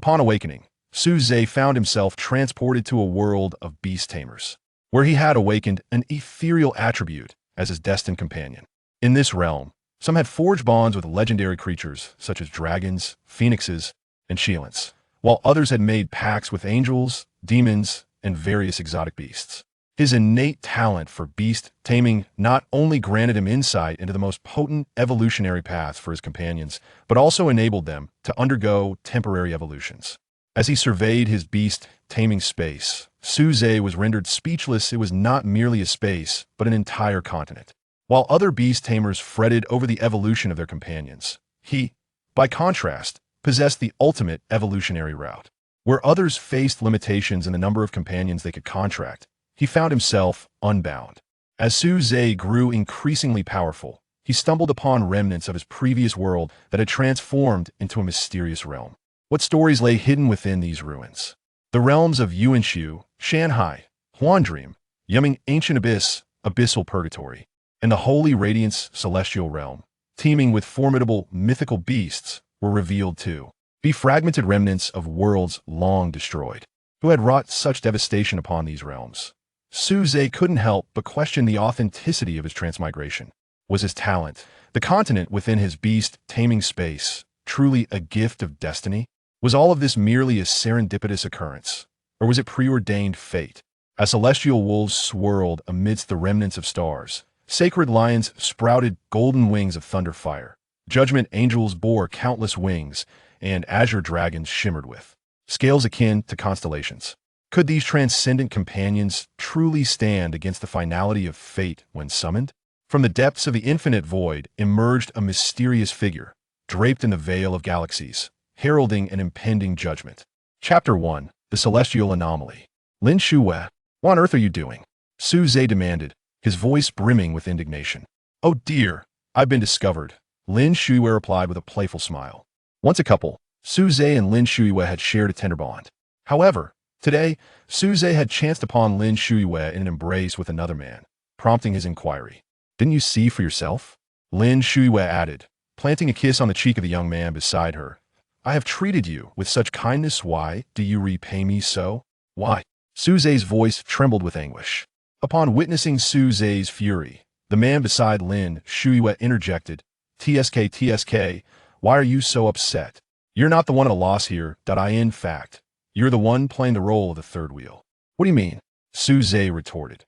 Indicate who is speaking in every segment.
Speaker 1: Upon awakening, Su-Zhe found himself transported to a world of Beast Tamers, where he had awakened an ethereal attribute as his destined companion. In this realm, some had forged bonds with legendary creatures such as dragons, phoenixes, and Sheelants, while others had made pacts with angels, demons, and various exotic beasts. His innate talent for beast taming not only granted him insight into the most potent evolutionary paths for his companions, but also enabled them to undergo temporary evolutions. As he surveyed his beast taming space, Su-Zhe was rendered speechless. It was not merely a space, but an entire continent. While other beast tamers fretted over the evolution of their companions, he, by contrast, possessed the ultimate evolutionary route. Where others faced limitations in the number of companions they could contract, he found himself unbound. As Su-Zhe grew increasingly powerful, he stumbled upon remnants of his previous world that had transformed into a mysterious realm. What stories lay hidden within these ruins? The realms of Yuanshu, Shanhai, Huandream, Yuming Ancient Abyss, Abyssal Purgatory, and the Holy Radiance Celestial Realm, teeming with formidable mythical beasts, were revealed too. Be fragmented remnants of worlds long destroyed. Who had wrought such devastation upon these realms? Su-Zhe couldn't help but question the authenticity of his transmigration. Was his talent, the continent within his beast taming space, truly a gift of destiny? Was all of this merely a serendipitous occurrence, or was it preordained fate? As celestial wolves swirled amidst the remnants of stars, sacred lions sprouted golden wings of thunder fire, judgment angels bore countless wings, and azure dragons shimmered with scales akin to constellations. Could these transcendent companions truly stand against the finality of fate when summoned? From the depths of the infinite void emerged a mysterious figure, draped in the veil of galaxies, heralding an impending judgment. Chapter 1. The Celestial Anomaly. Lin Shuye, what on earth are you doing? Su-Zhe demanded, his voice brimming with indignation. Oh dear, I've been discovered, Lin Shuye replied with a playful smile. Once a couple, Su-Zhe and Lin Shuye had shared a tender bond. However, today, Su-Zhe had chanced upon Lin Shuye in an embrace with another man, prompting his inquiry. Didn't you see for yourself? Lin Shuye added, planting a kiss on the cheek of the young man beside her. I have treated you with such kindness. Why do you repay me so? Why? Su-Zhe's voice trembled with anguish. Upon witnessing Su-Zhe's fury, the man beside Lin Shuye interjected, TSK, why are you so upset? You're not the one at a loss here. In fact, you're the one playing the role of the third wheel. What do you mean? Su-Zhe retorted.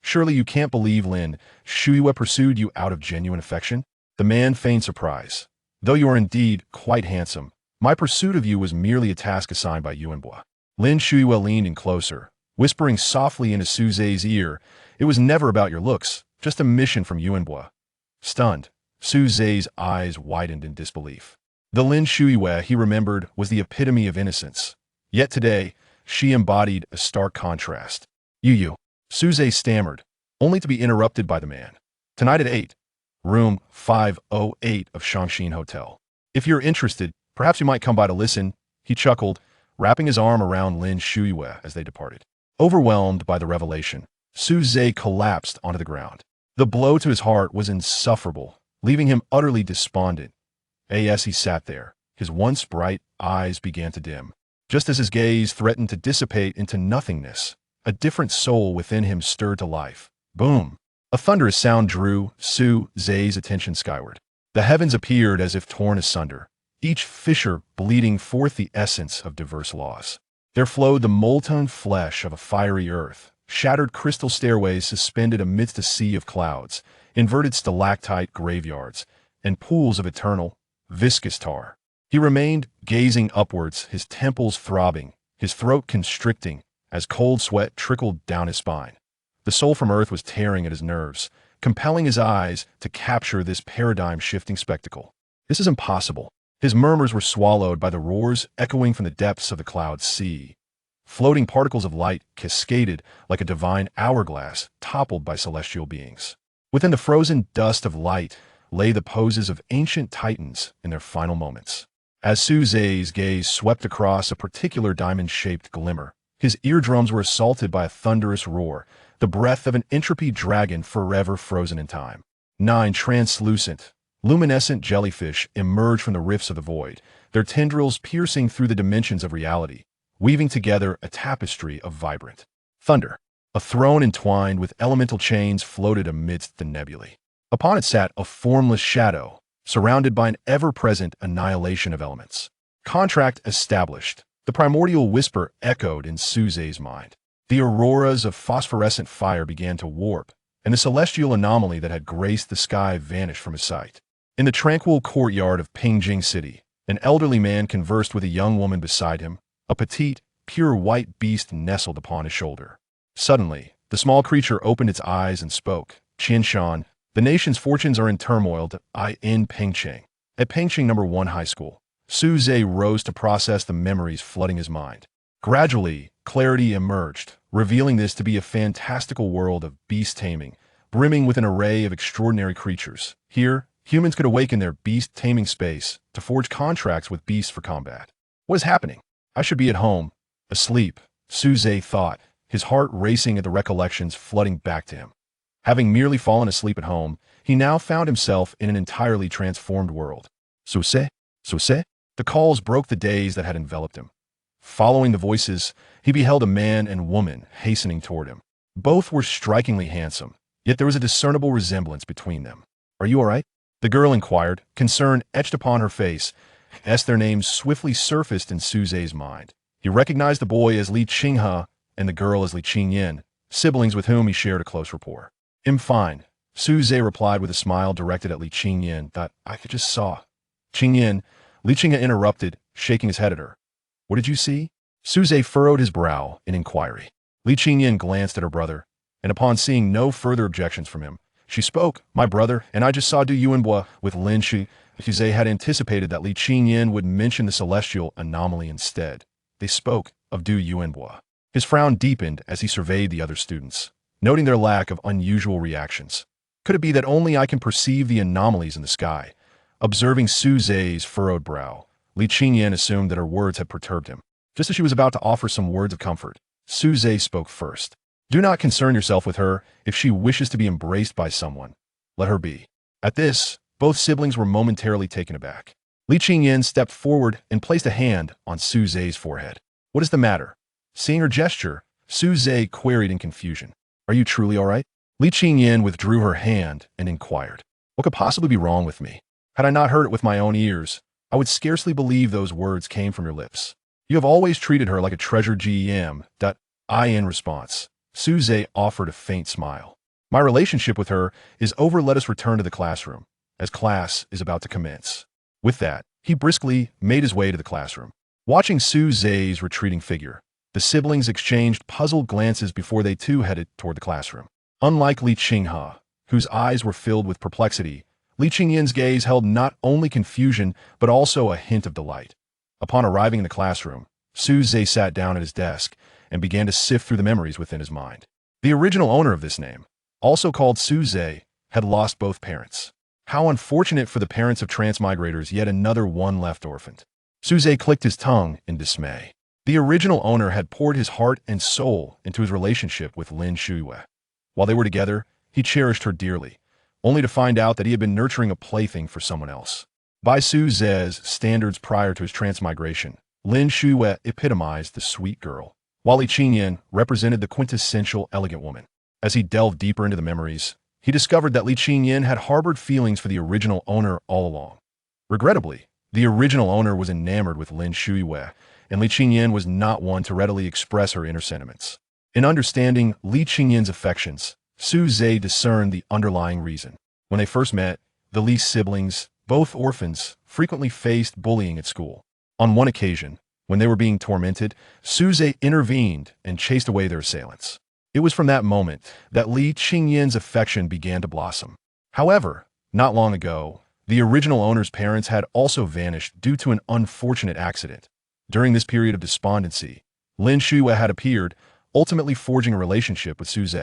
Speaker 1: Surely you can't believe Lin Shuye pursued you out of genuine affection? The man feigned surprise. Though you are indeed quite handsome, my pursuit of you was merely a task assigned by Yuanbua. Lin Shuye leaned in closer, whispering softly into Su-Zhe's ear, it was never about your looks, just a mission from Yuanbua. Stunned, Su-Zhe's eyes widened in disbelief. The Lin Shuye he remembered was the epitome of innocence. Yet today, she embodied a stark contrast. You, Su-Zhe stammered, only to be interrupted by the man. Tonight at 8, room 508 of Shangshin Hotel. If you're interested, perhaps you might come by to listen, he chuckled, wrapping his arm around Lin Shuye as they departed. Overwhelmed by the revelation, Su-Zhe collapsed onto the ground. The blow to his heart was insufferable, leaving him utterly despondent. As he sat there, his once bright eyes began to dim. Just as his gaze threatened to dissipate into nothingness, a different soul within him stirred to life. Boom! A thunderous sound drew Su-Zhe's attention skyward. The heavens appeared as if torn asunder, each fissure bleeding forth the essence of diverse laws. There flowed the molten flesh of a fiery earth, shattered crystal stairways suspended amidst a sea of clouds, inverted stalactite graveyards, and pools of eternal, viscous tar. He remained gazing upwards, his temples throbbing, his throat constricting, as cold sweat trickled down his spine. The soul from earth was tearing at his nerves, compelling his eyes to capture this paradigm-shifting spectacle. This is impossible. His murmurs were swallowed by the roars echoing from the depths of the cloud sea. Floating particles of light cascaded like a divine hourglass toppled by celestial beings. Within the frozen dust of light lay the poses of ancient titans in their final moments. As Su-Zhe's gaze swept across a particular diamond-shaped glimmer, his eardrums were assaulted by a thunderous roar, the breath of an entropy dragon forever frozen in time. 9 translucent, luminescent jellyfish emerged from the rifts of the void, their tendrils piercing through the dimensions of reality, weaving together a tapestry of vibrant thunder. A throne entwined with elemental chains floated amidst the nebulae. Upon it sat a formless shadow, surrounded by an ever-present annihilation of elements. Contract established. The primordial whisper echoed in Suze's mind. The auroras of phosphorescent fire began to warp, and the celestial anomaly that had graced the sky vanished from his sight. In the tranquil courtyard of Pingjing City, an elderly man conversed with a young woman beside him. A petite, pure white beast nestled upon his shoulder. Suddenly, the small creature opened its eyes and spoke. Qianshan, the nation's fortunes are in turmoil. In Pengcheng. At Pengcheng No. 1 High School, Suze rose to process the memories flooding his mind. Gradually, clarity emerged, revealing this to be a fantastical world of beast taming, brimming with an array of extraordinary creatures. Here, humans could awaken their beast taming space to forge contracts with beasts for combat. What is happening? I should be at home, asleep, Suze thought, his heart racing at the recollections flooding back to him. Having merely fallen asleep at home, he now found himself in an entirely transformed world. Suze? Suze? The calls broke the daze that had enveloped him. Following the voices, he beheld a man and woman hastening toward him. Both were strikingly handsome, yet there was a discernible resemblance between them. Are you all right? The girl inquired, concern etched upon her face, as their names swiftly surfaced in Suze's mind. He recognized the boy as Li Qinghe and the girl as Li Qingyan, siblings with whom he shared a close rapport. I'm fine, Suze replied with a smile directed at Li Qingyan that I could just saw. Qingyan, Li Qinghe interrupted, shaking his head at her. What did you see? Suze furrowed his brow in inquiry. Li Qingyan glanced at her brother, and upon seeing no further objections from him, she spoke, my brother, and I just saw Du Yuanbo with Lin Shu. Suze had anticipated that Li Qingyan would mention the celestial anomaly instead. They spoke of Du Yuanbo. His frown deepened as he surveyed the other students, noting their lack of unusual reactions. Could it be that only I can perceive the anomalies in the sky? Observing Suze's furrowed brow, Li Qingyan assumed that her words had perturbed him. Just as she was about to offer some words of comfort, Suze spoke first. Do not concern yourself with her. If she wishes to be embraced by someone, let her be. At this, both siblings were momentarily taken aback. Li Qingyan stepped forward and placed a hand on Suze's forehead. What is the matter? Seeing her gesture, Suze queried in confusion. Are you truly all right? Li Qingyan withdrew her hand and inquired. What could possibly be wrong with me? Had I not heard it with my own ears, I would scarcely believe those words came from your lips. You have always treated her like a treasured gem. In response, Suze offered a faint smile. My relationship with her is over. Let us return to the classroom, as class is about to commence. With that, he briskly made his way to the classroom. Watching Suze's retreating figure, the siblings exchanged puzzled glances before they too headed toward the classroom. Unlike Li Qinghe, whose eyes were filled with perplexity, Li Qingyan's gaze held not only confusion but also a hint of delight. Upon arriving in the classroom, Suze sat down at his desk and began to sift through the memories within his mind. The original owner of this name, also called Suze, had lost both parents. How unfortunate for the parents of transmigrators, yet another one left orphaned. Suze clicked his tongue in dismay. The original owner had poured his heart and soul into his relationship with Lin Shui. While they were together, he cherished her dearly, only to find out that he had been nurturing a plaything for someone else. By Suze's standards prior to his transmigration, Lin Shui epitomized the sweet girl, while Li Qingyan represented the quintessential elegant woman. As he delved deeper into the memories, he discovered that Li Qingyan had harbored feelings for the original owner all along. Regrettably, the original owner was enamored with Lin Shui, and Li Qingyan was not one to readily express her inner sentiments. In understanding Li Qingyan's affections, Suze discerned the underlying reason. When they first met, the Li siblings, both orphans, frequently faced bullying at school. On one occasion, when they were being tormented, Suze intervened and chased away their assailants. It was from that moment that Li Qingyan's affection began to blossom. However, not long ago, the original owner's parents had also vanished due to an unfortunate accident. During this period of despondency, Lin Shui had appeared, ultimately forging a relationship with Suze.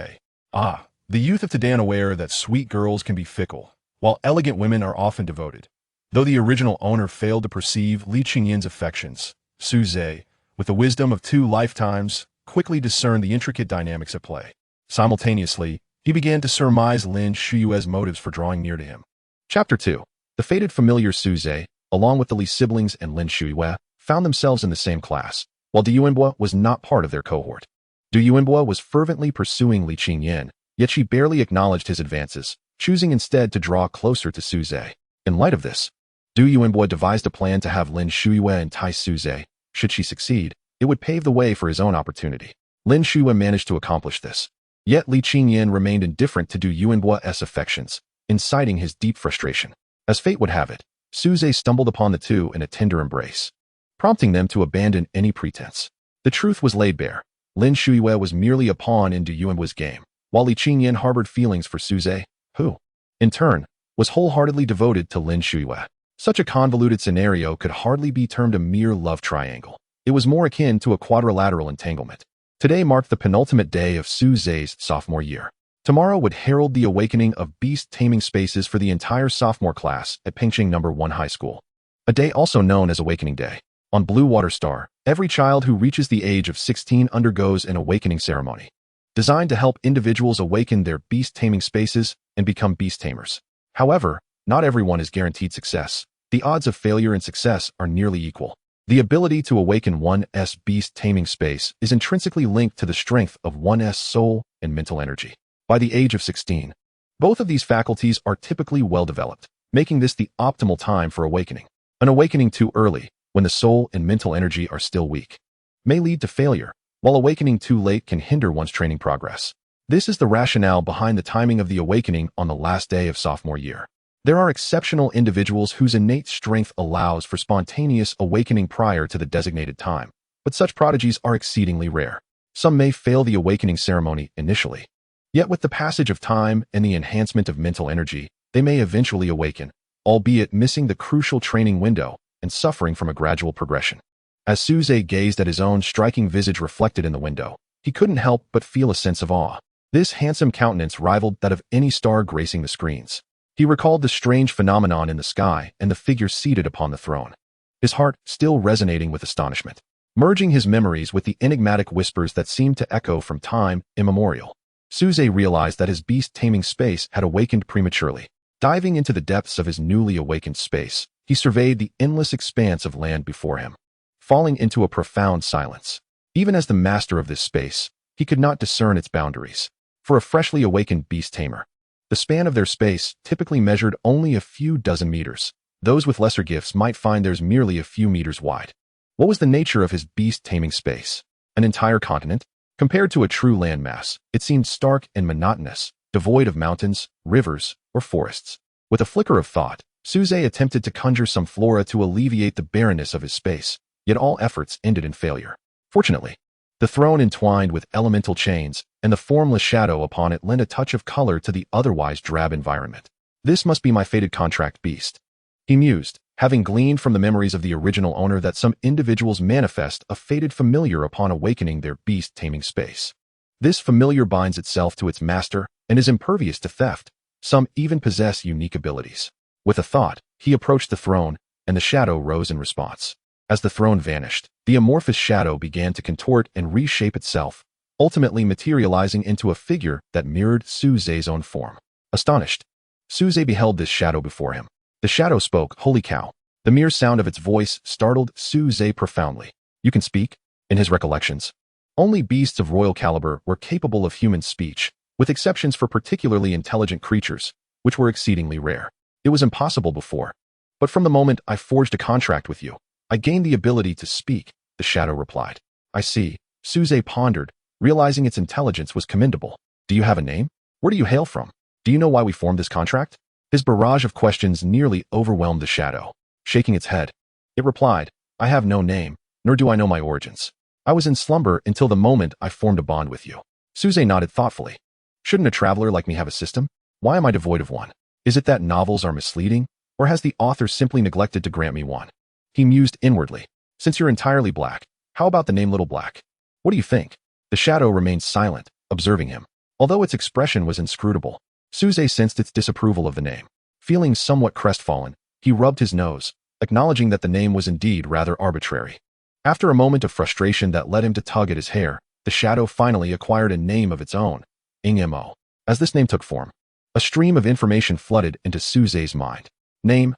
Speaker 1: The youth of today unaware that sweet girls can be fickle, while elegant women are often devoted. Though the original owner failed to perceive Li Qingyan's affections, Suze, with the wisdom of 2 lifetimes, quickly discerned the intricate dynamics at play. Simultaneously, he began to surmise Lin Shui's motives for drawing near to him. Chapter 2. The fated familiar Suze, along with the Li siblings and Lin Shuiwei, found themselves in the same class, while Du Yuanbo was not part of their cohort. Du Yuanbo was fervently pursuing Li Qingyan, yet she barely acknowledged his advances, choosing instead to draw closer to Su Zhe. In light of this, Du Yuanbo devised a plan to have Lin Shuiwei entice Su Zhe. Should she succeed, it would pave the way for his own opportunity. Lin Shuiwei managed to accomplish this. Yet Li Qingyan remained indifferent to Du Yuanbo's affections, inciting his deep frustration. As fate would have it, Su Zhe stumbled upon the two in a tender embrace, prompting them to abandon any pretense. The truth was laid bare. Lin Shuiwei was merely a pawn in Du Yuanbo's game, while Li Qingyan harbored feelings for Su Zhe, who, in turn, was wholeheartedly devoted to Lin Shuiwei. Such a convoluted scenario could hardly be termed a mere love triangle. It was more akin to a quadrilateral entanglement. Today marked the penultimate day of Su Zhe's sophomore year. Tomorrow would herald the awakening of beast taming spaces for the entire sophomore class at Pingqing No. 1 High School. A day also known as Awakening Day. On Blue Water Star, every child who reaches the age of 16 undergoes an awakening ceremony, designed to help individuals awaken their beast taming spaces and become beast tamers. However, not everyone is guaranteed success. The odds of failure and success are nearly equal. The ability to awaken one's beast taming space is intrinsically linked to the strength of one's soul and mental energy. By the age of 16, both of these faculties are typically well developed, making this the optimal time for awakening. An awakening too early, when the soul and mental energy are still weak, may lead to failure, while awakening too late can hinder one's training progress. This is the rationale behind the timing of the awakening on the last day of sophomore year. There are exceptional individuals whose innate strength allows for spontaneous awakening prior to the designated time, but such prodigies are exceedingly rare. Some may fail the awakening ceremony initially. Yet with the passage of time and the enhancement of mental energy, they may eventually awaken, albeit missing the crucial training window and suffering from a gradual progression. As Su Zhe gazed at his own striking visage reflected in the window, he couldn't help but feel a sense of awe. This handsome countenance rivaled that of any star gracing the screens. He recalled the strange phenomenon in the sky and the figure seated upon the throne, his heart still resonating with astonishment, merging his memories with the enigmatic whispers that seemed to echo from time immemorial. Su Zhe realized that his beast taming space had awakened prematurely. Diving into the depths of his newly awakened space, he surveyed the endless expanse of land before him, falling into a profound silence. Even as the master of this space, he could not discern its boundaries. For a freshly awakened beast tamer, the span of their space typically measured only a few dozen meters. Those with lesser gifts might find theirs merely a few meters wide. What was the nature of his beast taming space? An entire continent? Compared to a true landmass, it seemed stark and monotonous, devoid of mountains, rivers, or forests. With a flicker of thought, Su Zhe attempted to conjure some flora to alleviate the barrenness of his space, yet all efforts ended in failure. Fortunately, the throne entwined with elemental chains, and the formless shadow upon it lent a touch of color to the otherwise drab environment. This must be my fated contract beast, he mused, having gleaned from the memories of the original owner that some individuals manifest a fated familiar upon awakening their beast taming space. This familiar binds itself to its master and is impervious to theft. Some even possess unique abilities. With a thought, he approached the throne, and the shadow rose in response. As the throne vanished, the amorphous shadow began to contort and reshape itself, ultimately materializing into a figure that mirrored Su Zhe's own form. Astonished, Su Zhe beheld this shadow before him. The shadow spoke, "Holy cow." The mere sound of its voice startled Su Zhe profoundly. "You can speak?" In his recollections, only beasts of royal caliber were capable of human speech, with exceptions for particularly intelligent creatures, which were exceedingly rare. It was impossible before. But from the moment I forged a contract with you, I gained the ability to speak, the shadow replied. I see. Su Zhe pondered, realizing its intelligence was commendable. Do you have a name? Where do you hail from? Do you know why we formed this contract? His barrage of questions nearly overwhelmed the shadow. Shaking its head, it replied, I have no name, nor do I know my origins. I was in slumber until the moment I formed a bond with you. Su Zhe nodded thoughtfully. Shouldn't a traveler like me have a system? Why am I devoid of one? Is it that novels are misleading, or has the author simply neglected to grant me one? He mused inwardly. Since you're entirely black, how about the name Little Black? What do you think? The shadow remained silent, observing him. Although its expression was inscrutable, Su Zhe sensed its disapproval of the name. Feeling somewhat crestfallen, he rubbed his nose, acknowledging that the name was indeed rather arbitrary. After a moment of frustration that led him to tug at his hair, the shadow finally acquired a name of its own, Mo. As this name took form, a stream of information flooded into Su Zhe's mind. Name,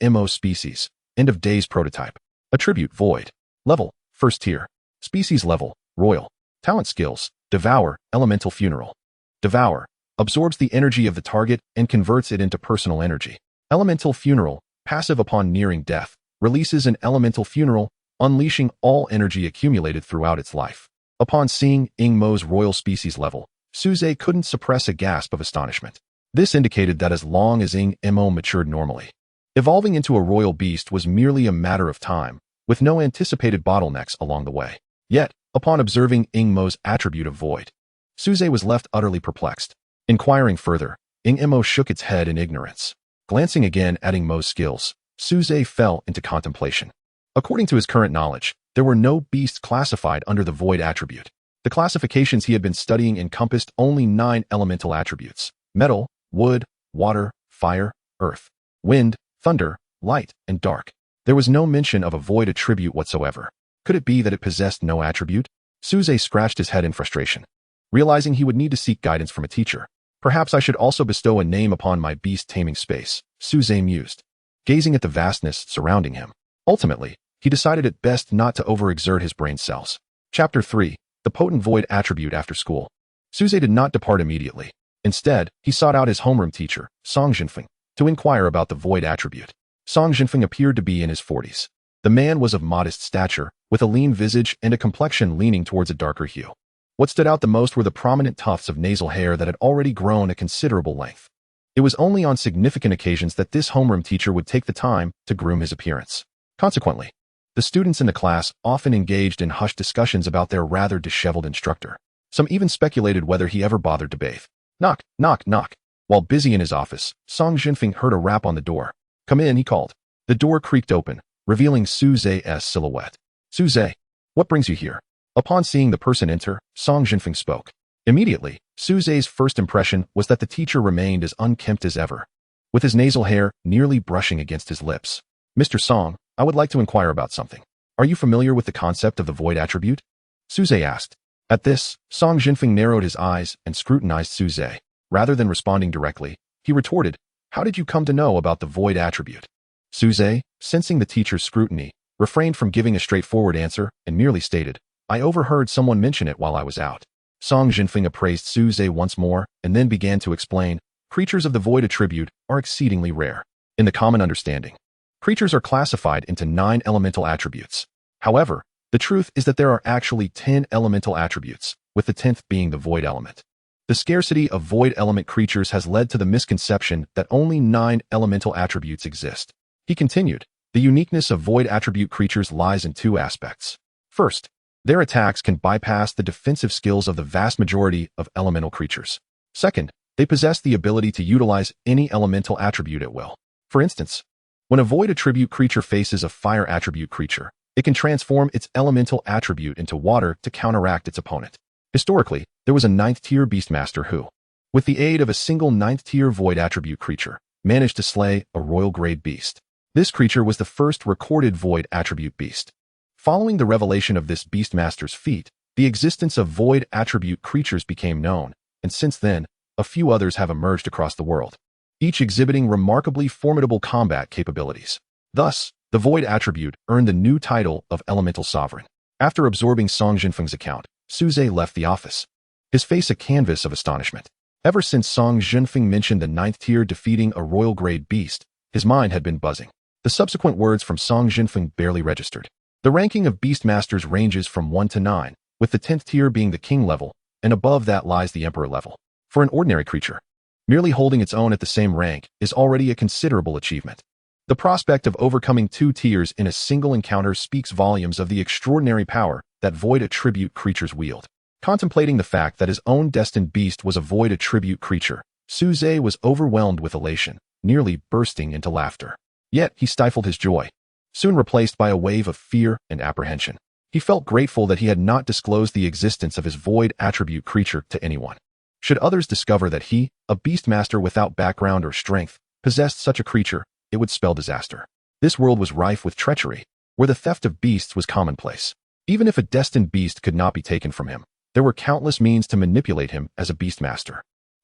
Speaker 1: Mo species. End of days prototype. Attribute void. Level, first tier. Species level, royal. Talent skills, devour, elemental funeral. Devour, absorbs the energy of the target and converts it into personal energy. Elemental funeral, passive upon nearing death, releases an elemental funeral, unleashing all energy accumulated throughout its life. Upon seeing Ingmo's royal species level, Suze couldn't suppress a gasp of astonishment. This indicated that as long as Ingmo matured normally, evolving into a royal beast was merely a matter of time, with no anticipated bottlenecks along the way. Yet, upon observing Ingmo's attribute of void, Suze was left utterly perplexed. Inquiring further, Ingmo shook its head in ignorance. Glancing again at Ingmo's skills, Suze fell into contemplation. According to his current knowledge, there were no beasts classified under the void attribute. The classifications he had been studying encompassed only 9 elemental attributes: metal, wood, water, fire, earth, wind, thunder, light, and dark. There was no mention of a void attribute whatsoever. Could it be that it possessed no attribute? Suze scratched his head in frustration, realizing he would need to seek guidance from a teacher. Perhaps I should also bestow a name upon my beast taming space, Suze mused, gazing at the vastness surrounding him. Ultimately, he decided it best not to overexert his brain cells. Chapter 3. The Potent Void Attribute After School. Suze did not depart immediately. Instead, he sought out his homeroom teacher, Song Jinfeng, to inquire about the void attribute. Song Jinfeng appeared to be in his 40s. The man was of modest stature, with a lean visage and a complexion leaning towards a darker hue. What stood out the most were the prominent tufts of nasal hair that had already grown a considerable length. It was only on significant occasions that this homeroom teacher would take the time to groom his appearance. Consequently, the students in the class often engaged in hushed discussions about their rather disheveled instructor. Some even speculated whether he ever bothered to bathe. Knock, knock, knock. While busy in his office, Song Jinfeng heard a rap on the door. Come in, he called. The door creaked open, revealing Suze's silhouette. Suze, what brings you here? Upon seeing the person enter, Song Jinfeng spoke. Immediately, Suze's first impression was that the teacher remained as unkempt as ever, with his nasal hair nearly brushing against his lips. Mr. Song, I would like to inquire about something. Are you familiar with the concept of the void attribute? Suze asked. At this, Song Jinfeng narrowed his eyes and scrutinized Suze. Rather than responding directly, he retorted, How did you come to know about the void attribute? Suze, sensing the teacher's scrutiny, refrained from giving a straightforward answer and merely stated, I overheard someone mention it while I was out. Song Jinfeng appraised Suze once more and then began to explain, creatures of the void attribute are exceedingly rare. In the common understanding, creatures are classified into 9 elemental attributes. However, the truth is that there are actually 10 elemental attributes, with the 10th being the void element. The scarcity of void element creatures has led to the misconception that only 9 elemental attributes exist. He continued, the uniqueness of void attribute creatures lies in 2 aspects. First, their attacks can bypass the defensive skills of the vast majority of elemental creatures. Second, they possess the ability to utilize any elemental attribute at will. For instance, when a void attribute creature faces a fire attribute creature, it can transform its elemental attribute into water to counteract its opponent. Historically, there was a 9th-tier Beastmaster who, with the aid of a single 9th-tier void attribute creature, managed to slay a royal-grade beast. This creature was the first recorded void attribute beast. Following the revelation of this Beastmaster's feat, the existence of void attribute creatures became known, and since then, a few others have emerged across the world, each exhibiting remarkably formidable combat capabilities. Thus, the void attribute earned the new title of Elemental Sovereign. After absorbing Song Jinfeng's account, Suze left the office, his face a canvas of astonishment. Ever since Song Jinfeng mentioned the 9th tier defeating a royal-grade beast, his mind had been buzzing. The subsequent words from Song Jinfeng barely registered. The ranking of Beastmasters ranges from 1 to 9, with the 10th tier being the king level, and above that lies the emperor level. For an ordinary creature, merely holding its own at the same rank is already a considerable achievement. The prospect of overcoming 2 tiers in a single encounter speaks volumes of the extraordinary power that void attribute creatures wield. Contemplating the fact that his own destined beast was a void attribute creature, Suze was overwhelmed with elation, nearly bursting into laughter. Yet he stifled his joy, soon replaced by a wave of fear and apprehension. He felt grateful that he had not disclosed the existence of his void attribute creature to anyone. Should others discover that he, a beastmaster without background or strength, possessed such a creature, it would spell disaster. This world was rife with treachery, where the theft of beasts was commonplace. Even if a destined beast could not be taken from him, there were countless means to manipulate him as a beastmaster,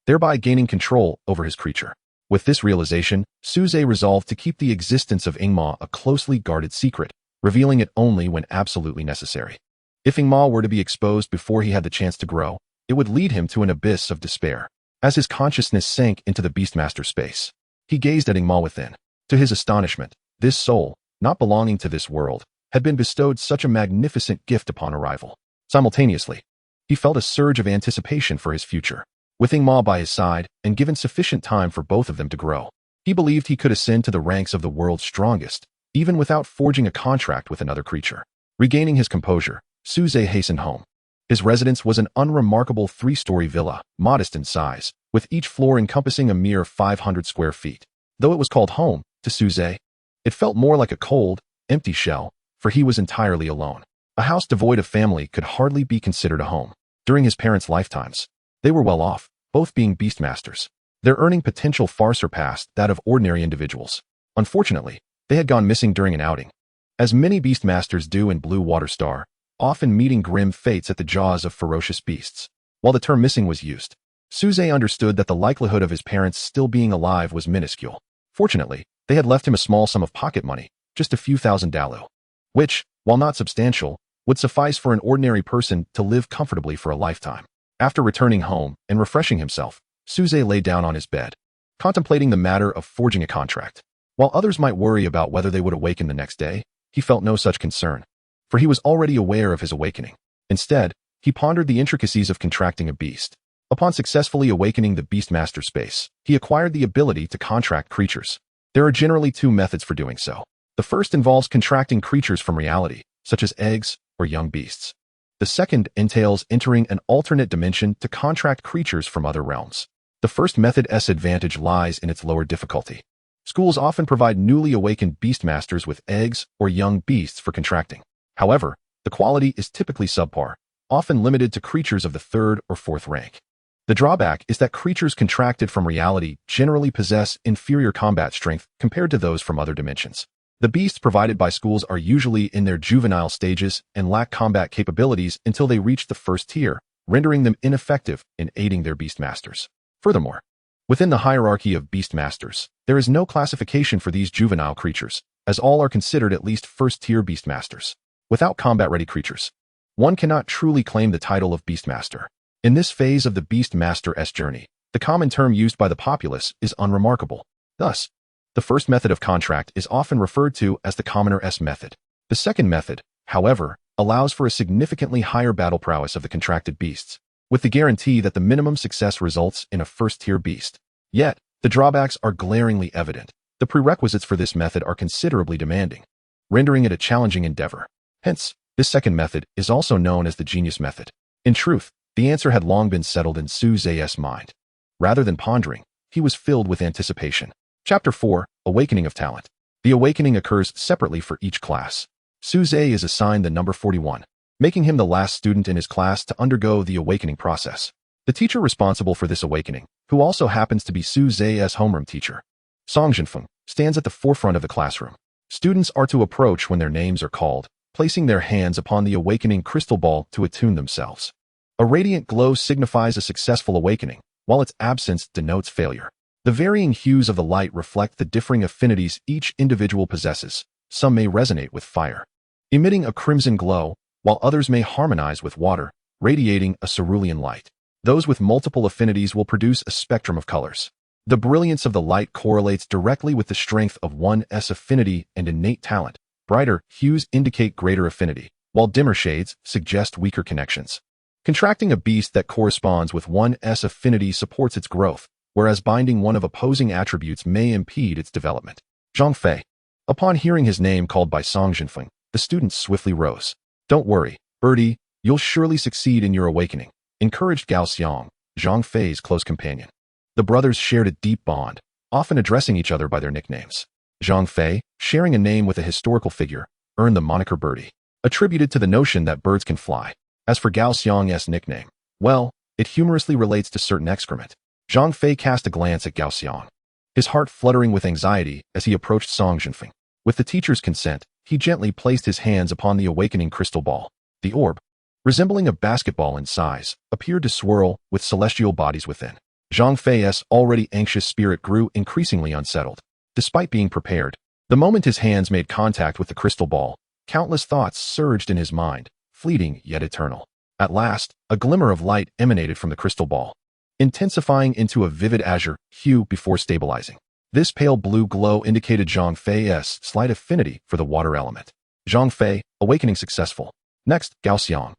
Speaker 1: thereby gaining control over his creature. With this realization, Suze resolved to keep the existence of Ingma a closely guarded secret, revealing it only when absolutely necessary. If Ingma were to be exposed before he had the chance to grow, it would lead him to an abyss of despair. As his consciousness sank into the Beastmaster space, he gazed at Ingma within. To his astonishment, this soul, not belonging to this world, had been bestowed such a magnificent gift upon arrival. Simultaneously, he felt a surge of anticipation for his future. With Ingma by his side, and given sufficient time for both of them to grow, he believed he could ascend to the ranks of the world's strongest, even without forging a contract with another creature. Regaining his composure, Suze hastened home. His residence was an unremarkable 3-story villa, modest in size, with each floor encompassing a mere 500 square feet. Though it was called home to Suze, it felt more like a cold, empty shell, for he was entirely alone. A house devoid of family could hardly be considered a home. During his parents' lifetimes, they were well off, both being beastmasters. Their earning potential far surpassed that of ordinary individuals. Unfortunately, they had gone missing during an outing, as many beastmasters do in Blue Water Star, often meeting grim fates at the jaws of ferocious beasts. While the term missing was used, Suze understood that the likelihood of his parents still being alive was minuscule. Fortunately, they had left him a small sum of pocket money, just a few thousand dalu, which, while not substantial, would suffice for an ordinary person to live comfortably for a lifetime. After returning home and refreshing himself, Suze lay down on his bed, contemplating the matter of forging a contract. While others might worry about whether they would awaken the next day, he felt no such concern, for he was already aware of his awakening. Instead, he pondered the intricacies of contracting a beast. Upon successfully awakening the Beastmaster space, he acquired the ability to contract creatures. There are generally 2 methods for doing so. The first involves contracting creatures from reality, such as eggs or young beasts. The second entails entering an alternate dimension to contract creatures from other realms. The first method's advantage lies in its lower difficulty. Schools often provide newly awakened beastmasters with eggs or young beasts for contracting. However, the quality is typically subpar, often limited to creatures of the 3rd or 4th rank. The drawback is that creatures contracted from reality generally possess inferior combat strength compared to those from other dimensions. The beasts provided by schools are usually in their juvenile stages and lack combat capabilities until they reach the 1st tier, rendering them ineffective in aiding their beastmasters. Furthermore, within the hierarchy of beastmasters, there is no classification for these juvenile creatures, as all are considered at least 1st-tier beastmasters. Without combat-ready creatures, one cannot truly claim the title of beastmaster. In this phase of the Beastmaster's journey, the common term used by the populace is unremarkable. Thus, the first method of contract is often referred to as the commoner's method. The second method, however, allows for a significantly higher battle prowess of the contracted beasts, with the guarantee that the minimum success results in a 1st-tier beast. Yet, the drawbacks are glaringly evident. The prerequisites for this method are considerably demanding, rendering it a challenging endeavor. Hence, this second method is also known as the genius method. In truth, the answer had long been settled in Suze's mind. Rather than pondering, he was filled with anticipation. Chapter 4, Awakening of Talent. The awakening occurs separately for each class. Suze is assigned the number 41, making him the last student in his class to undergo the awakening process. The teacher responsible for this awakening, who also happens to be Suze's homeroom teacher, Song Jinfeng, stands at the forefront of the classroom. Students are to approach when their names are called, placing their hands upon the awakening crystal ball to attune themselves. A radiant glow signifies a successful awakening, while its absence denotes failure. The varying hues of the light reflect the differing affinities each individual possesses. Some may resonate with fire, emitting a crimson glow, while others may harmonize with water, radiating a cerulean light. Those with multiple affinities will produce a spectrum of colors. The brilliance of the light correlates directly with the strength of one's affinity and innate talent. Brighter hues indicate greater affinity, while dimmer shades suggest weaker connections. Contracting a beast that corresponds with one's affinity supports its growth, whereas binding one of opposing attributes may impede its development. Zhang Fei. Upon hearing his name called by Song Jinfeng, the student swiftly rose. Don't worry, Birdie, you'll surely succeed in your awakening, encouraged Gao Xiang, Zhang Fei's close companion. The brothers shared a deep bond, often addressing each other by their nicknames. Zhang Fei, sharing a name with a historical figure, earned the moniker Birdie, attributed to the notion that birds can fly. As for Gao Xiang's nickname, well, it humorously relates to certain excrement. Zhang Fei cast a glance at Gao Xiang, his heart fluttering with anxiety as he approached Song Jinfeng. With the teacher's consent, he gently placed his hands upon the awakening crystal ball. The orb, resembling a basketball in size, appeared to swirl with celestial bodies within. Zhang Fei's already anxious spirit grew increasingly unsettled. Despite being prepared, the moment his hands made contact with the crystal ball, countless thoughts surged in his mind, fleeting yet eternal. At last, a glimmer of light emanated from the crystal ball, intensifying into a vivid azure hue before stabilizing. This pale blue glow indicated Zhang Fei's slight affinity for the water element. Zhang Fei, awakening successful. Next, Gao Xiang,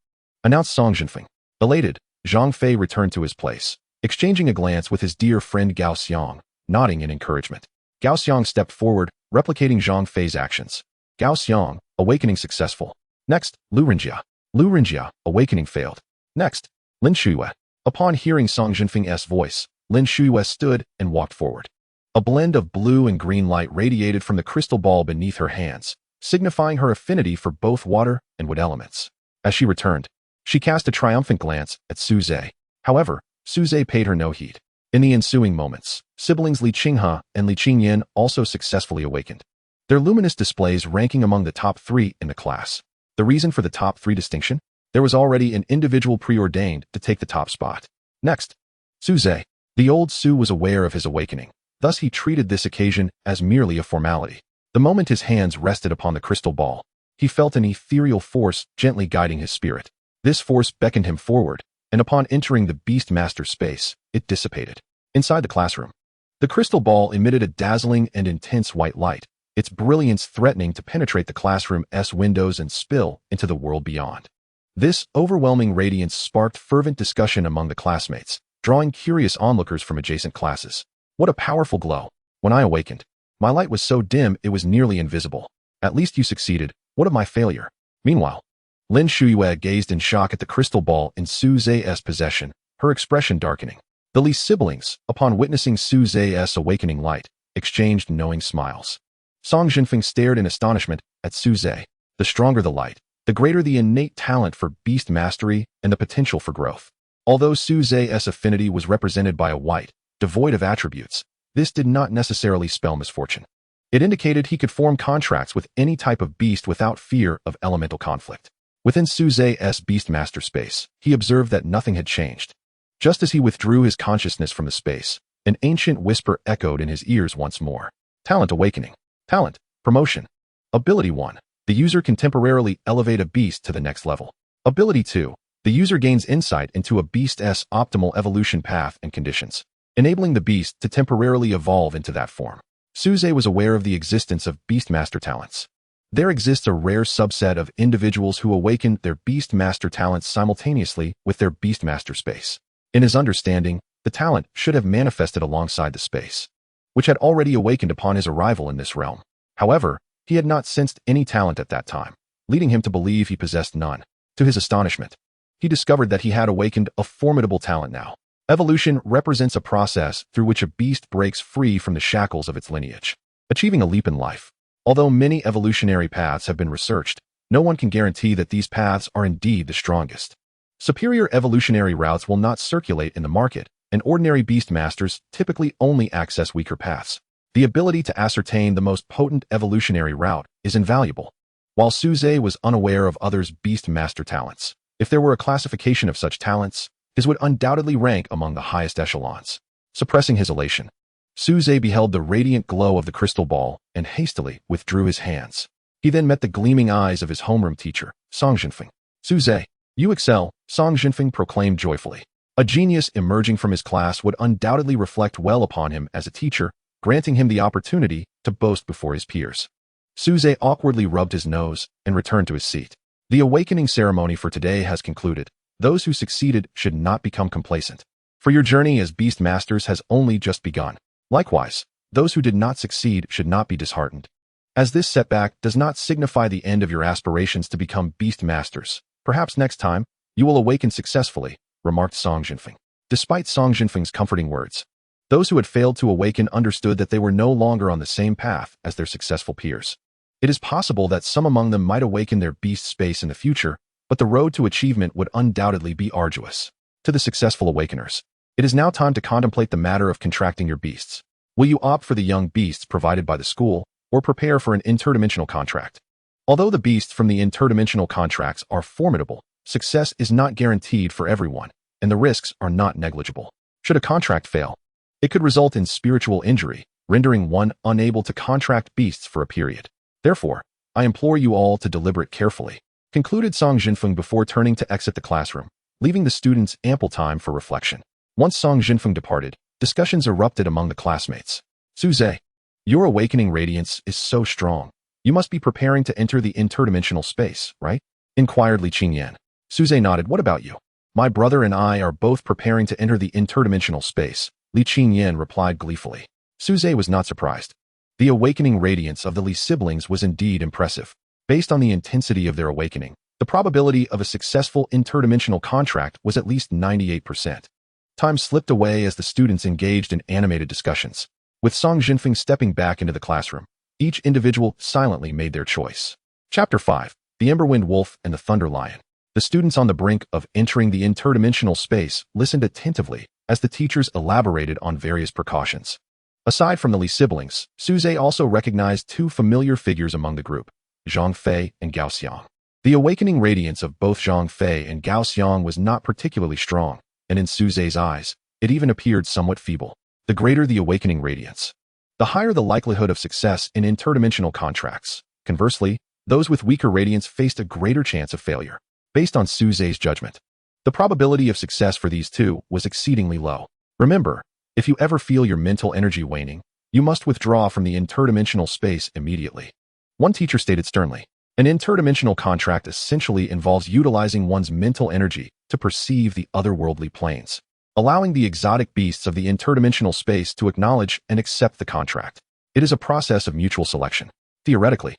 Speaker 1: announced Song Jinfeng. Elated, Zhang Fei returned to his place, exchanging a glance with his dear friend Gao Xiang, nodding in encouragement. Gao Xiang stepped forward, replicating Zhang Fei's actions. Gao Xiang, awakening successful. Next, Lu Rinjia. Lu Rinjia, awakening failed. Next, Lin Shuiyue. Upon hearing Song Jinfeng's voice, Lin Shuiyue stood and walked forward. A blend of blue and green light radiated from the crystal ball beneath her hands, signifying her affinity for both water and wood elements. As she returned, she cast a triumphant glance at Su Zhe. However, Su Zhe paid her no heed. In the ensuing moments, siblings Li Qinghe and Li Qingyin also successfully awakened, their luminous displays ranking among the top 3 in the class. The reason for the top 3 distinction? There was already an individual preordained to take the top spot. Next, Su Zhe. The old Su was aware of his awakening, thus he treated this occasion as merely a formality. The moment his hands rested upon the crystal ball, he felt an ethereal force gently guiding his spirit. This force beckoned him forward, and upon entering the Beast Master space, it dissipated. Inside the classroom, the crystal ball emitted a dazzling and intense white light, its brilliance threatening to penetrate the classroom's windows and spill into the world beyond. This overwhelming radiance sparked fervent discussion among the classmates, drawing curious onlookers from adjacent classes. What a powerful glow! When I awakened, my light was so dim it was nearly invisible. At least you succeeded. What of my failure? Meanwhile, Lin Shuiyue gazed in shock at the crystal ball in Su Zhe's possession, her expression darkening. The Li siblings, upon witnessing Su Zhe's awakening light, exchanged knowing smiles. Song Jinfeng stared in astonishment at Su Zhe. The stronger the light, the greater the innate talent for beast mastery and the potential for growth. Although Su Zhe's affinity was represented by a white, devoid of attributes, this did not necessarily spell misfortune. It indicated he could form contracts with any type of beast without fear of elemental conflict. Within Su Zhe's Beastmaster space, he observed that nothing had changed. Just as he withdrew his consciousness from the space, an ancient whisper echoed in his ears once more. Talent awakening. Talent, promotion. Ability 1. The user can temporarily elevate a beast to the next level. Ability 2. The user gains insight into a beast's optimal evolution path and conditions, enabling the beast to temporarily evolve into that form. Su Zhe was aware of the existence of Beastmaster talents. There exists a rare subset of individuals who awaken their Beastmaster talents simultaneously with their Beastmaster space. In his understanding, the talent should have manifested alongside the space, which had already awakened upon his arrival in this realm. However, he had not sensed any talent at that time, leading him to believe he possessed none. To his astonishment, he discovered that he had awakened a formidable talent now. Evolution represents a process through which a beast breaks free from the shackles of its lineage, achieving a leap in life. Although many evolutionary paths have been researched, no one can guarantee that these paths are indeed the strongest. Superior evolutionary routes will not circulate in the market, and ordinary beast masters typically only access weaker paths. The ability to ascertain the most potent evolutionary route is invaluable. While Su Zhe was unaware of others' beast master talents, if there were a classification of such talents, his would undoubtedly rank among the highest echelons. Suppressing his elation, Su Zhe beheld the radiant glow of the crystal ball and hastily withdrew his hands. He then met the gleaming eyes of his homeroom teacher, Song Jinfeng. Su Zhe, you excel, Song Jinfeng proclaimed joyfully. A genius emerging from his class would undoubtedly reflect well upon him as a teacher, granting him the opportunity to boast before his peers. Su Zhe awkwardly rubbed his nose and returned to his seat. The awakening ceremony for today has concluded. Those who succeeded should not become complacent, for your journey as beast masters has only just begun. Likewise, those who did not succeed should not be disheartened, as this setback does not signify the end of your aspirations to become beast masters. Perhaps next time, you will awaken successfully, remarked Song Jinfeng. Despite Song Jinfeng's comforting words, those who had failed to awaken understood that they were no longer on the same path as their successful peers. It is possible that some among them might awaken their beast space in the future, but the road to achievement would undoubtedly be arduous. To the successful awakeners, it is now time to contemplate the matter of contracting your beasts. Will you opt for the young beasts provided by the school, or prepare for an interdimensional contract? Although the beasts from the interdimensional contracts are formidable, success is not guaranteed for everyone, and the risks are not negligible. Should a contract fail, it could result in spiritual injury, rendering one unable to contract beasts for a period. Therefore, I implore you all to deliberate carefully, concluded Song Jinfeng before turning to exit the classroom, leaving the students ample time for reflection. Once Song Jinfeng departed, discussions erupted among the classmates. Suze, your awakening radiance is so strong. You must be preparing to enter the interdimensional space, right? Inquired Li Qingyan. Suze nodded. What about you? My brother and I are both preparing to enter the interdimensional space, Li Qingyan replied gleefully. Suze was not surprised. The awakening radiance of the Li siblings was indeed impressive. Based on the intensity of their awakening, the probability of a successful interdimensional contract was at least 98%. Time slipped away as the students engaged in animated discussions. With Song Jinfeng stepping back into the classroom, each individual silently made their choice. Chapter 5. The Emberwind Wolf and the Thunder Lion. The students on the brink of entering the interdimensional space listened attentively as the teachers elaborated on various precautions. Aside from the Li siblings, Suze also recognized two familiar figures among the group, Zhang Fei and Gao Xiang. The awakening radiance of both Zhang Fei and Gao Xiang was not particularly strong, and in Suze's eyes, it even appeared somewhat feeble. The greater the awakening radiance, the higher the likelihood of success in interdimensional contracts. Conversely, those with weaker radiance faced a greater chance of failure. Based on Suze's judgment, the probability of success for these two was exceedingly low. Remember, if you ever feel your mental energy waning, you must withdraw from the interdimensional space immediately. One teacher stated sternly, an interdimensional contract essentially involves utilizing one's mental energy to perceive the otherworldly planes, allowing the exotic beasts of the interdimensional space to acknowledge and accept the contract. It is a process of mutual selection. Theoretically,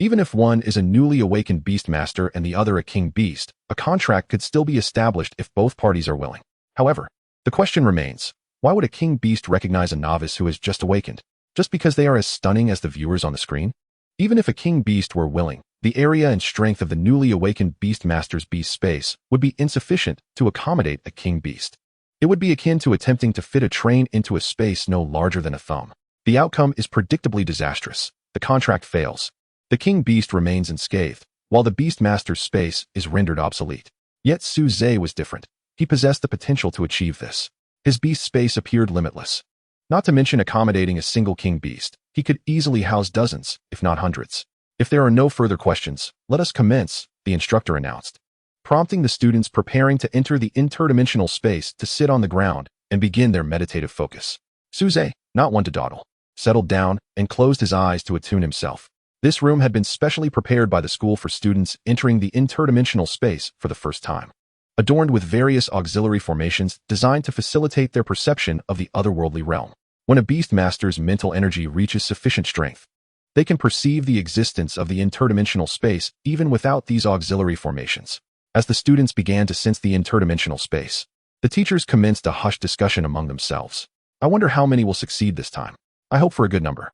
Speaker 1: even if one is a newly awakened beast master and the other a king beast, a contract could still be established if both parties are willing. However, the question remains, why would a king beast recognize a novice who has just awakened? Just because they are as stunning as the viewers on the screen? Even if a king beast were willing, the area and strength of the newly awakened beast master's beast space would be insufficient to accommodate a king beast. It would be akin to attempting to fit a train into a space no larger than a thumb. The outcome is predictably disastrous. The contract fails. The king beast remains unscathed, while the beast master's space is rendered obsolete. Yet Suze was different. He possessed the potential to achieve this. His beast space appeared limitless. Not to mention accommodating a single king beast, he could easily house dozens, if not hundreds. If there are no further questions, let us commence, the instructor announced, prompting the students preparing to enter the interdimensional space to sit on the ground and begin their meditative focus. Suze, not one to dawdle, settled down and closed his eyes to attune himself. This room had been specially prepared by the school for students entering the interdimensional space for the first time, adorned with various auxiliary formations designed to facilitate their perception of the otherworldly realm. When a beast master's mental energy reaches sufficient strength, they can perceive the existence of the interdimensional space even without these auxiliary formations. As the students began to sense the interdimensional space, the teachers commenced a hushed discussion among themselves. I wonder how many will succeed this time. I hope for a good number.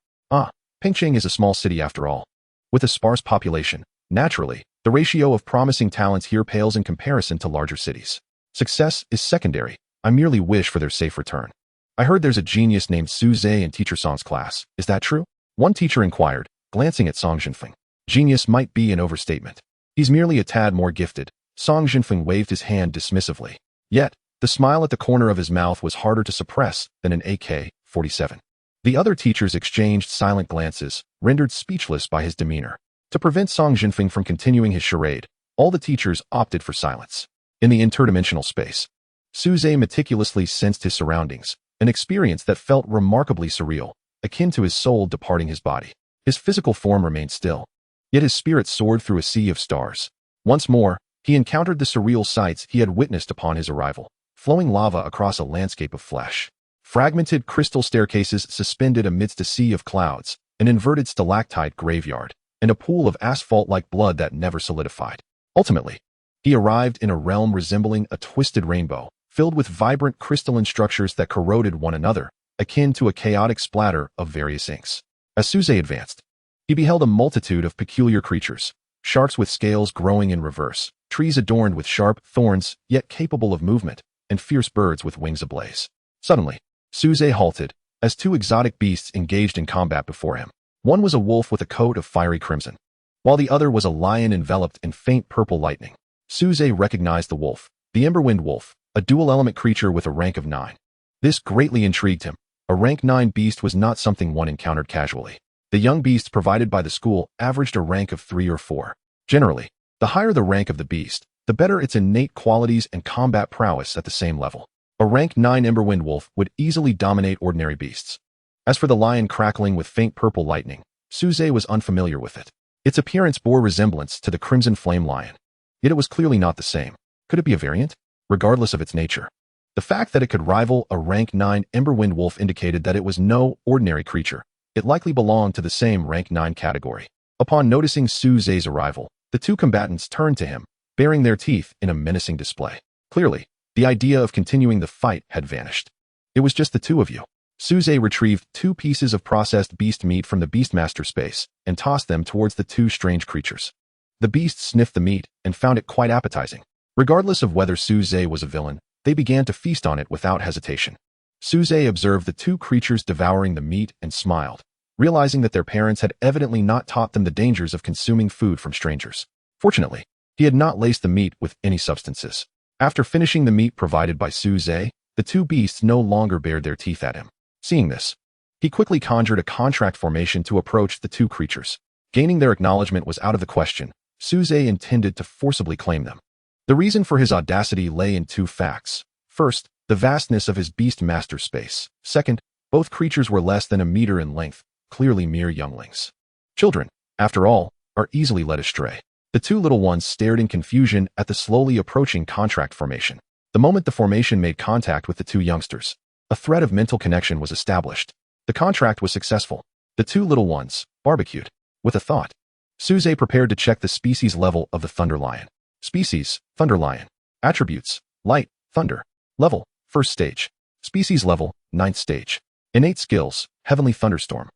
Speaker 1: Pengcheng is a small city after all. With a sparse population, naturally, the ratio of promising talents here pales in comparison to larger cities. Success is secondary. I merely wish for their safe return. I heard there's a genius named Suze in Teacher Song's class. Is that true? One teacher inquired, glancing at Song Jinfeng. Genius might be an overstatement. He's merely a tad more gifted. Song Jinfeng waved his hand dismissively. Yet, the smile at the corner of his mouth was harder to suppress than an AK-47. The other teachers exchanged silent glances, rendered speechless by his demeanor. To prevent Song Jinfeng from continuing his charade, all the teachers opted for silence. In the interdimensional space, Suze meticulously sensed his surroundings, an experience that felt remarkably surreal, akin to his soul departing his body. His physical form remained still, yet his spirit soared through a sea of stars. Once more, he encountered the surreal sights he had witnessed upon his arrival, flowing lava across a landscape of flesh, fragmented crystal staircases suspended amidst a sea of clouds, an inverted stalactite graveyard, and a pool of asphalt-like blood that never solidified. Ultimately, he arrived in a realm resembling a twisted rainbow, filled with vibrant crystalline structures that corroded one another, akin to a chaotic splatter of various inks. As Suze advanced, he beheld a multitude of peculiar creatures, sharks with scales growing in reverse, trees adorned with sharp thorns yet capable of movement, and fierce birds with wings ablaze. Suddenly, Suze halted, as two exotic beasts engaged in combat before him. One was a wolf with a coat of fiery crimson, while the other was a lion enveloped in faint purple lightning. Suze recognized the wolf, the Emberwind Wolf, a dual-element creature with a rank of 9. This greatly intrigued him. A rank 9 beast was not something one encountered casually. The young beasts provided by the school averaged a rank of 3 or 4. Generally, the higher the rank of the beast, the better its innate qualities and combat prowess at the same level. A rank 9 Emberwind wolf would easily dominate ordinary beasts. As for the lion crackling with faint purple lightning, Suze was unfamiliar with it. Its appearance bore resemblance to the crimson flame lion. Yet it was clearly not the same. Could it be a variant? Regardless of its nature. The fact that it could rival a rank 9 Emberwind wolf indicated that it was no ordinary creature. It likely belonged to the same rank 9 category. Upon noticing Suze's arrival, the two combatants turned to him, baring their teeth in a menacing display. Clearly, the idea of continuing the fight had vanished. It was just the two of you. Suze retrieved 2 pieces of processed beast meat from the Beastmaster space and tossed them towards the two strange creatures. The beasts sniffed the meat and found it quite appetizing. Regardless of whether Suze was a villain, they began to feast on it without hesitation. Suze observed the two creatures devouring the meat and smiled, realizing that their parents had evidently not taught them the dangers of consuming food from strangers. Fortunately, he had not laced the meat with any substances. After finishing the meat provided by Suze, the two beasts no longer bared their teeth at him. Seeing this, he quickly conjured a contract formation to approach the two creatures. Gaining their acknowledgement was out of the question. Suze intended to forcibly claim them. The reason for his audacity lay in 2 facts. First, the vastness of his Beastmaster space. Second, both creatures were less than a meter in length, clearly mere younglings. Children, after all, are easily led astray. The two little ones stared in confusion at the slowly approaching contract formation. The moment the formation made contact with the two youngsters, a thread of mental connection was established. The contract was successful. The two little ones barbecued with a thought. Suze prepared to check the species level of the Thunder Lion. Species, Thunder Lion. Attributes, Light, Thunder. Level, 1st stage. Species level, 9th stage. Innate skills, Heavenly Thunderstorm.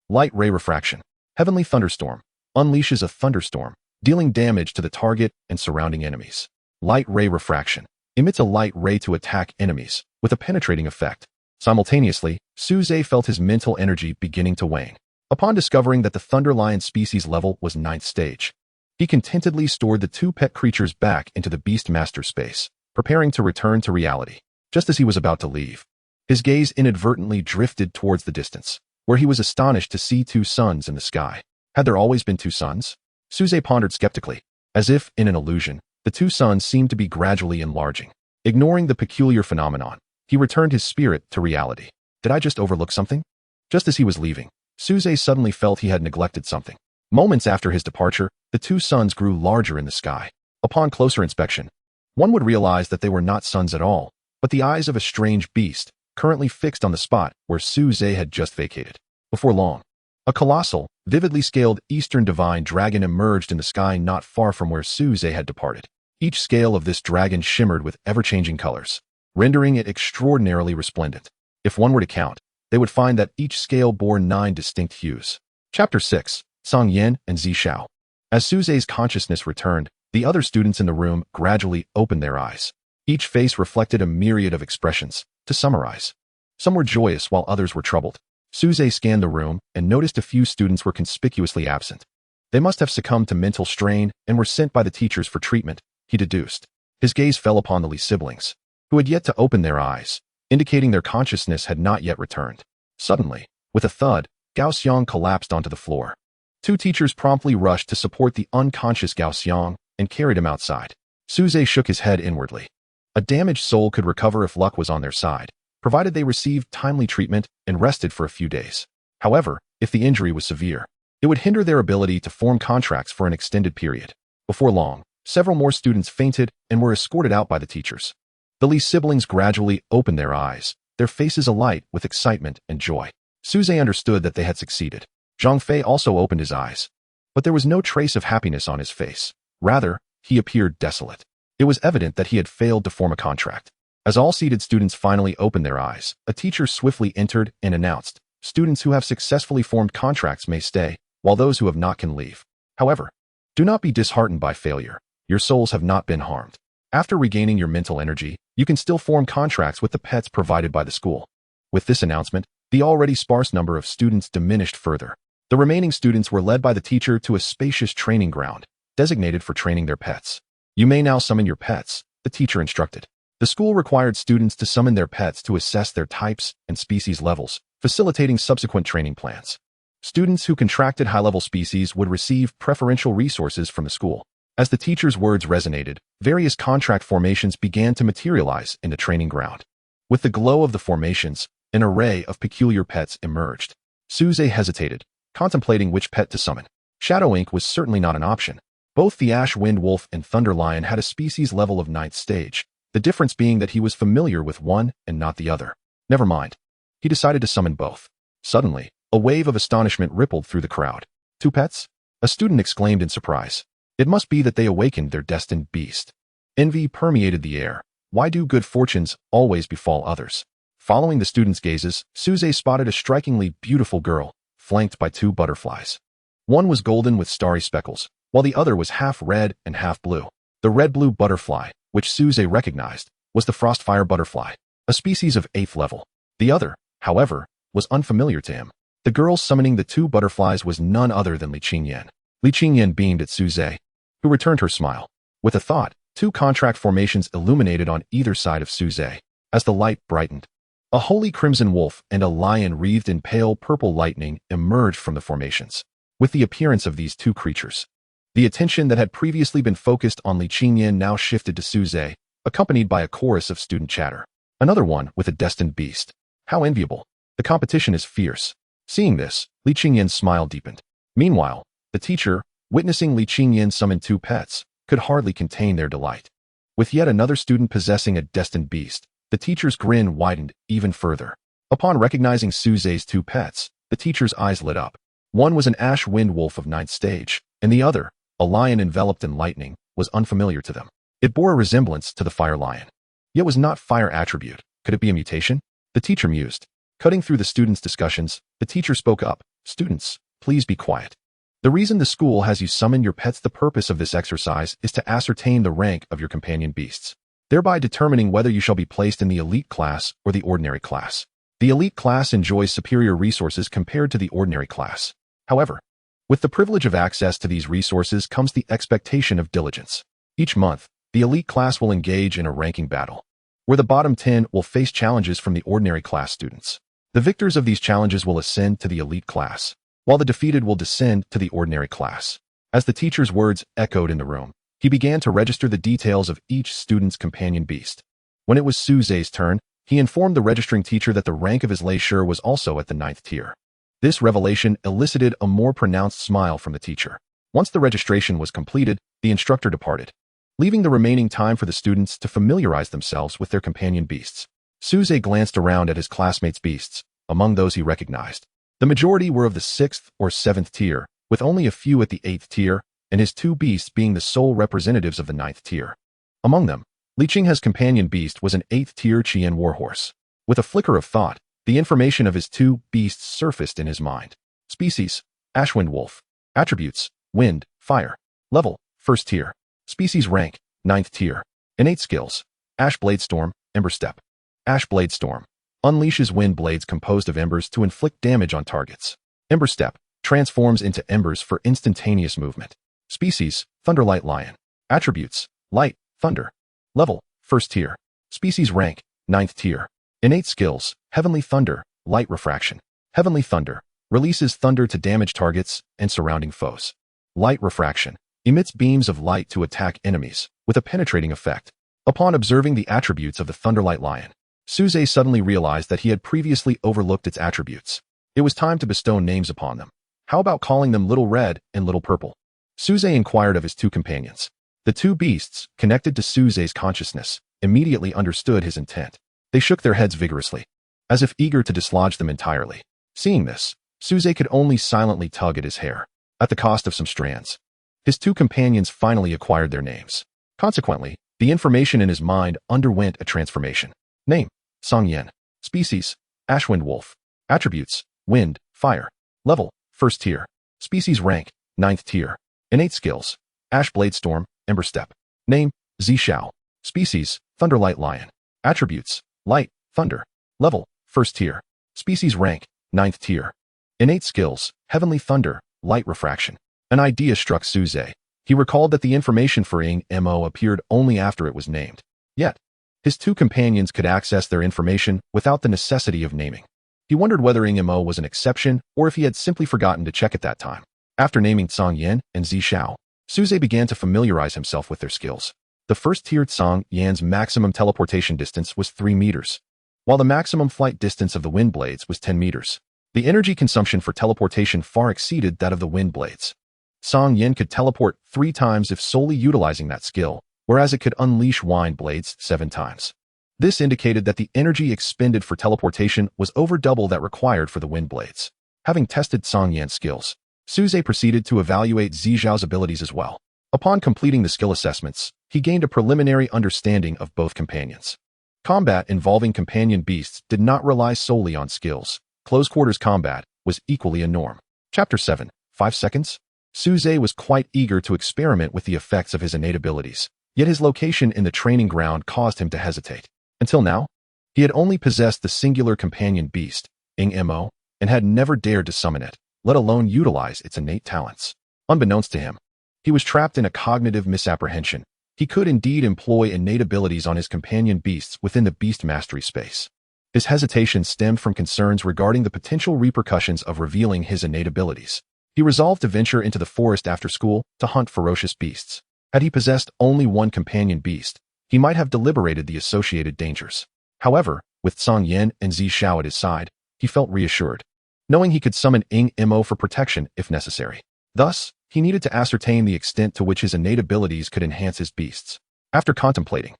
Speaker 1: Light Ray Refraction. Heavenly Thunderstorm. Unleashes a thunderstorm, dealing damage to the target and surrounding enemies. Light Ray Refraction. Emits a light ray to attack enemies, with a penetrating effect. Simultaneously, Suze felt his mental energy beginning to wane. Upon discovering that the Thunder Lion species level was 9th stage, he contentedly stored the two pet creatures back into the Beastmaster space, preparing to return to reality. Just as he was about to leave, his gaze inadvertently drifted towards the distance, where he was astonished to see 2 suns in the sky. Had there always been 2 suns? Suze pondered skeptically. As if in an illusion, the 2 suns seemed to be gradually enlarging. Ignoring the peculiar phenomenon, he returned his spirit to reality. Did I just overlook something? Just as he was leaving, Suze suddenly felt he had neglected something. Moments after his departure, the 2 suns grew larger in the sky. Upon closer inspection, one would realize that they were not suns at all, but the eyes of a strange beast, currently fixed on the spot where Suze had just vacated. Before long, a colossal, vividly scaled Eastern Divine Dragon emerged in the sky not far from where Suze had departed. Each scale of this dragon shimmered with ever-changing colors, rendering it extraordinarily resplendent. If one were to count, they would find that each scale bore 9 distinct hues. Chapter 6. Song Yin and Zishao. As Suze's consciousness returned, the other students in the room gradually opened their eyes. Each face reflected a myriad of expressions. To summarize, some were joyous while others were troubled. Suze scanned the room and noticed a few students were conspicuously absent. They must have succumbed to mental strain and were sent by the teachers for treatment, he deduced. His gaze fell upon the Li siblings, who had yet to open their eyes, indicating their consciousness had not yet returned. Suddenly, with a thud, Gao Xiang collapsed onto the floor. 2 teachers promptly rushed to support the unconscious Gao Xiang and carried him outside. Suze shook his head inwardly. A damaged soul could recover if luck was on their side, provided they received timely treatment and rested for a few days. However, if the injury was severe, it would hinder their ability to form contracts for an extended period. Before long, several more students fainted and were escorted out by the teachers. The Li siblings gradually opened their eyes, their faces alight with excitement and joy. Suze understood that they had succeeded. Zhang Fei also opened his eyes, but there was no trace of happiness on his face. Rather, he appeared desolate. It was evident that he had failed to form a contract. As all seated students finally opened their eyes, a teacher swiftly entered and announced, "Students who have successfully formed contracts may stay, while those who have not can leave. However, do not be disheartened by failure. Your souls have not been harmed. After regaining your mental energy, you can still form contracts with the pets provided by the school." With this announcement, the already sparse number of students diminished further. The remaining students were led by the teacher to a spacious training ground, designated for training their pets. "You may now summon your pets," the teacher instructed. The school required students to summon their pets to assess their types and species levels, facilitating subsequent training plans. Students who contracted high-level species would receive preferential resources from the school. As the teacher's words resonated, various contract formations began to materialize in the training ground. With the glow of the formations, an array of peculiar pets emerged. Suze hesitated, contemplating which pet to summon. Shadow Ink was certainly not an option. Both the Ash Wind Wolf and Thunder Lion had a species level of 9th stage, the difference being that he was familiar with one and not the other. Never mind. He decided to summon both. Suddenly, a wave of astonishment rippled through the crowd. 2 pets? A student exclaimed in surprise. It must be that they awakened their destined beast. Envy permeated the air. Why do good fortunes always befall others? Following the student's gazes, Suze spotted a strikingly beautiful girl, flanked by 2 butterflies. One was golden with starry speckles, while the other was half red and half blue. The red-blue butterfly, which Suze recognized, was the Frostfire butterfly, a species of 8th level. The other, however, was unfamiliar to him. The girl summoning the 2 butterflies was none other than Li Qingyan. Li Qingyan beamed at Suze, who returned her smile. With a thought, 2 contract formations illuminated on either side of Suze. As the light brightened, a holy crimson wolf and a lion wreathed in pale purple lightning emerged from the formations. With the appearance of these 2 creatures, the attention that had previously been focused on Li Qingyan now shifted to Suze, accompanied by a chorus of student chatter. Another one with a destined beast. How enviable. The competition is fierce. Seeing this, Li Qingyan's smile deepened. Meanwhile, the teacher, witnessing Li Qingyan summon 2 pets, could hardly contain their delight. With yet another student possessing a destined beast, the teacher's grin widened even further. Upon recognizing Suze's 2 pets, the teacher's eyes lit up. One was an Ash Wind Wolf of 9th stage, and the other, a lion enveloped in lightning, was unfamiliar to them. It bore a resemblance to the Fire Lion, yet was not fire attribute. Could it be a mutation? The teacher mused. Cutting through the students' discussions, the teacher spoke up. Students, please be quiet. The reason the school has you summon your pets, the purpose of this exercise is to ascertain the rank of your companion beasts, thereby determining whether you shall be placed in the elite class or the ordinary class. The elite class enjoys superior resources compared to the ordinary class. However, with the privilege of access to these resources comes the expectation of diligence. Each month, the elite class will engage in a ranking battle, where the bottom 10 will face challenges from the ordinary class students. The victors of these challenges will ascend to the elite class, while the defeated will descend to the ordinary class. As the teacher's words echoed in the room, he began to register the details of each student's companion beast. When it was Suze's turn, he informed the registering teacher that the rank of his Leisure was also at the 9th tier. This revelation elicited a more pronounced smile from the teacher. Once the registration was completed, the instructor departed, leaving the remaining time for the students to familiarize themselves with their companion beasts. Suze glanced around at his classmates' beasts. Among those he recognized, the majority were of the 6th or 7th tier, with only a few at the 8th tier, and his 2 beasts being the sole representatives of the 9th tier. Among them, Li Qing's companion beast was an 8th tier Qian warhorse. With a flicker of thought, the information of his 2 beasts surfaced in his mind. Species: Ashwind Wolf. Attributes: Wind, Fire. Level: 1st tier. Species rank: 9th tier. Innate skills: Ash Blade Storm, Ember Step. Ash Blade Storm unleashes wind blades composed of embers to inflict damage on targets. Ember Step transforms into embers for instantaneous movement. Species: Thunderlight Lion. Attributes: Light, Thunder. Level: 1st tier. Species rank: 9th tier. Innate skills: Heavenly Thunder, Light Refraction. Heavenly Thunder releases thunder to damage targets and surrounding foes. Light Refraction emits beams of light to attack enemies with a penetrating effect. Upon observing the attributes of the Thunderlight Lion, Suze suddenly realized that he had previously overlooked its attributes. It was time to bestow names upon them. How about calling them Little Red and Little Purple? Suze inquired of his 2 companions. The 2 beasts, connected to Suze's consciousness, immediately understood his intent. They shook their heads vigorously, as if eager to dislodge them entirely. Seeing this, Suze could only silently tug at his hair, at the cost of some strands. His 2 companions finally acquired their names. Consequently, the information in his mind underwent a transformation. Name: Song Yen. Species: Ashwind Wolf. Attributes: Wind, Fire. Level: 1st tier. Species rank: 9th tier. Innate skills: Ash Blade Storm, Ember Step. Name: Zishao. Species: Thunderlight Lion. Attributes: Light, Thunder. Level: 1st tier. Species rank: 9th tier. Innate skills: Heavenly Thunder, Light Refraction. An idea struck Suze. He recalled that the information for Ing Mo appeared only after it was named. Yet, His two companions could access their information without the necessity of naming. He wondered whether Mo was an exception or if he had simply forgotten to check at that time. After naming Song Yan and Zi Xiao, Suze began to familiarize himself with their skills. The first-tiered Song Yan's maximum teleportation distance was 3 meters, while the maximum flight distance of the wind blades was 10 meters. The energy consumption for teleportation far exceeded that of the wind blades. Song Yan could teleport 3 times if solely utilizing that skill, whereas it could unleash wind blades 7 times. This indicated that the energy expended for teleportation was over double that required for the wind blades. Having tested Song Yan's skills, Suze proceeded to evaluate Zi Xiao's abilities as well. Upon completing the skill assessments, he gained a preliminary understanding of both companions. Combat involving companion beasts did not rely solely on skills. Close-quarters combat was equally a norm. Chapter 7. 5 seconds? Suze was quite eager to experiment with the effects of his innate abilities, yet his location in the training ground caused him to hesitate. Until now, he had only possessed the singular companion beast, Mo, and had never dared to summon it, let alone utilize its innate talents. Unbeknownst to him, he was trapped in a cognitive misapprehension. He could indeed employ innate abilities on his companion beasts within the beast mastery space. His hesitation stemmed from concerns regarding the potential repercussions of revealing his innate abilities. He resolved to venture into the forest after school to hunt ferocious beasts. Had he possessed only one companion beast, he might have deliberated the associated dangers. However, with Song Yan and Zi Xiao at his side, he felt reassured, knowing he could summon Mo for protection if necessary. Thus, he needed to ascertain the extent to which his innate abilities could enhance his beasts. After contemplating,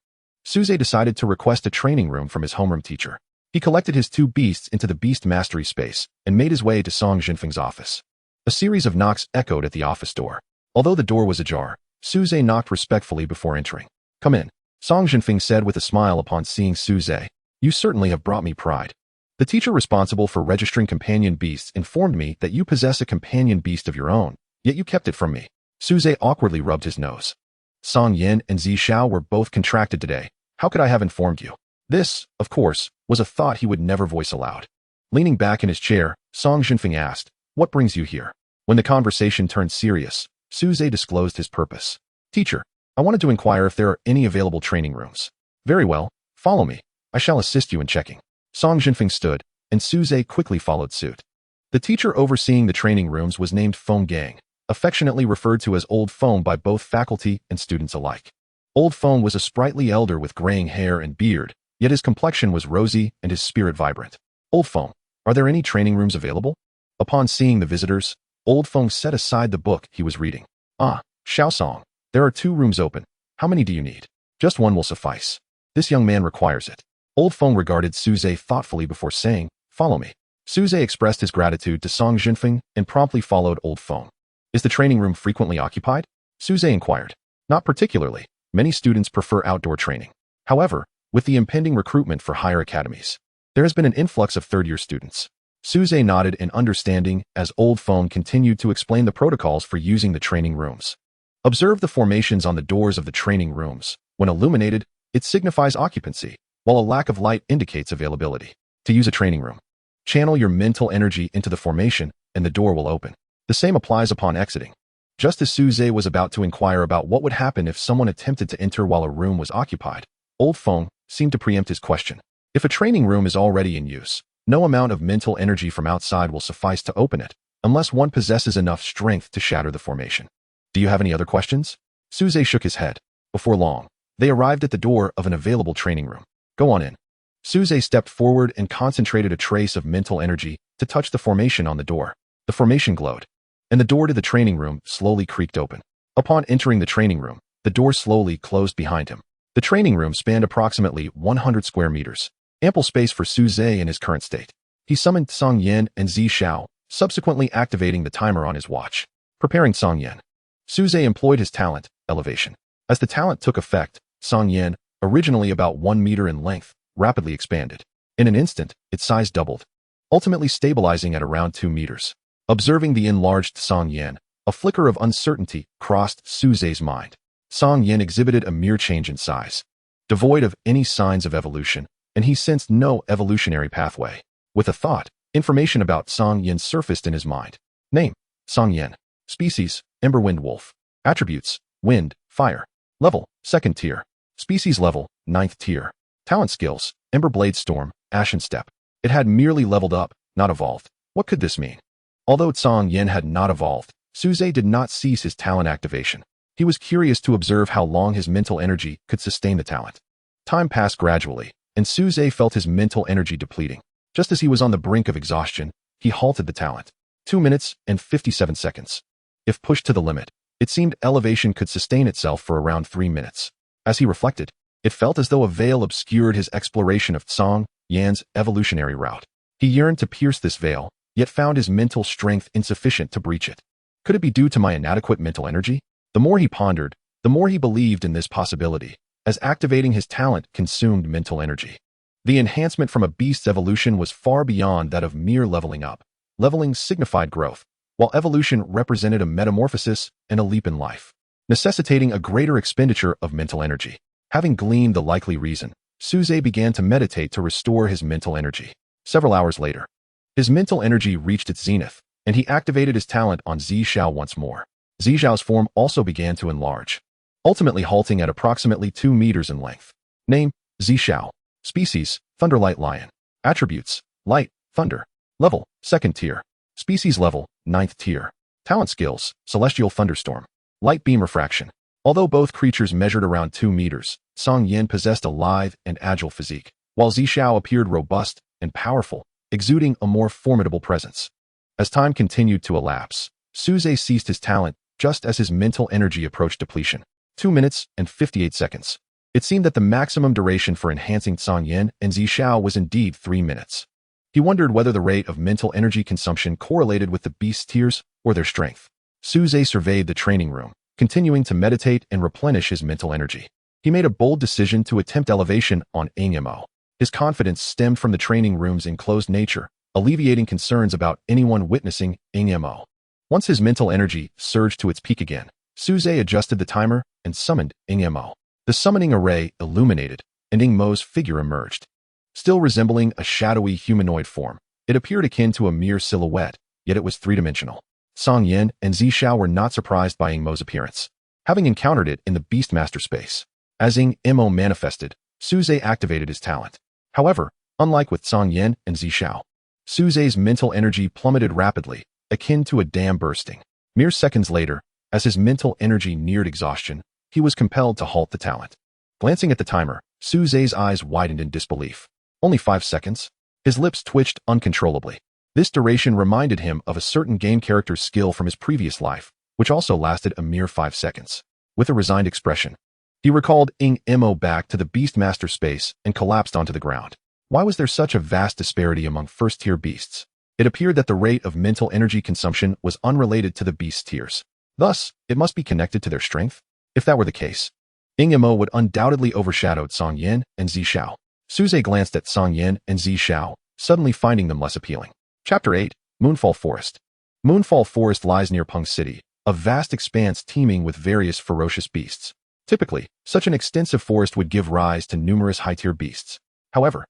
Speaker 1: Suze decided to request a training room from his homeroom teacher. He collected his 2 beasts into the beast mastery space and made his way to Song Jinfeng's office. A series of knocks echoed at the office door. Although the door was ajar, Suze knocked respectfully before entering. "Come in," Song Jinfeng said with a smile upon seeing Suze. "You certainly have brought me pride. The teacher responsible for registering companion beasts informed me that you possess a companion beast of your own, yet you kept it from me." Suze awkwardly rubbed his nose. "Song Yan and Zi Xiao were both contracted today. How could I have informed you?" This, of course, was a thought he would never voice aloud. Leaning back in his chair, Song Jinfeng asked, "What brings you here?" When the conversation turned serious, Suze disclosed his purpose. "Teacher, I wanted to inquire if there are any available training rooms." "Very well, follow me. I shall assist you in checking." Song Jinfeng stood, and Suze quickly followed suit. The teacher overseeing the training rooms was named Feng Gang, affectionately referred to as Old Feng by both faculty and students alike. Old Feng was a sprightly elder with graying hair and beard, yet his complexion was rosy and his spirit vibrant. "Old Feng, are there any training rooms available?" Upon seeing the visitors, Old Feng set aside the book he was reading. "Ah, Xiaosong, there are 2 rooms open. How many do you need?" "Just one will suffice. This young man requires it." Old Feng regarded Suze thoughtfully before saying, "Follow me." Suze expressed his gratitude to Song Jinfeng and promptly followed Old Feng. "Is the training room frequently occupied?" Suze inquired. "Not particularly. Many students prefer outdoor training. However, with the impending recruitment for higher academies, there has been an influx of third-year students." Suze nodded in understanding as Old Feng continued to explain the protocols for using the training rooms. "Observe the formations on the doors of the training rooms. When illuminated, it signifies occupancy, while a lack of light indicates availability. To use a training room, channel your mental energy into the formation and the door will open. The same applies upon exiting." Just as Suze was about to inquire about what would happen if someone attempted to enter while a room was occupied, Old Feng seemed to preempt his question. "If a training room is already in use, no amount of mental energy from outside will suffice to open it, unless one possesses enough strength to shatter the formation. Do you have any other questions?" Suze shook his head. Before long, they arrived at the door of an available training room. "Go on in." Suze stepped forward and concentrated a trace of mental energy to touch the formation on the door. The formation glowed, and the door to the training room slowly creaked open. Upon entering the training room, the door slowly closed behind him. The training room spanned approximately 100 square meters, ample space for Suze in his current state. He summoned Song Yan and Zi Xiao, subsequently activating the timer on his watch. Preparing Song Yan, Suze employed his talent, elevation. As the talent took effect, Song Yan, originally about 1 meter in length, rapidly expanded. In an instant, its size doubled, ultimately stabilizing at around 2 meters. Observing the enlarged Song Yan, a flicker of uncertainty crossed Suze's mind. Song Yan exhibited a mere change in size, devoid of any signs of evolution, and he sensed no evolutionary pathway. With a thought, information about Song Yan surfaced in his mind. Name: Song Yan. Species: Emberwind Wolf. Attributes: Wind, Fire. Level: 2nd tier. Species level: 9th tier. Talent skills, Ember Blade Storm, Ashen Step. It had merely leveled up, not evolved. What could this mean? Although Song Yin had not evolved, Suze did not cease his talent activation. He was curious to observe how long his mental energy could sustain the talent. Time passed gradually, and Suze felt his mental energy depleting. Just as he was on the brink of exhaustion, he halted the talent. 2 minutes and 57 seconds. If pushed to the limit, it seemed elevation could sustain itself for around 3 minutes. As he reflected, it felt as though a veil obscured his exploration of Song Yan's evolutionary route. He yearned to pierce this veil, yet found his mental strength insufficient to breach it. Could it be due to my inadequate mental energy? The more he pondered, the more he believed in this possibility, as activating his talent consumed mental energy. The enhancement from a beast's evolution was far beyond that of mere leveling up. Leveling signified growth, while evolution represented a metamorphosis and a leap in life, necessitating a greater expenditure of mental energy. Having gleaned the likely reason, Suze began to meditate to restore his mental energy. Several hours later, his mental energy reached its zenith, and he activated his talent on Zishao once more. Zishao's form also began to enlarge, ultimately halting at approximately 2 meters in length. Name, Zishao. Species, Thunderlight Lion. Attributes, Light, Thunder. Level, 2nd tier. Species level, 9th tier. Talent skills, Celestial Thunderstorm. Light Beam Refraction. Although both creatures measured around 2 meters, Song Yin possessed a lithe and agile physique, while Zishao appeared robust and powerful, exuding a more formidable presence. As time continued to elapse, Suze ceased his talent just as his mental energy approached depletion. 2 minutes and 58 seconds. It seemed that the maximum duration for enhancing Song Yin and Zishao was indeed 3 minutes. He wondered whether the rate of mental energy consumption correlated with the beast's tiers or their strength. Suze surveyed the training room, continuing to meditate and replenish his mental energy. He made a bold decision to attempt elevation on Mo. His confidence stemmed from the training room's enclosed nature, alleviating concerns about anyone witnessing Mo. Once his mental energy surged to its peak again, Suze adjusted the timer and summoned Mo. The summoning array illuminated, and Mo's figure emerged. Still resembling a shadowy humanoid form, it appeared akin to a mere silhouette, yet it was three-dimensional. Song Yin and Zishao were not surprised by Mo's appearance, having encountered it in the Beastmaster space. As Mo manifested, Suze activated his talent. However, unlike with Song Yin and Zishao, Suze's mental energy plummeted rapidly, akin to a dam bursting. Mere seconds later, as his mental energy neared exhaustion, he was compelled to halt the talent. Glancing at the timer, Suze's eyes widened in disbelief. Only 5 seconds? His lips twitched uncontrollably. This duration reminded him of a certain game character's skill from his previous life, which also lasted a mere 5 seconds. With a resigned expression, he recalled Mo back to the Beastmaster space and collapsed onto the ground. Why was there such a vast disparity among first-tier beasts? It appeared that the rate of mental energy consumption was unrelated to the beast tiers. Thus, it must be connected to their strength? If that were the case, Mo would undoubtedly overshadow Song Yin and Zishao. Suze glanced at Song Yin and Zishao, suddenly finding them less appealing. Chapter 8, Moonfall Forest. Moonfall Forest lies near Peng City, a vast expanse teeming with various ferocious beasts. Typically, such an extensive forest would give rise to numerous high-tier beasts. However,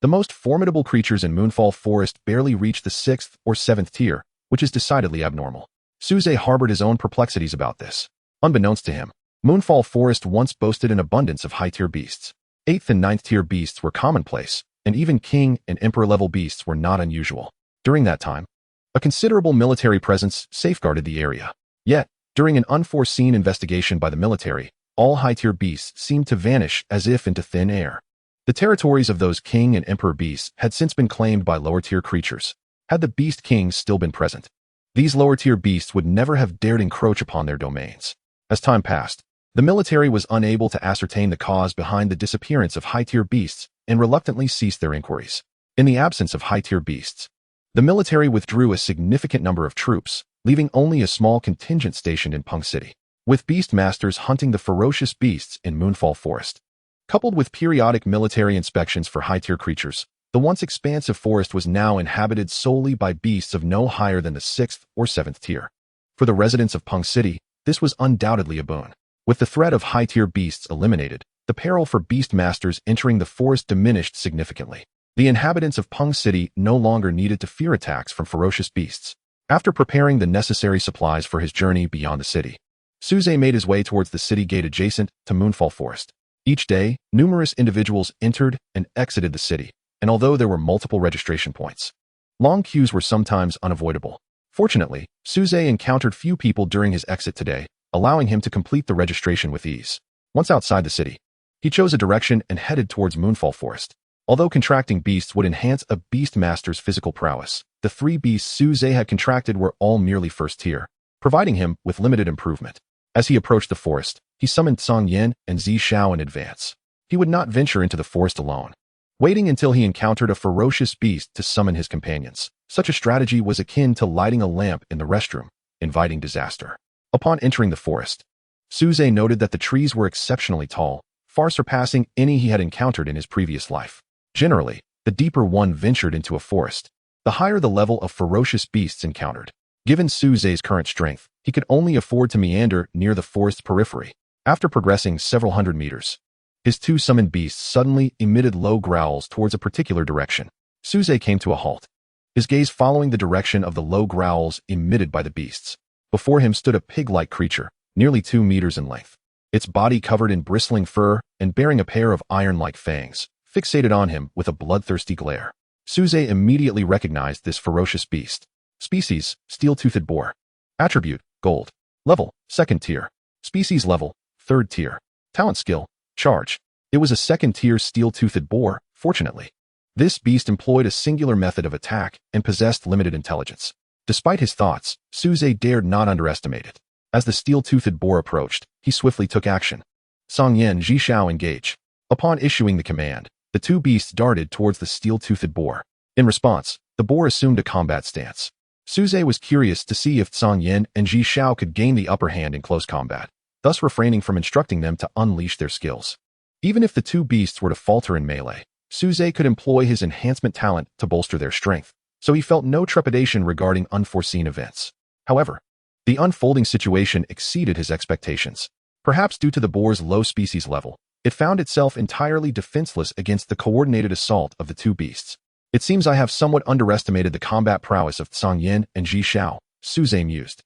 Speaker 1: the most formidable creatures in Moonfall Forest barely reach the 6th or 7th tier, which is decidedly abnormal. Suze harbored his own perplexities about this. Unbeknownst to him, Moonfall Forest once boasted an abundance of high-tier beasts. 8th and 9th tier beasts were commonplace, and even king and emperor-level beasts were not unusual. During that time, a considerable military presence safeguarded the area. Yet, during an unforeseen investigation by the military, all high-tier beasts seemed to vanish as if into thin air. The territories of those king and emperor beasts had since been claimed by lower-tier creatures. Had the beast kings still been present, these lower-tier beasts would never have dared encroach upon their domains. As time passed, the military was unable to ascertain the cause behind the disappearance of high-tier beasts and reluctantly ceased their inquiries. In the absence of high-tier beasts, the military withdrew a significant number of troops, leaving only a small contingent stationed in Peng City, with beastmasters hunting the ferocious beasts in Moonfall Forest. Coupled with periodic military inspections for high-tier creatures, the once expansive forest was now inhabited solely by beasts of no higher than the 6th or 7th tier. For the residents of Peng City, this was undoubtedly a boon. With the threat of high-tier beasts eliminated, the peril for beastmasters entering the forest diminished significantly. The inhabitants of Peng City no longer needed to fear attacks from ferocious beasts. After preparing the necessary supplies for his journey beyond the city, Suze made his way towards the city gate adjacent to Moonfall Forest. Each day, numerous individuals entered and exited the city, and although there were multiple registration points, long queues were sometimes unavoidable. Fortunately, Suze encountered few people during his exit today, allowing him to complete the registration with ease. Once outside the city, he chose a direction and headed towards Moonfall Forest. Although contracting beasts would enhance a beast master's physical prowess, the 3 beasts Suze had contracted were all merely first tier, providing him with limited improvement. As he approached the forest, he summoned Song Yin and Zi Xiao in advance. He would not venture into the forest alone, waiting until he encountered a ferocious beast to summon his companions. Such a strategy was akin to lighting a lamp in the restroom, inviting disaster. Upon entering the forest, Suze noted that the trees were exceptionally tall, far surpassing any he had encountered in his previous life. Generally, the deeper one ventured into a forest, the higher the level of ferocious beasts encountered. Given Suze's current strength, he could only afford to meander near the forest's periphery. After progressing several hundred meters, his 2 summoned beasts suddenly emitted low growls towards a particular direction. Suze came to a halt, his gaze following the direction of the low growls emitted by the beasts. Before him stood a pig-like creature, nearly 2 meters in length, its body covered in bristling fur and bearing a pair of iron-like fangs, fixated on him with a bloodthirsty glare. Suze immediately recognized this ferocious beast. Species, steel-toothed boar. Attribute, gold. Level, 2nd tier. Species level, 3rd tier. Talent skill, charge. It was a 2nd tier steel-toothed boar, fortunately. This beast employed a singular method of attack and possessed limited intelligence. Despite his thoughts, Suze dared not underestimate it. As the steel-toothed boar approached, he swiftly took action. Song Yin and Zi Xiao engage. Upon issuing the command, the 2 beasts darted towards the steel-toothed boar. In response, the boar assumed a combat stance. Suze was curious to see if Song Yin and Zi Xiao could gain the upper hand in close combat, thus refraining from instructing them to unleash their skills. Even if the 2 beasts were to falter in melee, Suze could employ his enhancement talent to bolster their strength, so he felt no trepidation regarding unforeseen events. However, the unfolding situation exceeded his expectations. Perhaps due to the boar's low species level, it found itself entirely defenseless against the coordinated assault of the 2 beasts. It seems I have somewhat underestimated the combat prowess of Song Yin and Zi Xiao, Suze mused.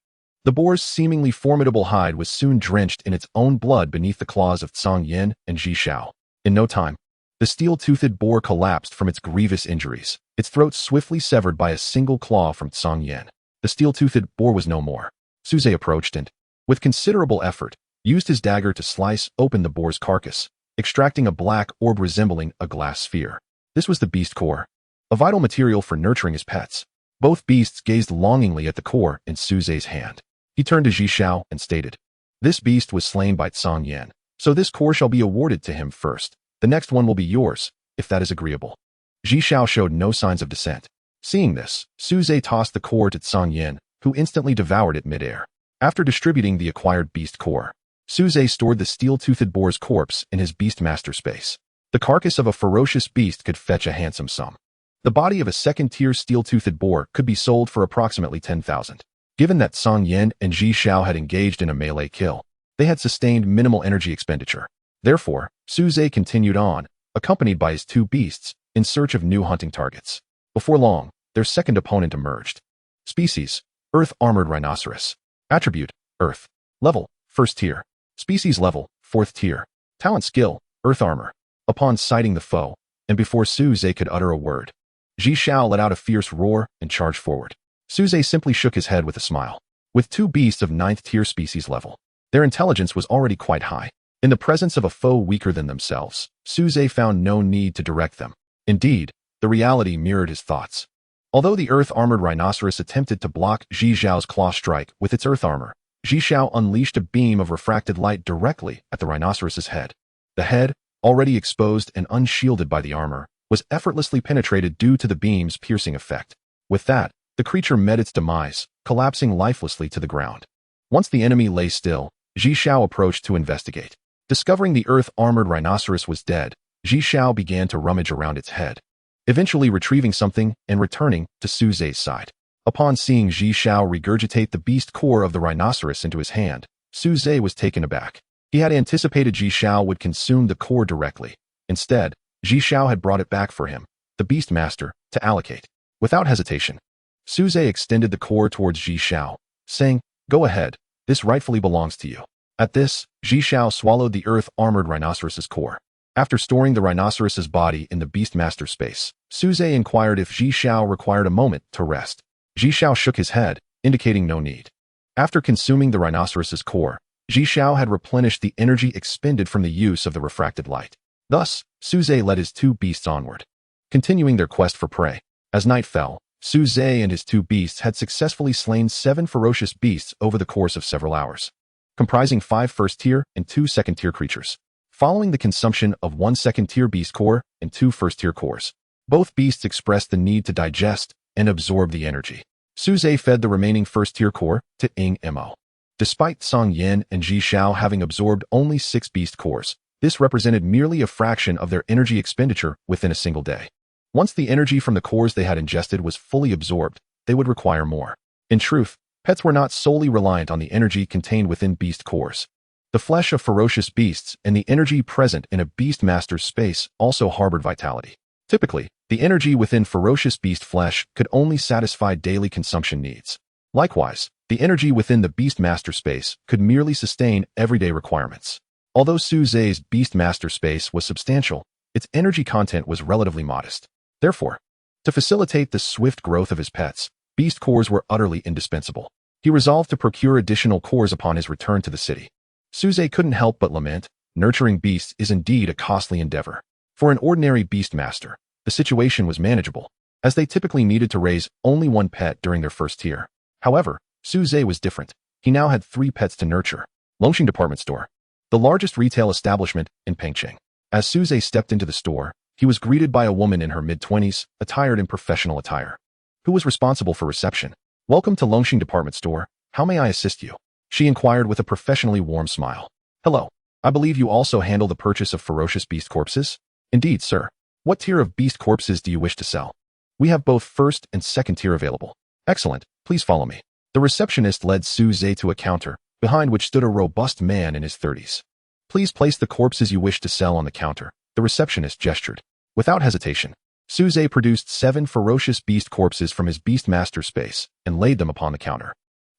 Speaker 1: The boar's seemingly formidable hide was soon drenched in its own blood beneath the claws of Song Yin and Zi Xiao. In no time, the steel-toothed boar collapsed from its grievous injuries, its throat swiftly severed by a single claw from Song Yin. The steel-toothed boar was no more. Suze approached and, with considerable effort, used his dagger to slice open the boar's carcass, extracting a black orb resembling a glass sphere. This was the beast core, a vital material for nurturing his pets. Both beasts gazed longingly at the core in Suze's hand. He turned to Zi Xiao and stated, "This beast was slain by Song Yin, so this core shall be awarded to him first. The next one will be yours, if that is agreeable." Zi Xiao showed no signs of dissent. Seeing this, Suze tossed the core to Song Yin, who instantly devoured it mid-air. After distributing the acquired beast core, Suze stored the steel-toothed boar's corpse in his beastmaster space. The carcass of a ferocious beast could fetch a handsome sum. The body of a 2nd-tier steel-toothed boar could be sold for approximately 10,000. Given that Song Yin and Zi Xiao had engaged in a melee kill, they had sustained minimal energy expenditure. Therefore, Suze continued on, accompanied by his 2 beasts, in search of new hunting targets. Before long, their second opponent emerged. Species, Earth-armored rhinoceros. Attribute, Earth. Level, 1st tier. Species level, 4th tier. Talent skill, Earth armor. Upon sighting the foe, and before Suze could utter a word, Zi Xiao let out a fierce roar and charged forward. Suze simply shook his head with a smile. With 2 beasts of 9th tier species level, their intelligence was already quite high. In the presence of a foe weaker than themselves, Suze found no need to direct them. Indeed, the reality mirrored his thoughts. Although the earth-armored rhinoceros attempted to block Zi Xiao's claw strike with its earth armor, Zi Xiao unleashed a beam of refracted light directly at the rhinoceros's head. The head, already exposed and unshielded by the armor, was effortlessly penetrated due to the beam's piercing effect. With that, the creature met its demise, collapsing lifelessly to the ground. Once the enemy lay still, Zi Xiao approached to investigate. Discovering the earth-armored rhinoceros was dead, Zi Xiao began to rummage around its head, eventually retrieving something and returning to Suze's side. Upon seeing Zi Xiao regurgitate the beast core of the rhinoceros into his hand, Suze was taken aback. He had anticipated Zi Xiao would consume the core directly. Instead, Zi Xiao had brought it back for him, the beast master, to allocate. Without hesitation, Suze extended the core towards Zi Xiao, saying, "Go ahead, this rightfully belongs to you." At this, Xiao swallowed the earth-armored rhinoceros's core. After storing the rhinoceros's body in the Beastmaster space, Suze inquired if Xiao required a moment to rest. Xiao shook his head, indicating no need. After consuming the rhinoceros's core, Xiao had replenished the energy expended from the use of the refracted light. Thus, Suze led his two beasts onward, continuing their quest for prey. As night fell, Suze and his two beasts had successfully slain 7 ferocious beasts over the course of several hours, comprising 5 first-tier and 2 second-tier creatures. Following the consumption of 1 second-tier beast core and 2 first-tier cores, both beasts expressed the need to digest and absorb the energy. Suze fed the remaining first-tier core to Mo. Despite Song Yin and Xiao having absorbed only 6 beast cores, this represented merely a fraction of their energy expenditure within a single day. Once the energy from the cores they had ingested was fully absorbed, they would require more. In truth, pets were not solely reliant on the energy contained within beast cores. The flesh of ferocious beasts and the energy present in a Beastmaster's space also harbored vitality. Typically, the energy within ferocious beast flesh could only satisfy daily consumption needs. Likewise, the energy within the Beastmaster space could merely sustain everyday requirements. Although Suze's Beastmaster space was substantial, its energy content was relatively modest. Therefore, to facilitate the swift growth of his pets, beast cores were utterly indispensable. He resolved to procure additional cores upon his return to the city. Suze couldn't help but lament, nurturing beasts is indeed a costly endeavor. For an ordinary Beastmaster, the situation was manageable, as they typically needed to raise only 1 pet during their first tier. However, Suze was different. He now had 3 pets to nurture. Longxing Department Store, the largest retail establishment in Pengcheng. As Suze stepped into the store, he was greeted by a woman in her mid-20s, attired in professional attire, who was responsible for reception. "Welcome to Longxing Department Store. How may I assist you?" she inquired with a professionally warm smile. "Hello. I believe you also handle the purchase of ferocious beast corpses?" "Indeed, sir. What tier of beast corpses do you wish to sell?" "We have both first and second tier available." "Excellent. Please follow me." The receptionist led Suze to a counter, behind which stood a robust man in his 30s. "Please place the corpses you wish to sell on the counter," the receptionist gestured. Without hesitation, Suze produced 7 ferocious beast corpses from his Beastmaster space and laid them upon the counter.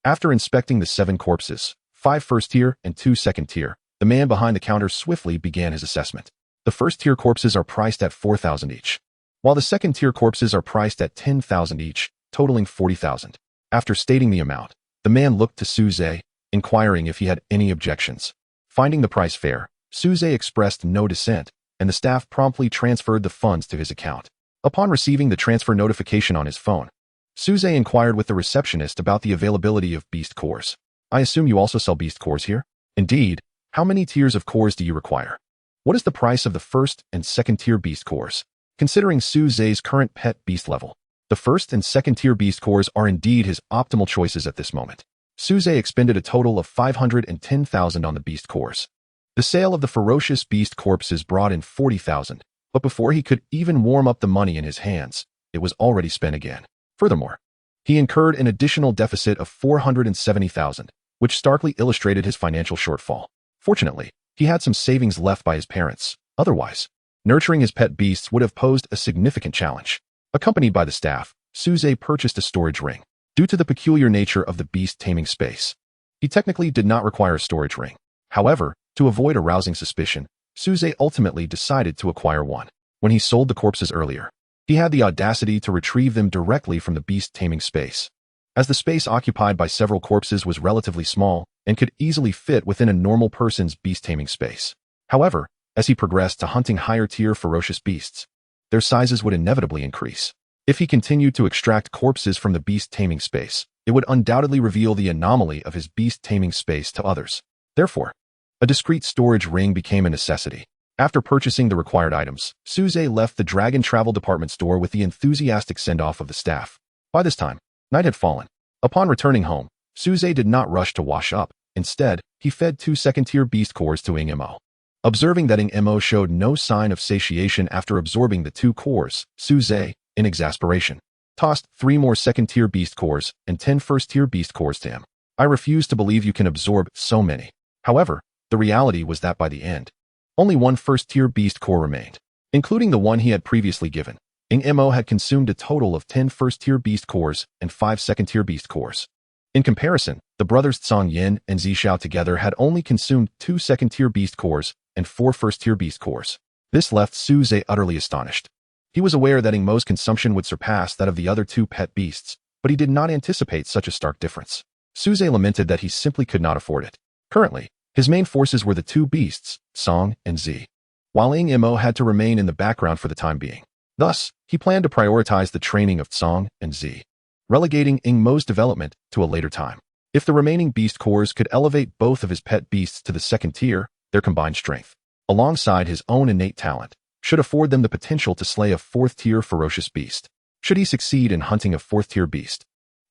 Speaker 1: After inspecting the 7 corpses, 5 first tier and 2 second tier, the man behind the counter swiftly began his assessment. The first tier corpses are priced at 4,000 each, while the second tier corpses are priced at 10,000 each, totaling 40,000. After stating the amount, the man looked to Suze, inquiring if he had any objections. Finding the price fair, Suze expressed no dissent, and the staff promptly transferred the funds to his account. Upon receiving the transfer notification on his phone, Suze inquired with the receptionist about the availability of beast cores. "I assume you also sell beast cores here?" "Indeed. How many tiers of cores do you require?" "What is the price of the first and second tier beast cores?" Considering Suze's current pet beast level, the first and second tier beast cores are indeed his optimal choices at this moment. Suze expended a total of 510,000 on the beast cores. The sale of the ferocious beast corpses brought in 40,000, but before he could even warm up the money in his hands, it was already spent again. Furthermore, he incurred an additional deficit of 470,000, which starkly illustrated his financial shortfall. Fortunately, he had some savings left by his parents. Otherwise, nurturing his pet beasts would have posed a significant challenge. Accompanied by the staff, Suze purchased a storage ring. Due to the peculiar nature of the beast taming space, he technically did not require a storage ring. However, to avoid arousing suspicion, Suze ultimately decided to acquire one. When he sold the corpses earlier, he had the audacity to retrieve them directly from the beast taming space. As the space occupied by several corpses was relatively small and could easily fit within a normal person's beast taming space. However, as he progressed to hunting higher-tier ferocious beasts, their sizes would inevitably increase. If he continued to extract corpses from the beast taming space, it would undoubtedly reveal the anomaly of his beast taming space to others. Therefore, a discreet storage ring became a necessity. After purchasing the required items, Suze left the Dragon Travel Department store with the enthusiastic send-off of the staff. By this time, night had fallen. Upon returning home, Suze did not rush to wash up. Instead, he fed 2 second-tier beast cores to Mo. Observing that Mo showed no sign of satiation after absorbing the 2 cores, Suze, in exasperation, tossed 3 more second-tier beast cores and 10 first-tier beast cores to him. "I refuse to believe you can absorb so many." However, the reality was that by the end, only 1 first-tier beast core remained. Including the one he had previously given, Mo had consumed a total of 10 first-tier beast cores and 5 second-tier beast cores. In comparison, The brothers Tsang Yin and Zishao together had only consumed 2 second-tier beast cores and 4 first-tier beast cores. This left Su Zhe utterly astonished. He was aware that Ingmo's consumption would surpass that of the other 2 pet beasts, but he did not anticipate such a stark difference. Su Zhe lamented that he simply could not afford it. Currently, his main forces were the 2 beasts, Song and Zi, while Ingmo had to remain in the background for the time being. Thus, he planned to prioritize the training of Song and Zi, relegating Ingmo's development to a later time. If the remaining beast cores could elevate both of his pet beasts to the second tier, their combined strength, alongside his own innate talent, should afford them the potential to slay a 4th-tier ferocious beast. Should he succeed in hunting a 4th-tier beast,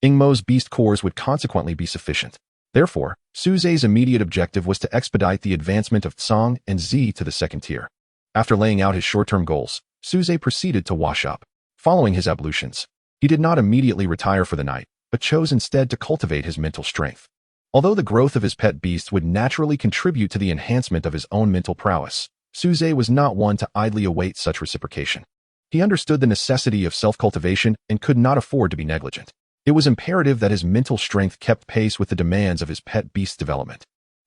Speaker 1: Ingmo's beast cores would consequently be sufficient. Therefore, Su Zhe's immediate objective was to expedite the advancement of Song and Zi to the second tier. After laying out his short-term goals, Su Zhe proceeded to wash up. Following his ablutions, he did not immediately retire for the night, but chose instead to cultivate his mental strength. Although the growth of his pet beast would naturally contribute to the enhancement of his own mental prowess, Su Zhe was not one to idly await such reciprocation. He understood the necessity of self-cultivation and could not afford to be negligent. It was imperative that his mental strength kept pace with the demands of his pet beast's development,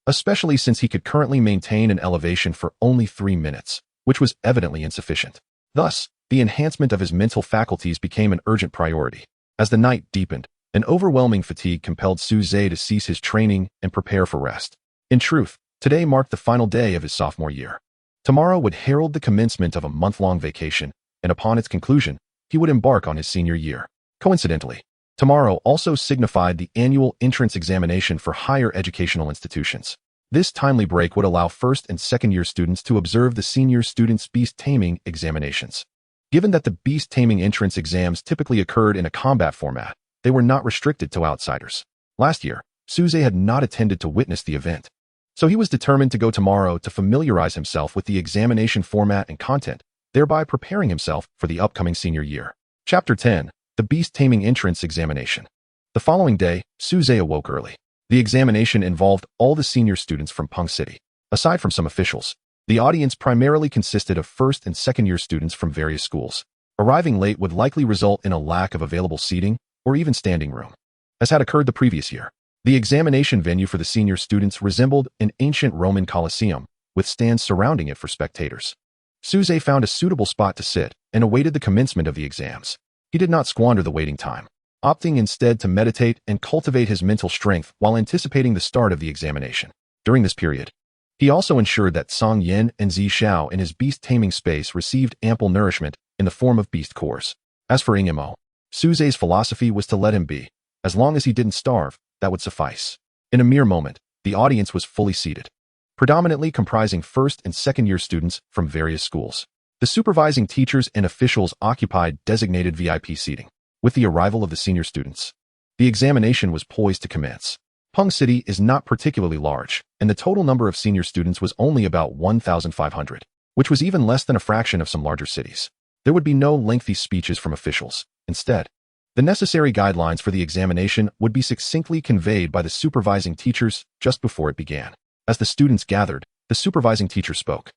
Speaker 1: especially since he could currently maintain an elevation for only 3 minutes, which was evidently insufficient. Thus, the enhancement of his mental faculties became an urgent priority. As the night deepened, an overwhelming fatigue compelled Su Zhe to cease his training and prepare for rest. In truth, today marked the final day of his sophomore year. Tomorrow would herald the commencement of a month-long vacation, and upon its conclusion, he would embark on his senior year. Coincidentally, tomorrow also signified the annual entrance examination for higher educational institutions. This timely break would allow first and second-year students to observe the senior students' Beast Taming examinations. Given that the Beast Taming entrance exams typically occurred in a combat format, they were not restricted to outsiders. Last year, Su Zhe had not attended to witness the event, so he was determined to go tomorrow to familiarize himself with the examination format and content, thereby preparing himself for the upcoming senior year. Chapter 10. The Beast Taming Entrance Examination. The following day, Su Zhe awoke early. The examination involved all the senior students from Peng City. Aside from some officials, the audience primarily consisted of first and second-year students from various schools. Arriving late would likely result in a lack of available seating or even standing room. As had occurred the previous year, the examination venue for the senior students resembled an ancient Roman Colosseum, with stands surrounding it for spectators. Su Zhe found a suitable spot to sit and awaited the commencement of the exams. He did not squander the waiting time, opting instead to meditate and cultivate his mental strength while anticipating the start of the examination. During this period, he also ensured that Song Yin and Zishao in his beast taming space received ample nourishment in the form of beast cores. As for Ingmo, Su Zhe's philosophy was to let him be. As long as he didn't starve, that would suffice. In a mere moment, the audience was fully seated, predominantly comprising first and second-year students from various schools. The supervising teachers and officials occupied designated VIP seating. With the arrival of the senior students, the examination was poised to commence. Peng City is not particularly large, and the total number of senior students was only about 1,500, which was even less than a fraction of some larger cities. There would be no lengthy speeches from officials. Instead, the necessary guidelines for the examination would be succinctly conveyed by the supervising teachers just before it began. As the students gathered, the supervising teacher spoke.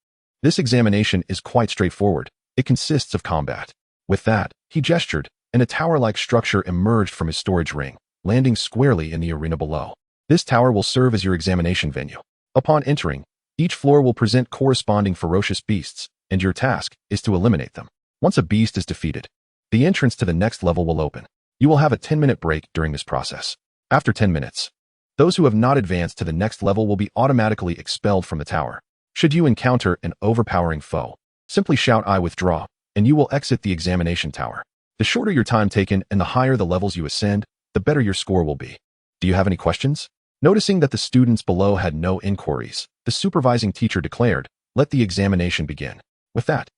Speaker 1: This examination is quite straightforward. It consists of combat. With that, he gestured, and a tower-like structure emerged from his storage ring, landing squarely in the arena below. This tower will serve as your examination venue. Upon entering, each floor will present corresponding ferocious beasts, and your task is to eliminate them. Once a beast is defeated, the entrance to the next level will open. You will have a 10-minute break during this process. After 10 minutes, those who have not advanced to the next level will be automatically expelled from the tower. Should you encounter an overpowering foe, simply shout "I withdraw," and you will exit the examination tower. The shorter your time taken and the higher the levels you ascend, the better your score will be. Do you have any questions? Noticing that the students below had no inquiries, the supervising teacher declared, "Let the examination begin." With that,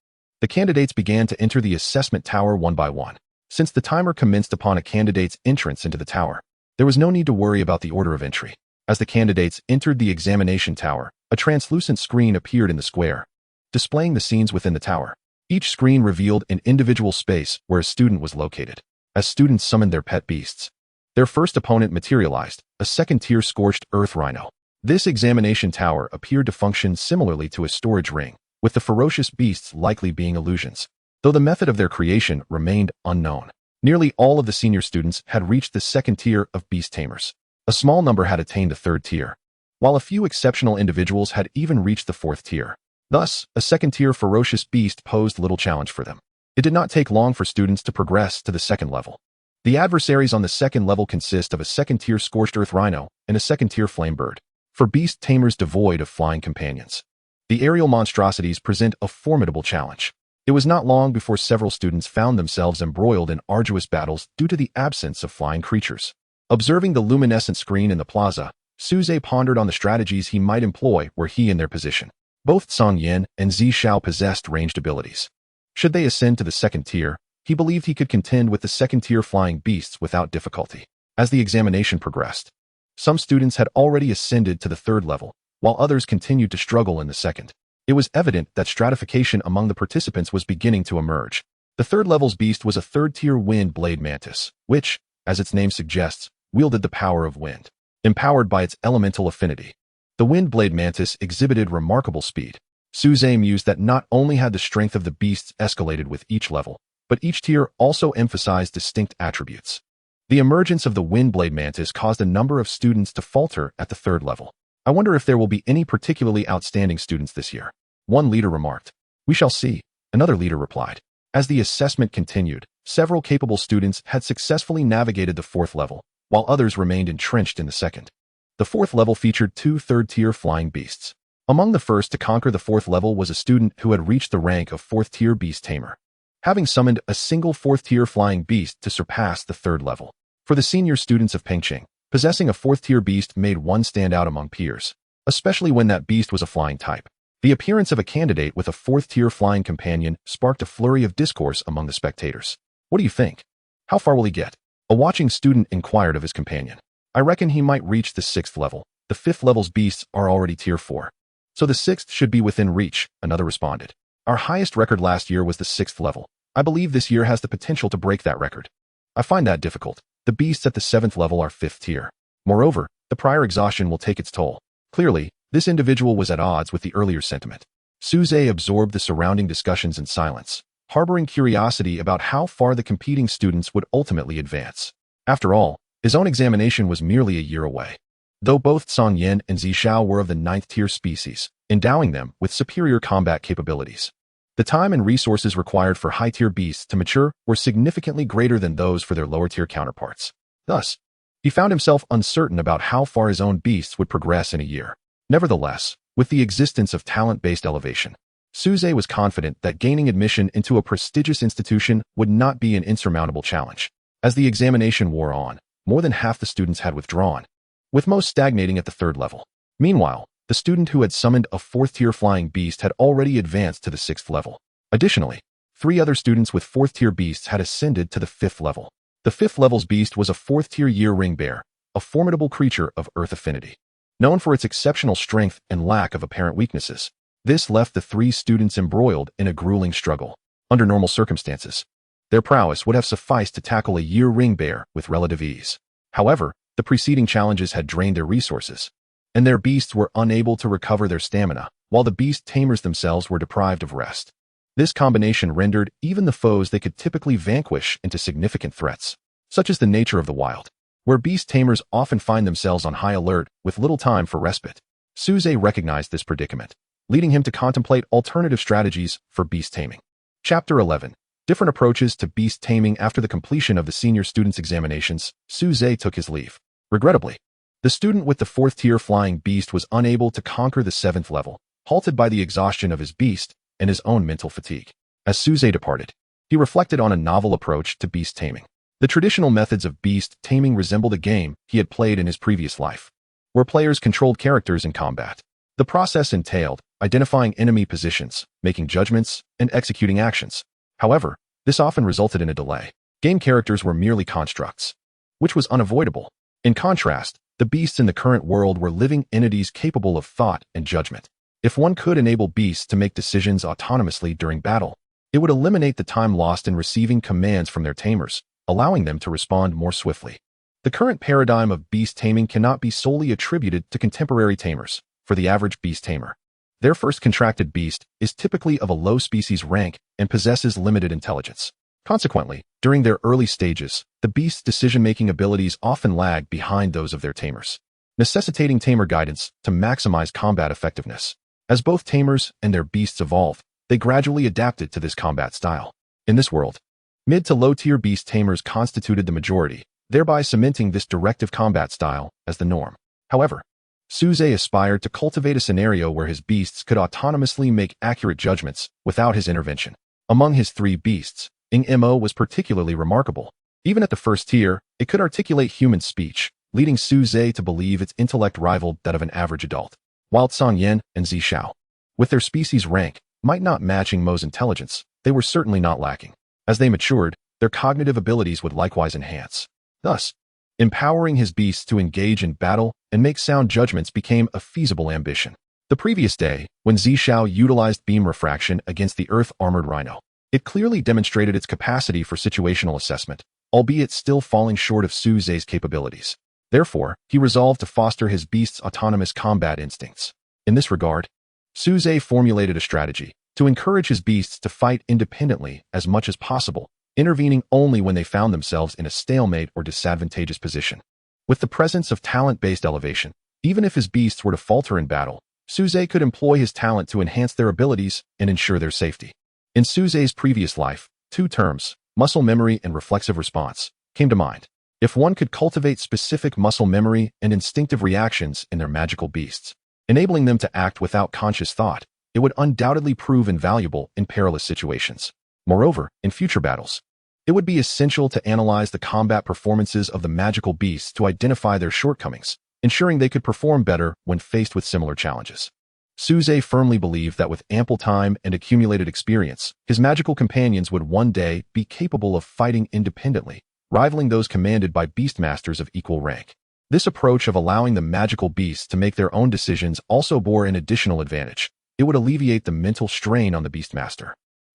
Speaker 1: the candidates began to enter the assessment tower one by one. Since the timer commenced upon a candidate's entrance into the tower, there was no need to worry about the order of entry. As the candidates entered the examination tower, a translucent screen appeared in the square, displaying the scenes within the tower. Each screen revealed an individual space where a student was located. As students summoned their pet beasts, their first opponent materialized, a second-tier scorched earth rhino. This examination tower appeared to function similarly to a storage ring, with the ferocious beasts likely being illusions, though the method of their creation remained unknown. Nearly all of the senior students had reached the second tier of Beast Tamers. A small number had attained the third tier, while a few exceptional individuals had even reached the fourth tier. Thus, a second-tier ferocious beast posed little challenge for them. It did not take long for students to progress to the second level. The adversaries on the second level consist of a second-tier scorched earth rhino and a second-tier flame bird. For beast tamers devoid of flying companions, the aerial monstrosities present a formidable challenge. It was not long before several students found themselves embroiled in arduous battles due to the absence of flying creatures. Observing the luminescent screen in the plaza, Suze pondered on the strategies he might employ were he in their position. Both Song Yin and Zi Xiao possessed ranged abilities. Should they ascend to the second tier, he believed he could contend with the second-tier flying beasts without difficulty. As the examination progressed, some students had already ascended to the third level, while others continued to struggle in the second. It was evident that stratification among the participants was beginning to emerge. The third level's beast was a third-tier wind blade mantis, which, as its name suggests, wielded the power of wind. Empowered by its elemental affinity, the wind blade mantis exhibited remarkable speed. Suze mused that not only had the strength of the beasts escalated with each level, but each tier also emphasized distinct attributes. The emergence of the wind blade mantis caused a number of students to falter at the third level. I wonder if there will be any particularly outstanding students this year. One leader remarked. We shall see, another leader replied. As the assessment continued, several capable students had successfully navigated the fourth level, while others remained entrenched in the second. The fourth level featured two third-tier flying beasts. Among the first to conquer the fourth level was a student who had reached the rank of fourth-tier Beast Tamer, having summoned a single fourth-tier flying beast to surpass the third level. For the senior students of Pengqing, possessing a fourth-tier beast made one stand out among peers, especially when that beast was a flying type. The appearance of a candidate with a fourth-tier flying companion sparked a flurry of discourse among the spectators. What do you think? How far will he get? A watching student inquired of his companion. I reckon he might reach the sixth level. The fifth level's beasts are already tier 4. So the sixth should be within reach, another responded. Our highest record last year was the sixth level. I believe this year has the potential to break that record. I find that difficult. The beasts at the seventh level are fifth tier. Moreover, the prior exhaustion will take its toll. Clearly, this individual was at odds with the earlier sentiment. Suze absorbed the surrounding discussions in silence, harboring curiosity about how far the competing students would ultimately advance. After all, his own examination was merely a year away. Though both Song Yin and Zi Xiao were of the ninth-tier species, endowing them with superior combat capabilities, the time and resources required for high-tier beasts to mature were significantly greater than those for their lower-tier counterparts. Thus, he found himself uncertain about how far his own beasts would progress in a year. Nevertheless, with the existence of talent-based elevation, Suze was confident that gaining admission into a prestigious institution would not be an insurmountable challenge. As the examination wore on, more than half the students had withdrawn, with most stagnating at the third level. Meanwhile, the student who had summoned a fourth-tier flying beast had already advanced to the sixth level. Additionally, 3 other students with fourth-tier beasts had ascended to the fifth level. The fifth level's beast was a fourth-tier year-ring bear, a formidable creature of earth affinity. Known for its exceptional strength and lack of apparent weaknesses, this left the 3 students embroiled in a grueling struggle. Under normal circumstances, their prowess would have sufficed to tackle a year-ring bear with relative ease. However, the preceding challenges had drained their resources, and their beasts were unable to recover their stamina, while the beast tamers themselves were deprived of rest. This combination rendered even the foes they could typically vanquish into significant threats. Such is the nature of the wild, where beast tamers often find themselves on high alert with little time for respite. Suze recognized this predicament, leading him to contemplate alternative strategies for beast taming. Chapter 11. Different approaches to beast taming. After the completion of the senior students' examinations, Suze took his leave. Regrettably, the student with the fourth-tier flying beast was unable to conquer the 7th level, halted by the exhaustion of his beast and his own mental fatigue. As Suze departed, he reflected on a novel approach to beast taming. The traditional methods of beast taming resembled a game he had played in his previous life, where players controlled characters in combat. The process entailed identifying enemy positions, making judgments, and executing actions. However, this often resulted in a delay. Game characters were merely constructs, which was unavoidable. In contrast, the beasts in the current world were living entities capable of thought and judgment. If one could enable beasts to make decisions autonomously during battle, it would eliminate the time lost in receiving commands from their tamers, allowing them to respond more swiftly. The current paradigm of beast taming cannot be solely attributed to contemporary tamers. For the average beast tamer, their first contracted beast is typically of a low species rank and possesses limited intelligence. Consequently, During their early stages, the beast's decision-making abilities often lag behind those of their tamers, necessitating tamer guidance to maximize combat effectiveness. As both tamers and their beasts evolved, they gradually adapted to this combat style. In this world, mid to low-tier beast tamers constituted the majority, thereby cementing this directive combat style as the norm. However, Suze aspired to cultivate a scenario where his beasts could autonomously make accurate judgments without his intervention. Among his 3 beasts, Mo was particularly remarkable. Even at the first tier, it could articulate human speech, leading Suze to believe its intellect rivaled that of an average adult. While Sangyan and Zishao, with their species rank, might not match Mo's intelligence, they were certainly not lacking. As they matured, their cognitive abilities would likewise enhance. Thus, empowering his beasts to engage in battle and make sound judgments became a feasible ambition. The previous day, when Zishao utilized beam refraction against the Earth-armored rhino, it clearly demonstrated its capacity for situational assessment, albeit still falling short of Suze's capabilities. Therefore, he resolved to foster his beast's autonomous combat instincts. In this regard, Suze formulated a strategy to encourage his beasts to fight independently as much as possible, intervening only when they found themselves in a stalemate or disadvantageous position. With the presence of talent-based elevation, even if his beasts were to falter in battle, Suze could employ his talent to enhance their abilities and ensure their safety. In Suze's previous life, 2 terms, muscle memory and reflexive response, came to mind. If one could cultivate specific muscle memory and instinctive reactions in their magical beasts, enabling them to act without conscious thought, it would undoubtedly prove invaluable in perilous situations. Moreover, in future battles, it would be essential to analyze the combat performances of the magical beasts to identify their shortcomings, ensuring they could perform better when faced with similar challenges. Suze firmly believed that with ample time and accumulated experience, his magical companions would one day be capable of fighting independently, rivaling those commanded by beastmasters of equal rank. This approach of allowing the magical beasts to make their own decisions also bore an additional advantage. It would alleviate the mental strain on the beastmaster,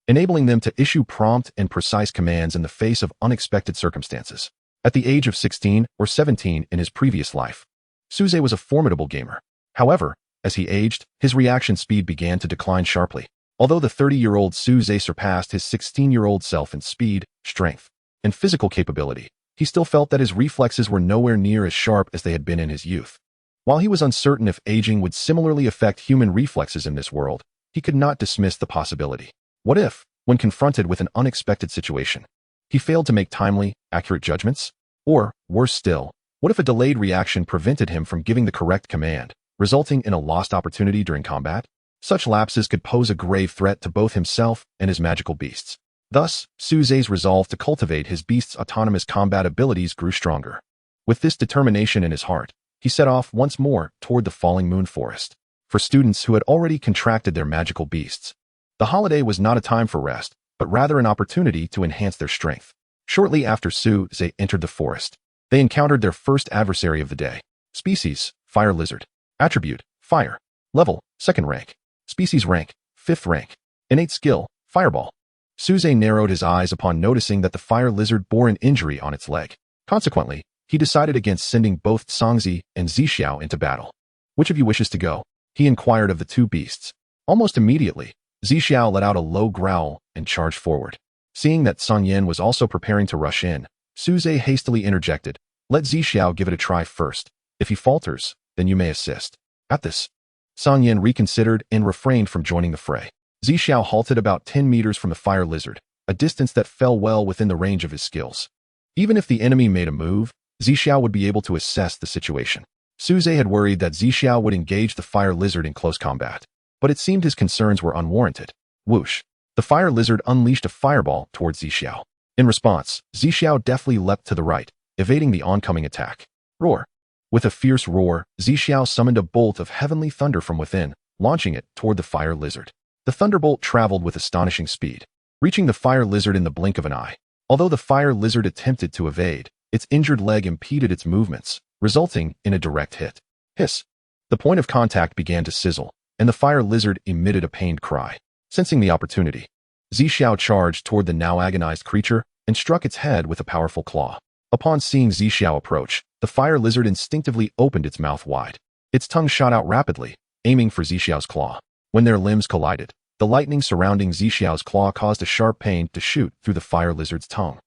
Speaker 1: enabling them to issue prompt and precise commands in the face of unexpected circumstances. At the age of 16 or 17 in his previous life, Suze was a formidable gamer. However, as he aged, his reaction speed began to decline sharply. Although the 30-year-old Suze surpassed his 16-year-old self in speed, strength, and physical capability, he still felt that his reflexes were nowhere near as sharp as they had been in his youth. While he was uncertain if aging would similarly affect human reflexes in this world, he could not dismiss the possibility. What if, when confronted with an unexpected situation, he failed to make timely, accurate judgments? Or, worse still, what if a delayed reaction prevented him from giving the correct command, resulting in a lost opportunity during combat? Such lapses could pose a grave threat to both himself and his magical beasts. Thus, Suze's resolve to cultivate his beast's autonomous combat abilities grew stronger. With this determination in his heart, he set off once more toward the falling moon forest. For students who had already contracted their magical beasts, the holiday was not a time for rest, but rather an opportunity to enhance their strength. Shortly after Suze entered the forest, they encountered their first adversary of the day. Species, fire lizard. Attribute, fire. Level, 2nd rank. Species rank, 5th rank. Innate skill, fireball. Suze narrowed his eyes upon noticing that the fire lizard bore an injury on its leg. Consequently, he decided against sending both Sangzi and Zishao into battle. Which of you wishes to go? He inquired of the 2 beasts. Almost immediately, Zishao let out a low growl and charged forward. Seeing that Sangyan was also preparing to rush in, Suze hastily interjected, "Let Zishao give it a try first. If he falters, then you may assist." At this, Sangyan reconsidered and refrained from joining the fray. Zishao halted about 10 meters from the fire lizard, a distance that fell well within the range of his skills. Even if the enemy made a move, Zishao would be able to assess the situation. Suze had worried that Zishao would engage the fire lizard in close combat, but it seemed his concerns were unwarranted. Whoosh! The fire lizard unleashed a fireball towards Zishao. In response, Zishao deftly leapt to the right, evading the oncoming attack. Roar! With a fierce roar, Zishao summoned a bolt of heavenly thunder from within, launching it toward the fire lizard. The thunderbolt traveled with astonishing speed, reaching the fire lizard in the blink of an eye. Although the fire lizard attempted to evade, its injured leg impeded its movements, resulting in a direct hit. Hiss! The point of contact began to sizzle, and the fire lizard emitted a pained cry. Sensing the opportunity, Zishao charged toward the now agonized creature and struck its head with a powerful claw. Upon seeing Zishao approach, the fire lizard instinctively opened its mouth wide. Its tongue shot out rapidly, aiming for Zishao's claw. When their limbs collided, the lightning surrounding Zishao's claw caused a sharp pain to shoot through the fire lizard's tongue.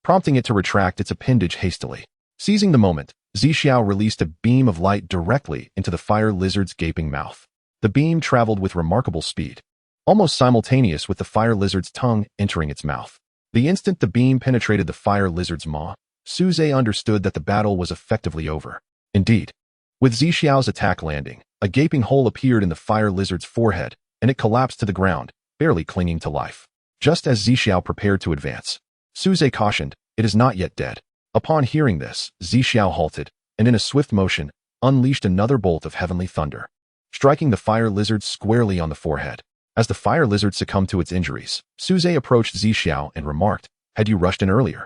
Speaker 1: prompting it to retract its appendage hastily. Seizing the moment, Zixiao released a beam of light directly into the fire lizard's gaping mouth. The beam traveled with remarkable speed, almost simultaneous with the fire lizard's tongue entering its mouth. The instant the beam penetrated the fire lizard's maw, Suze understood that the battle was effectively over. Indeed, with Zixiao's attack landing, a gaping hole appeared in the fire lizard's forehead, and it collapsed to the ground, barely clinging to life. Just as Zixiao prepared to advance, Suze cautioned, "It is not yet dead." Upon hearing this, Zixiao halted, and in a swift motion, unleashed another bolt of heavenly thunder, striking the fire lizard squarely on the forehead. As the fire lizard succumbed to its injuries, Suze approached Zixiao and remarked, "Had you rushed in earlier,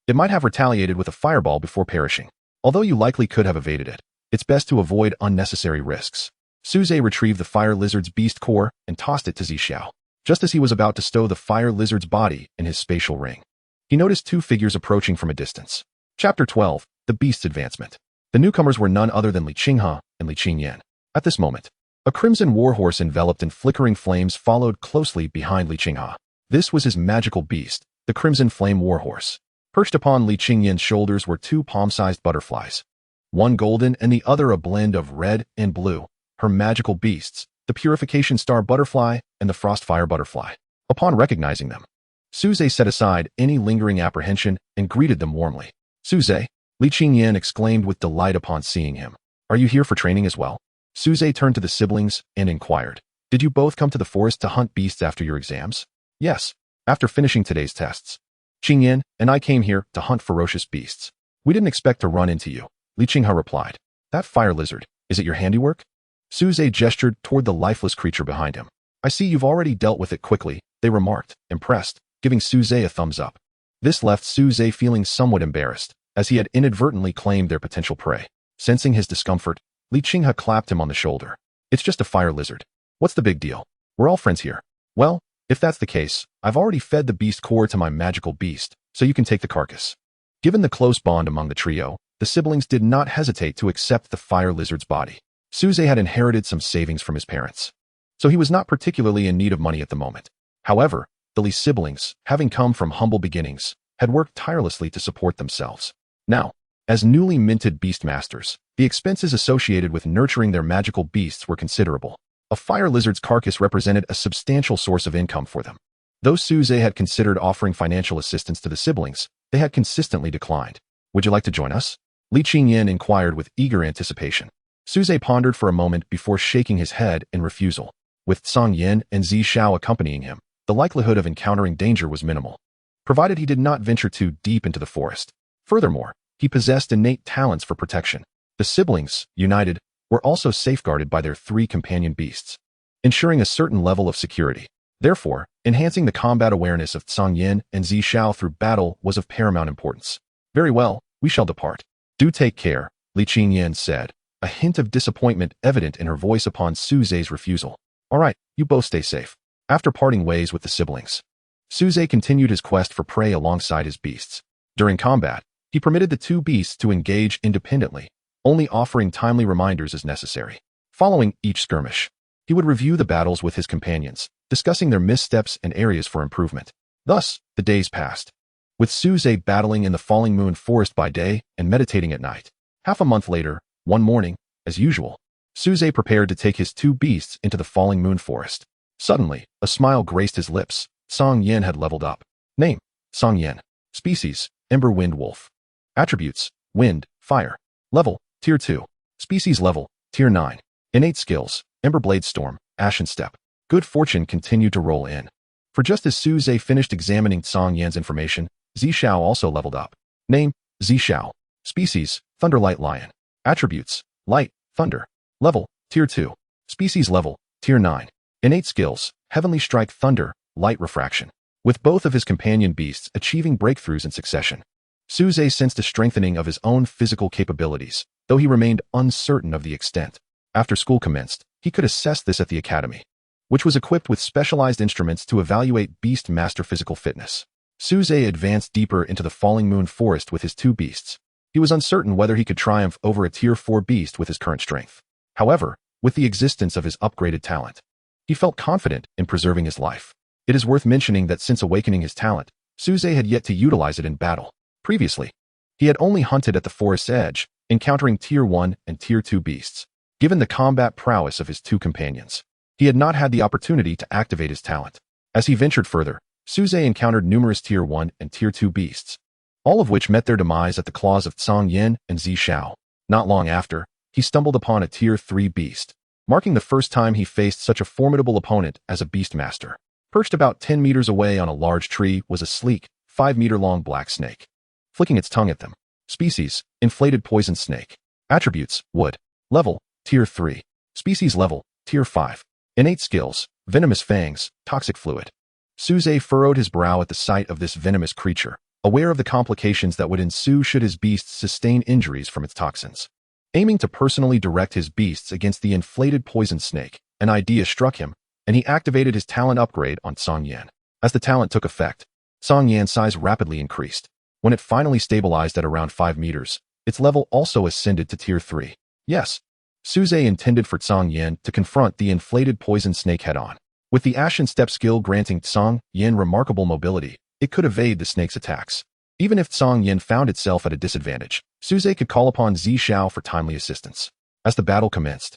Speaker 1: it might have retaliated with a fireball before perishing. Although you likely could have evaded it, it's best to avoid unnecessary risks." Suze retrieved the fire lizard's beast core and tossed it to Zixiao. Just as he was about to stow the fire lizard's body in his spatial ring, he noticed two figures approaching from a distance. Chapter 12, The Beast's Advancement. The newcomers were none other than Li Qinghe and Li Qingyan. At this moment, a crimson warhorse enveloped in flickering flames followed closely behind Li Qinghe. This was his magical beast, the Crimson Flame Warhorse. Perched upon Li Qingyan's shoulders were two palm-sized butterflies, one golden and the other a blend of red and blue, her magical beasts, the Purification Star Butterfly and the Frostfire Butterfly. Upon recognizing them, Suze set aside any lingering apprehension and greeted them warmly. "Suze," Li Qingyan exclaimed with delight upon seeing him. "Are you here for training as well?" Suze turned to the siblings and inquired, "Did you both come to the forest to hunt beasts after your exams?" "Yes, after finishing today's tests. Qingyan and I came here to hunt ferocious beasts. We didn't expect to run into you," Li Qinghe replied. "That fire lizard, is it your handiwork?" Suze gestured toward the lifeless creature behind him. "I see you've already dealt with it quickly," they remarked, impressed, giving Suze a thumbs up. This left Suze feeling somewhat embarrassed, as he had inadvertently claimed their potential prey. Sensing his discomfort, Li Qinghe clapped him on the shoulder. "It's just a fire lizard. What's the big deal? We're all friends here." "Well, if that's the case, I've already fed the beast core to my magical beast, so you can take the carcass." Given the close bond among the trio, the siblings did not hesitate to accept the fire lizard's body. Suze had inherited some savings from his parents, so he was not particularly in need of money at the moment. However, the Li siblings, having come from humble beginnings, had worked tirelessly to support themselves. Now, as newly minted beast masters, the expenses associated with nurturing their magical beasts were considerable. A fire lizard's carcass represented a substantial source of income for them. Though Suze had considered offering financial assistance to the siblings, they had consistently declined. "Would you like to join us?" Li Qingyan inquired with eager anticipation. Suze pondered for a moment before shaking his head in refusal. With Song Yin and Zixiao accompanying him, the likelihood of encountering danger was minimal, provided he did not venture too deep into the forest. Furthermore, he possessed innate talents for protection. The siblings, united, were also safeguarded by their three companion beasts, ensuring a certain level of security. Therefore, enhancing the combat awareness of Song Yin and Zixiao through battle was of paramount importance. "Very well, we shall depart." "Do take care," Li Qingyan said, a hint of disappointment evident in her voice upon Suze's refusal. "All right, you both stay safe." After parting ways with the siblings, Suze continued his quest for prey alongside his beasts. During combat, he permitted the two beasts to engage independently, only offering timely reminders as necessary. Following each skirmish, he would review the battles with his companions, discussing their missteps and areas for improvement. Thus, the days passed, with Suze battling in the Falling Moon Forest by day and meditating at night. Half a month later, one morning, as usual, Suze prepared to take his two beasts into the Falling Moon Forest. Suddenly, a smile graced his lips. Song Yin had leveled up. Name: Song Yin. Species: Ember Wind Wolf. Attributes: Wind, Fire. Level: Tier 2. Species level: Tier 9. Innate skills: Ember Blade Storm, Ashen Step. Good fortune continued to roll in. For just as Suze finished examining Song Yin's information, Zixiao also leveled up. Name: Zixiao. Species: Thunderlight Lion. Attributes: Light, Thunder. Level: Tier 2. Species level: Tier 9. Innate skills: Heavenly Strike Thunder, Light Refraction. With both of his companion beasts achieving breakthroughs in succession, Suze sensed a strengthening of his own physical capabilities, though he remained uncertain of the extent. After school commenced, he could assess this at the academy, which was equipped with specialized instruments to evaluate beast master physical fitness. Suze advanced deeper into the Falling Moon Forest with his two beasts. He was uncertain whether he could triumph over a Tier 4 beast with his current strength. However, with the existence of his upgraded talent, he felt confident in preserving his life. It is worth mentioning that since awakening his talent, Suze had yet to utilize it in battle. Previously, he had only hunted at the forest's edge, encountering Tier 1 and Tier 2 beasts. Given the combat prowess of his two companions, he had not had the opportunity to activate his talent. As he ventured further, Suze encountered numerous Tier 1 and Tier 2 beasts, all of which met their demise at the claws of Tsang Yin and Zi Xiao. Not long after, he stumbled upon a Tier 3 beast, marking the first time he faced such a formidable opponent as a Beastmaster. Perched about 10 meters away on a large tree was a sleek, 5-meter-long black snake, flicking its tongue at them. Species: inflated poison snake. Attributes: wood. Level: Tier 3. Species level: Tier 5. Innate skills: venomous fangs, toxic fluid. Suze furrowed his brow at the sight of this venomous creature, aware of the complications that would ensue should his beasts sustain injuries from its toxins. Aiming to personally direct his beasts against the inflated poison snake, an idea struck him, and he activated his talent upgrade on Tsang Yin. As the talent took effect, Tsang Yin's size rapidly increased. When it finally stabilized at around 5 meters, its level also ascended to Tier 3. Yes, Suze intended for Tsang Yin to confront the inflated poison snake head-on. With the Ashen Step skill granting Tsang Yin remarkable mobility, it could evade the snake's attacks. Even if Tsang Yin found itself at a disadvantage, Suze could call upon Zi Xiao for timely assistance. As the battle commenced,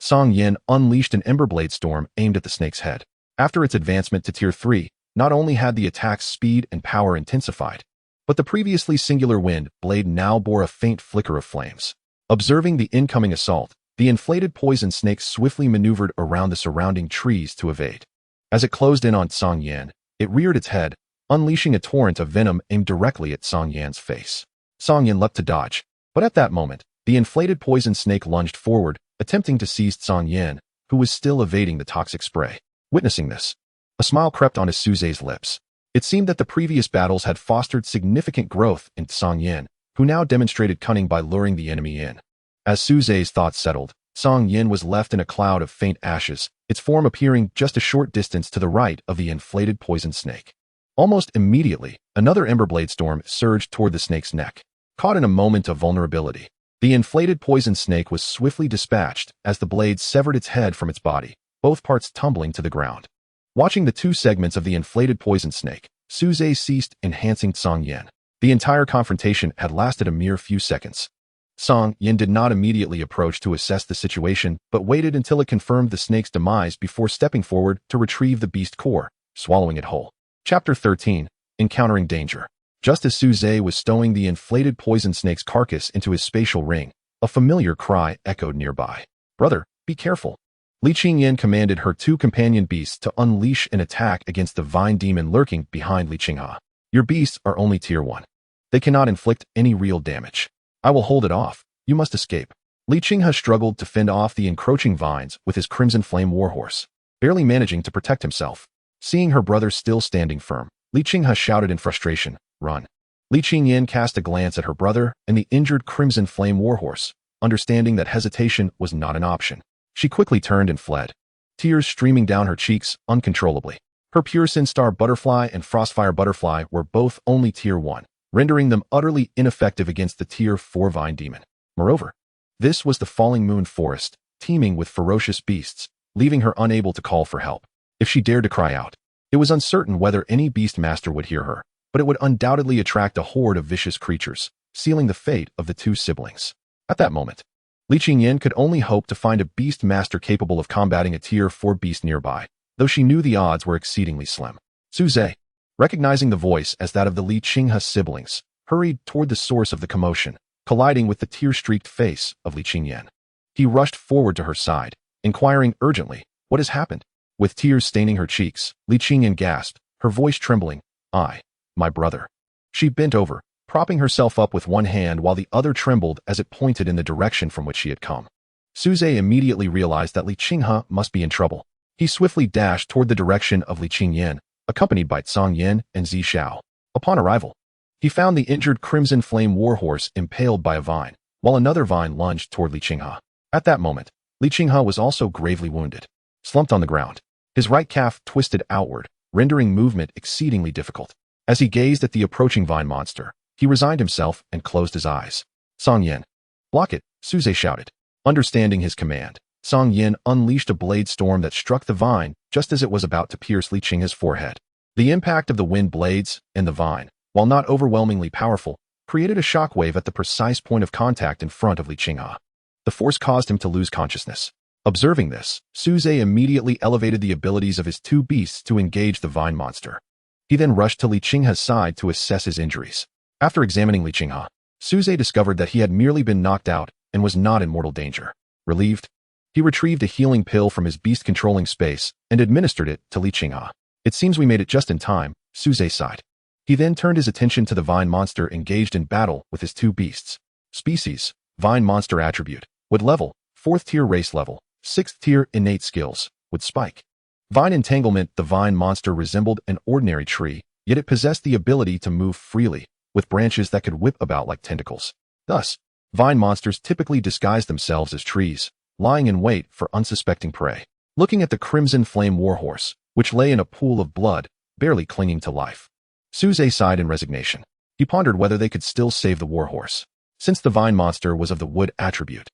Speaker 1: Tsang Yin unleashed an Emberblade storm aimed at the snake's head. After its advancement to Tier 3, not only had the attack's speed and power intensified, but the previously singular wind blade now bore a faint flicker of flames. Observing the incoming assault, the inflated poison snake swiftly maneuvered around the surrounding trees to evade. As it closed in on Tsang Yin, it reared its head, unleashing a torrent of venom aimed directly at Tsang Yin's face. Tsang Yin leapt to dodge, but at that moment, the inflated poison snake lunged forward, attempting to seize Tsang Yin, who was still evading the toxic spray. Witnessing this, a smile crept onto Suze's lips. It seemed that the previous battles had fostered significant growth in Tsang Yin, who now demonstrated cunning by luring the enemy in. As Suze's thoughts settled, Tsang Yin was left in a cloud of faint ashes, its form appearing just a short distance to the right of the inflated poison snake. Almost immediately, another Emberblade storm surged toward the snake's neck. Caught in a moment of vulnerability, the inflated poison snake was swiftly dispatched as the blade severed its head from its body, both parts tumbling to the ground. Watching the two segments of the inflated poison snake, Suze ceased enhancing Tsang Yin. The entire confrontation had lasted a mere few seconds. Tsang Yin did not immediately approach to assess the situation, but waited until it confirmed the snake's demise before stepping forward to retrieve the beast core, swallowing it whole. Chapter 13. Encountering Danger. Just as Suze was stowing the inflated poison snake's carcass into his spatial ring, a familiar cry echoed nearby. "Brother, be careful." Li Qingyan commanded her two companion beasts to unleash an attack against the vine demon lurking behind Li Qinghe. "Your beasts are only Tier 1. They cannot inflict any real damage. I will hold it off. You must escape." Li Qinghe struggled to fend off the encroaching vines with his Crimson Flame warhorse, barely managing to protect himself. Seeing her brother still standing firm, Li Qinghe shouted in frustration, "Run." Li Qingyan cast a glance at her brother and the injured Crimson Flame warhorse, understanding that hesitation was not an option. She quickly turned and fled, tears streaming down her cheeks uncontrollably. Her Pure Sin Star Butterfly and Frostfire Butterfly were both only Tier 1, rendering them utterly ineffective against the Tier 4 Vine Demon. Moreover, this was the Falling Moon Forest, teeming with ferocious beasts, leaving her unable to call for help. If she dared to cry out, it was uncertain whether any Beastmaster would hear her, but it would undoubtedly attract a horde of vicious creatures, sealing the fate of the two siblings. At that moment, Li Qingyan could only hope to find a Beastmaster capable of combating a Tier 4 beast nearby, though she knew the odds were exceedingly slim. Suze, recognizing the voice as that of the Li Qinghe siblings, hurried toward the source of the commotion, colliding with the tear-streaked face of Li Qingyan. He rushed forward to her side, inquiring urgently, "What has happened?" With tears staining her cheeks, Li Qingyan gasped, her voice trembling, "My brother." She bent over, propping herself up with one hand while the other trembled as it pointed in the direction from which she had come. Suze immediately realized that Li Qinghe must be in trouble. He swiftly dashed toward the direction of Li Qingyan, accompanied by Tsang Yin and Zi Xiao. Upon arrival, he found the injured Crimson Flame warhorse impaled by a vine, while another vine lunged toward Li Qinghe. At that moment, Li Qinghe was also gravely wounded. Slumped on the ground, his right calf twisted outward, rendering movement exceedingly difficult. As he gazed at the approaching vine monster, he resigned himself and closed his eyes. "Tsang Yin, block it," Suze shouted. Understanding his command, Tsang Yin unleashed a blade storm that struck the vine just as it was about to pierce Li Qinghe's forehead. The impact of the wind blades and the vine, while not overwhelmingly powerful, created a shockwave at the precise point of contact in front of Li Qinghe. The force caused him to lose consciousness. Observing this, Suze immediately elevated the abilities of his two beasts to engage the vine monster. He then rushed to Li Qinghe's side to assess his injuries. After examining Li Qinghe, Suze discovered that he had merely been knocked out and was not in mortal danger. Relieved, he retrieved a healing pill from his beast-controlling space and administered it to Li Qinghe. It seems we made it just in time, Suze sighed. He then turned his attention to the vine monster engaged in battle with his two beasts. Species, vine monster attribute, wood level, 4th tier race level, 6th tier innate skills, wood spike. Vine entanglement. The vine monster resembled an ordinary tree, yet it possessed the ability to move freely, with branches that could whip about like tentacles. Thus, vine monsters typically disguise themselves as trees, lying in wait for unsuspecting prey. Looking at the crimson flame warhorse, which lay in a pool of blood, barely clinging to life, Suze sighed in resignation. He pondered whether they could still save the warhorse. Since the vine monster was of the wood attribute,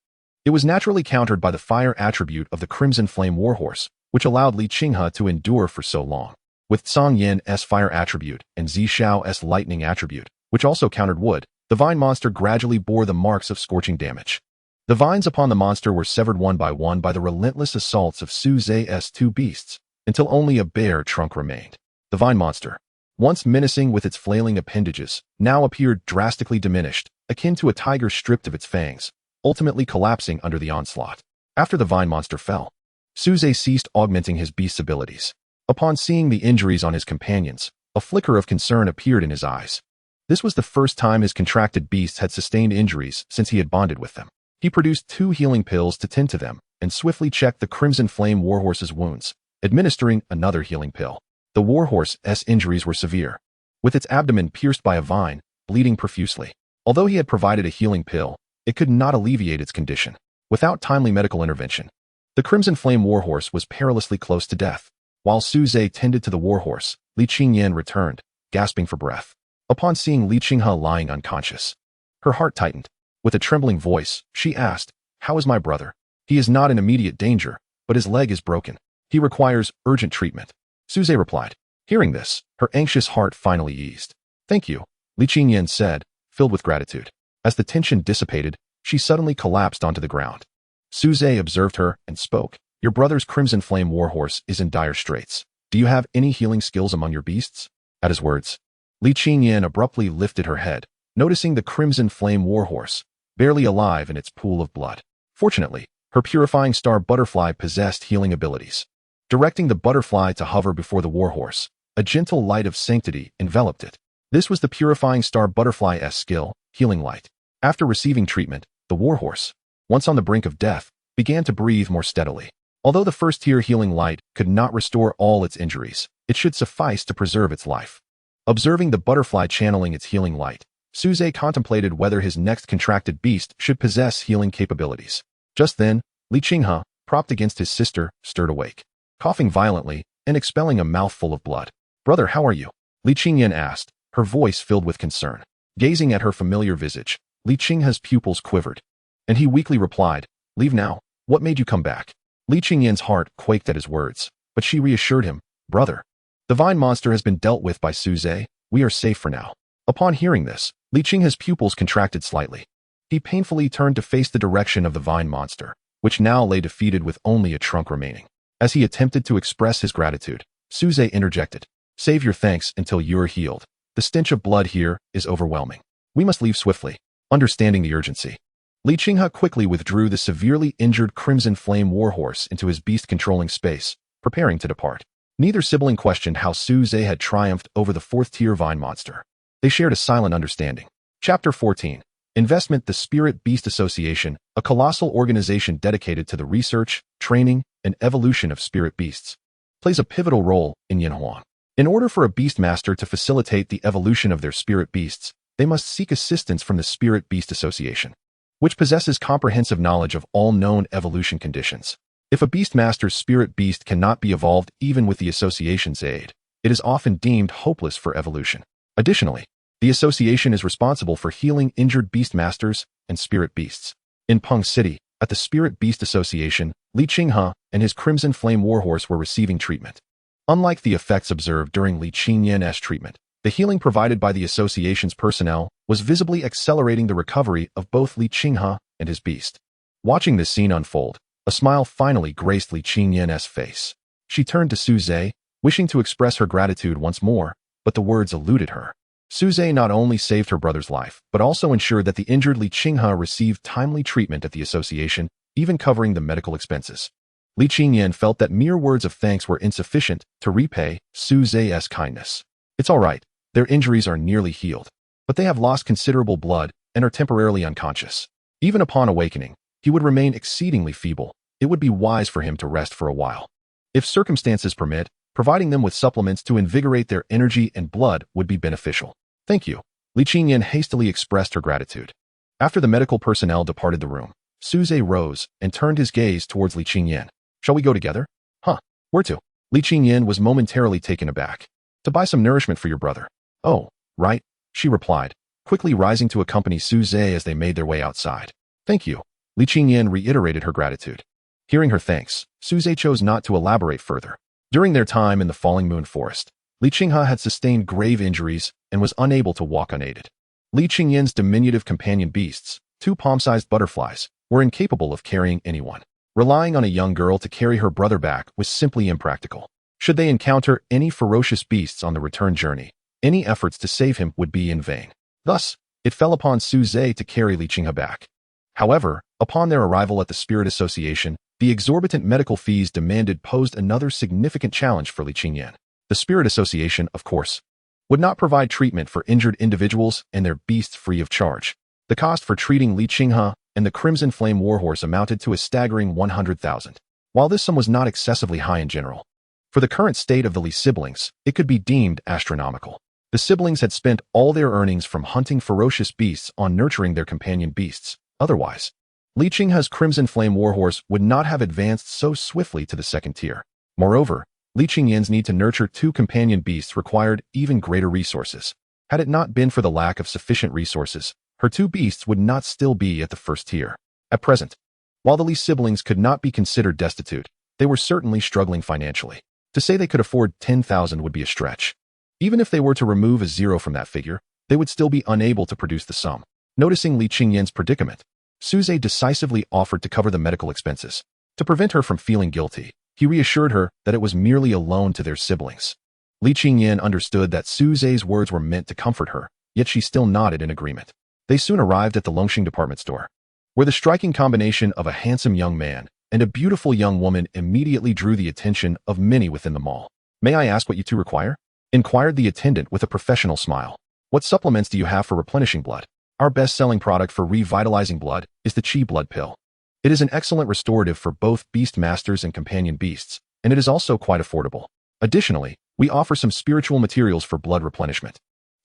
Speaker 1: it was naturally countered by the fire attribute of the crimson flame warhorse, which allowed Li Qinghe to endure for so long. With Song Yan's fire attribute and Zi Shao's lightning attribute, which also countered wood, the vine monster gradually bore the marks of scorching damage. The vines upon the monster were severed one by the relentless assaults of Suze's two beasts, until only a bare trunk remained. The vine monster, once menacing with its flailing appendages, now appeared drastically diminished, akin to a tiger stripped of its fangs, ultimately collapsing under the onslaught. After the vine monster fell, Suze ceased augmenting his beast's abilities. Upon seeing the injuries on his companions, a flicker of concern appeared in his eyes. This was the first time his contracted beasts had sustained injuries since he had bonded with them. He produced 2 healing pills to tend to them and swiftly checked the crimson flame warhorse's wounds, administering another healing pill. The warhorse's injuries were severe, with its abdomen pierced by a vine, bleeding profusely. Although he had provided a healing pill, it could not alleviate its condition. Without timely medical intervention, the crimson flame warhorse was perilously close to death. While Suze tended to the warhorse, Li Qinghe returned, gasping for breath. Upon seeing Li Qinghe lying unconscious, her heart tightened. With a trembling voice, she asked, "How is my brother?" "He is not in immediate danger, but his leg is broken. He requires urgent treatment," Suze replied. Hearing this, her anxious heart finally eased. "Thank you," Li Qinghe said, filled with gratitude. As the tension dissipated, she suddenly collapsed onto the ground. Suze observed her and spoke. "Your brother's crimson flame warhorse is in dire straits. Do you have any healing skills among your beasts?" At his words, Li Qinghe abruptly lifted her head, noticing the crimson flame warhorse, barely alive in its pool of blood. Fortunately, her purifying star butterfly possessed healing abilities. Directing the butterfly to hover before the warhorse, a gentle light of sanctity enveloped it. This was the purifying star butterfly's skill, healing light. After receiving treatment, the warhorse, once on the brink of death, began to breathe more steadily. Although the first-tier healing light could not restore all its injuries, it should suffice to preserve its life. Observing the butterfly channeling its healing light, Suze contemplated whether his next contracted beast should possess healing capabilities. Just then, Li Qinghe, propped against his sister, stirred awake, coughing violently and expelling a mouthful of blood. "Brother, how are you?" Li Qinghe asked, her voice filled with concern. Gazing at her familiar visage, Li Qinghe's pupils quivered, and he weakly replied, "Leave now. What made you come back?" Li Qinghe's heart quaked at his words, but she reassured him, "Brother, the vine monster has been dealt with by Suze. We are safe for now." Upon hearing this, Li Qinghe's pupils contracted slightly. He painfully turned to face the direction of the vine monster, which now lay defeated with only a trunk remaining. As he attempted to express his gratitude, Suze interjected, "Save your thanks until you're healed. The stench of blood here is overwhelming. We must leave swiftly." Understanding the urgency, Li Qinghe quickly withdrew the severely injured crimson flame warhorse into his beast-controlling space, preparing to depart. Neither sibling questioned how Suze had triumphed over the 4th-tier vine monster. They shared a silent understanding. Chapter 14. Investment. The Spirit Beast Association, a colossal organization dedicated to the research, training, and evolution of spirit beasts, plays a pivotal role in Yanhuang. In order for a beast master to facilitate the evolution of their spirit beasts, they must seek assistance from the Spirit Beast Association, which possesses comprehensive knowledge of all known evolution conditions. If a beast master's spirit beast cannot be evolved even with the association's aid, it is often deemed hopeless for evolution. Additionally, the association is responsible for healing injured beast masters and spirit beasts. In Peng City, at the Spirit Beast Association, Li Qinghe and his Crimson Flame Warhorse were receiving treatment. Unlike the effects observed during Li Qingyan's treatment, The healing provided by the association's personnel was visibly accelerating the recovery of both Li Qinghe and his beast. Watching this scene unfold, a smile finally graced Li Qingyan's face. She turned to Su Zhe, wishing to express her gratitude once more, but the words eluded her. Su Zhe not only saved her brother's life, but also ensured that the injured Li Qinghe received timely treatment at the association, even covering the medical expenses. Li Qingyan felt that mere words of thanks were insufficient to repay Su Zhe's kindness. It's all right, their injuries are nearly healed, but they have lost considerable blood and are temporarily unconscious. Even upon awakening, he would remain exceedingly feeble. It would be wise for him to rest for a while. If circumstances permit, providing them with supplements to invigorate their energy and blood would be beneficial. Thank you. Li Qingyan hastily expressed her gratitude. After the medical personnel departed the room, Su Zhe rose and turned his gaze towards Li Qingyan. Shall we go together? Huh, where to? Li Qingyan was momentarily taken aback. To buy some nourishment for your brother. Oh, right, she replied, quickly rising to accompany Su Zhe as they made their way outside. Thank you. Li Qingyan reiterated her gratitude. Hearing her thanks, Su Zhe chose not to elaborate further. During their time in the Falling Moon Forest, Li Qinghe had sustained grave injuries and was unable to walk unaided. Li Qingyan's diminutive companion beasts, two palm-sized butterflies, were incapable of carrying anyone. Relying on a young girl to carry her brother back was simply impractical. Should they encounter any ferocious beasts on the return journey, any efforts to save him would be in vain. Thus, it fell upon Su Zhe to carry Li Qinghe back. However, upon their arrival at the Spirit Association, the exorbitant medical fees demanded posed another significant challenge for Li Qingyan. The Spirit Association, of course, would not provide treatment for injured individuals and their beasts free of charge. The cost for treating Li Qinghe and the Crimson Flame Warhorse amounted to a staggering 100,000. While this sum was not excessively high in general, for the current state of the Li siblings, it could be deemed astronomical. The siblings had spent all their earnings from hunting ferocious beasts on nurturing their companion beasts. Otherwise, Li Qinghe's Crimson Flame Warhorse would not have advanced so swiftly to the second tier. Moreover, Li Qingyan's need to nurture two companion beasts required even greater resources. Had it not been for the lack of sufficient resources, her two beasts would not still be at the first tier. At present, while the Li siblings could not be considered destitute, they were certainly struggling financially. To say they could afford 10,000 would be a stretch. Even if they were to remove a zero from that figure, they would still be unable to produce the sum. Noticing Li Qingyan's predicament, Su Zhe decisively offered to cover the medical expenses. To prevent her from feeling guilty, he reassured her that it was merely a loan to their siblings. Li Qingyan understood that Su Zhe's words were meant to comfort her, yet she still nodded in agreement. They soon arrived at the Longxing department store, where the striking combination of a handsome young man and a beautiful young woman immediately drew the attention of many within the mall. May I ask what you two require? Inquired the attendant with a professional smile. What supplements do you have for replenishing blood? Our best-selling product for revitalizing blood is the Qi Blood Pill. It is an excellent restorative for both beast masters and companion beasts, and it is also quite affordable. Additionally, we offer some spiritual materials for blood replenishment,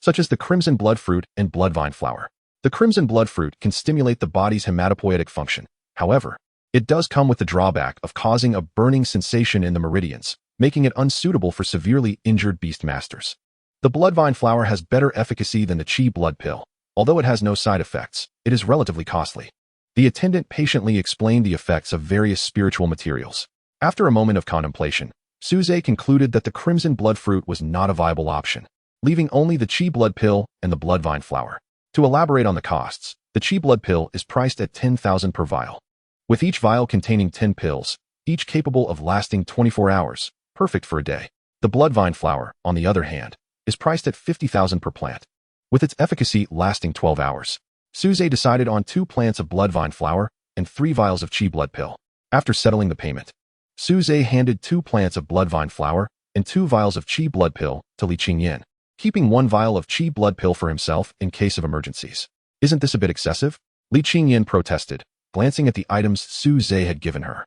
Speaker 1: such as the Crimson Blood Fruit and Bloodvine Flower. The Crimson Blood Fruit can stimulate the body's hematopoietic function. However, it does come with the drawback of causing a burning sensation in the meridians, making it unsuitable for severely injured beast masters. The Bloodvine Flower has better efficacy than the Qi Blood Pill. Although it has no side effects, it is relatively costly. The attendant patiently explained the effects of various spiritual materials. After a moment of contemplation, Su Zhe concluded that the Crimson Blood Fruit was not a viable option, leaving only the Qi Blood Pill and the Bloodvine Flower. To elaborate on the costs, the Qi Blood Pill is priced at 10,000 per vial, with each vial containing 10 pills, each capable of lasting 24 hours, perfect for a day. The Bloodvine Flower, on the other hand, is priced at 50,000 per plant, with its efficacy lasting 12 hours. Su Zhe decided on 2 plants of Bloodvine Flower and 3 vials of Qi Blood Pill. After settling the payment, Su Zhe handed 2 plants of Bloodvine Flower and 2 vials of Qi Blood Pill to Li Qingyan, keeping 1 vial of Qi Blood Pill for himself in case of emergencies. Isn't this a bit excessive? Li Qingyan protested, glancing at the items Su Zhe had given her.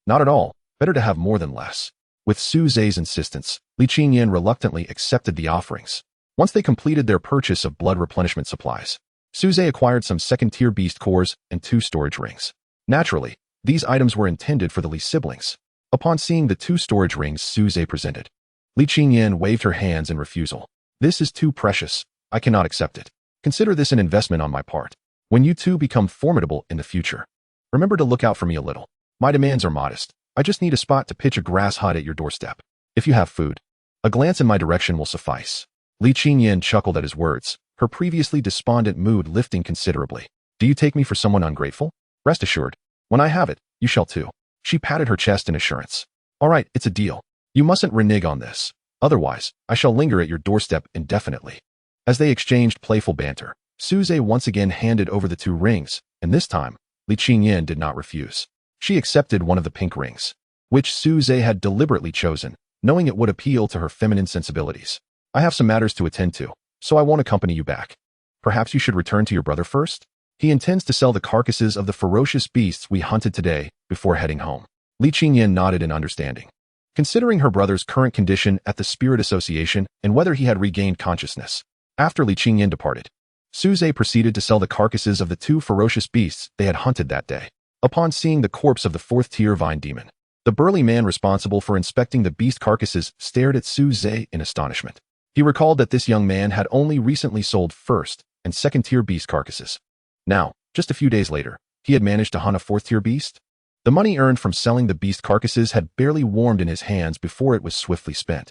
Speaker 1: Not at all, better to have more than less. With Su Zhe's insistence, Li Qingyan reluctantly accepted the offerings. Once they completed their purchase of blood replenishment supplies, Su Zhe acquired some second-tier beast cores and 2 storage rings. Naturally, these items were intended for the Li siblings. Upon seeing the 2 storage rings Su Zhe presented, Li Qingyan waved her hands in refusal. This is too precious. I cannot accept it. Consider this an investment on my part. When you two become formidable in the future, remember to look out for me a little. My demands are modest. I just need a spot to pitch a grass hut at your doorstep. If you have food, a glance in my direction will suffice. Li Qingyan chuckled at his words, her previously despondent mood lifting considerably. Do you take me for someone ungrateful? Rest assured, when I have it, you shall too. She patted her chest in assurance. All right, it's a deal. You mustn't renege on this. Otherwise, I shall linger at your doorstep indefinitely. As they exchanged playful banter, Suze once again handed over the 2 rings, and this time, Li Qingyan did not refuse. She accepted one of the pink rings, which Suze had deliberately chosen, knowing it would appeal to her feminine sensibilities. I have some matters to attend to, so I won't accompany you back. Perhaps you should return to your brother first? He intends to sell the carcasses of the ferocious beasts we hunted today before heading home. Li Qingyan nodded in understanding. Considering her brother's current condition at the Spirit Association and whether he had regained consciousness, after Li Qingyan departed, Suze proceeded to sell the carcasses of the 2 ferocious beasts they had hunted that day. Upon seeing the corpse of the 4th-tier vine demon, the burly man responsible for inspecting the beast carcasses stared at Suze in astonishment. He recalled that this young man had only recently sold 1st- and 2nd-tier beast carcasses. Now, just a few days later, he had managed to hunt a 4th-tier beast? The money earned from selling the beast carcasses had barely warmed in his hands before it was swiftly spent.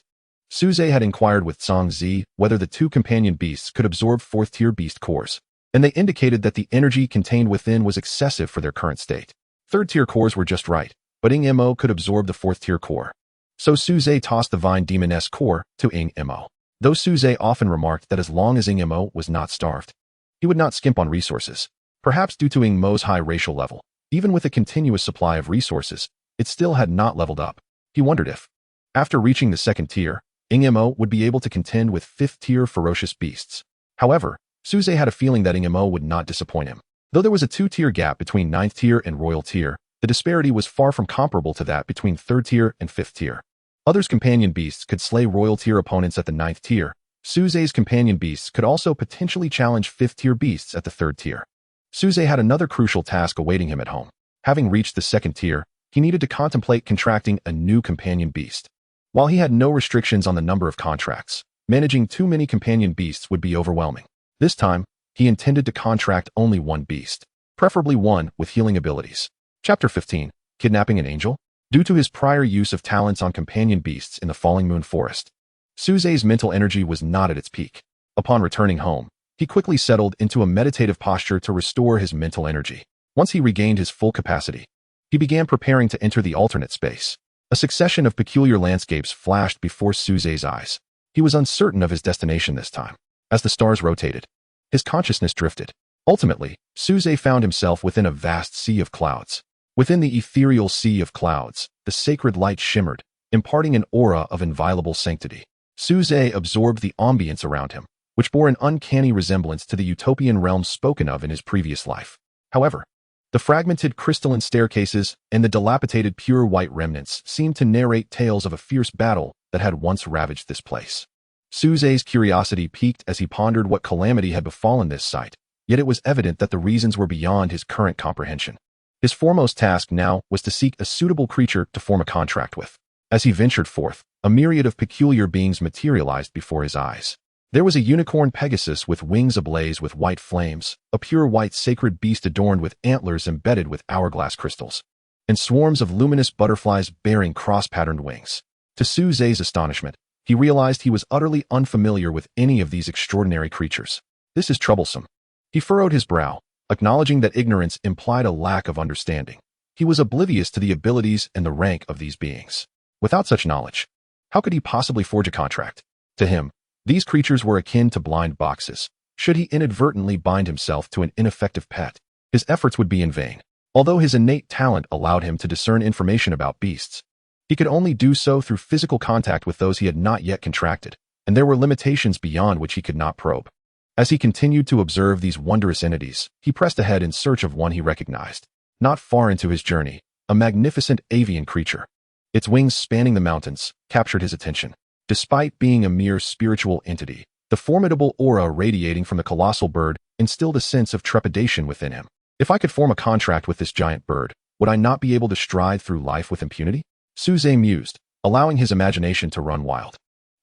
Speaker 1: Suze had inquired with Song Zi whether the 2 companion beasts could absorb 4th-tier beast cores, and they indicated that the energy contained within was excessive for their current state. 3rd-tier cores were just right, but Ing Mo could absorb the 4th-tier core. So Suze tossed the Vine Demoness core to Ing Mo. Though Suze often remarked that as long as Ing Mo was not starved, he would not skimp on resources, perhaps due to Ing Mo's high racial level. Even with a continuous supply of resources, it still had not leveled up. He wondered if, after reaching the 2nd tier, Ing Mo would be able to contend with 5th-tier ferocious beasts. However, Suze had a feeling that Ing Mo would not disappoint him. Though there was a 2-tier gap between 9th tier and royal tier, the disparity was far from comparable to that between 3rd tier and 5th tier. Others' companion beasts could slay royal tier opponents at the 9th tier. Suze's companion beasts could also potentially challenge 5th-tier beasts at the 3rd tier. Suze had another crucial task awaiting him at home. Having reached the 2nd tier, he needed to contemplate contracting a new companion beast. While he had no restrictions on the number of contracts, managing too many companion beasts would be overwhelming. This time, he intended to contract only one beast, preferably one with healing abilities. Chapter 15, Kidnapping an Angel? Due to his prior use of talents on companion beasts in the Falling Moon Forest, Suze's mental energy was not at its peak. Upon returning home, he quickly settled into a meditative posture to restore his mental energy. Once he regained his full capacity, he began preparing to enter the alternate space. A succession of peculiar landscapes flashed before Suze's eyes. He was uncertain of his destination this time. As the stars rotated, his consciousness drifted. Ultimately, Suze found himself within a vast sea of clouds. Within the ethereal sea of clouds, the sacred light shimmered, imparting an aura of inviolable sanctity. Suze absorbed the ambience around him, which bore an uncanny resemblance to the utopian realm spoken of in his previous life. However, the fragmented crystalline staircases and the dilapidated pure white remnants seemed to narrate tales of a fierce battle that had once ravaged this place. Suze's curiosity piqued as he pondered what calamity had befallen this site, yet it was evident that the reasons were beyond his current comprehension. His foremost task now was to seek a suitable creature to form a contract with. As he ventured forth, a myriad of peculiar beings materialized before his eyes. There was a unicorn Pegasus with wings ablaze with white flames, a pure white sacred beast adorned with antlers embedded with hourglass crystals, and swarms of luminous butterflies bearing cross-patterned wings. To Suze's astonishment, he realized he was utterly unfamiliar with any of these extraordinary creatures. This is troublesome. He furrowed his brow, acknowledging that ignorance implied a lack of understanding. He was oblivious to the abilities and the rank of these beings. Without such knowledge, how could he possibly forge a contract? To him, these creatures were akin to blind boxes. Should he inadvertently bind himself to an ineffective pet, his efforts would be in vain. Although his innate talent allowed him to discern information about beasts, he could only do so through physical contact with those he had not yet contracted, and there were limitations beyond which he could not probe. As he continued to observe these wondrous entities, he pressed ahead in search of one he recognized. Not far into his journey, a magnificent avian creature, its wings spanning the mountains, captured his attention. Despite being a mere spiritual entity, the formidable aura radiating from the colossal bird instilled a sense of trepidation within him. If I could form a contract with this giant bird, would I not be able to stride through life with impunity? Suze mused, allowing his imagination to run wild.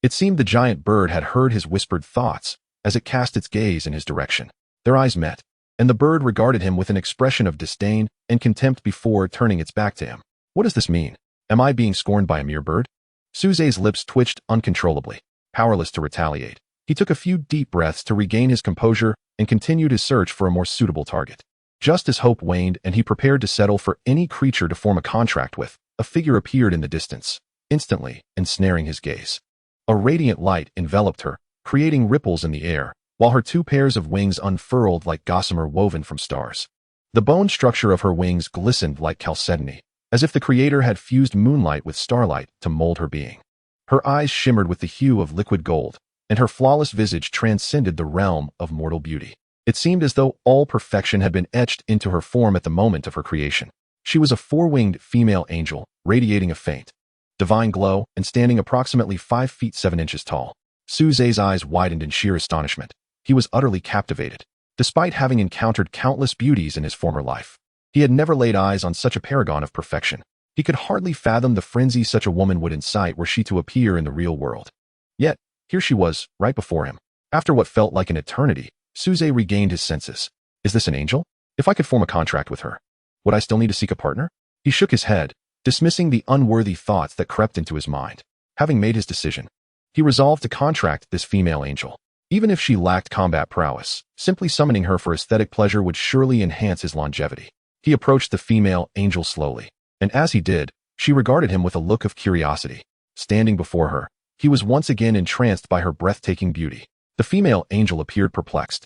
Speaker 1: It seemed the giant bird had heard his whispered thoughts as it cast its gaze in his direction. Their eyes met, and the bird regarded him with an expression of disdain and contempt before turning its back to him. What does this mean? Am I being scorned by a mere bird? Suze's lips twitched uncontrollably, powerless to retaliate. He took a few deep breaths to regain his composure and continued his search for a more suitable target. Just as hope waned and he prepared to settle for any creature to form a contract with, a figure appeared in the distance, instantly ensnaring his gaze. A radiant light enveloped her, creating ripples in the air, while her two pairs of wings unfurled like gossamer woven from stars. The bone structure of her wings glistened like chalcedony, as if the creator had fused moonlight with starlight to mold her being. Her eyes shimmered with the hue of liquid gold, and her flawless visage transcended the realm of mortal beauty. It seemed as though all perfection had been etched into her form at the moment of her creation. She was a four-winged female angel, radiating a faint, divine glow and standing approximately 5 feet 7 inches tall. Suze's eyes widened in sheer astonishment. He was utterly captivated. Despite having encountered countless beauties in his former life, he had never laid eyes on such a paragon of perfection. He could hardly fathom the frenzy such a woman would incite were she to appear in the real world. Yet, here she was, right before him. After what felt like an eternity, Suze regained his senses. Is this an angel? If I could form a contract with her, would I still need to seek a partner? He shook his head, dismissing the unworthy thoughts that crept into his mind. Having made his decision, he resolved to contract this female angel. Even if she lacked combat prowess, simply summoning her for aesthetic pleasure would surely enhance his longevity. He approached the female angel slowly, and as he did, she regarded him with a look of curiosity. Standing before her, he was once again entranced by her breathtaking beauty. The female angel appeared perplexed,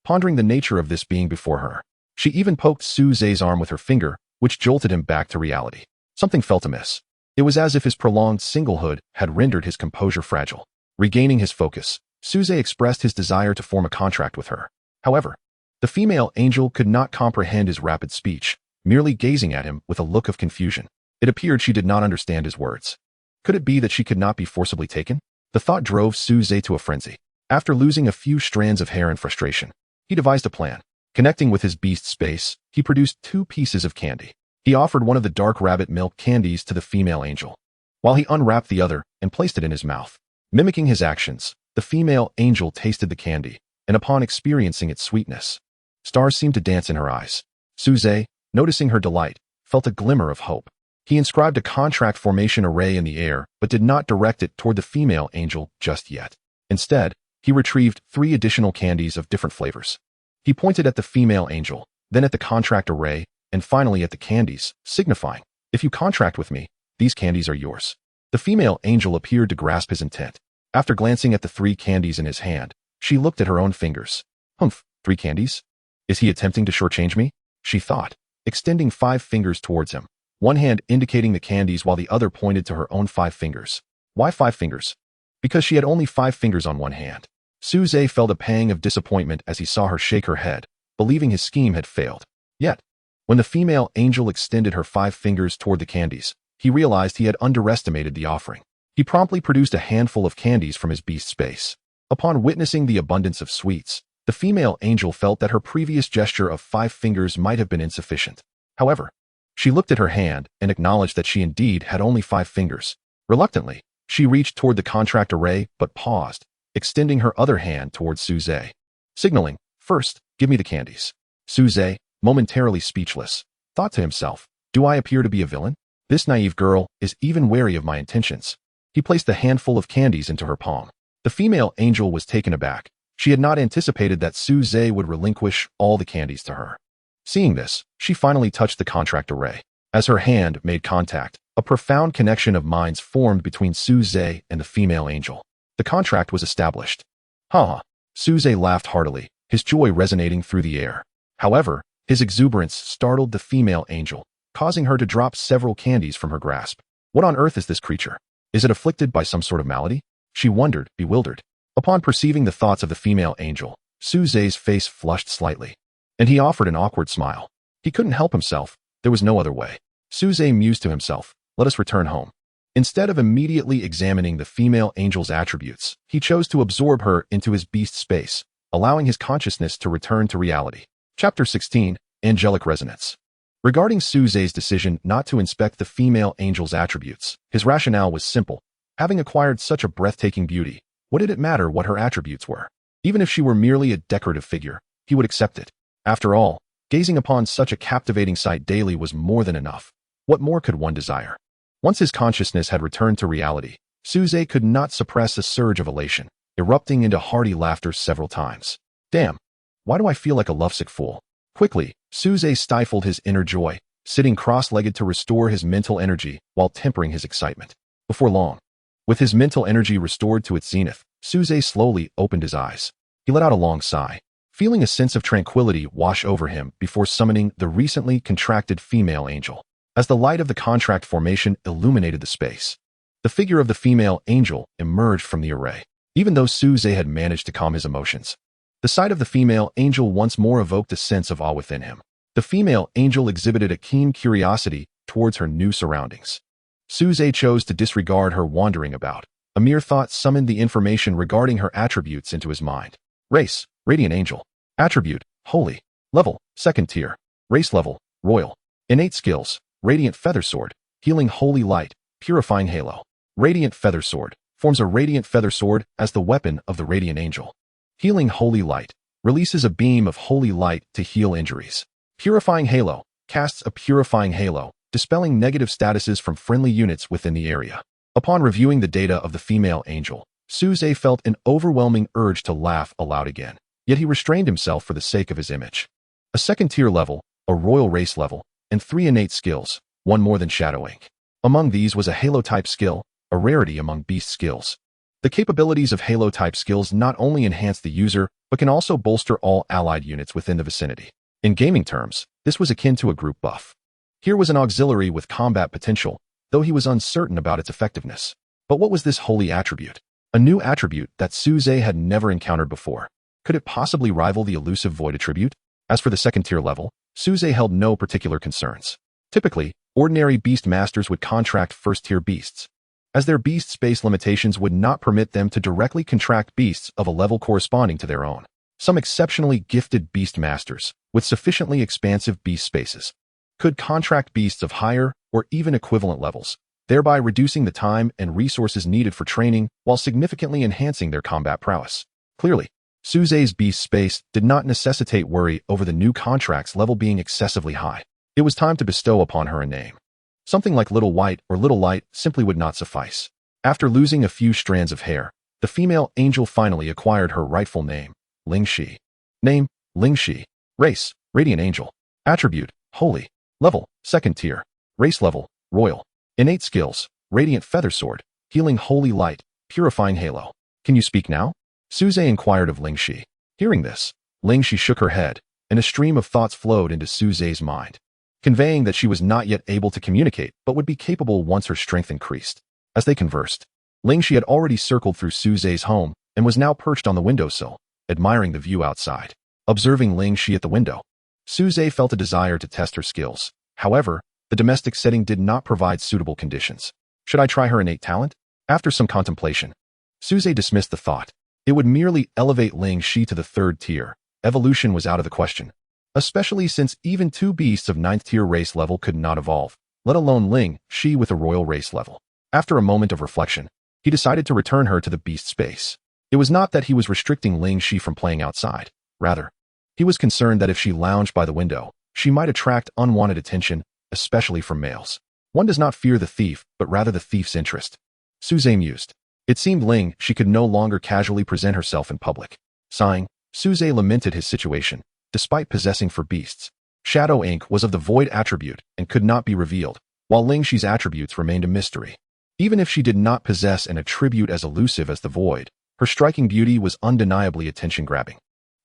Speaker 1: pondering the nature of this being before her. She even poked Suze's arm with her finger, which jolted him back to reality. Something felt amiss. It was as if his prolonged singlehood had rendered his composure fragile. Regaining his focus, Suze expressed his desire to form a contract with her. However, the female angel could not comprehend his rapid speech, merely gazing at him with a look of confusion. It appeared she did not understand his words. Could it be that she could not be forcibly taken? The thought drove Suze to a frenzy. After losing a few strands of hair in frustration, he devised a plan. Connecting with his beast space, he produced 2 pieces of candy. He offered one of the dark rabbit milk candies to the female angel, while he unwrapped the other and placed it in his mouth. Mimicking his actions, the female angel tasted the candy, and upon experiencing its sweetness, stars seemed to dance in her eyes. Suze, noticing her delight, felt a glimmer of hope. He inscribed a contract formation array in the air, but did not direct it toward the female angel just yet. Instead, he retrieved 3 additional candies of different flavors. He pointed at the female angel, then at the contract array, and finally at the candies, signifying, if you contract with me, these candies are yours. The female angel appeared to grasp his intent. After glancing at the 3 candies in his hand, she looked at her own fingers. Humph, 3 candies? Is he attempting to shortchange me? She thought, extending 5 fingers towards him, one hand indicating the candies while the other pointed to her own 5 fingers. Why 5 fingers? Because she had only 5 fingers on one hand. Suze felt a pang of disappointment as he saw her shake her head, believing his scheme had failed. Yet, when the female angel extended her 5 fingers toward the candies, he realized he had underestimated the offering. He promptly produced a handful of candies from his beast space. Upon witnessing the abundance of sweets, the female angel felt that her previous gesture of 5 fingers might have been insufficient. However, she looked at her hand and acknowledged that she indeed had only 5 fingers. Reluctantly, she reached toward the contract array but paused, extending her other hand towards Suze, signaling, "First, give me the candies." Suze, momentarily speechless, thought to himself, "Do I appear to be a villain? This naive girl is even wary of my intentions." He placed the handful of candies into her palm. The female angel was taken aback. She had not anticipated that Suze would relinquish all the candies to her. Seeing this, she finally touched the contract array. As her hand made contact, a profound connection of minds formed between Suze and the female angel. The contract was established. Ha! Suze laughed heartily, his joy resonating through the air. However, his exuberance startled the female angel, causing her to drop several candies from her grasp. What on earth is this creature? Is it afflicted by some sort of malady? She wondered, bewildered. Upon perceiving the thoughts of the female angel, Suze's face flushed slightly, and he offered an awkward smile. He couldn't help himself. There was no other way. Suze mused to himself, "Let us return home." Instead of immediately examining the female angel's attributes, he chose to absorb her into his beast space, allowing his consciousness to return to reality. Chapter 16, Angelic Resonance. Regarding Suze's decision not to inspect the female angel's attributes, his rationale was simple. Having acquired such a breathtaking beauty, what did it matter what her attributes were? Even if she were merely a decorative figure, he would accept it. After all, gazing upon such a captivating sight daily was more than enough. What more could one desire? Once his consciousness had returned to reality, Suze could not suppress a surge of elation. erupting into hearty laughter several times. Damn, why do I feel like a lovesick fool? Quickly, Suze stifled his inner joy, sitting cross-legged to restore his mental energy while tempering his excitement. Before long, with his mental energy restored to its zenith, Suze slowly opened his eyes. He let out a long sigh, feeling a sense of tranquility wash over him before summoning the recently contracted female angel. As the light of the contract formation illuminated the space, the figure of the female angel emerged from the array. Even though Suze had managed to calm his emotions, the sight of the female angel once more evoked a sense of awe within him. The female angel exhibited a keen curiosity towards her new surroundings. Suze chose to disregard her wandering about. A mere thought summoned the information regarding her attributes into his mind. Race, Radiant Angel. Attribute, Holy. Level, 2nd tier. Race level, Royal. Innate skills, Radiant Feather Sword. Healing Holy Light, Purifying Halo. Radiant Feather Sword. Forms a Radiant Feather Sword as the weapon of the Radiant Angel. Healing Holy Light. Releases a beam of holy light to heal injuries. Purifying Halo. Casts a Purifying Halo, dispelling negative statuses from friendly units within the area. Upon reviewing the data of the female angel, Suze felt an overwhelming urge to laugh aloud again, yet he restrained himself for the sake of his image. A 2nd tier level, a royal race level, and 3 innate skills, one more than Shadow Ink. Among these was a Halo-type skill, a rarity among beast skills. The capabilities of Halo-type skills not only enhance the user, but can also bolster all allied units within the vicinity. In gaming terms, this was akin to a group buff. Here was an auxiliary with combat potential, though he was uncertain about its effectiveness. But what was this holy attribute? A new attribute that Suze had never encountered before. Could it possibly rival the elusive void attribute? As for the 2nd tier level, Suze held no particular concerns. Typically, ordinary beast masters would contract 1st tier beasts, as their beast space limitations would not permit them to directly contract beasts of a level corresponding to their own. Some exceptionally gifted beast masters, with sufficiently expansive beast spaces, could contract beasts of higher or even equivalent levels, thereby reducing the time and resources needed for training while significantly enhancing their combat prowess. Clearly, Suze's beast space did not necessitate worry over the new contract's level being excessively high. It was time to bestow upon her a name. Something like Little White or Little Light simply would not suffice. After losing a few strands of hair, the female angel finally acquired her rightful name, Lingxi. Name, Lingxi. Race, Radiant Angel. Attribute, Holy. Level, 2nd tier. Race level, Royal. Innate skills, Radiant Feather Sword. Healing Holy Light, Purifying Halo. Can you speak now? Suze inquired of Lingxi. Hearing this, Lingxi shook her head, and a stream of thoughts flowed into Suze's mind, conveying that she was not yet able to communicate but would be capable once her strength increased. As they conversed, Lingxi had already circled through Suze's home and was now perched on the windowsill, admiring the view outside. Observing Lingxi at the window, Suze felt a desire to test her skills. However, the domestic setting did not provide suitable conditions. Should I try her innate talent? After some contemplation, Suze dismissed the thought. It would merely elevate Lingxi to the 3rd tier. Evolution was out of the question, especially since even 2 beasts of 9th tier race level could not evolve, let alone Lingxi with a royal race level. After a moment of reflection, he decided to return her to the beast space. It was not that he was restricting Lingxi from playing outside. Rather, he was concerned that if she lounged by the window, she might attract unwanted attention, especially from males. One does not fear the thief, but rather the thief's interest. Suze mused. It seemed Lingxi could no longer casually present herself in public. Sighing, Suze lamented his situation. Despite possessing 4 beasts, Shadow Ink was of the void attribute and could not be revealed, while Lingxi's attributes remained a mystery. Even if she did not possess an attribute as elusive as the void, her striking beauty was undeniably attention-grabbing.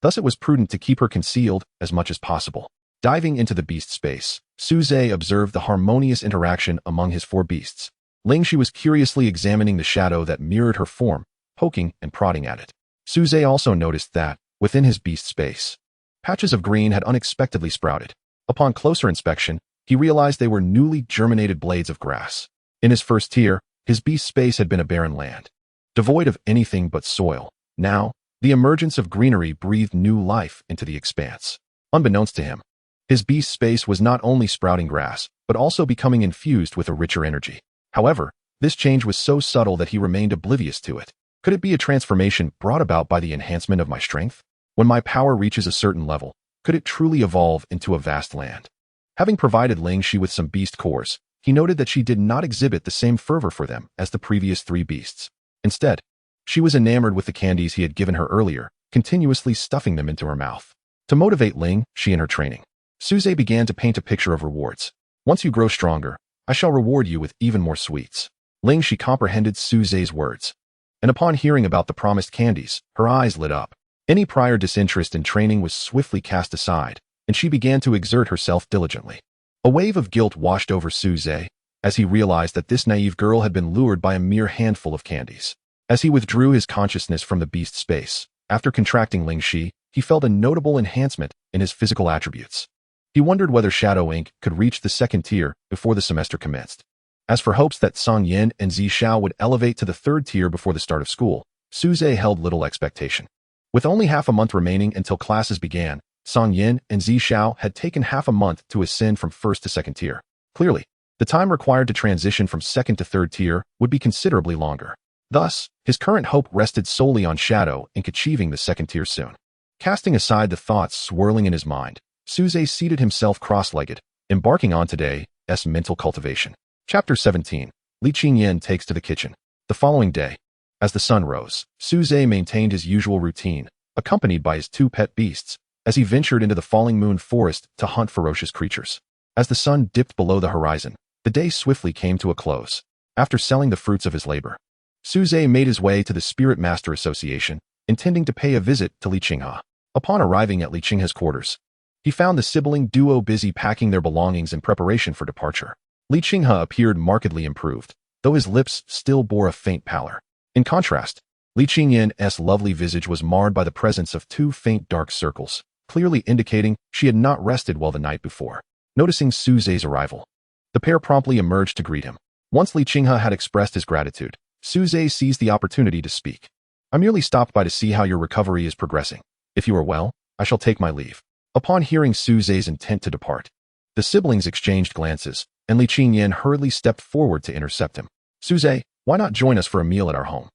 Speaker 1: Thus it was prudent to keep her concealed as much as possible. Diving into the beast space, Suze observed the harmonious interaction among his 4 beasts. Lingxi was curiously examining the shadow that mirrored her form, poking and prodding at it. Suze also noticed that, within his beast space, patches of green had unexpectedly sprouted. Upon closer inspection, he realized they were newly germinated blades of grass. In his 1st tier, his beast space had been a barren land, devoid of anything but soil. Now, the emergence of greenery breathed new life into the expanse. Unbeknownst to him, his beast space was not only sprouting grass, but also becoming infused with a richer energy. However, this change was so subtle that he remained oblivious to it. Could it be a transformation brought about by the enhancement of my strength? When my power reaches a certain level, could it truly evolve into a vast land? Having provided Lingxi with some beast cores, he noted that she did not exhibit the same fervor for them as the previous 3 beasts. Instead, She was enamored with the candies he had given her earlier, continuously stuffing them into her mouth. To motivate Ling, Shi in her training, Suze began to paint a picture of rewards. Once you grow stronger, I shall reward you with even more sweets. Ling Shi comprehended Suze's words, and upon hearing about the promised candies, her eyes lit up. Any prior disinterest in training was swiftly cast aside, and she began to exert herself diligently. A wave of guilt washed over Suze as he realized that this naive girl had been lured by a mere handful of candies. As he withdrew his consciousness from the beast space, after contracting Ling Shi, he felt a notable enhancement in his physical attributes. He wondered whether Shadow Ink could reach the second tier before the semester commenced. As for hopes that Song Yin and Zi Xiao would elevate to the third tier before the start of school, Suze held little expectation. With only half a month remaining until classes began, Song Yin and Zi Xiao had taken half a month to ascend from first to second tier. Clearly, the time required to transition from second to third tier would be considerably longer. Thus, his current hope rested solely on Shadow Ink achieving the second tier soon. Casting aside the thoughts swirling in his mind, Suze seated himself cross-legged, embarking on today's mental cultivation. Chapter 17. Li Qingyan takes to the kitchen. The following day, as the sun rose, Suze maintained his usual routine, accompanied by his two pet beasts, as he ventured into the falling moon forest to hunt ferocious creatures. As the sun dipped below the horizon, the day swiftly came to a close. After selling the fruits of his labor, Suze made his way to the Spirit Master Association, intending to pay a visit to Li Qinghe. Upon arriving at Li Qinghe's quarters, he found the sibling duo busy packing their belongings in preparation for departure. Li Qinghe appeared markedly improved, though his lips still bore a faint pallor. In contrast, Li Qingyan's lovely visage was marred by the presence of two faint dark circles, clearly indicating she had not rested well the night before. Noticing Suze's arrival, the pair promptly emerged to greet him. Once Li Qinghe had expressed his gratitude, Suze seized the opportunity to speak. I merely stopped by to see how your recovery is progressing. If you are well, I shall take my leave. Upon hearing Suze's intent to depart, the siblings exchanged glances, and Li Qingyan hurriedly stepped forward to intercept him. Suze, why not join us for a meal at our home?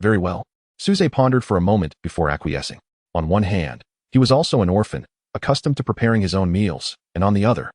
Speaker 1: Very well. Suze pondered for a moment before acquiescing. On one hand, he was also an orphan, accustomed to preparing his own meals, and on the other,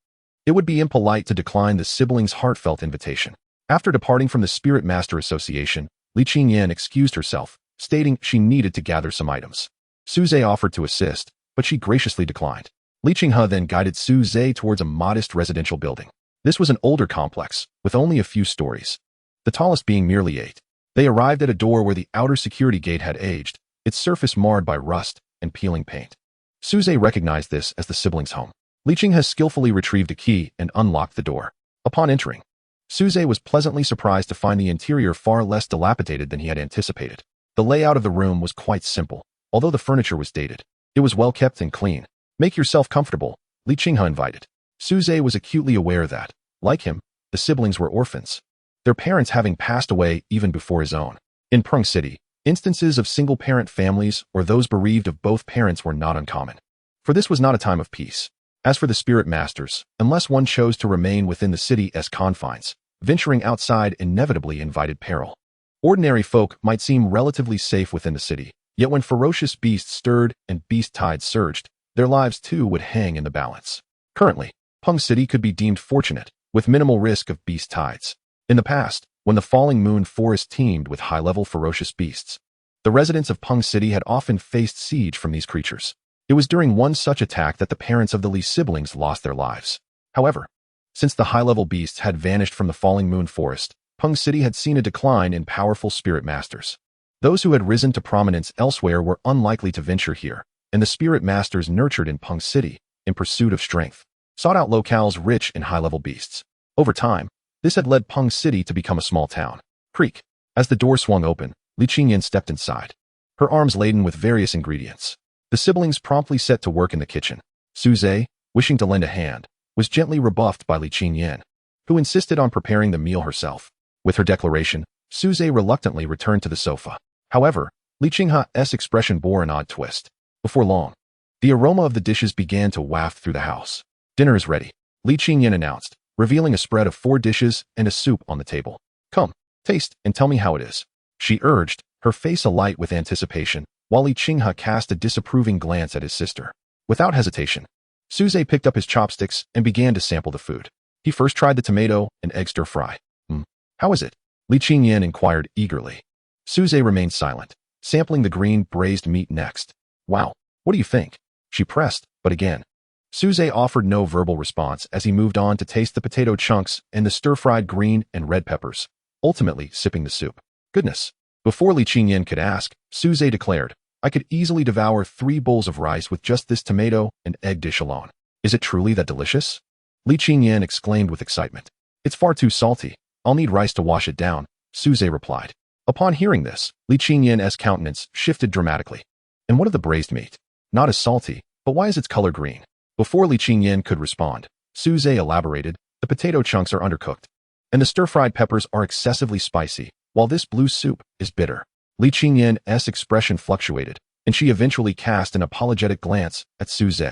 Speaker 1: it would be impolite to decline the siblings' heartfelt invitation. After departing from the Spirit Master Association, Li Qingyan excused herself, stating she needed to gather some items. Suze offered to assist, but she graciously declined. Li Qinghe then guided Suze towards a modest residential building. This was an older complex, with only a few stories, the tallest being merely 8. They arrived at a door where the outer security gate had aged, its surface marred by rust and peeling paint. Suze recognized this as the siblings' home. Li Qinghe skillfully retrieved a key and unlocked the door. Upon entering, Suze was pleasantly surprised to find the interior far less dilapidated than he had anticipated. The layout of the room was quite simple, although the furniture was dated. It was well kept and clean. Make yourself comfortable, Li Qinghe invited. Suze was acutely aware that, like him, the siblings were orphans, their parents having passed away even before his own. In Prung City, instances of single-parent families or those bereaved of both parents were not uncommon. For this was not a time of peace. As for the Spirit Masters, unless one chose to remain within the city's confines, venturing outside inevitably invited peril. Ordinary folk might seem relatively safe within the city, yet when ferocious beasts stirred and beast tides surged, their lives too would hang in the balance. Currently, Pung City could be deemed fortunate, with minimal risk of beast tides. In the past, when the falling moon forest teemed with high-level ferocious beasts, the residents of Pung City had often faced siege from these creatures. It was during one such attack that the parents of the Li siblings lost their lives. However, since the high-level beasts had vanished from the falling moon forest, Pung City had seen a decline in powerful spirit masters. Those who had risen to prominence elsewhere were unlikely to venture here, and the spirit masters nurtured in Pung City, in pursuit of strength, sought out locales rich in high-level beasts. Over time, this had led Pung City to become a small town. Creak. As the door swung open, Li Qingyan stepped inside, her arms laden with various ingredients. The siblings promptly set to work in the kitchen. Suze, wishing to lend a hand, was gently rebuffed by Li Qingyan, who insisted on preparing the meal herself. With her declaration, Suze reluctantly returned to the sofa. However, Li Qinghe's expression bore an odd twist. Before long, the aroma of the dishes began to waft through the house. Dinner is ready, Li Qingyan announced, revealing a spread of 4 dishes and a soup on the table. Come, taste and tell me how it is, she urged, her face alight with anticipation, while Li Qinghe cast a disapproving glance at his sister. Without hesitation, Suze picked up his chopsticks and began to sample the food. He first tried the tomato and egg stir-fry. How is it? Li Qingyan inquired eagerly. Suze remained silent, sampling the green braised meat next. Wow, what do you think? She pressed, but again. Suze offered no verbal response as he moved on to taste the potato chunks and the stir-fried green and red peppers, ultimately sipping the soup. Goodness. Before Li Qingyan could ask, Suze declared, I could easily devour 3 bowls of rice with just this tomato and egg dish alone. Is it truly that delicious? Li Qingyan exclaimed with excitement. It's far too salty. I'll need rice to wash it down, Suze replied. Upon hearing this, Li Qingyan's countenance shifted dramatically. And what of the braised meat? Not as salty, but why is its color green? Before Li Qingyan could respond, Suze elaborated, the potato chunks are undercooked, and the stir-fried peppers are excessively spicy, while this blue soup is bitter. Li Qingyan's expression fluctuated, and she eventually cast an apologetic glance at Suze.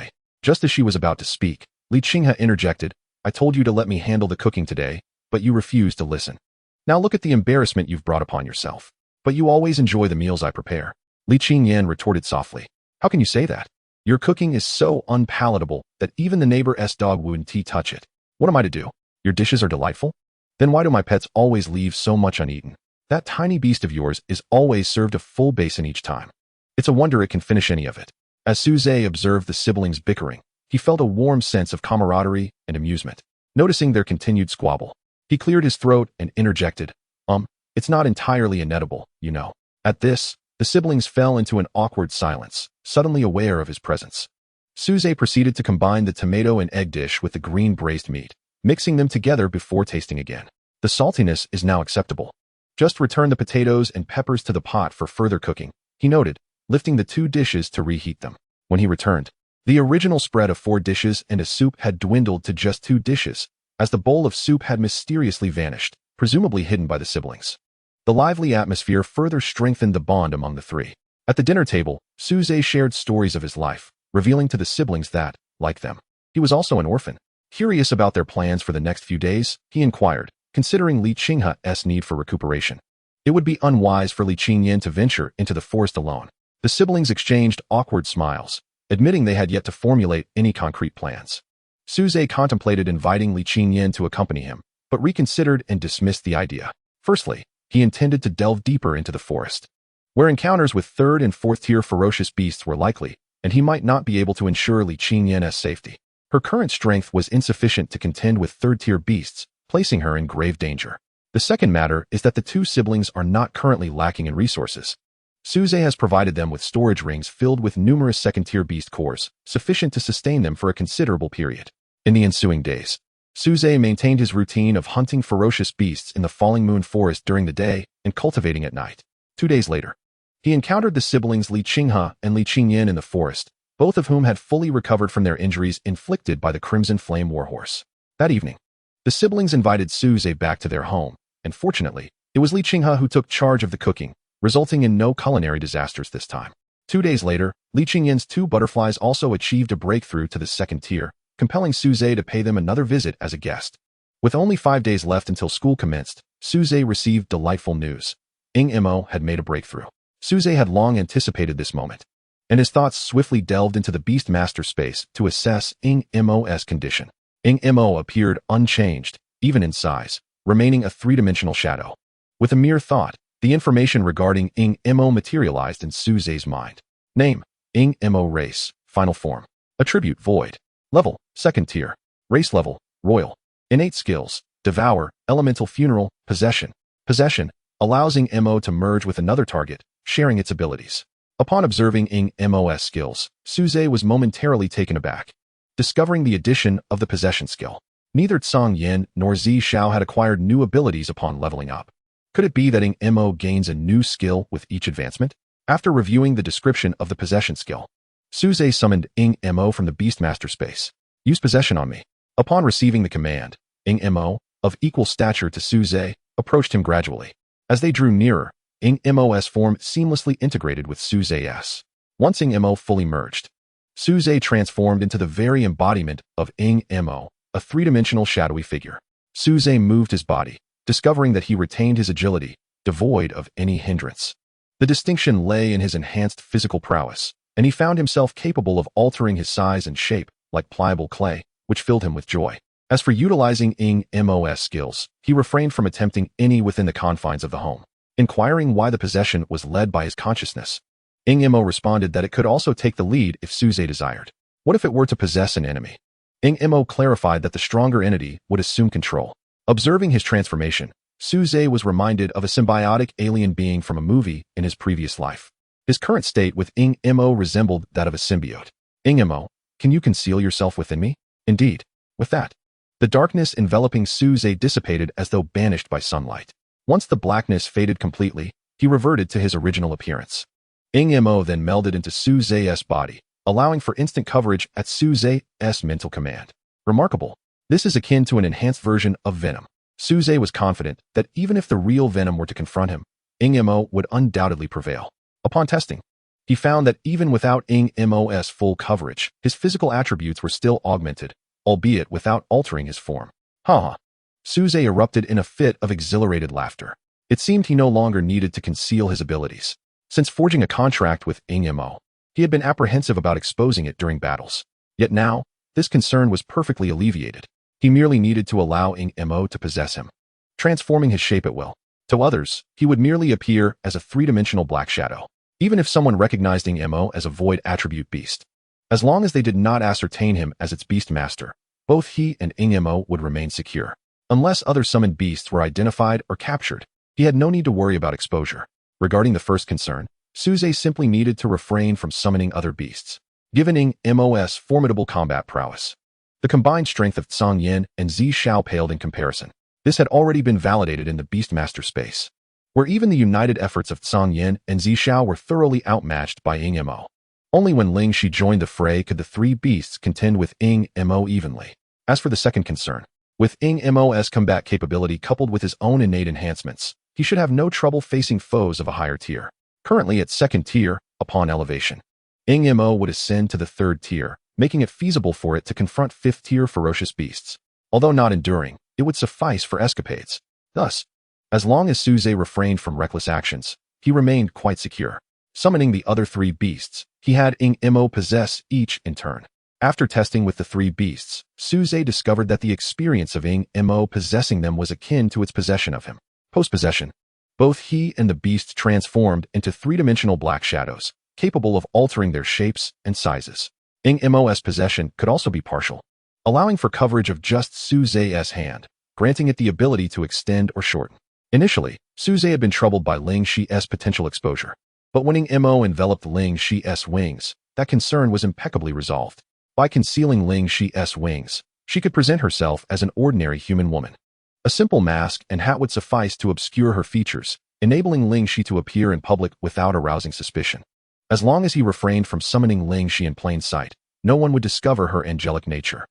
Speaker 1: Just as she was about to speak, Li Qinghe interjected, I told you to let me handle the cooking today, but you refused to listen. Now look at the embarrassment you've brought upon yourself. But you always enjoy the meals I prepare. Li Qingyan retorted softly. How can you say that? Your cooking is so unpalatable that even the neighbor's dog wouldn't touch it. What am I to do? Your dishes are delightful? Then why do my pets always leave so much uneaten? That tiny beast of yours is always served a full basin each time. It's a wonder it can finish any of it. As Suze observed the siblings bickering, he felt a warm sense of camaraderie and amusement. Noticing their continued squabble, he cleared his throat and interjected, it's not entirely inedible, you know. At this, the siblings fell into an awkward silence, suddenly aware of his presence. Suze proceeded to combine the tomato and egg dish with the green braised meat, mixing them together before tasting again. The saltiness is now acceptable. Just return the potatoes and peppers to the pot for further cooking, he noted, lifting the 2 dishes to reheat them. When he returned, the original spread of 4 dishes and a soup had dwindled to just 2 dishes, as the bowl of soup had mysteriously vanished, presumably hidden by the siblings. The lively atmosphere further strengthened the bond among the 3. At the dinner table, Suze shared stories of his life, revealing to the siblings that, like them, he was also an orphan. Curious about their plans for the next few days, he inquired, considering Li Qinghe's need for recuperation. It would be unwise for Li Qingyan to venture into the forest alone. The siblings exchanged awkward smiles, admitting they had yet to formulate any concrete plans. Suze contemplated inviting Li Qingyan to accompany him, but reconsidered and dismissed the idea. Firstly, he intended to delve deeper into the forest, where encounters with 3rd and 4th tier ferocious beasts were likely, and he might not be able to ensure Li Qingyan's safety. Her current strength was insufficient to contend with 3rd tier beasts, placing her in grave danger. The second matter is that the 2 siblings are not currently lacking in resources. Suze has provided them with storage rings filled with numerous 2nd tier beast cores, sufficient to sustain them for a considerable period. In the ensuing days, Suze maintained his routine of hunting ferocious beasts in the Falling Moon Forest during the day and cultivating at night. 2 days later, he encountered the siblings Li Qinghe and Li Qingyan in the forest, both of whom had fully recovered from their injuries inflicted by the Crimson Flame Warhorse. That evening, the siblings invited Suze back to their home, and fortunately, it was Li Qinghe who took charge of the cooking, resulting in no culinary disasters this time. 2 days later, Li Qingyan's 2 butterflies also achieved a breakthrough to the 2nd tier, compelling Suze to pay them another visit as a guest. With only 5 days left until school commenced, Suze received delightful news. Mo had made a breakthrough. Suze had long anticipated this moment, and his thoughts swiftly delved into the Beast Master space to assess Mo's condition. Mo appeared unchanged, even in size, remaining a 3-dimensional shadow. With a mere thought, the information regarding Mo materialized in Suze's mind. Name, Mo race, final form. Attribute void. Level, 2nd tier. Race level, royal. Innate skills, devour, elemental funeral, possession. Possession, allows Mo to merge with another target, sharing its abilities. Upon observing Mo's skills, Suze was momentarily taken aback, discovering the addition of the possession skill. Neither Tsang Yin nor Zi Xiao had acquired new abilities upon leveling up. Could it be that Mo gains a new skill with each advancement? After reviewing the description of the possession skill, Suze summoned Mo from the Beastmaster space. Use possession on me. Upon receiving the command, Mo, of equal stature to Suze, approached him gradually. As they drew nearer, Mo's form seamlessly integrated with Suze's. Once Mo fully merged, Suze transformed into the very embodiment of Mo, a 3-dimensional shadowy figure. Suze moved his body, discovering that he retained his agility, devoid of any hindrance. The distinction lay in his enhanced physical prowess, and he found himself capable of altering his size and shape like pliable clay, which filled him with joy. As for utilizing Mo's skills, he refrained from attempting any within the confines of the home. inquiring why the possession was led by his consciousness. Imo responded that it could also take the lead if Suze desired. What if it were to possess an enemy? Imo clarified that the stronger entity would assume control. Observing his transformation, Suze was reminded of a symbiotic alien being from a movie in his previous life. His current state with Imo resembled that of a symbiote. Imo, can you conceal yourself within me? Indeed. With that, the darkness enveloping Suze dissipated as though banished by sunlight. Once the blackness faded completely, he reverted to his original appearance. Imo then melded into Suze's body, allowing for instant coverage at Suze's mental command. Remarkable. This is akin to an enhanced version of Venom. Suze was confident that even if the real Venom were to confront him, Imo would undoubtedly prevail. Upon testing, he found that even without Imo's full coverage, his physical attributes were still augmented, albeit without altering his form. Ha! Suze erupted in a fit of exhilarated laughter. It seemed he no longer needed to conceal his abilities. Since forging a contract with Imo, he had been apprehensive about exposing it during battles. Yet now, this concern was perfectly alleviated. He merely needed to allow Imo to possess him, transforming his shape at will. To others, he would merely appear as a three-dimensional black shadow, even if someone recognized Imo as a void attribute beast. As long as they did not ascertain him as its beast master, both he and Imo would remain secure. Unless other summoned beasts were identified or captured, he had no need to worry about exposure. Regarding the first concern, Suze simply needed to refrain from summoning other beasts. Given Imo's formidable combat prowess, the combined strength of Tsang Yin and Zi Xiao paled in comparison. This had already been validated in the Beastmaster space, where even the united efforts of Tsang Yin and Zi Xiao were thoroughly outmatched by Imo. Only when Ling Shi joined the fray could the three beasts contend with Imo evenly. As for the second concern, with Imo's combat capability coupled with his own innate enhancements, he should have no trouble facing foes of a higher tier. Currently at second tier, upon elevation, Imo would ascend to the third tier, making it feasible for it to confront fifth-tier ferocious beasts. Although not enduring, it would suffice for escapades. Thus, as long as Suze refrained from reckless actions, he remained quite secure. Summoning the other three beasts, he had Imo possess each in turn. After testing with the three beasts, Suze discovered that the experience of Imo possessing them was akin to its possession of him. Post-possession, both he and the beast transformed into three-dimensional black shadows, capable of altering their shapes and sizes. Imo's possession could also be partial, allowing for coverage of just Suze's hand, granting it the ability to extend or shorten. Initially, Suze had been troubled by Ling Shi's potential exposure, but when Imo enveloped Ling Shi's wings, that concern was impeccably resolved. By concealing Ling Shi's wings, she could present herself as an ordinary human woman. A simple mask and hat would suffice to obscure her features, enabling Ling Shi to appear in public without arousing suspicion. As long as he refrained from summoning Ling Shi in plain sight, no one would discover her angelic nature.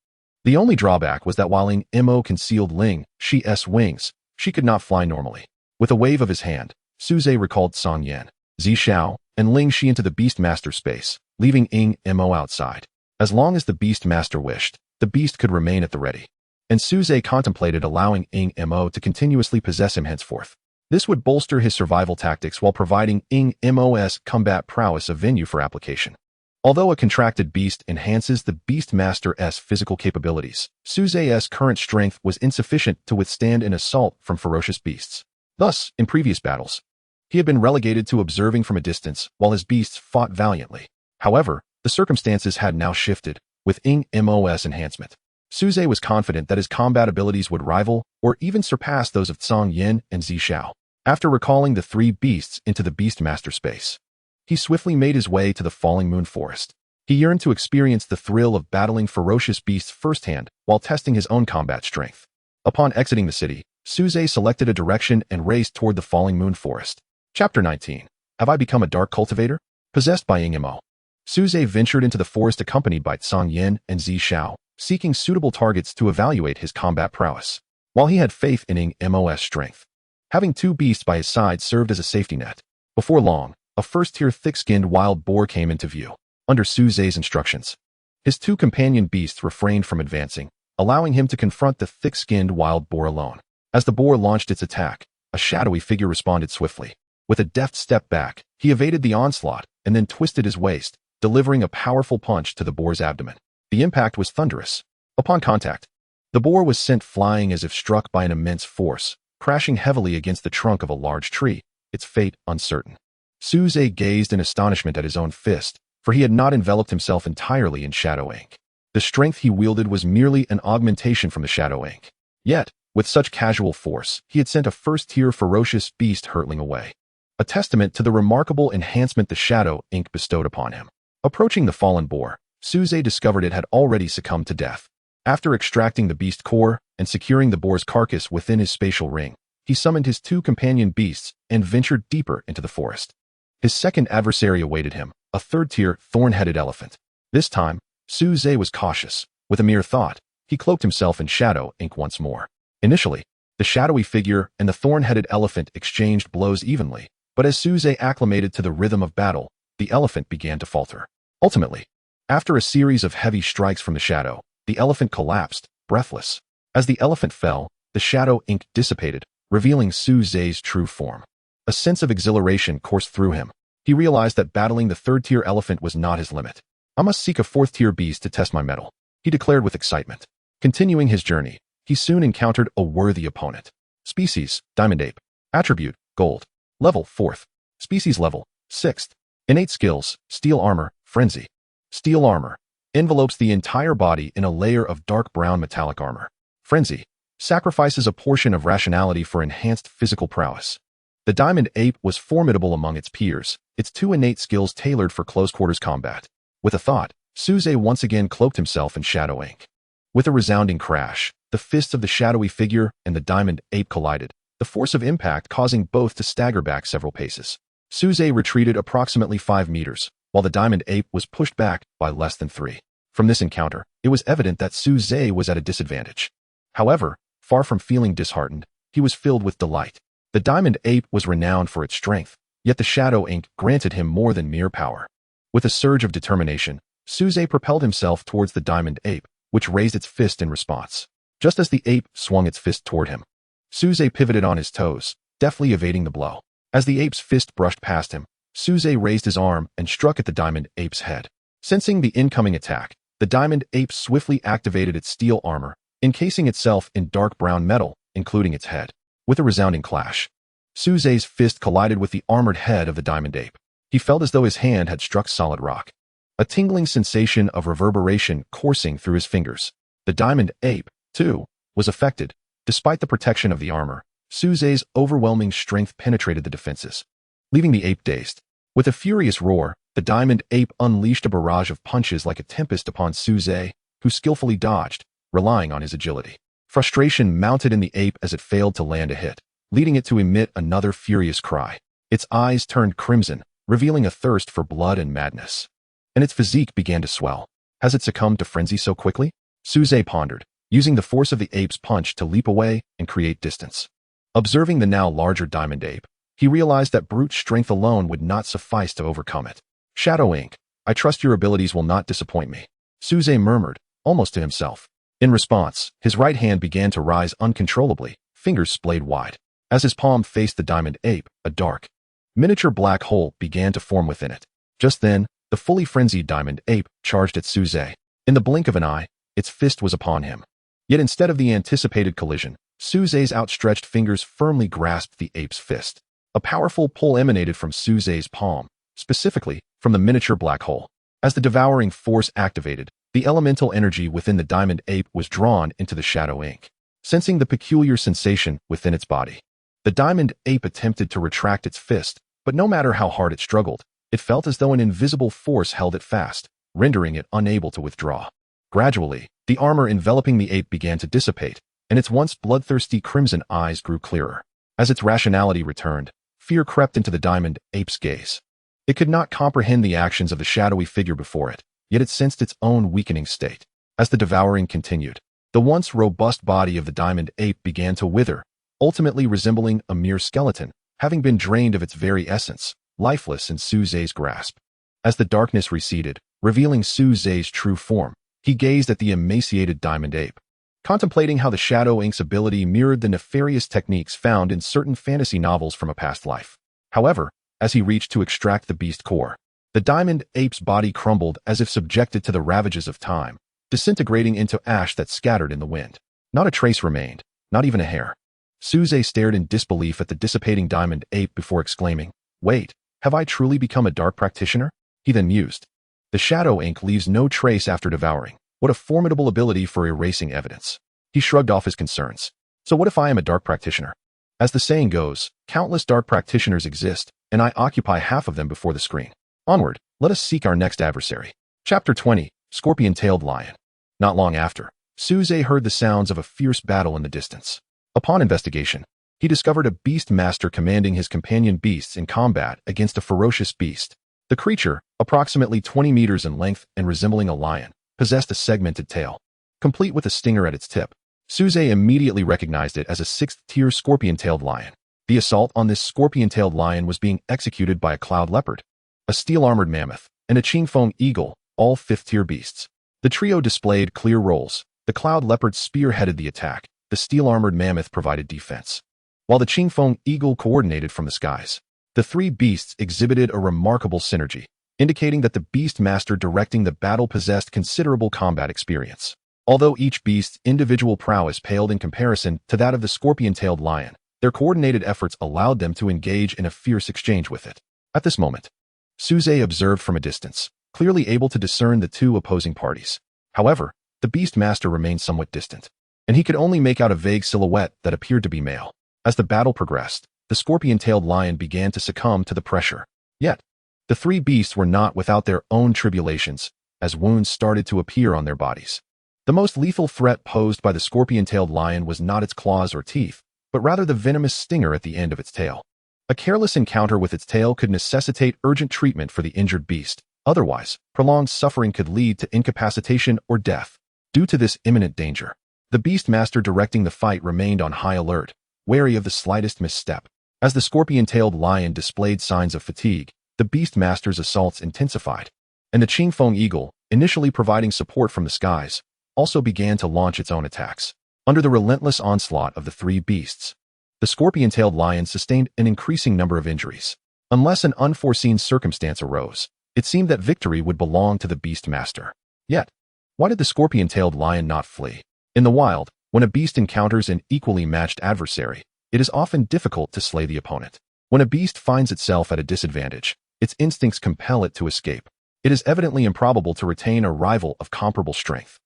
Speaker 1: The only drawback was that while Imo concealed Ling Shi's wings, she could not fly normally. With a wave of his hand, Suze recalled Song Yan, Zi Xiao, and Ling Shi into the Beastmaster space, leaving Imo outside. As long as the Beastmaster wished, the beast could remain at the ready. And Suze contemplated allowing Imo to continuously possess him henceforth. This would bolster his survival tactics while providing Imo's combat prowess a venue for application. Although a contracted beast enhances the Beastmaster's physical capabilities, Suze's current strength was insufficient to withstand an assault from ferocious beasts. Thus, in previous battles, he had been relegated to observing from a distance while his beasts fought valiantly. However, the circumstances had now shifted, with Imo's enhancement. Suze was confident that his combat abilities would rival or even surpass those of Tsang Yin and Zi Xiao. After recalling the three beasts into the Beastmaster space, he swiftly made his way to the Falling Moon Forest. He yearned to experience the thrill of battling ferocious beasts firsthand while testing his own combat strength. Upon exiting the city, Suze selected a direction and raced toward the Falling Moon Forest. Chapter 19. Have I become a dark cultivator? Possessed by Imo, Suze ventured into the forest accompanied by Tsang Yin and Zi Xiao, seeking suitable targets to evaluate his combat prowess. While he had faith in Imo's strength, having two beasts by his side served as a safety net. Before long, a first-tier thick-skinned wild boar came into view. Under Suze's instructions, his two companion beasts refrained from advancing, allowing him to confront the thick-skinned wild boar alone. As the boar launched its attack, a shadowy figure responded swiftly. With a deft step back, he evaded the onslaught and then twisted his waist, delivering a powerful punch to the boar's abdomen. The impact was thunderous. Upon contact, the boar was sent flying as if struck by an immense force, crashing heavily against the trunk of a large tree. its fate uncertain. Suze gazed in astonishment at his own fist, for he had not enveloped himself entirely in shadow ink. The strength he wielded was merely an augmentation from the shadow ink. Yet, with such casual force, he had sent a first-tier ferocious beast hurtling away, a testament to the remarkable enhancement the shadow ink bestowed upon him. Approaching the fallen boar, Suze discovered it had already succumbed to death. After extracting the beast core and securing the boar's carcass within his spatial ring, he summoned his two companion beasts and ventured deeper into the forest. His second adversary awaited him, a third-tier, thorn-headed elephant. This time, Suze was cautious. With a mere thought, he cloaked himself in shadow ink once more. Initially, the shadowy figure and the thorn-headed elephant exchanged blows evenly, but as Suze acclimated to the rhythm of battle, the elephant began to falter. Ultimately, after a series of heavy strikes from the shadow, the elephant collapsed, breathless. As the elephant fell, the shadow ink dissipated, revealing Suze's true form. A sense of exhilaration coursed through him. He realized that battling the third-tier elephant was not his limit. I must seek a fourth-tier beast to test my mettle, he declared with excitement. Continuing his journey, he soon encountered a worthy opponent. Species, Diamond Ape. Attribute, Gold. Level, 4th. Species level, 6th. Innate skills, Steel Armor, Frenzy. Steel Armor envelopes the entire body in a layer of dark brown metallic armor. Frenzy sacrifices a portion of rationality for enhanced physical prowess. The Diamond Ape was formidable among its peers, its two innate skills tailored for close-quarters combat. With a thought, Suze once again cloaked himself in shadow ink. With a resounding crash, the fists of the shadowy figure and the Diamond Ape collided, the force of impact causing both to stagger back several paces. Suze retreated approximately 5 meters, while the Diamond Ape was pushed back by less than 3. From this encounter, it was evident that Suze was at a disadvantage. However, far from feeling disheartened, he was filled with delight. The Diamond Ape was renowned for its strength, yet the shadow ink granted him more than mere power. With a surge of determination, Suze propelled himself towards the Diamond Ape, which raised its fist in response. Just as the ape swung its fist toward him, Suze pivoted on his toes, deftly evading the blow. As the ape's fist brushed past him, Suze raised his arm and struck at the Diamond Ape's head. Sensing the incoming attack, the Diamond Ape swiftly activated its steel armor, encasing itself in dark brown metal, including its head. With a resounding clash, Suze's fist collided with the armored head of the Diamond Ape. He felt as though his hand had struck solid rock. A tingling sensation of reverberation coursing through his fingers. The Diamond Ape, too, was affected. Despite the protection of the armor, Suze's overwhelming strength penetrated the defenses, leaving the ape dazed. With a furious roar, the Diamond Ape unleashed a barrage of punches like a tempest upon Suze, who skillfully dodged, relying on his agility. Frustration mounted in the ape as it failed to land a hit, leading it to emit another furious cry. Its eyes turned crimson, revealing a thirst for blood and madness. And its physique began to swell. Has it succumbed to frenzy so quickly? Suze pondered, using the force of the ape's punch to leap away and create distance. Observing the now larger Diamond Ape, he realized that brute strength alone would not suffice to overcome it. Shadow Ink, I trust your abilities will not disappoint me, Suze murmured, almost to himself. In response, his right hand began to rise uncontrollably, fingers splayed wide. As his palm faced the Diamond Ape, a dark, miniature black hole began to form within it. Just then, the fully frenzied Diamond Ape charged at Suze. In the blink of an eye, its fist was upon him. Yet instead of the anticipated collision, Suze's outstretched fingers firmly grasped the ape's fist. A powerful pull emanated from Suze's palm, specifically from the miniature black hole. As the devouring force activated, the elemental energy within the Diamond Ape was drawn into the shadow ink. Sensing the peculiar sensation within its body, the Diamond Ape attempted to retract its fist, but no matter how hard it struggled, it felt as though an invisible force held it fast, rendering it unable to withdraw. Gradually, the armor enveloping the ape began to dissipate, and its once bloodthirsty crimson eyes grew clearer. As its rationality returned, fear crept into the Diamond Ape's gaze. It could not comprehend the actions of the shadowy figure before it, yet it sensed its own weakening state. As the devouring continued, the once robust body of the Diamond Ape began to wither, ultimately resembling a mere skeleton, having been drained of its very essence, lifeless in Suze's grasp. As the darkness receded, revealing Suze's true form, he gazed at the emaciated Diamond Ape, contemplating how the Shadow Ink's ability mirrored the nefarious techniques found in certain fantasy novels from a past life. However, as he reached to extract the beast core, the Diamond Ape's body crumbled as if subjected to the ravages of time, disintegrating into ash that scattered in the wind. Not a trace remained, not even a hair. Suze stared in disbelief at the dissipating diamond ape before exclaiming, "Wait, have I truly become a dark practitioner?" He then mused. The shadow ink leaves no trace after devouring. What a formidable ability for erasing evidence. He shrugged off his concerns. So what if I am a dark practitioner? As the saying goes, countless dark practitioners exist, and I occupy half of them before the screen. Onward, let us seek our next adversary. Chapter 20, Scorpion-Tailed Lion. Not long after, Suze heard the sounds of a fierce battle in the distance. Upon investigation, he discovered a beast master commanding his companion beasts in combat against a ferocious beast. The creature, approximately 20 meters in length and resembling a lion, possessed a segmented tail, complete with a stinger at its tip. Suze immediately recognized it as a 6th-tier scorpion-tailed lion. The assault on this scorpion-tailed lion was being executed by a cloud leopard, a steel-armored mammoth, and a Qingfeng eagle, all 5th-tier beasts. The trio displayed clear roles. The cloud leopard spearheaded the attack. The steel-armored mammoth provided defense, while the Qingfeng eagle coordinated from the skies. The three beasts exhibited a remarkable synergy, indicating that the beast master directing the battle possessed considerable combat experience. Although each beast's individual prowess paled in comparison to that of the scorpion-tailed lion, their coordinated efforts allowed them to engage in a fierce exchange with it. At this moment, Suze observed from a distance, clearly able to discern the two opposing parties. However, the beast master remained somewhat distant, and he could only make out a vague silhouette that appeared to be male. As the battle progressed, the scorpion-tailed lion began to succumb to the pressure. Yet, the three beasts were not without their own tribulations, as wounds started to appear on their bodies. The most lethal threat posed by the scorpion-tailed lion was not its claws or teeth, but rather the venomous stinger at the end of its tail. A careless encounter with its tail could necessitate urgent treatment for the injured beast. Otherwise, prolonged suffering could lead to incapacitation or death. Due to this imminent danger, the beast master directing the fight remained on high alert, wary of the slightest misstep. As the scorpion-tailed lion displayed signs of fatigue, the beast master's assaults intensified, and the Qingfeng eagle, initially providing support from the skies, also began to launch its own attacks. Under the relentless onslaught of the three beasts, the scorpion-tailed lion sustained an increasing number of injuries. Unless an unforeseen circumstance arose, it seemed that victory would belong to the beast master. Yet, why did the scorpion-tailed lion not flee? In the wild, when a beast encounters an equally matched adversary, it is often difficult to slay the opponent. When a beast finds itself at a disadvantage, its instincts compel it to escape. It is evidently improbable to retain a rival of comparable strength.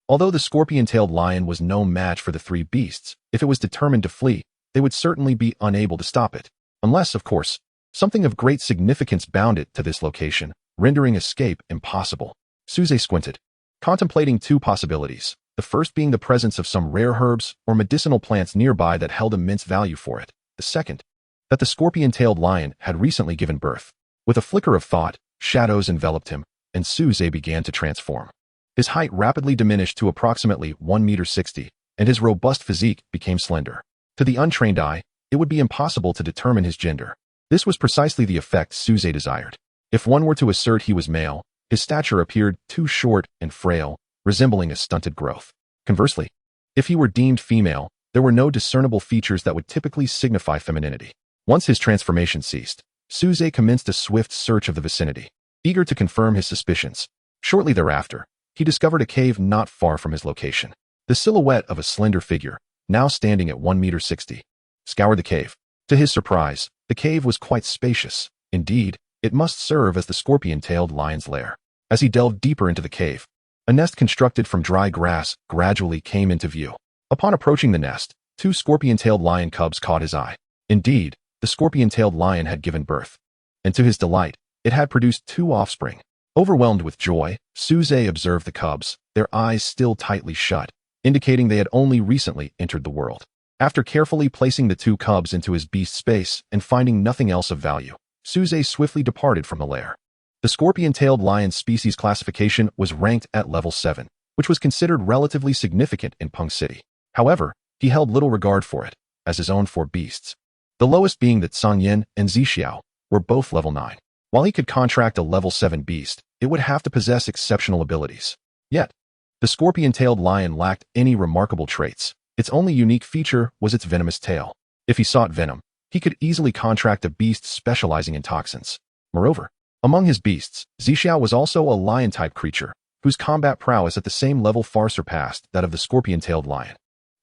Speaker 1: Although the scorpion-tailed lion was no match for the three beasts, if it was determined to flee, they would certainly be unable to stop it. Unless, of course, something of great significance bound it to this location, rendering escape impossible. Suze squinted, contemplating two possibilities, the first being the presence of some rare herbs or medicinal plants nearby that held immense value for it. The second, that the scorpion-tailed lion had recently given birth. With a flicker of thought, shadows enveloped him, and Suze began to transform. His height rapidly diminished to approximately 1.60 meters, and his robust physique became slender. To the untrained eye, it would be impossible to determine his gender. This was precisely the effect Suze desired. If one were to assert he was male, his stature appeared too short and frail, resembling a stunted growth. Conversely, if he were deemed female, there were no discernible features that would typically signify femininity. Once his transformation ceased, Suze commenced a swift search of the vicinity, eager to confirm his suspicions. Shortly thereafter, he discovered a cave not far from his location. The silhouette of a slender figure, now standing at 1.60 meters, scoured the cave. To his surprise, the cave was quite spacious. Indeed, it must serve as the scorpion-tailed lion's lair. As he delved deeper into the cave, a nest constructed from dry grass gradually came into view. Upon approaching the nest, two scorpion-tailed lion cubs caught his eye. Indeed, the scorpion-tailed lion had given birth, and to his delight, it had produced two offspring. Overwhelmed with joy, Suze observed the cubs, their eyes still tightly shut, indicating they had only recently entered the world. After carefully placing the two cubs into his beast space and finding nothing else of value, Suze swiftly departed from the lair. The scorpion-tailed lion species classification was ranked at level 7, which was considered relatively significant in Peng City. However, he held little regard for it, as his own four beasts, the lowest being that Sangyin and Zixiao, were both level 9. While he could contract a level 7 beast, it would have to possess exceptional abilities. Yet, the scorpion-tailed lion lacked any remarkable traits. Its only unique feature was its venomous tail. If he sought venom, he could easily contract a beast specializing in toxins. Moreover, among his beasts, Zixiao was also a lion-type creature, whose combat prowess at the same level far surpassed that of the scorpion-tailed lion.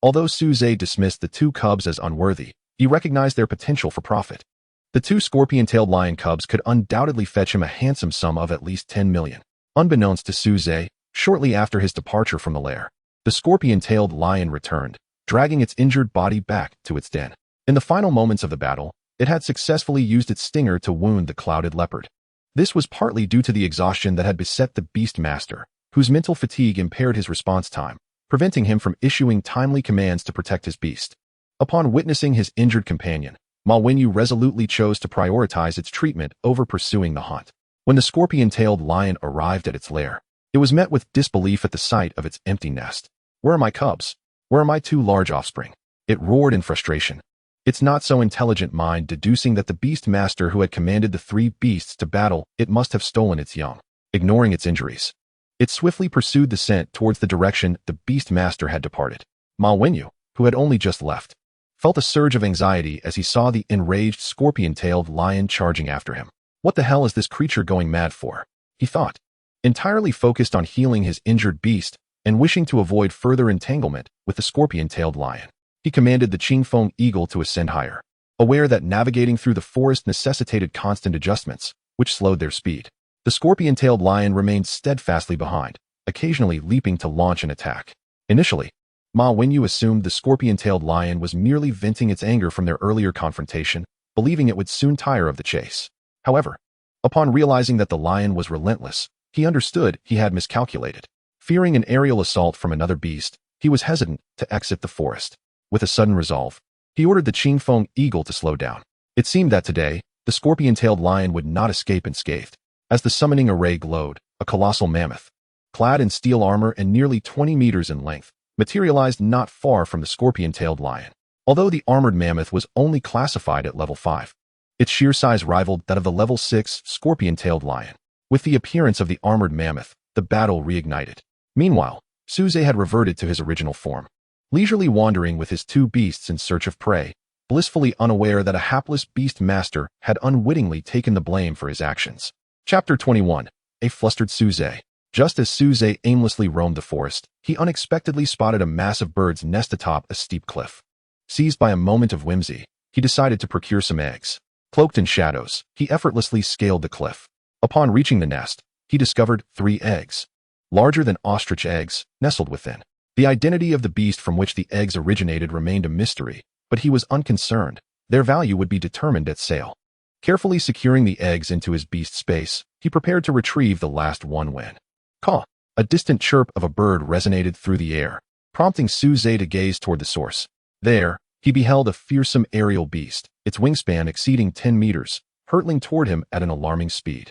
Speaker 1: Although Suze dismissed the two cubs as unworthy, he recognized their potential for profit. The two scorpion-tailed lion cubs could undoubtedly fetch him a handsome sum of at least 10 million. Unbeknownst to Suze, shortly after his departure from the lair, the scorpion-tailed lion returned, dragging its injured body back to its den. In the final moments of the battle, it had successfully used its stinger to wound the clouded leopard. This was partly due to the exhaustion that had beset the Beast Master, whose mental fatigue impaired his response time, preventing him from issuing timely commands to protect his beast. Upon witnessing his injured companion, Ma Wenyu resolutely chose to prioritize its treatment over pursuing the hunt. When the scorpion-tailed lion arrived at its lair, it was met with disbelief at the sight of its empty nest. "Where are my cubs? Where are my two large offspring?" It roared in frustration, its not-so-intelligent mind deducing that the Beast Master who had commanded the three beasts to battle it must have stolen its young. Ignoring its injuries, it swiftly pursued the scent towards the direction the Beast Master had departed. Ma Wenyu, who had only just left, felt a surge of anxiety as he saw the enraged scorpion-tailed lion charging after him. "What the hell is this creature going mad for?" he thought, entirely focused on healing his injured beast and wishing to avoid further entanglement with the scorpion-tailed lion. He commanded the Qingfeng eagle to ascend higher, aware that navigating through the forest necessitated constant adjustments, which slowed their speed. The scorpion-tailed lion remained steadfastly behind, occasionally leaping to launch an attack. Initially, Ma Wenyu assumed the scorpion-tailed lion was merely venting its anger from their earlier confrontation, believing it would soon tire of the chase. However, upon realizing that the lion was relentless, he understood he had miscalculated. Fearing an aerial assault from another beast, he was hesitant to exit the forest. With a sudden resolve, he ordered the Qingfeng eagle to slow down. It seemed that today, the scorpion-tailed lion would not escape unscathed. As the summoning array glowed, a colossal mammoth, clad in steel armor and nearly 20 meters in length, materialized not far from the scorpion-tailed lion. Although the armored mammoth was only classified at level 5, its sheer size rivaled that of the level 6 scorpion-tailed lion. With the appearance of the armored mammoth, the battle reignited. Meanwhile, Suze had reverted to his original form, leisurely wandering with his two beasts in search of prey, blissfully unaware that a hapless beast master had unwittingly taken the blame for his actions. Chapter 21. A flustered Suze. Just as Suze aimlessly roamed the forest, he unexpectedly spotted a massive bird's nest atop a steep cliff. Seized by a moment of whimsy, he decided to procure some eggs. Cloaked in shadows, he effortlessly scaled the cliff. Upon reaching the nest, he discovered 3 eggs, larger than ostrich eggs, nestled within. The identity of the beast from which the eggs originated remained a mystery, but he was unconcerned. Their value would be determined at sale. Carefully securing the eggs into his beast space, he prepared to retrieve the last one when caw! A distant chirp of a bird resonated through the air, prompting Suze to gaze toward the source. There, he beheld a fearsome aerial beast, its wingspan exceeding 10 meters, hurtling toward him at an alarming speed.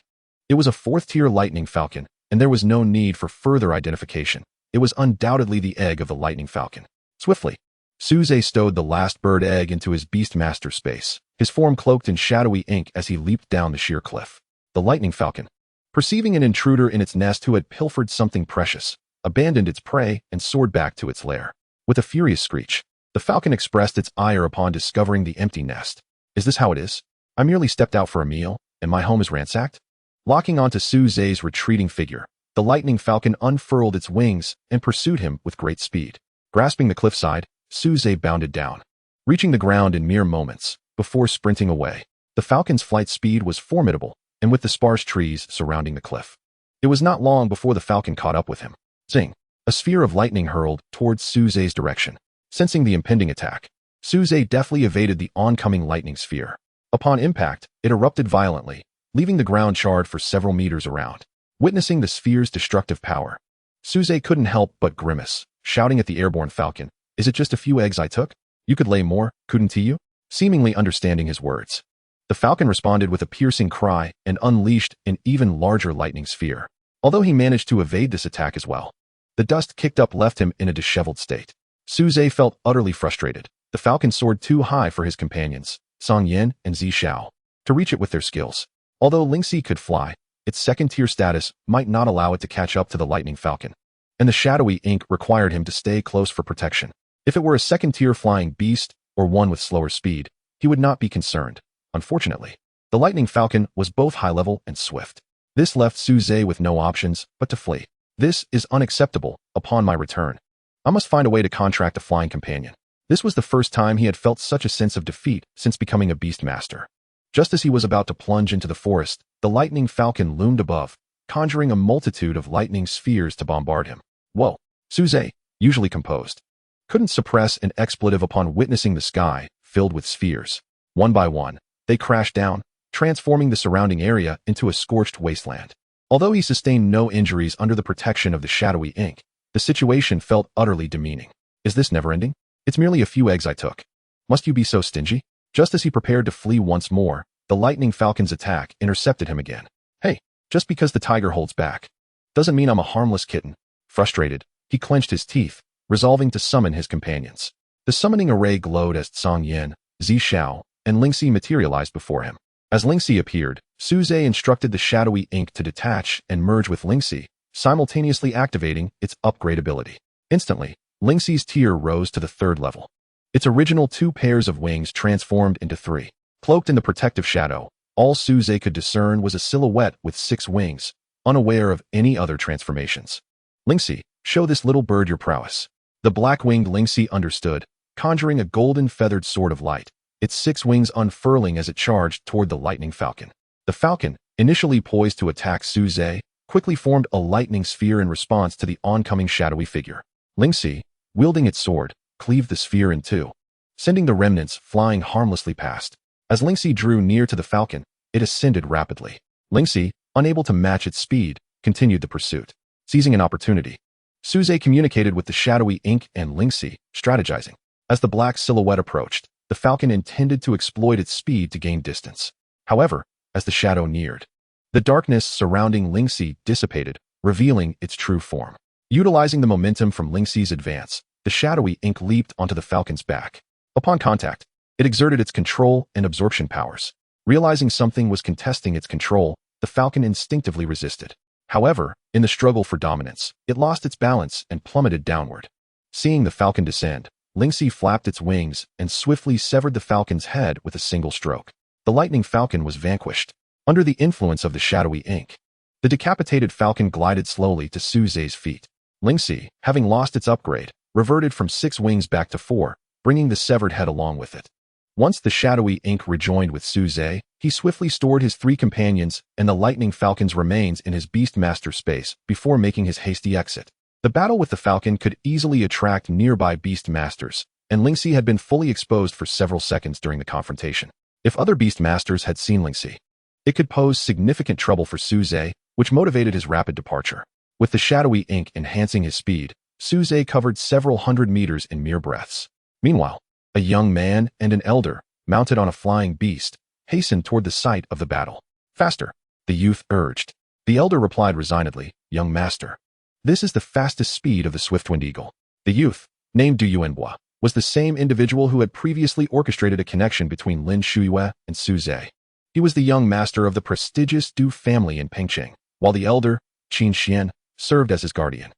Speaker 1: It was a 4th-tier lightning falcon, and there was no need for further identification. It was undoubtedly the egg of the lightning falcon. Swiftly, Suze stowed the last bird egg into his beastmaster space, his form cloaked in shadowy ink as he leaped down the sheer cliff. The lightning falcon, perceiving an intruder in its nest who had pilfered something precious, abandoned its prey and soared back to its lair. With a furious screech, the falcon expressed its ire upon discovering the empty nest. "Is this how it is? I merely stepped out for a meal, and my home is ransacked?" Locking onto Suze's retreating figure, the lightning falcon unfurled its wings and pursued him with great speed. Grasping the cliffside, Suze bounded down, reaching the ground in mere moments before sprinting away. The falcon's flight speed was formidable, and with the sparse trees surrounding the cliff, it was not long before the falcon caught up with him. Zing! A sphere of lightning hurled towards Suze's direction. Sensing the impending attack, Suze deftly evaded the oncoming lightning sphere. Upon impact, it erupted violently, leaving the ground charred for several meters around. Witnessing the sphere's destructive power, Suze couldn't help but grimace, shouting at the airborne falcon, "Is it just a few eggs I took? You could lay more, couldn't you?" Seemingly understanding his words, the falcon responded with a piercing cry and unleashed an even larger lightning sphere. Although he managed to evade this attack as well, the dust kicked up left him in a disheveled state. Suze felt utterly frustrated. The falcon soared too high for his companions, Song Yin and Zi Xiao, to reach it with their skills. Although Lingxi could fly, its 2nd-tier status might not allow it to catch up to the lightning falcon, and the shadowy ink required him to stay close for protection. If it were a 2nd-tier flying beast or one with slower speed, he would not be concerned. Unfortunately, the lightning falcon was both high-level and swift. This left Suze with no options but to flee. "This is unacceptable. Upon my return, I must find a way to contract a flying companion. This was the first time he had felt such a sense of defeat since becoming a beast master. Just as he was about to plunge into the forest, the lightning falcon loomed above, conjuring a multitude of lightning spheres to bombard him. Whoa! Suze, usually composed, couldn't suppress an expletive upon witnessing the sky filled with spheres. One by one, they crashed down, transforming the surrounding area into a scorched wasteland. Although he sustained no injuries under the protection of the shadowy ink, the situation felt utterly demeaning. Is this never-ending? It's merely a few eggs I took. Must you be so stingy? Just as he prepared to flee once more, the lightning falcon's attack intercepted him again. Hey, just because the tiger holds back doesn't mean I'm a harmless kitten. Frustrated, he clenched his teeth, resolving to summon his companions. The summoning array glowed as Tsang Yin, Zi Xiao, and Lingxi materialized before him. As Lingxi appeared, Suze instructed the shadowy ink to detach and merge with Lingxi, simultaneously activating its upgrade ability. Instantly, Lingxi's tier rose to the 3rd level. Its original 2 pairs of wings transformed into 3. Cloaked in the protective shadow, all Suze could discern was a silhouette with 6 wings, unaware of any other transformations. Lingxi, show this little bird your prowess. The black-winged Lingxi understood, conjuring a golden feathered sword of light, its 6 wings unfurling as it charged toward the lightning falcon. The falcon, initially poised to attack Suze, quickly formed a lightning sphere in response to the oncoming shadowy figure. Lingxi, wielding its sword, cleaved the sphere in 2, sending the remnants flying harmlessly past. As Lingxi drew near to the falcon, it ascended rapidly. Lingxi, unable to match its speed, continued the pursuit. Seizing an opportunity, Suze communicated with the shadowy ink and Lingxi, strategizing. As the black silhouette approached, the falcon intended to exploit its speed to gain distance. However, as the shadow neared, the darkness surrounding Lingxi dissipated, revealing its true form. Utilizing the momentum from Lingxi's advance, the shadowy ink leaped onto the falcon's back. Upon contact, it exerted its control and absorption powers. Realizing something was contesting its control, the falcon instinctively resisted. However, in the struggle for dominance, it lost its balance and plummeted downward. Seeing the falcon descend, Lingxi flapped its wings and swiftly severed the falcon's head with a single stroke. The lightning falcon was vanquished. Under the influence of the shadowy ink, the decapitated falcon glided slowly to Suze's feet. Lingxi, having lost its upgrade, reverted from 6 wings back to 4, bringing the severed head along with it. Once the shadowy ink rejoined with Suze, he swiftly stored his 3 companions and the lightning falcon's remains in his beast master space before making his hasty exit. The battle with the falcon could easily attract nearby beast masters, and Lingxi had been fully exposed for several seconds during the confrontation. If other beast masters had seen Lingxi, it could pose significant trouble for Suze, which motivated his rapid departure. With the shadowy ink enhancing his speed, Suze covered several hundred meters in mere breaths. Meanwhile, a young man and an elder, mounted on a flying beast, hastened toward the site of the battle. Faster, the youth urged. The elder replied resignedly, Young master, this is the fastest speed of the swift-winged eagle. The youth, named Du Yuanhua, was the same individual who had previously orchestrated a connection between Lin Shuiyue and Suze. He was the young master of the prestigious Du family in Pengcheng, while the elder, Qin Xian, served as his guardian.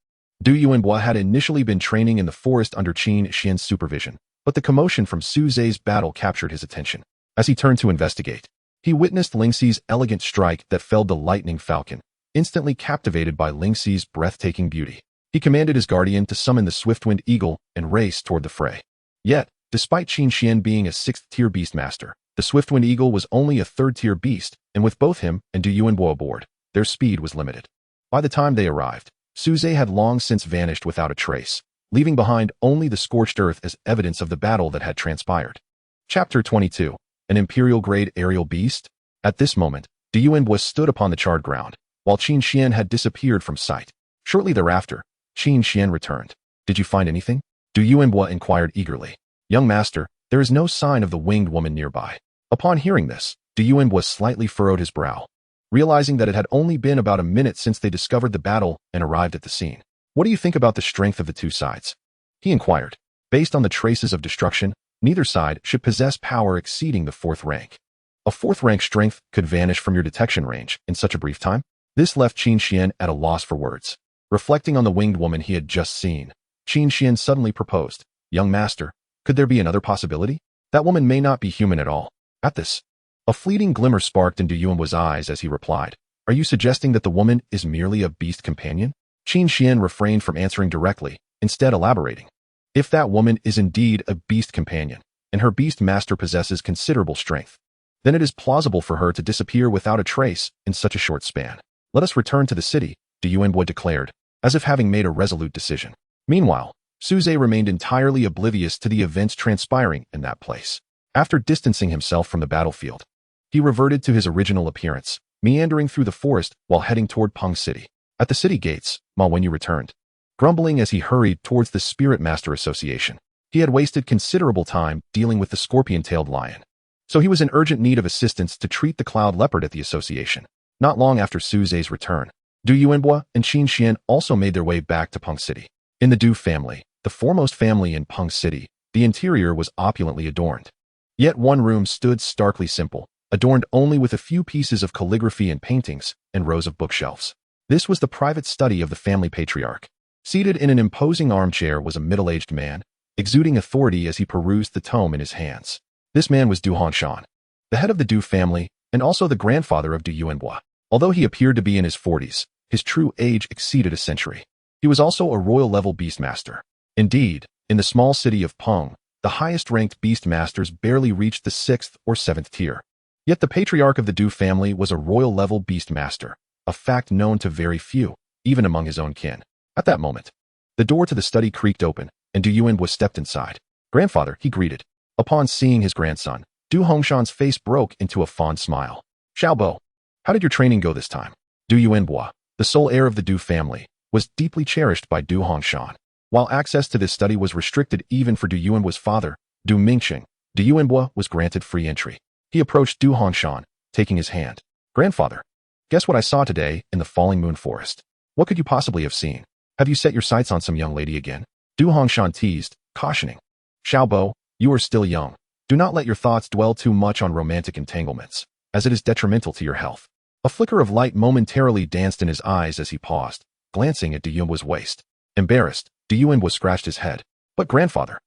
Speaker 1: Du Yuanhua had initially been training in the forest under Qin Xian's supervision, but the commotion from Suze's battle captured his attention. As he turned to investigate, he witnessed Lingxi's elegant strike that felled the lightning falcon, instantly captivated by Lingxi's breathtaking beauty. He commanded his guardian to summon the swift-winged eagle and race toward the fray. Yet, despite Qin Xian being a 6th-tier beastmaster, the swift-winged eagle was only a 3rd-tier beast, and with both him and Du Yuanhua aboard, their speed was limited. By the time they arrived, Suze had long since vanished without a trace, leaving behind only the scorched earth as evidence of the battle that had transpired. Chapter 22. An Imperial-grade aerial beast? At this moment, Du Yuanhua stood upon the charred ground, while Qin Xian had disappeared from sight. Shortly thereafter, Qin Xian returned. Did you find anything? Du Yuanhua inquired eagerly. Young master, there is no sign of the winged woman nearby. Upon hearing this, Du Yuanhua slightly furrowed his brow, realizing that it had only been about a minute since they discovered the battle and arrived at the scene. What do you think about the strength of the 2 sides? He inquired. Based on the traces of destruction, neither side should possess power exceeding the 4th rank. A 4th rank strength could vanish from your detection range in such a brief time? This left Qin Xian at a loss for words. Reflecting on the winged woman he had just seen, Qin Xian suddenly proposed, Young master, could there be another possibility? That woman may not be human at all. At this, a fleeting glimmer sparked in Du Yuanhua's eyes as he replied, Are you suggesting that the woman is merely a beast companion? Qin Xian refrained from answering directly, instead elaborating. If that woman is indeed a beast companion, and her beast master possesses considerable strength, then it is plausible for her to disappear without a trace in such a short span. Let us return to the city, Du Yuanbo declared, as if having made a resolute decision. Meanwhile, Suze remained entirely oblivious to the events transpiring in that place. After distancing himself from the battlefield, he reverted to his original appearance, meandering through the forest while heading toward Peng City. At the city gates, Ma Wenyu returned, grumbling as he hurried towards the Spirit Master Association. He had wasted considerable time dealing with the scorpion-tailed lion, so he was in urgent need of assistance to treat the cloud leopard at the association. Not long after Suze's return, Du Yuanbo and Qin Xian also made their way back to Peng City. In the Du family, the foremost family in Peng City, the interior was opulently adorned. Yet one room stood starkly simple, adorned only with a few pieces of calligraphy and paintings and rows of bookshelves. This was the private study of the family patriarch. Seated in an imposing armchair was a middle-aged man, exuding authority as he perused the tome in his hands. This man was Du Hongshan, the head of the Du family and also the grandfather of Du Yuanbo. Although he appeared to be in his 40s, his true age exceeded a century. He was also a royal-level beastmaster. Indeed, in the small city of Peng, the highest-ranked beastmasters barely reached the 6th or 7th tier. Yet the patriarch of the Du family was a royal-level beastmaster, a fact known to very few, even among his own kin. At that moment, the door to the study creaked open, and Du Yuanbo stepped inside. "Grandfather," he greeted. Upon seeing his grandson, Du Hongshan's face broke into a fond smile. "Xiaobo, how did your training go this time?" Du Yuanbo, the sole heir of the Du family, was deeply cherished by Du Hongshan. While access to this study was restricted even for Du Yuanbo's father, Du Mingqing, Du Yuanbo was granted free entry. He approached Du Hongshan, taking his hand. "Grandfather, guess what I saw today in the Falling Moon Forest? What could you possibly have seen? Have you set your sights on some young lady again?" Du Hongshan teased, cautioning. "Xiaobo, you are still young. Do not let your thoughts dwell too much on romantic entanglements, as it is detrimental to your health." A flicker of light momentarily danced in his eyes as he paused, glancing at Du Yuanbo's waist. Embarrassed, Du Yuanbo scratched his head. "But grandfather,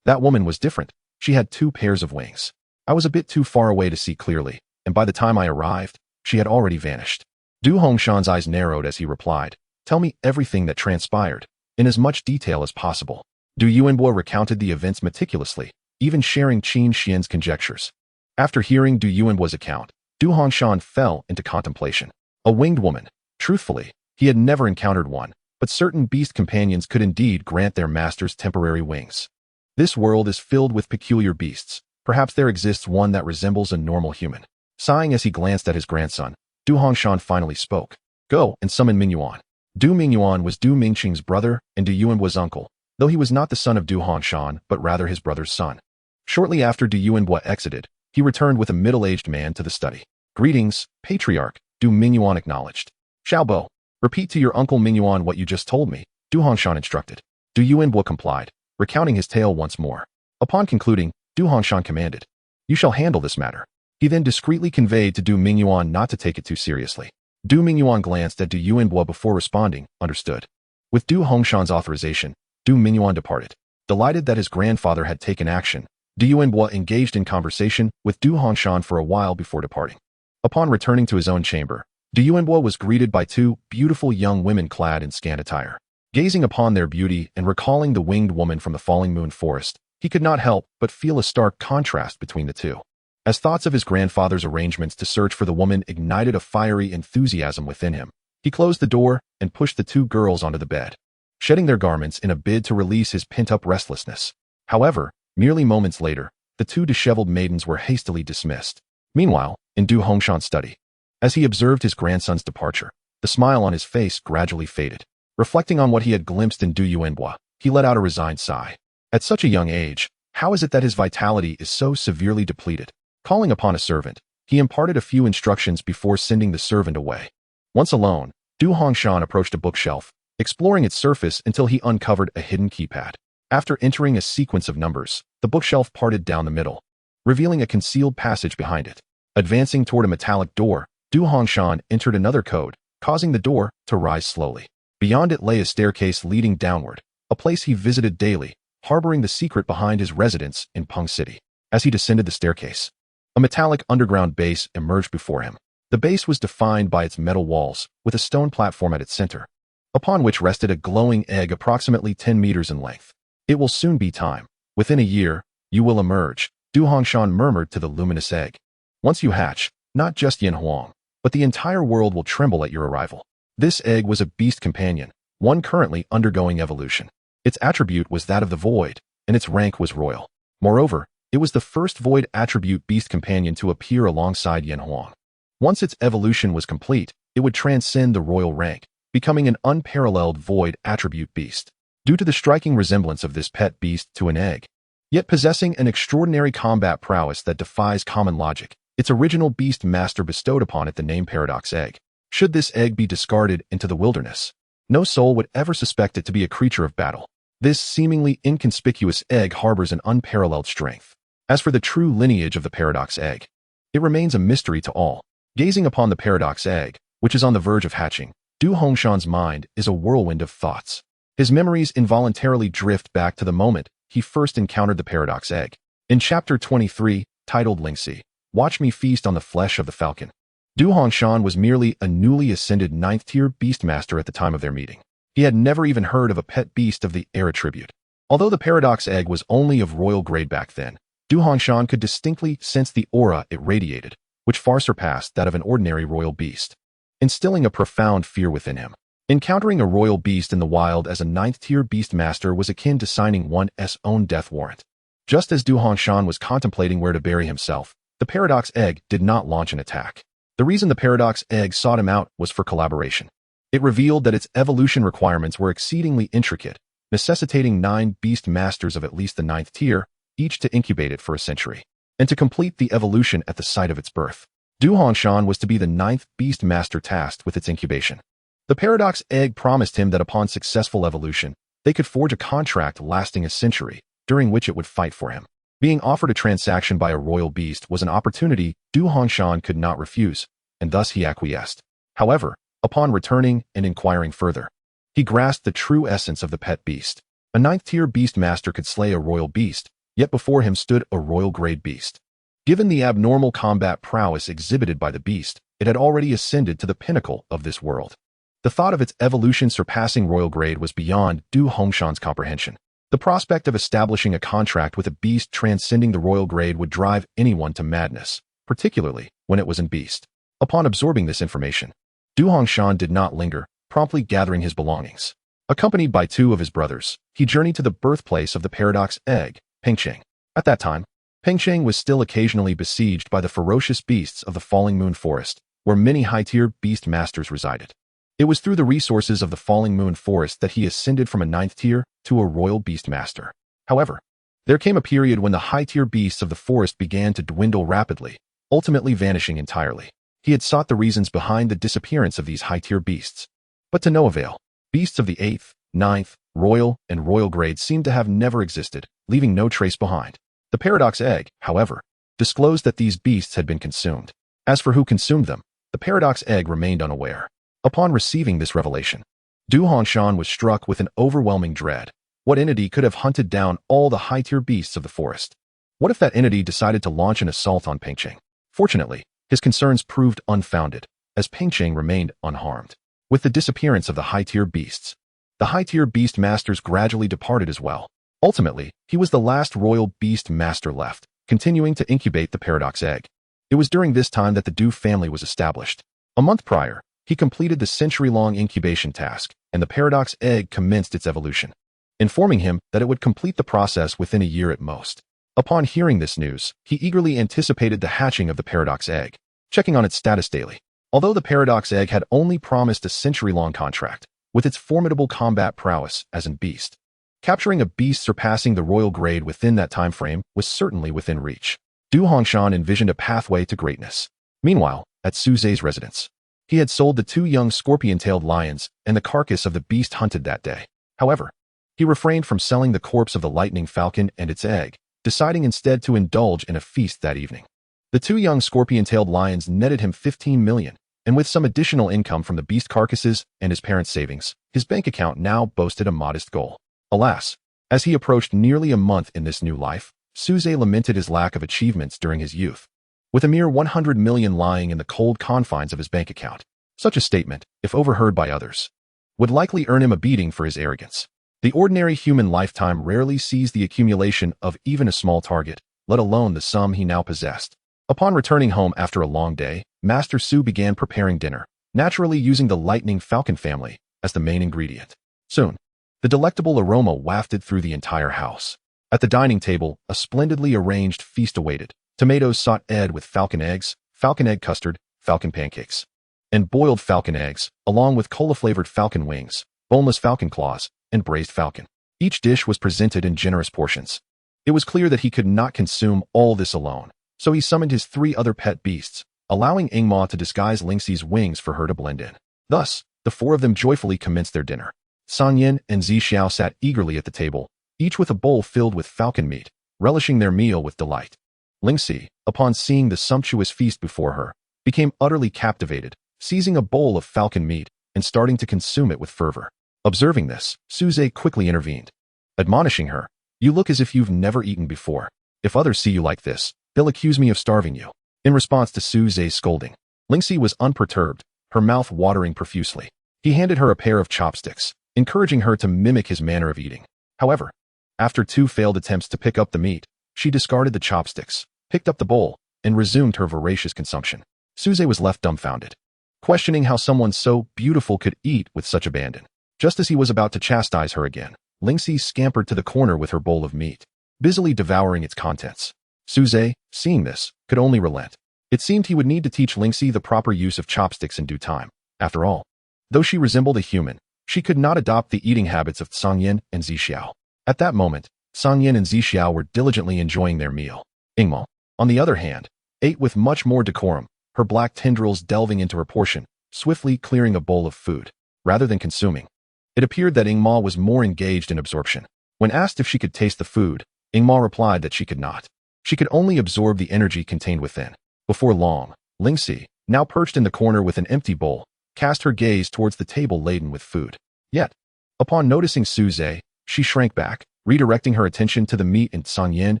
Speaker 1: that woman was different. She had 2 pairs of wings. I was a bit too far away to see clearly, and by the time I arrived, she had already vanished." Du Hongshan's eyes narrowed as he replied, "Tell me everything that transpired, in as much detail as possible." Du Yuanbo recounted the events meticulously, even sharing Qin Xian's conjectures. After hearing Du Yuanbo's account, Du Hongshan fell into contemplation. A winged woman. Truthfully, he had never encountered one, but certain beast companions could indeed grant their masters temporary wings. This world is filled with peculiar beasts. Perhaps there exists one that resembles a normal human. Sighing as he glanced at his grandson, Du Hongshan finally spoke. "Go and summon Mingyuan." Du Mingyuan was Du Mingqing's brother and Du Yuanbo's uncle, though he was not the son of Du Hongshan, but rather his brother's son. Shortly after Du Yuanbo exited, he returned with a middle-aged man to the study. "Greetings, patriarch," Du Mingyuan acknowledged. "Xiaobo, repeat to your uncle Mingyuan what you just told me," Du Hongshan instructed. Du Yuanbo complied, recounting his tale once more. Upon concluding, Du Hongshan commanded, "You shall handle this matter." He then discreetly conveyed to Du Mingyuan not to take it too seriously. Du Mingyuan glanced at Du Yuanbo before responding, "Understood." With Du Hongshan's authorization, Du Mingyuan departed. Delighted that his grandfather had taken action, Du Yuanbo engaged in conversation with Du Hongshan for a while before departing. Upon returning to his own chamber, Du Yuanbo was greeted by 2 beautiful young women clad in scant attire. Gazing upon their beauty and recalling the winged woman from the Falling Moon Forest, he could not help but feel a stark contrast between the two. As thoughts of his grandfather's arrangements to search for the woman ignited a fiery enthusiasm within him, he closed the door and pushed the 2 girls onto the bed, shedding their garments in a bid to release his pent-up restlessness. However, merely moments later, the 2 disheveled maidens were hastily dismissed. Meanwhile, in Du Hongshan's study, as he observed his grandson's departure, the smile on his face gradually faded. Reflecting on what he had glimpsed in Du Yuanbo, he let out a resigned sigh. At such a young age, how is it that his vitality is so severely depleted? Calling upon a servant, he imparted a few instructions before sending the servant away. Once alone, Du Hongshan approached a bookshelf, exploring its surface until he uncovered a hidden keypad. After entering a sequence of numbers, the bookshelf parted down the middle, revealing a concealed passage behind it. Advancing toward a metallic door, Du Hongshan entered another code, causing the door to rise slowly. Beyond it lay a staircase leading downward, a place he visited daily, harboring the secret behind his residence in Peng City. As he descended the staircase, a metallic underground base emerged before him. The base was defined by its metal walls, with a stone platform at its center. upon which rested a glowing egg approximately 10 meters in length. It will soon be time. Within a year, you will emerge, Du Hongshan murmured to the luminous egg. Once you hatch, not just Yin Huang, but the entire world will tremble at your arrival. This egg was a beast companion, one currently undergoing evolution. Its attribute was that of the void, and its rank was royal. Moreover, it was the first void attribute beast companion to appear alongside Yin Huang. Once its evolution was complete, it would transcend the royal rank, becoming an unparalleled void attribute beast. Due to the striking resemblance of this pet beast to an egg, yet possessing an extraordinary combat prowess that defies common logic, its original beast master bestowed upon it the name Paradox Egg. Should this egg be discarded into the wilderness, no soul would ever suspect it to be a creature of battle. This seemingly inconspicuous egg harbors an unparalleled strength. As for the true lineage of the Paradox Egg, it remains a mystery to all. Gazing upon the Paradox Egg, which is on the verge of hatching, Du Hongshan's mind is a whirlwind of thoughts. His memories involuntarily drift back to the moment he first encountered the Paradox Egg. In Chapter 23, titled Lingxi, Watch Me Feast on the Flesh of the Falcon, Du Hongshan was merely a newly ascended 9th-tier Beastmaster at the time of their meeting. He had never even heard of a pet beast of the air attribute. Although the Paradox Egg was only of royal grade back then, Du Hongshan could distinctly sense the aura it radiated, which far surpassed that of an ordinary royal beast, instilling a profound fear within him. Encountering a royal beast in the wild as a 9th-tier Beastmaster was akin to signing one's own death warrant. Just as Du Hongshan was contemplating where to bury himself, the Paradox Egg did not launch an attack. The reason the Paradox Egg sought him out was for collaboration. It revealed that its evolution requirements were exceedingly intricate, necessitating 9 beast masters of at least the 9th tier, each to incubate it for a century, and to complete the evolution at the site of its birth. Du Hongshan was to be the 9th beast master tasked with its incubation. The Paradox Egg promised him that upon successful evolution, they could forge a contract lasting a century, during which it would fight for him. Being offered a transaction by a royal beast was an opportunity Du Hongshan could not refuse, and thus he acquiesced. However, upon returning and inquiring further, he grasped the true essence of the pet beast. A 9th-tier Beastmaster could slay a royal beast, yet before him stood a royal-grade beast. Given the abnormal combat prowess exhibited by the beast, it had already ascended to the pinnacle of this world. The thought of its evolution surpassing royal grade was beyond Du Hongshan's comprehension. The prospect of establishing a contract with a beast transcending the royal grade would drive anyone to madness, particularly when it was in beast. Upon absorbing this information, Du Hongshan did not linger, promptly gathering his belongings. Accompanied by 2 of his brothers, he journeyed to the birthplace of the Paradox Egg, Pengcheng. At that time, Pengcheng was still occasionally besieged by the ferocious beasts of the Falling Moon Forest, where many high-tier beast masters resided. It was through the resources of the Falling Moon Forest that he ascended from a 9th tier to a royal beast master. However, there came a period when the high-tier beasts of the forest began to dwindle rapidly, ultimately vanishing entirely. He had sought the reasons behind the disappearance of these high-tier beasts, but to no avail. Beasts of the 8th, 9th, royal, and royal grades seemed to have never existed, leaving no trace behind. The Paradox Egg, however, disclosed that these beasts had been consumed. As for who consumed them, the Paradox Egg remained unaware. Upon receiving this revelation, Du Hongshan was struck with an overwhelming dread. What entity could have hunted down all the high-tier beasts of the forest? What if that entity decided to launch an assault on Pengcheng? Fortunately, his concerns proved unfounded, as Pengcheng remained unharmed. With the disappearance of the high-tier beasts, the high-tier beast masters gradually departed as well. Ultimately, he was the last royal beast master left, continuing to incubate the Paradox Egg. It was during this time that the Du family was established. A month prior, he completed the century-long incubation task, and the Paradox Egg commenced its evolution, informing him that it would complete the process within a year at most. Upon hearing this news, he eagerly anticipated the hatching of the Paradox Egg, checking on its status daily. Although the Paradox Egg had only promised a century-long contract, with its formidable combat prowess as in beast, capturing a beast surpassing the royal grade within that time frame was certainly within reach. Du Hongshan envisioned a pathway to greatness. Meanwhile, at Su Zhe's residence, he had sold the 2 young scorpion-tailed lions and the carcass of the beast hunted that day. However, he refrained from selling the corpse of the lightning falcon and its egg, deciding instead to indulge in a feast that evening. The 2 young scorpion-tailed lions netted him 15 million, and with some additional income from the beast carcasses and his parents' savings, his bank account now boasted a modest goal. Alas, as he approached nearly a month in this new life, Su Zhe lamented his lack of achievements during his youth. With a mere 100 million lying in the cold confines of his bank account, such a statement, if overheard by others, would likely earn him a beating for his arrogance. The ordinary human lifetime rarely sees the accumulation of even a small target, let alone the sum he now possessed. Upon returning home after a long day, Master Su began preparing dinner, naturally using the lightning falcon family as the main ingredient. Soon, the delectable aroma wafted through the entire house. At the dining table, a splendidly arranged feast awaited. Tomatoes sautéed with falcon eggs, falcon egg custard, falcon pancakes, and boiled falcon eggs, along with cola-flavored falcon wings, boneless falcon claws, and braised falcon. Each dish was presented in generous portions. It was clear that he could not consume all this alone, so he summoned his 3 other pet beasts, allowing Ingma to disguise Lingxi's wings for her to blend in. Thus, the 4 of them joyfully commenced their dinner. Sanyin and Zixiao sat eagerly at the table, each with a bowl filled with falcon meat, relishing their meal with delight. Lingxi, upon seeing the sumptuous feast before her, became utterly captivated, seizing a bowl of falcon meat and starting to consume it with fervor. Observing this, Suze quickly intervened, admonishing her, "You look as if you've never eaten before. If others see you like this, they'll accuse me of starving you." In response to Suze's scolding, Lingxi was unperturbed, her mouth watering profusely. He handed her a pair of chopsticks, encouraging her to mimic his manner of eating. However, after 2 failed attempts to pick up the meat, she discarded the chopsticks, picked up the bowl, and resumed her voracious consumption. Suze was left dumbfounded, questioning how someone so beautiful could eat with such abandon. Just as he was about to chastise her again, Lingxi scampered to the corner with her bowl of meat, busily devouring its contents. Suze, seeing this, could only relent. It seemed he would need to teach Lingxi the proper use of chopsticks in due time. After all, though she resembled a human, she could not adopt the eating habits of Sanyin and Zixiao. At that moment, Sanyin and Zixiao were diligently enjoying their meal. Ingma, on the other hand, ate with much more decorum, her black tendrils delving into her portion, swiftly clearing a bowl of food, rather than consuming. It appeared that Ingma was more engaged in absorption. When asked if she could taste the food, Ingma replied that she could not. She could only absorb the energy contained within. Before long, Lingxi, now perched in the corner with an empty bowl, cast her gaze towards the table laden with food. Yet, upon noticing Suze, she shrank back, redirecting her attention to the meat in Sanyin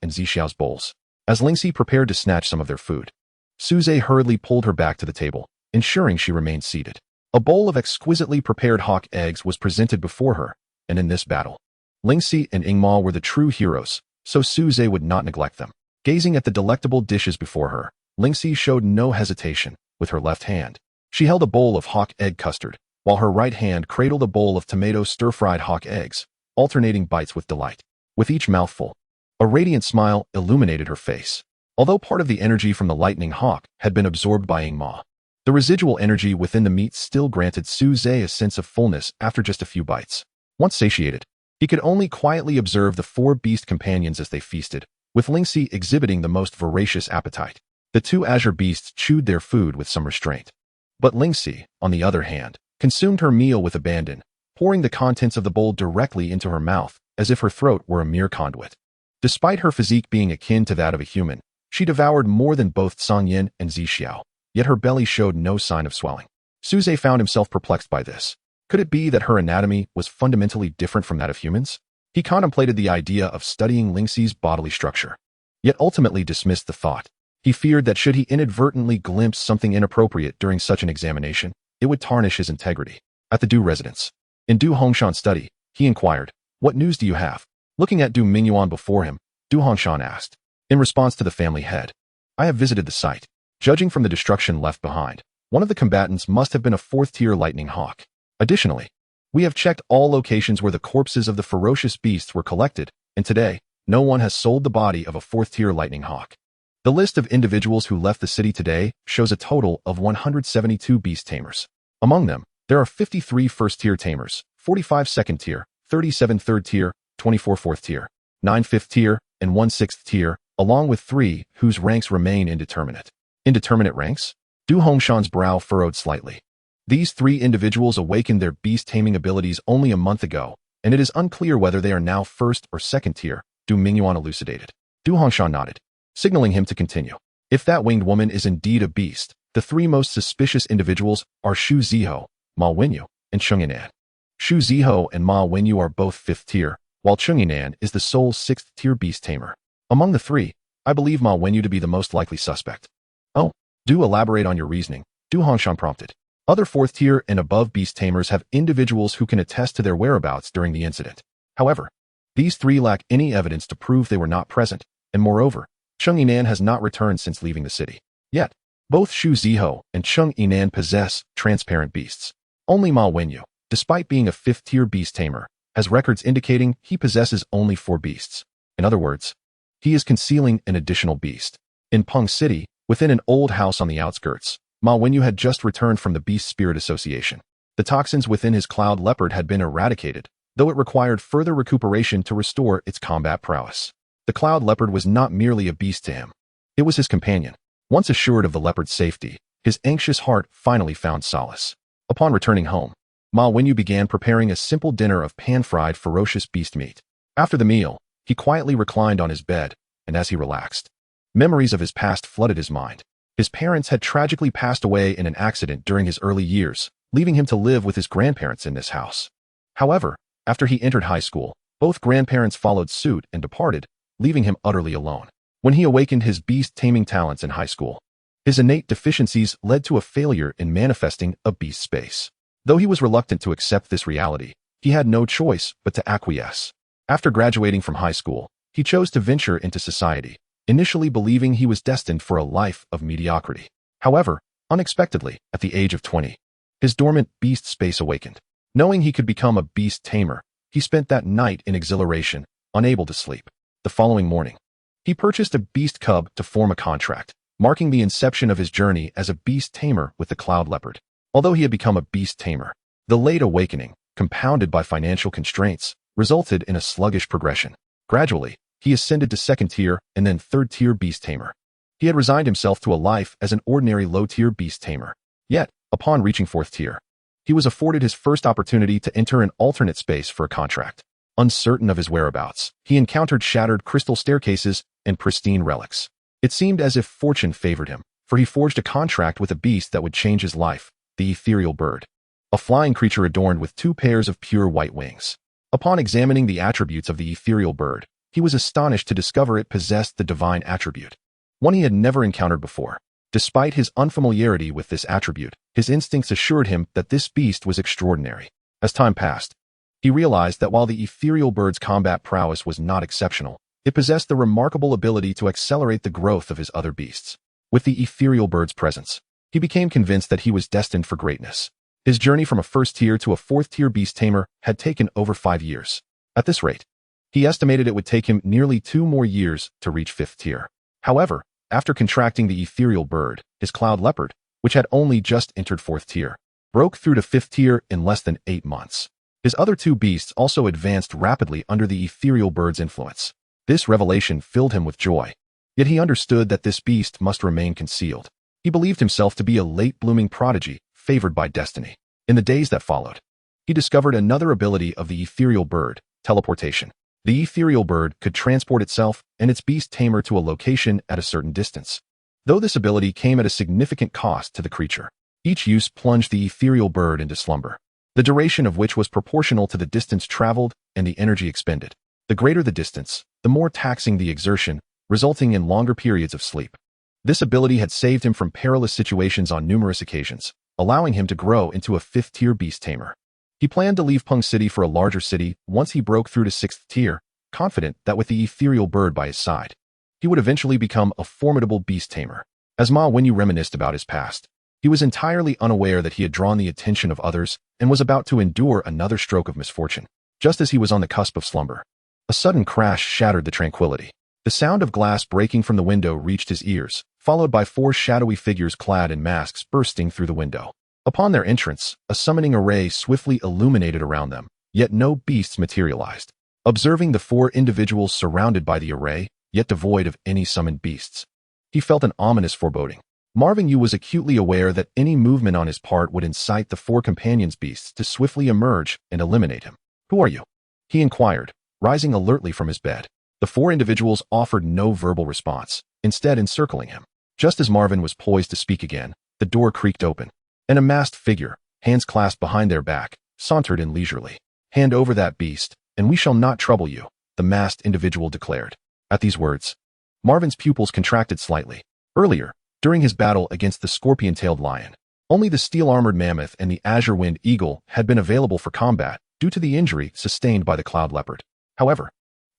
Speaker 1: and Zixiao's bowls. As Lingxi prepared to snatch some of their food, Suze hurriedly pulled her back to the table, ensuring she remained seated. A bowl of exquisitely prepared hawk eggs was presented before her, and in this battle, Lingxi and Ingma were the true heroes, so Suze would not neglect them. Gazing at the delectable dishes before her, Lingxi showed no hesitation. With her left hand, she held a bowl of hawk egg custard, while her right hand cradled a bowl of tomato stir-fried hawk eggs, alternating bites with delight. With each mouthful, a radiant smile illuminated her face. Although part of the energy from the lightning hawk had been absorbed by Ingma, the residual energy within the meat still granted Suze a sense of fullness after just a few bites. Once satiated, he could only quietly observe the 4 beast companions as they feasted, with Lingxi exhibiting the most voracious appetite. The 2 azure beasts chewed their food with some restraint. But Lingxi, on the other hand, consumed her meal with abandon, pouring the contents of the bowl directly into her mouth, as if her throat were a mere conduit. Despite her physique being akin to that of a human, she devoured more than both Sanyin and Zixiao, yet her belly showed no sign of swelling. Suze found himself perplexed by this. Could it be that her anatomy was fundamentally different from that of humans? He contemplated the idea of studying Lingxi's bodily structure, yet ultimately dismissed the thought. He feared that should he inadvertently glimpse something inappropriate during such an examination, it would tarnish his integrity. At the Du residence, in Du Hongshan's study, he inquired, "What news do you have?" Looking at Du Mingyuan before him, Du Hongshan asked. In response to the family head, "I have visited the site. Judging from the destruction left behind, one of the combatants must have been a 4th-tier lightning hawk. Additionally, we have checked all locations where the corpses of the ferocious beasts were collected, and today, no one has sold the body of a 4th-tier lightning hawk. The list of individuals who left the city today shows a total of 172 Beast Tamers. Among them, there are 53 first-tier tamers, 45 second-tier, 37 third-tier, 24 fourth-tier, 9 fifth-tier, and 1 sixth-tier, along with 3 whose ranks remain indeterminate." Indeterminate ranks? Du Hongshan's brow furrowed slightly. These 3 individuals awakened their beast taming abilities only a month ago, and it is unclear whether they are now first or second tier, Du Mingyuan elucidated. Du Hongshan nodded, signaling him to continue. If that winged woman is indeed a beast, the 3 most suspicious individuals are Shu Ziho, Ma Wenyu, and Cheng Yinan. Shu Ziho and Ma Wenyu are both 5th tier, while Cheng Yinan is the sole 6th tier beast tamer. Among the 3, I believe Ma Wenyu to be the most likely suspect. "Oh, do elaborate on your reasoning," Du Hongshan prompted. Other 4th tier and above Beast Tamers have individuals who can attest to their whereabouts during the incident. However, these 3 lack any evidence to prove they were not present, and moreover, Chung Yinan has not returned since leaving the city. Yet, both Xu Ziho and Chung Yinan possess transparent beasts. Only Ma Wenyu, despite being a 5th tier Beast Tamer, has records indicating he possesses only 4 beasts. In other words, he is concealing an additional beast. In Peng City, within an old house on the outskirts, Ma Wenyu had just returned from the Beast Spirit Association. The toxins within his cloud leopard had been eradicated, though it required further recuperation to restore its combat prowess. The cloud leopard was not merely a beast to him. It was his companion. Once assured of the leopard's safety, his anxious heart finally found solace. Upon returning home, Ma Wenyu began preparing a simple dinner of pan-fried ferocious beast meat. After the meal, he quietly reclined on his bed, and as he relaxed, memories of his past flooded his mind. His parents had tragically passed away in an accident during his early years, leaving him to live with his grandparents in this house. However, after he entered high school, both grandparents followed suit and departed, leaving him utterly alone. When he awakened his beast taming talents in high school, his innate deficiencies led to a failure in manifesting a beast space. Though he was reluctant to accept this reality, he had no choice but to acquiesce. After graduating from high school, he chose to venture into society, initially believing he was destined for a life of mediocrity. However, unexpectedly, at the age of 20, his dormant beast space awakened. Knowing he could become a beast tamer, he spent that night in exhilaration, unable to sleep. The following morning, he purchased a beast cub to form a contract, marking the inception of his journey as a beast tamer with the cloud leopard. Although he had become a beast tamer, the late awakening, compounded by financial constraints, resulted in a sluggish progression. Gradually, he ascended to 2nd tier and then 3rd tier beast tamer. He had resigned himself to a life as an ordinary low-tier beast tamer. Yet, upon reaching 4th tier, he was afforded his first opportunity to enter an alternate space for a contract. Uncertain of his whereabouts, he encountered shattered crystal staircases and pristine relics. It seemed as if fortune favored him, for he forged a contract with a beast that would change his life, the ethereal bird, a flying creature adorned with 2 pairs of pure white wings. Upon examining the attributes of the ethereal bird, he was astonished to discover it possessed the divine attribute, one he had never encountered before. Despite his unfamiliarity with this attribute, his instincts assured him that this beast was extraordinary. As time passed, he realized that while the ethereal bird's combat prowess was not exceptional, it possessed the remarkable ability to accelerate the growth of his other beasts. With the ethereal bird's presence, he became convinced that he was destined for greatness. His journey from a 1st tier to a 4th tier beast tamer had taken over 5 years. At this rate, he estimated it would take him nearly 2 more years to reach 5th tier. However, after contracting the ethereal bird, his cloud leopard, which had only just entered 4th tier, broke through to 5th tier in less than 8 months. His other 2 beasts also advanced rapidly under the ethereal bird's influence. This revelation filled him with joy. Yet he understood that this beast must remain concealed. He believed himself to be a late-blooming prodigy, favored by destiny. In the days that followed, he discovered another ability of the ethereal bird, teleportation. The ethereal bird could transport itself and its beast tamer to a location at a certain distance. Though this ability came at a significant cost to the creature, each use plunged the ethereal bird into slumber, the duration of which was proportional to the distance traveled and the energy expended. The greater the distance, the more taxing the exertion, resulting in longer periods of sleep. This ability had saved him from perilous situations on numerous occasions, allowing him to grow into a 5th tier beast tamer. He planned to leave Peng City for a larger city once he broke through to 6th tier, confident that with the ethereal bird by his side, he would eventually become a formidable beast tamer. As Ma Wenyu reminisced about his past, he was entirely unaware that he had drawn the attention of others and was about to endure another stroke of misfortune. Just as he was on the cusp of slumber, a sudden crash shattered the tranquility. The sound of glass breaking from the window reached his ears, followed by 4 shadowy figures clad in masks bursting through the window. Upon their entrance, a summoning array swiftly illuminated around them, yet no beasts materialized. Observing the 4 individuals surrounded by the array, yet devoid of any summoned beasts, he felt an ominous foreboding. Marvin Yu was acutely aware that any movement on his part would incite the 4 companions' beasts to swiftly emerge and eliminate him. "Who are you?" he inquired, rising alertly from his bed. The 4 individuals offered no verbal response, instead encircling him. Just as Marvin was poised to speak again, the door creaked open. An masked figure, hands clasped behind their back, sauntered in leisurely. "Hand over that beast, and we shall not trouble you," the masked individual declared. At these words, Marvin's pupils contracted slightly. Earlier, during his battle against the scorpion-tailed lion, Only the steel-armored mammoth and the azure-winged eagle had been available for combat due to the injury sustained by the cloud leopard. However,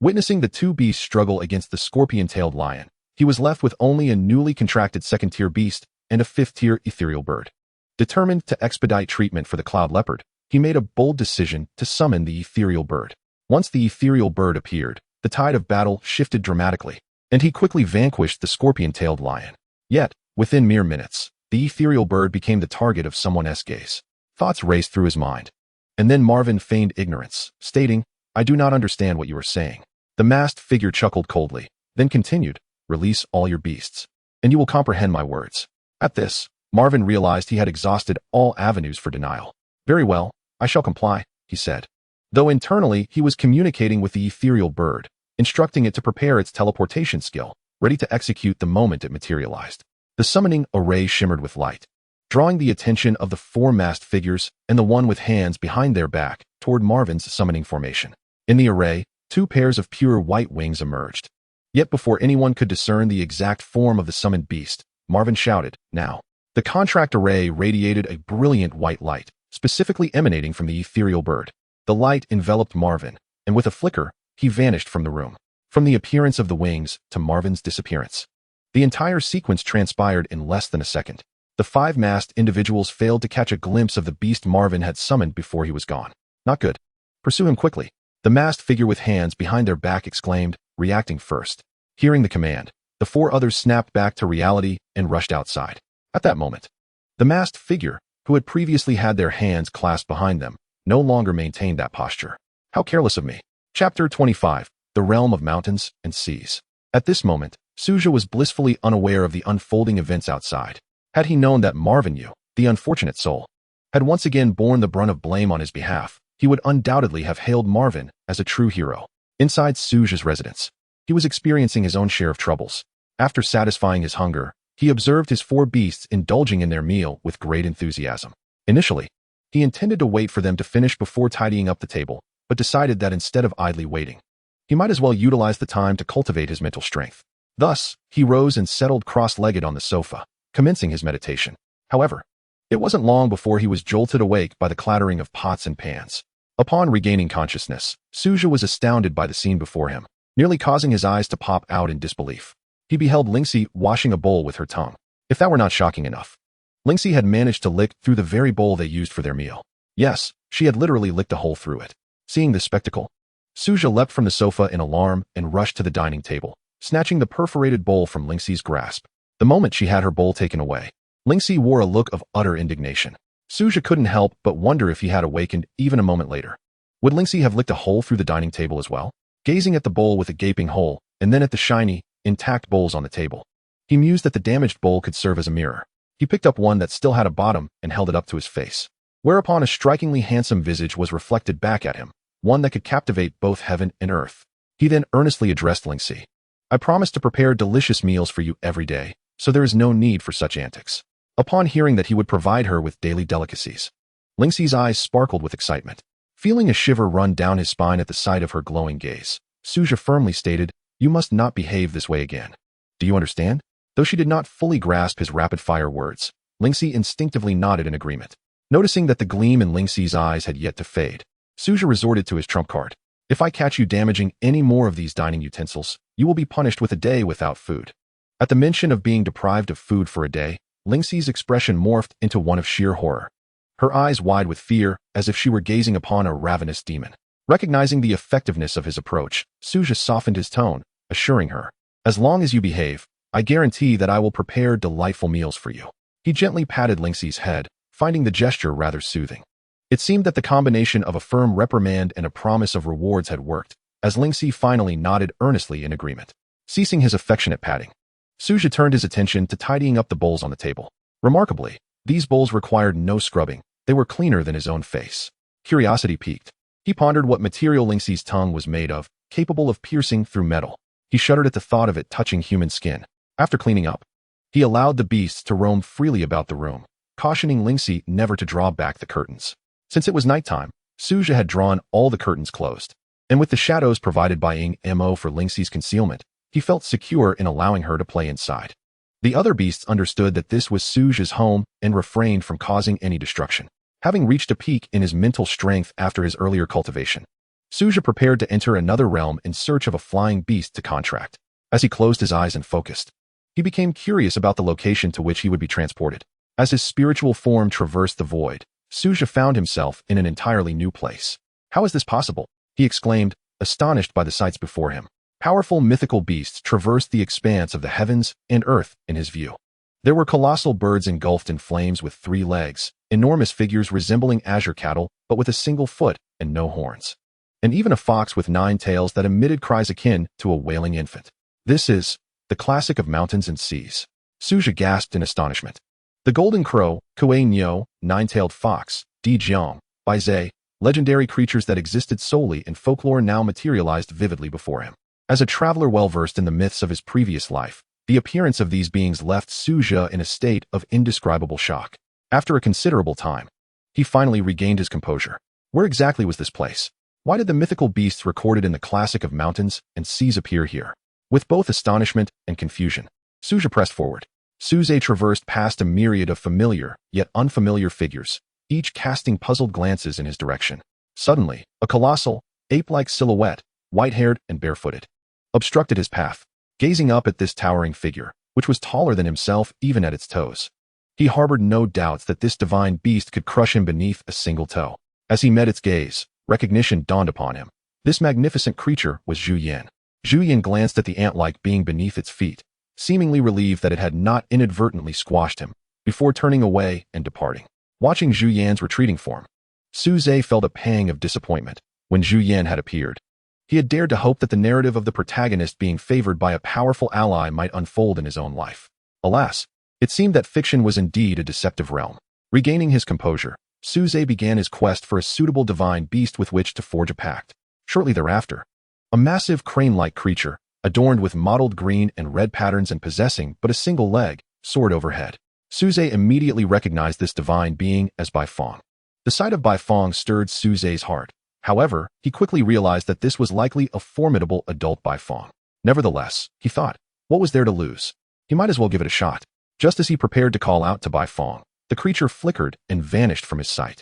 Speaker 1: witnessing the two beasts struggle against the scorpion-tailed lion, he was left with only a newly contracted second-tier beast and a fifth-tier ethereal bird. Determined to expedite treatment for the cloud leopard, he made a bold decision to summon the ethereal bird. Once the ethereal bird appeared, the tide of battle shifted dramatically, and he quickly vanquished the scorpion-tailed lion. Yet, within mere minutes, the ethereal bird became the target of someone's gaze. Thoughts raced through his mind. And then Marvin feigned ignorance, stating, "I do not understand what you are saying." The masked figure chuckled coldly, then continued, "Release all your beasts, and you will comprehend my words." At this, Marvin realized he had exhausted all avenues for denial. "Very well, I shall comply," he said. Though internally he was communicating with the ethereal bird, instructing it to prepare its teleportation skill, ready to execute the moment it materialized. The summoning array shimmered with light, drawing the attention of the four masked figures and the one with hands behind their back toward Marvin's summoning formation. In the array, two pairs of pure white wings emerged. Yet before anyone could discern the exact form of the summoned beast, Marvin shouted, "Now!" The contract array radiated a brilliant white light, specifically emanating from the ethereal bird. The light enveloped Marvin, and with a flicker, he vanished from the room. From the appearance of the wings to Marvin's disappearance, the entire sequence transpired in less than a second. The five masked individuals failed to catch a glimpse of the beast Marvin had summoned before he was gone. "Not good. Pursue him quickly," the masked figure with hands behind their back exclaimed, reacting first. Hearing the command, the four others snapped back to reality and rushed outside. At that moment, the masked figure, who had previously had their hands clasped behind them, no longer maintained that posture. "How careless of me." Chapter 25, The Realm of Mountains and Seas. At this moment, Suja was blissfully unaware of the unfolding events outside. Had he known that Marvin Yu, the unfortunate soul, had once again borne the brunt of blame on his behalf, he would undoubtedly have hailed Marvin as a true hero. Inside Suja's residence, he was experiencing his own share of troubles. After satisfying his hunger, he observed his four beasts indulging in their meal with great enthusiasm. Initially, he intended to wait for them to finish before tidying up the table, but decided that instead of idly waiting, he might as well utilize the time to cultivate his mental strength. Thus, he rose and settled cross-legged on the sofa, commencing his meditation. However, it wasn't long before he was jolted awake by the clattering of pots and pans. Upon regaining consciousness, Suja was astounded by the scene before him, nearly causing his eyes to pop out in disbelief. He beheld Lingxi washing a bowl with her tongue. If that were not shocking enough, Lingxi had managed to lick through the very bowl they used for their meal. Yes, she had literally licked a hole through it. Seeing this spectacle, Suja leapt from the sofa in alarm and rushed to the dining table, snatching the perforated bowl from Lingxi's grasp. The moment she had her bowl taken away, Lingxi wore a look of utter indignation. Suja couldn't help but wonder if he had awakened even a moment later. Would Lingxi have licked a hole through the dining table as well? Gazing at the bowl with a gaping hole, and then at the shiny, intact bowls on the table, he mused that the damaged bowl could serve as a mirror. He picked up one that still had a bottom and held it up to his face, whereupon a strikingly handsome visage was reflected back at him, one that could captivate both heaven and earth. He then earnestly addressed Lingxi. "I promise to prepare delicious meals for you every day, so there is no need for such antics." Upon hearing that he would provide her with daily delicacies, Lingxi's eyes sparkled with excitement. Feeling a shiver run down his spine at the sight of her glowing gaze, Suja firmly stated, "You must not behave this way again. Do you understand?" Though she did not fully grasp his rapid-fire words, Lingxi instinctively nodded in agreement. Noticing that the gleam in Lingxi's eyes had yet to fade, Suja resorted to his trump card. "If I catch you damaging any more of these dining utensils, you will be punished with a day without food." At the mention of being deprived of food for a day, Lingxi's expression morphed into one of sheer horror, her eyes wide with fear as if she were gazing upon a ravenous demon. Recognizing the effectiveness of his approach, Suja softened his tone, assuring her, "As long as you behave, I guarantee that I will prepare delightful meals for you." He gently patted Lingxi's head, finding the gesture rather soothing. It seemed that the combination of a firm reprimand and a promise of rewards had worked, as Lingxi finally nodded earnestly in agreement. Ceasing his affectionate patting, Suja turned his attention to tidying up the bowls on the table. Remarkably, these bowls required no scrubbing. They were cleaner than his own face. Curiosity piqued. He pondered what material Lingxi's tongue was made of, capable of piercing through metal. He shuddered at the thought of it touching human skin. After cleaning up, he allowed the beasts to roam freely about the room, cautioning Lingxi never to draw back the curtains. Since it was nighttime, Suja had drawn all the curtains closed, and with the shadows provided by Mo for Lingxi's concealment, he felt secure in allowing her to play inside. The other beasts understood that this was Suja's home and refrained from causing any destruction. Having reached a peak in his mental strength after his earlier cultivation, Suja prepared to enter another realm in search of a flying beast to contract. As he closed his eyes and focused, he became curious about the location to which he would be transported. As his spiritual form traversed the void, Suja found himself in an entirely new place. How is this possible? He exclaimed, astonished by the sights before him. Powerful mythical beasts traversed the expanse of the heavens and earth in his view. There were colossal birds engulfed in flames with 3 legs, enormous figures resembling azure cattle but with a single foot and no horns, and even a fox with 9 tails that emitted cries akin to a wailing infant. This is the classic of mountains and seas. Suja gasped in astonishment. The golden crow, Kue Nyo, 9-tailed fox, Di Jiang, Bai Zhe, legendary creatures that existed solely in folklore now materialized vividly before him. As a traveler well-versed in the myths of his previous life, the appearance of these beings left Suja in a state of indescribable shock. After a considerable time, he finally regained his composure. Where exactly was this place? Why did the mythical beasts recorded in the classic of mountains and seas appear here? With both astonishment and confusion, Suja pressed forward. Suze traversed past a myriad of familiar, yet unfamiliar figures, each casting puzzled glances in his direction. Suddenly, a colossal, ape-like silhouette, white-haired and barefooted, obstructed his path. Gazing up at this towering figure, which was taller than himself even at its toes, he harbored no doubts that this divine beast could crush him beneath a single toe. As he met its gaze, recognition dawned upon him. This magnificent creature was Zhu Yan. Zhu Yan glanced at the ant-like being beneath its feet, seemingly relieved that it had not inadvertently squashed him, before turning away and departing. Watching Zhu Yan's retreating form, Suze felt a pang of disappointment. When Zhu Yan had appeared, he had dared to hope that the narrative of the protagonist being favored by a powerful ally might unfold in his own life. Alas, it seemed that fiction was indeed a deceptive realm. Regaining his composure, Suze began his quest for a suitable divine beast with which to forge a pact. Shortly thereafter, a massive crane-like creature, adorned with mottled green and red patterns and possessing but a single leg, soared overhead. Suze immediately recognized this divine being as Bai Fong. The sight of Bai Fong stirred Suze's heart. However, he quickly realized that this was likely a formidable adult Bai Fong. Nevertheless, he thought, what was there to lose? He might as well give it a shot. Just as he prepared to call out to Bai Fong, the creature flickered and vanished from his sight.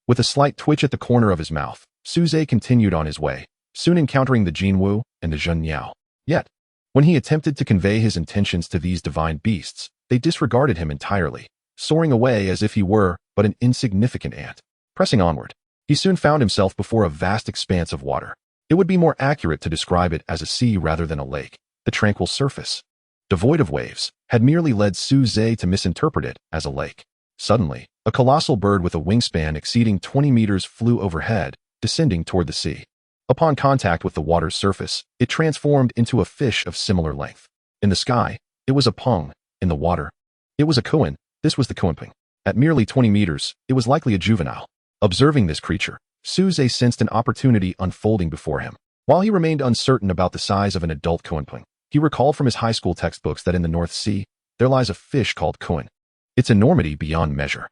Speaker 1: With a slight twitch at the corner of his mouth, Suze continued on his way, soon encountering the Jinwu and the Zhen Yao. Yet, when he attempted to convey his intentions to these divine beasts, they disregarded him entirely, soaring away as if he were but an insignificant ant. Pressing onward, he soon found himself before a vast expanse of water. It would be more accurate to describe it as a sea rather than a lake. The tranquil surface, devoid of waves, had merely led Suze to misinterpret it as a lake. Suddenly, a colossal bird with a wingspan exceeding 20 meters flew overhead, descending toward the sea. Upon contact with the water's surface, it transformed into a fish of similar length. In the sky, it was a pung. In the water, it was a kuan. This was the kuanping. At merely 20 meters, it was likely a juvenile. Observing this creature, Suze sensed an opportunity unfolding before him. While he remained uncertain about the size of an adult kuanping, he recalled from his high school textbooks that in the North Sea, there lies a fish called kuan. Its enormity beyond measure.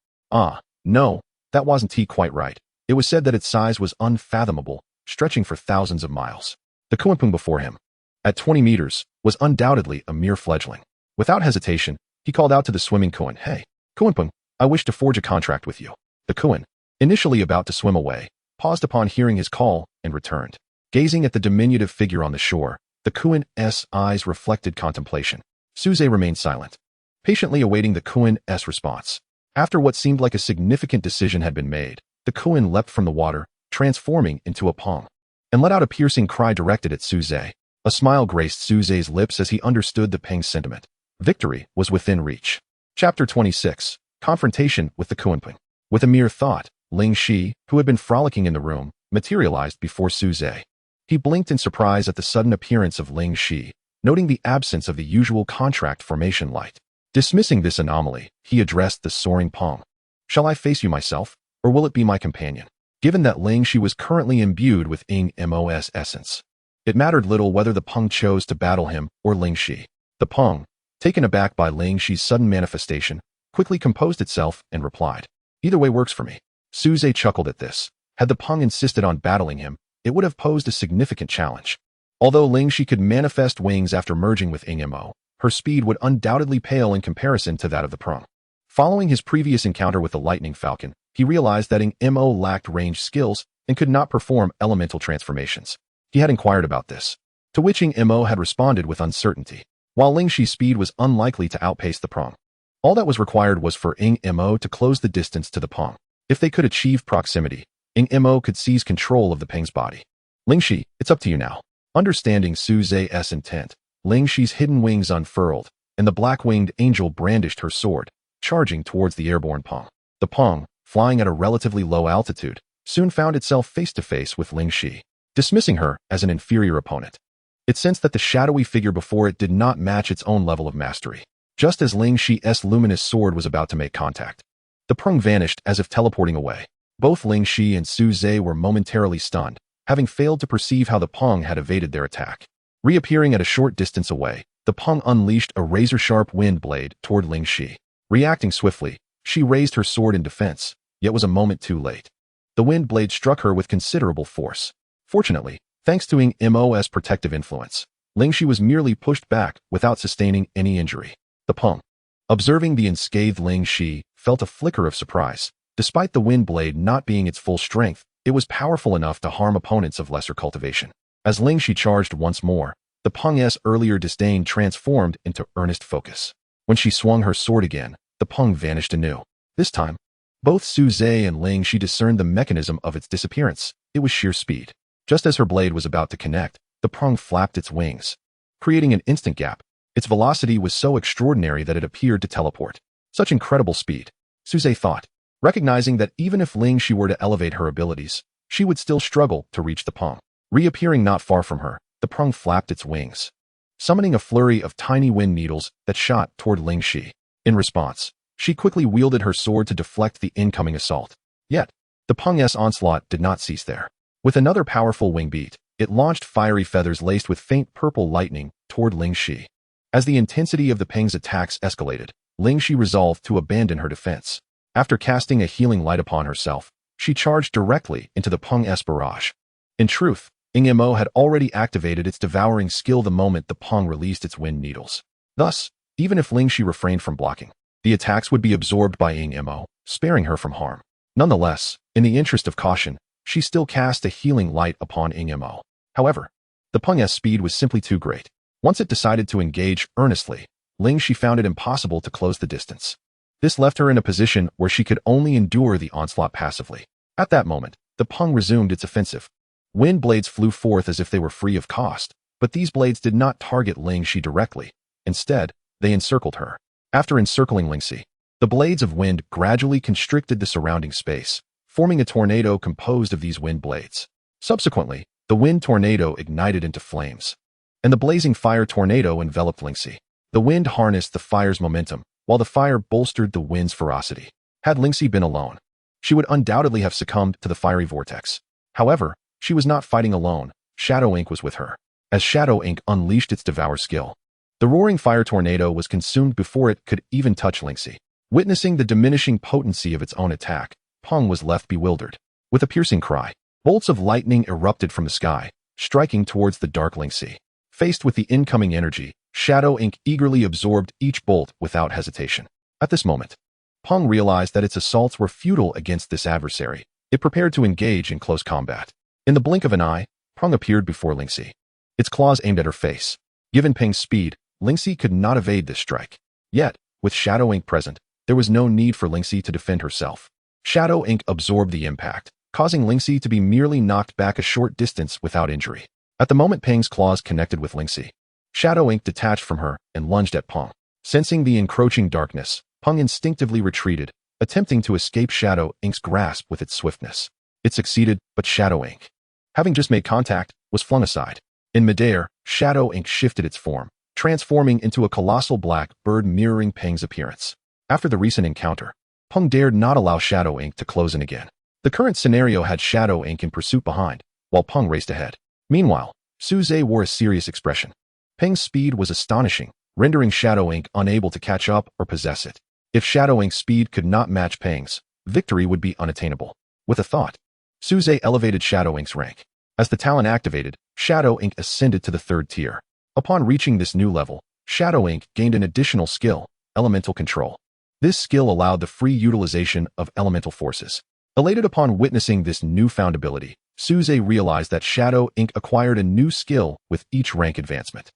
Speaker 1: No, that wasn't quite right. It was said that its size was unfathomable, stretching for thousands of miles. The kuanping before him, at 20 meters, was undoubtedly a mere fledgling. Without hesitation, he called out to the swimming kuan, "Hey, kuanping, I wish to forge a contract with you." The kuan, initially about to swim away, paused upon hearing his call and returned. Gazing at the diminutive figure on the shore, the kuan's eyes reflected contemplation. Suze remained silent, patiently awaiting the kuan's response. After what seemed like a significant decision had been made, the kuan leapt from the water, transforming into a pong, and let out a piercing cry directed at Suze. A smile graced Suze's lips as he understood the ping's sentiment. Victory was within reach. Chapter 26. Confrontation with the kuanping. With a mere thought, Ling Shi, who had been frolicking in the room, materialized before Suze. He blinked in surprise at the sudden appearance of Ling Shi, noting the absence of the usual contract formation light. Dismissing this anomaly, he addressed the soaring pong. "Shall I face you myself, or will it be my companion?" Given that Ling Shi was currently imbued with Mos essence, it mattered little whether the pong chose to battle him or Ling Shi. The pong, taken aback by Ling Shi's sudden manifestation, quickly composed itself and replied, "Either way works for me." Suze chuckled at this. Had the pong insisted on battling him, it would have posed a significant challenge. Although Ling Shi could manifest wings after merging with Mo, her speed would undoubtedly pale in comparison to that of the prong. Following his previous encounter with the lightning falcon, he realized that Ing Mo lacked range skills and could not perform elemental transformations. He had inquired about this, to which Ing Mo had responded with uncertainty. While Lingxi's speed was unlikely to outpace the prong, all that was required was for Ing Mo to close the distance to the pong. If they could achieve proximity, Ing Mo could seize control of the ping's body. Lingxi, it's up to you now. Understanding Su Zhe's intent, Lingxi's hidden wings unfurled, and the black-winged angel brandished her sword, charging towards the airborne pong. The pong, flying at a relatively low altitude, soon found itself face-to-face with Lingxi, dismissing her as an inferior opponent. It sensed that the shadowy figure before it did not match its own level of mastery. Just as Lingxi's luminous sword was about to make contact, the prong vanished as if teleporting away. Both Lingxi and Su Zhe were momentarily stunned, having failed to perceive how the pong had evaded their attack. Reappearing at a short distance away, the pong unleashed a razor-sharp wind blade toward Lingxi. Reacting swiftly, she raised her sword in defense, yet was a moment too late. The wind blade struck her with considerable force. Fortunately, thanks to Ing Mo's protective influence, Lingxi was merely pushed back without sustaining any injury. The pong, observing the unscathed Lingxi, felt a flicker of surprise. Despite the wind blade not being its full strength, it was powerful enough to harm opponents of lesser cultivation. As Lingxi charged once more, the pong's earlier disdain transformed into earnest focus. When she swung her sword again, the pong vanished anew. This time, both Su Zhe and Lingxi discerned the mechanism of its disappearance. It was sheer speed. Just as her blade was about to connect, the prong flapped its wings, creating an instant gap. Its velocity was so extraordinary that it appeared to teleport. Such incredible speed, Su Zhe thought, recognizing that even if Lingxi were to elevate her abilities, she would still struggle to reach the pong. Reappearing not far from her, the prong flapped its wings, summoning a flurry of tiny wind needles that shot toward Lingxi. In response, she quickly wielded her sword to deflect the incoming assault. Yet, the pong's onslaught did not cease there. With another powerful wing beat, it launched fiery feathers laced with faint purple lightning toward Lingxi. As the intensity of the ping's attacks escalated, Lingxi resolved to abandon her defense. After casting a healing light upon herself, she charged directly into the pong's barrage. In truth, Ing Mo had already activated its devouring skill the moment the pong released its wind needles. Thus, even if Lingxi refrained from blocking, the attacks would be absorbed by Ing Mo, sparing her from harm. Nonetheless, in the interest of caution, she still cast a healing light upon Ing Mo. However, the pong's speed was simply too great. Once it decided to engage earnestly, Lingxi found it impossible to close the distance. This left her in a position where she could only endure the onslaught passively. At that moment, the pong resumed its offensive. Wind blades flew forth as if they were free of cost, but these blades did not target Lingxi directly. Instead, they encircled her. After encircling Lingxi, the blades of wind gradually constricted the surrounding space, forming a tornado composed of these wind blades. Subsequently, the wind tornado ignited into flames, and the blazing fire tornado enveloped Lingxi. The wind harnessed the fire's momentum, while the fire bolstered the wind's ferocity. Had Lingxi been alone, she would undoubtedly have succumbed to the fiery vortex. However, she was not fighting alone. Shadow Ink was with her. As Shadow Ink unleashed its devour skill, the roaring fire tornado was consumed before it could even touch Lingxi. Witnessing the diminishing potency of its own attack, Pong was left bewildered. With a piercing cry, bolts of lightning erupted from the sky, striking towards the dark Lingxi. Faced with the incoming energy, Shadow Ink eagerly absorbed each bolt without hesitation. At this moment, Pong realized that its assaults were futile against this adversary. It prepared to engage in close combat. In the blink of an eye, Pong appeared before Lingxi, its claws aimed at her face. Given Ping's speed, Lingxi could not evade this strike. Yet, with Shadow Ink present, there was no need for Lingxi to defend herself. Shadow Ink absorbed the impact, causing Lingxi to be merely knocked back a short distance without injury. At the moment Ping's claws connected with Lingxi, Shadow Ink detached from her and lunged at Pong. Sensing the encroaching darkness, Pong instinctively retreated, attempting to escape Shadow Ink's grasp with its swiftness. It succeeded, but Shadow Ink, having just made contact, was flung aside. In midair, Shadow Ink shifted its form, transforming into a colossal black bird mirroring Ping's appearance. After the recent encounter, Pong dared not allow Shadow Ink to close in again. The current scenario had Shadow Ink in pursuit behind, while Pong raced ahead. Meanwhile, Su Zhe wore a serious expression. Ping's speed was astonishing, rendering Shadow Ink unable to catch up or possess it. If Shadow Ink's speed could not match Ping's, victory would be unattainable. With a thought, Su Zhe elevated Shadow Ink's rank. As the talent activated, Shadow Ink ascended to the 3rd tier. Upon reaching this new level, Shadow Ink gained an additional skill, elemental control. This skill allowed the free utilization of elemental forces. Elated upon witnessing this newfound ability, Suze realized that Shadow Ink acquired a new skill with each rank advancement.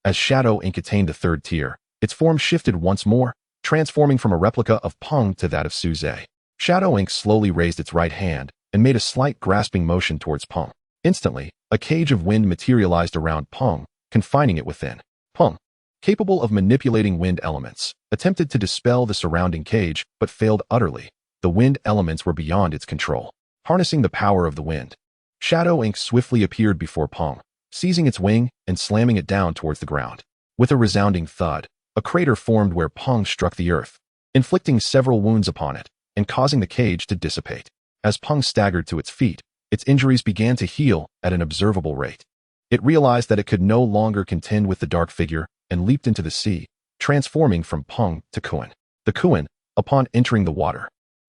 Speaker 1: As Shadow Ink attained the 3rd tier, its form shifted once more, transforming from a replica of Peng to that of Suze. Shadow Ink slowly raised its right hand and made a slight grasping motion towards Peng. Instantly, a cage of wind materialized around Peng, confining it within. Peng, capable of manipulating wind elements, attempted to dispel the surrounding cage but failed utterly. The wind elements were beyond its control, harnessing the power of the wind. Shadow Ink swiftly appeared before Peng, seizing its wing and slamming it down towards the ground. With a resounding thud, a crater formed where Peng struck the earth, inflicting several wounds upon it and causing the cage to dissipate. As Peng staggered to its feet, its injuries began to heal at an observable rate. It realized that it could no longer contend with the dark figure and leaped into the sea, transforming from Peng to Kuan. The Kuan, upon entering the water,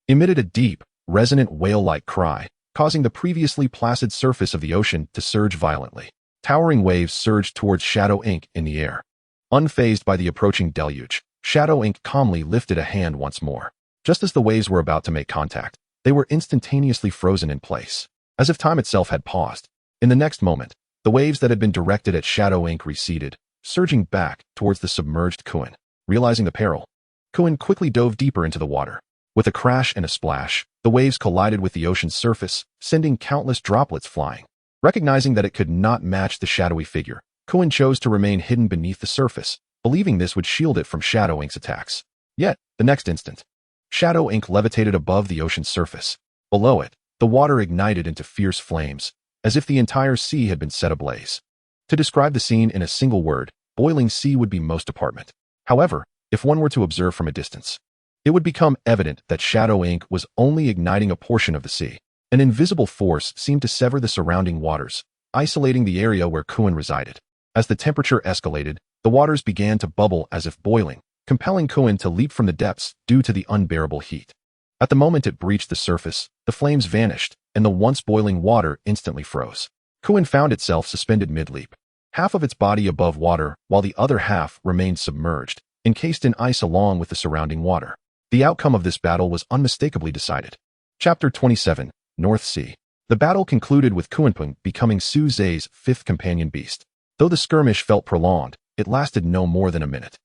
Speaker 1: emitted a deep, resonant whale-like cry, causing the previously placid surface of the ocean to surge violently. Towering waves surged towards Shadow Ink in the air. Unfazed by the approaching deluge, Shadow Ink calmly lifted a hand once more. Just as the waves were about to make contact, they were instantaneously frozen in place, as if time itself had paused. In the next moment, the waves that had been directed at Shadow Ink receded, surging back towards the submerged Kuan. Realizing the peril, Kuan quickly dove deeper into the water. With a crash and a splash, the waves collided with the ocean's surface, sending countless droplets flying. Recognizing that it could not match the shadowy figure, Kuan chose to remain hidden beneath the surface, believing this would shield it from Shadow Ink's attacks. Yet, the next instant, Shadow Ink levitated above the ocean's surface. Below it, the water ignited into fierce flames, as if the entire sea had been set ablaze. To describe the scene in a single word, boiling sea would be most apparent. However, if one were to observe from a distance, it would become evident that Shadow Ink was only igniting a portion of the sea. An invisible force seemed to sever the surrounding waters, isolating the area where Kuan resided. As the temperature escalated, the waters began to bubble as if boiling, compelling Kuan to leap from the depths due to the unbearable heat. At the moment it breached the surface, the flames vanished, and the once boiling water instantly froze. Kuan found itself suspended mid-leap, half of its body above water while the other half remained submerged, encased in ice along with the surrounding water. The outcome of this battle was unmistakably decided. Chapter 27, North Sea. The battle concluded with Kuanpeng becoming Suze's 5th companion beast. Though the skirmish felt prolonged, it lasted no more than a minute.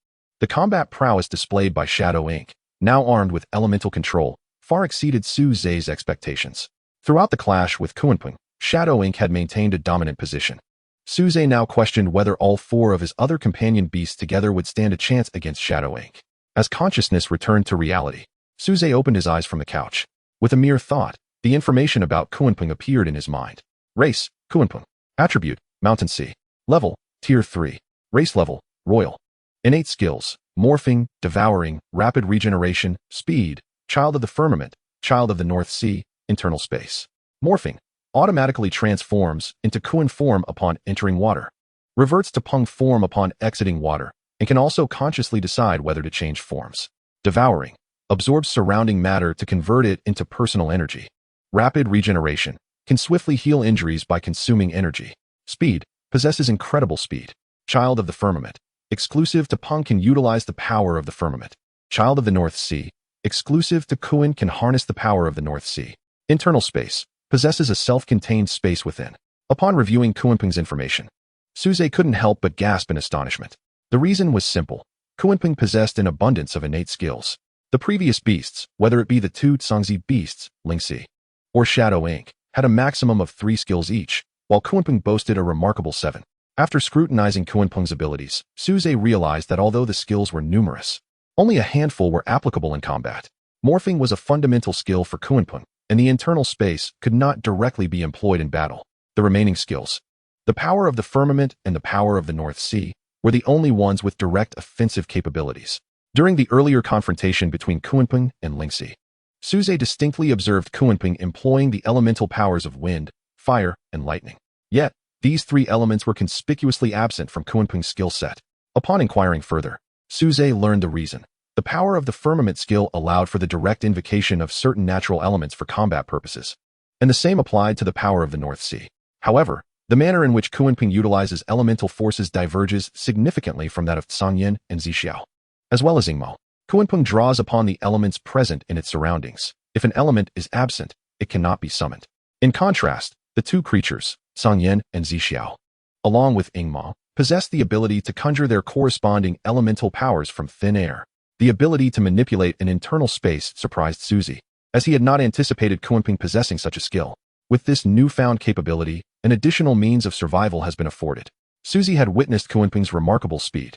Speaker 1: The combat prowess displayed by Shadow Ink, now armed with elemental control, far exceeded Suze's expectations. Throughout the clash with Kuanpeng, Shadow Ink had maintained a dominant position. Suze now questioned whether all 4 of his other companion beasts together would stand a chance against Shadow Ink. As consciousness returned to reality, Suze opened his eyes from the couch. With a mere thought, the information about Kuanpeng appeared in his mind. Race, Kuanpeng. Attribute, Mountain Sea. Level, Tier 3. Race level, Royal. Innate skills, Morphing, Devouring, Rapid Regeneration, Speed, Child of the Firmament, Child of the North Sea, Internal Space. Morphing, automatically transforms into Kuan form upon entering water. Reverts to Peng form upon exiting water, and can also consciously decide whether to change forms. Devouring, absorbs surrounding matter to convert it into personal energy. Rapid Regeneration, can swiftly heal injuries by consuming energy. Speed, possesses incredible speed. Child of the Firmament, exclusive to Peng, can utilize the power of the firmament. Child of the North Sea, exclusive to Kuan, can harness the power of the North Sea. Internal Space, possesses a self-contained space within. Upon reviewing Kuanpeng's information, Suze couldn't help but gasp in astonishment. The reason was simple. Kuanpeng possessed an abundance of innate skills. The previous beasts, whether it be the 2 Zhangzi beasts, Lingxi, or Shadow Ink, had a maximum of 3 skills each, while Kuanpeng boasted a remarkable 7. After scrutinizing Kuanpeng's abilities, Suze realized that although the skills were numerous, only a handful were applicable in combat. Morphing was a fundamental skill for Kuanpeng, and the internal space could not directly be employed in battle. The remaining skills, the power of the firmament and the power of the North Sea, were the only ones with direct offensive capabilities. During the earlier confrontation between Kuanpeng and Lingxi, Suze distinctly observed Kuanpeng employing the elemental powers of wind, fire, and lightning. Yet, these 3 elements were conspicuously absent from Kuanpeng's skill set. Upon inquiring further, Suze learned the reason. The power of the firmament skill allowed for the direct invocation of certain natural elements for combat purposes, and the same applied to the power of the North Sea. However, The manner in which Kunpeng utilizes elemental forces diverges significantly from that of Sangyin and Zixiao, as well as Ingmo. Kunpeng draws upon the elements present in its surroundings. If an element is absent, it cannot be summoned. In contrast, the two creatures, Sangyin and Zixiao, along with Ingmo, possess the ability to conjure their corresponding elemental powers from thin air. The ability to manipulate an internal space surprised Suzy, as he had not anticipated Kunpeng possessing such a skill. With this newfound capability, an additional means of survival has been afforded. Suzy had witnessed Kunpeng's remarkable speed.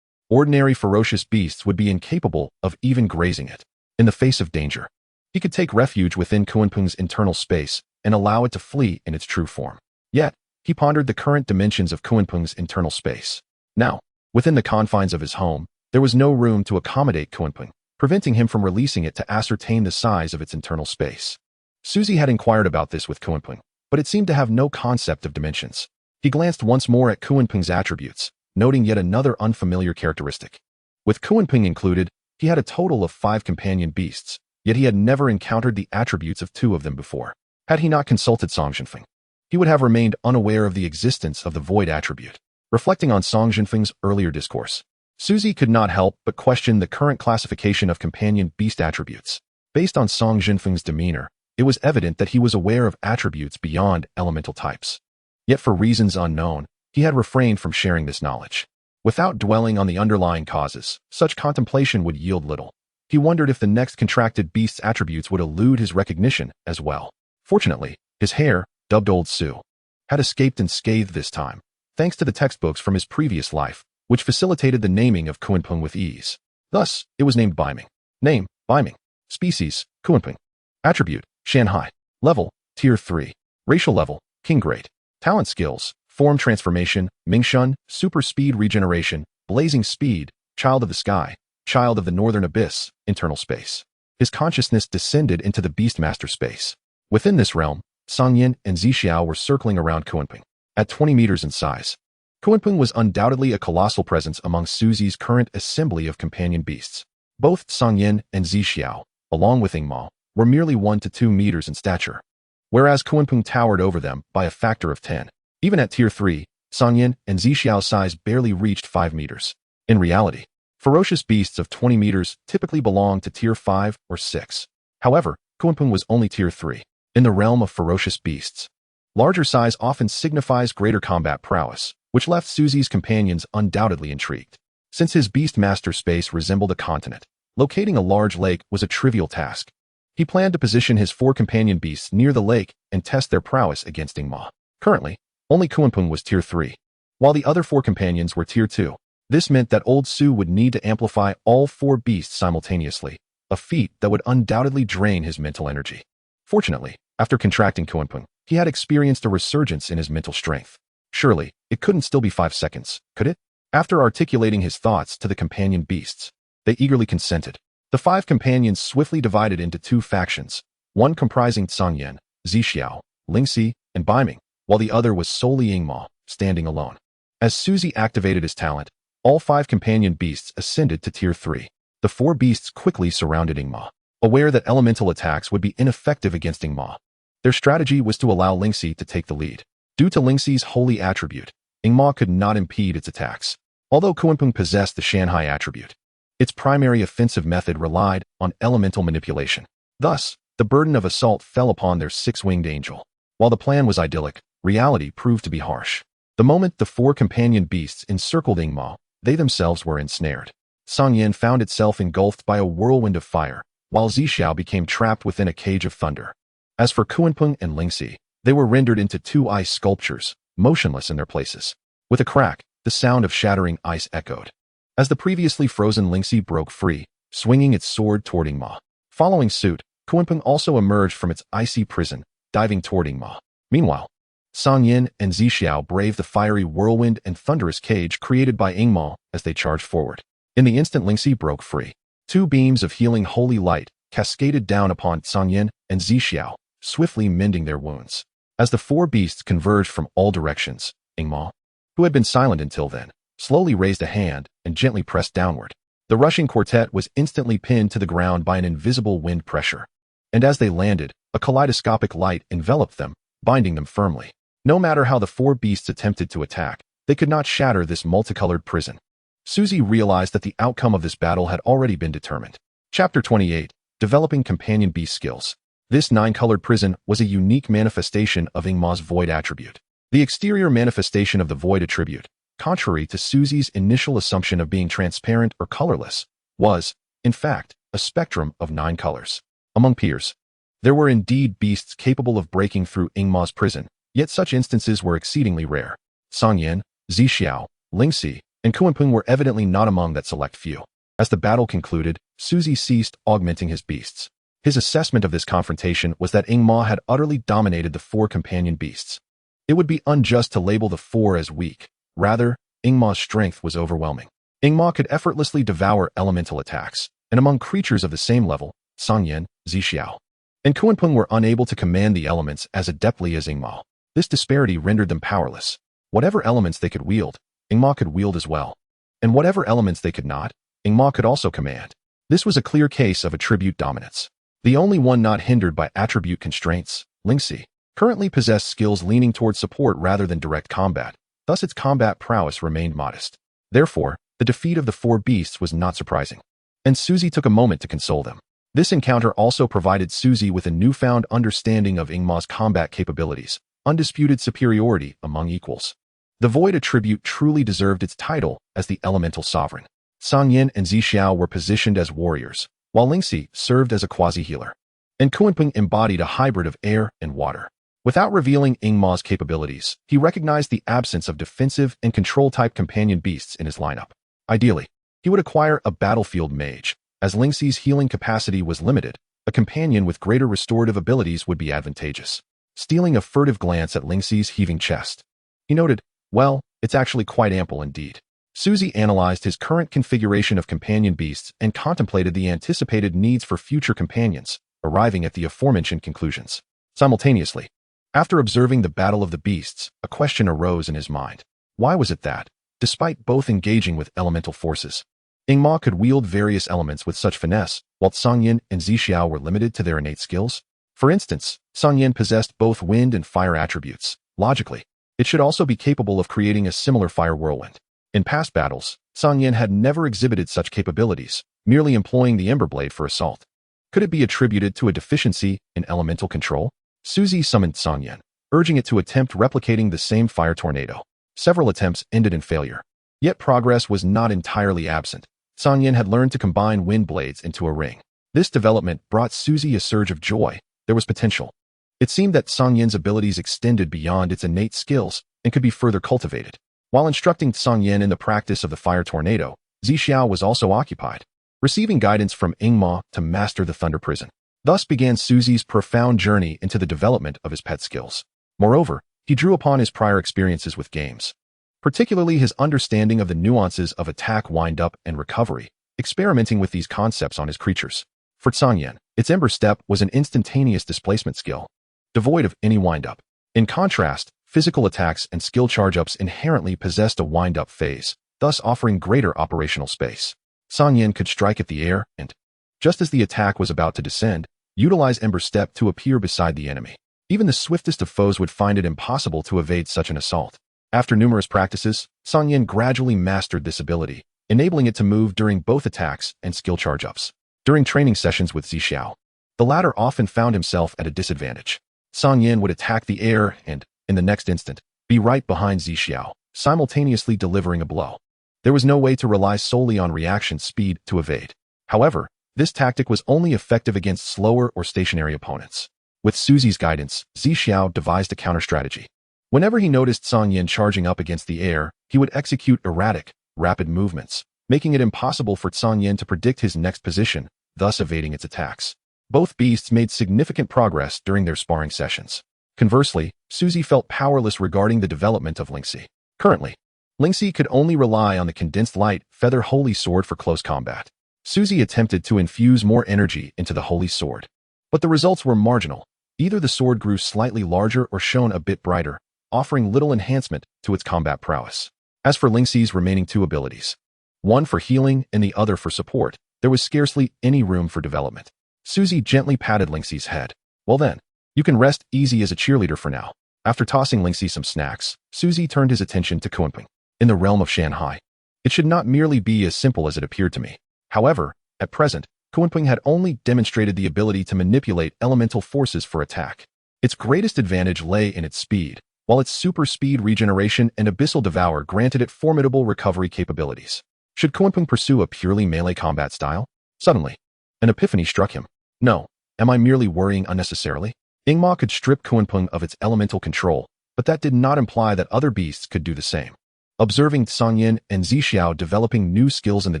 Speaker 1: Ordinary ferocious beasts would be incapable of even grazing it. In the face of danger, he could take refuge within Kunpeng's internal space and allow it to flee in its true form. Yet, he pondered the current dimensions of Kunpeng's internal space. Now, within the confines of his home, there was no room to accommodate Kunpeng, preventing him from releasing it to ascertain the size of its internal space. Suzy had inquired about this with Kunpeng, but it seemed to have no concept of dimensions. He glanced once more at Kunpeng's attributes, noting yet another unfamiliar characteristic. With Kunpeng included, he had a total of 5 companion beasts, yet he had never encountered the attributes of 2 of them before. Had he not consulted Song Jinfeng, he would have remained unaware of the existence of the void attribute. Reflecting on Song Jinfeng's earlier discourse, Suzy could not help but question the current classification of companion beast attributes. Based on Song Jinfeng's demeanor, it was evident that he was aware of attributes beyond elemental types. Yet for reasons unknown, he had refrained from sharing this knowledge. Without dwelling on the underlying causes, such contemplation would yield little. He wondered if the next contracted beast's attributes would elude his recognition as well. Fortunately, his hair, dubbed Old Su, had escaped unscathed this time, thanks to the textbooks from his previous life, which facilitated the naming of Kunpeng with ease. Thus, it was named Brimming. Name, Brimming. Species, Kunpeng. Attribute, Shanghai. Level, Tier 3. Racial level, King Grade. Talent skills, Form Transformation, Mingshun, Super Speed Regeneration, Blazing Speed, Child of the Sky, Child of the Northern Abyss, Internal Space. His consciousness descended into the Beastmaster space. Within this realm, Sangyin and Zixiao were circling around Kunpeng. At 20 meters in size, Kunpeng was undoubtedly a colossal presence among Suzy's current assembly of companion beasts. Both Sangyin and Zixiao, along with Ingmo, were merely 1 to 2 meters in stature, whereas Kunpeng towered over them by a factor of 10. Even at Tier 3, Sangyin and Zixiao's size barely reached 5 meters. In reality, ferocious beasts of 20 meters typically belong to Tier 5 or 6. However, Kunpeng was only Tier 3. In the realm of ferocious beasts, larger size often signifies greater combat prowess, which left Suzy's companions undoubtedly intrigued. Since his Beastmaster space resembled a continent, locating a large lake was a trivial task. He planned to position his 4 companion beasts near the lake and test their prowess against Ingmo. Currently, only Kunpeng was Tier 3, while the other 4 companions were Tier 2. This meant that Old Su would need to amplify all 4 beasts simultaneously, a feat that would undoubtedly drain his mental energy. Fortunately, after contracting Kunpeng, he had experienced a resurgence in his mental strength. Surely, it couldn't still be 5 seconds, could it? After articulating his thoughts to the companion beasts, they eagerly consented. The 5 companions swiftly divided into 2 factions, one comprising Sangyin, Zixiao, Lingxi, and Brimming, while the other was solely Ingmo, standing alone. As Suzy activated his talent, all 5 companion beasts ascended to Tier 3. The 4 beasts quickly surrounded Ingmo, aware that elemental attacks would be ineffective against Ingmo. Their strategy was to allow Lingxi to take the lead. Due to Lingxi's holy attribute, Ingmo could not impede its attacks. Although Kunpeng possessed the Shanghai attribute, its primary offensive method relied on elemental manipulation. Thus, the burden of assault fell upon their 6-winged angel. While the plan was idyllic, reality proved to be harsh. The moment the 4 companion beasts encircled Ingmo, they themselves were ensnared. Sangyin found itself engulfed by a whirlwind of fire, while Zixiao became trapped within a cage of thunder. As for Kunpeng and Lingxi, they were rendered into 2 ice sculptures, motionless in their places. With a crack, the sound of shattering ice echoed, as the previously frozen Lingxi broke free, swinging its sword toward Ingmo. Following suit, Kunpeng also emerged from its icy prison, diving toward Ingmo. Meanwhile, Sangyin and Zixiao braved the fiery whirlwind and thunderous cage created by Ingmo as they charged forward. In the instant Lingxi broke free, 2 beams of healing holy light cascaded down upon Sangyin and Zixiao, swiftly mending their wounds. As the 4 beasts converged from all directions, Ingmo, who had been silent until then, slowly raised a hand and gently pressed downward. The rushing quartet was instantly pinned to the ground by an invisible wind pressure. And as they landed, a kaleidoscopic light enveloped them, binding them firmly. No matter how the four beasts attempted to attack, they could not shatter this multicolored prison. Suzy realized that the outcome of this battle had already been determined. Chapter 28. Developing Companion Beast Skills. This 9-colored prison was a unique manifestation of Ingma's void attribute. The exterior manifestation of the void attribute, contrary to Suzy's initial assumption of being transparent or colorless, was, in fact, a spectrum of 9 colors. Among peers, there were indeed beasts capable of breaking through Ingma's prison, yet such instances were exceedingly rare. Song Yan, Zixiao, Lingxi, and Kuanping were evidently not among that select few. As the battle concluded, Suzy ceased augmenting his beasts. His assessment of this confrontation was that Ingma had utterly dominated the 4 companion beasts. It would be unjust to label the 4 as weak. Rather, Ingma's strength was overwhelming. Ingma could effortlessly devour elemental attacks, and among creatures of the same level, Song Yan, Zixiao, and Kuanping were unable to command the elements as adeptly as Ingma. This disparity rendered them powerless. Whatever elements they could wield, Ingma could wield as well. And whatever elements they could not, Ingma could also command. This was a clear case of attribute dominance. The only one not hindered by attribute constraints, Lingxi, currently possessed skills leaning towards support rather than direct combat, thus its combat prowess remained modest. Therefore, the defeat of the 4 beasts was not surprising. And Suzy took a moment to console them. This encounter also provided Suzy with a newfound understanding of Ingma's combat capabilities, undisputed superiority among equals. The void attribute truly deserved its title as the elemental sovereign. Song Yan and Zixiao were positioned as warriors, while Lingxi served as a quasi-healer. And Kuanping embodied a hybrid of air and water. Without revealing Ingma's capabilities, he recognized the absence of defensive and control-type companion beasts in his lineup. Ideally, he would acquire a battlefield mage. As Lingxi's healing capacity was limited, a companion with greater restorative abilities would be advantageous. Stealing a furtive glance at Lingxi's heaving chest, he noted, "Well, it's actually quite ample indeed." Suzy analyzed his current configuration of companion beasts and contemplated the anticipated needs for future companions, arriving at the aforementioned conclusions. Simultaneously, after observing the battle of the beasts, a question arose in his mind. Why was it that, despite both engaging with elemental forces, Ingma could wield various elements with such finesse, while Song Yan and Zixiao were limited to their innate skills? For instance, Song Yan possessed both wind and fire attributes. Logically, it should also be capable of creating a similar fire whirlwind. In past battles, Song Yan had never exhibited such capabilities, merely employing the Ember Blade for assault. Could it be attributed to a deficiency in elemental control? Suzy summoned Song Yan, urging it to attempt replicating the same fire tornado. Several attempts ended in failure. Yet progress was not entirely absent. Song Yan had learned to combine wind blades into a ring. This development brought Suzy a surge of joy. There was potential. It seemed that Song Yan's abilities extended beyond its innate skills and could be further cultivated. While instructing Song Yan in the practice of the fire tornado, Zixiao was also occupied, receiving guidance from Ingma to master the thunder prison. Thus began Suzy's profound journey into the development of his pet skills. Moreover, he drew upon his prior experiences with games, particularly his understanding of the nuances of attack, wind-up, and recovery, experimenting with these concepts on his creatures. For Song Yan, its Ember Step was an instantaneous displacement skill, devoid of any wind-up. In contrast, physical attacks and skill charge-ups inherently possessed a wind-up phase, thus offering greater operational space. Song Yan could strike at the air and, just as the attack was about to descend, utilize Ember Step to appear beside the enemy. Even the swiftest of foes would find it impossible to evade such an assault. After numerous practices, Song Yan gradually mastered this ability, enabling it to move during both attacks and skill charge-ups. During training sessions with Zixiao, the latter often found himself at a disadvantage. Song Yan would attack the air and, in the next instant, be right behind Zixiao, simultaneously delivering a blow. There was no way to rely solely on reaction speed to evade. However, this tactic was only effective against slower or stationary opponents. With Suzy's guidance, Zixiao devised a counter-strategy. Whenever he noticed Song Yan charging up against the air, he would execute erratic, rapid movements, making it impossible for Song Yan to predict his next position, thus evading its attacks. Both beasts made significant progress during their sparring sessions. Conversely, Suzy felt powerless regarding the development of Lingxi. Currently, Lingxi could only rely on the condensed light feather holy sword for close combat. Suzy attempted to infuse more energy into the holy sword, but the results were marginal. Either the sword grew slightly larger or shone a bit brighter, offering little enhancement to its combat prowess. As for Lingxi's remaining 2 abilities, one for healing and the other for support, there was scarcely any room for development. Suzy gently patted Lingxi's head. "Well then, you can rest easy as a cheerleader for now. After tossing Lingxi some snacks, Suzy turned his attention to Kunpeng. In the realm of Shanghai, it should not merely be as simple as it appeared to me. However, at present, Kunpeng had only demonstrated the ability to manipulate elemental forces for attack. Its greatest advantage lay in its speed, while its super speed regeneration and abyssal devour granted it formidable recovery capabilities. Should Kunpeng pursue a purely melee combat style? Suddenly, an epiphany struck him. No, am I merely worrying unnecessarily? Ingma could strip Kunpeng of its elemental control, but that did not imply that other beasts could do the same. Observing Sangyan and Zixiao developing new skills in the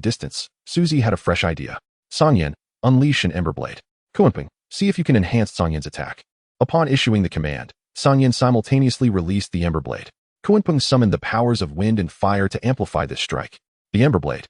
Speaker 1: distance, Suzy had a fresh idea. Sangyan, unleash an Emberblade. Kunpeng, see if you can enhance Sangyan's attack. Upon issuing the command, Sangyan simultaneously released the Emberblade. Kunpeng summoned the powers of wind and fire to amplify this strike. The Emberblade,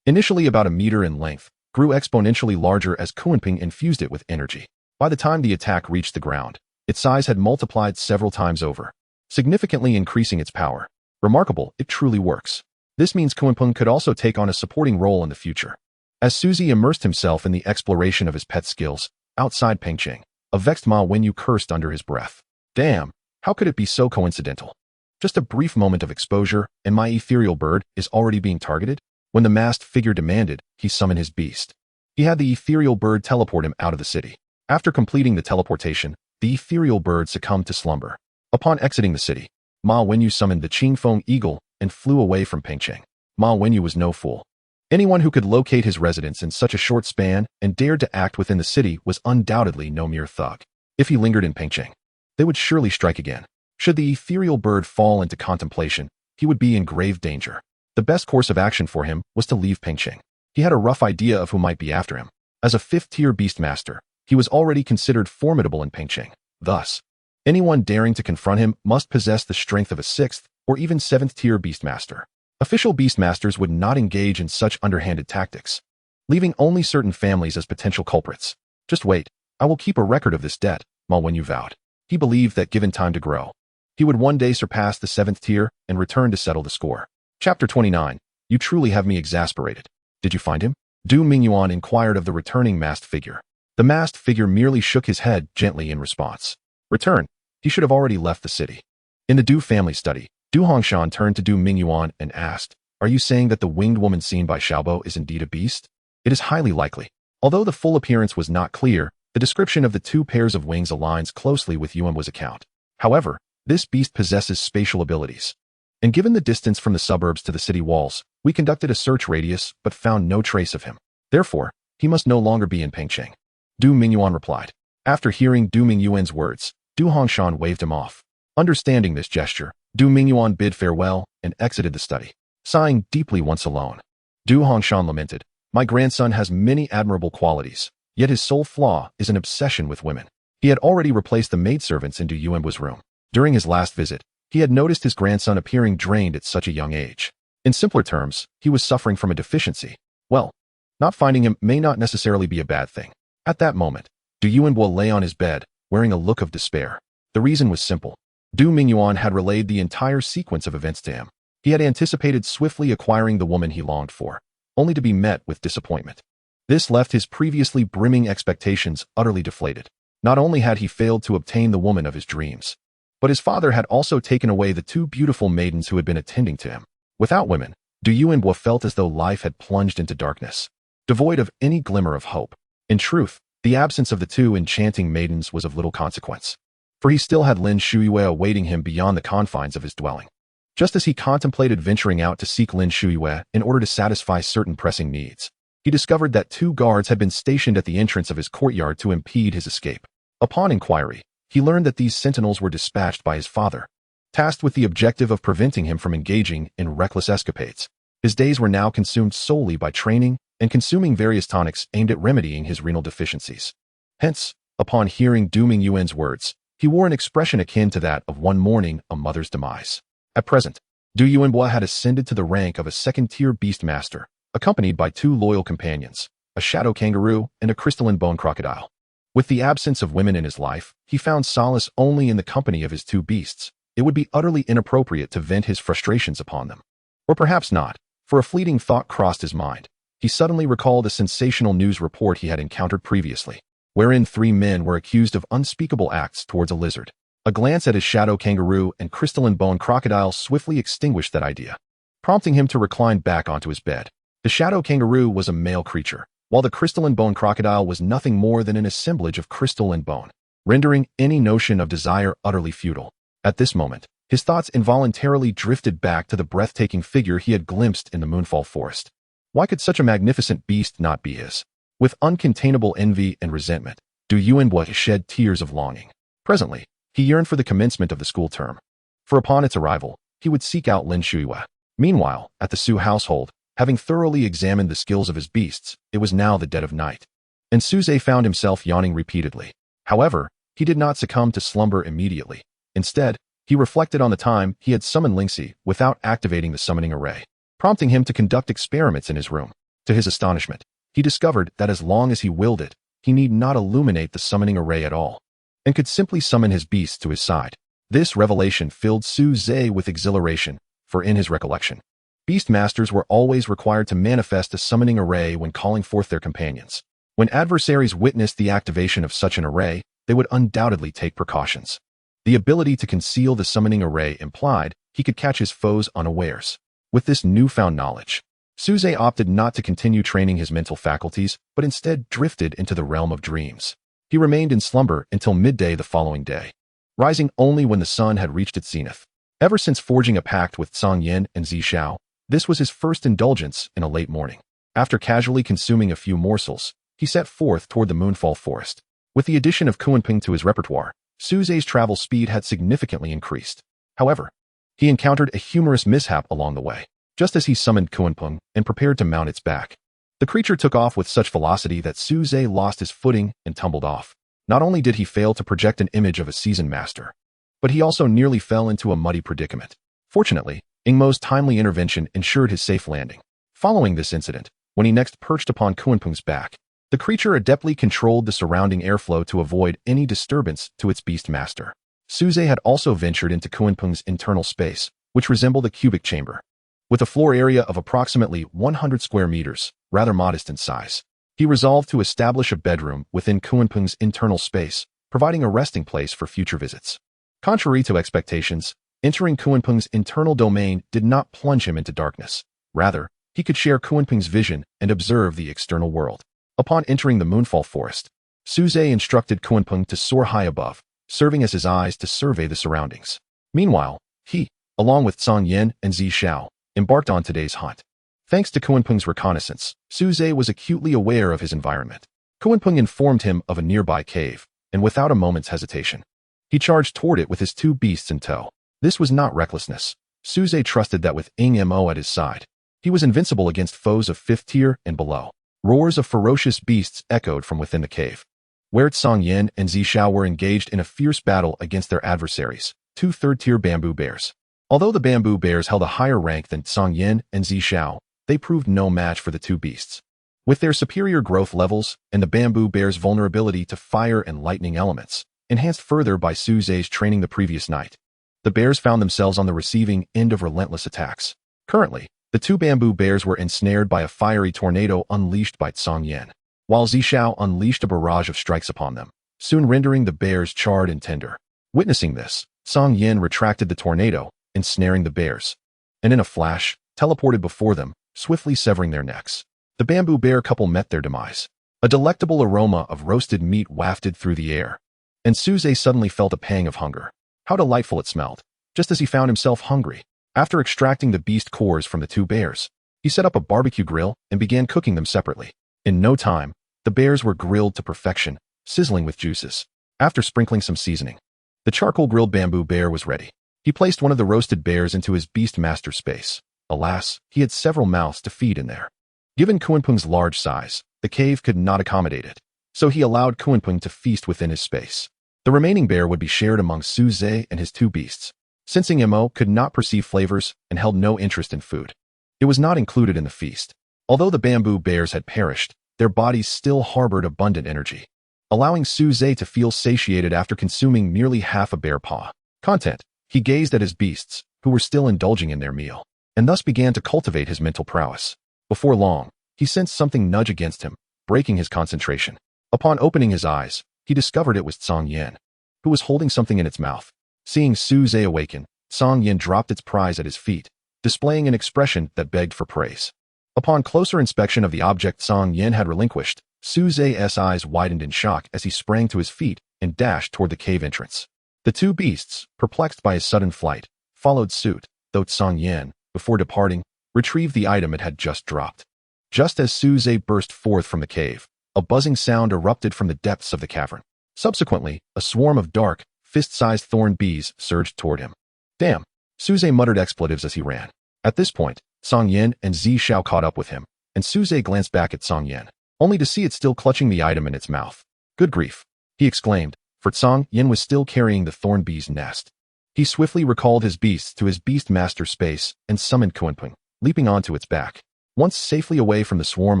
Speaker 1: initially about a meter in length, grew exponentially larger as Kunpeng infused it with energy. By the time the attack reached the ground, its size had multiplied several times over, significantly increasing its power. Remarkable, it truly works. This means Kunpeng could also take on a supporting role in the future. As Suzy immersed himself in the exploration of his pet skills, outside Pengcheng, a vexed Ma Wenyu cursed under his breath. Damn, how could it be so coincidental? Just a brief moment of exposure, and my ethereal bird is already being targeted? When the masked figure demanded, he summoned his beast. He had the ethereal bird teleport him out of the city. After completing the teleportation, the ethereal bird succumbed to slumber. Upon exiting the city, Ma Wenyu summoned the Qingfeng eagle and flew away from Pengcheng. Ma Wenyu was no fool. Anyone who could locate his residence in such a short span and dared to act within the city was undoubtedly no mere thug. If he lingered in Pengcheng, they would surely strike again. Should the ethereal bird fall into contemplation, he would be in grave danger. The best course of action for him was to leave Pengcheng. He had a rough idea of who might be after him. As a 5th-tier beastmaster, he was already considered formidable in Pengcheng. Thus, anyone daring to confront him must possess the strength of a 6th or even 7th-tier beastmaster. Official beastmasters would not engage in such underhanded tactics, leaving only certain families as potential culprits. Just wait, I will keep a record of this debt, Ma Wenyu vowed. He believed that given time to grow, he would one day surpass the 7th tier and return to settle the score. Chapter 29. You truly have me exasperated. Did you find him? Du Mingyuan inquired of the returning masked figure. The masked figure merely shook his head gently in response. Return. He should have already left the city. In the Du family study, Du Hongshan turned to Du Mingyuan and asked, are you saying that the winged woman seen by Xiaobo is indeed a beast? It is highly likely. Although the full appearance was not clear, the description of the 2 pairs of wings aligns closely with Yuan's account. However, this beast possesses spatial abilities. And given the distance from the suburbs to the city walls, we conducted a search radius but found no trace of him. Therefore, he must no longer be in Pengcheng. Du Mingyuan replied. After hearing Du Mingyuan's words, Du Hongshan waved him off. Understanding this gesture, Du Mingyuan bid farewell and exited the study, sighing deeply once alone. Du Hongshan lamented, my grandson has many admirable qualities, yet his sole flaw is an obsession with women. He had already replaced the maidservants into Yuan's room. During his last visit, he had noticed his grandson appearing drained at such a young age. In simpler terms, he was suffering from a deficiency. Well, not finding him may not necessarily be a bad thing. At that moment, Du Yuanbo lay on his bed, wearing a look of despair. The reason was simple. Du Mingyuan had relayed the entire sequence of events to him. He had anticipated swiftly acquiring the woman he longed for, only to be met with disappointment. This left his previously brimming expectations utterly deflated. Not only had he failed to obtain the woman of his dreams, but his father had also taken away the 2 beautiful maidens who had been attending to him. Without women, Du Yuanbo felt as though life had plunged into darkness, devoid of any glimmer of hope. In truth, the absence of the 2 enchanting maidens was of little consequence, for he still had Lin Shuyue awaiting him beyond the confines of his dwelling. Just as he contemplated venturing out to seek Lin Shuyue in order to satisfy certain pressing needs, he discovered that 2 guards had been stationed at the entrance of his courtyard to impede his escape. Upon inquiry, he learned that these sentinels were dispatched by his father, tasked with the objective of preventing him from engaging in reckless escapades. His days were now consumed solely by training and consuming various tonics aimed at remedying his renal deficiencies. Hence, upon hearing Du Mingyuan's words, he wore an expression akin to that of one mourning a mother's demise. At present, Du Yuanbo had ascended to the rank of a 2nd-tier beastmaster, accompanied by 2 loyal companions, a shadow kangaroo and a crystalline bone crocodile. With the absence of women in his life, he found solace only in the company of his 2 beasts. It would be utterly inappropriate to vent his frustrations upon them. Or perhaps not, for a fleeting thought crossed his mind. He suddenly recalled a sensational news report he had encountered previously, wherein 3 men were accused of unspeakable acts towards a lizard. A glance at his shadow kangaroo and crystalline bone crocodile swiftly extinguished that idea, prompting him to recline back onto his bed. The shadow kangaroo was a male creature, while the crystalline bone crocodile was nothing more than an assemblage of crystal and bone, rendering any notion of desire utterly futile. At this moment, his thoughts involuntarily drifted back to the breathtaking figure he had glimpsed in the Moonfall Forest. Why could such a magnificent beast not be his? With uncontainable envy and resentment, Du Yuanhua shed tears of longing. Presently, he yearned for the commencement of the school term. For upon its arrival, he would seek out Lin Shuiwa. Meanwhile, at the Su household, having thoroughly examined the skills of his beasts, it was now the dead of night, and Suze found himself yawning repeatedly. However, he did not succumb to slumber immediately. Instead, he reflected on the time he had summoned Lingxi without activating the summoning array, prompting him to conduct experiments in his room. To his astonishment, he discovered that as long as he willed it, he need not illuminate the summoning array at all, and could simply summon his beasts to his side. This revelation filled Suze with exhilaration, for in his recollection, beast masters were always required to manifest a summoning array when calling forth their companions. When adversaries witnessed the activation of such an array, they would undoubtedly take precautions. The ability to conceal the summoning array implied he could catch his foes unawares. With this newfound knowledge, Suze opted not to continue training his mental faculties, but instead drifted into the realm of dreams. He remained in slumber until midday the following day, rising only when the sun had reached its zenith. Ever since forging a pact with Song Yin and Zi Xiao, this was his first indulgence in a late morning. After casually consuming a few morsels, he set forth toward the Moonfall Forest. With the addition of Kunpeng to his repertoire, Suze's travel speed had significantly increased. However, he encountered a humorous mishap along the way, just as he summoned Kunpeng and prepared to mount its back. The creature took off with such velocity that Suze lost his footing and tumbled off. Not only did he fail to project an image of a seasoned master, but he also nearly fell into a muddy predicament. Fortunately, Ingmo's timely intervention ensured his safe landing. Following this incident, when he next perched upon Kunpeng's back, the creature adeptly controlled the surrounding airflow to avoid any disturbance to its beast master. Suze had also ventured into Kunpeng's internal space, which resembled a cubic chamber. With a floor area of approximately 100 square meters, rather modest in size, he resolved to establish a bedroom within Kunpeng's internal space, providing a resting place for future visits. Contrary to expectations, entering Kunpeng's internal domain did not plunge him into darkness. Rather, he could share Kunpeng's vision and observe the external world. Upon entering the Moonfall Forest, Suze instructed Kunpeng to soar high above, serving as his eyes to survey the surroundings. Meanwhile, he, along with Song Yin and Zi Xiao, embarked on today's hunt. Thanks to Kunpeng's reconnaissance, Suze was acutely aware of his environment. Kunpeng informed him of a nearby cave, and without a moment's hesitation, he charged toward it with his two beasts in tow. This was not recklessness. Suze trusted that with Mo at his side, he was invincible against foes of 5th tier and below. Roars of ferocious beasts echoed from within the cave, where Song Yin and Zi Xiao were engaged in a fierce battle against their adversaries, 2 3rd-tier bamboo bears. Although the bamboo bears held a higher rank than Song Yin and Zi Xiao, they proved no match for the two beasts. With their superior growth levels and the bamboo bear's vulnerability to fire and lightning elements, enhanced further by Suze's training the previous night, the bears found themselves on the receiving end of relentless attacks. Currently, the two bamboo bears were ensnared by a fiery tornado unleashed by Song Yin, while Zi Xiao unleashed a barrage of strikes upon them, soon rendering the bears charred and tender. Witnessing this, Song Yin retracted the tornado, ensnaring the bears, and in a flash, teleported before them, swiftly severing their necks. The bamboo bear couple met their demise. A delectable aroma of roasted meat wafted through the air, and Suze suddenly felt a pang of hunger. How delightful it smelled, just as he found himself hungry. After extracting the beast cores from the two bears, he set up a barbecue grill and began cooking them separately. In no time, the bears were grilled to perfection, sizzling with juices. After sprinkling some seasoning, the charcoal-grilled bamboo bear was ready. He placed one of the roasted bears into his beast master space. Alas, he had several mouths to feed in there. Given Kunpeng's large size, the cave could not accommodate it, so he allowed Kunpeng to feast within his space. The remaining bear would be shared among Suze and his two beasts. Sensing Mo could not perceive flavors and held no interest in food, it was not included in the feast. Although the bamboo bears had perished, their bodies still harbored abundant energy, allowing Suze to feel satiated after consuming nearly half a bear paw. Content, he gazed at his beasts, who were still indulging in their meal, and thus began to cultivate his mental prowess. Before long, he sensed something nudge against him, breaking his concentration. Upon opening his eyes, he discovered it was Song Yin, who was holding something in its mouth. Seeing Suze awaken, Song Yin dropped its prize at his feet, displaying an expression that begged for praise. Upon closer inspection of the object Song Yin had relinquished, Suze's eyes widened in shock as he sprang to his feet and dashed toward the cave entrance. The two beasts, perplexed by his sudden flight, followed suit, though Song Yin, before departing, retrieved the item it had just dropped. Just as Suze burst forth from the cave, a buzzing sound erupted from the depths of the cavern. Subsequently, a swarm of dark, fist-sized thorn bees surged toward him. Damn! Suze muttered expletives as he ran. At this point, Song Yin and Zi Xiao caught up with him, and Suze glanced back at Song Yin, only to see it still clutching the item in its mouth. Good grief! He exclaimed, for Song Yin was still carrying the thorn bee's nest. He swiftly recalled his beasts to his beast master space and summoned Kunpeng, leaping onto its back. Once safely away from the swarm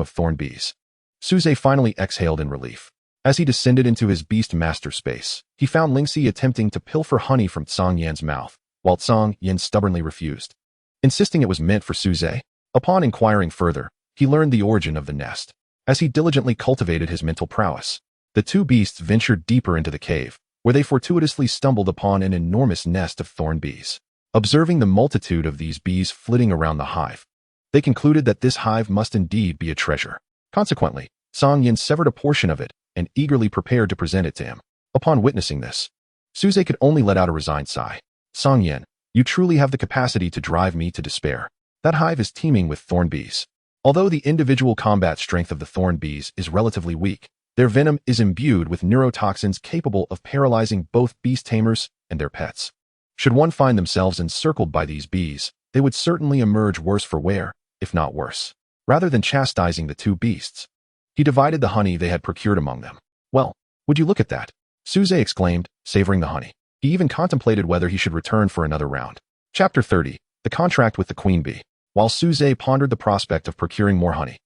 Speaker 1: of thorn bees, Suze finally exhaled in relief. As he descended into his beast master space, he found Lingxi attempting to pilfer honey from Song Yan's mouth, while Song Yin stubbornly refused, insisting it was meant for Suze. Upon inquiring further, he learned the origin of the nest. As he diligently cultivated his mental prowess, the two beasts ventured deeper into the cave, where they fortuitously stumbled upon an enormous nest of thorn bees. Observing the multitude of these bees flitting around the hive, they concluded that this hive must indeed be a treasure. Consequently, Song Yin severed a portion of it and eagerly prepared to present it to him. Upon witnessing this, Suze could only let out a resigned sigh. Song Yin, you truly have the capacity to drive me to despair. That hive is teeming with thorn bees. Although the individual combat strength of the thorn bees is relatively weak, their venom is imbued with neurotoxins capable of paralyzing both beast tamers and their pets. Should one find themselves encircled by these bees, they would certainly emerge worse for wear, if not worse. Rather than chastising the two beasts, he divided the honey they had procured among them. Well, would you look at that? Suze exclaimed, savoring the honey. He even contemplated whether he should return for another round. Chapter 30. The Contract with the Queen Bee. While Suze pondered the prospect of procuring more honey,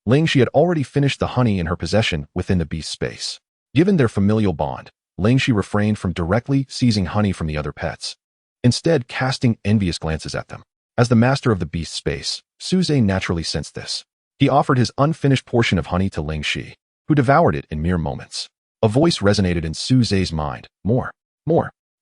Speaker 1: Lingxi had already finished the honey in her possession within the beast space. Given their familial bond, Lingxi refrained from directly seizing honey from the other pets, instead casting envious glances at them. As the master of the beast space, Suze naturally sensed this. He offered his unfinished portion of honey to Lingxi, who devoured it in mere moments. A voice resonated in Suze's mind. More.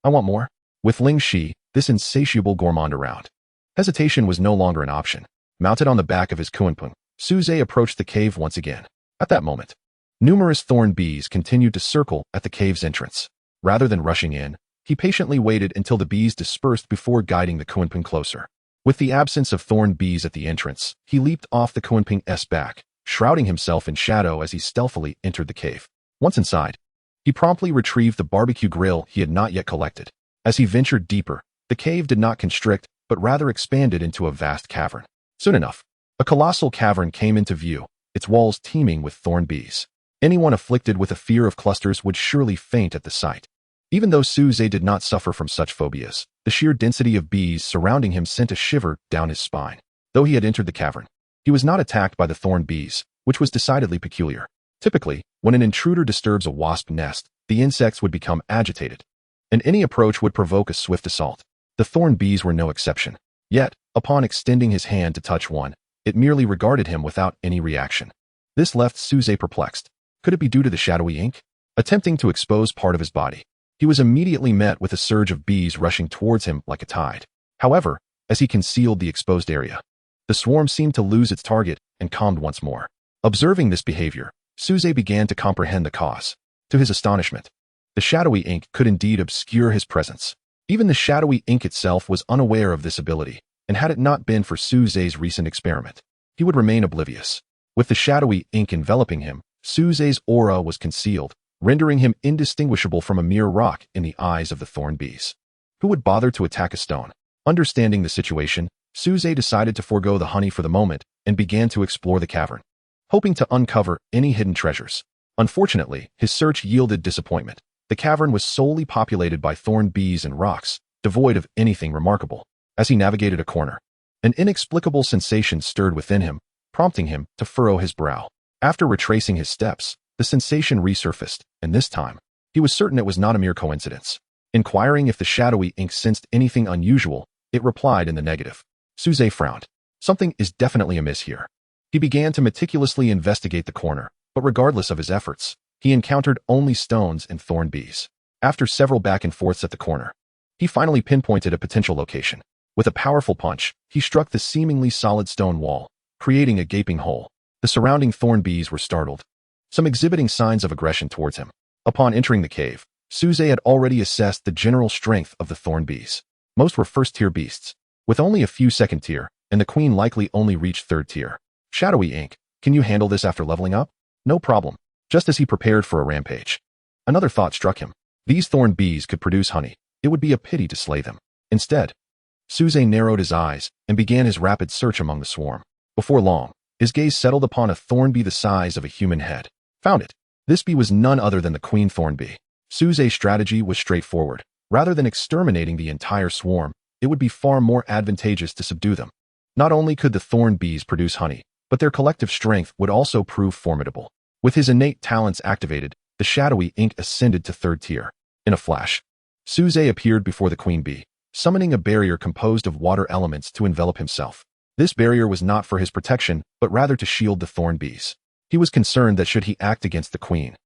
Speaker 1: I want more. With Lingxi, this insatiable gourmand around, hesitation was no longer an option. Mounted on the back of his Kunpeng, Suze approached the cave once again. At that moment, numerous thorn bees continued to circle at the cave's entrance. Rather than rushing in, he patiently waited until the bees dispersed before guiding the Kunpeng closer. With the absence of thorn bees at the entrance, he leaped off the Kunpeng's back, shrouding himself in shadow as he stealthily entered the cave. Once inside, he promptly retrieved the barbecue grill he had not yet collected. As he ventured deeper, the cave did not constrict, but rather expanded into a vast cavern. Soon enough, a colossal cavern came into view, its walls teeming with thorn bees. Anyone afflicted with a fear of clusters would surely faint at the sight. Even though Suze did not suffer from such phobias, the sheer density of bees surrounding him sent a shiver down his spine. Though he had entered the cavern, he was not attacked by the thorn bees, which was decidedly peculiar. Typically, when an intruder disturbs a wasp nest, the insects would become agitated, and any approach would provoke a swift assault. The thorn bees were no exception. Yet, upon extending his hand to touch one, it merely regarded him without any reaction. This left Suze perplexed. Could it be due to the shadowy ink? Attempting to expose part of his body, he was immediately met with a surge of bees rushing towards him like a tide. However, as he concealed the exposed area, the swarm seemed to lose its target and calmed once more. Observing this behavior, Suze began to comprehend the cause. To his astonishment, the shadowy ink could indeed obscure his presence. Even the shadowy ink itself was unaware of this ability, and had it not been for Suze's recent experiment, he would remain oblivious. With the shadowy ink enveloping him, Suze's aura was concealed, rendering him indistinguishable from a mere rock in the eyes of the thorn bees. Who would bother to attack a stone? Understanding the situation, Suze decided to forego the honey for the moment and began to explore the cavern, hoping to uncover any hidden treasures. Unfortunately, his search yielded disappointment. The cavern was solely populated by thorn bees and rocks, devoid of anything remarkable. As he navigated a corner, an inexplicable sensation stirred within him, prompting him to furrow his brow. After retracing his steps, the sensation resurfaced, and this time, he was certain it was not a mere coincidence. Inquiring if the shadowy ink sensed anything unusual, it replied in the negative. Suze frowned. Something is definitely amiss here. He began to meticulously investigate the corner, but regardless of his efforts, he encountered only stones and thorn bees. After several back and forths at the corner, He finally pinpointed a potential location. With a powerful punch, he struck the seemingly solid stone wall, creating a gaping hole. The surrounding thorn bees were startled, some exhibiting signs of aggression towards him. Upon entering the cave, Suze had already assessed the general strength of the thorn bees. Most were first-tier beasts, with only a few second-tier, and the queen likely only reached third-tier. Shadowy Ink, can you handle this after leveling up? No problem. Just as he prepared for a rampage, another thought struck him. These thorn bees could produce honey. It would be a pity to slay them. Instead, Suze narrowed his eyes and began his rapid search among the swarm. Before long, his gaze settled upon a thorn bee the size of a human head. Found it. This bee was none other than the queen thorn bee. Suze's strategy was straightforward. Rather than exterminating the entire swarm, it would be far more advantageous to subdue them. Not only could the thorn bees produce honey, but their collective strength would also prove formidable. With his innate talents activated, the shadowy ink ascended to third tier. In a flash, Suze appeared before the queen bee, summoning a barrier composed of water elements to envelop himself. This barrier was not for his protection, but rather to shield the thorn bees. He was concerned that should he act against the queen,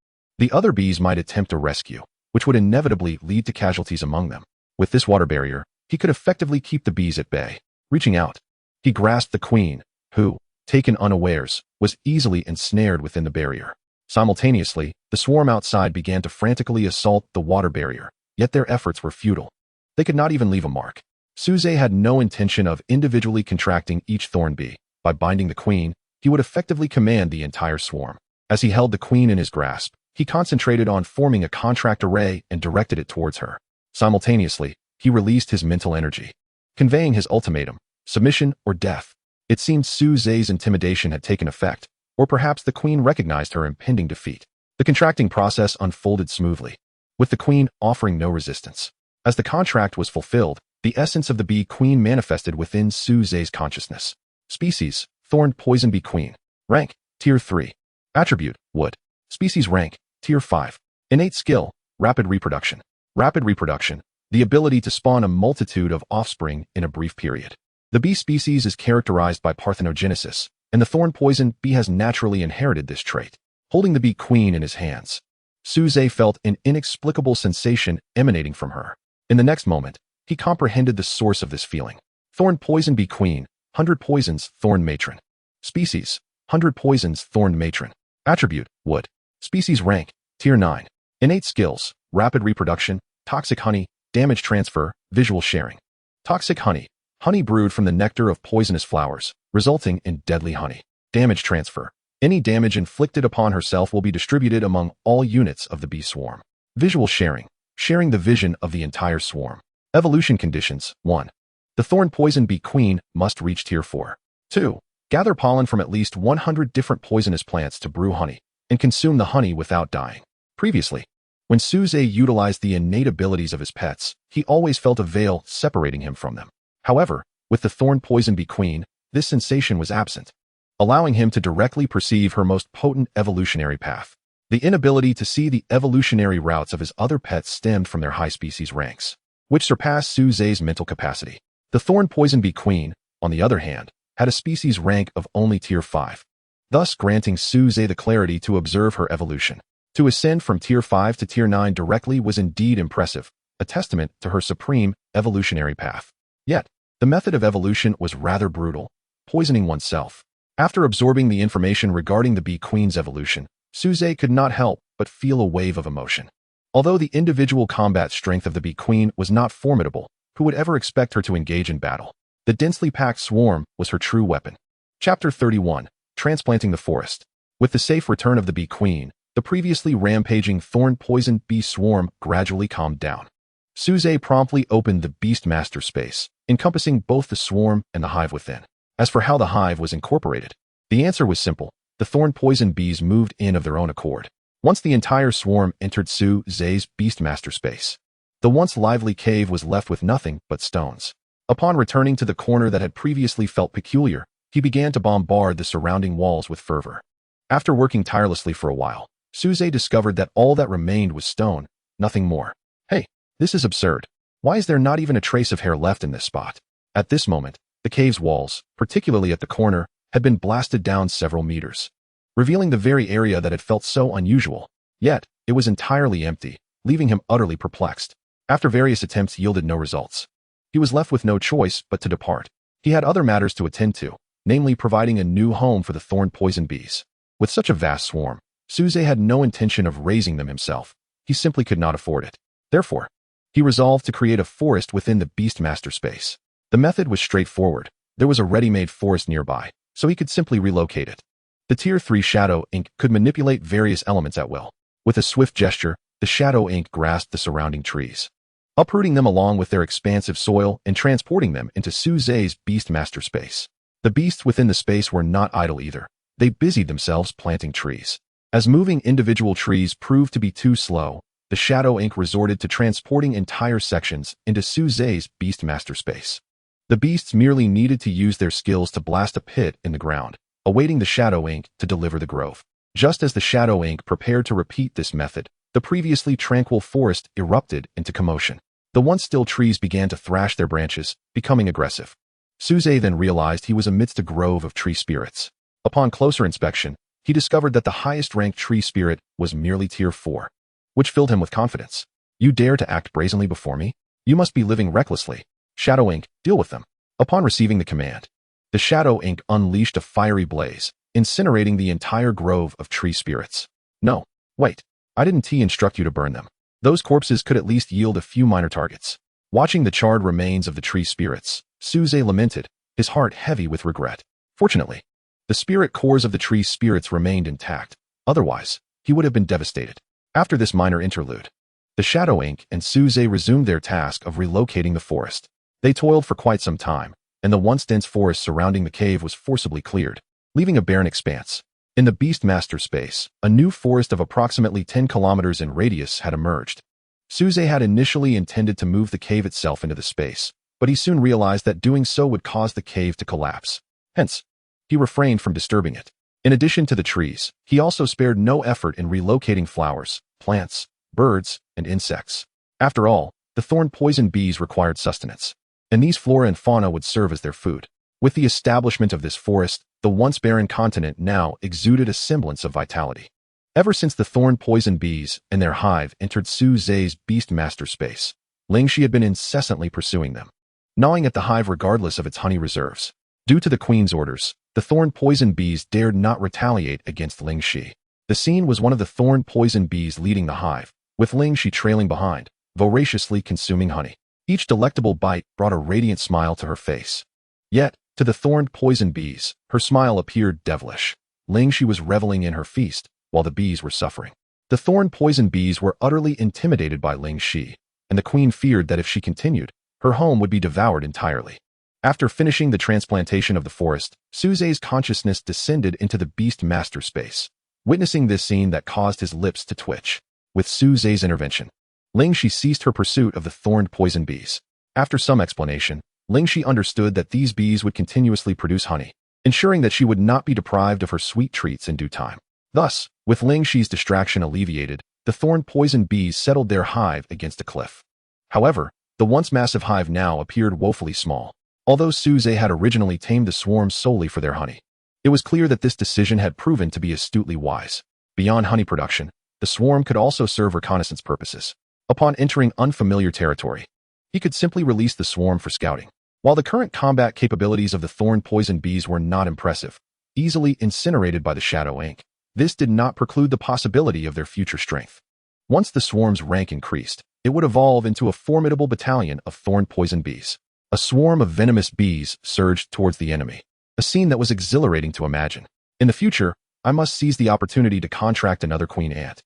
Speaker 1: the other bees might attempt a rescue, which would inevitably lead to casualties among them. With this water barrier, he could effectively keep the bees at bay. Reaching out, he grasped the queen, who, taken unawares, was easily ensnared within the barrier. Simultaneously, the swarm outside began to frantically assault the water barrier, yet their efforts were futile. They could not even leave a mark. Suze had no intention of individually contracting each thorn bee. By binding the queen, he would effectively command the entire swarm. As he held the queen in his grasp, he concentrated on forming a contract array and directed it towards her. Simultaneously, he released his mental energy, conveying his ultimatum: submission or death. It seemed Suze's intimidation had taken effect, or perhaps the queen recognized her impending defeat. The contracting process unfolded smoothly, with the queen offering no resistance. As the contract was fulfilled, the essence of the bee queen manifested within Suze's consciousness. Species: Thorned Poison Bee Queen. Rank: Tier 3. Attribute: Wood. Species rank: Tier 5. Innate skill: Rapid Reproduction. Rapid reproduction: the ability to spawn a multitude of offspring in a brief period. The bee species is characterized by parthenogenesis, and the thorn poison bee has naturally inherited this trait. Holding the bee queen in his hands, Suze felt an inexplicable sensation emanating from her. In the next moment, he comprehended the source of this feeling. Thorn Poison Bee Queen, 100 Poisons, Thorn Matron. Species: 100 Poisons, Thorn Matron. Attribute: Wood. Species rank: Tier 9. Innate skills: Rapid Reproduction, Toxic Honey, Damage Transfer, Visual Sharing. Toxic Honey: honey brewed from the nectar of poisonous flowers, resulting in deadly honey. Damage Transfer: any damage inflicted upon herself will be distributed among all units of the bee swarm. Visual Sharing: sharing the vision of the entire swarm. Evolution conditions: 1. The Thorn Poison Bee Queen must reach Tier 4. 2. Gather pollen from at least 100 different poisonous plants to brew honey, and consume the honey without dying. Previously, when Suze utilized the innate abilities of his pets, he always felt a veil separating him from them. However, with the Thorn Poison Bee Queen, this sensation was absent, allowing him to directly perceive her most potent evolutionary path. The inability to see the evolutionary routes of his other pets stemmed from their high species ranks, which surpassed Suze's mental capacity. The Thorn Poison Bee Queen, on the other hand, had a species rank of only Tier 5, thus granting Suze the clarity to observe her evolution. To ascend from Tier 5 to Tier 9 directly was indeed impressive, a testament to her supreme evolutionary path. Yet, the method of evolution was rather brutal, poisoning oneself. After absorbing the information regarding the Bee Queen's evolution, Suze could not help but feel a wave of emotion. Although the individual combat strength of the Bee Queen was not formidable, who would ever expect her to engage in battle? The densely packed swarm was her true weapon. Chapter 31: Transplanting the Forest. With the safe return of the Bee Queen, the previously rampaging thorn poison bee swarm gradually calmed down. Suze promptly opened the Beast Master space, encompassing both the swarm and the hive within. As for how the hive was incorporated, the answer was simple. The thorn poison bees moved in of their own accord. Once the entire swarm entered Suze's Beast Master space, the once lively cave was left with nothing but stones. Upon returning to the corner that had previously felt peculiar, he began to bombard the surrounding walls with fervor. After working tirelessly for a while, Suze discovered that all that remained was stone, nothing more. Hey, this is absurd. Why is there not even a trace of hair left in this spot? At this moment, the cave's walls, particularly at the corner, had been blasted down several meters, revealing the very area that had felt so unusual. Yet, it was entirely empty, leaving him utterly perplexed. After various attempts yielded no results, he was left with no choice but to depart. He had other matters to attend to, namely providing a new home for the thorn-poison bees. With such a vast swarm, Suze had no intention of raising them himself. He simply could not afford it. Therefore, he resolved to create a forest within the Beastmaster space. The method was straightforward. There was a ready-made forest nearby, so he could simply relocate it. The Tier 3 Shadow Ink could manipulate various elements at will. With a swift gesture, the Shadow Ink grasped the surrounding trees, uprooting them along with their expansive soil and transporting them into Suze's Beastmaster space. The beasts within the space were not idle either. They busied themselves planting trees. As moving individual trees proved to be too slow, the Shadow Ink resorted to transporting entire sections into Suze's Beastmaster space. The beasts merely needed to use their skills to blast a pit in the ground, awaiting the Shadow Ink to deliver the growth. Just as the Shadow Ink prepared to repeat this method, the previously tranquil forest erupted into commotion. The once still trees began to thrash their branches, becoming aggressive. Suze then realized he was amidst a grove of tree spirits. Upon closer inspection, he discovered that the highest-ranked tree spirit was merely Tier 4, which filled him with confidence. You dare to act brazenly before me? You must be living recklessly. Shadow Ink, deal with them. Upon receiving the command, the Shadow Ink unleashed a fiery blaze, incinerating the entire grove of tree spirits. No, wait. I didn't instruct you to burn them. Those corpses could at least yield a few minor targets. Watching the charred remains of the tree spirits, Suze lamented, his heart heavy with regret. Fortunately, the spirit cores of the tree spirits remained intact. Otherwise, he would have been devastated. After this minor interlude, the Shadow Ink and Suze resumed their task of relocating the forest. They toiled for quite some time, and the once dense forest surrounding the cave was forcibly cleared, leaving a barren expanse. In the Beastmaster space, a new forest of approximately 10 kilometers in radius had emerged. Suze had initially intended to move the cave itself into the space, but he soon realized that doing so would cause the cave to collapse. Hence, he refrained from disturbing it. In addition to the trees, he also spared no effort in relocating flowers, plants, birds, and insects. After all, the thorn-poison bees required sustenance, and these flora and fauna would serve as their food. With the establishment of this forest, the once barren continent now exuded a semblance of vitality. Ever since the thorn-poison bees and their hive entered Suze's Beastmaster space, Lingxi had been incessantly pursuing them, gnawing at the hive regardless of its honey reserves. Due to the queen's orders, the thorn-poison bees dared not retaliate against Lingxi. The scene was one of the thorn-poison bees leading the hive, with Lingxi trailing behind, voraciously consuming honey. Each delectable bite brought a radiant smile to her face. Yet, to the thorn-poison bees, her smile appeared devilish. Lingxi was reveling in her feast, while the bees were suffering. The thorn-poison bees were utterly intimidated by Lingxi, and the queen feared that if she continued, her home would be devoured entirely. After finishing the transplantation of the forest, Suze's consciousness descended into the Beastmaster space, witnessing this scene that caused his lips to twitch. With Suze's intervention, Lingxi ceased her pursuit of the thorn-poison bees. After some explanation, Lingxi understood that these bees would continuously produce honey, ensuring that she would not be deprived of her sweet treats in due time. Thus, with Lingxi's distraction alleviated, the thorn-poison bees settled their hive against a cliff. However, the once massive hive now appeared woefully small. Although Suze had originally tamed the swarm solely for their honey, it was clear that this decision had proven to be astutely wise. Beyond honey production, the swarm could also serve reconnaissance purposes. Upon entering unfamiliar territory, he could simply release the swarm for scouting. While the current combat capabilities of the thorn-poison bees were not impressive, easily incinerated by the Shadow Ink, this did not preclude the possibility of their future strength. Once the swarm's rank increased, it would evolve into a formidable battalion of thorn-poison bees. A swarm of venomous bees surged towards the enemy, a scene that was exhilarating to imagine. In the future, I must seize the opportunity to contract another queen ant,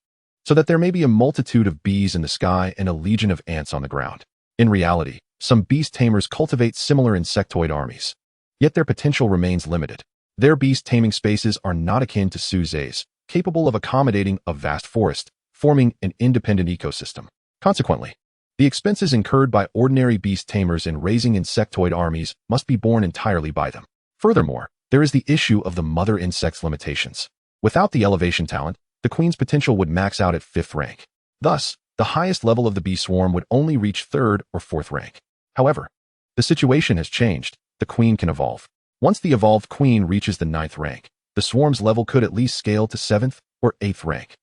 Speaker 1: so that there may be a multitude of bees in the sky and a legion of ants on the ground. In reality, some beast tamers cultivate similar insectoid armies, yet their potential remains limited. Their beast taming spaces are not akin to Suze's, capable of accommodating a vast forest, forming an independent ecosystem. Consequently, the expenses incurred by ordinary beast tamers in raising insectoid armies must be borne entirely by them. Furthermore, there is the issue of the mother insect's limitations. Without the elevation talent, the queen's potential would max out at 5th rank. Thus, the highest level of the bee swarm would only reach 3rd or 4th rank. However, the situation has changed. The queen can evolve. Once the evolved queen reaches the 9th rank, the swarm's level could at least scale to 7th or 8th rank.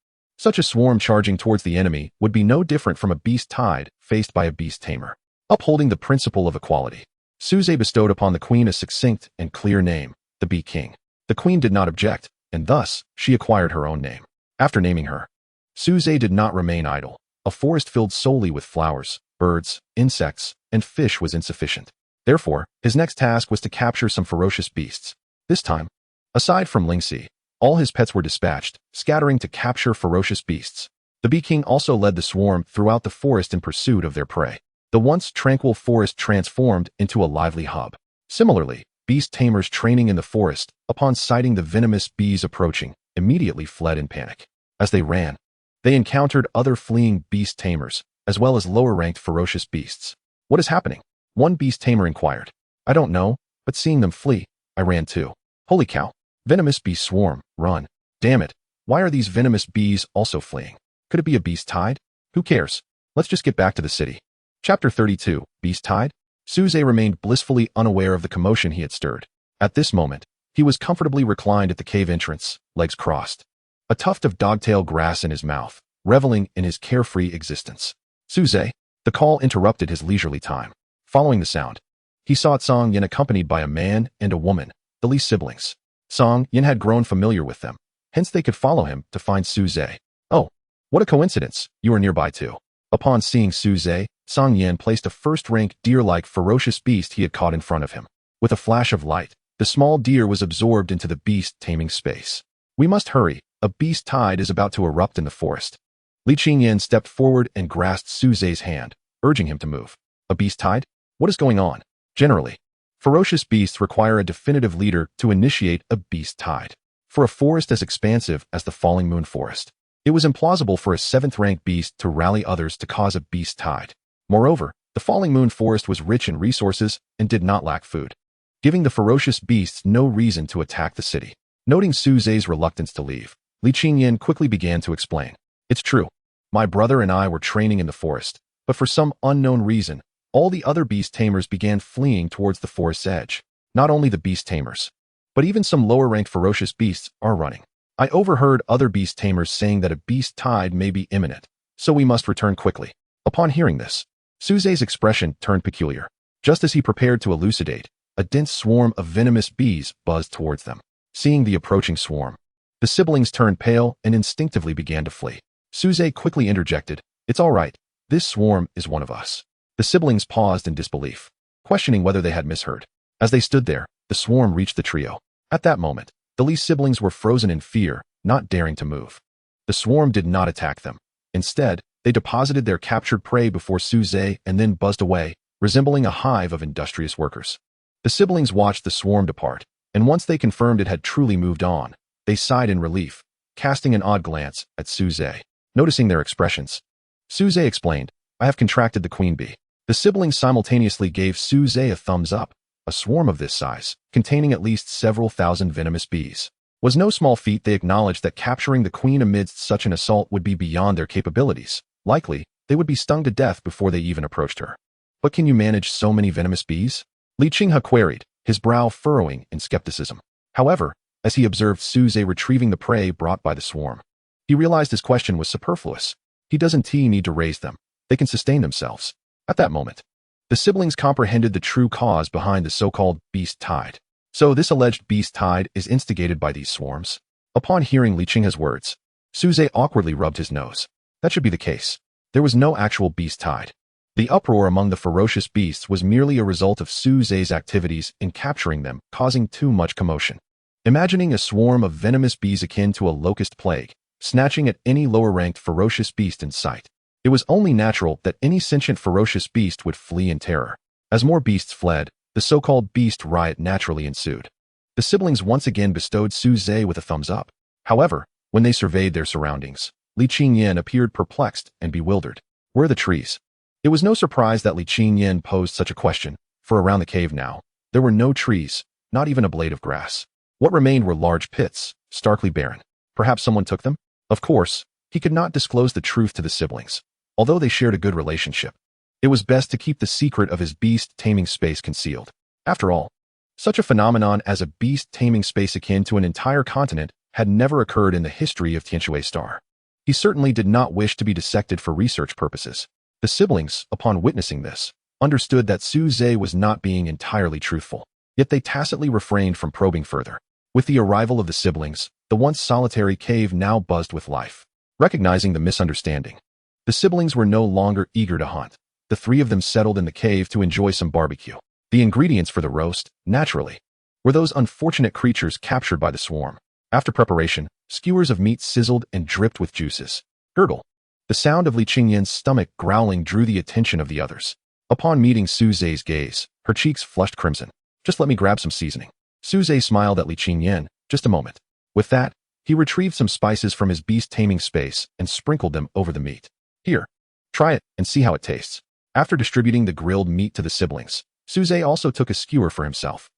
Speaker 1: Such a swarm charging towards the enemy would be no different from a beast tide faced by a beast tamer. Upholding the principle of equality, Suze bestowed upon the queen a succinct and clear name, the Bee King. The queen did not object, and thus she acquired her own name. After naming her, Suze did not remain idle. A forest filled solely with flowers, birds, insects, and fish was insufficient. Therefore, his next task was to capture some ferocious beasts. This time, aside from Lingxi, all his pets were dispatched, scattering to capture ferocious beasts. The Bee King also led the swarm throughout the forest in pursuit of their prey. The once tranquil forest transformed into a lively hub. Similarly, beast tamers training in the forest, upon sighting the venomous bees approaching, immediately fled in panic. As they ran, they encountered other fleeing beast tamers, as well as lower-ranked ferocious beasts. "What is happening?" one beast tamer inquired. "I don't know, but seeing them flee, I ran too." "Holy cow! Venomous bee swarm, run. Damn it, why are these venomous bees also fleeing? Could it be a beast tide? Who cares? Let's just get back to the city." Chapter 32, Beast Tide? Suze remained blissfully unaware of the commotion he had stirred. At this moment, he was comfortably reclined at the cave entrance, legs crossed, a tuft of dogtail grass in his mouth, reveling in his carefree existence. "Suze!" The call interrupted his leisurely time. Following the sound, he saw Song Yin accompanied by a man and a woman, the Li siblings. Song Yin had grown familiar with them, hence they could follow him to find Suze. "Oh, what a coincidence, you are nearby too." Upon seeing Suze, Song Yin placed a first-rank deer-like ferocious beast he had caught in front of him. With a flash of light, the small deer was absorbed into the beast taming space. "We must hurry, a beast tide is about to erupt in the forest." Li Qingyan stepped forward and grasped Suze's hand, urging him to move. "A beast tide? What is going on?" Generally, ferocious beasts require a definitive leader to initiate a beast tide. For a forest as expansive as the Falling Moon Forest, it was implausible for a 7th-ranked beast to rally others to cause a beast tide. Moreover, the Falling Moon Forest was rich in resources and did not lack food, giving the ferocious beasts no reason to attack the city. Noting Suze's reluctance to leave, Li Qingyan quickly began to explain. "It's true. My brother and I were training in the forest, but for some unknown reason, all the other beast tamers began fleeing towards the forest's edge. Not only the beast tamers, but even some lower-ranked ferocious beasts are running. I overheard other beast tamers saying that a beast tide may be imminent, so we must return quickly." Upon hearing this, Suze's expression turned peculiar. Just as he prepared to elucidate, a dense swarm of venomous bees buzzed towards them. Seeing the approaching swarm, the siblings turned pale and instinctively began to flee. Suze quickly interjected, "It's all right, this swarm is one of us." The siblings paused in disbelief, questioning whether they had misheard. As they stood there, the swarm reached the trio. At that moment, the Li siblings were frozen in fear, not daring to move. The swarm did not attack them. Instead, they deposited their captured prey before Suze and then buzzed away, resembling a hive of industrious workers. The siblings watched the swarm depart, and once they confirmed it had truly moved on, they sighed in relief, casting an odd glance at Suze. Noticing their expressions, Suze explained, "I have contracted the queen bee." The siblings simultaneously gave Suze a thumbs up. A swarm of this size, containing at least several thousand venomous bees, was no small feat. They acknowledged that capturing the queen amidst such an assault would be beyond their capabilities. Likely, they would be stung to death before they even approached her. "But can you manage so many venomous bees?" Li Qinghe queried, his brow furrowing in skepticism. However, as he observed Suze retrieving the prey brought by the swarm, he realized his question was superfluous. He doesn't need to raise them. They can sustain themselves. At that moment, the siblings comprehended the true cause behind the so-called beast tide. So this alleged beast tide is instigated by these swarms? Upon hearing Li Qinghe's words, Suze awkwardly rubbed his nose. That should be the case. There was no actual beast tide. The uproar among the ferocious beasts was merely a result of Suze's activities in capturing them, causing too much commotion. Imagining a swarm of venomous bees akin to a locust plague, snatching at any lower-ranked ferocious beast in sight, it was only natural that any sentient ferocious beast would flee in terror. As more beasts fled, the so-called beast riot naturally ensued. The siblings once again bestowed Suze with a thumbs up. However, when they surveyed their surroundings, Li Qingyan appeared perplexed and bewildered. Where are the trees? It was no surprise that Li Qingyan posed such a question, for around the cave now, there were no trees, not even a blade of grass. What remained were large pits, starkly barren. Perhaps someone took them? Of course, he could not disclose the truth to the siblings. Although they shared a good relationship, it was best to keep the secret of his beast taming space concealed. After all, such a phenomenon as a beast taming space akin to an entire continent had never occurred in the history of Tianxue Star. He certainly did not wish to be dissected for research purposes. The siblings, upon witnessing this, understood that Suze was not being entirely truthful, yet they tacitly refrained from probing further. With the arrival of the siblings, the once solitary cave now buzzed with life. Recognizing the misunderstanding, the siblings were no longer eager to hunt. The three of them settled in the cave to enjoy some barbecue. The ingredients for the roast, naturally, were those unfortunate creatures captured by the swarm. After preparation, skewers of meat sizzled and dripped with juices. Gurgle. The sound of Li Qingyan's stomach growling drew the attention of the others. Upon meeting Suze's gaze, her cheeks flushed crimson. Just let me grab some seasoning. Suze smiled at Li Qingyan. Just a moment. With that, he retrieved some spices from his beast taming space and sprinkled them over the meat. Here, try it and see how it tastes. After distributing the grilled meat to the siblings, Suze also took a skewer for himself.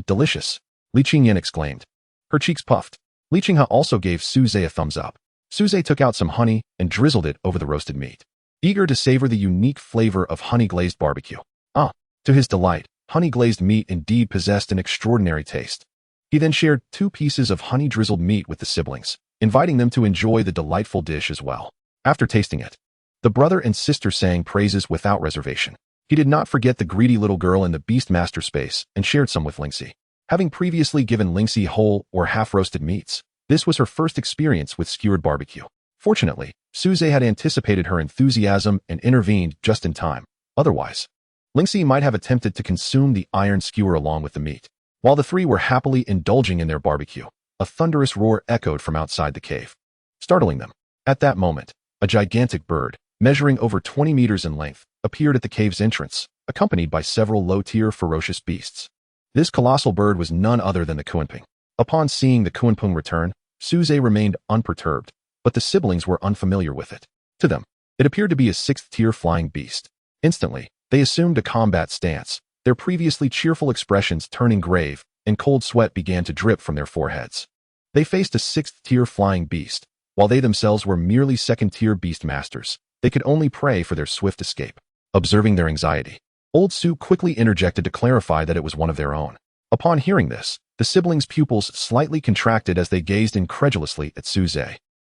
Speaker 1: Delicious, Li Qingyan exclaimed. Her cheeks puffed. Li Qinghe also gave Suze a thumbs up. Suze took out some honey and drizzled it over the roasted meat, eager to savor the unique flavor of honey-glazed barbecue. To his delight, honey-glazed meat indeed possessed an extraordinary taste. He then shared 2 pieces of honey-drizzled meat with the siblings, inviting them to enjoy the delightful dish as well. After tasting it, the brother and sister sang praises without reservation. He did not forget the greedy little girl in the Beastmaster space and shared some with Lingxi. Having previously given Lingxi whole or half-roasted meats, this was her first experience with skewered barbecue. Fortunately, Suze had anticipated her enthusiasm and intervened just in time. Otherwise, Lingxi might have attempted to consume the iron skewer along with the meat. While the three were happily indulging in their barbecue, a thunderous roar echoed from outside the cave, startling them. At that moment, a gigantic bird, measuring over 20 meters in length, appeared at the cave's entrance, accompanied by several low-tier ferocious beasts. This colossal bird was none other than the Kunpeng. Upon seeing the Kunpeng return, Suze remained unperturbed, but the siblings were unfamiliar with it. To them, it appeared to be a 6th-tier flying beast. Instantly, they assumed a combat stance, their previously cheerful expressions turning grave, and cold sweat began to drip from their foreheads. They faced a 6th-tier flying beast. While they themselves were merely 2nd-tier beast masters, they could only pray for their swift escape. Observing their anxiety, Old Su quickly interjected to clarify that it was one of their own. Upon hearing this, the siblings' pupils slightly contracted as they gazed incredulously at Suze.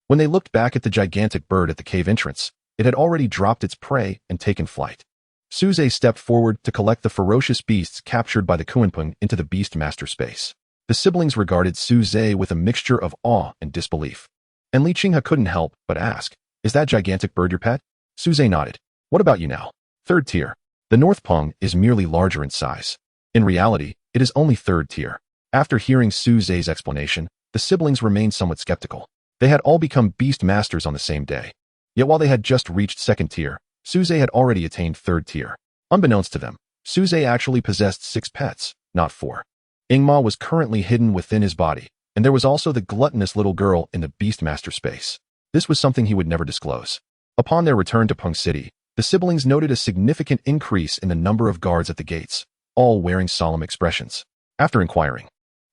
Speaker 1: When they looked back at the gigantic bird at the cave entrance, it had already dropped its prey and taken flight. Suze stepped forward to collect the ferocious beasts captured by the Kunpeng into the Beastmaster space. The siblings regarded Suze with a mixture of awe and disbelief. And Li Qinghe couldn't help but ask, "Is that gigantic bird your pet?" Suze nodded. "What about you now?" "3rd tier. The North Peng is merely larger in size. In reality, it is only 3rd tier." After hearing Suze's explanation, the siblings remained somewhat skeptical. They had all become beast masters on the same day. Yet while they had just reached 2nd tier, Suze had already attained 3rd tier. Unbeknownst to them, Suze actually possessed 6 pets, not 4. Ingma was currently hidden within his body, and there was also the gluttonous little girl in the Beastmaster space. This was something he would never disclose. Upon their return to Peng City, the siblings noted a significant increase in the number of guards at the gates, all wearing solemn expressions. After inquiring,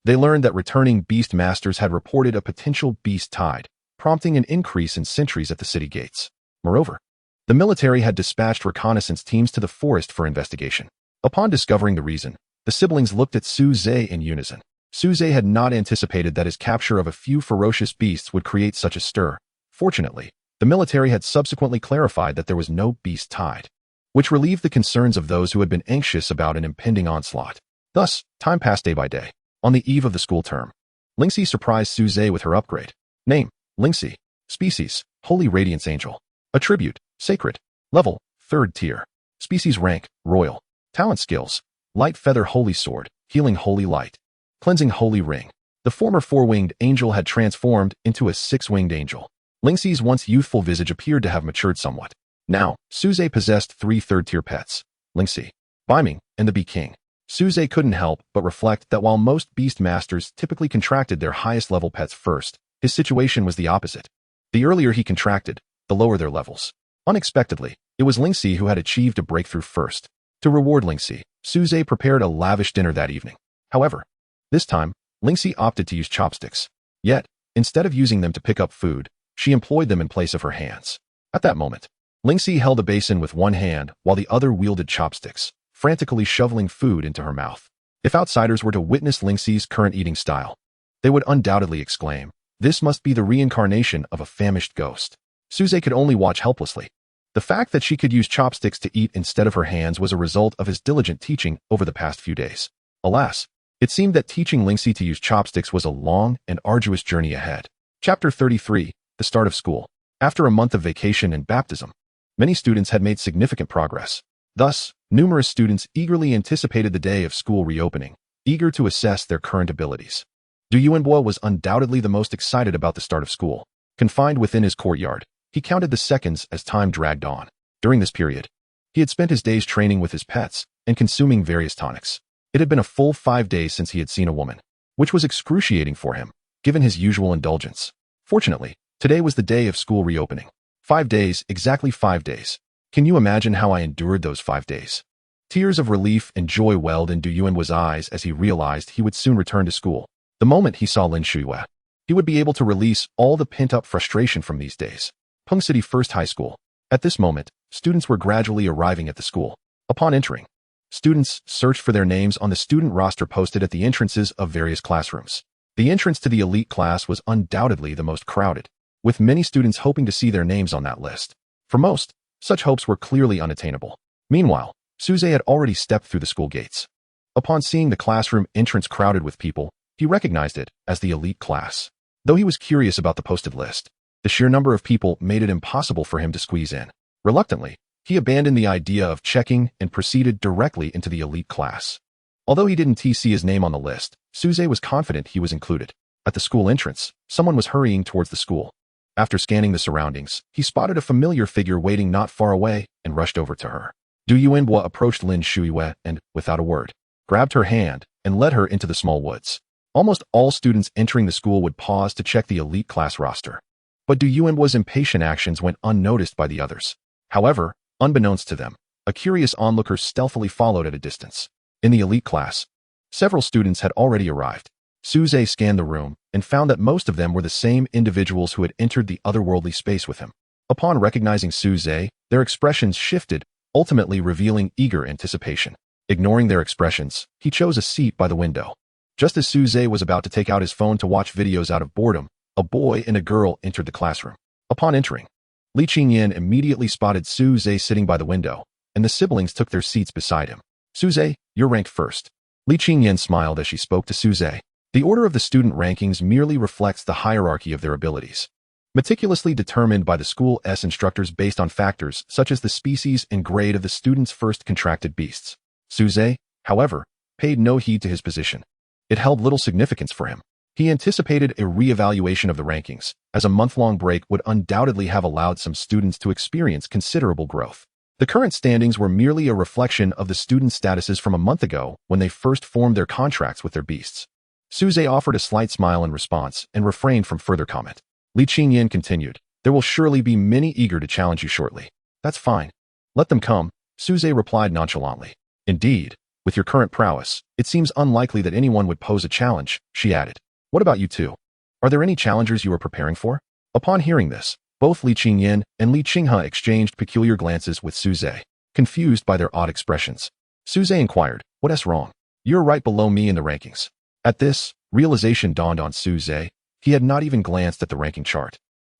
Speaker 1: they learned that returning beast masters had reported a potential beast tide, prompting an increase in sentries at the city gates. Moreover, the military had dispatched reconnaissance teams to the forest for investigation. Upon discovering the reason, the siblings looked at Suze in unison. Suze had not anticipated that his capture of a few ferocious beasts would create such a stir. Fortunately, the military had subsequently clarified that there was no beast tide, which relieved the concerns of those who had been anxious about an impending onslaught. Thus, time passed day by day. On the eve of the school term, Lingxi surprised Suze with her upgrade. Name, Lingxi. Species, Holy Radiance Angel. Attribute, Sacred. Level, 3rd tier. Species rank, Royal. Talent skills, Light Feather Holy Sword, Healing Holy Light, Cleansing Holy Ring. The former 4-winged angel had transformed into a 6-winged angel. Lingxi's once youthful visage appeared to have matured somewhat. Now, Suze possessed 3 3rd-tier pets, Lingxi, Brimming, and the Bee King. Suze couldn't help but reflect that while most beast masters typically contracted their highest level pets first, his situation was the opposite. The earlier he contracted, the lower their levels. Unexpectedly, it was Lingxi who had achieved a breakthrough first. To reward Lingxi, Suze prepared a lavish dinner that evening. However, this time, Lingxi opted to use chopsticks. Yet, instead of using them to pick up food, she employed them in place of her hands. At that moment, Lingxi held a basin with one hand while the other wielded chopsticks, frantically shoveling food into her mouth. If outsiders were to witness Lingxi's current eating style, they would undoubtedly exclaim, "This must be the reincarnation of a famished ghost." Suze could only watch helplessly. The fact that she could use chopsticks to eat instead of her hands was a result of his diligent teaching over the past few days. Alas, it seemed that teaching Lingxi to use chopsticks was a long and arduous journey ahead. Chapter 33, The Start of School. After a month of vacation and baptism, many students had made significant progress. Thus, numerous students eagerly anticipated the day of school reopening, eager to assess their current abilities. Du Yuanbo was undoubtedly the most excited about the start of school. Confined within his courtyard, he counted the seconds as time dragged on. During this period, he had spent his days training with his pets and consuming various tonics. It had been a full 5 days since he had seen a woman, which was excruciating for him, given his usual indulgence. Fortunately, today was the day of school reopening. 5 days, exactly 5 days. Can you imagine how I endured those 5 days? Tears of relief and joy welled in Du Yuan's eyes as he realized he would soon return to school. The moment he saw Lin Shuiwei, he would be able to release all the pent-up frustration from these days. Peng City First High School. At this moment, students were gradually arriving at the school. Upon entering, students searched for their names on the student roster posted at the entrances of various classrooms. The entrance to the elite class was undoubtedly the most crowded, with many students hoping to see their names on that list. For most, such hopes were clearly unattainable. Meanwhile, Suze had already stepped through the school gates. Upon seeing the classroom entrance crowded with people, he recognized it as the elite class. Though he was curious about the posted list, the sheer number of people made it impossible for him to squeeze in. Reluctantly, he abandoned the idea of checking and proceeded directly into the elite class. Although he didn't see his name on the list, Suze was confident he was included. At the school entrance, someone was hurrying towards the school. After scanning the surroundings, he spotted a familiar figure waiting not far away and rushed over to her. Du Yuanbo approached Lin Shuiwei and, without a word, grabbed her hand and led her into the small woods. Almost all students entering the school would pause to check the elite class roster. But Du Yuanbo's impatient actions went unnoticed by the others. However, unbeknownst to them, a curious onlooker stealthily followed at a distance. In the elite class, several students had already arrived. Suze scanned the room and found that most of them were the same individuals who had entered the otherworldly space with him. Upon recognizing Suze, their expressions shifted, ultimately revealing eager anticipation. Ignoring their expressions, he chose a seat by the window. Just as Suze was about to take out his phone to watch videos out of boredom, a boy and a girl entered the classroom. Upon entering, Li Qingyan immediately spotted Suze sitting by the window, and the siblings took their seats beside him. Suze, you're ranked first. Li Qingyan smiled as she spoke to Suze. The order of the student rankings merely reflects the hierarchy of their abilities, meticulously determined by the school's instructors based on factors such as the species and grade of the student's first contracted beasts. Suze, however, paid no heed to his position. It held little significance for him. He anticipated a re-evaluation of the rankings, as a month-long break would undoubtedly have allowed some students to experience considerable growth. The current standings were merely a reflection of the student statuses from a month ago when they first formed their contracts with their beasts. Suze offered a slight smile in response and refrained from further comment. Li Qingyan continued, there will surely be many eager to challenge you shortly. That's fine. Let them come, Suze replied nonchalantly. Indeed, with your current prowess, it seems unlikely that anyone would pose a challenge, she added. What about you two? Are there any challengers you are preparing for? Upon hearing this, both Li Qingyan and Li Qinghe exchanged peculiar glances with Suze, confused by their odd expressions. Suze inquired, what's wrong? You're right below me in the rankings. At this, realization dawned on Suze. He had not even glanced at the ranking chart.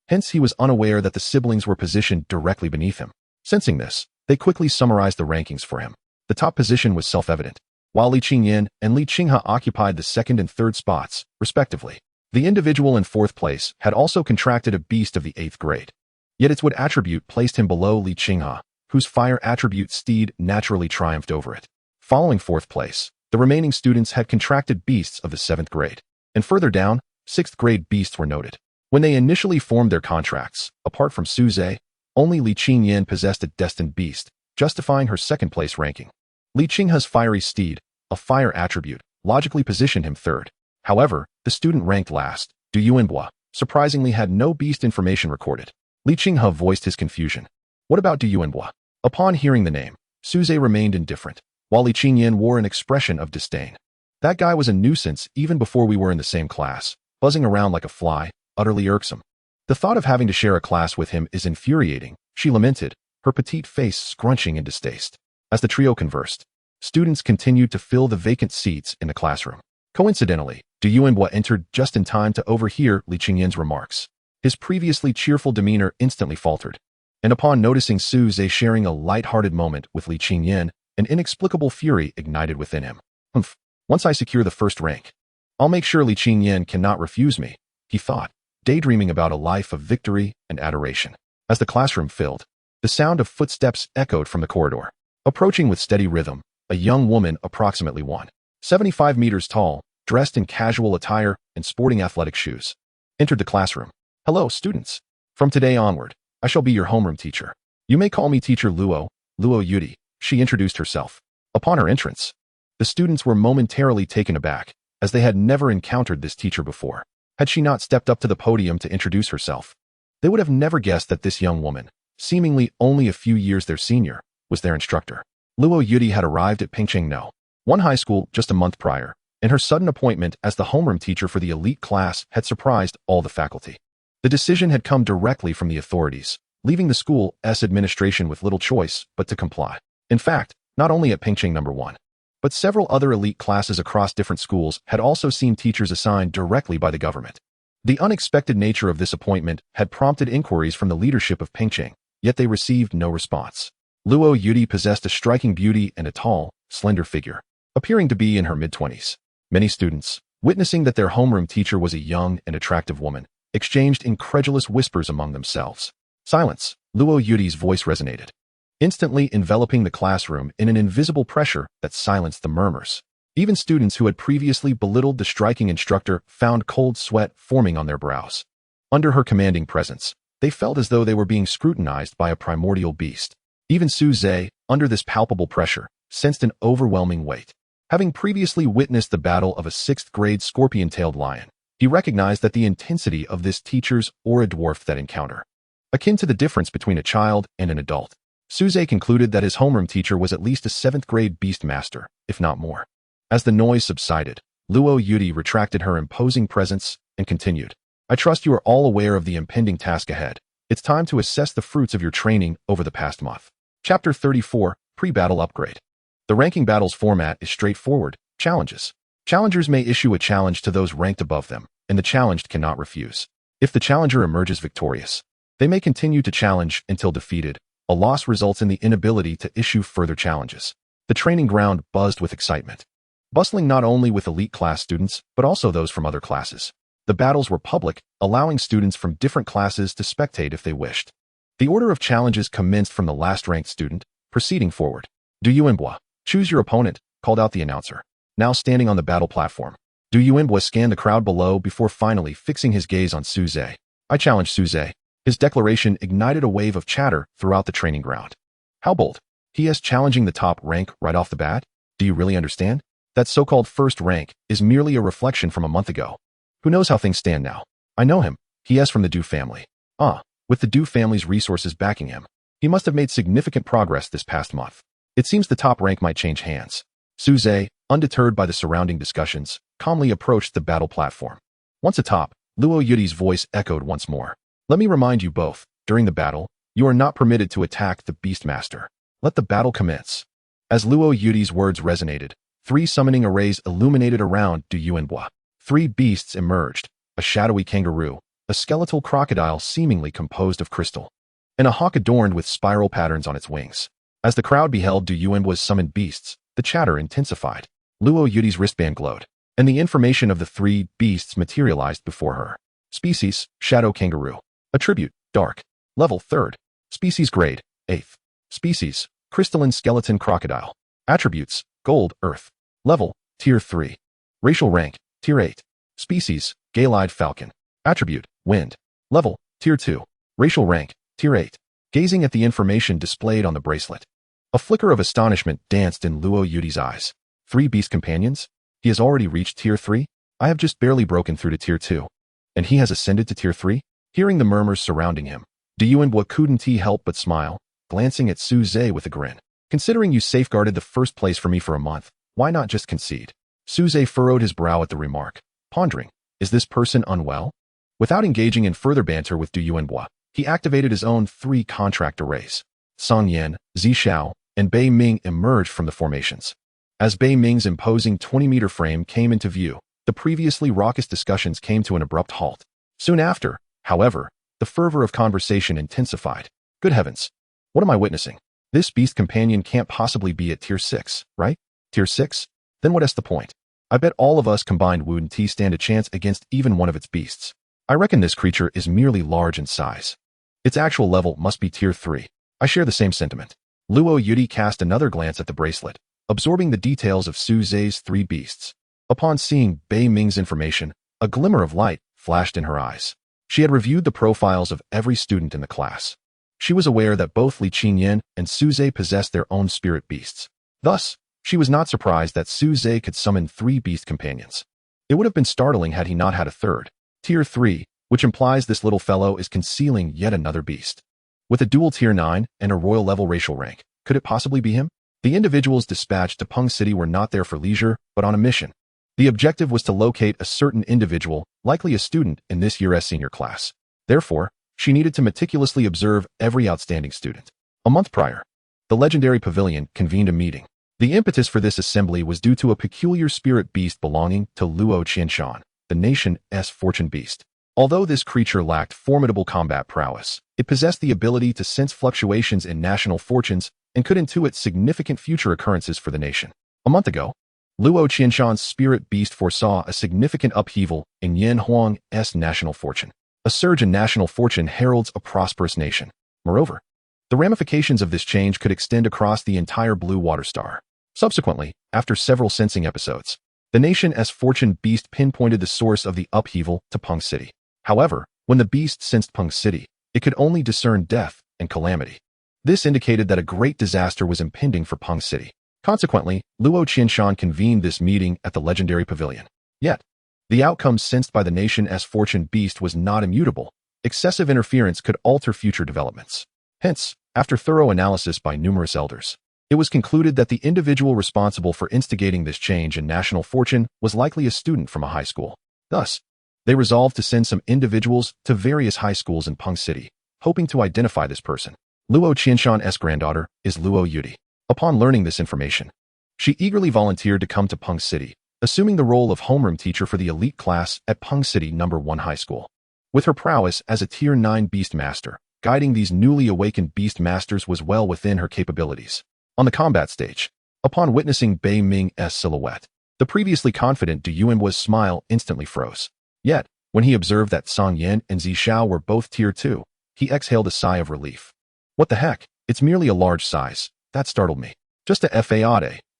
Speaker 1: Hence, he was unaware that the siblings were positioned directly beneath him. Sensing this, they quickly summarized the rankings for him. The top position was self-evident, while Li Qingyan and Li Qinghe occupied the second and third spots, respectively. The individual in fourth place had also contracted a beast of the 8th grade. Yet its wood attribute placed him below Li Qinghe, whose fire attribute steed naturally triumphed over it. Following fourth place, the remaining students had contracted beasts of the 7th grade. And further down, 6th grade beasts were noted. When they initially formed their contracts, apart from Suze, only Li Qingyan possessed a destined beast, justifying her second place ranking. Li Qinghe's fiery steed, a fire attribute, logically positioned him third. However, the student ranked last, Du Yuanbo, surprisingly had no beast information recorded. Li Qinghe voiced his confusion. What about Du Yuanbo? Upon hearing the name, Suze remained indifferent, while Li Qingyan wore an expression of disdain. That guy was a nuisance even before we were in the same class, buzzing around like a fly, utterly irksome. The thought of having to share a class with him is infuriating, she lamented, her petite face scrunching in distaste. As the trio conversed, students continued to fill the vacant seats in the classroom. Coincidentally, Du Yuanbo entered just in time to overhear Li Qingyan's remarks. His previously cheerful demeanor instantly faltered. And upon noticing Su Zhe sharing a light-hearted moment with Li Qingyan, an inexplicable fury ignited within him. Humph. Once I secure the first rank, I'll make sure Li Qingyan cannot refuse me, he thought, daydreaming about a life of victory and adoration. As the classroom filled, the sound of footsteps echoed from the corridor. Approaching with steady rhythm, a young woman approximately 175 meters tall, dressed in casual attire and sporting athletic shoes, entered the classroom. Hello, students. From today onward, I shall be your homeroom teacher. You may call me Teacher Luo Yudi, she introduced herself. Upon her entrance, the students were momentarily taken aback, as they had never encountered this teacher before. Had she not stepped up to the podium to introduce herself, they would have never guessed that this young woman, seemingly only a few years their senior, was their instructor. Luo Yudi had arrived at Pingcheng No. 1 high school just a month prior, and her sudden appointment as the homeroom teacher for the elite class had surprised all the faculty. The decision had come directly from the authorities, leaving the school's administration with little choice but to comply. In fact, not only at Pingcheng No. 1, but several other elite classes across different schools had also seen teachers assigned directly by the government. The unexpected nature of this appointment had prompted inquiries from the leadership of Pingcheng, yet they received no response. Luo Yudi possessed a striking beauty and a tall, slender figure, appearing to be in her mid-20s. Many students, witnessing that their homeroom teacher was a young and attractive woman, exchanged incredulous whispers among themselves. Silence. Luo Yudi's voice resonated, instantly enveloping the classroom in an invisible pressure that silenced the murmurs. Even students who had previously belittled the striking instructor found cold sweat forming on their brows. Under her commanding presence, they felt as though they were being scrutinized by a primordial beast. Even Su Zhe, under this palpable pressure, sensed an overwhelming weight. Having previously witnessed the battle of a 6th-grade scorpion-tailed lion, he recognized that the intensity of this teacher's aura dwarfed that encounter. Akin to the difference between a child and an adult, Su Zhe concluded that his homeroom teacher was at least a 7th-grade beast master, if not more. As the noise subsided, Luo Yudi retracted her imposing presence and continued. I trust you are all aware of the impending task ahead. It's time to assess the fruits of your training over the past month. Chapter 34, Pre-Battle Upgrade. The ranking battles format is straightforward. Challenges. Challengers may issue a challenge to those ranked above them, and the challenged cannot refuse. If the challenger emerges victorious, they may continue to challenge until defeated. A loss results in the inability to issue further challenges. The training ground buzzed with excitement, bustling not only with elite class students, but also those from other classes. The battles were public, allowing students from different classes to spectate if they wished. The order of challenges commenced from the last ranked student, proceeding forward. Du Yuanbua, choose your opponent, called out the announcer, now standing on the battle platform. Du Yuanbua scanned the crowd below before finally fixing his gaze on Su Zhe. I challenge Su Zhe. His declaration ignited a wave of chatter throughout the training ground. How bold. He is challenging the top rank right off the bat? Do you really understand? That so-called first rank is merely a reflection from a month ago. Who knows how things stand now? I know him. He is from the Du family. With the Du family's resources backing him, he must have made significant progress this past month. It seems the top rank might change hands. Su Zhe, undeterred by the surrounding discussions, calmly approached the battle platform. Once atop, Luo Yudi's voice echoed once more. Let me remind you both, during the battle, you are not permitted to attack the Beastmaster. Let the battle commence. As Luo Yudi's words resonated, 3 summoning arrays illuminated around Du Yuanbua. 3 beasts emerged, a shadowy kangaroo, a skeletal crocodile seemingly composed of crystal, and a hawk adorned with spiral patterns on its wings. As the crowd beheld Du Yuanbua's summoned beasts, the chatter intensified. Luo Yudi's wristband glowed, and the information of the 3 beasts materialized before her. Species, Shadow Kangaroo. Attribute, Dark. Level, 3rd. Species grade, 8th. Species, Crystalline Skeleton Crocodile. Attributes, Gold, Earth. Level, Tier 3. Racial rank, Tier 8. Species, Gale-eyed Falcon. Attribute, Wind. Level, Tier 2. Racial rank, Tier 8. Gazing at the information displayed on the bracelet, a flicker of astonishment danced in Luo Yudi's eyes. 3 beast companions? He has already reached Tier 3? I have just barely broken through to Tier 2. And he has ascended to Tier 3? Hearing the murmurs surrounding him, Du Yuanbua couldn't help but smile, glancing at Su Zhe with a grin. Considering you safeguarded the first place for me for a month, why not just concede? Su Zhe furrowed his brow at the remark, pondering, is this person unwell? Without engaging in further banter with Du Yuanbua, he activated his own 3 contract arrays. Song Yan, Zi Xiao, and Bei Ming emerged from the formations. As Bei Ming's imposing 20-meter frame came into view, the previously raucous discussions came to an abrupt halt. Soon after, However, the fervor of conversation intensified. Good heavens! What am I witnessing? This beast companion can't possibly be at tier 6, right? Tier 6? Then what is the point? I bet all of us combined wouldn't stand a chance against even one of its beasts. I reckon this creature is merely large in size. Its actual level must be tier 3. I share the same sentiment. Luo Yudi cast another glance at the bracelet, absorbing the details of Su Zhe's 3 beasts. Upon seeing Bei Ming's information, a glimmer of light flashed in her eyes. She had reviewed the profiles of every student in the class. She was aware that both Li Qingyan and Su Zhe possessed their own spirit beasts. Thus, she was not surprised that Su Zhe could summon 3 beast companions. It would have been startling had he not had a third. Tier 3, which implies this little fellow is concealing yet another beast. With a dual tier 9 and a royal level racial rank, could it possibly be him? The individuals dispatched to Peng City were not there for leisure, but on a mission. The objective was to locate a certain individual, likely a student in this year's senior class. Therefore, she needed to meticulously observe every outstanding student. A month prior, the legendary pavilion convened a meeting. The impetus for this assembly was due to a peculiar spirit beast belonging to Luo Qianshan, the nation's fortune beast. Although this creature lacked formidable combat prowess, it possessed the ability to sense fluctuations in national fortunes and could intuit significant future occurrences for the nation. A month ago, Luo Qianshan's spirit beast foresaw a significant upheaval in Yan Huang's national fortune. A surge in national fortune heralds a prosperous nation. Moreover, the ramifications of this change could extend across the entire Blue Water Star. Subsequently, after several sensing episodes, the nation's fortune beast pinpointed the source of the upheaval to Peng City. However, when the beast sensed Peng City, it could only discern death and calamity. This indicated that a great disaster was impending for Peng City. Consequently, Luo Qianshan convened this meeting at the legendary pavilion. Yet, the outcome sensed by the nation's fortune beast was not immutable. Excessive interference could alter future developments. Hence, after thorough analysis by numerous elders, it was concluded that the individual responsible for instigating this change in national fortune was likely a student from a high school. Thus, they resolved to send some individuals to various high schools in Peng City, hoping to identify this person. Luo Qianshan's granddaughter is Luo Yudi. Upon learning this information, she eagerly volunteered to come to Peng City, assuming the role of homeroom teacher for the elite class at Peng City No. 1 High School. With her prowess as a Tier 9 Beast Master, guiding these newly awakened Beast Masters was well within her capabilities. On the combat stage, upon witnessing Bei Ming's silhouette, the previously confident Du Yuanhua's smile instantly froze. Yet, when he observed that Song Yan and Zi Xiao were both Tier 2, he exhaled a sigh of relief. What the heck? It's merely a large size. That startled me. Just a fade,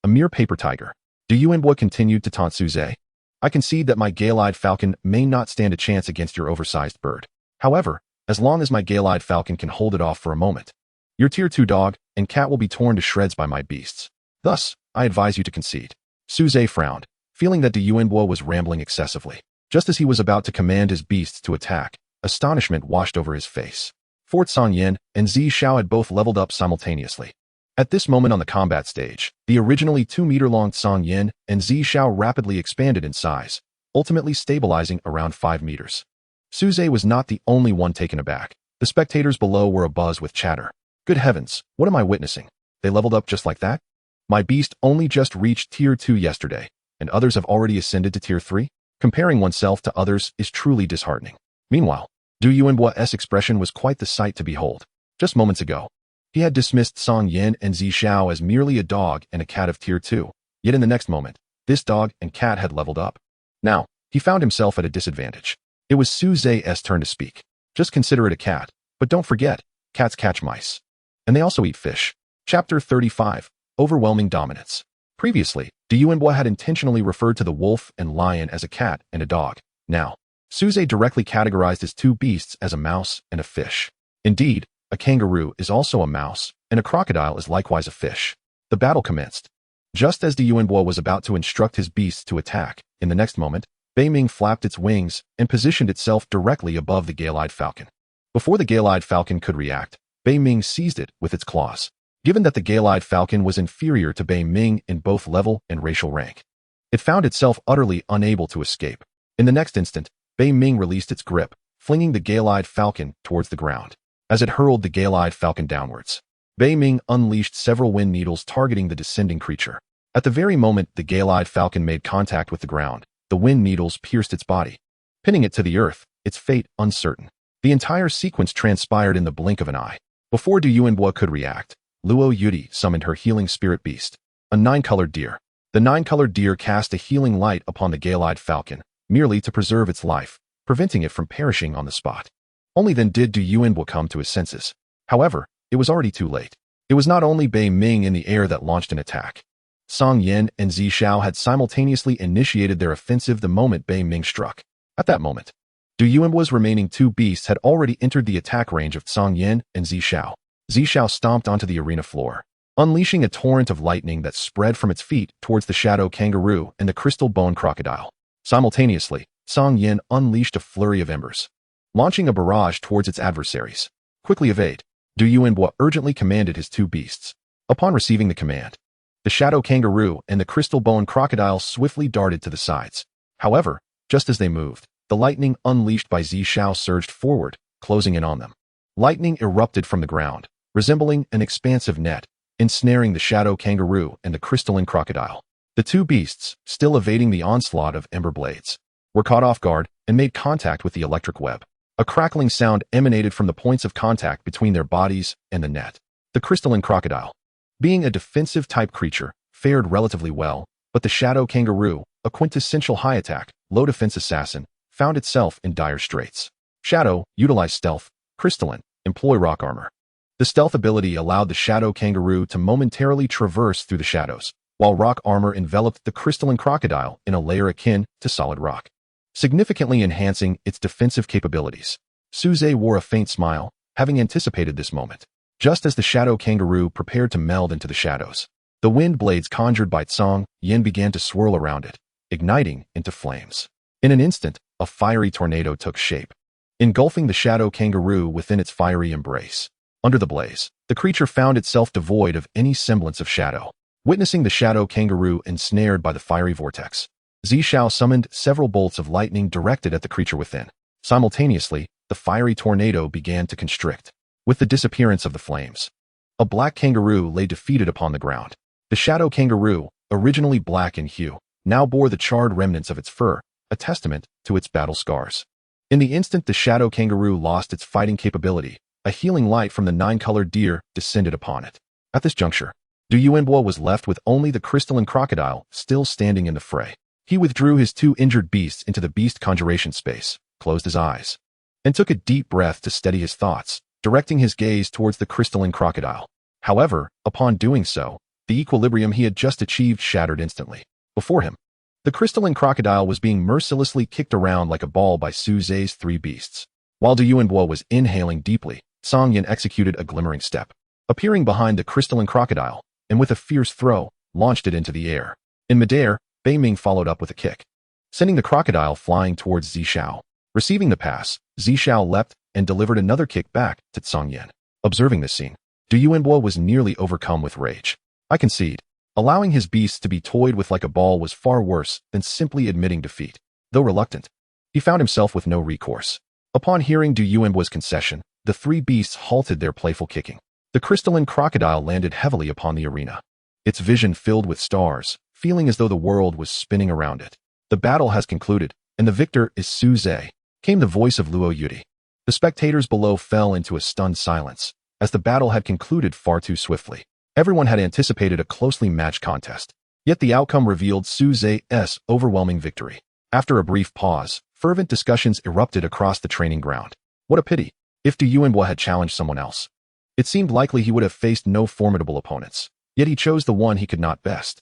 Speaker 1: a mere paper tiger. Du Yuanhua continued to taunt Su Zhe. I concede that my gale-eyed falcon may not stand a chance against your oversized bird. However, as long as my gale-eyed falcon can hold it off for a moment, your Tier 2 dog and cat will be torn to shreds by my beasts. Thus, I advise you to concede. Su Zhe frowned, feeling that Du Yuanhua was rambling excessively. Just as he was about to command his beasts to attack, astonishment washed over his face. Fort Song Yan and Zi Xiao had both leveled up simultaneously. At this moment on the combat stage, the originally 2-meter-long Song Yan and Zi Xiao rapidly expanded in size, ultimately stabilizing around 5 meters. Su Zhe was not the only one taken aback. The spectators below were abuzz with chatter. Good heavens, what am I witnessing? They leveled up just like that? My beast only just reached Tier 2 yesterday, and others have already ascended to Tier 3? Comparing oneself to others is truly disheartening. Meanwhile, Du Yuanhua's expression was quite the sight to behold. Just moments ago, he had dismissed Song Yan and Zi Xiao as merely a dog and a cat of Tier 2. Yet in the next moment, this dog and cat had leveled up. Now, he found himself at a disadvantage. It was Su Zhe's turn to speak. Just consider it a cat, but don't forget, cats catch mice. And they also eat fish. Chapter 35, Overwhelming Dominance. Previously, Du Yuanhua had intentionally referred to the wolf and lion as a cat and a dog. Now, Su Zhe directly categorized his 2 beasts as a mouse and a fish. Indeed, a kangaroo is also a mouse, and a crocodile is likewise a fish. The battle commenced. Just as Du Yuanhua was about to instruct his beasts to attack, in the next moment, Bei Ming flapped its wings and positioned itself directly above the gale-eyed falcon. Before the gale-eyed falcon could react, Bei Ming seized it with its claws. Given that the gale-eyed falcon was inferior to Bei Ming in both level and racial rank, it found itself utterly unable to escape. In the next instant, Bei Ming released its grip, flinging the gale-eyed falcon towards the ground. As it hurled the gale-eyed falcon downwards, Bei Ming unleashed several wind needles targeting the descending creature. At the very moment the gale-eyed falcon made contact with the ground, the wind needles pierced its body, pinning it to the earth, its fate uncertain. The entire sequence transpired in the blink of an eye. Before Du Yuanbo could react, Luo Yudi summoned her healing spirit beast, a 9-colored deer. The 9-colored deer cast a healing light upon the gale-eyed falcon, merely to preserve its life, preventing it from perishing on the spot. Only then did Du Yuanbo come to his senses. However, it was already too late. It was not only Bei Ming in the air that launched an attack. Song Yan and Zi Xiao had simultaneously initiated their offensive the moment Bei Ming struck. At that moment, Du Yuanbo's remaining 2 beasts had already entered the attack range of Song Yan and Zi Xiao. Zi Xiao stomped onto the arena floor, unleashing a torrent of lightning that spread from its feet towards the shadow kangaroo and the crystal bone crocodile. Simultaneously, Song Yan unleashed a flurry of embers, launching a barrage towards its adversaries. Quickly evade, Du Yuanbo urgently commanded his 2 beasts. Upon receiving the command, the shadow kangaroo and the crystal bone crocodile swiftly darted to the sides. However, just as they moved, the lightning unleashed by Zi Xiao surged forward, closing in on them. Lightning erupted from the ground, resembling an expansive net, ensnaring the shadow kangaroo and the crystalline crocodile. The 2 beasts, still evading the onslaught of ember blades, were caught off guard and made contact with the electric web. A crackling sound emanated from the points of contact between their bodies and the net. The crystalline crocodile, being a defensive-type creature, fared relatively well, but the shadow kangaroo, a quintessential high-attack, low-defense assassin, found itself in dire straits. Shadow utilized stealth, crystalline employ rock armor. The stealth ability allowed the shadow kangaroo to momentarily traverse through the shadows, while rock armor enveloped the crystalline crocodile in a layer akin to solid rock, significantly enhancing its defensive capabilities. Suze wore a faint smile, having anticipated this moment. Just as the shadow kangaroo prepared to meld into the shadows, the wind blades conjured by Song Yan began to swirl around it, igniting into flames. In an instant, a fiery tornado took shape, engulfing the shadow kangaroo within its fiery embrace. Under the blaze, the creature found itself devoid of any semblance of shadow. Witnessing the shadow kangaroo ensnared by the fiery vortex, Zi Xiao summoned several bolts of lightning directed at the creature within. Simultaneously, the fiery tornado began to constrict. With the disappearance of the flames, a black kangaroo lay defeated upon the ground. The shadow kangaroo, originally black in hue, now bore the charred remnants of its fur, a testament to its battle scars. In the instant the shadow kangaroo lost its fighting capability, a healing light from the 9-colored deer descended upon it. At this juncture, Du Yuanbo was left with only the crystalline crocodile still standing in the fray. He withdrew his 2 injured beasts into the beast conjuration space, closed his eyes, and took a deep breath to steady his thoughts, directing his gaze towards the crystalline crocodile. However, upon doing so, the equilibrium he had just achieved shattered instantly. Before him, the crystalline crocodile was being mercilessly kicked around like a ball by Suze's 3 beasts. While Du Yuanbo was inhaling deeply, Song Yan executed a glimmering step, appearing behind the crystalline crocodile, and with a fierce throw, launched it into the air. In midair, Bei Ming followed up with a kick, sending the crocodile flying towards Zi Xiao. Receiving the pass, Zi Xiao leapt and delivered another kick back to Song Yan. Observing this scene, Du Yuanbo was nearly overcome with rage. I concede, allowing his beasts to be toyed with like a ball was far worse than simply admitting defeat. Though reluctant, he found himself with no recourse. Upon hearing Du Yuanbo's concession, the 3 beasts halted their playful kicking. The crystalline crocodile landed heavily upon the arena, its vision filled with stars, feeling as though the world was spinning around it. The battle has concluded, and the victor is Suze, came the voice of Luo Yudi. The spectators below fell into a stunned silence, as the battle had concluded far too swiftly. Everyone had anticipated a closely matched contest, yet the outcome revealed Suze's overwhelming victory. After a brief pause, fervent discussions erupted across the training ground. What a pity! If Du Yuanbo had challenged someone else, it seemed likely he would have faced no formidable opponents, yet he chose the one he could not best.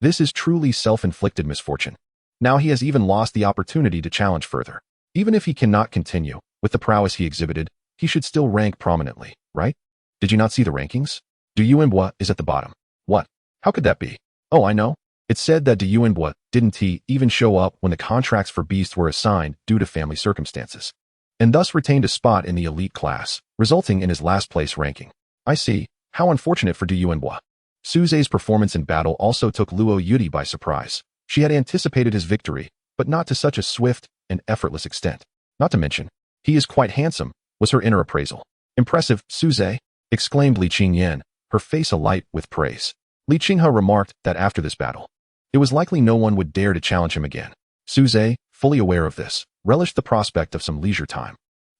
Speaker 1: This is truly self-inflicted misfortune. Now he has even lost the opportunity to challenge further. Even if he cannot continue with the prowess he exhibited, he should still rank prominently, right? Did you not see the rankings? Du Yuanbo is at the bottom. What? How could that be? Oh, I know. It said that Du Yuanbo didn't even show up when the contracts for Beast were assigned due to family circumstances, and thus retained a spot in the elite class, resulting in his last place ranking. I see. How unfortunate for Du Yuanbo. Suze's performance in battle also took Luo Yudi by surprise. She had anticipated his victory, but not to such a swift and effortless extent. Not to mention, he is quite handsome, was her inner appraisal. Impressive, Suze, exclaimed Li Qingyan, her face alight with praise. Li Qinghe remarked that after this battle, it was likely no one would dare to challenge him again. Suze, fully aware of this, relished the prospect of some leisure time.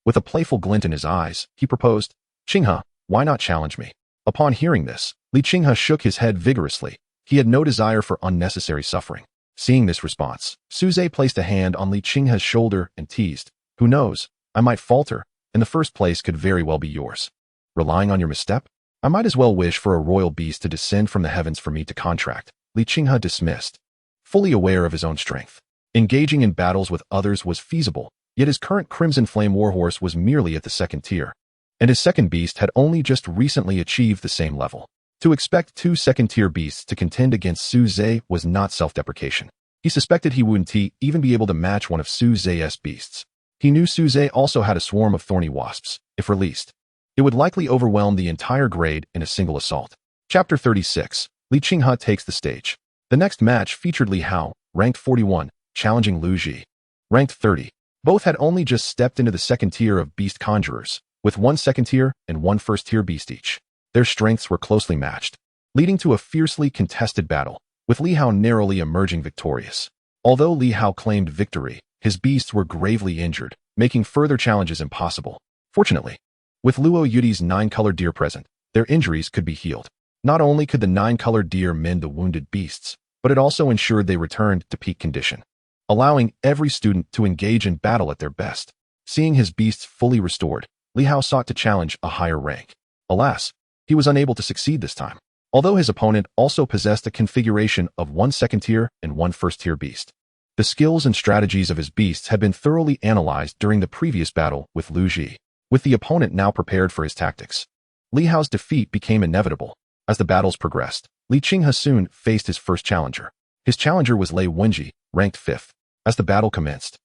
Speaker 1: With a playful glint in his eyes, he proposed, "Qinghe, why not challenge me?" Upon hearing this, Li Qinghe shook his head vigorously. He had no desire for unnecessary suffering. Seeing this response, Suze placed a hand on Li Qinghe's shoulder and teased, "Who knows? I might falter, and the first place could very well be yours. Relying on your misstep? I might as well wish for a royal beast to descend from the heavens for me to contract." Li Qinghe dismissed, fully aware of his own strength. Engaging in battles with others was feasible, yet his current Crimson Flame Warhorse was merely at the second tier, and his second beast had only just recently achieved the same level. To expect two second-tier beasts to contend against Suze was not self-deprecation. He suspected he wouldn't even be able to match one of Suze's beasts. He knew Suze also had a swarm of thorny wasps. If released, it would likely overwhelm the entire grade in a single assault. Chapter 36. Li Qinghe takes the stage. The next match featured Li Hao, ranked 41, challenging Lu Ji, ranked 30. Both had only just stepped into the second tier of beast conjurers, with one second tier and one first tier beast each. Their strengths were closely matched, leading to a fiercely contested battle, with Li Hao narrowly emerging victorious. Although Li Hao claimed victory, his beasts were gravely injured, making further challenges impossible. Fortunately, with Luo Yudi's 9-colored deer present, their injuries could be healed. Not only could the 9-colored deer mend the wounded beasts, but it also ensured they returned to peak condition, allowing every student to engage in battle at their best. Seeing his beasts fully restored, Li Hao sought to challenge a higher rank. Alas, he was unable to succeed this time, although his opponent also possessed a configuration of one second-tier and one first-tier beast. The skills and strategies of his beasts had been thoroughly analyzed during the previous battle with Lu Ji, with the opponent now prepared for his tactics. Li Hao's defeat became inevitable. As the battles progressed, Li Qinghe soon faced his first challenger. His challenger was Lei Wenji, ranked 5th. As the battle commenced,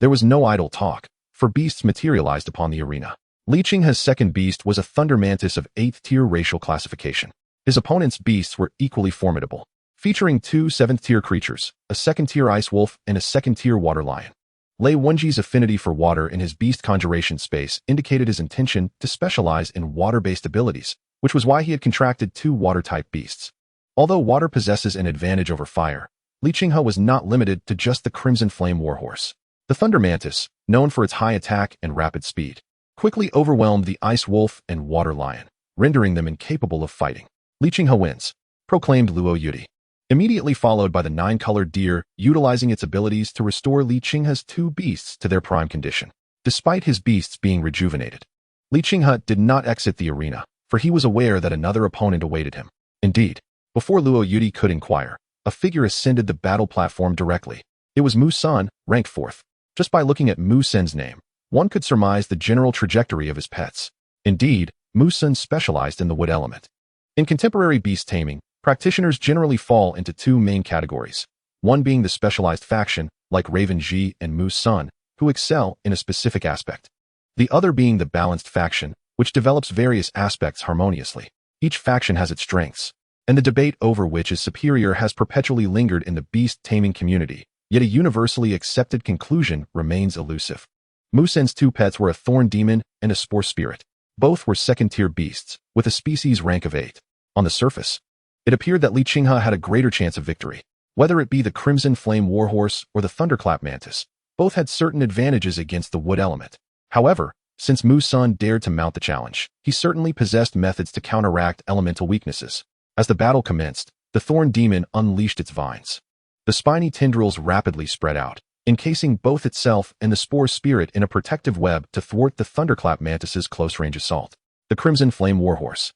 Speaker 1: there was no idle talk, for beasts materialized upon the arena. Li Qinghe's second beast was a thunder mantis of 8th-tier racial classification. His opponent's beasts were equally formidable, featuring two 7th-tier creatures, a second-tier ice wolf and a second-tier water lion. Lei Wenji's affinity for water in his beast conjuration space indicated his intention to specialize in water-based abilities, which was why he had contracted two water-type beasts. Although water possesses an advantage over fire, Li Qinghe was not limited to just the Crimson Flame Warhorse. The Thunder Mantis, known for its high attack and rapid speed, quickly overwhelmed the Ice Wolf and Water Lion, rendering them incapable of fighting. Li Qinghe wins, proclaimed Luo Yudi, immediately followed by the 9-colored deer, utilizing its abilities to restore Li Qinghe's two beasts to their prime condition. Despite his beasts being rejuvenated, Li Qinghe did not exit the arena, for he was aware that another opponent awaited him. Indeed, before Luo Yudi could inquire, a figure ascended the battle platform directly. It was Mu Sun, ranked 4th. Just by looking at Mu Sun's name, one could surmise the general trajectory of his pets. Indeed, Mu Sun specialized in the wood element. In contemporary beast taming, practitioners generally fall into two main categories, one being the specialized faction, like Raven Ji and Mu Sun, who excel in a specific aspect. The other being the balanced faction, which develops various aspects harmoniously. Each faction has its strengths, and the debate over which is superior has perpetually lingered in the beast taming community, yet a universally accepted conclusion remains elusive. Mu Sun's two pets were a thorn demon and a spore spirit. Both were second-tier beasts, with a species rank of 8. On the surface, it appeared that Li Qinghe had a greater chance of victory. Whether it be the Crimson Flame Warhorse or the Thunderclap Mantis, both had certain advantages against the wood element. However, since Mu Sun dared to mount the challenge, he certainly possessed methods to counteract elemental weaknesses. As the battle commenced, the Thorn Demon unleashed its vines. The spiny tendrils rapidly spread out, encasing both itself and the Spore Spirit in a protective web to thwart the Thunderclap Mantis's close-range assault. The Crimson Flame Warhorse,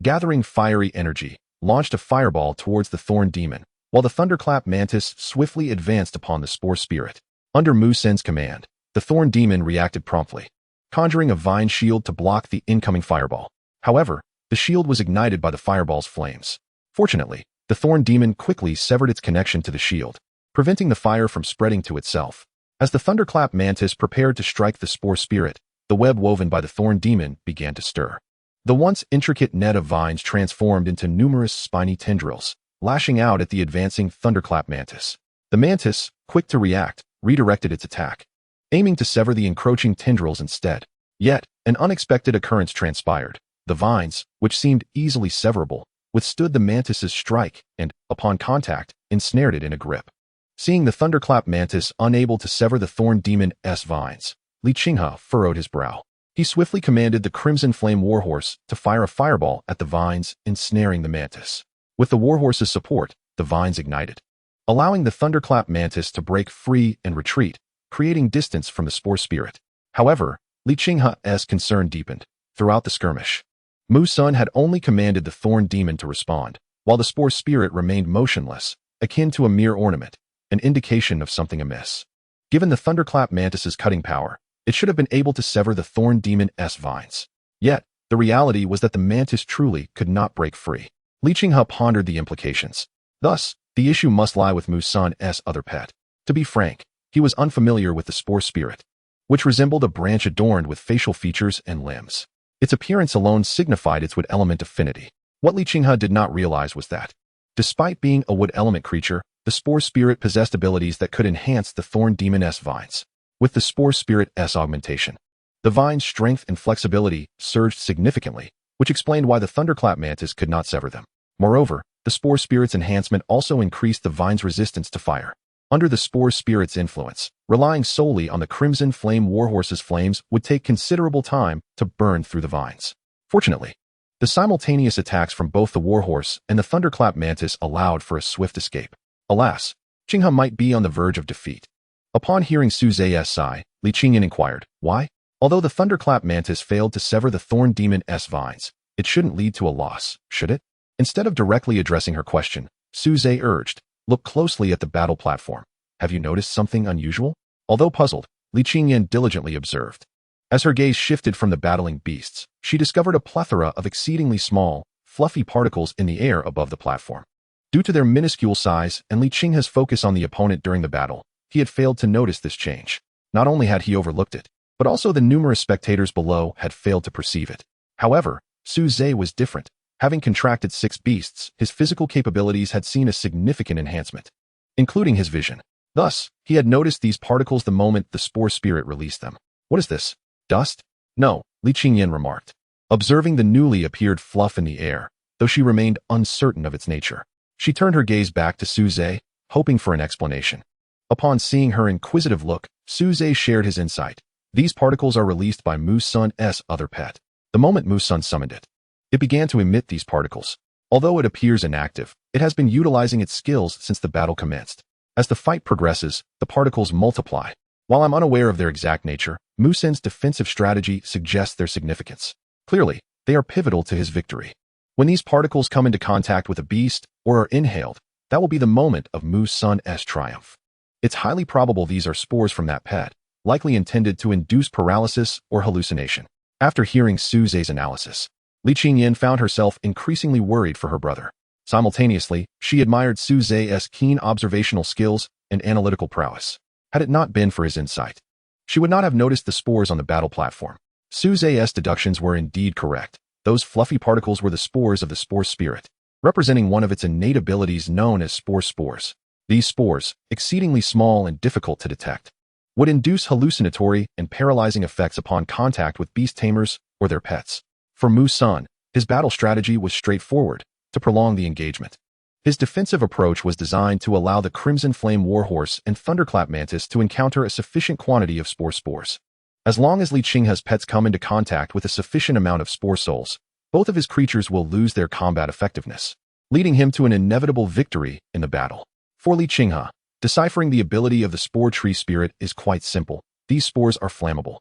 Speaker 1: gathering fiery energy, launched a fireball towards the Thorn Demon, while the Thunderclap Mantis swiftly advanced upon the Spore Spirit. Under Mu Sun's command, the Thorn Demon reacted promptly, conjuring a vine shield to block the incoming fireball. However, the shield was ignited by the fireball's flames. Fortunately, the Thorn Demon quickly severed its connection to the shield, preventing the fire from spreading to itself. As the Thunderclap Mantis prepared to strike the Spore Spirit, the web woven by the Thorn Demon began to stir. The once intricate net of vines transformed into numerous spiny tendrils, lashing out at the advancing Thunderclap Mantis. The Mantis, quick to react, redirected its attack, aiming to sever the encroaching tendrils instead. Yet, an unexpected occurrence transpired. The vines, which seemed easily severable, withstood the Mantis's strike and, upon contact, ensnared it in a grip. Seeing the Thunderclap Mantis unable to sever the Thorn Demon's vines, Li Qinghe furrowed his brow. He swiftly commanded the Crimson Flame Warhorse to fire a fireball at the vines, ensnaring the mantis. With the warhorse's support, the vines ignited, allowing the Thunderclap mantis to break free and retreat, creating distance from the spore spirit. However, Li Qinghe's concern deepened. Throughout the skirmish, Mu Sun had only commanded the Thorn Demon to respond, while the spore spirit remained motionless, akin to a mere ornament, an indication of something amiss. Given the Thunderclap mantis's cutting power, it should have been able to sever the Thorn Demon's vines. Yet, the reality was that the mantis truly could not break free. Li Qinghe pondered the implications. Thus, the issue must lie with Mu Sun's other pet. To be frank, he was unfamiliar with the spore spirit, which resembled a branch adorned with facial features and limbs. Its appearance alone signified its wood element affinity. What Li Qinghe did not realize was that, despite being a wood element creature, the spore spirit possessed abilities that could enhance the Thorn Demon's vines. With the spore spirit's augmentation, the vine's strength and flexibility surged significantly, which explained why the Thunderclap mantis could not sever them. Moreover, the spore spirit's enhancement also increased the vine's resistance to fire. Under the spore spirit's influence, relying solely on the Crimson Flame Warhorse's flames would take considerable time to burn through the vines. Fortunately, the simultaneous attacks from both the warhorse and the Thunderclap mantis allowed for a swift escape. Alas, Qinghe might be on the verge of defeat. Upon hearing Su Zhe's sigh, Li Qingyan inquired, why? Although the Thunderclap mantis failed to sever the Thorn Demon's vines, it shouldn't lead to a loss, should it? Instead of directly addressing her question, Su Zhe urged, look closely at the battle platform. Have you noticed something unusual? Although puzzled, Li Qingyan diligently observed. As her gaze shifted from the battling beasts, she discovered a plethora of exceedingly small, fluffy particles in the air above the platform. Due to their minuscule size and Li Qinghe's focus on the opponent during the battle, he had failed to notice this change. Not only had he overlooked it, but also the numerous spectators below had failed to perceive it. However, Su Zhe was different. Having contracted 6 beasts, his physical capabilities had seen a significant enhancement, including his vision. Thus, he had noticed these particles the moment the spore spirit released them. What is this? Dust? No, Li Qingyan remarked, observing the newly appeared fluff in the air, though she remained uncertain of its nature. She turned her gaze back to Su Zhe, hoping for an explanation. Upon seeing her inquisitive look, Su Zhe shared his insight. These particles are released by Mu Sun's other pet. The moment Mu Sun summoned it, it began to emit these particles. Although it appears inactive, it has been utilizing its skills since the battle commenced. As the fight progresses, the particles multiply. While I'm unaware of their exact nature, Mu Sun's defensive strategy suggests their significance. Clearly, they are pivotal to his victory. When these particles come into contact with a beast or are inhaled, that will be the moment of Mu Sun's triumph. It's highly probable these are spores from that pet, likely intended to induce paralysis or hallucination. After hearing Su Zhe's analysis, Li Qingyan found herself increasingly worried for her brother. Simultaneously, she admired Su Zhe's keen observational skills and analytical prowess. Had it not been for his insight, she would not have noticed the spores on the battle platform. Su Zhe's deductions were indeed correct. Those fluffy particles were the spores of the spore spirit, representing one of its innate abilities known as spores. These spores, exceedingly small and difficult to detect, would induce hallucinatory and paralyzing effects upon contact with beast tamers or their pets. For Mu Sun, his battle strategy was straightforward, to prolong the engagement. His defensive approach was designed to allow the Crimson Flame Warhorse and Thunderclap Mantis to encounter a sufficient quantity of spores. As long as Li Qinghe's pets come into contact with a sufficient amount of spore souls, both of his creatures will lose their combat effectiveness, leading him to an inevitable victory in the battle. For Li Qinghe, deciphering the ability of the spore tree spirit is quite simple. These spores are flammable,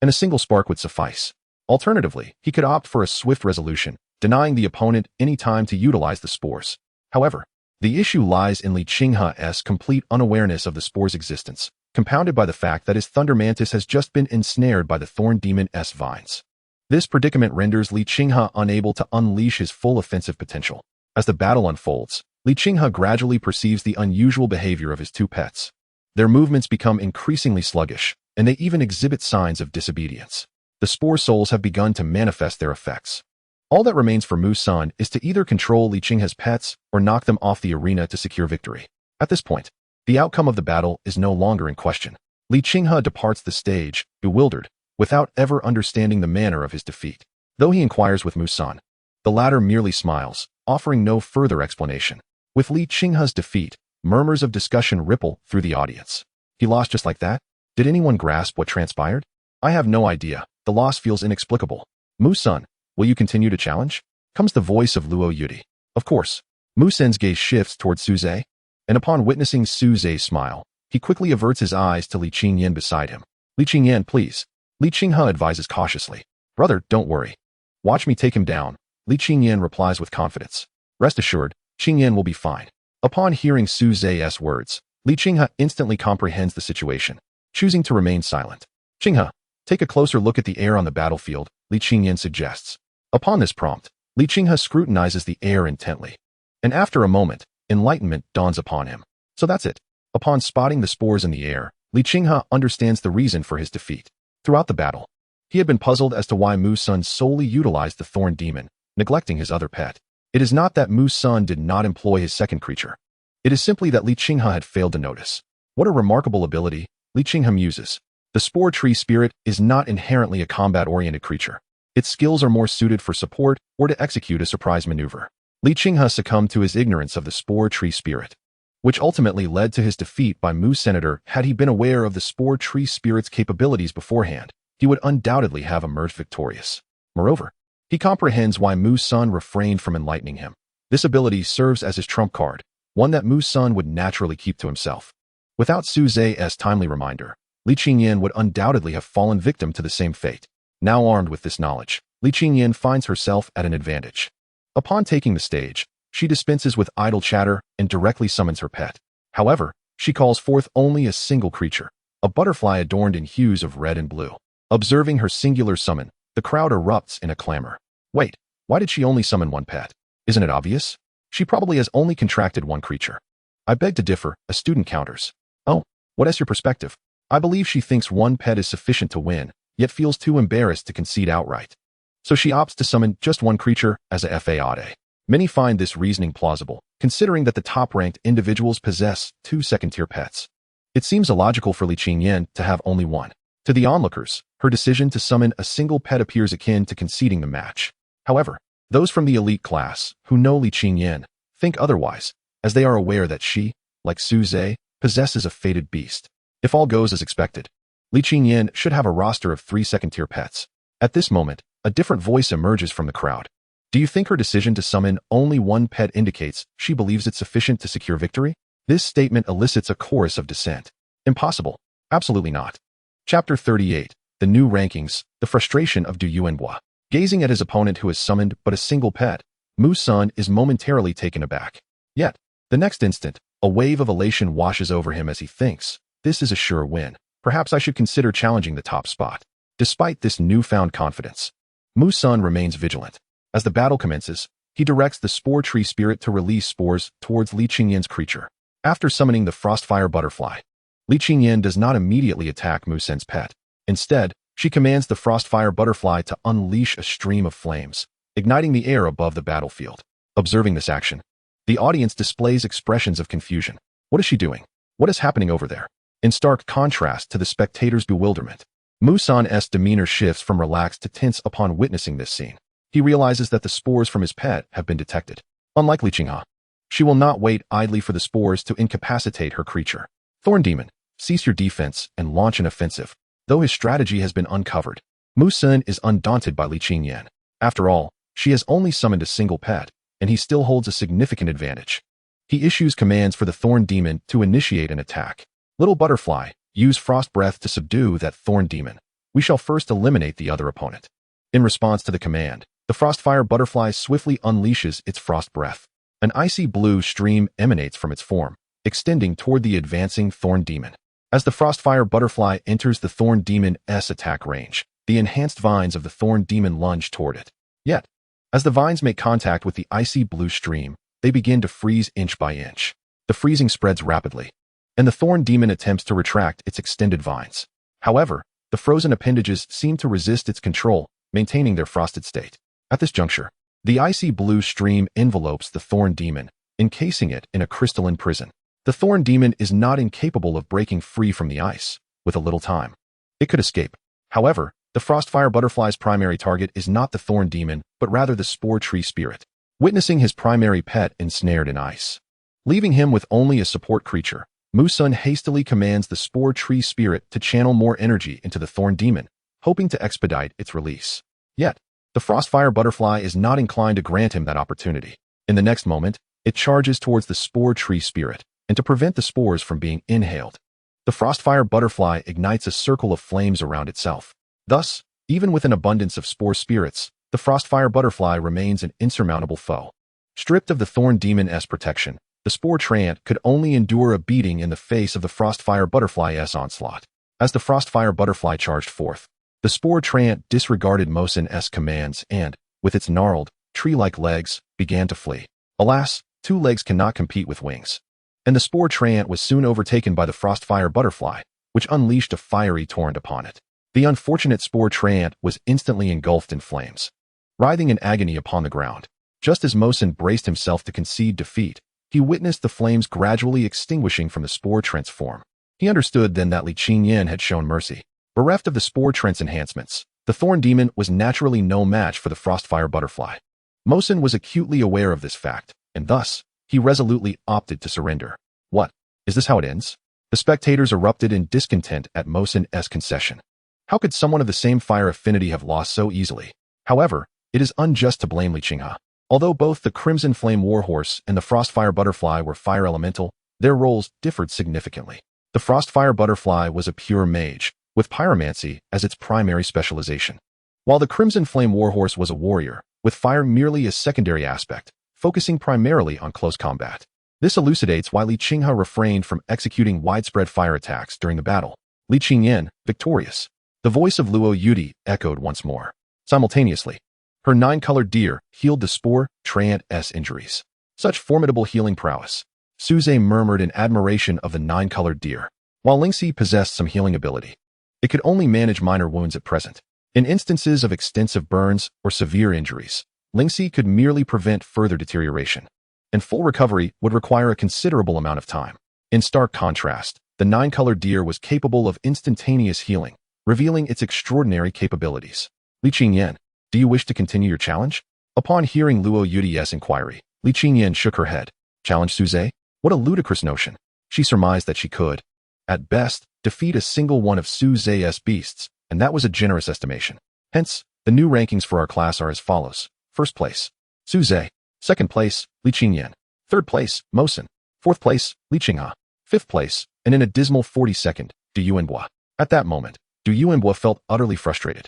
Speaker 1: and a single spark would suffice. Alternatively, he could opt for a swift resolution, denying the opponent any time to utilize the spores. However, the issue lies in Li Qinghe's complete unawareness of the spore's existence, compounded by the fact that his Thunder Mantis has just been ensnared by the Thorn Demon's vines. This predicament renders Li Qinghe unable to unleash his full offensive potential. As the battle unfolds, Li Qinghe gradually perceives the unusual behavior of his 2 pets. Their movements become increasingly sluggish, and they even exhibit signs of disobedience. The spore souls have begun to manifest their effects. All that remains for Mu Sun is to either control Li Qinghe's pets or knock them off the arena to secure victory. At this point, the outcome of the battle is no longer in question. Li Qinghe departs the stage, bewildered, without ever understanding the manner of his defeat. Though he inquires with Mu Sun, the latter merely smiles, offering no further explanation. With Li Qinghe's defeat, murmurs of discussion ripple through the audience. He lost just like that? Did anyone grasp what transpired? I have no idea. The loss feels inexplicable. Mu-san, will you continue to challenge? Comes the voice of Luo Yudi. Of course. Mu-san's gaze shifts towards Suze, and upon witnessing Suze's smile, he quickly averts his eyes to Li Qingyan beside him. Li Qingyan, please. Li Qinghe advises cautiously. Brother, don't worry. Watch me take him down. Li Qingyan replies with confidence. Rest assured, Qingyan will be fine. Upon hearing Suze's words, Li Qinghe instantly comprehends the situation, choosing to remain silent. Qinghe, take a closer look at the air on the battlefield, Li Qingyan suggests. Upon this prompt, Li Qinghe scrutinizes the air intently. And after a moment, enlightenment dawns upon him. So that's it. Upon spotting the spores in the air, Li Qinghe understands the reason for his defeat. Throughout the battle, he had been puzzled as to why Mu-san solely utilized the Thorn Demon, neglecting his other pet. It is not that Mu-san did not employ his second creature. It is simply that Li Qinghe had failed to notice. What a remarkable ability, Li Qinghe muses. The Spore Tree Spirit is not inherently a combat-oriented creature. Its skills are more suited for support or to execute a surprise maneuver. Li Qinghe succumbed to his ignorance of the Spore Tree Spirit, which ultimately led to his defeat by Mu-senator. Had he been aware of the Spore Tree Spirit's capabilities beforehand, he would undoubtedly have emerged victorious. Moreover, he comprehends why Mu-san refrained from enlightening him. This ability serves as his trump card, one that Mu-san would naturally keep to himself. Without Suze's timely reminder, Li Qingyan would undoubtedly have fallen victim to the same fate. Now armed with this knowledge, Li Qingyan finds herself at an advantage. Upon taking the stage, she dispenses with idle chatter and directly summons her pet. However, she calls forth only a single creature, a butterfly adorned in hues of red and blue. Observing her singular summon, the crowd erupts in a clamor. Wait, why did she only summon one pet? Isn't it obvious? She probably has only contracted one creature. I beg to differ, a student counters. Oh, what is your perspective? I believe she thinks one pet is sufficient to win, yet feels too embarrassed to concede outright. So she opts to summon just one creature as a FAAD. Many find this reasoning plausible, considering that the top-ranked individuals possess 2 second-tier pets. It seems illogical for Li Qingyan to have only one. To the onlookers, her decision to summon a single pet appears akin to conceding the match. However, those from the elite class, who know Li Qingyan, think otherwise, as they are aware that she, like Suze, possesses a fated beast. If all goes as expected, Li Qingyan should have a roster of 3 second-tier pets. At this moment, a different voice emerges from the crowd. Do you think her decision to summon only one pet indicates she believes it's sufficient to secure victory? This statement elicits a chorus of dissent. Impossible. Absolutely not. Chapter 38. The New Rankings, The Frustration of Du Yuanhua. Gazing at his opponent who has summoned but a single pet, Mu-san is momentarily taken aback. Yet, the next instant, a wave of elation washes over him as he thinks, this is a sure win. Perhaps I should consider challenging the top spot. Despite this newfound confidence, Mu-san remains vigilant. As the battle commences, he directs the Spore Tree Spirit to release spores towards Li Qingyan's creature. After summoning the Frostfire Butterfly, Li Qingyan does not immediately attack Mu-san's pet. Instead, she commands the Frostfire Butterfly to unleash a stream of flames, igniting the air above the battlefield. Observing this action, the audience displays expressions of confusion. What is she doing? What is happening over there? In stark contrast to the spectators' bewilderment, Mu-san's demeanor shifts from relaxed to tense upon witnessing this scene. He realizes that the spores from his pet have been detected. Unlike Li Qinghe, she will not wait idly for the spores to incapacitate her creature. Thorn Demon, cease your defense and launch an offensive. Though his strategy has been uncovered, Mu-san is undaunted by Li Qingyan. After all, she has only summoned a single pet, and he still holds a significant advantage. He issues commands for the Thorn Demon to initiate an attack. Little Butterfly, use Frost Breath to subdue that Thorn Demon. We shall first eliminate the other opponent. In response to the command, the Frostfire Butterfly swiftly unleashes its Frost Breath. An icy blue stream emanates from its form, extending toward the advancing Thorn Demon. As the Frostfire Butterfly enters the Thorn Demon's attack range, the enhanced vines of the Thorn Demon lunge toward it. Yet, as the vines make contact with the icy blue stream, they begin to freeze inch by inch. The freezing spreads rapidly, and the Thorn Demon attempts to retract its extended vines. However, the frozen appendages seem to resist its control, maintaining their frosted state. At this juncture, the icy blue stream envelopes the Thorn Demon, encasing it in a crystalline prison. The Thorn Demon is not incapable of breaking free from the ice. With a little time, it could escape. However, the Frostfire Butterfly's primary target is not the Thorn Demon, but rather the Spore Tree Spirit. Witnessing his primary pet ensnared in ice, leaving him with only a support creature, Mu-san hastily commands the Spore Tree Spirit to channel more energy into the Thorn Demon, hoping to expedite its release. Yet, the Frostfire butterfly is not inclined to grant him that opportunity. In the next moment, it charges towards the spore tree spirit, and to prevent the spores from being inhaled, the Frostfire butterfly ignites a circle of flames around itself. Thus, even with an abundance of spore spirits, the Frostfire butterfly remains an insurmountable foe. Stripped of the Thorn Demon's protection, the Spore Treant could only endure a beating in the face of the Frostfire butterfly's onslaught. As the Frostfire butterfly charged forth, the Spore Treant disregarded Mosen's commands and, with its gnarled, tree-like legs, began to flee. Alas, two legs cannot compete with wings. And the Spore Treant was soon overtaken by the Frostfire butterfly, which unleashed a fiery torrent upon it. The unfortunate Spore Treant was instantly engulfed in flames. Writhing in agony upon the ground, just as Mosen braced himself to concede defeat, he witnessed the flames gradually extinguishing from the Spore Treant's form. He understood then that Li Qingyan had shown mercy. Bereft of the Spore Treant's enhancements, the Thorn Demon was naturally no match for the Frostfire butterfly. Mosen was acutely aware of this fact, and thus, he resolutely opted to surrender. What? Is this how it ends? The spectators erupted in discontent at Mosen's concession. How could someone of the same fire affinity have lost so easily? However, it is unjust to blame Li Qinghe. Although both the Crimson Flame Warhorse and the Frostfire Butterfly were fire elemental, their roles differed significantly. The Frostfire Butterfly was a pure mage, with pyromancy as its primary specialization, while the Crimson Flame Warhorse was a warrior, with fire merely a secondary aspect, focusing primarily on close combat. This elucidates why Li Qinghe refrained from executing widespread fire attacks during the battle. Li Qingyan, victorious. The voice of Luo Yudi echoed once more. Simultaneously, her nine-colored deer healed the Spore Treant's injuries. Such formidable healing prowess. Suze murmured in admiration of the nine-colored deer. While Lingxi possessed some healing ability, it could only manage minor wounds at present. In instances of extensive burns or severe injuries, Lingxi could merely prevent further deterioration, and full recovery would require a considerable amount of time. In stark contrast, the nine-colored deer was capable of instantaneous healing, revealing its extraordinary capabilities. Li Qingyan, do you wish to continue your challenge? Upon hearing Luo Yudi's inquiry, Li Qingyan shook her head. Challenge Suze? What a ludicrous notion. She surmised that she could, at best, defeat a single one of Suze's beasts, and that was a generous estimation. Hence, the new rankings for our class are as follows. First place, Suze. Second place, Li Qingyan. Third place, Mosen. Fourth place, Li Qinghe. Fifth place, and in a dismal 42nd, Du Yuanbo. At that moment, Du Yuanbo felt utterly frustrated.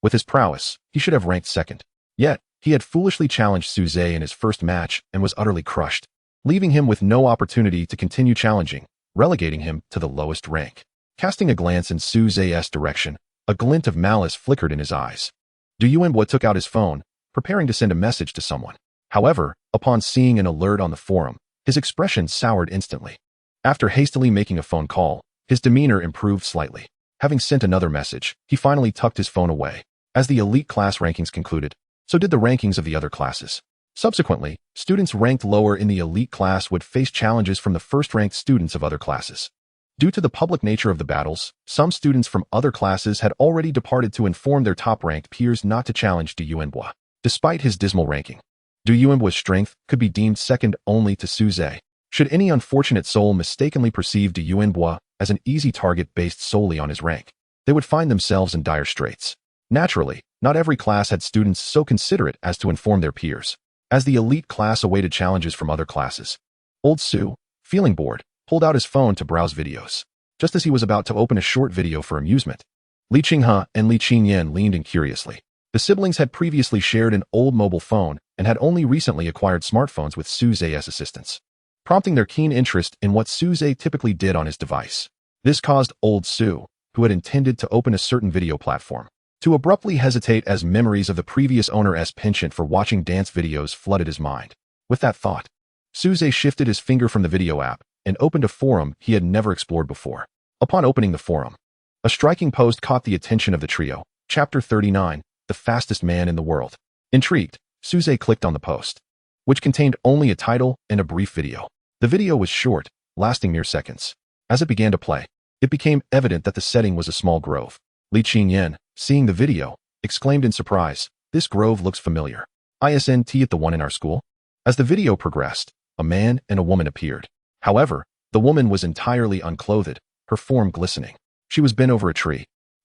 Speaker 1: With his prowess, he should have ranked second. Yet, he had foolishly challenged Suze in his first match and was utterly crushed, leaving him with no opportunity to continue challenging, relegating him to the lowest rank. Casting a glance in Suze's direction, a glint of malice flickered in his eyes. Du Yuanbo took out his phone, preparing to send a message to someone. However, upon seeing an alert on the forum, his expression soured instantly. After hastily making a phone call, his demeanor improved slightly. Having sent another message, he finally tucked his phone away. As the elite class rankings concluded, so did the rankings of the other classes. Subsequently, students ranked lower in the elite class would face challenges from the first-ranked students of other classes. Due to the public nature of the battles, some students from other classes had already departed to inform their top-ranked peers not to challenge Du Yuanbo. Despite his dismal ranking, Du Yuanbo's strength could be deemed second only to Suze. Should any unfortunate soul mistakenly perceive Du Yuanbo as an easy target based solely on his rank, they would find themselves in dire straits. Naturally, not every class had students so considerate as to inform their peers. As the elite class awaited challenges from other classes, Old Su, feeling bored, pulled out his phone to browse videos. Just as he was about to open a short video for amusement, Li Qinghe and Li Qingyan leaned in curiously. The siblings had previously shared an old mobile phone and had only recently acquired smartphones with Suze's assistance, prompting their keen interest in what Suze typically did on his device. This caused Old Su, who had intended to open a certain video platform, to abruptly hesitate as memories of the previous owner's penchant for watching dance videos flooded his mind. With that thought, Suze shifted his finger from the video app and opened a forum he had never explored before. Upon opening the forum, a striking post caught the attention of the trio. Chapter 39, The Fastest Man in the World. Intrigued, Suze clicked on the post, which contained only a title and a brief video. The video was short, lasting mere seconds. As it began to play, it became evident that the setting was a small grove. Li Qingyan, seeing the video, exclaimed in surprise, "This grove looks familiar. Isn't it the one in our school?" As the video progressed, a man and a woman appeared. However, the woman was entirely unclothed, her form glistening. She was bent over a tree,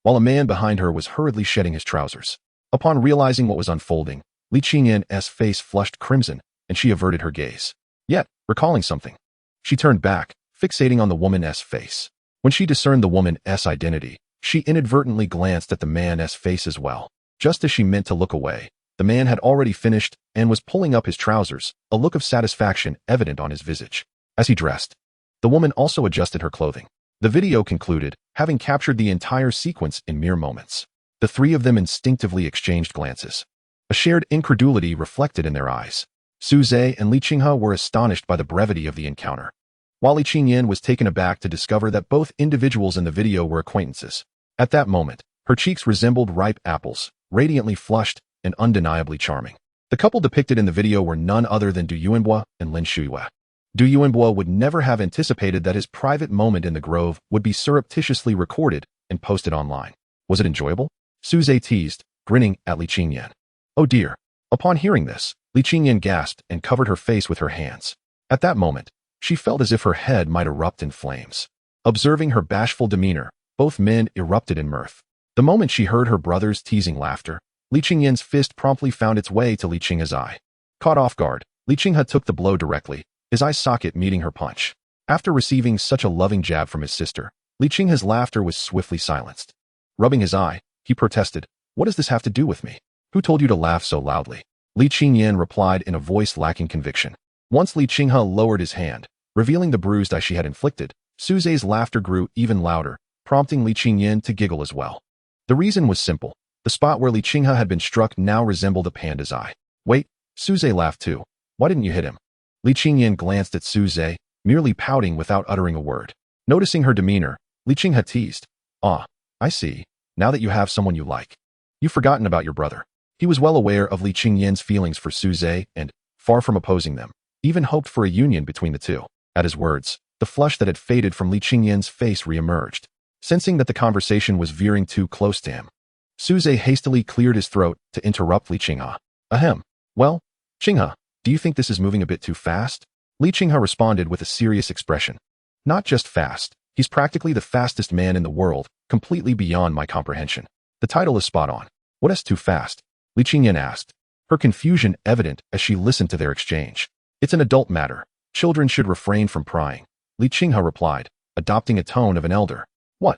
Speaker 1: while a man behind her was hurriedly shedding his trousers. Upon realizing what was unfolding, Li Qingyan's face flushed crimson, and she averted her gaze. Yet, recalling something, she turned back, fixating on the woman's face. When she discerned the woman's identity, she inadvertently glanced at the man's face as well. Just as she meant to look away, the man had already finished and was pulling up his trousers, a look of satisfaction evident on his visage. As he dressed, the woman also adjusted her clothing. The video concluded, having captured the entire sequence in mere moments. The three of them instinctively exchanged glances. A shared incredulity reflected in their eyes. Su Zhe and Li Qinghe were astonished by the brevity of the encounter, while Li Qingyan was taken aback to discover that both individuals in the video were acquaintances. At that moment, her cheeks resembled ripe apples, radiantly flushed and undeniably charming. The couple depicted in the video were none other than Du Yuanbo and Lin Shuiyue. Du Yuanbo would never have anticipated that his private moment in the grove would be surreptitiously recorded and posted online. Was it enjoyable? Su Zhe teased, grinning at Li Qingyan. Oh dear. Upon hearing this, Li Qingyan gasped and covered her face with her hands. At that moment, she felt as if her head might erupt in flames. Observing her bashful demeanor, both men erupted in mirth. The moment she heard her brother's teasing laughter, Li Qingyan's fist promptly found its way to Li Qinghe's eye. Caught off guard, Li Qinghe took the blow directly, his eye socket meeting her punch. After receiving such a loving jab from his sister, Li Qinghe's laughter was swiftly silenced. Rubbing his eye, he protested, "What does this have to do with me? Who told you to laugh so loudly?" Li Qingyan replied in a voice lacking conviction. Once Li Qinghe lowered his hand, revealing the bruised eye she had inflicted, Su Zhe's laughter grew even louder, prompting Li Qingyan to giggle as well. The reason was simple. The spot where Li Qinghe had been struck now resembled a panda's eye. Wait, Su Zhe laughed too. Why didn't you hit him? Li Qingyan glanced at Su Zhe, merely pouting without uttering a word. Noticing her demeanor, Li Qinghe teased. Ah, I see. Now that you have someone you like. You've forgotten about your brother. He was well aware of Li Qingyan's feelings for Su Zhe and, far from opposing them, even hoped for a union between the two. At his words, the flush that had faded from Li Qingyan's face reemerged. Sensing that the conversation was veering too close to him, Su Zhe hastily cleared his throat to interrupt Li Qinghe. Ahem. Well, Qinghe, do you think this is moving a bit too fast? Li Qinghe responded with a serious expression. Not just fast, he's practically the fastest man in the world, completely beyond my comprehension. The title is spot on. What is too fast? Li Qingyan asked, her confusion evident as she listened to their exchange. It's an adult matter. Children should refrain from prying. Li Qinghe replied, adopting a tone of an elder. What?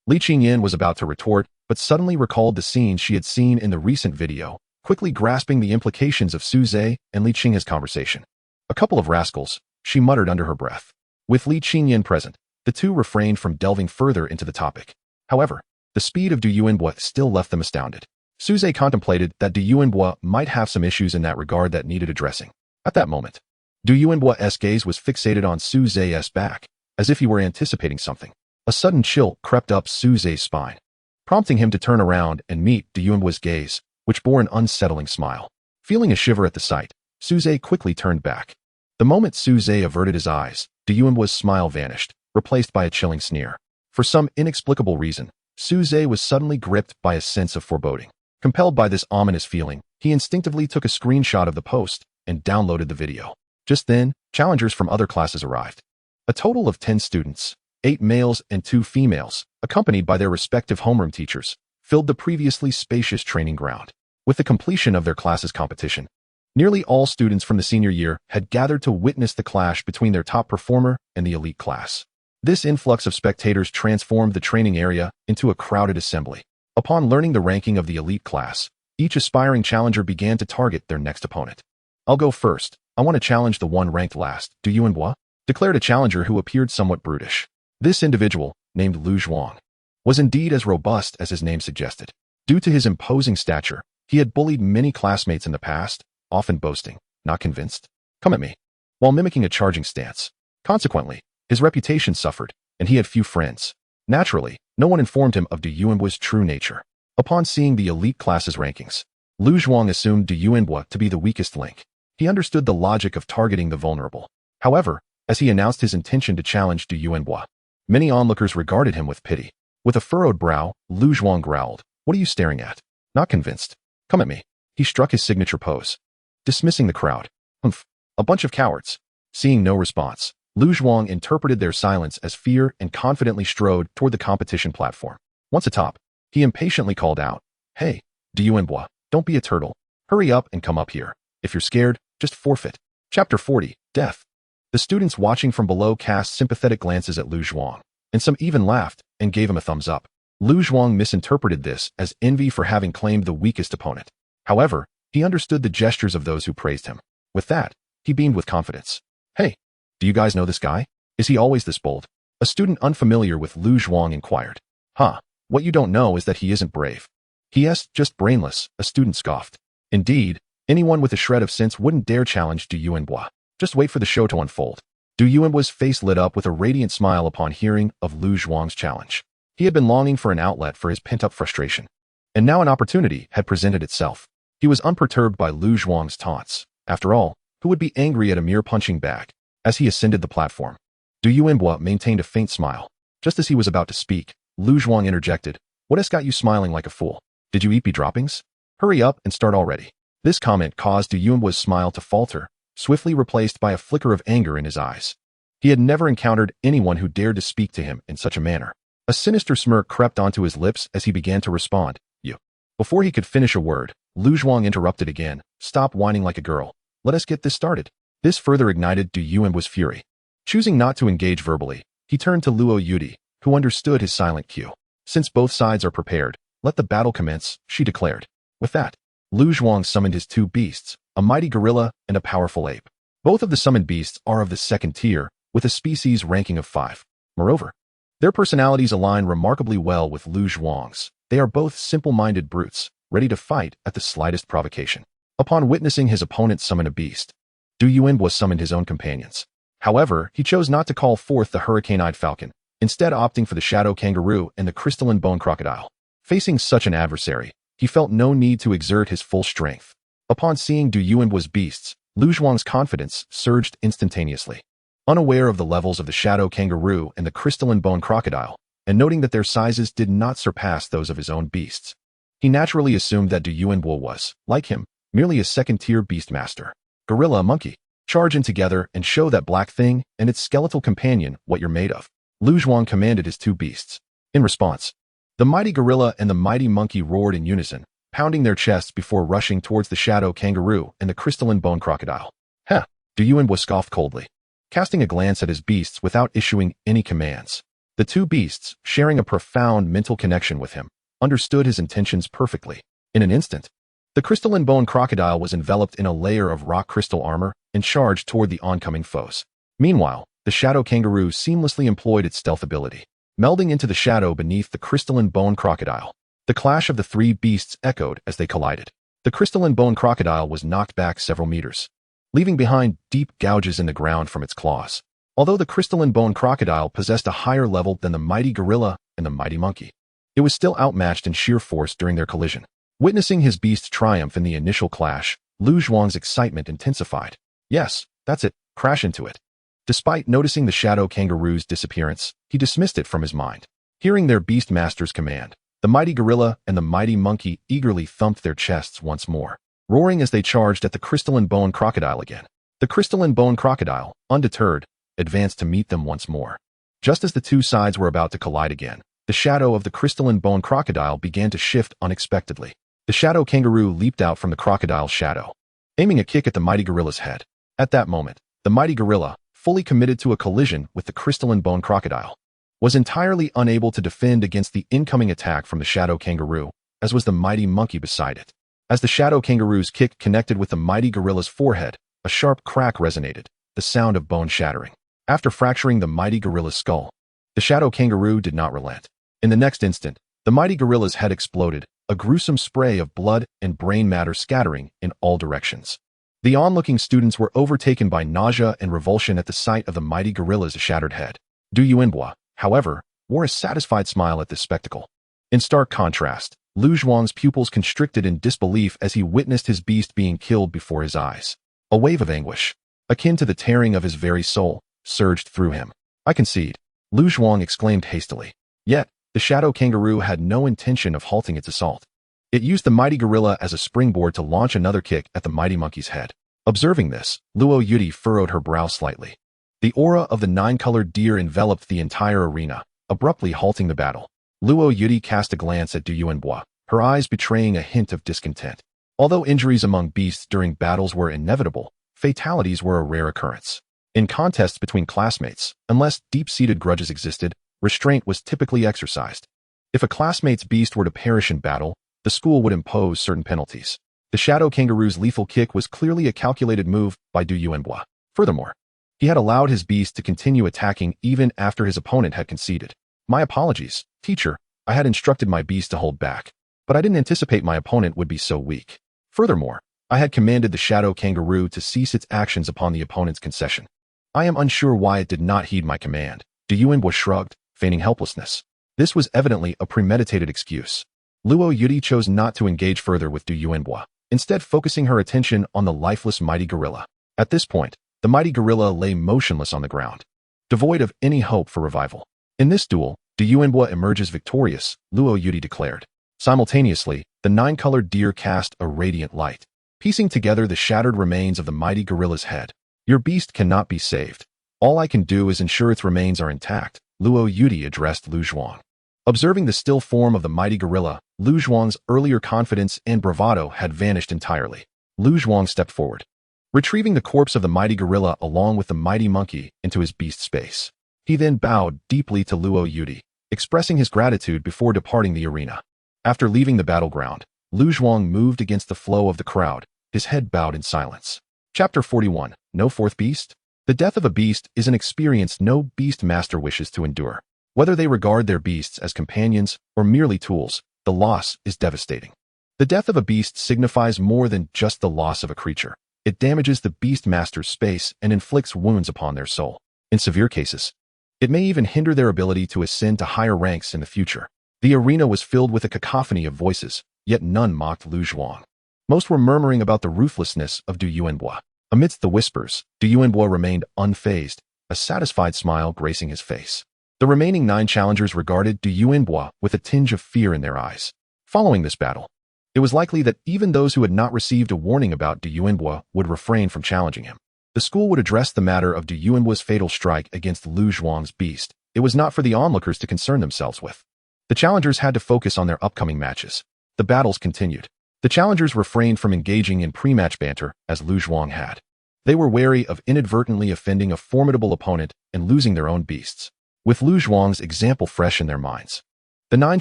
Speaker 1: Li Qingyan was about to retort, but suddenly recalled the scene she had seen in the recent video, quickly grasping the implications of Su Zhe and Li Qinghe's conversation. A couple of rascals, she muttered under her breath. With Li Qingyan present, the two refrained from delving further into the topic. However, the speed of Du Yuanbo still left them astounded. Su Zhe contemplated that Du Yuanbo might have some issues in that regard that needed addressing. At that moment, Du Yuanbo's gaze was fixated on Su Zhe's back, as if he were anticipating something. A sudden chill crept up Su Zhe's spine, prompting him to turn around and meet Du Yuanbo's gaze, which bore an unsettling smile. Feeling a shiver at the sight, Su Zhe quickly turned back. The moment Su Zhe averted his eyes, Du Yuanbo's smile vanished, replaced by a chilling sneer. For some inexplicable reason, Su Zhe was suddenly gripped by a sense of foreboding. Compelled by this ominous feeling, he instinctively took a screenshot of the post and downloaded the video. Just then, challengers from other classes arrived. A total of 10 students, 8 males and 2 females, accompanied by their respective homeroom teachers, filled the previously spacious training ground. With the completion of their class's competition, nearly all students from the senior year had gathered to witness the clash between their top performer and the elite class. This influx of spectators transformed the training area into a crowded assembly. Upon learning the ranking of the elite class, each aspiring challenger began to target their next opponent. I'll go first. I want to challenge the one ranked last, Du Yuanbo, declared a challenger who appeared somewhat brutish. This individual, named Lu Zhuang, was indeed as robust as his name suggested. Due to his imposing stature, he had bullied many classmates in the past, often boasting, "Not convinced? Come at me," while mimicking a charging stance. Consequently, his reputation suffered, and he had few friends. Naturally, no one informed him of Du Yuanbo's true nature. Upon seeing the elite class's rankings, Lu Zhuang assumed Du Yuanbo to be the weakest link. He understood the logic of targeting the vulnerable. However, as he announced his intention to challenge Du Yuanbo, many onlookers regarded him with pity. With a furrowed brow, Lu Zhuang growled, "What are you staring at? Not convinced? Come at me." He struck his signature pose, dismissing the crowd. Humph, a bunch of cowards. Seeing no response, Lu Zhuang interpreted their silence as fear and confidently strode toward the competition platform. Once atop, He impatiently called out, "Hey, Diuinbua, don't be a turtle. Hurry up and come up here. If you're scared, just forfeit." Chapter 40, Death. The students watching from below cast sympathetic glances at Lu Zhuang, and some even laughed and gave him a thumbs up. Lu Zhuang misinterpreted this as envy for having claimed the weakest opponent. However, he understood the gestures of those who praised him. With that, he beamed with confidence. "Hey, do you guys know this guy? Is he always this bold?" A student unfamiliar with Lu Zhuang inquired. "Huh, what you don't know is that he isn't brave. He's just brainless," a student scoffed. "Indeed, anyone with a shred of sense wouldn't dare challenge Du Yuanbua. Just wait for the show to unfold." Du Yuanbua's face lit up with a radiant smile upon hearing of Lu Zhuang's challenge. He had been longing for an outlet for his pent-up frustration, and now an opportunity had presented itself. He was unperturbed by Lu Zhuang's taunts. After all, who would be angry at a mere punching bag? As he ascended the platform, Du Yuanbua maintained a faint smile. Just as he was about to speak, Lu Zhuang interjected, "What has got you smiling like a fool? Did you eat me droppings? Hurry up and start already." This comment caused Du Yuanbua's smile to falter, swiftly replaced by a flicker of anger in his eyes. He had never encountered anyone who dared to speak to him in such a manner. A sinister smirk crept onto his lips as he began to respond, "You." Before he could finish a word, Lu Zhuang interrupted again, "Stop whining like a girl. Let us get this started." This further ignited Du Yuanbua's fury. Choosing not to engage verbally, he turned to Luo Yudi, who understood his silent cue. "Since both sides are prepared, let the battle commence," she declared. With that, Lu Zhuang summoned his two beasts, a mighty gorilla and a powerful ape. Both of the summoned beasts are of the second tier, with a species ranking of 5. Moreover, their personalities align remarkably well with Lu Zhuang's. They are both simple-minded brutes, ready to fight at the slightest provocation. Upon witnessing his opponent summon a beast, Du Yuanbua summoned his own companions. However, he chose not to call forth the hurricane-eyed falcon, instead opting for the shadow kangaroo and the crystalline bone crocodile. Facing such an adversary, he felt no need to exert his full strength. Upon seeing Du Yuanbua's beasts, Lu Zhuang's confidence surged instantaneously. Unaware of the levels of the shadow kangaroo and the crystalline bone crocodile, and noting that their sizes did not surpass those of his own beasts, he naturally assumed that Du Yuanbua was, like him, merely a second-tier beastmaster. "Gorilla, monkey, charge in together and show that black thing and its skeletal companion what you're made of," Lu Zhuang commanded his two beasts. In response, the mighty gorilla and the mighty monkey roared in unison, pounding their chests before rushing towards the shadow kangaroo and the crystalline bone crocodile. "Heh," Du Yuanbua scoffed coldly, casting a glance at his beasts without issuing any commands. The two beasts, sharing a profound mental connection with him, understood his intentions perfectly. In an instant, the crystalline bone crocodile was enveloped in a layer of rock crystal armor and charged toward the oncoming foes. Meanwhile, the shadow kangaroo seamlessly employed its stealth ability, melding into the shadow beneath the crystalline bone crocodile. The clash of the three beasts echoed as they collided. The crystalline bone crocodile was knocked back several meters, leaving behind deep gouges in the ground from its claws. Although the crystalline bone crocodile possessed a higher level than the mighty gorilla and the mighty monkey, it was still outmatched in sheer force during their collision. Witnessing his beast triumph in the initial clash, Lu Zhuang's excitement intensified. "Yes, that's it, crash into it." Despite noticing the shadow kangaroo's disappearance, he dismissed it from his mind. Hearing their beast master's command, the mighty gorilla and the mighty monkey eagerly thumped their chests once more, roaring as they charged at the crystalline bone crocodile again. The crystalline bone crocodile, undeterred, advanced to meet them once more. Just as the two sides were about to collide again, the shadow of the crystalline bone crocodile began to shift unexpectedly. The shadow kangaroo leaped out from the crocodile's shadow, aiming a kick at the mighty gorilla's head. At that moment, the mighty gorilla, fully committed to a collision with the crystalline bone crocodile, was entirely unable to defend against the incoming attack from the shadow kangaroo, as was the mighty monkey beside it. As the shadow kangaroo's kick connected with the mighty gorilla's forehead, a sharp crack resonated, the sound of bone shattering. After fracturing the mighty gorilla's skull, the shadow kangaroo did not relent. In the next instant, the mighty gorilla's head exploded, a gruesome spray of blood and brain matter scattering in all directions. The onlooking students were overtaken by nausea and revulsion at the sight of the mighty gorilla's shattered head. Du Yuanbua, however, wore a satisfied smile at this spectacle. In stark contrast, Lu Zhuang's pupils constricted in disbelief as he witnessed his beast being killed before his eyes. A wave of anguish, akin to the tearing of his very soul, surged through him. "I concede," Lu Zhuang exclaimed hastily. Yet, the shadow kangaroo had no intention of halting its assault. It used the mighty gorilla as a springboard to launch another kick at the mighty monkey's head. Observing this, Luo Yudi furrowed her brow slightly. The aura of the nine-colored deer enveloped the entire arena, abruptly halting the battle. Luo Yudi cast a glance at Du Yuanbua, her eyes betraying a hint of discontent. Although injuries among beasts during battles were inevitable, fatalities were a rare occurrence. In contests between classmates, unless deep-seated grudges existed, restraint was typically exercised. If a classmate's beast were to perish in battle, the school would impose certain penalties. The Shadow Kangaroo's lethal kick was clearly a calculated move by Du Yuanbua. Furthermore, he had allowed his beast to continue attacking even after his opponent had conceded. My apologies, teacher. I had instructed my beast to hold back, but I didn't anticipate my opponent would be so weak. Furthermore, I had commanded the Shadow Kangaroo to cease its actions upon the opponent's concession. I am unsure why it did not heed my command. Du Yuanbua shrugged, feigning helplessness. This was evidently a premeditated excuse. Luo Yudi chose not to engage further with Du Yuanbua, instead focusing her attention on the lifeless mighty gorilla. At this point, the mighty gorilla lay motionless on the ground, devoid of any hope for revival. In this duel, Du Yuanbua emerges victorious, Luo Yudi declared. Simultaneously, the nine-colored deer cast a radiant light, piecing together the shattered remains of the mighty gorilla's head. Your beast cannot be saved. All I can do is ensure its remains are intact, Luo Yudi addressed Lu Zhuang. Observing the still form of the mighty gorilla, Lu Zhuang's earlier confidence and bravado had vanished entirely. Lu Zhuang stepped forward, retrieving the corpse of the mighty gorilla along with the mighty monkey into his beast space. He then bowed deeply to Luo Yudi, expressing his gratitude before departing the arena. After leaving the battleground, Lu Zhuang moved against the flow of the crowd, his head bowed in silence. Chapter 41. No Fourth Beast? The death of a beast is an experience no beast master wishes to endure. Whether they regard their beasts as companions or merely tools, the loss is devastating. The death of a beast signifies more than just the loss of a creature. It damages the beast master's space and inflicts wounds upon their soul. In severe cases, it may even hinder their ability to ascend to higher ranks in the future. The arena was filled with a cacophony of voices, yet none mocked Lu Zhuang. Most were murmuring about the ruthlessness of Du Yuanbua. Amidst the whispers, Du Yuanbua remained unfazed, a satisfied smile gracing his face. The remaining 9 challengers regarded Du Yuanbua with a tinge of fear in their eyes. Following this battle, it was likely that even those who had not received a warning about Du Yuanbua would refrain from challenging him. The school would address the matter of Du Yuanbua's fatal strike against Lu Zhuang's beast. It was not for the onlookers to concern themselves with. The challengers had to focus on their upcoming matches. The battles continued. The challengers refrained from engaging in pre-match banter, as Lu Zhuang had. They were wary of inadvertently offending a formidable opponent and losing their own beasts. With Lu Zhuang's example fresh in their minds, the 9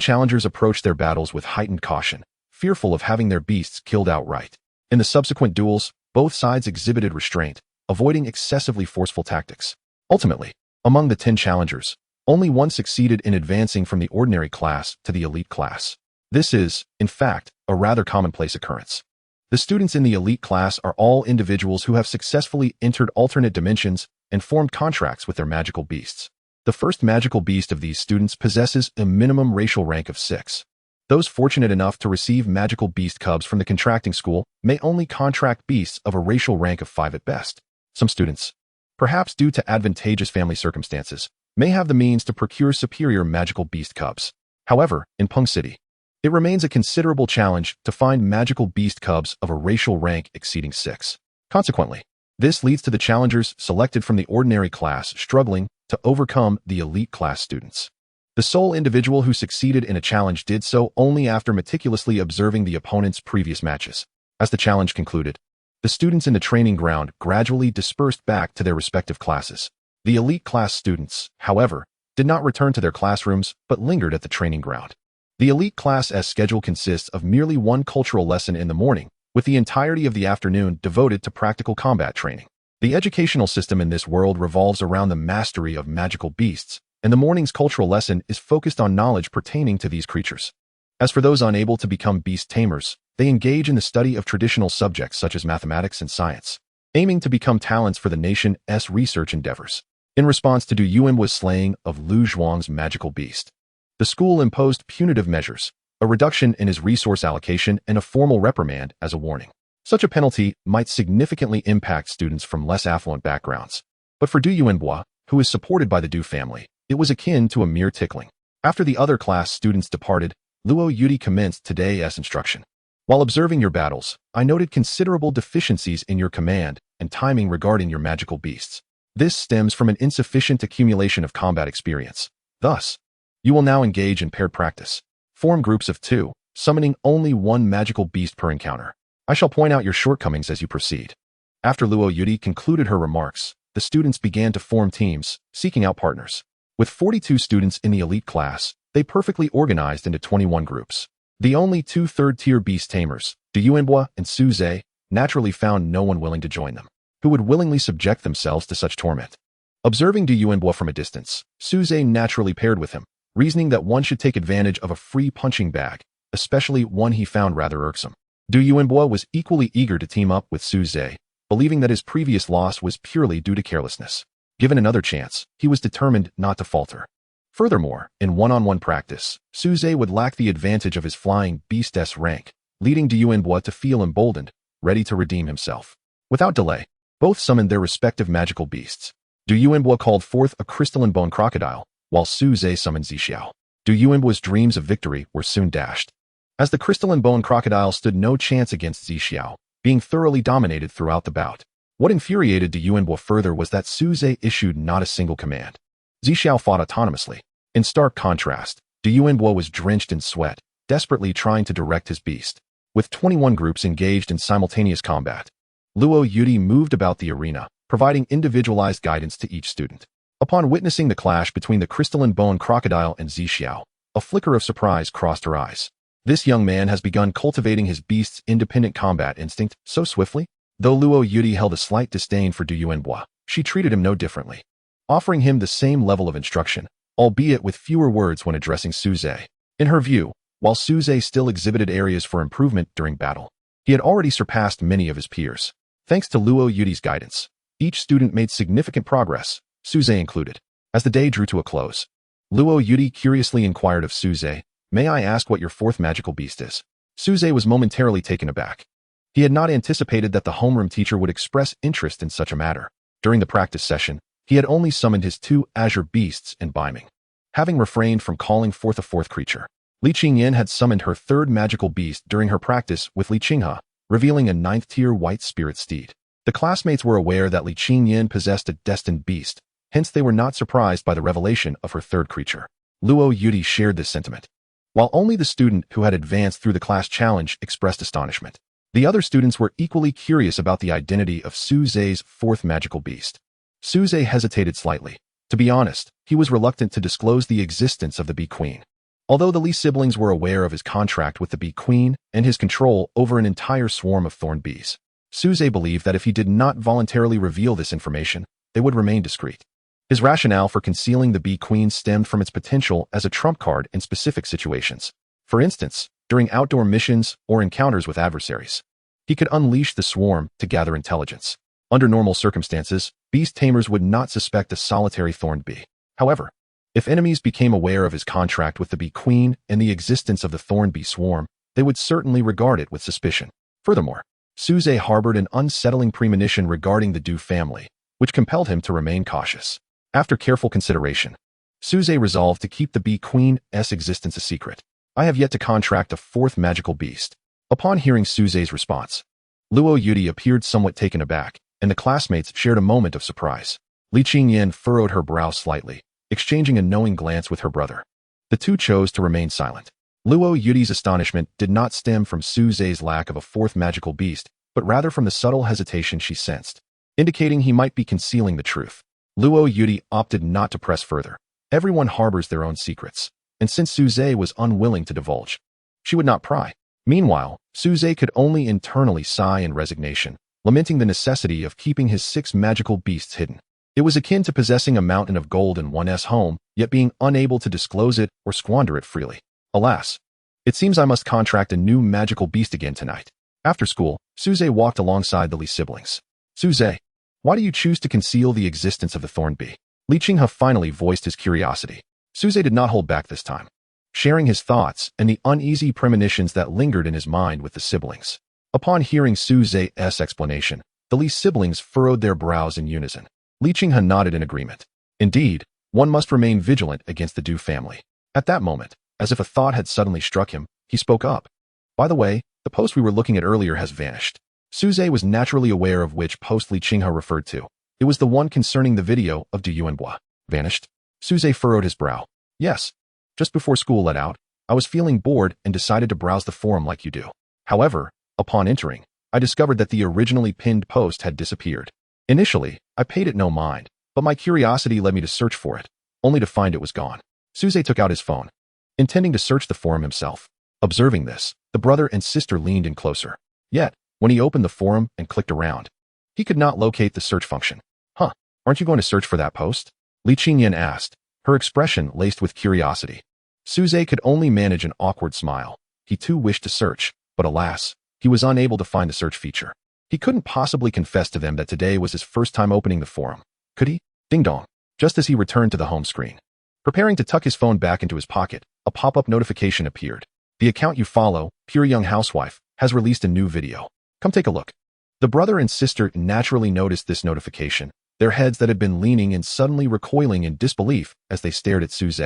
Speaker 1: challengers approached their battles with heightened caution, fearful of having their beasts killed outright. In the subsequent duels, both sides exhibited restraint, avoiding excessively forceful tactics. Ultimately, among the 10 challengers, only one succeeded in advancing from the ordinary class to the elite class. This is, in fact, a rather commonplace occurrence. The students in the elite class are all individuals who have successfully entered alternate dimensions and formed contracts with their magical beasts. The first magical beast of these students possesses a minimum racial rank of 6. Those fortunate enough to receive magical beast cubs from the contracting school may only contract beasts of a racial rank of 5 at best. Some students, perhaps due to advantageous family circumstances, may have the means to procure superior magical beast cubs. However, in Peng City, it remains a considerable challenge to find magical beast cubs of a racial rank exceeding 6. Consequently, this leads to the challengers selected from the ordinary class struggling to overcome the elite class students. The sole individual who succeeded in a challenge did so only after meticulously observing the opponent's previous matches. As the challenge concluded, the students in the training ground gradually dispersed back to their respective classes. The elite class students, however, did not return to their classrooms but lingered at the training ground. The elite class S schedule consists of merely one cultural lesson in the morning, with the entirety of the afternoon devoted to practical combat training. The educational system in this world revolves around the mastery of magical beasts, and the morning's cultural lesson is focused on knowledge pertaining to these creatures. As for those unable to become Beast Tamers, they engage in the study of traditional subjects such as mathematics and science, aiming to become talents for the nation's research endeavors. In response to Du Yuanbua's slaying of Lu Zhuang's magical beast, the school imposed punitive measures, a reduction in his resource allocation and a formal reprimand as a warning. Such a penalty might significantly impact students from less affluent backgrounds. But for Du Yuanbua, who is supported by the Du family, it was akin to a mere tickling. After the other class students departed, Luo Yudi commenced today's instruction. While observing your battles, I noted considerable deficiencies in your command and timing regarding your magical beasts. This stems from an insufficient accumulation of combat experience. Thus, You will now engage in paired practice. Form groups of 2, summoning only 1 magical beast per encounter. I shall point out your shortcomings as you proceed. After Luo Yudi concluded her remarks, the students began to form teams, seeking out partners. With 42 students in the elite class, they perfectly organized into 21 groups. The only 2 third-tier Beast Tamers, Duyuanbua and Suze, naturally found no one willing to join them, who would willingly subject themselves to such torment. Observing Duyuanbua from a distance, Suze naturally paired with him, reasoning that one should take advantage of a free punching bag, especially one he found rather irksome. Duyuanbua was equally eager to team up with Suze, believing that his previous loss was purely due to carelessness. Given another chance, he was determined not to falter. Furthermore, in one-on-one practice, Suze would lack the advantage of his flying beastess rank, leading Duyuanbua to feel emboldened, ready to redeem himself. Without delay, both summoned their respective magical beasts. Duyuanbua called forth a crystalline bone crocodile, while Suze summoned Zixiao. Duyuanbua's dreams of victory were soon dashed, as the crystalline bone crocodile stood no chance against Zixiao, being thoroughly dominated throughout the bout. What infuriated Duyuanbua further was that Suze issued not a single command. Zixiao fought autonomously. In stark contrast, Duyuanbua was drenched in sweat, desperately trying to direct his beast. With 21 groups engaged in simultaneous combat, Luo Yudi moved about the arena, providing individualized guidance to each student. Upon witnessing the clash between the crystalline bone crocodile and Zixiao, a flicker of surprise crossed her eyes. This young man has begun cultivating his beast's independent combat instinct so swiftly. Though Luo Yudi held a slight disdain for Duyuanbua, she treated him no differently, offering him the same level of instruction, albeit with fewer words when addressing Suze. In her view, while Suze still exhibited areas for improvement during battle, he had already surpassed many of his peers. Thanks to Luo Yudi's guidance, each student made significant progress, Suze included. As the day drew to a close, Luo Yudi curiously inquired of Suze, "May I ask what your 4th magical beast is?" Suze was momentarily taken aback. He had not anticipated that the homeroom teacher would express interest in such a matter. During the practice session, he had only summoned his 2 azure beasts in brimming, having refrained from calling forth a 4th creature. Li Qingyan had summoned her 3rd magical beast during her practice with Li Qinghe, revealing a 9th-tier white spirit steed. The classmates were aware that Li Qingyan possessed a destined beast, hence they were not surprised by the revelation of her 3rd creature. Luo Yudi shared this sentiment, while only the student who had advanced through the class challenge expressed astonishment. The other students were equally curious about the identity of Suze's 4th magical beast. Suze hesitated slightly. To be honest, he was reluctant to disclose the existence of the Bee Queen. Although the Li siblings were aware of his contract with the Bee Queen and his control over an entire swarm of thorn bees, Suze believed that if he did not voluntarily reveal this information, they would remain discreet. His rationale for concealing the Bee Queen stemmed from its potential as a trump card in specific situations. For instance, during outdoor missions or encounters with adversaries, he could unleash the swarm to gather intelligence. Under normal circumstances, Beast Tamers would not suspect a solitary thorned bee. However, if enemies became aware of his contract with the Bee Queen and the existence of the thorn bee swarm, they would certainly regard it with suspicion. Furthermore, Suze harbored an unsettling premonition regarding the Du family, which compelled him to remain cautious. After careful consideration, Suze resolved to keep the Bee Queen's existence a secret. "I have yet to contract a 4th magical beast." Upon hearing Suze's response, Luo Yudi appeared somewhat taken aback, and the classmates shared a moment of surprise. Li Qingyan furrowed her brow slightly, exchanging a knowing glance with her brother. The two chose to remain silent. Luo Yudi's astonishment did not stem from Suze's lack of a 4th magical beast, but rather from the subtle hesitation she sensed, indicating he might be concealing the truth. Luo Yudi opted not to press further. Everyone harbors their own secrets, and since Suze was unwilling to divulge, she would not pry. Meanwhile, Suze could only internally sigh in resignation, lamenting the necessity of keeping his 6 magical beasts hidden. It was akin to possessing a mountain of gold in one's home, yet being unable to disclose it or squander it freely. Alas, it seems I must contract a new magical beast again tonight. After school, Suze walked alongside the Li siblings. "Suze, why do you choose to conceal the existence of the thorn bee?" Li Qinghe finally voiced his curiosity. Suze did not hold back this time, sharing his thoughts and the uneasy premonitions that lingered in his mind with the siblings. Upon hearing Suze's explanation, the Li siblings furrowed their brows in unison. Li Qinghe nodded in agreement. Indeed, one must remain vigilant against the Du family. At that moment, as if a thought had suddenly struck him, he spoke up. "By the way, the post we were looking at earlier has vanished." Suze was naturally aware of which post Li Qinghe referred to. It was the one concerning the video of Duyuanbua. "Vanished?" Suze furrowed his brow. "Yes. Just before school let out, I was feeling bored and decided to browse the forum like you do. However, upon entering, I discovered that the originally pinned post had disappeared. Initially, I paid it no mind, but my curiosity led me to search for it, only to find it was gone. Suze took out his phone, intending to search the forum himself. Observing this, the brother and sister leaned in closer. Yet, when he opened the forum and clicked around, he could not locate the search function. Huh, aren't you going to search for that post? Li Qingyan asked, her expression laced with curiosity. Suze could only manage an awkward smile. He too wished to search, but alas, he was unable to find the search feature. He couldn't possibly confess to them that today was his first time opening the forum. Could he? Ding dong. Just as he returned to the home screen. Preparing to tuck his phone back into his pocket, a pop-up notification appeared. The account you follow, Pure Young Housewife, has released a new video. Come take a look. The brother and sister naturally noticed this notification, their heads that had been leaning and suddenly recoiling in disbelief as they stared at Suze.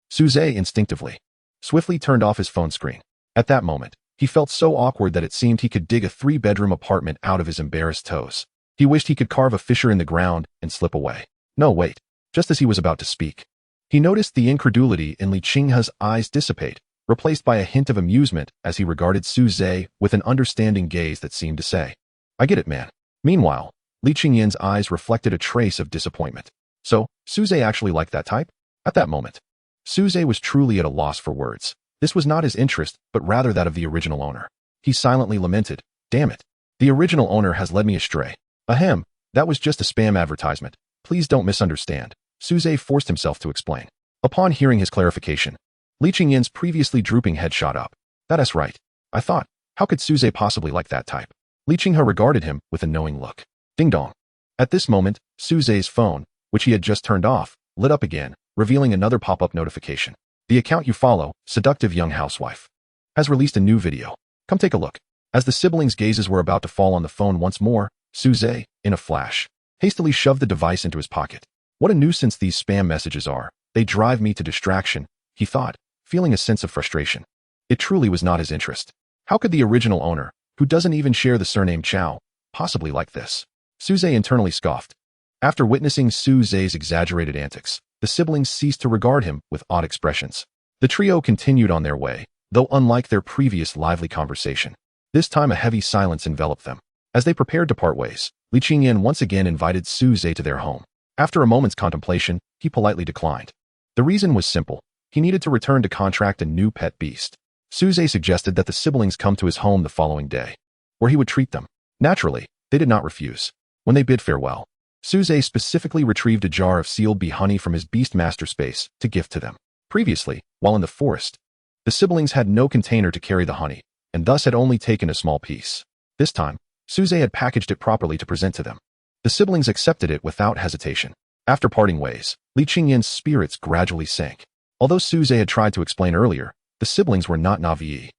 Speaker 1: Suze instinctively, swiftly turned off his phone screen. At that moment, he felt so awkward that it seemed he could dig a 3-bedroom apartment out of his embarrassed toes. He wished he could carve a fissure in the ground and slip away. No, wait. Just as he was about to speak, he noticed the incredulity in Li Qinghe's eyes dissipate, replaced by a hint of amusement as he regarded Suze with an understanding gaze that seemed to say, I get it, man. Meanwhile, Li Qingyan's eyes reflected a trace of disappointment. So, Suze actually liked that type? At that moment, Suze was truly at a loss for words. This was not his interest, but rather that of the original owner. He silently lamented, damn it. The original owner has led me astray. Ahem, that was just a spam advertisement. Please don't misunderstand. Suze forced himself to explain. Upon hearing his clarification, Li Qingyan's previously drooping head shot up. That's right. I thought, how could Suze possibly like that type? Li Qinghe regarded him with a knowing look. Ding dong. At this moment, Suze's phone, which he had just turned off, lit up again, revealing another pop-up notification. The account you follow, Seductive Young Housewife, has released a new video. Come take a look. As the siblings' gazes were about to fall on the phone once more, Suze, in a flash, hastily shoved the device into his pocket. What a nuisance these spam messages are. They drive me to distraction, he thought, feeling a sense of frustration. It truly was not his interest. How could the original owner, who doesn't even share the surname Chow, possibly like this? Suze internally scoffed. After witnessing Suze's exaggerated antics, the siblings ceased to regard him with odd expressions. The trio continued on their way, though unlike their previous lively conversation. This time a heavy silence enveloped them. As they prepared to part ways, Li Qingyan once again invited Suze to their home. After a moment's contemplation, he politely declined. The reason was simple. He needed to return to contract a new pet beast. Suze suggested that the siblings come to his home the following day, where he would treat them. Naturally, they did not refuse. When they bid farewell, Suze specifically retrieved a jar of sealed bee honey from his beast master space to gift to them. Previously, while in the forest, the siblings had no container to carry the honey, and thus had only taken a small piece. This time, Suze had packaged it properly to present to them. The siblings accepted it without hesitation. After parting ways, Li Qingyan's spirits gradually sank. Although Suze had tried to explain earlier, the siblings were not naive.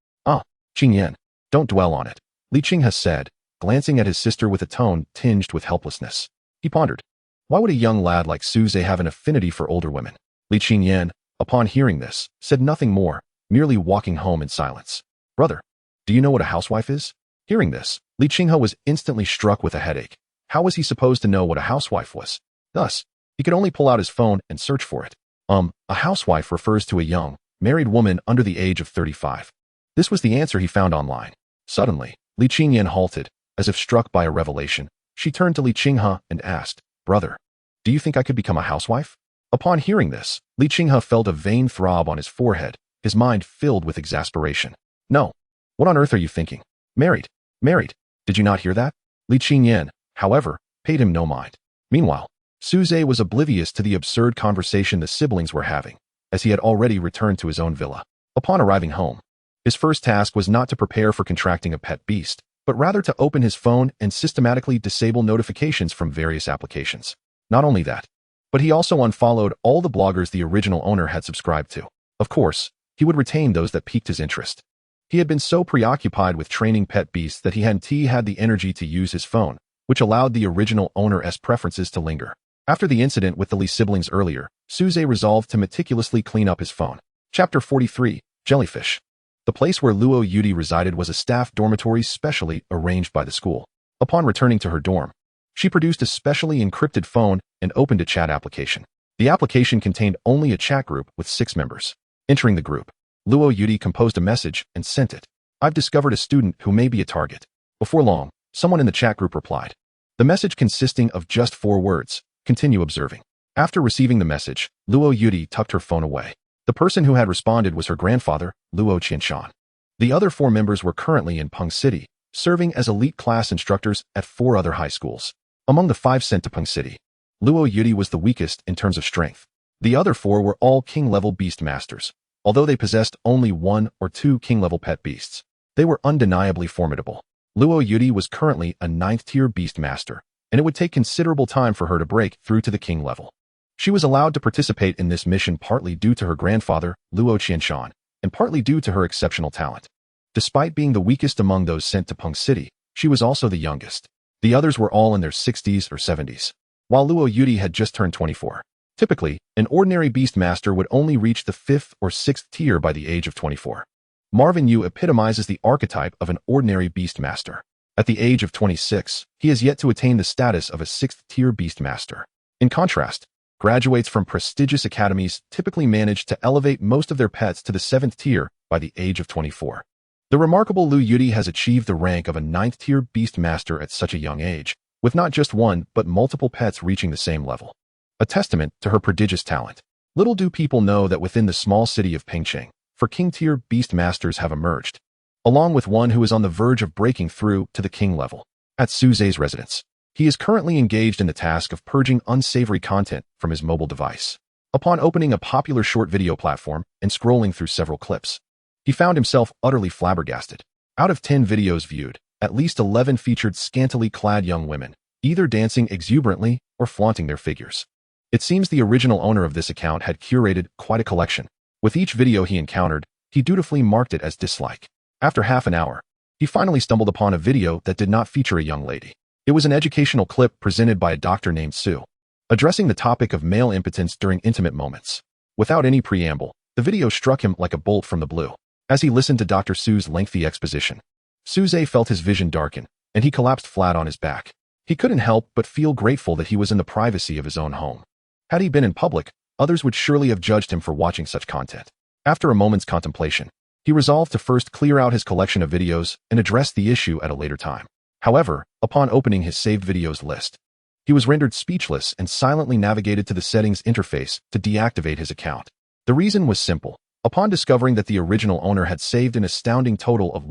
Speaker 1: Qingyan, don't dwell on it, Li Qinghe said, glancing at his sister with a tone tinged with helplessness. He pondered. Why would a young lad like Suze have an affinity for older women? Li Qingyan, upon hearing this, said nothing more, merely walking home in silence. Brother, do you know what a housewife is? Hearing this, Li Qinghe was instantly struck with a headache. How was he supposed to know what a housewife was? Thus, he could only pull out his phone and search for it. A housewife refers to a young, married woman under the age of 35. This was the answer he found online. Suddenly, Li Qingyan halted, as if struck by a revelation. She turned to Li Qinghe and asked, Brother, do you think I could become a housewife? Upon hearing this, Li Qinghe felt a vain throb on his forehead, his mind filled with exasperation. No. What on earth are you thinking? Married. Did you not hear that? Li Qingyan, however, paid him no mind. Meanwhile, Suze was oblivious to the absurd conversation the siblings were having, as he had already returned to his own villa. Upon arriving home, his first task was not to prepare for contracting a pet beast, but rather to open his phone and systematically disable notifications from various applications. Not only that, but he also unfollowed all the bloggers the original owner had subscribed to. Of course, he would retain those that piqued his interest. He had been so preoccupied with training pet beasts that he hadn't had the energy to use his phone, which allowed the original owner's preferences to linger. After the incident with the Li siblings earlier, Suze resolved to meticulously clean up his phone. Chapter 43, Jellyfish. The place where Luo Yudi resided was a staff dormitory specially arranged by the school. Upon returning to her dorm, she produced a specially encrypted phone and opened a chat application. The application contained only a chat group with 6 members. Entering the group, Luo Yudi composed a message and sent it. "I've discovered a student who may be a target." Before long, someone in the chat group replied. The message consisting of just 4 words, "Continue observing." After receiving the message, Luo Yudi tucked her phone away. The person who had responded was her grandfather, Luo Qianshan. The other 4 members were currently in Peng City, serving as elite class instructors at 4 other high schools. Among the 5 sent to Peng City, Luo Yudi was the weakest in terms of strength. The other 4 were all king-level beast masters, although they possessed only 1 or 2 king-level pet beasts. They were undeniably formidable. Luo Yudi was currently a 9th-tier beast master, and it would take considerable time for her to break through to the king level. She was allowed to participate in this mission partly due to her grandfather, Luo Qianshan, and partly due to her exceptional talent. Despite being the weakest among those sent to Peng City, she was also the youngest. The others were all in their 60s or 70s, while Luo Yudi had just turned 24. Typically, an ordinary beast master would only reach the 5th or 6th tier by the age of 24. Marvin Yu epitomizes the archetype of an ordinary beast master. At the age of 26, he has yet to attain the status of a 6th-tier beast master. In contrast, graduates from prestigious academies typically manage to elevate most of their pets to the 7th tier by the age of 24. The remarkable Lu Yudi has achieved the rank of a 9th-tier beast master at such a young age, with not just one but multiple pets reaching the same level. A testament to her prodigious talent. Little do people know that within the small city of Pengcheng, 4 king-tier beast masters have emerged, along with one who is on the verge of breaking through to the king level. At Suzai's residence, he is currently engaged in the task of purging unsavory content from his mobile device. Upon opening a popular short video platform and scrolling through several clips, he found himself utterly flabbergasted. Out of 10 videos viewed, at least 11 featured scantily clad young women, either dancing exuberantly or flaunting their figures. It seems the original owner of this account had curated quite a collection. With each video he encountered, he dutifully marked it as dislike. After half an hour, he finally stumbled upon a video that did not feature a young lady. It was an educational clip presented by a doctor named Su, addressing the topic of male impotence during intimate moments. Without any preamble, the video struck him like a bolt from the blue. As he listened to Dr. Su's lengthy exposition, Suzai felt his vision darken, and he collapsed flat on his back. He couldn't help but feel grateful that he was in the privacy of his own home. Had he been in public, others would surely have judged him for watching such content. After a moment's contemplation, he resolved to first clear out his collection of videos and address the issue at a later time. However, upon opening his saved videos list, he was rendered speechless and silently navigated to the settings interface to deactivate his account. The reason was simple. Upon discovering that the original owner had saved an astounding total of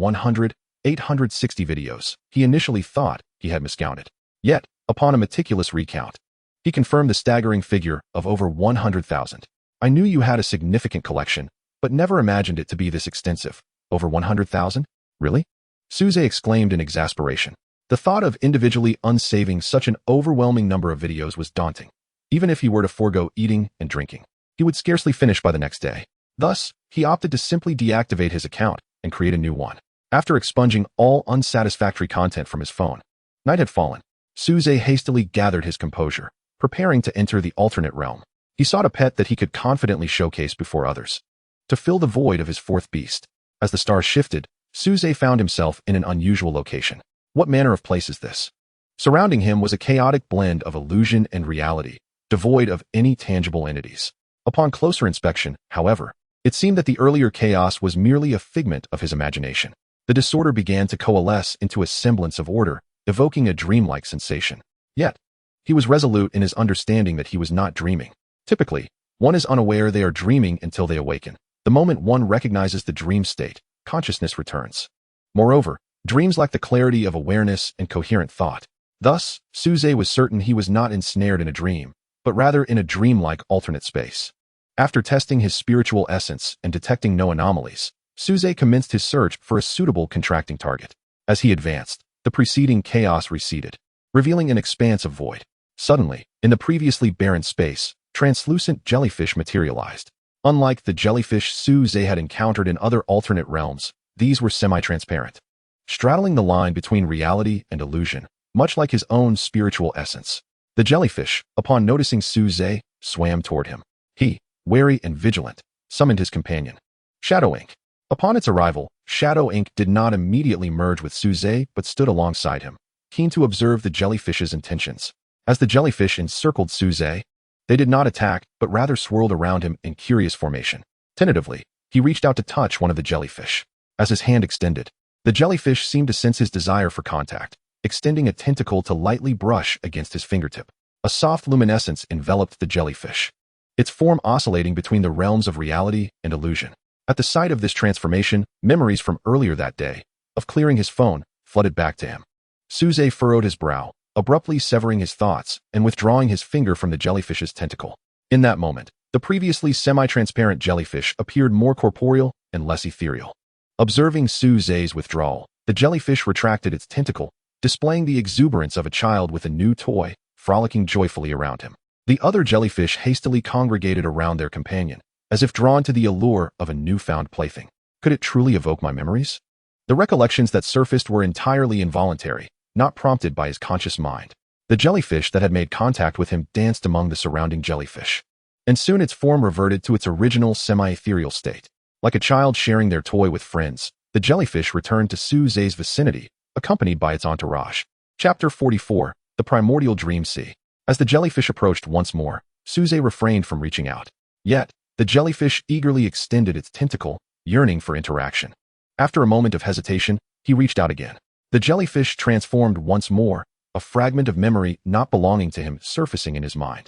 Speaker 1: 860 videos, he initially thought he had miscounted. Yet, upon a meticulous recount, he confirmed the staggering figure of over 100,000. "I knew you had a significant collection, but never imagined it to be this extensive. Over 100,000? Really?" Suzai exclaimed in exasperation. The thought of individually unsaving such an overwhelming number of videos was daunting. Even if he were to forego eating and drinking, he would scarcely finish by the next day. Thus, he opted to simply deactivate his account and create a new one. After expunging all unsatisfactory content from his phone, night had fallen. Suzai hastily gathered his composure, preparing to enter the alternate realm. He sought a pet that he could confidently showcase before others, to fill the void of his 4th beast. As the stars shifted, Suzai found himself in an unusual location. What manner of place is this? Surrounding him was a chaotic blend of illusion and reality, devoid of any tangible entities. Upon closer inspection, however, it seemed that the earlier chaos was merely a figment of his imagination. The disorder began to coalesce into a semblance of order, evoking a dreamlike sensation. Yet, he was resolute in his understanding that he was not dreaming. Typically, one is unaware they are dreaming until they awaken. The moment one recognizes the dream state, consciousness returns. Moreover, dreams lack the clarity of awareness and coherent thought. Thus, Suzai was certain he was not ensnared in a dream, but rather in a dreamlike alternate space. After testing his spiritual essence and detecting no anomalies, Suzai commenced his search for a suitable contracting target. As he advanced, the preceding chaos receded, revealing an expanse of void. Suddenly, in the previously barren space, translucent jellyfish materialized. Unlike the jellyfish Suzai had encountered in other alternate realms, these were semi-transparent, straddling the line between reality and illusion, much like his own spiritual essence. The jellyfish, upon noticing Suzai, swam toward him. He, wary and vigilant, summoned his companion, Shadow Ink. Upon its arrival, Shadow Ink did not immediately merge with Suzai but stood alongside him, keen to observe the jellyfish's intentions. As the jellyfish encircled Suzai, they did not attack but rather swirled around him in curious formation. Tentatively, he reached out to touch one of the jellyfish. As his hand extended, the jellyfish seemed to sense his desire for contact, extending a tentacle to lightly brush against his fingertip. A soft luminescence enveloped the jellyfish, its form oscillating between the realms of reality and illusion. At the sight of this transformation, memories from earlier that day, of clearing his phone, flooded back to him. Suze furrowed his brow, abruptly severing his thoughts and withdrawing his finger from the jellyfish's tentacle. In that moment, the previously semi-transparent jellyfish appeared more corporeal and less ethereal. Observing Suze's withdrawal, the jellyfish retracted its tentacle, displaying the exuberance of a child with a new toy, frolicking joyfully around him. The other jellyfish hastily congregated around their companion, as if drawn to the allure of a newfound plaything. Could it truly evoke my memories? The recollections that surfaced were entirely involuntary, not prompted by his conscious mind. The jellyfish that had made contact with him danced among the surrounding jellyfish, and soon its form reverted to its original semi-ethereal state. Like a child sharing their toy with friends, the jellyfish returned to Suze's vicinity, accompanied by its entourage. Chapter 44, The Primordial Dream Sea. As the jellyfish approached once more, Suze refrained from reaching out. Yet, the jellyfish eagerly extended its tentacle, yearning for interaction. After a moment of hesitation, he reached out again. The jellyfish transformed once more, a fragment of memory not belonging to him surfacing in his mind.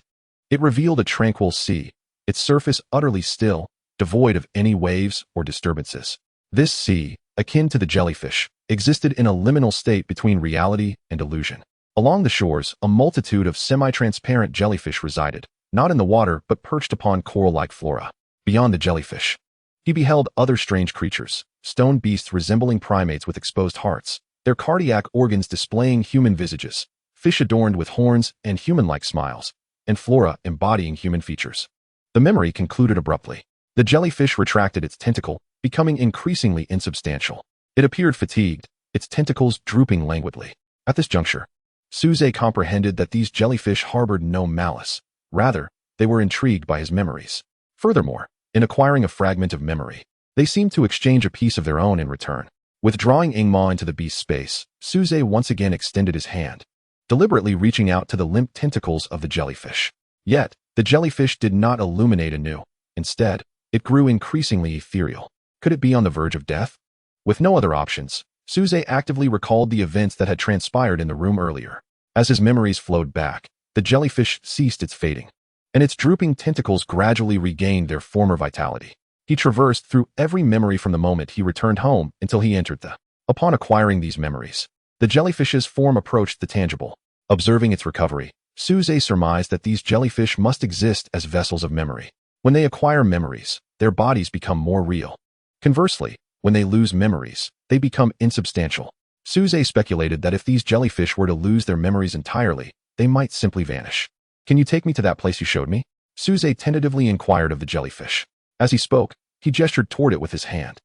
Speaker 1: It revealed a tranquil sea, its surface utterly still, devoid of any waves or disturbances. This sea, akin to the jellyfish, existed in a liminal state between reality and illusion. Along the shores, a multitude of semi-transparent jellyfish resided, not in the water but perched upon coral-like flora. Beyond the jellyfish, he beheld other strange creatures, stone beasts resembling primates with exposed hearts, their cardiac organs displaying human visages, fish adorned with horns and human-like smiles, and flora embodying human features. The memory concluded abruptly. The jellyfish retracted its tentacle, becoming increasingly insubstantial. It appeared fatigued, its tentacles drooping languidly. At this juncture, Suze comprehended that these jellyfish harbored no malice. Rather, they were intrigued by his memories. Furthermore, in acquiring a fragment of memory, they seemed to exchange a piece of their own in return. Withdrawing Ingma into the beast's space, Suze once again extended his hand, deliberately reaching out to the limp tentacles of the jellyfish. Yet, the jellyfish did not illuminate anew. Instead, it grew increasingly ethereal. Could it be on the verge of death? With no other options, Suze actively recalled the events that had transpired in the room earlier. As his memories flowed back, the jellyfish ceased its fading, and its drooping tentacles gradually regained their former vitality. He traversed through every memory from the moment he returned home until he entered the. Upon acquiring these memories, the jellyfish's form approached the tangible. Observing its recovery, Suze surmised that these jellyfish must exist as vessels of memory. When they acquire memories, their bodies become more real. Conversely, when they lose memories, they become insubstantial. Suze speculated that if these jellyfish were to lose their memories entirely, they might simply vanish. "Can you take me to that place you showed me?" Suze tentatively inquired of the jellyfish. As he spoke, he gestured toward it with his hand.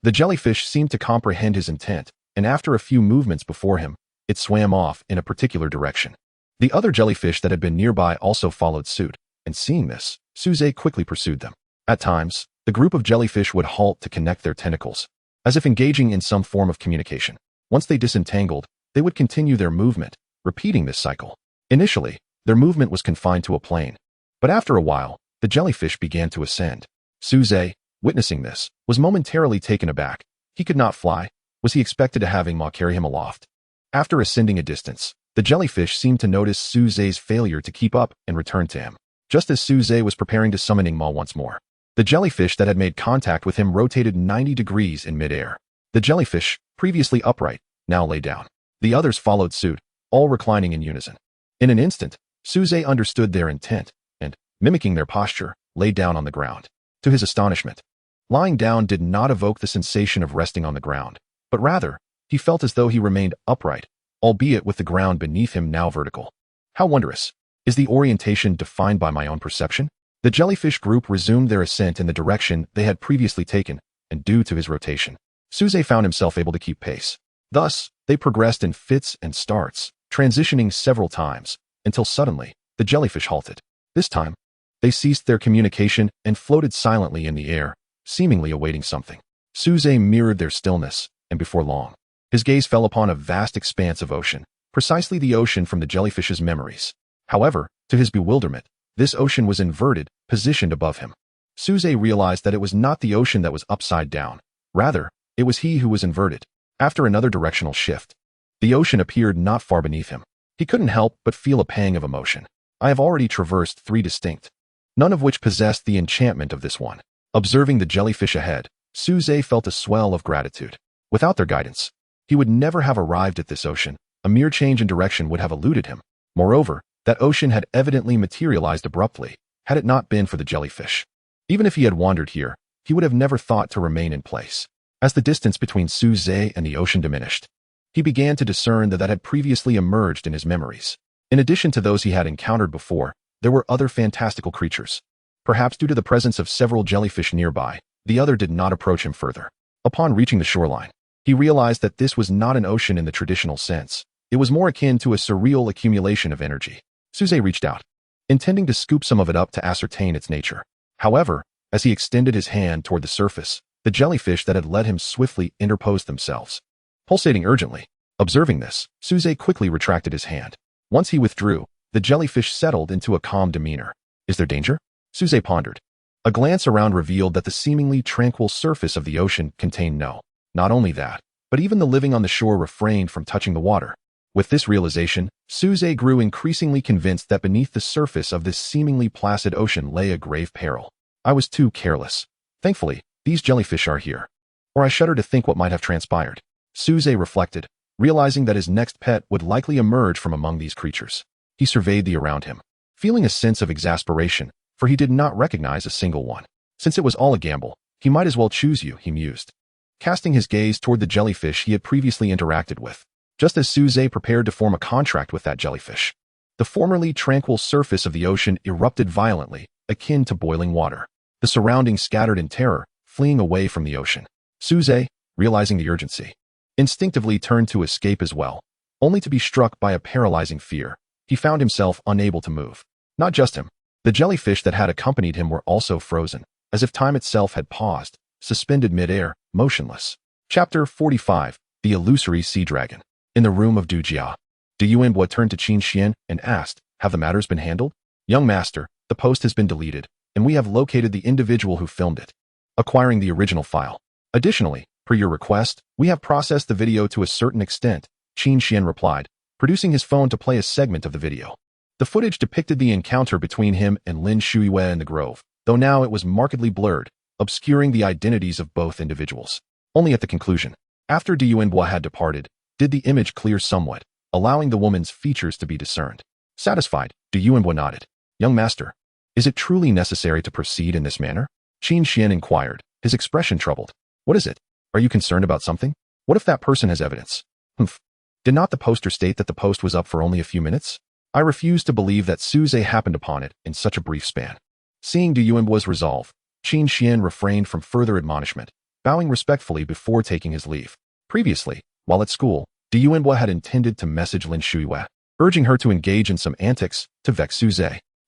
Speaker 1: The jellyfish seemed to comprehend his intent, and after a few movements before him, it swam off in a particular direction. The other jellyfish that had been nearby also followed suit, and seeing this, Suze quickly pursued them. At times, the group of jellyfish would halt to connect their tentacles, as if engaging in some form of communication. Once they disentangled, they would continue their movement, repeating this cycle. Initially, their movement was confined to a plane, but after a while, the jellyfish began to ascend. Suze, witnessing this, was momentarily taken aback. He could not fly. Was he expected to have Ingma carry him aloft? After ascending a distance, the jellyfish seemed to notice Suze's failure to keep up and returned to him. Just as Suze was preparing to summon Ingma once more, the jellyfish that had made contact with him rotated 90 degrees in midair. The jellyfish, previously upright, now lay down. The others followed suit, all reclining in unison. In an instant, Suze understood their intent, and, mimicking their posture, lay down on the ground. To his astonishment, lying down did not evoke the sensation of resting on the ground, but rather, he felt as though he remained upright, albeit with the ground beneath him now vertical. How wondrous! Is the orientation defined by my own perception? The jellyfish group resumed their ascent in the direction they had previously taken, and due to his rotation, Suze found himself able to keep pace. Thus, they progressed in fits and starts, transitioning several times, until suddenly, the jellyfish halted. This time, they ceased their communication and floated silently in the air, seemingly awaiting something. Suze mirrored their stillness, and before long, his gaze fell upon a vast expanse of ocean, precisely the ocean from the jellyfish's memories. However, to his bewilderment, this ocean was inverted, positioned above him. Suze realized that it was not the ocean that was upside down. Rather, it was he who was inverted. After another directional shift, the ocean appeared not far beneath him. He couldn't help but feel a pang of emotion. I have already traversed 3 distinct, none of which possessed the enchantment of this one. Observing the jellyfish ahead, Suze felt a swell of gratitude. Without their guidance, he would never have arrived at this ocean. A mere change in direction would have eluded him. Moreover, that ocean had evidently materialized abruptly, had it not been for the jellyfish. Even if he had wandered here, he would have never thought to remain in place. As the distance between Suze and the ocean diminished, he began to discern that had previously emerged in his memories. In addition to those he had encountered before, there were other fantastical creatures. Perhaps due to the presence of several jellyfish nearby, the other did not approach him further. Upon reaching the shoreline, he realized that this was not an ocean in the traditional sense. It was more akin to a surreal accumulation of energy. Suze reached out, intending to scoop some of it up to ascertain its nature. However, as he extended his hand toward the surface, the jellyfish that had led him swiftly interposed themselves, pulsating urgently. Observing this, Suze quickly retracted his hand. Once he withdrew, the jellyfish settled into a calm demeanor. Is there danger? Suze pondered. A glance around revealed that the seemingly tranquil surface of the ocean contained no. Not only that, but even the living on the shore refrained from touching the water. With this realization, Suze grew increasingly convinced that beneath the surface of this seemingly placid ocean lay a grave peril. I was too careless. Thankfully, these jellyfish are here. Or I shudder to think what might have transpired. Suze reflected, realizing that his next pet would likely emerge from among these creatures. He surveyed the around him, feeling a sense of exasperation, for he did not recognize a single one. Since it was all a gamble, he might as well choose you, he mused, casting his gaze toward the jellyfish he had previously interacted with. Just as Suze prepared to form a contract with that jellyfish, the formerly tranquil surface of the ocean erupted violently, akin to boiling water. The surroundings scattered in terror, fleeing away from the ocean. Suze, realizing the urgency, instinctively turned to escape as well, only to be struck by a paralyzing fear. He found himself unable to move. Not just him. The jellyfish that had accompanied him were also frozen, as if time itself had paused, suspended mid-air, motionless. Chapter 45. The Illusory Sea Dragon. In the room of Dujia, Duyuanbo turned to Qin Xian and asked, have the matters been handled? Young master, the post has been deleted, and we have located the individual who filmed it, acquiring the original file. Additionally, per your request, we have processed the video to a certain extent, Qin Xian replied, producing his phone to play a segment of the video. The footage depicted the encounter between him and Lin Shuiwei in the grove, though now it was markedly blurred, obscuring the identities of both individuals. Only at the conclusion, after Duyuanbo had departed, did the image clear somewhat, allowing the woman's features to be discerned. Satisfied, Duyuanbo nodded. Young master, is it truly necessary to proceed in this manner? Qin Xian inquired, his expression troubled. What is it? Are you concerned about something? What if that person has evidence? Humph. Did not the poster state that the post was up for only a few minutes? I refuse to believe that Suze happened upon it in such a brief span. Seeing Duyuanbo's resolve, Qin Xian refrained from further admonishment, bowing respectfully before taking his leave. Previously, while at school, Duyuanbo had intended to message Lin Shuiwei, urging her to engage in some antics to vex Suze.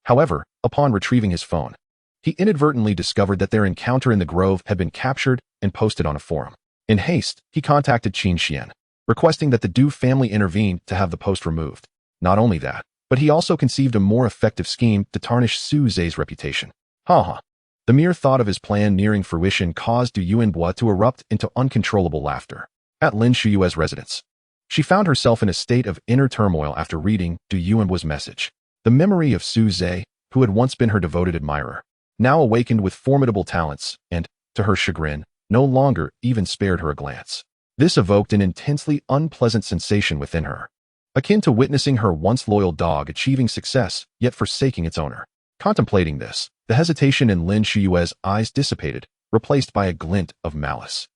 Speaker 1: However, upon retrieving his phone, he inadvertently discovered that their encounter in the grove had been captured and posted on a forum. In haste, he contacted Qin Xian, requesting that the Du family intervene to have the post removed. Not only that, but he also conceived a more effective scheme to tarnish Suze's reputation. The mere thought of his plan nearing fruition caused Duyuanbo to erupt into uncontrollable laughter. At Lin Shuiwei's residence, she found herself in a state of inner turmoil after reading Duyuanbo's message. The memory of Suze, who had once been her devoted admirer, now awakened with formidable talents and, to her chagrin, no longer even spared her a glance. This evoked an intensely unpleasant sensation within her, akin to witnessing her once loyal dog achieving success yet forsaking its owner. Contemplating this, the hesitation in Lin Shuiwei's eyes dissipated, replaced by a glint of malice.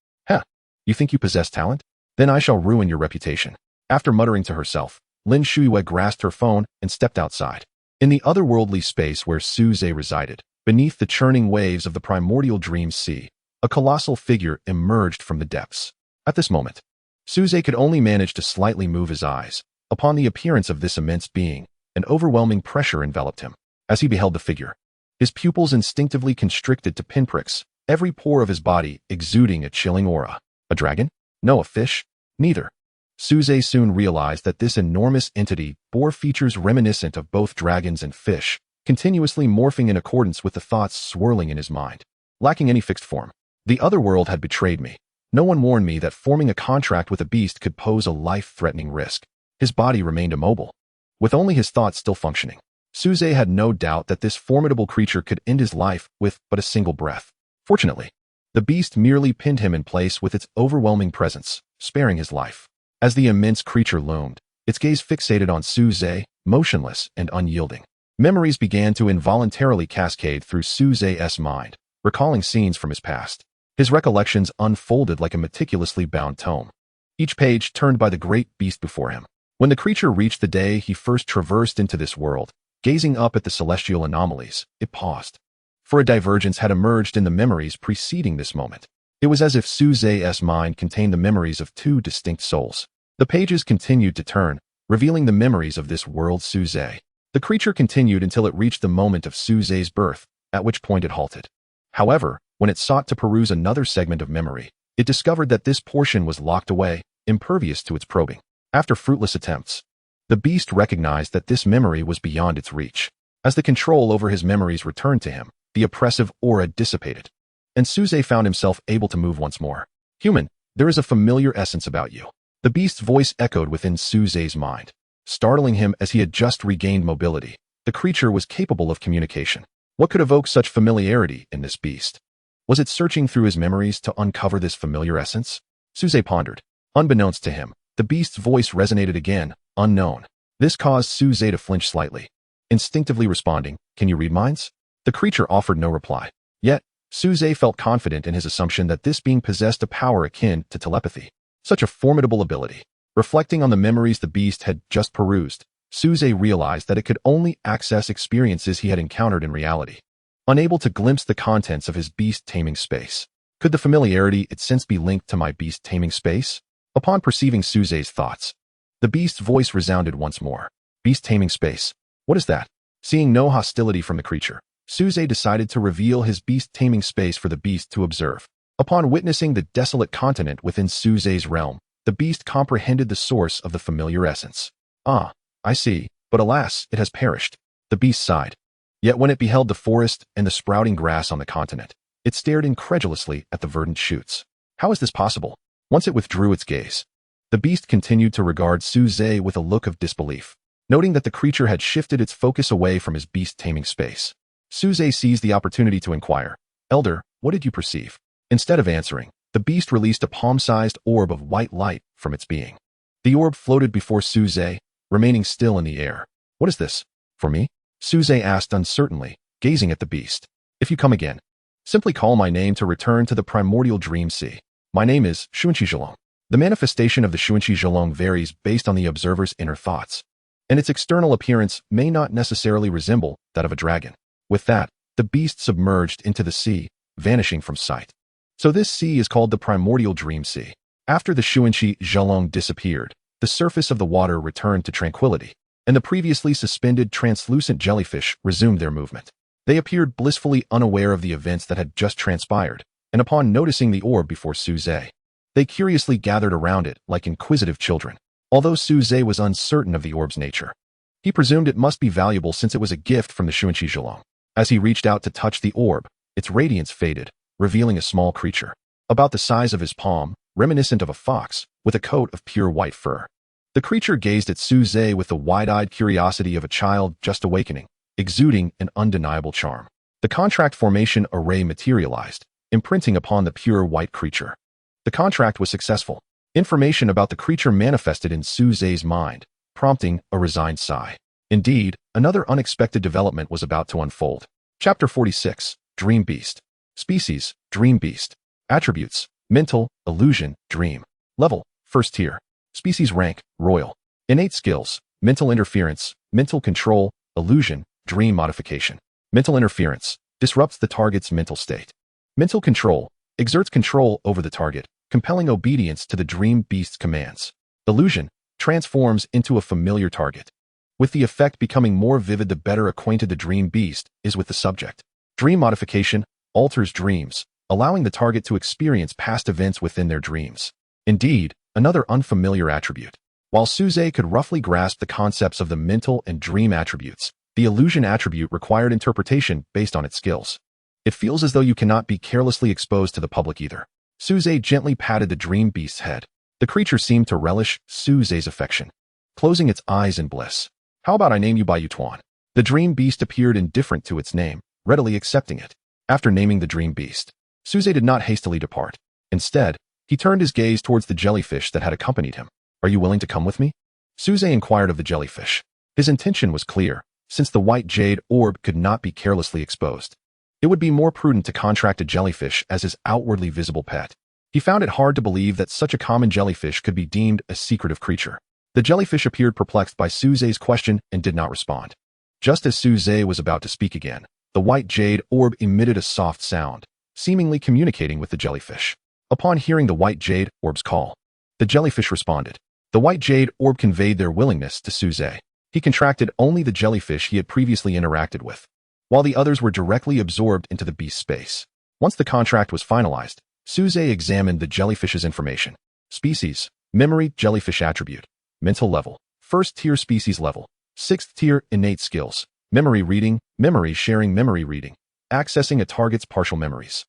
Speaker 1: You think you possess talent? Then I shall ruin your reputation. After muttering to herself, Lin Shuiwei grasped her phone and stepped outside. In the otherworldly space where Suze resided, beneath the churning waves of the primordial dream sea, a colossal figure emerged from the depths. At this moment, Suze could only manage to slightly move his eyes. Upon the appearance of this immense being, an overwhelming pressure enveloped him. As he beheld the figure, his pupils instinctively constricted to pinpricks, every pore of his body exuding a chilling aura. A dragon? No, a fish? Neither. Suze soon realized that this enormous entity bore features reminiscent of both dragons and fish, continuously morphing in accordance with the thoughts swirling in his mind. Lacking any fixed form. The other world had betrayed me. No one warned me that forming a contract with a beast could pose a life-threatening risk. His body remained immobile, with only his thoughts still functioning. Suze had no doubt that this formidable creature could end his life with but a single breath. Fortunately, the beast merely pinned him in place with its overwhelming presence, sparing his life. As the immense creature loomed, its gaze fixated on Suze, motionless and unyielding. Memories began to involuntarily cascade through Suze's mind, recalling scenes from his past. His recollections unfolded like a meticulously bound tome, each page turned by the great beast before him. When the creature reached the day he first traversed into this world, gazing up at the celestial anomalies, it paused. For a divergence had emerged in the memories preceding this moment. It was as if Suze's mind contained the memories of two distinct souls. The pages continued to turn, revealing the memories of this world Suze. The creature continued until it reached the moment of Suze's birth, at which point it halted. However, when it sought to peruse another segment of memory, it discovered that this portion was locked away, impervious to its probing. After fruitless attempts, the beast recognized that this memory was beyond its reach. As the control over his memories returned to him, the oppressive aura dissipated, and Suze found himself able to move once more. Human, there is a familiar essence about you. The beast's voice echoed within Suze's mind, startling him as he had just regained mobility. The creature was capable of communication. What could evoke such familiarity in this beast? Was it searching through his memories to uncover this familiar essence? Suze pondered. Unbeknownst to him, the beast's voice resonated again, unknown. This caused Suze to flinch slightly. Instinctively responding, "Can you read minds?" The creature offered no reply. Yet, Suze felt confident in his assumption that this being possessed a power akin to telepathy. Such a formidable ability. Reflecting on the memories the beast had just perused, Suze realized that it could only access experiences he had encountered in reality. Unable to glimpse the contents of his beast taming space. Could the familiarity it sensed be linked to my beast taming space? Upon perceiving Suze's thoughts, the beast's voice resounded once more. Beast taming space. What is that? Seeing no hostility from the creature, Suze decided to reveal his beast taming space for the beast to observe. Upon witnessing the desolate continent within Suze's realm, the beast comprehended the source of the familiar essence. Ah, I see, but alas, it has perished. The beast sighed. Yet when it beheld the forest and the sprouting grass on the continent, it stared incredulously at the verdant shoots. How is this possible? Once it withdrew its gaze, the beast continued to regard Suze with a look of disbelief, noting that the creature had shifted its focus away from his beast taming space. Suze seized the opportunity to inquire, "Elder, what did you perceive?" Instead of answering, the beast released a palm-sized orb of white light from its being. The orb floated before Suze, remaining still in the air. "What is this? For me?" Suze asked uncertainly, gazing at the beast. "If you come again, simply call my name to return to the primordial dream sea. My name is Xuanqi Zhelong." The manifestation of the Xuanqi Zhelong varies based on the observer's inner thoughts, and its external appearance may not necessarily resemble that of a dragon. With that, the beast submerged into the sea, vanishing from sight. So this sea is called the primordial dream sea. After the Xuanqi Zhelong disappeared, the surface of the water returned to tranquility, and the previously suspended translucent jellyfish resumed their movement. They appeared blissfully unaware of the events that had just transpired, and upon noticing the orb before Suze, they curiously gathered around it like inquisitive children. Although Suze was uncertain of the orb's nature, he presumed it must be valuable since it was a gift from the Xuanqi Zhelong. As he reached out to touch the orb, its radiance faded, revealing a small creature, about the size of his palm, reminiscent of a fox, with a coat of pure white fur. The creature gazed at Suze with the wide-eyed curiosity of a child just awakening, exuding an undeniable charm. The contract formation array materialized, imprinting upon the pure white creature. The contract was successful. Information about the creature manifested in Suze's mind, prompting a resigned sigh. Indeed, another unexpected development was about to unfold. Chapter 46, Dream Beast. Species, Dream Beast. Attributes, Mental, Illusion, Dream. Level, First Tier. Species rank, Royal. Innate skills, Mental Interference, Mental Control, Illusion, Dream Modification. Mental Interference, disrupts the target's mental state. Mental Control, exerts control over the target, compelling obedience to the Dream Beast's commands. Illusion, transforms into a familiar target, with the effect becoming more vivid the better acquainted the Dream Beast is with the subject. Dream Modification, alters dreams, allowing the target to experience past events within their dreams. Indeed, another unfamiliar attribute. While Suze could roughly grasp the concepts of the mental and dream attributes, The illusion attribute required interpretation based on its skills. It feels as though you cannot be carelessly exposed to the public either. Suze gently patted the dream beast's head. The creature seemed to relish Suze's affection, closing its eyes in bliss. How about I name you by Yutuan? The dream beast appeared indifferent to its name, readily accepting it. After naming the dream beast, Suze did not hastily depart. Instead, he turned his gaze towards the jellyfish that had accompanied him. Are you willing to come with me? Suze inquired of the jellyfish. His intention was clear. Since the white jade orb could not be carelessly exposed, it would be more prudent to contract a jellyfish as his outwardly visible pet. He found it hard to believe that such a common jellyfish could be deemed a secretive creature. The jellyfish appeared perplexed by Suze's question and did not respond. Just as Suze was about to speak again, the white jade orb emitted a soft sound, seemingly communicating with the jellyfish. Upon hearing the white jade orb's call, the jellyfish responded. The white jade orb conveyed their willingness to Suze. He contracted only the jellyfish he had previously interacted with, while the others were directly absorbed into the beast's space. Once the contract was finalized, Suze examined the jellyfish's information. Species, memory, jellyfish attribute, mental level, first tier species level, sixth tier innate skills, memory reading, memory sharing, memory reading, accessing a target's partial memories.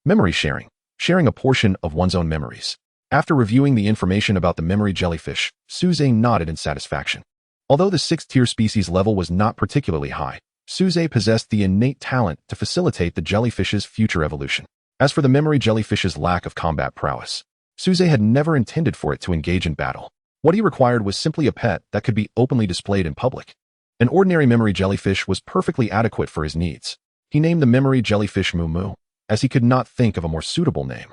Speaker 1: Memory sharing, sharing a portion of one's own memories. After reviewing the information about the memory jellyfish, Suze nodded in satisfaction. Although the sixth tier species level was not particularly high, Suze possessed the innate talent to facilitate the jellyfish's future evolution. As for the memory jellyfish's lack of combat prowess, Suze had never intended for it to engage in battle. What he required was simply a pet that could be openly displayed in public. An ordinary memory jellyfish was perfectly adequate for his needs. He named the memory jellyfish Moo Moo, as he could not think of a more suitable name.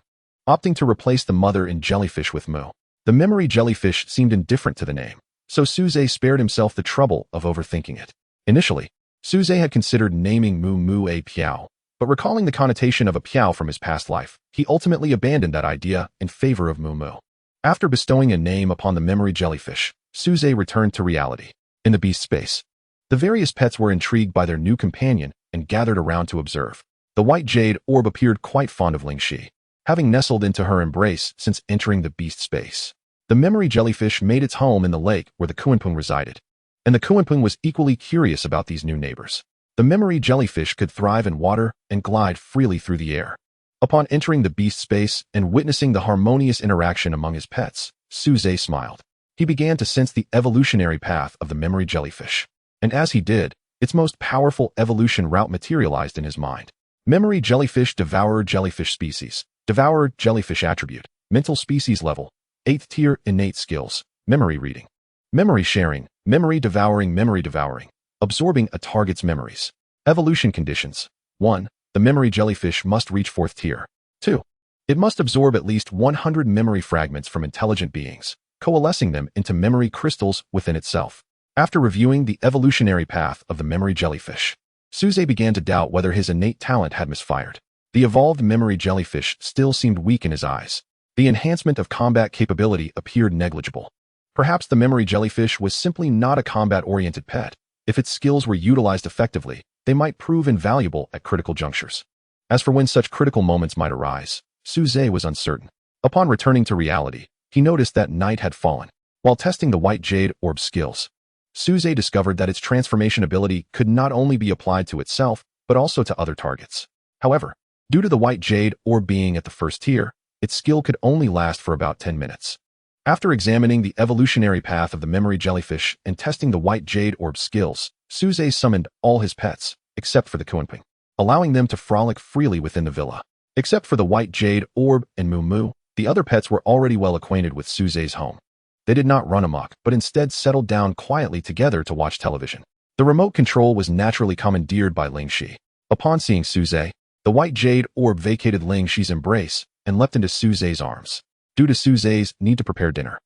Speaker 1: Opting to replace the mother in jellyfish with Moo, the memory jellyfish seemed indifferent to the name, so Suze spared himself the trouble of overthinking it. Initially, Suze had considered naming Moo Moo a Piao, but recalling the connotation of a Piao from his past life, he ultimately abandoned that idea in favor of Moo Moo. After bestowing a name upon the memory jellyfish, Suze returned to reality. In the beast space, the various pets were intrigued by their new companion and gathered around to observe. The white jade orb appeared quite fond of Lingxi, having nestled into her embrace since entering the beast space. The memory jellyfish made its home in the lake where the Kuanping resided, and the Kuanping was equally curious about these new neighbors. The memory jellyfish could thrive in water and glide freely through the air. Upon entering the beast space and witnessing the harmonious interaction among his pets, Suze smiled. He began to sense the evolutionary path of the memory jellyfish, and as he did, its most powerful evolution route materialized in his mind. Memory jellyfish devourer jellyfish species, devourer jellyfish attribute, mental species level, 8th tier innate skills, memory reading, memory sharing, memory devouring, absorbing a target's memories. Evolution conditions. 1. The memory jellyfish must reach 4th tier. 2. It must absorb at least 100 memory fragments from intelligent beings, coalescing them into memory crystals within itself. After reviewing the evolutionary path of the memory jellyfish, Suze began to doubt whether his innate talent had misfired. The evolved memory jellyfish still seemed weak in his eyes. The enhancement of combat capability appeared negligible. Perhaps the memory jellyfish was simply not a combat-oriented pet. If its skills were utilized effectively, they might prove invaluable at critical junctures. As for when such critical moments might arise, Suze was uncertain. Upon returning to reality, he noticed that night had fallen. While testing the white jade orb's skills, Suze discovered that its transformation ability could not only be applied to itself, but also to other targets. However, due to the white jade orb being at the 1st tier, its skill could only last for about 10 minutes. After examining the evolutionary path of the memory jellyfish and testing the white jade orb's skills, Suze summoned all his pets, except for the Kuanping, allowing them to frolic freely within the villa. Except for the white jade orb and Moo Moo, the other pets were already well acquainted with Suze's home. They did not run amok, but instead settled down quietly together to watch television. The remote control was naturally commandeered by Lingxi. Upon seeing Suze, the white jade orb vacated Lingxi's embrace and leapt into Suze's arms. Due to Suze's need to prepare dinner,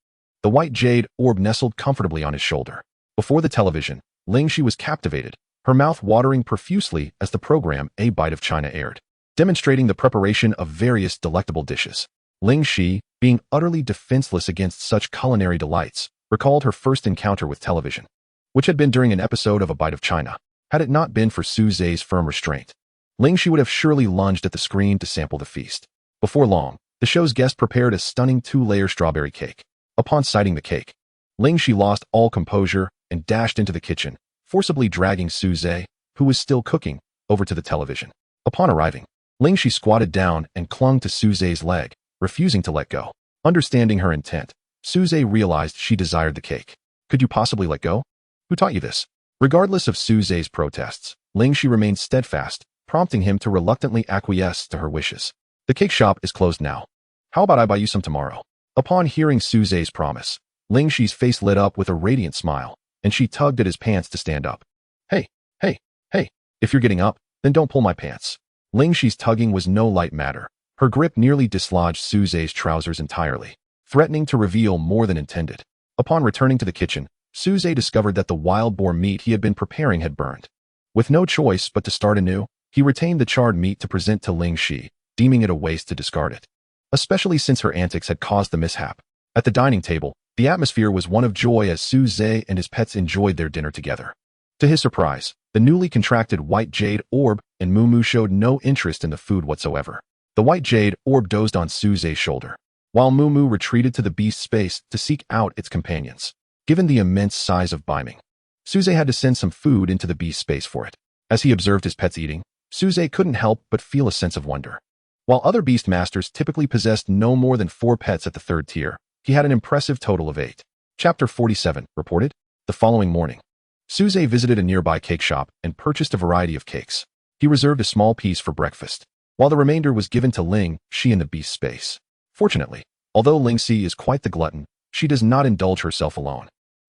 Speaker 1: the white jade orb nestled comfortably on his shoulder. Before the television, Lingxi was captivated, her mouth watering profusely as the program A Bite of China aired, demonstrating the preparation of various delectable dishes. Lingxi, being utterly defenseless against such culinary delights, recalled her first encounter with television, which had been during an episode of A Bite of China. Had it not been for Suze's firm restraint, Lingxi would have surely lunged at the screen to sample the feast. Before long, the show's guest prepared a stunning 2-layer strawberry cake. Upon sighting the cake, Lingxi lost all composure and dashed into the kitchen, forcibly dragging Suze, who was still cooking, over to the television. Upon arriving, Lingxi squatted down and clung to Suze's leg, refusing to let go. Understanding her intent, Suze realized she desired the cake. Could you possibly let go? Who taught you this? Regardless of Suze's protests, Lingxi remained steadfast, prompting him to reluctantly acquiesce to her wishes. The cake shop is closed now. How about I buy you some tomorrow? Upon hearing Suze's promise, Lingxi's face lit up with a radiant smile, and she tugged at his pants to stand up. Hey, hey, hey, if you're getting up, then don't pull my pants. Lingxi's tugging was no light matter. Her grip nearly dislodged Suze's trousers entirely, threatening to reveal more than intended. Upon returning to the kitchen, Suze discovered that the wild boar meat he had been preparing had burned. With no choice but to start anew, he retained the charred meat to present to Lingxi, deeming it a waste to discard it. Especially since her antics had caused the mishap. At the dining table, the atmosphere was one of joy as Suze and his pets enjoyed their dinner together. To his surprise, the newly contracted white jade orb and Mumu showed no interest in the food whatsoever. The white jade orb dozed on Suze's shoulder, while Mumu retreated to the beast space to seek out its companions. Given the immense size of brimming, Suze had to send some food into the beast space for it. As he observed his pets eating, Suze couldn't help but feel a sense of wonder. While other beast masters typically possessed no more than 4 pets at the 3rd tier, he had an impressive total of 8. Chapter 47, reported. The following morning, Suze visited a nearby cake shop and purchased a variety of cakes. He reserved a small piece for breakfast, while the remainder was given to Lingxi in the beast space. Fortunately, although Lingxi is quite the glutton, she does not indulge herself alone.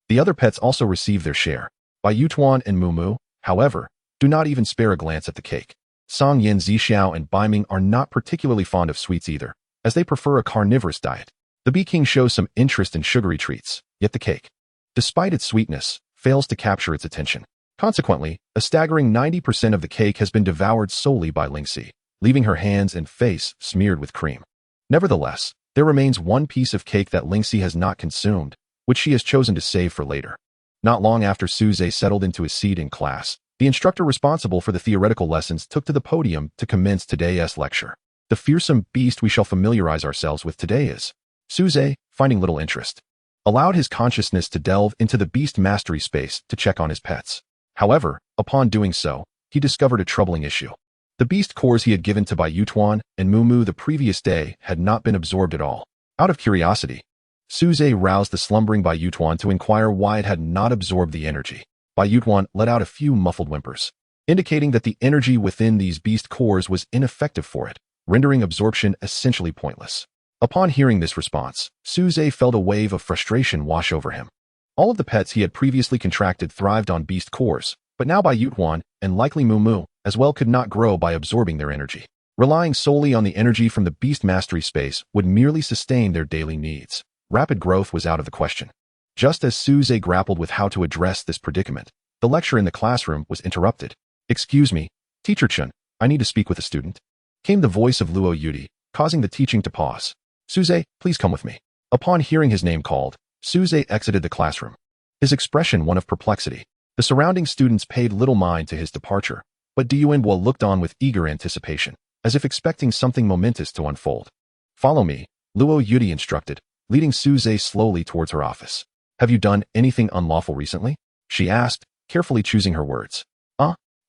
Speaker 1: The other pets also receive their share. Bai Yutuan and Mumu, however, do not even spare a glance at the cake. Song Yin Zixiao and Beiming are not particularly fond of sweets either, as they prefer a carnivorous diet. The Bee King shows some interest in sugary treats, yet the cake, despite its sweetness, fails to capture its attention. Consequently, a staggering 90% of the cake has been devoured solely by Lingxi, leaving her hands and face smeared with cream. Nevertheless, there remains one piece of cake that Lingxi has not consumed, which she has chosen to save for later. Not long after Suze settled into his seat in class, the instructor responsible for the theoretical lessons took to the podium to commence today's lecture. The fearsome beast we shall familiarize ourselves with today is. Suze, finding little interest, allowed his consciousness to delve into the beast mastery space to check on his pets. However, upon doing so, he discovered a troubling issue. The beast cores he had given to Bai Yutuan and Mumu the previous day had not been absorbed at all. Out of curiosity, Suze roused the slumbering Bai Yutuan to inquire why it had not absorbed the energy. Bai Yutuan let out a few muffled whimpers, indicating that the energy within these beast cores was ineffective for it, rendering absorption essentially pointless. Upon hearing this response, Suze felt a wave of frustration wash over him. All of the pets he had previously contracted thrived on beast cores, but now Bai Yutuan, and likely Mumu, as well could not grow by absorbing their energy. Relying solely on the energy from the beast mastery space would merely sustain their daily needs. Rapid growth was out of the question. Just as Suze grappled with how to address this predicament, the lecture in the classroom was interrupted. "Excuse me, Teacher Chun, I need to speak with a student," came the voice of Luo Yudi, causing the teaching to pause. "Suze, please come with me." Upon hearing his name called, Suze exited the classroom, his expression one of perplexity. The surrounding students paid little mind to his departure, but Diuanbo looked on with eager anticipation, as if expecting something momentous to unfold. "Follow me," Luo Yudi instructed, leading Suze slowly towards her office. "Have you done anything unlawful recently?" she asked, carefully choosing her words.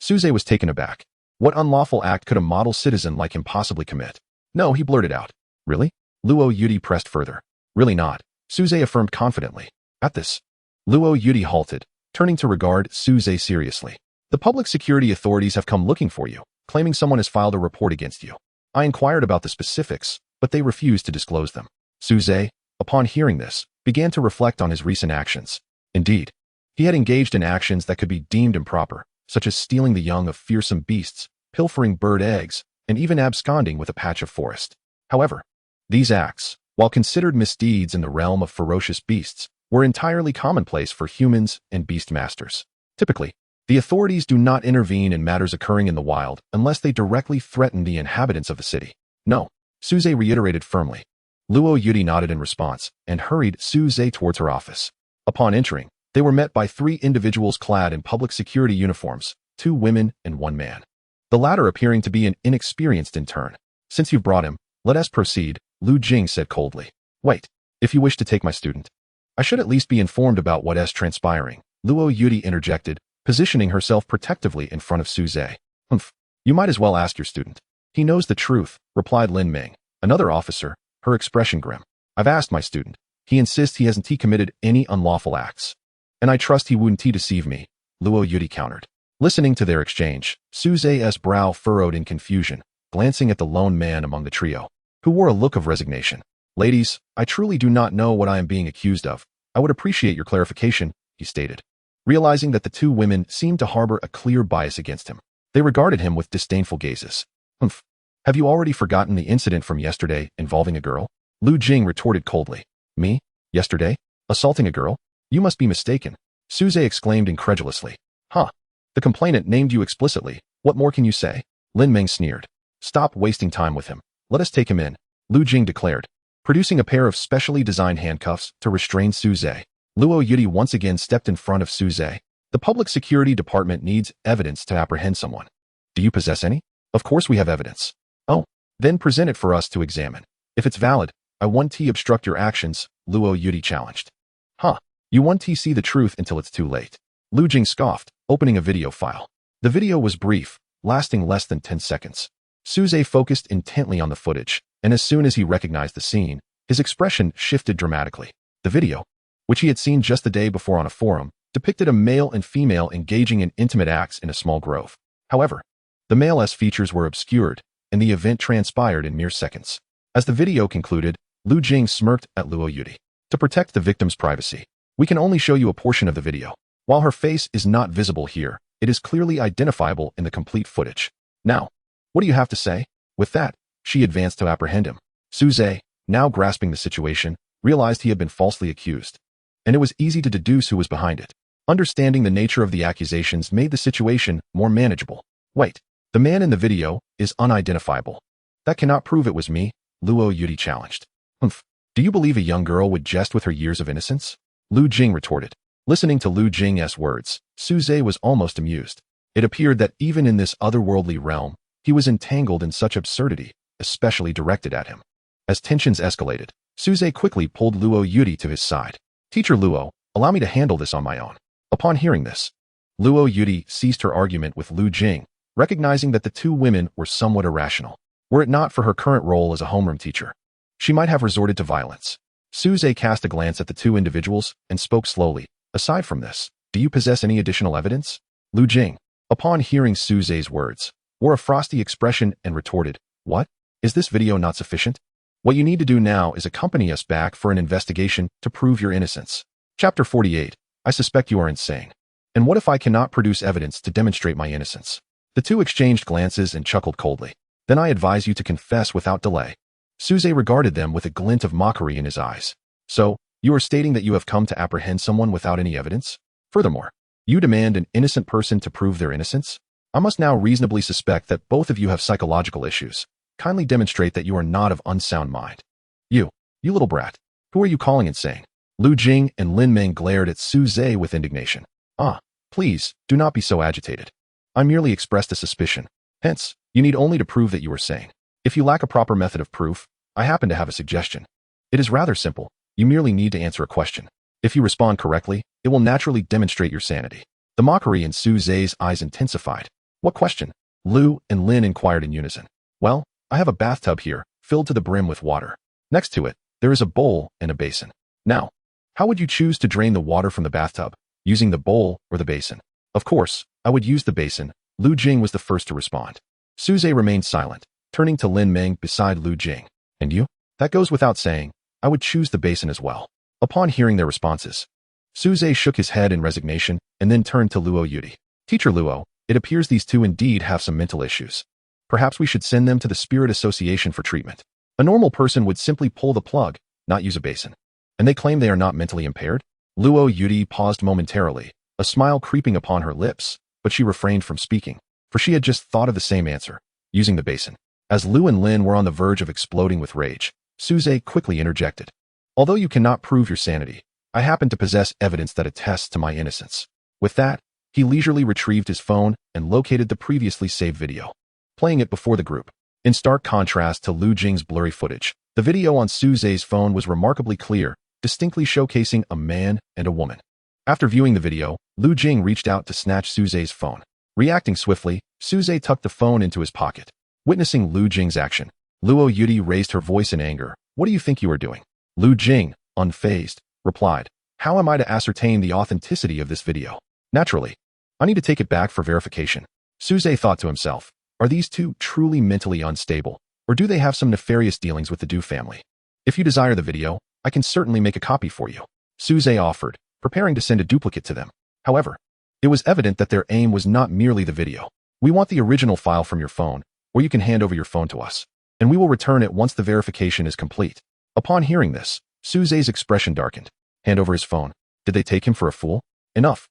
Speaker 1: Suze was taken aback. What unlawful act could a model citizen like him possibly commit? "No," he blurted out. "Really?" Luo Yudi pressed further. "Really not," Suze affirmed confidently. At this, Luo Yudi halted, turning to regard Suze seriously. "The public security authorities have come looking for you, claiming someone has filed a report against you. I inquired about the specifics, but they refused to disclose them." Suze, upon hearing this, began to reflect on his recent actions. Indeed, he had engaged in actions that could be deemed improper, such as stealing the young of fearsome beasts, pilfering bird eggs, and even absconding with a patch of forest. However, these acts, while considered misdeeds in the realm of ferocious beasts, were entirely commonplace for humans and beast masters. Typically, the authorities do not intervene in matters occurring in the wild unless they directly threaten the inhabitants of the city. "No," Suze reiterated firmly. Luo Yudi nodded in response and hurried Suze towards her office. Upon entering, they were met by 3 individuals clad in public security uniforms, 2 women and 1 man. The latter appearing to be an inexperienced intern. "Since you've brought him, let us proceed," Lu Jing said coldly. "Wait, if you wish to take my student, I should at least be informed about what is transpiring," Luo Yudi interjected, positioning herself protectively in front of Suze. Humph. You might as well ask your student. He knows the truth, replied Lin Ming, another officer, her expression grim. I've asked my student. He insists he hasn't committed any unlawful acts. And I trust he wouldn't deceive me, Luo Yudi countered. Listening to their exchange, Suze's brow furrowed in confusion, glancing at the lone man among the trio, who wore a look of resignation. Ladies, I truly do not know what I am being accused of. I would appreciate your clarification, he stated. Realizing that the two women seemed to harbor a clear bias against him, they regarded him with disdainful gazes. Humph. Have you already forgotten the incident from yesterday involving a girl? Lu Jing retorted coldly. Me? Yesterday? Assaulting a girl? You must be mistaken. Suze exclaimed incredulously. Huh. The complainant named you explicitly. What more can you say? Lin Ming sneered. Stop wasting time with him. Let us take him in, Lu Jing declared, producing a pair of specially designed handcuffs to restrain Suze. Luo Yudi once again stepped in front of Suze. The public security department needs evidence to apprehend someone. Do you possess any? Of course we have evidence. Oh, then present it for us to examine. If it's valid, I want to obstruct your actions, Luo Yudi challenged. Huh. You want to see the truth until it's too late. Lu Jing scoffed, opening a video file. The video was brief, lasting less than 10 seconds. Suze focused intently on the footage, and as soon as he recognized the scene, his expression shifted dramatically. The video, which he had seen just the day before on a forum, depicted a male and female engaging in intimate acts in a small grove. However, the male's features were obscured, and the event transpired in mere seconds. As the video concluded, Lu Jing smirked at Luo Yudi. To protect the victim's privacy, we can only show you a portion of the video. While her face is not visible here, it is clearly identifiable in the complete footage. Now, what do you have to say? With that, she advanced to apprehend him. Suze, now grasping the situation, realized he had been falsely accused. And it was easy to deduce who was behind it. Understanding the nature of the accusations made the situation more manageable. Wait, the man in the video is unidentifiable. That cannot prove it was me, Luo Yudi challenged. Humph. Do you believe a young girl would jest with her years of innocence? Lu Jing retorted. Listening to Lu Jing's words, Suze was almost amused. It appeared that even in this otherworldly realm, he was entangled in such absurdity, especially directed at him. As tensions escalated, Suze quickly pulled Luo Yudi to his side. Teacher Luo, allow me to handle this on my own. Upon hearing this, Luo Yudi ceased her argument with Lu Jing, recognizing that the two women were somewhat irrational. Were it not for her current role as a homeroom teacher, she might have resorted to violence. Suze cast a glance at the two individuals and spoke slowly. Aside from this, do you possess any additional evidence? Lu Jing, upon hearing Suze's words, wore a frosty expression and retorted, What? Is this video not sufficient? What you need to do now is accompany us back for an investigation to prove your innocence. Chapter 48. I suspect you are insane. And what if I cannot produce evidence to demonstrate my innocence? The two exchanged glances and chuckled coldly. Then I advise you to confess without delay. Suze regarded them with a glint of mockery in his eyes. So, you are stating that you have come to apprehend someone without any evidence? Furthermore, you demand an innocent person to prove their innocence? I must now reasonably suspect that both of you have psychological issues. Kindly demonstrate that you are not of unsound mind. You little brat. Who are you calling insane? Lu Jing and Lin Ming glared at Suze with indignation. Please, do not be so agitated. I merely expressed a suspicion. Hence, you need only to prove that you are sane. If you lack a proper method of proof, I happen to have a suggestion. It is rather simple. You merely need to answer a question. If you respond correctly, it will naturally demonstrate your sanity. The mockery in Suze's eyes intensified. What question? Lu and Lin inquired in unison. Well, I have a bathtub here, filled to the brim with water. Next to it, there is a bowl and a basin. Now, how would you choose to drain the water from the bathtub? Using the bowl or the basin? Of course, I would use the basin. Lu Jing was the first to respond. Suze remained silent, turning to Lin Ming beside Lu Jing. And you? That goes without saying. I would choose the basin as well. Upon hearing their responses, Suze shook his head in resignation and then turned to Luo Yudi. Teacher Luo, it appears these two indeed have some mental issues. Perhaps we should send them to the Spirit Association for treatment. A normal person would simply pull the plug, not use a basin. And they claim they are not mentally impaired? Luo Yudi paused momentarily, a smile creeping upon her lips, but she refrained from speaking, for she had just thought of the same answer, using the basin. As Lu and Lin were on the verge of exploding with rage, Suze quickly interjected. Although you cannot prove your sanity, I happen to possess evidence that attests to my innocence. With that, he leisurely retrieved his phone and located the previously saved video, playing it before the group. In stark contrast to Lu Jing's blurry footage, the video on Suze's phone was remarkably clear, distinctly showcasing a man and a woman. After viewing the video, Lu Jing reached out to snatch Suzai's phone. Reacting swiftly, Suzai tucked the phone into his pocket. Witnessing Lu Jing's action, Luo Yudi raised her voice in anger. What do you think you are doing? Lu Jing, unfazed, replied, how am I to ascertain the authenticity of this video? Naturally, I need to take it back for verification. Suzai thought to himself, are these two truly mentally unstable, or do they have some nefarious dealings with the Du family? If you desire the video, I can certainly make a copy for you. Suzai offered, preparing to send a duplicate to them. However, it was evident that their aim was not merely the video. We want the original file from your phone, or you can hand over your phone to us, and we will return it once the verification is complete. Upon hearing this, Suzai's expression darkened. Hand over his phone. Did they take him for a fool? Enough.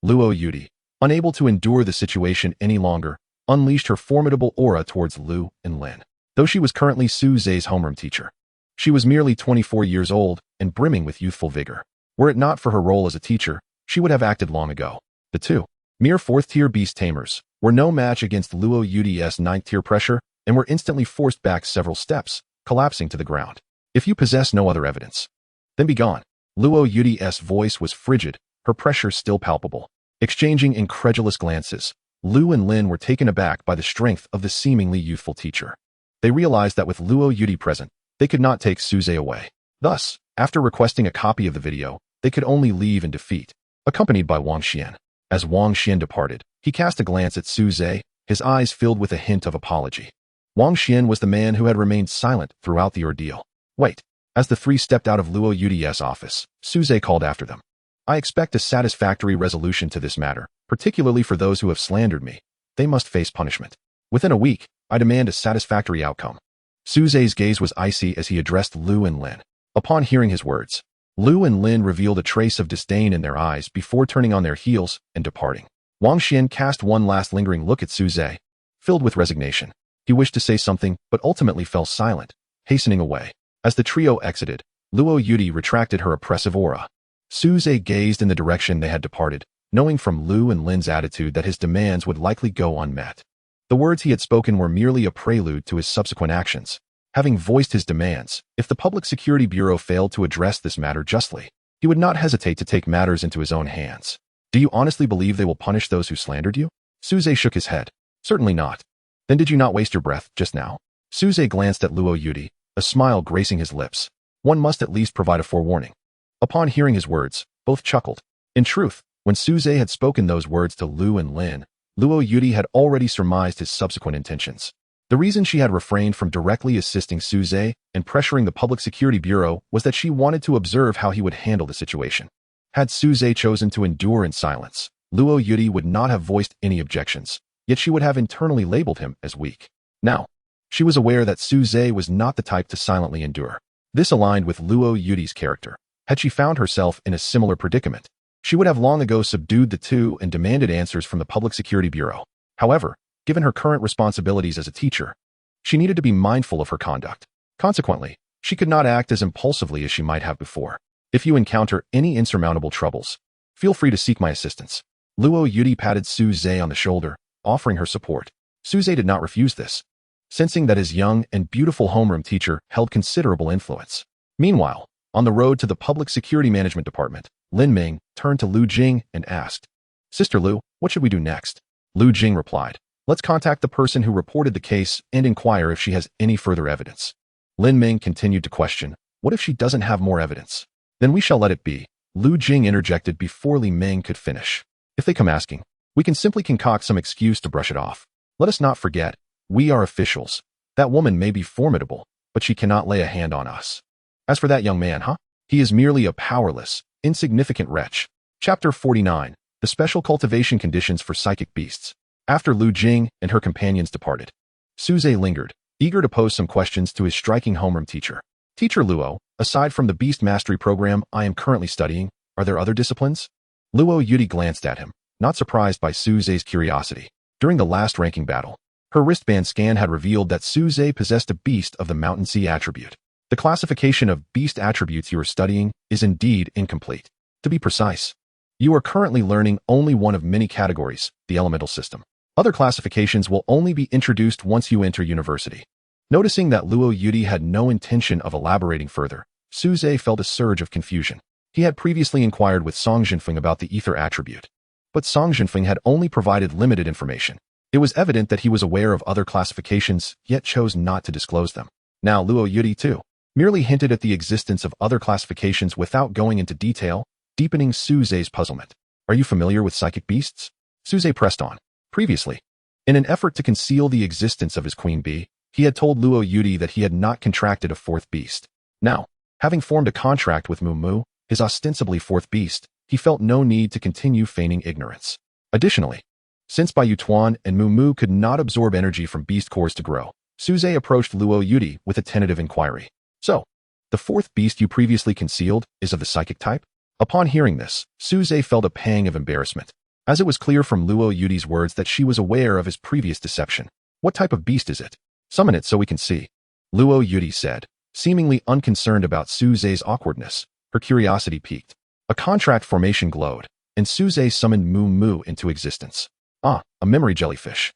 Speaker 1: Luo Yudi, unable to endure the situation any longer, unleashed her formidable aura towards Lu and Lin. Though she was currently Suzai's homeroom teacher, she was merely 24 years old and brimming with youthful vigor. Were it not for her role as a teacher, she would have acted long ago. The two, mere 4th-tier Beast Tamers, were no match against Luo Yudi's 9th-tier pressure and were instantly forced back several steps, collapsing to the ground. If you possess no other evidence, then be gone. Luo Yudi's voice was frigid, her pressure still palpable. Exchanging incredulous glances, Lu and Lin were taken aback by the strength of the seemingly youthful teacher. They realized that with Luo Yudi present, they could not take Suzai away. Thus, after requesting a copy of the video, they could only leave in defeat, accompanied by Wang Xian. As Wang Xian departed, he cast a glance at Suzai, his eyes filled with a hint of apology. Wang Xian was the man who had remained silent throughout the ordeal. Wait. As the three stepped out of Luo Yudi's office, Suzai called after them. I expect a satisfactory resolution to this matter, particularly for those who have slandered me. They must face punishment. Within a week, I demand a satisfactory outcome. Suzai's gaze was icy as he addressed Lu and Lin. Upon hearing his words, Lu and Lin revealed a trace of disdain in their eyes before turning on their heels and departing. Wang Xian cast one last lingering look at Suzai, filled with resignation. He wished to say something, but ultimately fell silent, hastening away. As the trio exited, Luo Yudi retracted her oppressive aura. Suzai gazed in the direction they had departed, knowing from Lu and Lin's attitude that his demands would likely go unmet. The words he had spoken were merely a prelude to his subsequent actions. Having voiced his demands, if the Public Security Bureau failed to address this matter justly, he would not hesitate to take matters into his own hands. Do you honestly believe they will punish those who slandered you? Suzai shook his head. Certainly not. Then did you not waste your breath just now? Suzai glanced at Luo Yudi, a smile gracing his lips. One must at least provide a forewarning. Upon hearing his words, both chuckled. In truth, when Suzai had spoken those words to Lu and Lin, Luo Yudi had already surmised his subsequent intentions. The reason she had refrained from directly assisting Suzai and pressuring the Public Security Bureau was that she wanted to observe how he would handle the situation. Had Suzai chosen to endure in silence, Luo Yudi would not have voiced any objections, yet she would have internally labeled him as weak. Now, she was aware that Suzai was not the type to silently endure. This aligned with Luo Yudi's character. Had she found herself in a similar predicament, she would have long ago subdued the two and demanded answers from the Public Security Bureau. However, given her current responsibilities as a teacher, she needed to be mindful of her conduct. Consequently, she could not act as impulsively as she might have before. If you encounter any insurmountable troubles, feel free to seek my assistance. Luo Yudi patted Suzai on the shoulder, offering her support. Suzai did not refuse this, sensing that his young and beautiful homeroom teacher held considerable influence. Meanwhile, on the road to the Public Security Management Department, Lin Ming turned to Lu Jing and asked, Sister Lu, what should we do next? Lu Jing replied, let's contact the person who reported the case and inquire if she has any further evidence. Lin Ming continued to question, what if she doesn't have more evidence? Then we shall let it be. Lu Jing interjected before Li Ming could finish. If they come asking, we can simply concoct some excuse to brush it off. Let us not forget, we are officials. That woman may be formidable, but she cannot lay a hand on us. As for that young man, he is merely a powerless, insignificant wretch. Chapter 49, The Special Cultivation Conditions for Psychic Beasts. After Lu Jing and her companions departed, Suzai lingered, eager to pose some questions to his striking homeroom teacher. Teacher Luo, aside from the Beast Mastery program I am currently studying, are there other disciplines? Luo Yudi glanced at him, not surprised by Suzai's curiosity. During the last ranking battle, her wristband scan had revealed that Suzai possessed a beast of the Mountain Sea attribute. The classification of beast attributes you are studying is indeed incomplete. To be precise, you are currently learning only one of many categories, the elemental system. Other classifications will only be introduced once you enter university. Noticing that Luo Yudi had no intention of elaborating further, Suzai felt a surge of confusion. He had previously inquired with Song Jinfeng about the ether attribute. But Song Jinfeng had only provided limited information. It was evident that he was aware of other classifications, yet chose not to disclose them. Now Luo Yudi, too, merely hinted at the existence of other classifications without going into detail, deepening Su Zhe's puzzlement. Are you familiar with psychic beasts? Su Zhe pressed on. Previously, in an effort to conceal the existence of his queen bee, he had told Luo Yudi that he had not contracted a fourth beast. Now, having formed a contract with Mu Mu, his ostensibly fourth beast, he felt no need to continue feigning ignorance. Additionally, since Bai Yutuan and Mu Mu could not absorb energy from beast cores to grow, Su Zhe approached Luo Yudi with a tentative inquiry. So, the fourth beast you previously concealed is of the psychic type? Upon hearing this, Su Zhe felt a pang of embarrassment, as it was clear from Luo Yudi's words that she was aware of his previous deception. What type of beast is it? Summon it so we can see. Luo Yudi said, seemingly unconcerned about Su Zhe's awkwardness. Her curiosity piqued. A contract formation glowed, and Su Zhe summoned Mu Mu into existence. Ah, a memory jellyfish.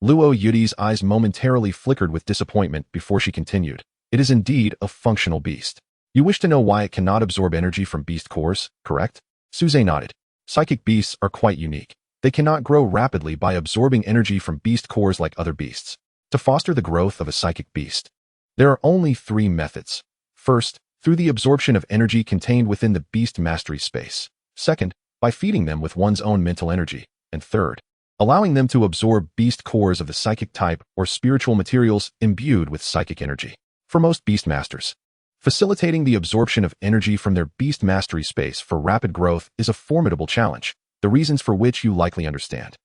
Speaker 1: Luo Yudi's eyes momentarily flickered with disappointment before she continued. It is indeed a functional beast. You wish to know why it cannot absorb energy from beast cores, correct? Su Zhe nodded. Psychic beasts are quite unique. They cannot grow rapidly by absorbing energy from beast cores like other beasts. To foster the growth of a psychic beast, there are only 3 methods. First, through the absorption of energy contained within the beast mastery space. Second, by feeding them with one's own mental energy. And third, allowing them to absorb beast cores of the psychic type or spiritual materials imbued with psychic energy. For most beast masters, facilitating the absorption of energy from their beast mastery space for rapid growth is a formidable challenge, the reasons for which you likely understand.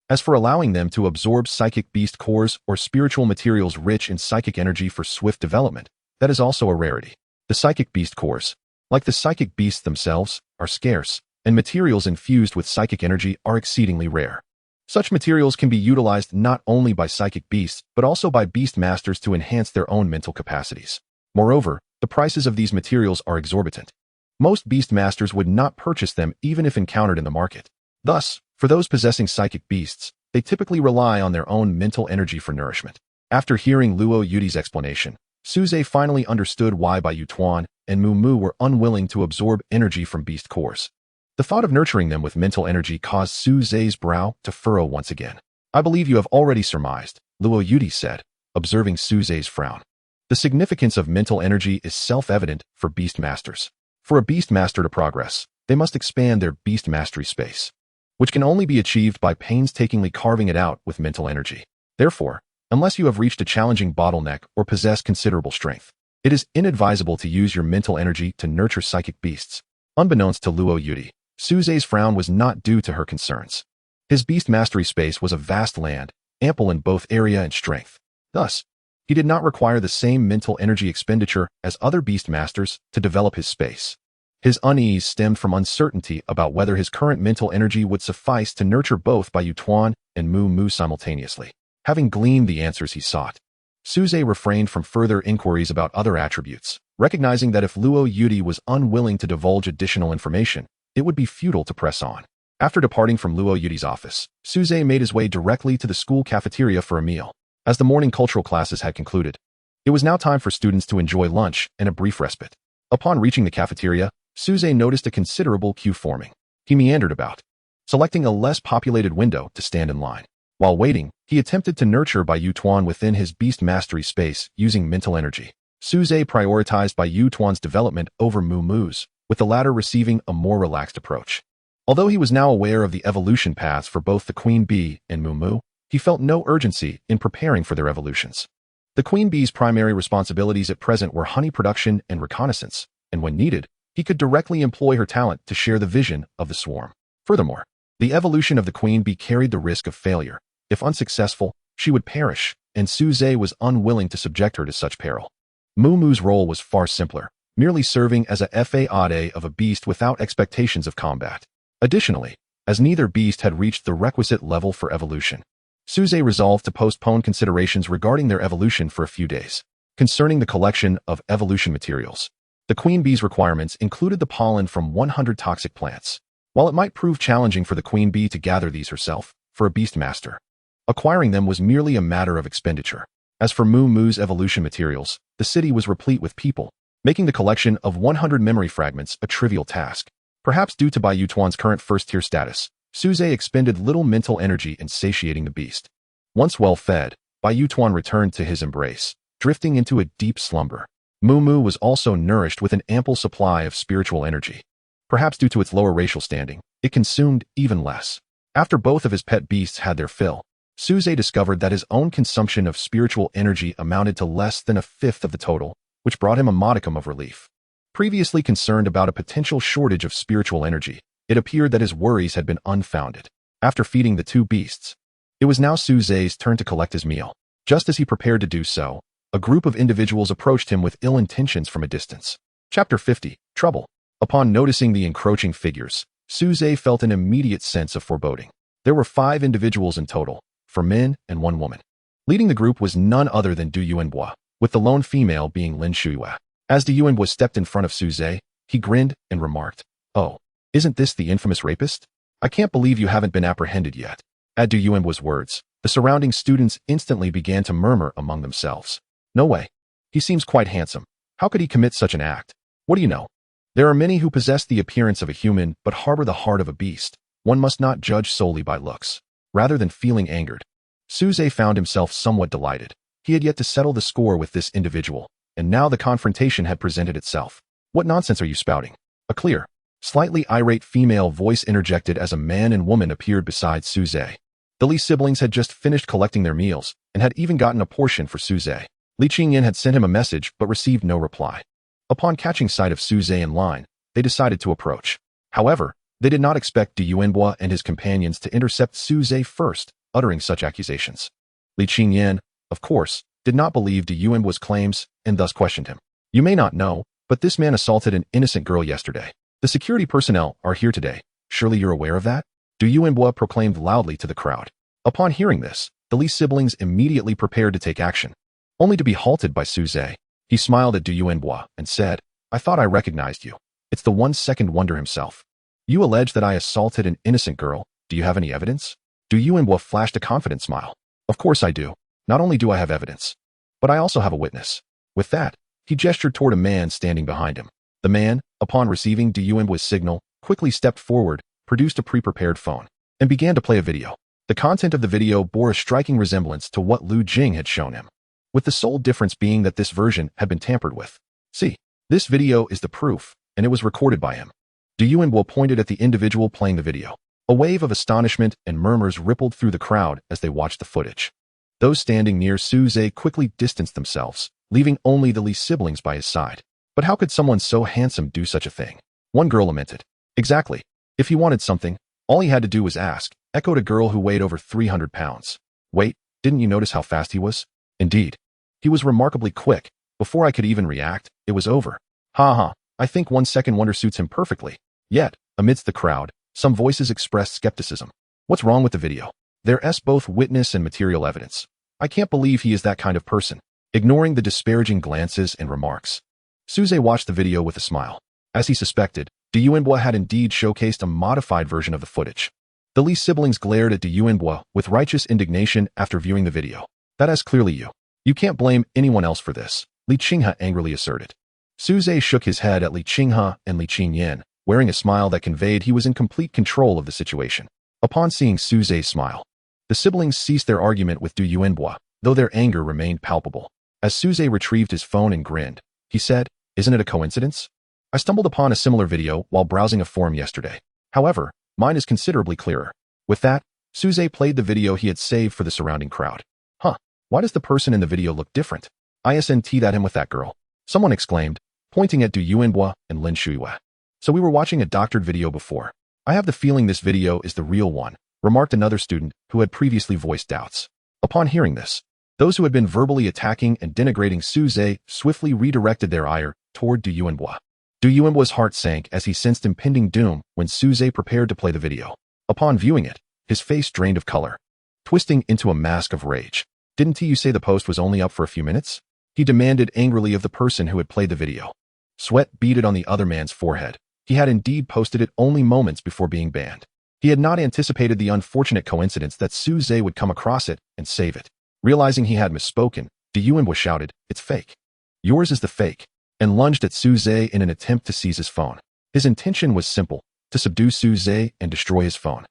Speaker 1: As for allowing them to absorb psychic beast cores or spiritual materials rich in psychic energy for swift development, that is also a rarity. The psychic beast cores, like the psychic beasts themselves, are scarce, and materials infused with psychic energy are exceedingly rare. Such materials can be utilized not only by psychic beasts, but also by beast masters to enhance their own mental capacities. Moreover, the prices of these materials are exorbitant. Most beast masters would not purchase them even if encountered in the market. Thus, for those possessing psychic beasts, they typically rely on their own mental energy for nourishment. After hearing Luo Yudi's explanation, Su Zhe finally understood why Bai Yutuan and Mu Mu were unwilling to absorb energy from beast cores. The thought of nurturing them with mental energy caused Su Zhe's brow to furrow once again. I believe you have already surmised, Luo Yudi said, observing Su Zhe's frown. The significance of mental energy is self-evident for beast masters. For a beast master to progress, they must expand their beast mastery space, which can only be achieved by painstakingly carving it out with mental energy. Therefore, unless you have reached a challenging bottleneck or possess considerable strength, it is inadvisable to use your mental energy to nurture psychic beasts. Unbeknownst to Luo Yudi, Su Zhe's frown was not due to her concerns. His beast mastery space was a vast land, ample in both area and strength. Thus, he did not require the same mental energy expenditure as other beast masters to develop his space. His unease stemmed from uncertainty about whether his current mental energy would suffice to nurture both Bai Yutuan and Mu Mu simultaneously. Having gleaned the answers he sought, Su Zhe refrained from further inquiries about other attributes, recognizing that if Luo Yudi was unwilling to divulge additional information, it would be futile to press on. After departing from Luo Yudi's office, Su Zhe made his way directly to the school cafeteria for a meal. As the morning cultural classes had concluded, it was now time for students to enjoy lunch and a brief respite. Upon reaching the cafeteria, Su Zhe noticed a considerable queue forming. He meandered about, selecting a less populated window to stand in line. While waiting, he attempted to nurture Bai Yutuan within his beast mastery space using mental energy. Su Zhe prioritized Bai Yutuan's development over Mu Mu's, with the latter receiving a more relaxed approach. Although he was now aware of the evolution paths for both the queen bee and Mu Mu, he felt no urgency in preparing for their evolutions. The queen bee's primary responsibilities at present were honey production and reconnaissance, and when needed, he could directly employ her talent to share the vision of the swarm. Furthermore, the evolution of the queen bee carried the risk of failure. If unsuccessful, she would perish, and Su Zhe was unwilling to subject her to such peril. Mu Mu's role was far simpler, merely serving as a FAAD of a beast without expectations of combat. Additionally, as neither beast had reached the requisite level for evolution, Su Zhe resolved to postpone considerations regarding their evolution for a few days. Concerning the collection of evolution materials, the queen bee's requirements included the pollen from 100 toxic plants. While it might prove challenging for the queen bee to gather these herself, for a beast master, acquiring them was merely a matter of expenditure. As for Mu Mu's evolution materials, the city was replete with people, making the collection of 100 memory fragments a trivial task. Perhaps due to Bai Yutuan's current first-tier status, Suze expended little mental energy in satiating the beast. Once well fed, Bai Yutuan returned to his embrace, drifting into a deep slumber. Mu was also nourished with an ample supply of spiritual energy. Perhaps due to its lower racial standing, it consumed even less. After both of his pet beasts had their fill, Suze discovered that his own consumption of spiritual energy amounted to less than a fifth of the total, which brought him a modicum of relief. Previously concerned about a potential shortage of spiritual energy, it appeared that his worries had been unfounded. After feeding the two beasts, it was now Suze's turn to collect his meal. Just as he prepared to do so, a group of individuals approached him with ill intentions from a distance. Chapter 50. Trouble. Upon noticing the encroaching figures, Suze felt an immediate sense of foreboding. There were 5 individuals in total, 4 men and 1 woman. Leading the group was none other than Du Yuanbo, with the lone female being Lin Shuiyue. As Du Yuanbo stepped in front of Suze, he grinned and remarked, "Oh, isn't this the infamous rapist? I can't believe you haven't been apprehended yet." At Du Yuanbo's words, the surrounding students instantly began to murmur among themselves. "No way. He seems quite handsome. How could he commit such an act? What do you know? There are many who possess the appearance of a human but harbor the heart of a beast. One must not judge solely by looks." Rather than feeling angered, Suze found himself somewhat delighted. He had yet to settle the score with this individual, and now the confrontation had presented itself. "What nonsense are you spouting?" A clear, slightly irate female voice interjected as a man and woman appeared beside Suze. The Li siblings had just finished collecting their meals and had even gotten a portion for Suze. Li Qingyan had sent him a message but received no reply. Upon catching sight of Suze in line, they decided to approach. However, they did not expect Du Yuanbo and his companions to intercept Suze first, uttering such accusations. Li Qingyan, of course, did not believe Du Yuanbo's claims and thus questioned him. "You may not know, but this man assaulted an innocent girl yesterday. The security personnel are here today. Surely you're aware of that?" Du Yuanbo proclaimed loudly to the crowd. Upon hearing this, the Li siblings immediately prepared to take action, only to be halted by Suze. He smiled at Du Yuanbo and said, "I thought I recognized you. It's the 1-second wonder himself. You allege that I assaulted an innocent girl. Do you have any evidence?" Du Yuanbo flashed a confident smile. "Of course I do. Not only do I have evidence, but I also have a witness." With that, he gestured toward a man standing behind him. The man, upon receiving Du Yuanbo's signal, quickly stepped forward, produced a pre-prepared phone, and began to play a video. The content of the video bore a striking resemblance to what Lu Jing had shown him, with the sole difference being that this version had been tampered with. "See, this video is the proof, and it was recorded by him." Du Yuanbo pointed at the individual playing the video. A wave of astonishment and murmurs rippled through the crowd as they watched the footage. Those standing near Suze quickly distanced themselves, leaving only the Li siblings by his side. But how could someone so handsome do such a thing? One girl lamented. "Exactly. If he wanted something, all he had to do was ask," echoed a girl who weighed over 300 pounds. "Wait, didn't you notice how fast he was?" "Indeed. He was remarkably quick. Before I could even react, it was over." "Ha ha, I think 1-second wonder suits him perfectly." Yet, amidst the crowd, some voices expressed skepticism. "What's wrong with the video? There's both witness and material evidence. I can't believe he is that kind of person." Ignoring the disparaging glances and remarks, Suze watched the video with a smile. As he suspected, Du Yuanbo had indeed showcased a modified version of the footage. The Li siblings glared at Du Yuanbo with righteous indignation after viewing the video. "That is clearly you. You can't blame anyone else for this," Li Qinghe angrily asserted. Suze shook his head at Li Qinghe and Li Qingyan, wearing a smile that conveyed he was in complete control of the situation. Upon seeing Suze's smile, the siblings ceased their argument with Du Yuanbo, though their anger remained palpable. As Suze retrieved his phone and grinned, he said, "Isn't it a coincidence? I stumbled upon a similar video while browsing a forum yesterday. However, mine is considerably clearer." With that, Suze played the video he had saved for the surrounding crowd. "Huh, why does the person in the video look different? Isn't that him with that girl?" someone exclaimed, pointing at Du Yuanbo and Lin Shuiyue. "So we were watching a doctored video before. I have the feeling this video is the real one," remarked another student who had previously voiced doubts. Upon hearing this, those who had been verbally attacking and denigrating Suze swiftly redirected their ire toward Du Yuanbo. Du Yuanbo's heart sank as he sensed impending doom when Suze prepared to play the video. Upon viewing it, his face drained of color, twisting into a mask of rage. "Didn't you say the post was only up for a few minutes?" he demanded angrily of the person who had played the video. Sweat beaded on the other man's forehead. He had indeed posted it only moments before being banned. He had not anticipated the unfortunate coincidence that Suze would come across it and save it. Realizing he had misspoken, Du Yuanbo shouted, "It's fake. Yours is the fake," and lunged at Suze in an attempt to seize his phone. His intention was simple, to subdue Suze and destroy his phone.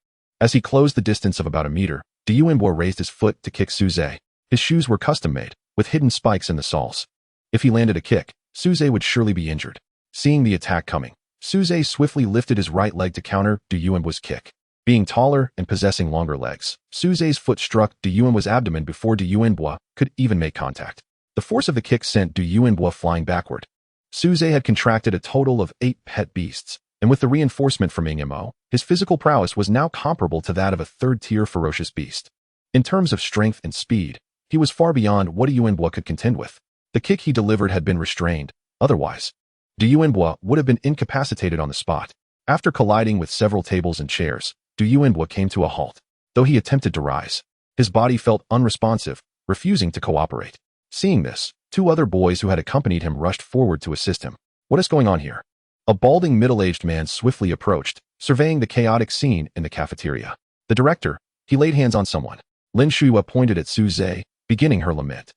Speaker 1: As he closed the distance of about a meter, Du Yunbo raised his foot to kick Suze. His shoes were custom-made, with hidden spikes in the soles. If he landed a kick, Suze would surely be injured. Seeing the attack coming, Suze swiftly lifted his right leg to counter Du Yunbo's kick. Being taller and possessing longer legs, Suze's foot struck Du Yunbo's abdomen before Du Yunbo could even make contact. The force of the kick sent Du Yunbo flying backward. Suze had contracted a total of 8 pet beasts, and with the reinforcement from Ingimo, his physical prowess was now comparable to that of a third-tier ferocious beast. In terms of strength and speed, he was far beyond what Du Yunbo could contend with. The kick he delivered had been restrained, otherwise, Du Yunbo would have been incapacitated on the spot. After colliding with several tables and chairs, Du Yunbo came to a halt. Though he attempted to rise, his body felt unresponsive, refusing to cooperate. Seeing this, 2 other boys who had accompanied him rushed forward to assist him. What is going on here? A balding middle-aged man swiftly approached, surveying the chaotic scene in the cafeteria. The director, he laid hands on someone. Lin Shuya pointed at Suze, beginning her lament.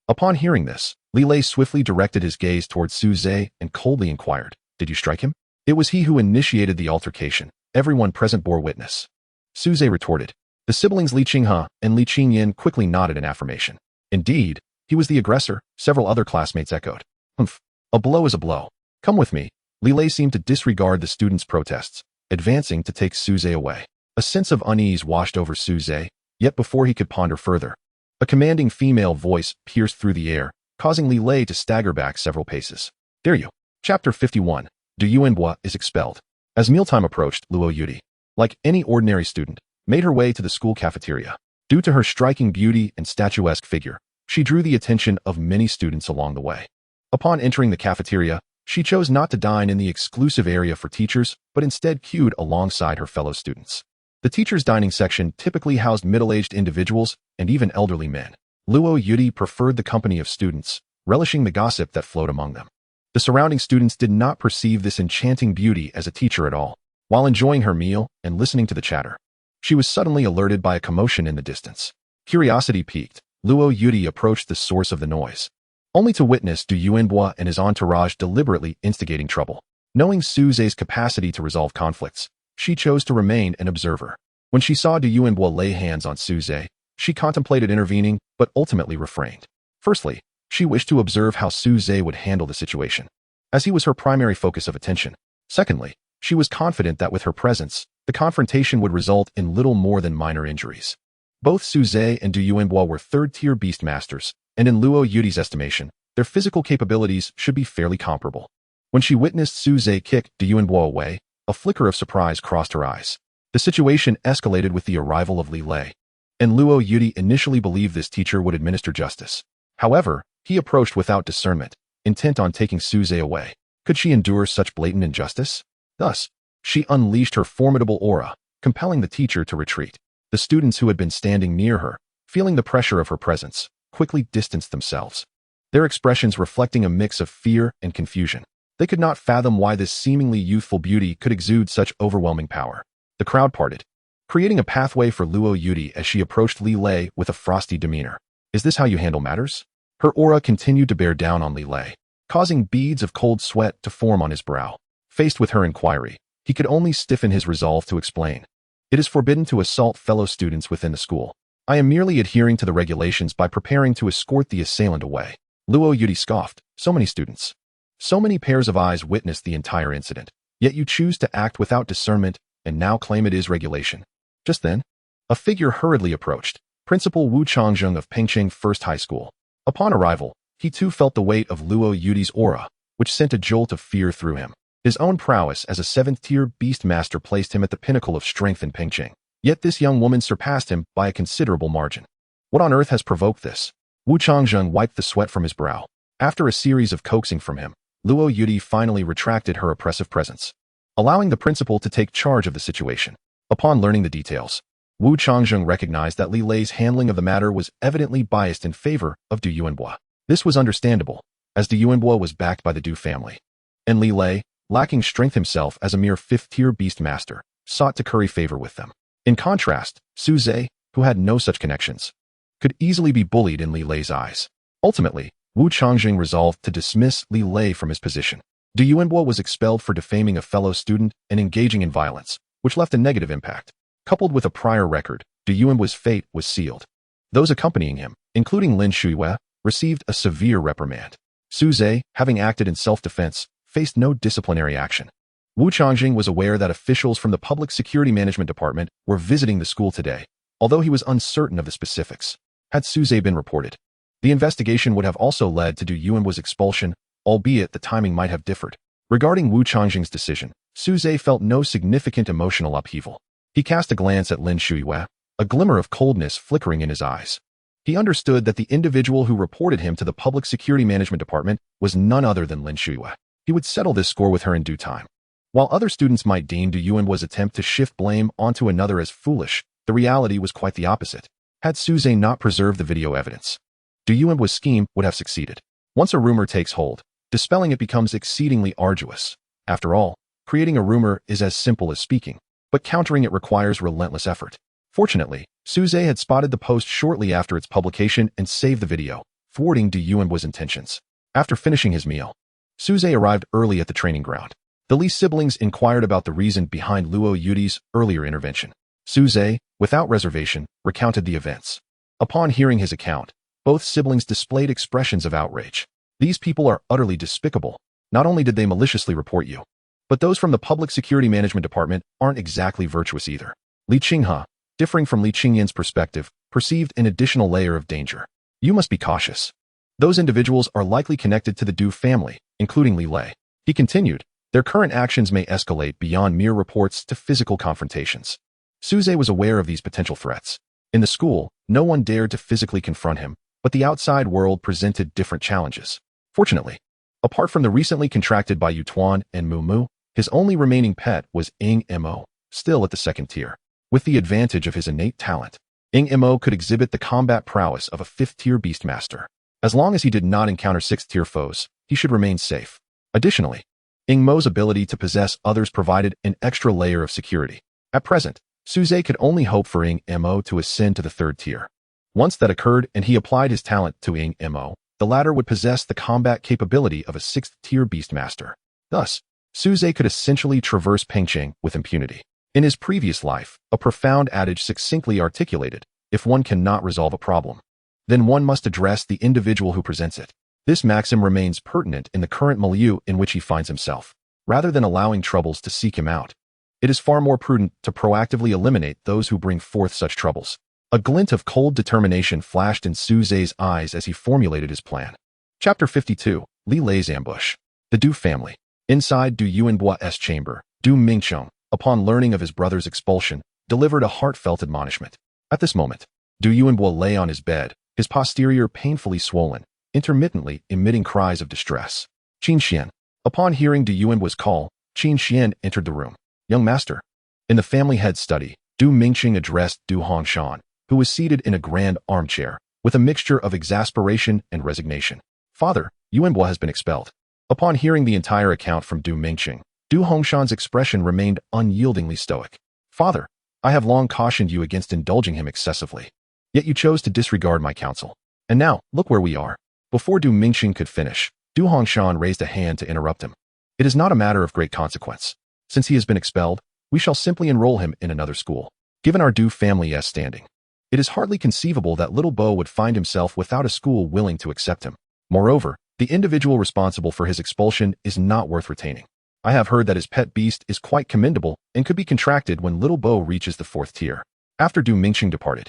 Speaker 1: Upon hearing this, Li Lei swiftly directed his gaze towards Suze and coldly inquired, "Did you strike him?" It was he who initiated the altercation. Everyone present bore witness. Suze retorted. The siblings Li Qinghe and Li Qingyin quickly nodded in affirmation. Indeed, he was the aggressor, several other classmates echoed. Humph, a blow is a blow. Come with me. Li Lei seemed to disregard the students' protests, advancing to take Suze away. A sense of unease washed over Suze, yet before he could ponder further, a commanding female voice pierced through the air, causing Li Lei to stagger back several paces. Dare you? Chapter 51. Du Yunbo is expelled. As mealtime approached, Luo Yudi, like any ordinary student, made her way to the school cafeteria. Due to her striking beauty and statuesque figure, she drew the attention of many students along the way. Upon entering the cafeteria, she chose not to dine in the exclusive area for teachers, but instead queued alongside her fellow students. The teachers' dining section typically housed middle-aged individuals and even elderly men. Luo Yudi preferred the company of students, relishing the gossip that flowed among them. The surrounding students did not perceive this enchanting beauty as a teacher at all. While enjoying her meal and listening to the chatter, she was suddenly alerted by a commotion in the distance. Curiosity piqued, Luo Yudi approached the source of the noise, only to witness Du Yunbo and his entourage deliberately instigating trouble. Knowing Suze's capacity to resolve conflicts, she chose to remain an observer. When she saw Du Yunbo lay hands on Suze, she contemplated intervening, but ultimately refrained. Firstly, she wished to observe how Suze would handle the situation, as he was her primary focus of attention. Secondly, she was confident that with her presence, the confrontation would result in little more than minor injuries. Both Suze and Du Yunbo were third-tier beast masters, and in Luo Yudi's estimation, their physical capabilities should be fairly comparable. When she witnessed Suze kick Du Yunbo away, a flicker of surprise crossed her eyes. The situation escalated with the arrival of Li Lei, and Luo Yudi initially believed this teacher would administer justice. However, he approached without discernment, intent on taking Suze away. Could she endure such blatant injustice? Thus, she unleashed her formidable aura, compelling the teacher to retreat. The students who had been standing near her, feeling the pressure of her presence, quickly distanced themselves, their expressions reflecting a mix of fear and confusion. They could not fathom why this seemingly youthful beauty could exude such overwhelming power. The crowd parted, creating a pathway for Luo Yudi as she approached Li Lei with a frosty demeanor. Is this how you handle matters? Her aura continued to bear down on Li Lei, causing beads of cold sweat to form on his brow. Faced with her inquiry, he could only stiffen his resolve to explain. It is forbidden to assault fellow students within the school. I am merely adhering to the regulations by preparing to escort the assailant away. Luo Yudi scoffed. So many students. So many pairs of eyes witnessed the entire incident. Yet you choose to act without discernment and now claim it is regulation. Just then, a figure hurriedly approached. Principal Wu Changzheng of Pengcheng First High School. Upon arrival, he too felt the weight of Luo Yudi's aura, which sent a jolt of fear through him. His own prowess as a 7th-tier beast master placed him at the pinnacle of strength in Pengcheng. Yet this young woman surpassed him by a considerable margin. What on earth has provoked this? Wu Changzheng wiped the sweat from his brow. After a series of coaxing from him, Luo Yudi finally retracted her oppressive presence, allowing the principal to take charge of the situation. Upon learning the details, Wu Changzheng recognized that Li Lei's handling of the matter was evidently biased in favor of Du Yunbo. This was understandable, as Du Yunbo was backed by the Du family, and Li Lei, lacking strength himself as a mere 5th-tier beast master, sought to curry favor with them. In contrast, Suze, who had no such connections, could easily be bullied in Li Lei's eyes. Ultimately, Wu Changjing resolved to dismiss Li Lei from his position. Du Yunbo was expelled for defaming a fellow student and engaging in violence, which left a negative impact. Coupled with a prior record, Du Yuan's fate was sealed. Those accompanying him, including Lin Shuiwei, received a severe reprimand. Su Zhe, having acted in self-defense, faced no disciplinary action. Wu Changjing was aware that officials from the Public Security Management Department were visiting the school today, although he was uncertain of the specifics. Had Su Zhe been reported, the investigation would have also led to Du Yuan's expulsion, albeit the timing might have differed. Regarding Wu Changjing's decision, Su Zhe felt no significant emotional upheaval. He cast a glance at Lin Shuiwei, a glimmer of coldness flickering in his eyes. He understood that the individual who reported him to the Public Security Management Department was none other than Lin Shuiwei. He would settle this score with her in due time. While other students might deem Du Yuan's attempt to shift blame onto another as foolish, the reality was quite the opposite. Had Su Zhe not preserved the video evidence, Du Yuan's scheme would have succeeded. Once a rumor takes hold, dispelling it becomes exceedingly arduous. After all, creating a rumor is as simple as speaking, but countering it requires relentless effort. Fortunately, Su Zhe had spotted the post shortly after its publication and saved the video, thwarting Du Yuan's intentions. After finishing his meal, Su Zhe arrived early at the training ground. The Li siblings inquired about the reason behind Luo Yudi's earlier intervention. Su Zhe, without reservation, recounted the events. Upon hearing his account, both siblings displayed expressions of outrage. These people are utterly despicable. Not only did they maliciously report you, but those from the Public Security Management Department aren't exactly virtuous either. Li Qinghe, differing from Li Qingyan's perspective, perceived an additional layer of danger. You must be cautious. Those individuals are likely connected to the Du family, including Li Lei. He continued, their current actions may escalate beyond mere reports to physical confrontations. Su Zhe was aware of these potential threats. In the school, no one dared to physically confront him, but the outside world presented different challenges. Fortunately, apart from the recently contracted by Yutuan and Mu Mu, his only remaining pet was Ing Mo, still at the second tier. With the advantage of his innate talent, Ing Mo could exhibit the combat prowess of a fifth-tier beastmaster. As long as he did not encounter sixth-tier foes, he should remain safe. Additionally, Ing Mo's ability to possess others provided an extra layer of security. At present, Su Zhe could only hope for Ing Mo to ascend to the third tier. Once that occurred and he applied his talent to Ing Mo, the latter would possess the combat capability of a sixth-tier beastmaster. Thus, Su Zhe could essentially traverse Pengqing with impunity. In his previous life, a profound adage succinctly articulated, if one cannot resolve a problem, then one must address the individual who presents it. This maxim remains pertinent in the current milieu in which he finds himself. Rather than allowing troubles to seek him out, it is far more prudent to proactively eliminate those who bring forth such troubles. A glint of cold determination flashed in Su Zhe's eyes as he formulated his plan. Chapter 52, Li Lei's Ambush. The Du family. Inside Du Yuan's chamber, Du Mingqiang, upon learning of his brother's expulsion, delivered a heartfelt admonishment. At this moment, Du Yuan lay on his bed, his posterior painfully swollen, intermittently emitting cries of distress. Qin Xian. Upon hearing Du Yuan's call, Qin Xian entered the room. Young master. In the family head study, Du Mingqiang addressed Du Hongshan, who was seated in a grand armchair, with a mixture of exasperation and resignation. Father, Yuanbo has been expelled. Upon hearing the entire account from Du Mingqiang, Du Hongshan's expression remained unyieldingly stoic. Father, I have long cautioned you against indulging him excessively. Yet you chose to disregard my counsel. And now, look where we are. Before Du Mingqiang could finish, Du Hongshan raised a hand to interrupt him. It is not a matter of great consequence. Since he has been expelled, we shall simply enroll him in another school. Given our Du family's standing, it is hardly conceivable that little Bo would find himself without a school willing to accept him. Moreover, the individual responsible for his expulsion is not worth retaining. I have heard that his pet beast is quite commendable and could be contracted when little Bo reaches the fourth tier. After Du Mingqiang departed,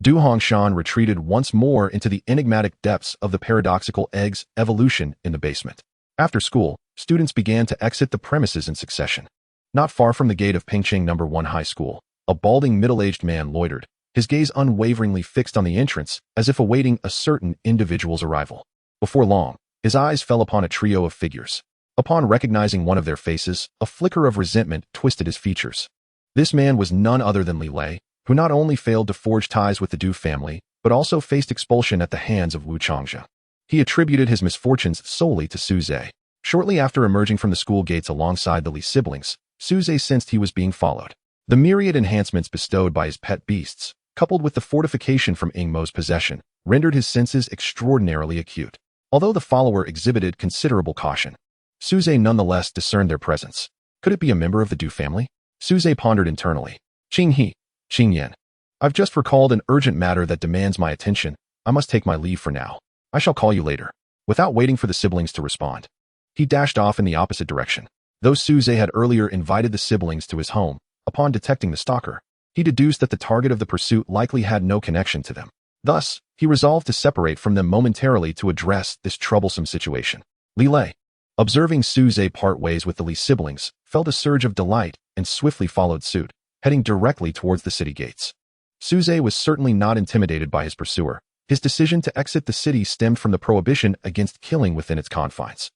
Speaker 1: Du Hongshan retreated once more into the enigmatic depths of the paradoxical egg's evolution in the basement. After school, students began to exit the premises in succession. Not far from the gate of Pengqing No. 1 High School, a balding middle-aged man loitered, his gaze unwaveringly fixed on the entrance as if awaiting a certain individual's arrival. Before long, his eyes fell upon a trio of figures. Upon recognizing one of their faces, a flicker of resentment twisted his features. This man was none other than Li Lei, who not only failed to forge ties with the Du family, but also faced expulsion at the hands of Wu Changjing. He attributed his misfortunes solely to Su Zhe. Shortly after emerging from the school gates alongside the Li siblings, Su Zhe sensed he was being followed. The myriad enhancements bestowed by his pet beasts, coupled with the fortification from Ing Mo's possession, rendered his senses extraordinarily acute. Although the follower exhibited considerable caution, Su Zhe nonetheless discerned their presence. Could it be a member of the Du family? Su Zhe pondered internally. Qing He, Qingyan. I've just recalled an urgent matter that demands my attention. I must take my leave for now. I shall call you later. Without waiting for the siblings to respond, he dashed off in the opposite direction. Though Suze had earlier invited the siblings to his home, upon detecting the stalker, he deduced that the target of the pursuit likely had no connection to them. Thus, he resolved to separate from them momentarily to address this troublesome situation. Li Lei, observing Suze part ways with the Li siblings, felt a surge of delight and swiftly followed suit, heading directly towards the city gates. Suze was certainly not intimidated by his pursuer. His decision to exit the city stemmed from the prohibition against killing within its confines.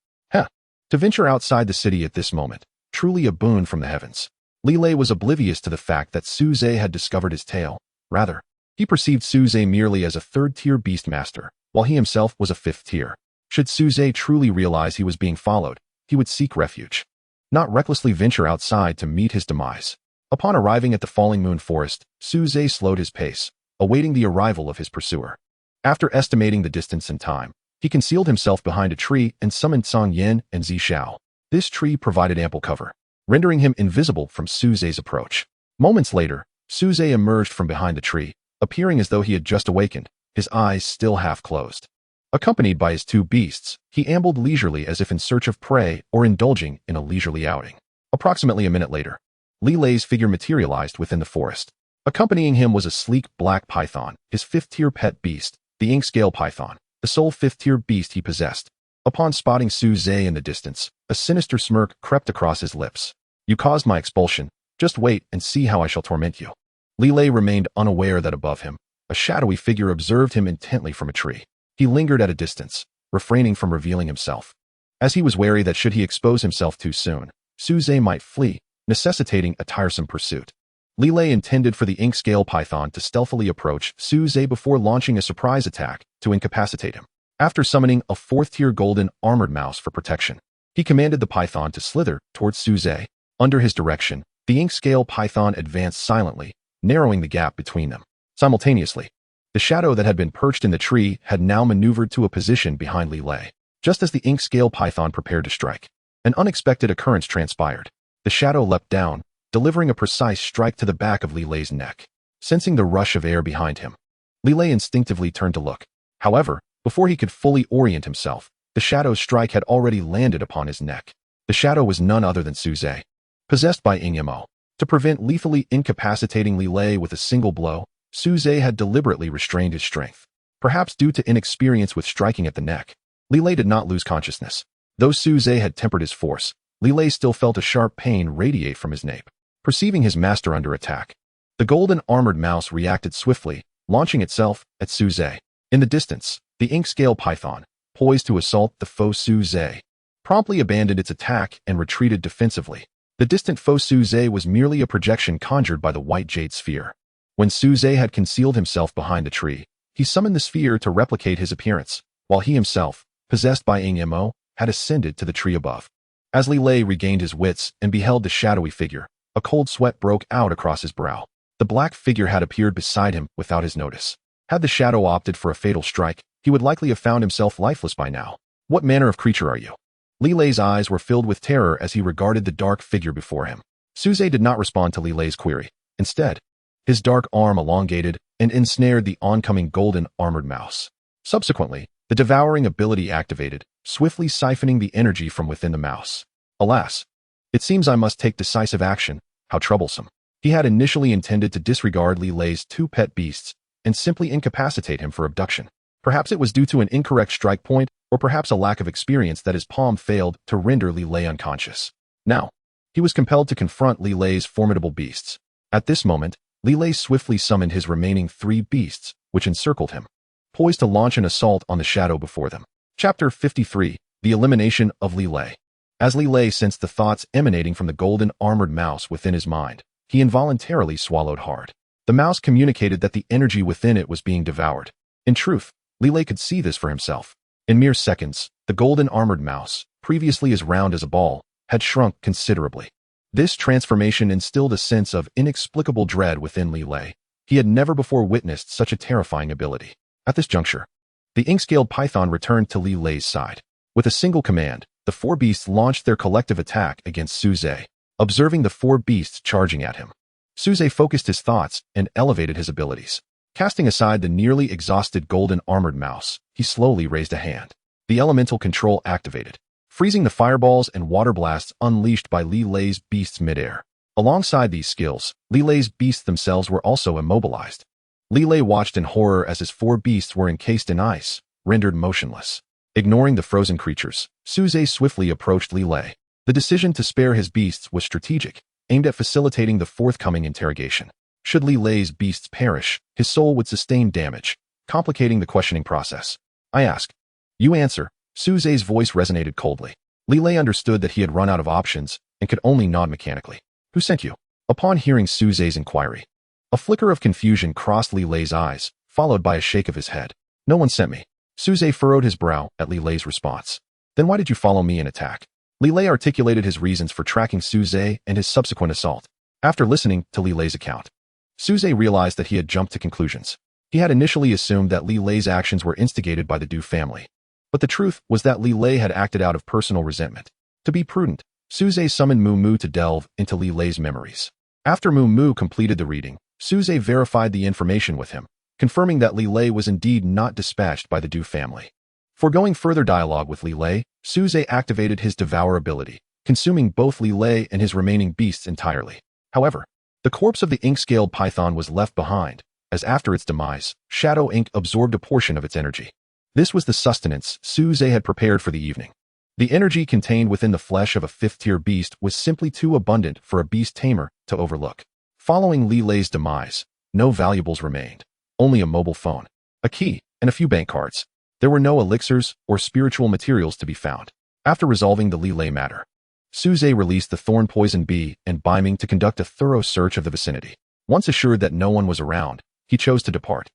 Speaker 1: To venture outside the city at this moment, truly a boon from the heavens. Li Lei was oblivious to the fact that Suze had discovered his tale. Rather, he perceived Suze merely as a third-tier beast master, while he himself was a fifth tier. Should Suze truly realize he was being followed, he would seek refuge, not recklessly venture outside to meet his demise. Upon arriving at the Falling Moon Forest, Suze slowed his pace, awaiting the arrival of his pursuer. After estimating the distance and time, he concealed himself behind a tree and summoned Song Yin and Zi Xiao. This tree provided ample cover, rendering him invisible from Suze's approach. Moments later, Suze emerged from behind the tree, appearing as though he had just awakened, his eyes still half closed. Accompanied by his two beasts, he ambled leisurely as if in search of prey or indulging in a leisurely outing. Approximately a minute later, Li Lei's figure materialized within the forest. Accompanying him was a sleek black python, his fifth-tier pet beast, the ink-scale python, the sole fifth-tier beast he possessed. Upon spotting Suze in the distance, a sinister smirk crept across his lips. You caused my expulsion. Just wait and see how I shall torment you. Li Lei remained unaware that above him, a shadowy figure observed him intently from a tree. He lingered at a distance, refraining from revealing himself, as he was wary that should he expose himself too soon, Suze might flee, necessitating a tiresome pursuit. Li Lei intended for the ink-scale python to stealthily approach Suze before launching a surprise attack to incapacitate him. After summoning a fourth-tier golden armored mouse for protection, he commanded the python to slither towards Suze. Under his direction, the ink-scale python advanced silently, narrowing the gap between them. Simultaneously, the shadow that had been perched in the tree had now maneuvered to a position behind Li Lei. Just as the ink-scale python prepared to strike, an unexpected occurrence transpired. The shadow leapt down, delivering a precise strike to the back of Li Lei's neck. Sensing the rush of air behind him, Li Lei instinctively turned to look. However, before he could fully orient himself, the shadow's strike had already landed upon his neck. The shadow was none other than Suze, possessed by Mo. To prevent lethally incapacitating Li Lei with a single blow, Suze had deliberately restrained his strength. Perhaps due to inexperience with striking at the neck, Li Lei did not lose consciousness. Though Suze had tempered his force, Li Lei still felt a sharp pain radiate from his nape. Perceiving his master under attack, the golden armored mouse reacted swiftly, launching itself at Suze. In the distance, the ink-scale python, poised to assault the foe Suze, promptly abandoned its attack and retreated defensively. The distant foe Suze was merely a projection conjured by the white jade sphere. When Suze had concealed himself behind the tree, he summoned the sphere to replicate his appearance, while he himself, possessed by Mo, had ascended to the tree above. As Li Lei regained his wits and beheld the shadowy figure, a cold sweat broke out across his brow. The black figure had appeared beside him without his notice. Had the shadow opted for a fatal strike, he would likely have found himself lifeless by now. What manner of creature are you? Li Lei's eyes were filled with terror as he regarded the dark figure before him. Suze did not respond to Li Lei's query. Instead, his dark arm elongated and ensnared the oncoming golden armored mouse. Subsequently, the devouring ability activated, swiftly siphoning the energy from within the mouse. Alas, it seems I must take decisive action. How troublesome. He had initially intended to disregard Li Lei's two pet beasts and simply incapacitate him for abduction. Perhaps it was due to an incorrect strike point, or perhaps a lack of experience that his palm failed to render Li Lei unconscious. Now, he was compelled to confront Li Lei's formidable beasts. At this moment, Li Lei swiftly summoned his remaining three beasts, which encircled him, poised to launch an assault on the shadow before them. Chapter 53, The Elimination of Li Lei. As Li Lei sensed the thoughts emanating from the golden armored mouse within his mind, he involuntarily swallowed hard. The mouse communicated that the energy within it was being devoured. In truth, Li Lei could see this for himself. In mere seconds, the golden armored mouse, previously as round as a ball, had shrunk considerably. This transformation instilled a sense of inexplicable dread within Li Lei. He had never before witnessed such a terrifying ability. At this juncture, the ink-scaled python returned to Li Lei's side. With a single command, the four beasts launched their collective attack against Suze. Observing the four beasts charging at him, Suze focused his thoughts and elevated his abilities. Casting aside the nearly exhausted golden armored mouse, he slowly raised a hand. The elemental control activated, freezing the fireballs and water blasts unleashed by Li Lei's beasts midair. Alongside these skills, Li Lei's beasts themselves were also immobilized. Li Lei watched in horror as his 4 beasts were encased in ice, rendered motionless. Ignoring the frozen creatures, Suze swiftly approached Li Lei. The decision to spare his beasts was strategic, aimed at facilitating the forthcoming interrogation. Should Li Lei's beasts perish, his soul would sustain damage, complicating the questioning process. I ask. You answer. Suze's voice resonated coldly. Li Lei understood that he had run out of options and could only nod mechanically. Who sent you? Upon hearing Suze's inquiry, a flicker of confusion crossed Li Lei's eyes, followed by a shake of his head. No one sent me. Suze furrowed his brow at Li Lei's response. Then why did you follow me and attack? Li Lei articulated his reasons for tracking Suze and his subsequent assault. After listening to Li Lei's account, Suze realized that he had jumped to conclusions. He had initially assumed that Li Lei's actions were instigated by the Du family. But the truth was that Li Lei had acted out of personal resentment. To be prudent, Suze summoned Mu Mu to delve into Li Lei's memories. After Mu Mu completed the reading, Suze verified the information with him, confirming that Li Lei was indeed not dispatched by the Du family. Foregoing further dialogue with Li Lei, Suze activated his Devour ability, consuming both Li Lei and his remaining beasts entirely. However, the corpse of the ink-scaled python was left behind, as after its demise, Shadow Ink absorbed a portion of its energy. This was the sustenance Suze had prepared for the evening. The energy contained within the flesh of a 5th-tier beast was simply too abundant for a beast tamer to overlook. Following Li Lei's demise, no valuables remained, only a mobile phone, a key, and a few bank cards. There were no elixirs or spiritual materials to be found. After resolving the Li Lei matter, Suze released the thorn poison bee and brimming to conduct a thorough search of the vicinity. Once assured that no one was around, he chose to depart.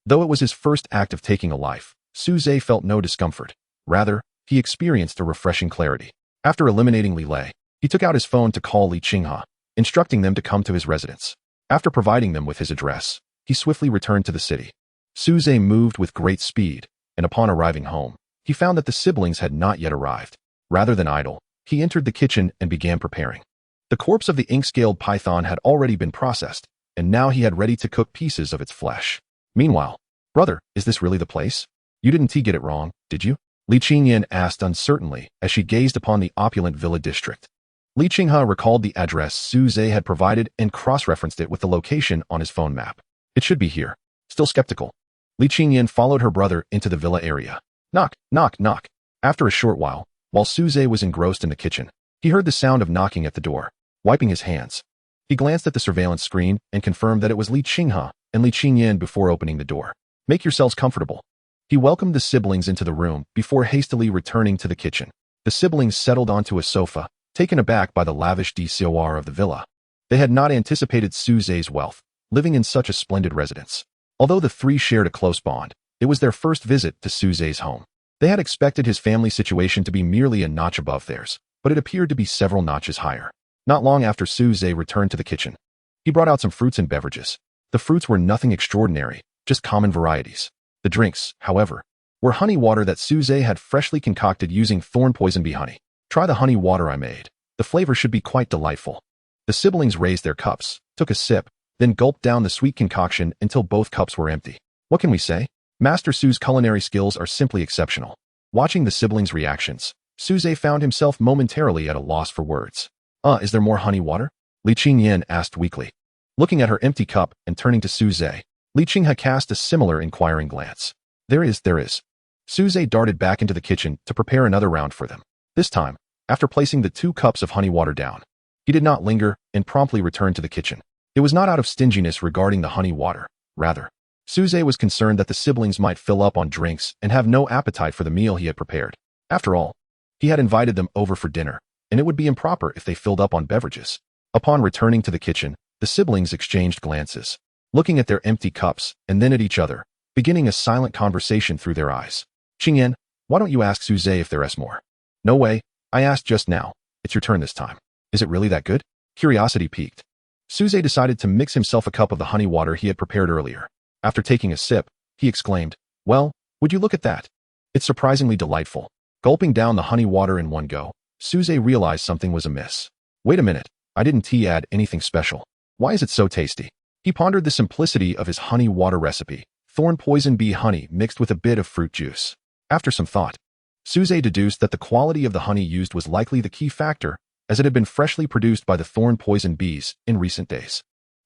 Speaker 1: Though it was his first act of taking a life, Suze felt no discomfort. Rather, he experienced a refreshing clarity. After eliminating Li Lei, he took out his phone to call Li Qinghe, instructing them to come to his residence. After providing them with his address, he swiftly returned to the city. Suze moved with great speed, and upon arriving home, he found that the siblings had not yet arrived. Rather than idle, he entered the kitchen and began preparing. The corpse of the ink-scaled python had already been processed, and now he had ready to cook pieces of its flesh. Meanwhile, brother, is this really the place? You didn't get it wrong, did you? Li Qingyan asked uncertainly as she gazed upon the opulent villa district. Li Qinghe recalled the address Suze had provided and cross-referenced it with the location on his phone map. It should be here. Still skeptical, Li Qingyan followed her brother into the villa area. Knock, knock, knock. After a short while Suze was engrossed in the kitchen, he heard the sound of knocking at the door. Wiping his hands, he glanced at the surveillance screen and confirmed that it was Li Qinghe and Li Qingyan before opening the door. Make yourselves comfortable. He welcomed the siblings into the room before hastily returning to the kitchen. The siblings settled onto a sofa, taken aback by the lavish decor of the villa. They had not anticipated Suze's wealth, living in such a splendid residence. Although the three shared a close bond, it was their first visit to Suze's home. They had expected his family situation to be merely a notch above theirs, but it appeared to be several notches higher. Not long after Suze returned to the kitchen, he brought out some fruits and beverages. The fruits were nothing extraordinary, just common varieties. The drinks, however, were honey water that Suze had freshly concocted using thorn poison bee honey. Try the honey water I made. The flavor should be quite delightful. The siblings raised their cups, took a sip, then gulped down the sweet concoction until both cups were empty. What can we say? Master Su's culinary skills are simply exceptional. Watching the siblings' reactions, Suze found himself momentarily at a loss for words. Is there more honey water? Li Qingyan asked weakly. Looking at her empty cup and turning to Suze, Li Qinghe cast a similar inquiring glance. There is. Suze darted back into the kitchen to prepare another round for them. This time, after placing the 2 cups of honey water down, he did not linger and promptly returned to the kitchen. It was not out of stinginess regarding the honey water. Rather, Suze was concerned that the siblings might fill up on drinks and have no appetite for the meal he had prepared. After all, he had invited them over for dinner, and it would be improper if they filled up on beverages. Upon returning to the kitchen, the siblings exchanged glances, looking at their empty cups and then at each other, beginning a silent conversation through their eyes. Qingyan, why don't you ask Suze if there is more? No way, I asked just now. It's your turn this time. Is it really that good? Curiosity piqued. Suze decided to mix himself a cup of the honey water he had prepared earlier. After taking a sip, he exclaimed, well, would you look at that? It's surprisingly delightful. Gulping down the honey water in one go, Suze realized something was amiss. Wait a minute, I didn't add anything special. Why is it so tasty? He pondered the simplicity of his honey water recipe, thorn poison bee honey mixed with a bit of fruit juice. After some thought, Suze deduced that the quality of the honey used was likely the key factor, as it had been freshly produced by the thorn poison bees in recent days.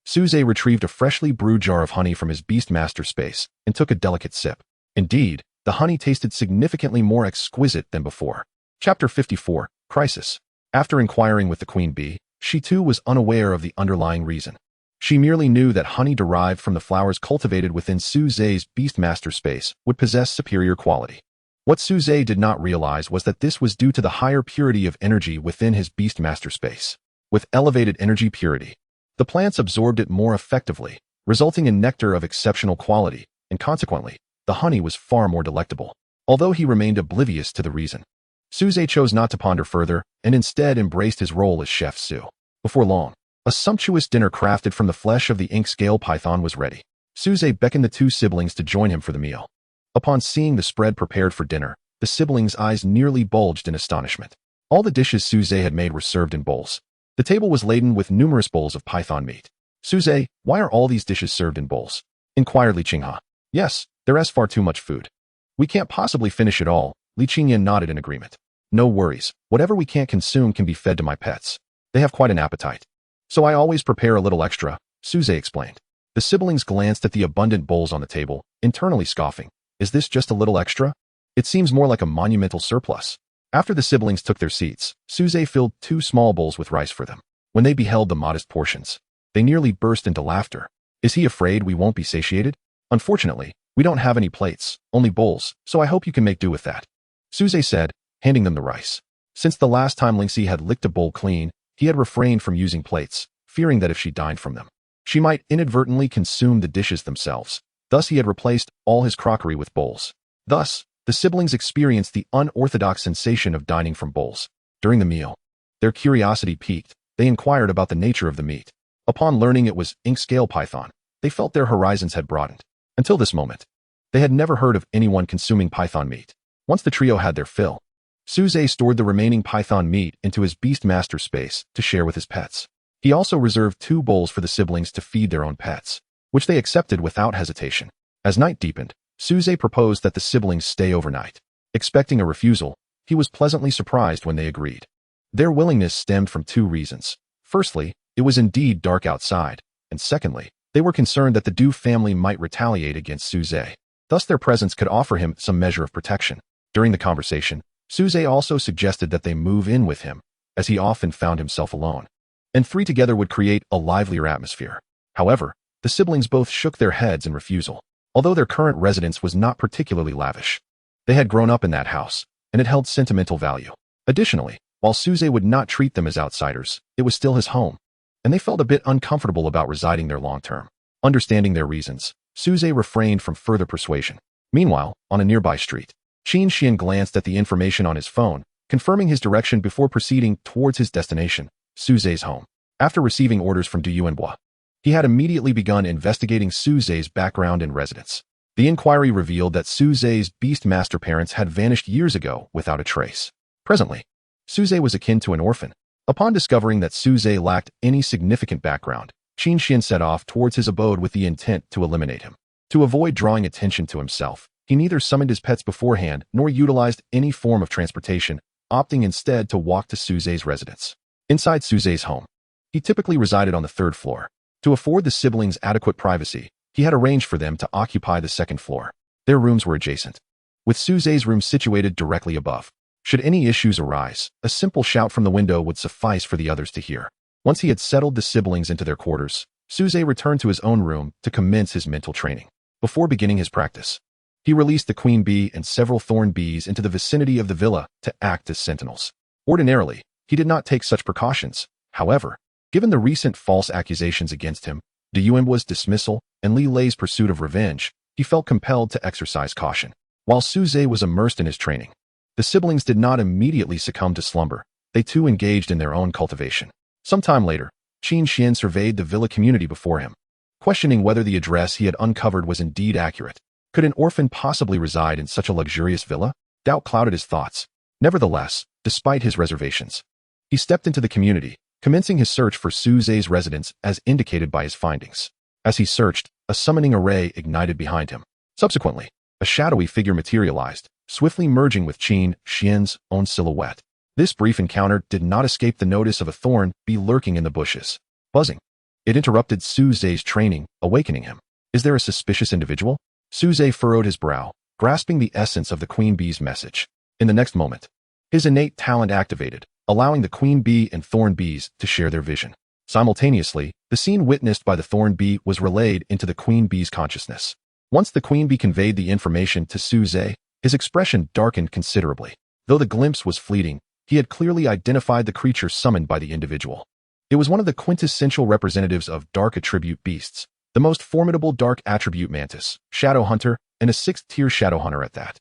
Speaker 1: Suze retrieved a freshly brewed jar of honey from his Beastmaster space and took a delicate sip. Indeed, the honey tasted significantly more exquisite than before. Chapter 54, Crisis. After inquiring with the queen bee, she too was unaware of the underlying reason. She merely knew that honey derived from the flowers cultivated within Suze's Beastmaster space would possess superior quality. What Suze did not realize was that this was due to the higher purity of energy within his Beastmaster space. With elevated energy purity, the plants absorbed it more effectively, resulting in nectar of exceptional quality, and consequently, the honey was far more delectable. Although he remained oblivious to the reason, Suze chose not to ponder further and instead embraced his role as Chef Su. Before long, a sumptuous dinner crafted from the flesh of the ink scale python was ready. Suze beckoned the two siblings to join him for the meal. Upon seeing the spread prepared for dinner, the siblings' eyes nearly bulged in astonishment. All the dishes Suze had made were served in bowls. The table was laden with numerous bowls of python meat. Suze, why are all these dishes served in bowls? Inquired Li Qinghe. Yes, there is far too much food. We can't possibly finish it all. Li Qinghe nodded in agreement. No worries, whatever we can't consume can be fed to my pets. They have quite an appetite. So I always prepare a little extra, Suze explained. The siblings glanced at the abundant bowls on the table, internally scoffing. Is this just a little extra? It seems more like a monumental surplus. After the siblings took their seats, Suze filled 2 small bowls with rice for them. When they beheld the modest portions, they nearly burst into laughter. Is he afraid we won't be satiated? Unfortunately, we don't have any plates, only bowls, so I hope you can make do with that, Suze said, handing them the rice. Since the last time Lingxi had licked a bowl clean, he had refrained from using plates, fearing that if she dined from them, she might inadvertently consume the dishes themselves. Thus he had replaced all his crockery with bowls. Thus, the siblings experienced the unorthodox sensation of dining from bowls. During the meal, their curiosity piqued. They inquired about the nature of the meat. Upon learning it was ink scale python, they felt their horizons had broadened. Until this moment, they had never heard of anyone consuming python meat. Once the trio had their fill, Suze stored the remaining python meat into his Beastmaster space to share with his pets. He also reserved 2 bowls for the siblings to feed their own pets, which they accepted without hesitation. As night deepened, Suze proposed that the siblings stay overnight. Expecting a refusal, he was pleasantly surprised when they agreed. Their willingness stemmed from 2 reasons. Firstly, it was indeed dark outside, and secondly, they were concerned that the Du family might retaliate against Suze. Thus their presence could offer him some measure of protection. During the conversation, Suze also suggested that they move in with him, as he often found himself alone, and 3 together would create a livelier atmosphere. However, the siblings both shook their heads in refusal. Although their current residence was not particularly lavish, they had grown up in that house, and it held sentimental value. Additionally, while Suze would not treat them as outsiders, it was still his home, and they felt a bit uncomfortable about residing there long-term. Understanding their reasons, Suze refrained from further persuasion. Meanwhile, on a nearby street, Qin Xian glanced at the information on his phone, confirming his direction before proceeding towards his destination, Suze's home. After receiving orders from Du Yuanhua, he had immediately begun investigating Suze's background and residence. The inquiry revealed that Suze's Beastmaster parents had vanished years ago without a trace. Presently, Suze was akin to an orphan. Upon discovering that Suze lacked any significant background, Qin Xian set off towards his abode with the intent to eliminate him. To avoid drawing attention to himself, he neither summoned his pets beforehand nor utilized any form of transportation, opting instead to walk to Suze's residence. Inside Suze's home, he typically resided on the 3rd floor. To afford the siblings adequate privacy, he had arranged for them to occupy the 2nd floor. Their rooms were adjacent, with Suze's room situated directly above. Should any issues arise, a simple shout from the window would suffice for the others to hear. Once he had settled the siblings into their quarters, Suze returned to his own room to commence his mental training. Before beginning his practice, he released the queen bee and several thorn bees into the vicinity of the villa to act as sentinels. Ordinarily, he did not take such precautions. However, given the recent false accusations against him, Du Yuanhua's dismissal, and Li Lei's pursuit of revenge, he felt compelled to exercise caution. While Suze was immersed in his training, the siblings did not immediately succumb to slumber. They too engaged in their own cultivation. Some time later, Qin Xian surveyed the villa community before him, questioning whether the address he had uncovered was indeed accurate. Could an orphan possibly reside in such a luxurious villa? Doubt clouded his thoughts. Nevertheless, despite his reservations, he stepped into the community, commencing his search for Su Zhe's residence as indicated by his findings. As he searched, a summoning array ignited behind him. Subsequently, a shadowy figure materialized, swiftly merging with Qin Xian's own silhouette. This brief encounter did not escape the notice of a thorn bee lurking in the bushes. Buzzing. It interrupted Su Zhe's training, awakening him. Is there a suspicious individual? Su Zhe furrowed his brow, grasping the essence of the queen bee's message. In the next moment, his innate talent activated, allowing the queen bee and thorn bees to share their vision. Simultaneously, the scene witnessed by the thorn bee was relayed into the queen bee's consciousness. Once the queen bee conveyed the information to Su Zhe, his expression darkened considerably. Though the glimpse was fleeting, he had clearly identified the creature summoned by the individual. It was one of the quintessential representatives of dark attribute beasts, the most formidable dark attribute mantis, shadow hunter, and a 6th-tier shadow hunter at that.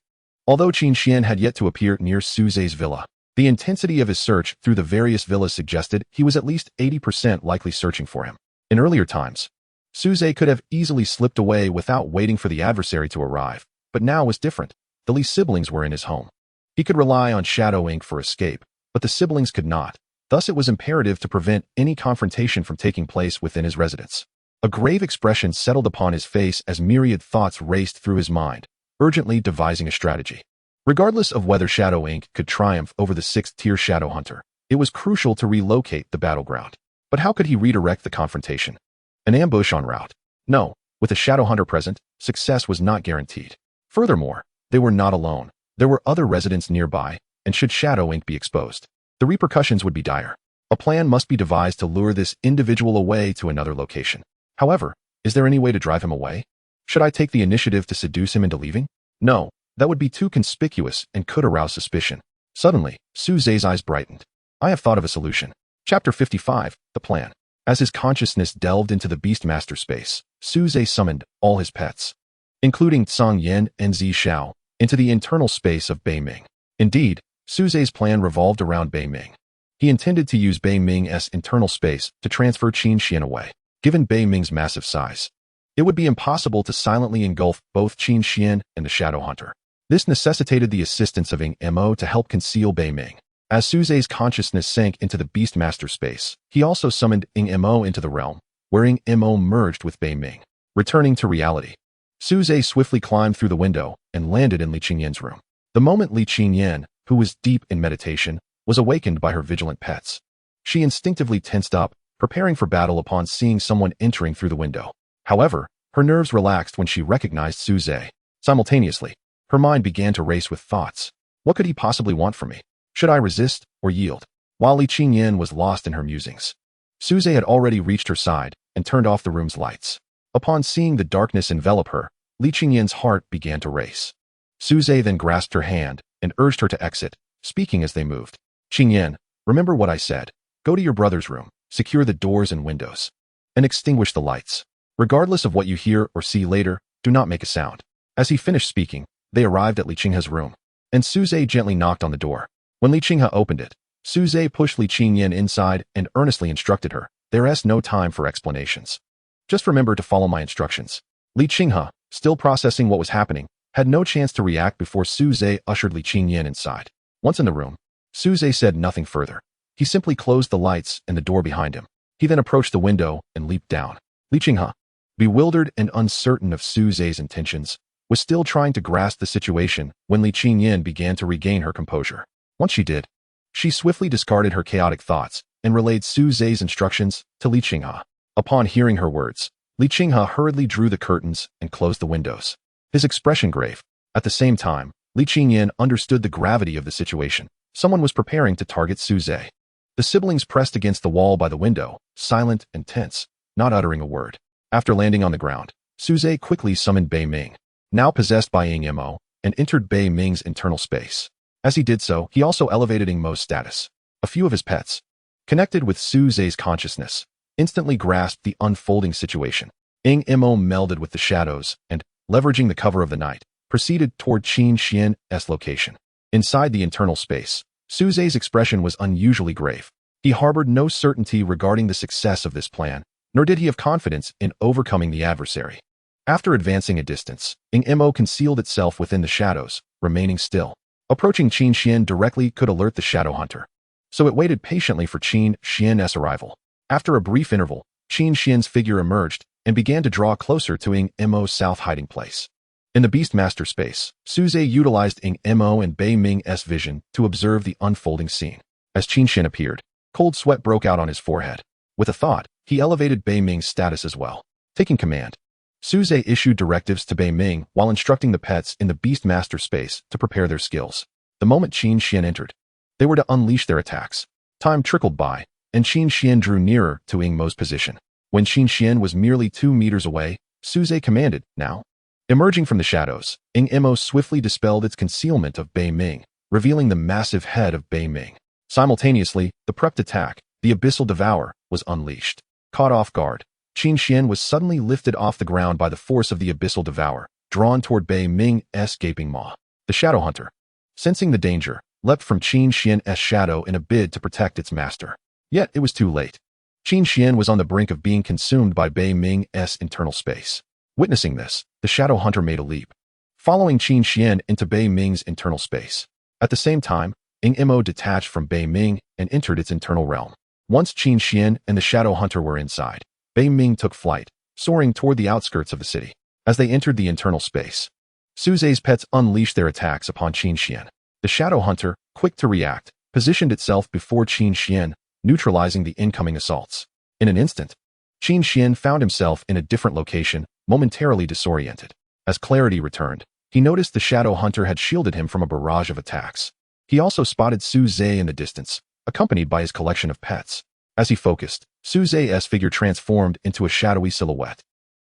Speaker 1: Although Qin Xian had yet to appear near Su Zhe's villa, the intensity of his search through the various villas suggested he was at least 80% likely searching for him. In earlier times, Su Zhe could have easily slipped away without waiting for the adversary to arrive, but now was different. The Li siblings were in his home. He could rely on Shadow Ink for escape, but the siblings could not. Thus it was imperative to prevent any confrontation from taking place within his residence. A grave expression settled upon his face as myriad thoughts raced through his mind, urgently devising a strategy. Regardless of whether Shadow Ink could triumph over the 6th-tier Shadow Hunter, it was crucial to relocate the battleground. But how could he redirect the confrontation? An ambush en route? No, with a Shadow Hunter present, success was not guaranteed. Furthermore, they were not alone. There were other residents nearby, and should Shadow Ink be exposed, the repercussions would be dire. A plan must be devised to lure this individual away to another location. However, is there any way to drive him away? Should I take the initiative to seduce him into leaving? No, that would be too conspicuous and could arouse suspicion. Suddenly, Su Zhe's eyes brightened. I have thought of a solution. Chapter 55, The Plan. As his consciousness delved into the Beastmaster space, Su Zhe summoned all his pets, including Song Yen and Zi Xiao, into the internal space of Bei Ming. Indeed, Su Zhe's plan revolved around Bei Ming. He intended to use Bei Ming's internal space to transfer Qin Xian away. Given Bei Ming's massive size, it would be impossible to silently engulf both Qin Xian and the Shadow Hunter. This necessitated the assistance of Ing Mo to help conceal Bei Ming. As Su Zhe's consciousness sank into the Beastmaster space, he also summoned Ing Mo into the realm, where Ing Mo merged with Bei Ming. Returning to reality, Su Zhe swiftly climbed through the window and landed in Li Qingyan's room. The moment Li Qingyan, who was deep in meditation, was awakened by her vigilant pets. She instinctively tensed up, preparing for battle upon seeing someone entering through the window. However, her nerves relaxed when she recognized Su Zhe. Simultaneously, her mind began to race with thoughts. What could he possibly want from me? Should I resist or yield? While Li Qingyan was lost in her musings, Su Zhe had already reached her side and turned off the room's lights. Upon seeing the darkness envelop her, Li Qingyan's heart began to race. Su Zhe then grasped her hand and urged her to exit, speaking as they moved. Qingyan, remember what I said. Go to your brother's room, secure the doors and windows, and extinguish the lights. Regardless of what you hear or see later, do not make a sound. As he finished speaking, they arrived at Li Qinghe's room, and Su Zhe gently knocked on the door. When Li Qinghe opened it, Su Zhe pushed Li Qingyan inside and earnestly instructed her, there is no time for explanations. Just remember to follow my instructions. Li Qinghe, still processing what was happening, had no chance to react before Su Zhe ushered Li Qingyan inside. Once in the room, Su Zhe said nothing further. He simply closed the lights and the door behind him. He then approached the window and leaped down. Li Qinghe, bewildered and uncertain of Su Zhe's intentions, was still trying to grasp the situation when Li Qingyan began to regain her composure. Once she did, she swiftly discarded her chaotic thoughts and relayed Su Zhe's instructions to Li Qinghe. Upon hearing her words, Li Qinghe hurriedly drew the curtains and closed the windows. His expression grave. At the same time, Li Qingyan understood the gravity of the situation. Someone was preparing to target Su Zhe. The siblings pressed against the wall by the window, silent and tense, not uttering a word. After landing on the ground, Su Zhe quickly summoned Bei Ming, now possessed by Ing Mo, and entered Bei Ming's internal space. As he did so, he also elevated Ing Mo's status. A few of his pets, connected with Su Zhe's consciousness, instantly grasped the unfolding situation. Ing Mo melded with the shadows and, leveraging the cover of the night, proceeded toward Qin Xian's location. Inside the internal space, Su Zhe's expression was unusually grave. He harbored no certainty regarding the success of this plan, nor did he have confidence in overcoming the adversary. After advancing a distance, Ing Mo concealed itself within the shadows, remaining still. Approaching Qin Xian directly could alert the Shadow Hunter. so it waited patiently for Qin Xian's arrival. After a brief interval, Qin Xian's figure emerged and began to draw closer to Ing Mo's south hiding place. In the Beastmaster space, Suze utilized Ing Mo and Bei Ming's vision to observe the unfolding scene. As Qin Xian appeared, cold sweat broke out on his forehead. With a thought, he elevated Bei Ming's status as well. Taking command, Suze issued directives to Bei Ming while instructing the pets in the Beastmaster space to prepare their skills. The moment Qin Xian entered, they were to unleash their attacks. Time trickled by, and Qin Xian drew nearer to Ing Mo's position. When Qin Xian was merely 2 meters away, Suze commanded, "Now." Emerging from the shadows, Ing Mo swiftly dispelled its concealment of Bei Ming, revealing the massive head of Bei Ming. Simultaneously, the prepped attack, the Abyssal Devourer, was unleashed. Caught off guard, Qin Xian was suddenly lifted off the ground by the force of the Abyssal Devourer, drawn toward Bei Ming's gaping maw. The Shadow Hunter, sensing the danger, leapt from Qin Xian's shadow in a bid to protect its master. Yet it was too late. Qin Xian was on the brink of being consumed by Bei Ming's internal space. Witnessing this, the Shadow Hunter made a leap, following Qin Xian into Bei Ming's internal space. At the same time, Ing Mo detached from Bei Ming and entered its internal realm. Once Qin Xian and the Shadow Hunter were inside, Bei Ming took flight, soaring toward the outskirts of the city. As they entered the internal space, Suze's pets unleashed their attacks upon Qin Xian. The Shadow Hunter, quick to react, positioned itself before Qin Xian, neutralizing the incoming assaults. In an instant, Qin Xian found himself in a different location, momentarily disoriented. As clarity returned, he noticed the Shadow Hunter had shielded him from a barrage of attacks. He also spotted Suze in the distance, accompanied by his collection of pets. As he focused, Suze's figure transformed into a shadowy silhouette.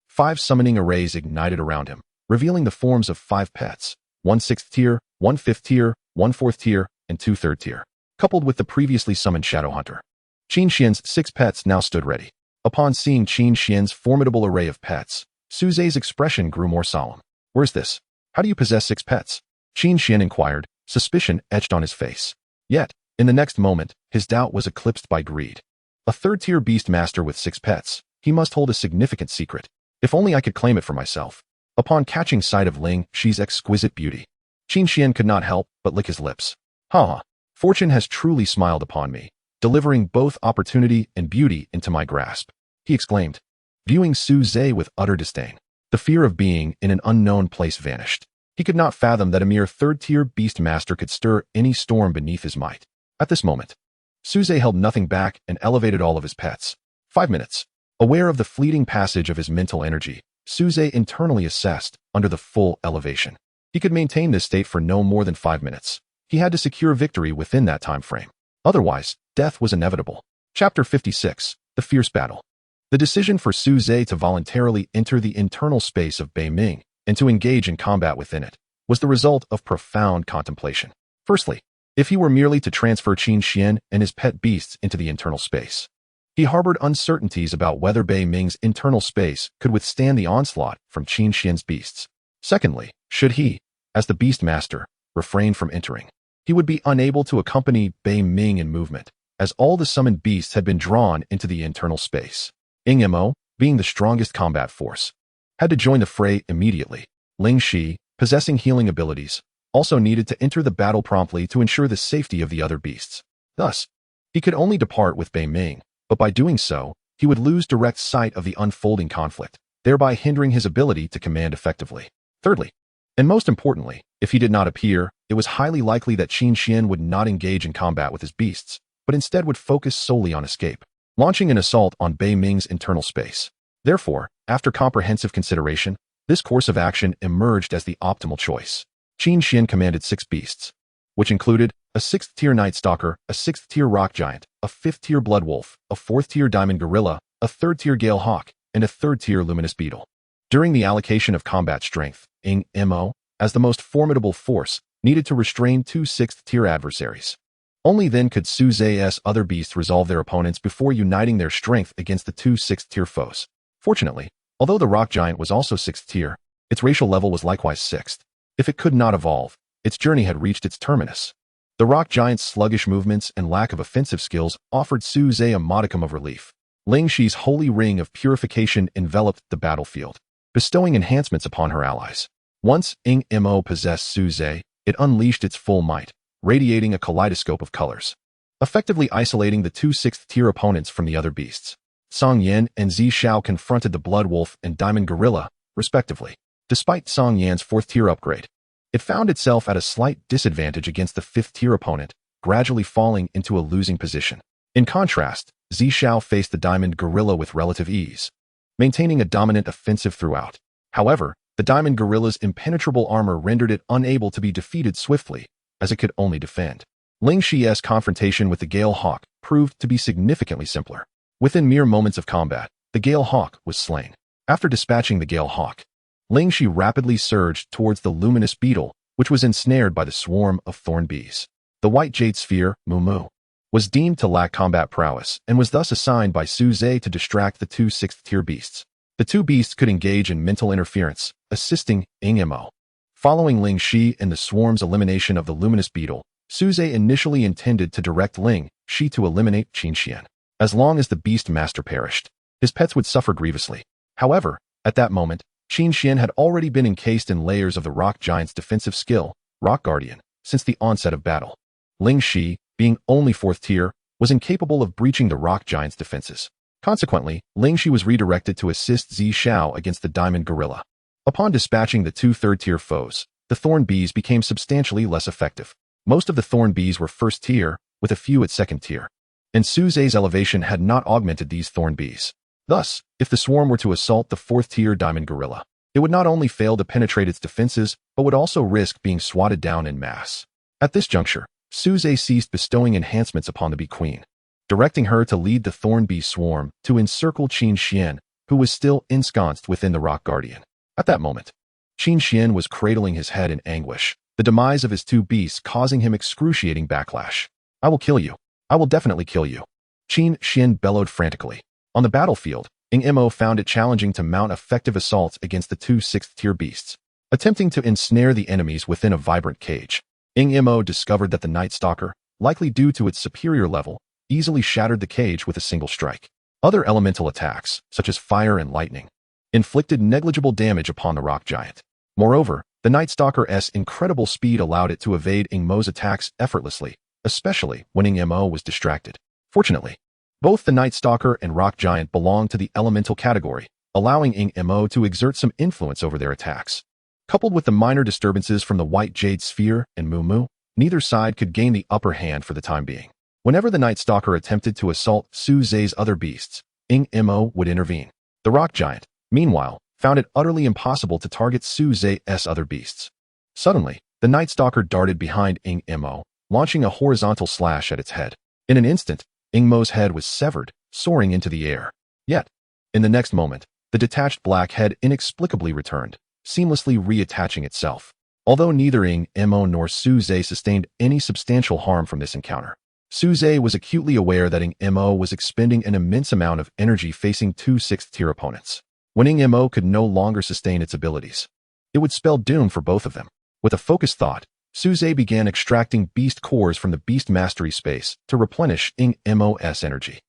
Speaker 1: 5 summoning arrays ignited around him, revealing the forms of 5 pets, 1 6th tier, 1 5th tier, 1 4th tier, and 2 3rd tier, coupled with the previously summoned Shadow Hunter. Qin Xian's 6 pets now stood ready. Upon seeing Qin Xian's formidable array of pets, Suze's expression grew more solemn. "Where's this? How do you possess 6 pets?" Qin Xian inquired, suspicion etched on his face. Yet, in the next moment, his doubt was eclipsed by greed. A 3rd-tier Beastmaster with 6 pets, he must hold a significant secret. If only I could claim it for myself. Upon catching sight of Ling Shi's exquisite beauty, Qin Xian could not help but lick his lips. "Ha! Fortune has truly smiled upon me, delivering both opportunity and beauty into my grasp," he exclaimed, viewing Suze with utter disdain. The fear of being in an unknown place vanished. He could not fathom that a mere 3rd-tier Beastmaster could stir any storm beneath his might. At this moment, Suze held nothing back and elevated all of his pets. 5 minutes. Aware of the fleeting passage of his mental energy, Suze internally assessed under the full elevation. He could maintain this state for no more than 5 minutes. He had to secure victory within that time frame. Otherwise, death was inevitable. Chapter 56, The Fierce Battle. The decision for Suze to voluntarily enter the internal space of Bei Ming and to engage in combat within it was the result of profound contemplation. Firstly, if he were merely to transfer Qin Xian and his pet beasts into the internal space, he harbored uncertainties about whether Bei Ming's internal space could withstand the onslaught from Qin Xian's beasts. Secondly, should he, as the Beastmaster, refrain from entering, he would be unable to accompany Bei Ming in movement, as all the summoned beasts had been drawn into the internal space. Ing Mo, being the strongest combat force, had to join the fray immediately. Ling Shi, possessing healing abilities, also needed to enter the battle promptly to ensure the safety of the other beasts. Thus, he could only depart with Bei Ming, but by doing so, he would lose direct sight of the unfolding conflict, thereby hindering his ability to command effectively. Thirdly, and most importantly, if he did not appear, it was highly likely that Qin Xian would not engage in combat with his beasts, but instead would focus solely on escape, launching an assault on Bei Ming's internal space. Therefore, after comprehensive consideration, this course of action emerged as the optimal choice. Qin Xian commanded 6 beasts, which included a 6th-tier Night Stalker, a 6th-tier Rock Giant, a 5th-tier Blood Wolf, a 4th-tier Diamond Gorilla, a 3rd-tier Gale Hawk, and a 3rd-tier Luminous Beetle. During the allocation of combat strength, Ing Mo, as the most formidable force, needed to restrain 2 6th-tier adversaries. Only then could Suze's other beasts resolve their opponents before uniting their strength against the 2 6th-tier foes. Fortunately, although the Rock Giant was also 6th tier, its racial level was likewise 6th. If it could not evolve, its journey had reached its terminus. The Rock Giant's sluggish movements and lack of offensive skills offered Suze a modicum of relief. Ling Shi's holy ring of purification enveloped the battlefield, bestowing enhancements upon her allies. Once Ing Mo possessed Suze, it unleashed its full might, radiating a kaleidoscope of colors. effectively isolating the two 6th-tier opponents from the other beasts. Song Yan and Zi Xiao confronted the Blood Wolf and Diamond Gorilla, respectively. Despite Song Yan's 4th-tier upgrade, it found itself at a slight disadvantage against the 5th-tier opponent, gradually falling into a losing position. In contrast, Zi Xiao faced the Diamond Gorilla with relative ease, maintaining a dominant offensive throughout. However, the Diamond Gorilla's impenetrable armor rendered it unable to be defeated swiftly, as it could only defend. Ling Shi's confrontation with the Gale Hawk proved to be significantly simpler. Within mere moments of combat, the Gale Hawk was slain. After dispatching the Gale Hawk, Ling Shi rapidly surged towards the luminous beetle, which was ensnared by the swarm of thorn bees. The white jade sphere, Mu, was deemed to lack combat prowess and was thus assigned by Su Zhe to distract the two 6th-tier beasts. The two beasts could engage in mental interference, assisting Mo. Following Ling Shi and the swarm's elimination of the luminous beetle, Su Zhe initially intended to direct Ling Shi to eliminate Qin Xian. As long as the beast master perished, his pets would suffer grievously. However, at that moment, Qin Xian had already been encased in layers of the rock giant's defensive skill, Rock Guardian, since the onset of battle. Ling Shi, being only 4th tier, was incapable of breaching the rock giant's defenses. Consequently, Ling Shi was redirected to assist Zi Xiao against the Diamond Gorilla. Upon dispatching the two 3rd-tier foes, the Thorn Bees became substantially less effective. Most of the Thorn Bees were 1st tier, with a few at 2nd tier. And Su Zhe's elevation had not augmented these Thorn Bees. Thus, if the swarm were to assault the 4th-tier Diamond Gorilla, it would not only fail to penetrate its defenses, but would also risk being swatted down en masse. At this juncture, Su Zhe ceased bestowing enhancements upon the Bee Queen, directing her to lead the Thorn Bee swarm to encircle Qin Xian, who was still ensconced within the Rock Guardian. At that moment, Qin Xian was cradling his head in anguish, the demise of his two beasts causing him excruciating backlash. "I will kill you. I will definitely kill you," Qin Xian bellowed frantically. On the battlefield, Mo found it challenging to mount effective assaults against the two 6th-tier beasts, attempting to ensnare the enemies within a vibrant cage. Mo discovered that the Night Stalker, likely due to its superior level, easily shattered the cage with a single strike. Other elemental attacks, such as fire and lightning, inflicted negligible damage upon the rock giant. Moreover, the Night Stalker's incredible speed allowed it to evade Mo's attacks effortlessly, especially when Mo was distracted. Fortunately, both the Night Stalker and Rock Giant belong to the elemental category, allowing Mo to exert some influence over their attacks. Coupled with the minor disturbances from the White Jade Sphere and Mu, neither side could gain the upper hand for the time being. Whenever the Night Stalker attempted to assault Su Zhe's other beasts, Mo would intervene. The Rock Giant, meanwhile, found it utterly impossible to target Su Zhe's other beasts. Suddenly, the Night Stalker darted behind Mo, launching a horizontal slash at its head. In an instant, Mo's head was severed, soaring into the air. Yet, in the next moment, the detached black head inexplicably returned, seamlessly reattaching itself. Although neither Mo nor Su Zhe sustained any substantial harm from this encounter, Su Zhe was acutely aware that Mo was expending an immense amount of energy facing two 6th-tier opponents. When Mo could no longer sustain its abilities, it would spell doom for both of them. With a focused thought, Su Zhe began extracting beast cores from the beast mastery space to replenish Mo's energy.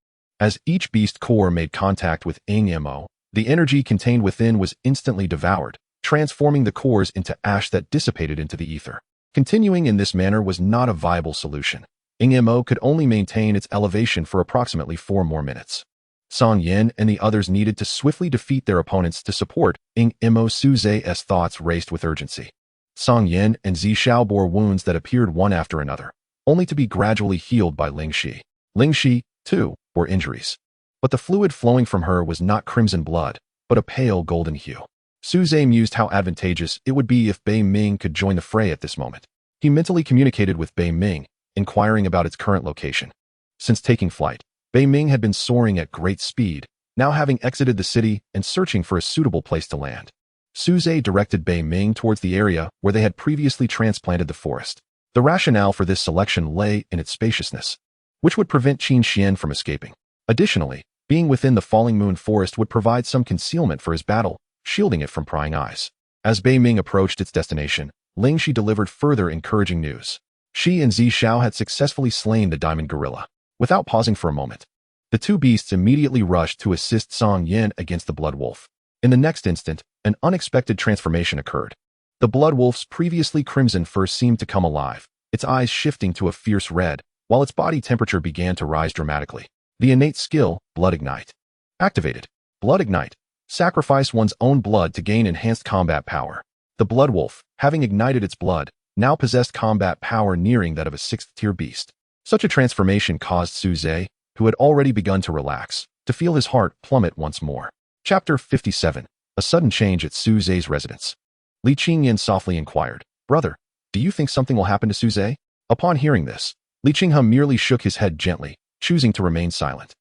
Speaker 1: As each beast core made contact with Mo, the energy contained within was instantly devoured, transforming the cores into ash that dissipated into the ether. Continuing in this manner was not a viable solution. Mo could only maintain its elevation for approximately 4 more minutes. Song Yan and the others needed to swiftly defeat their opponents to support Mo. Su Zhe's thoughts raced with urgency. Song Yan and Zi Xiao bore wounds that appeared one after another, only to be gradually healed by Ling Shi. Ling Shi, too, bore injuries. But the fluid flowing from her was not crimson blood, but a pale golden hue. Su Zhe mused how advantageous it would be if Bei Ming could join the fray at this moment. He mentally communicated with Bei Ming, inquiring about its current location. Since taking flight, Bei Ming had been soaring at great speed, now having exited the city and searching for a suitable place to land. Su Zhe directed Bei Ming towards the area where they had previously transplanted the forest. The rationale for this selection lay in its spaciousness, which would prevent Qin Xian from escaping. Additionally, being within the Falling Moon forest would provide some concealment for his battle, shielding it from prying eyes. As Bei Ming approached its destination, Ling Shi delivered further encouraging news. She and Zi Xiao had successfully slain the Diamond Gorilla. Without pausing for a moment, the two beasts immediately rushed to assist Song Yan against the Blood Wolf. In the next instant, an unexpected transformation occurred. The Blood Wolf's previously crimson fur seemed to come alive, its eyes shifting to a fierce red, while its body temperature began to rise dramatically. The innate skill, Blood Ignite. Activated. Blood Ignite. Sacrifice one's own blood to gain enhanced combat power. The Blood Wolf, having ignited its blood, now possessed combat power nearing that of a 6th-tier beast. Such a transformation caused Suze, who had already begun to relax, to feel his heart plummet once more. Chapter 57. A sudden change at Suze's residence. Li Qingyan softly inquired, "Brother, do you think something will happen to Suze?" Upon hearing this, Li Qinghe merely shook his head gently, choosing to remain silent.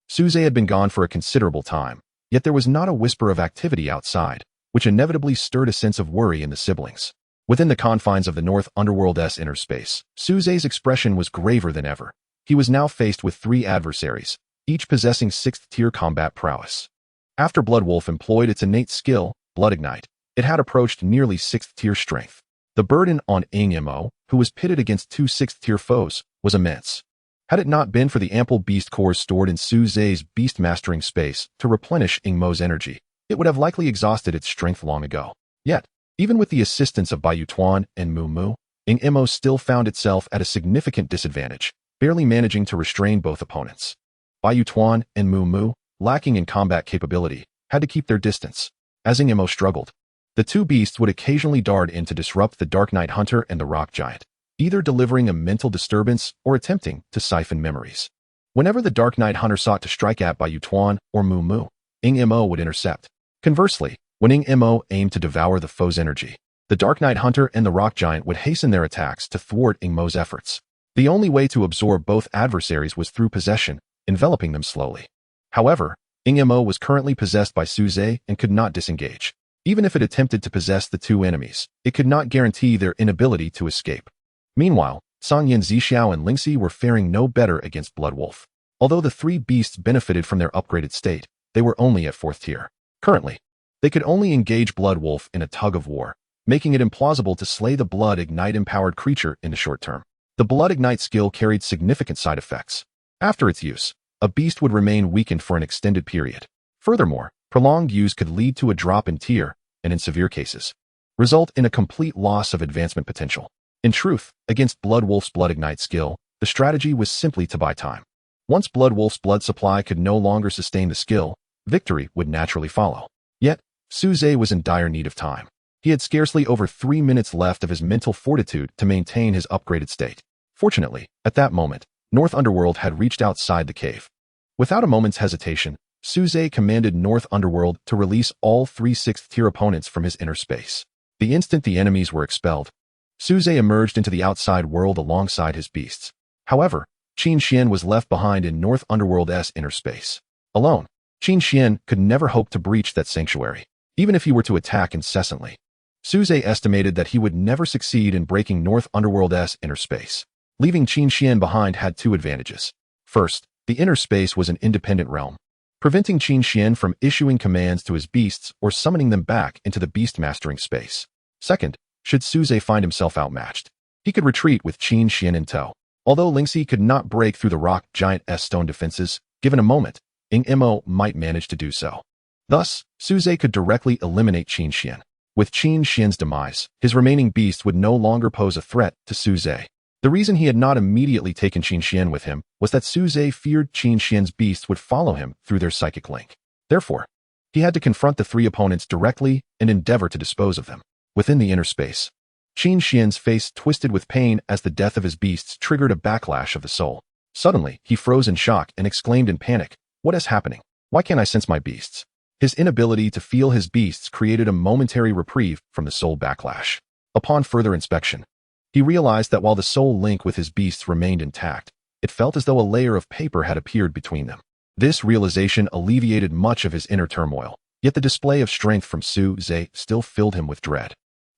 Speaker 1: Suze had been gone for a considerable time, yet there was not a whisper of activity outside, which inevitably stirred a sense of worry in the siblings. Within the confines of the North Underworld's inner space, Suze's expression was graver than ever. He was now faced with 3 adversaries, each possessing 6th-tier combat prowess. After Blood Wolf employed its innate skill, Blood Ignite, it had approached nearly 6th-tier strength. The burden on Mo, who was pitted against 2 6th-tier foes, was immense. Had it not been for the ample beast cores stored in Suze's beast mastering space to replenish Mo's energy, it would have likely exhausted its strength long ago. Yet, even with the assistance of Bayutuan and Mu, Mo still found itself at a significant disadvantage, barely managing to restrain both opponents. Bayutuan and Mu, lacking in combat capability, had to keep their distance. As Mo struggled, the 2 beasts would occasionally dart in to disrupt the Dark Knight Hunter and the Rock Giant, either delivering a mental disturbance or attempting to siphon memories. Whenever the Dark Knight Hunter sought to strike at Bayutuan or Mu, Mo would intercept. Conversely, when Mo aimed to devour the foe's energy, the Dark Knight Hunter and the Rock Giant would hasten their attacks to thwart Mo's efforts. The only way to absorb both adversaries was through possession, enveloping them slowly. However, Mo was currently possessed by Suze and could not disengage. Even if it attempted to possess the 2 enemies, it could not guarantee their inability to escape. Meanwhile, Sangyan Zixiao and Lingxi were faring no better against Blood Wolf. Although the 3 beasts benefited from their upgraded state, they were only at 4th tier. Currently, they could only engage Blood Wolf in a tug-of-war, making it implausible to slay the Blood Ignite-empowered creature in the short term. The Blood Ignite skill carried significant side effects. After its use, a beast would remain weakened for an extended period. Furthermore, prolonged use could lead to a drop in tier, and in severe cases, result in a complete loss of advancement potential. In truth, against Blood Wolf's Blood Ignite skill, the strategy was simply to buy time. Once Blood Wolf's blood supply could no longer sustain the skill, victory would naturally follow. Yet, Suze was in dire need of time. He had scarcely over 3 minutes left of his mental fortitude to maintain his upgraded state. Fortunately, at that moment, North Underworld had reached outside the cave. Without a moment's hesitation, Suze commanded North Underworld to release all 3 6th-tier opponents from his inner space. The instant the enemies were expelled, Suze emerged into the outside world alongside his beasts. However, Qin Xian was left behind in North Underworld's inner space. Alone, Qin Xian could never hope to breach that sanctuary, even if he were to attack incessantly. Suze estimated that he would never succeed in breaking North Underworld's inner space. Leaving Qin Xian behind had 2 advantages. First, the inner space was an independent realm, preventing Qin Xian from issuing commands to his beasts or summoning them back into the beast mastering space. Second, should Suze find himself outmatched, he could retreat with Qin Xian in tow. Although Lingxi could not break through the Rock Giant's stone defenses, given a moment, Mo might manage to do so. Thus, Suze could directly eliminate Qin Xian. With Qin Xian's demise, his remaining beasts would no longer pose a threat to Suze. The reason he had not immediately taken Qin Xian with him was that Suze feared Qin Xian's beasts would follow him through their psychic link. Therefore, he had to confront the 3 opponents directly and endeavor to dispose of them. Within the inner space, Qin Xian's face twisted with pain as the death of his beasts triggered a backlash of the soul. Suddenly, he froze in shock and exclaimed in panic, "What is happening? Why can't I sense my beasts?" His inability to feel his beasts created a momentary reprieve from the soul backlash. Upon further inspection, he realized that while the soul link with his beasts remained intact, it felt as though a layer of paper had appeared between them. This realization alleviated much of his inner turmoil, yet the display of strength from Suze still filled him with dread.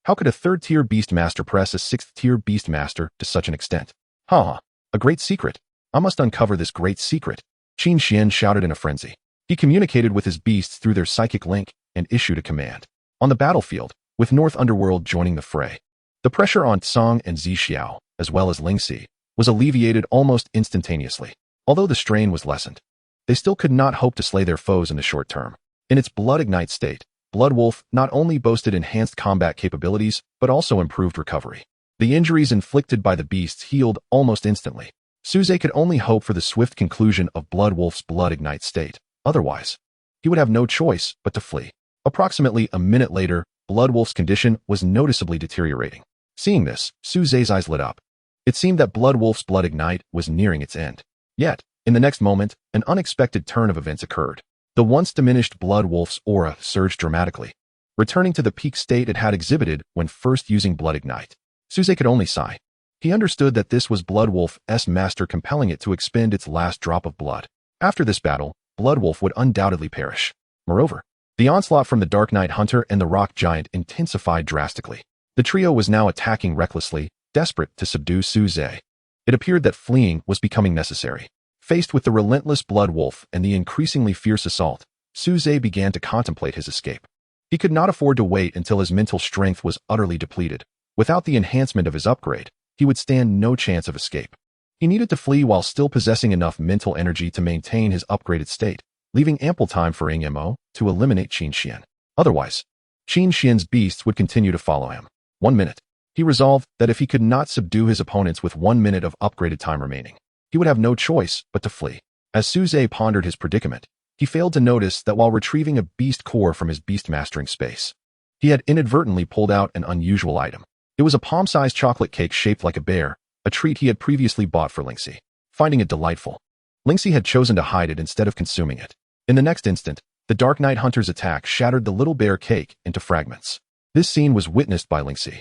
Speaker 1: How could a 3rd-tier Beastmaster press a 6th-tier Beastmaster to such an extent? A great secret. I must uncover this great secret, Qin Xian shouted in a frenzy. He communicated with his beasts through their psychic link and issued a command. On the battlefield, with North Underworld joining the fray, the pressure on Tsang and Zixiao, as well as Lingxi, was alleviated almost instantaneously. Although the strain was lessened, they still could not hope to slay their foes in the short term. In its Blood Ignite state, Blood Wolf not only boasted enhanced combat capabilities, but also improved recovery. The injuries inflicted by the beasts healed almost instantly. Suze could only hope for the swift conclusion of Blood Wolf's blood ignite state. Otherwise, he would have no choice but to flee. Approximately a minute later, Blood Wolf's condition was noticeably deteriorating. Seeing this, Suze's eyes lit up. It seemed that Blood Wolf's blood ignite was nearing its end. Yet, in the next moment, an unexpected turn of events occurred. The once diminished Blood Wolf's aura surged dramatically, returning to the peak state it had exhibited when first using blood ignite. Suze could only sigh. He understood that this was Blood Wolf's master compelling it to expend its last drop of blood. After this battle, Blood Wolf would undoubtedly perish. Moreover, the onslaught from the Dark Knight Hunter and the Rock Giant intensified drastically. The trio was now attacking recklessly, desperate to subdue Suze. It appeared that fleeing was becoming necessary. Faced with the relentless Blood Wolf and the increasingly fierce assault, Suze began to contemplate his escape. He could not afford to wait until his mental strength was utterly depleted. Without the enhancement of his upgrade, he would stand no chance of escape. He needed to flee while still possessing enough mental energy to maintain his upgraded state, leaving ample time for Ing Mo to eliminate Qin Xian. Otherwise, Qin Xian's beasts would continue to follow him. 1 minute. He resolved that if he could not subdue his opponents with 1 minute of upgraded time remaining, he would have no choice but to flee. As Suze pondered his predicament, he failed to notice that while retrieving a beast core from his beast mastering space, he had inadvertently pulled out an unusual item. It was a palm-sized chocolate cake shaped like a bear, a treat he had previously bought for Lingxi. Finding it delightful, Lingxi had chosen to hide it instead of consuming it. In the next instant, the Dark Knight Hunter's attack shattered the little bear cake into fragments. This scene was witnessed by Lingxi.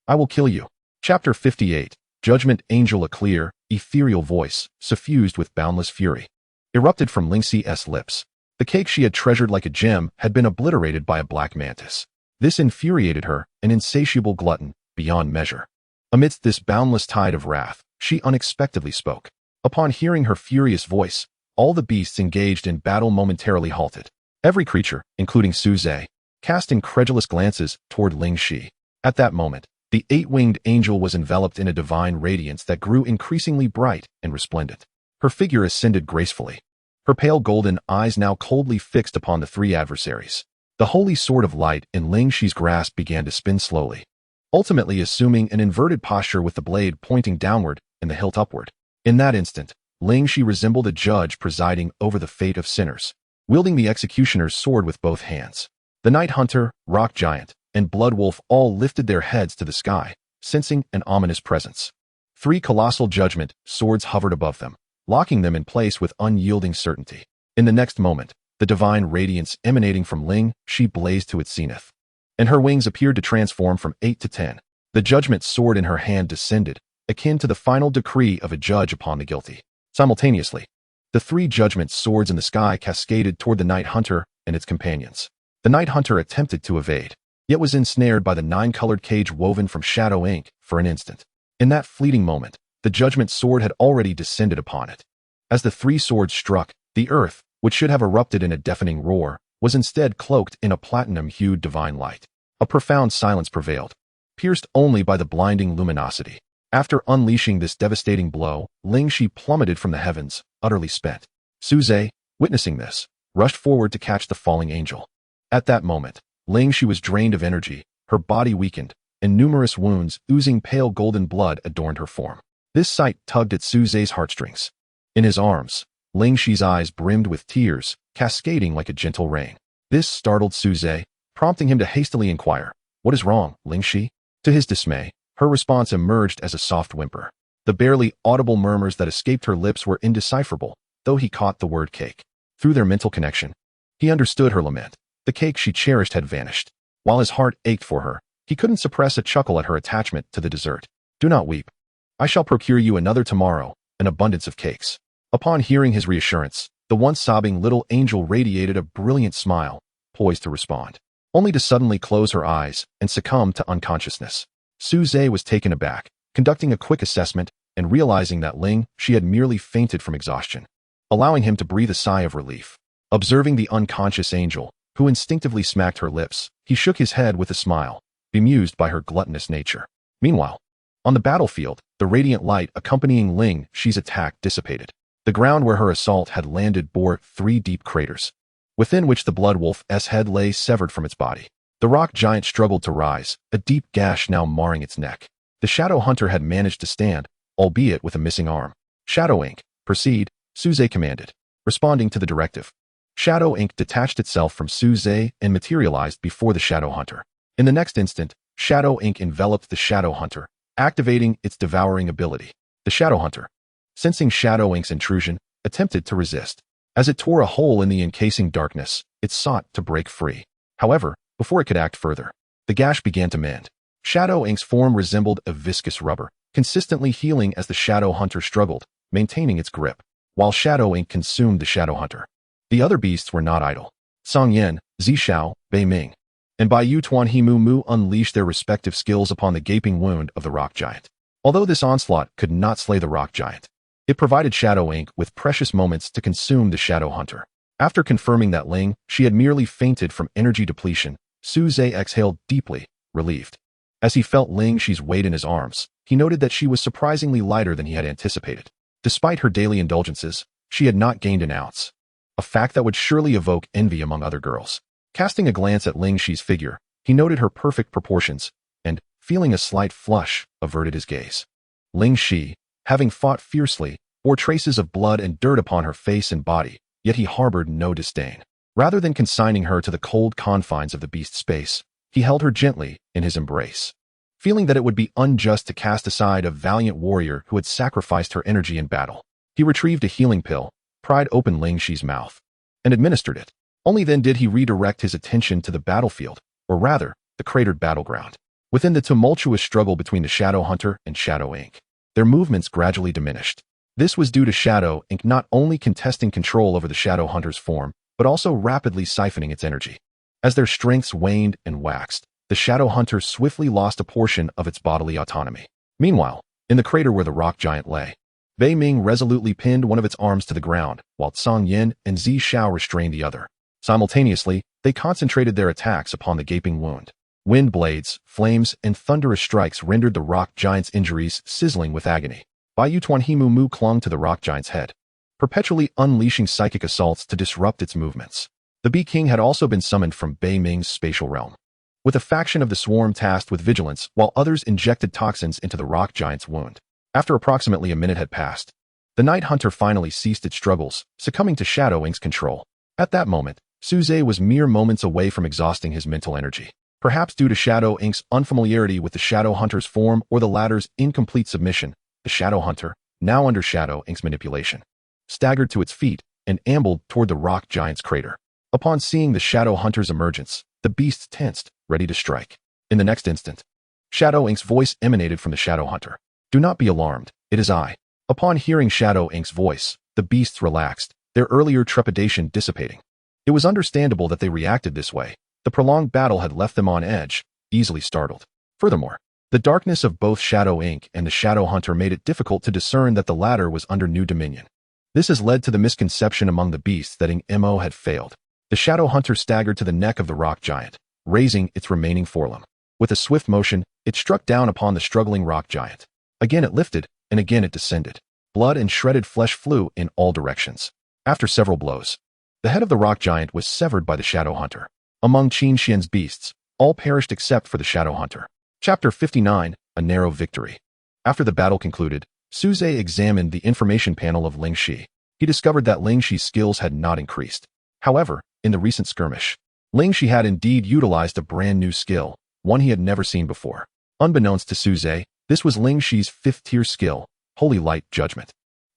Speaker 1: I will kill you. Chapter 58. Judgment Angel. A clear, ethereal voice, suffused with boundless fury, erupted from Lingxi's lips. The cake she had treasured like a gem had been obliterated by a black mantis. This infuriated her, an insatiable glutton, beyond measure. Amidst this boundless tide of wrath, she unexpectedly spoke. Upon hearing her furious voice, all the beasts engaged in battle momentarily halted. Every creature, including Suze, cast incredulous glances toward Lingxi. At that moment, the 8-winged angel was enveloped in a divine radiance that grew increasingly bright and resplendent. Her figure ascended gracefully, her pale golden eyes now coldly fixed upon the 3 adversaries. The holy sword of light in Lingxi's grasp began to spin slowly, ultimately assuming an inverted posture with the blade pointing downward and the hilt upward. In that instant, Lingxi resembled a judge presiding over the fate of sinners, wielding the executioner's sword with both hands. The Night Hunter, Rock Giant, and Blood Wolf all lifted their heads to the sky, sensing an ominous presence. 3 colossal judgment swords hovered above them, locking them in place with unyielding certainty. In the next moment, the divine radiance emanating from Lingxi blazed to its zenith, and her wings appeared to transform from 8 to 10. The judgment sword in her hand descended, akin to the final decree of a judge upon the guilty. Simultaneously, the 3 judgment swords in the sky cascaded toward the Night Hunter and its companions. The Night Hunter attempted to evade, yet was ensnared by the 9-colored cage woven from shadow ink for an instant. In that fleeting moment, the judgment sword had already descended upon it. As the 3 swords struck, the earth, which should have erupted in a deafening roar, was instead cloaked in a platinum-hued divine light. A profound silence prevailed, pierced only by the blinding luminosity. After unleashing this devastating blow, Lingxi plummeted from the heavens, utterly spent. Suze, witnessing this, rushed forward to catch the falling angel. At that moment, Lingxi was drained of energy, her body weakened, and numerous wounds oozing pale golden blood adorned her form. This sight tugged at Suze's heartstrings. In his arms, Lingxi's eyes brimmed with tears, cascading like a gentle rain. This startled Suze, prompting him to hastily inquire, "What is wrong, Lingxi?" To his dismay, her response emerged as a soft whimper. The barely audible murmurs that escaped her lips were indecipherable, though he caught the word cake. Through their mental connection, he understood her lament. The cake she cherished had vanished. While his heart ached for her, he couldn't suppress a chuckle at her attachment to the dessert. "Do not weep. I shall procure you another tomorrow, an abundance of cakes." Upon hearing his reassurance, the once sobbing little angel radiated a brilliant smile, poised to respond, only to suddenly close her eyes and succumb to unconsciousness. Suze was taken aback, conducting a quick assessment and realizing that Lingxi had merely fainted from exhaustion, allowing him to breathe a sigh of relief. Observing the unconscious angel, who instinctively smacked her lips, he shook his head with a smile, bemused by her gluttonous nature. Meanwhile, on the battlefield, the radiant light accompanying Lingxi's attack dissipated. The ground where her assault had landed bore 3 deep craters, within which the Blood Wolf's head lay severed from its body. The Rock Giant struggled to rise, a deep gash now marring its neck. The Shadow Hunter had managed to stand, albeit with a missing arm. Shadow Ink, proceed, Suze commanded. Responding to the directive, Shadow Ink detached itself from Suze and materialized before the Shadow Hunter. In the next instant, Shadow Ink enveloped the Shadow Hunter, activating its devouring ability. The Shadow Hunter, sensing Shadow Ink's intrusion, attempted to resist. As it tore a hole in the encasing darkness, it sought to break free. However, before it could act further, the gash began to mend. Shadow Ink's form resembled a viscous rubber, consistently healing as the Shadow Hunter struggled, maintaining its grip, while Shadow Ink consumed the Shadow Hunter. The other beasts were not idle. Song Yen, Zishao, Bei Ming, and Bai Yutuan He Mu Mu unleashed their respective skills upon the gaping wound of the rock giant. Although this onslaught could not slay the rock giant, it provided Shadow Ink with precious moments to consume the Shadow Hunter. After confirming that Ling, she had merely fainted from energy depletion, Suze exhaled deeply, relieved. As he felt Ling Shi's weight in his arms, he noted that she was surprisingly lighter than he had anticipated. Despite her daily indulgences, she had not gained an ounce, a fact that would surely evoke envy among other girls. Casting a glance at Ling Shi's figure, he noted her perfect proportions, and, feeling a slight flush, averted his gaze. Ling Shi, having fought fiercely, bore traces of blood and dirt upon her face and body, yet he harbored no disdain. Rather than consigning her to the cold confines of the beast space, he held her gently in his embrace. Feeling that it would be unjust to cast aside a valiant warrior who had sacrificed her energy in battle, he retrieved a healing pill, pried open Ling Shi's mouth, and administered it. Only then did he redirect his attention to the battlefield, or rather, the cratered battleground. Within the tumultuous struggle between the Shadow Hunter and Shadow Ink, their movements gradually diminished. This was due to Shadow Ink not only contesting control over the Shadow Hunter's form, but also rapidly siphoning its energy. As their strengths waned and waxed, the Shadow Hunter swiftly lost a portion of its bodily autonomy. Meanwhile, in the crater where the rock giant lay, Bei Ming resolutely pinned one of its arms to the ground, while Song Yin and Zi Xiao restrained the other. Simultaneously, they concentrated their attacks upon the gaping wound. Wind blades, flames, and thunderous strikes rendered the rock giant's injuries sizzling with agony. Bai Yutuan He Mu Mu clung to the rock giant's head, perpetually unleashing psychic assaults to disrupt its movements. The Bee King had also been summoned from Bei Ming's spatial realm, with a faction of the swarm tasked with vigilance, while others injected toxins into the rock giant's wound. After approximately a minute had passed, the Night Hunter finally ceased its struggles, succumbing to Shadow Ink's control. At that moment, Suze was mere moments away from exhausting his mental energy. Perhaps due to Shadow Ink's unfamiliarity with the Shadow Hunter's form or the latter's incomplete submission, the Shadow Hunter, now under Shadow Ink's manipulation, staggered to its feet and ambled toward the rock giant's crater. Upon seeing the Shadow Hunter's emergence, the beast tensed, ready to strike. In the next instant, Shadow Ink's voice emanated from the Shadow Hunter. "Do not be alarmed, it is I." Upon hearing Shadow Ink's voice, the beasts relaxed, their earlier trepidation dissipating. It was understandable that they reacted this way. The prolonged battle had left them on edge, easily startled. Furthermore, the darkness of both Shadow Ink and the Shadow Hunter made it difficult to discern that the latter was under new dominion. This has led to the misconception among the beasts that Ing Mo had failed. The Shadow Hunter staggered to the neck of the rock giant, raising its remaining forelimb. With a swift motion, it struck down upon the struggling rock giant. Again it lifted, and again it descended. Blood and shredded flesh flew in all directions. After several blows, the head of the rock giant was severed by the Shadow Hunter. Among Qin Xian's beasts, all perished except for the Shadow Hunter. Chapter 59, A Narrow Victory. After the battle concluded, Suze examined the information panel of Ling Shi. He discovered that Ling Shi's skills had not increased. However, in the recent skirmish, Ling Shi had indeed utilized a brand new skill, one he had never seen before. Unbeknownst to Suze, this was Ling Shi's 5th-tier skill, Holy Light Judgment.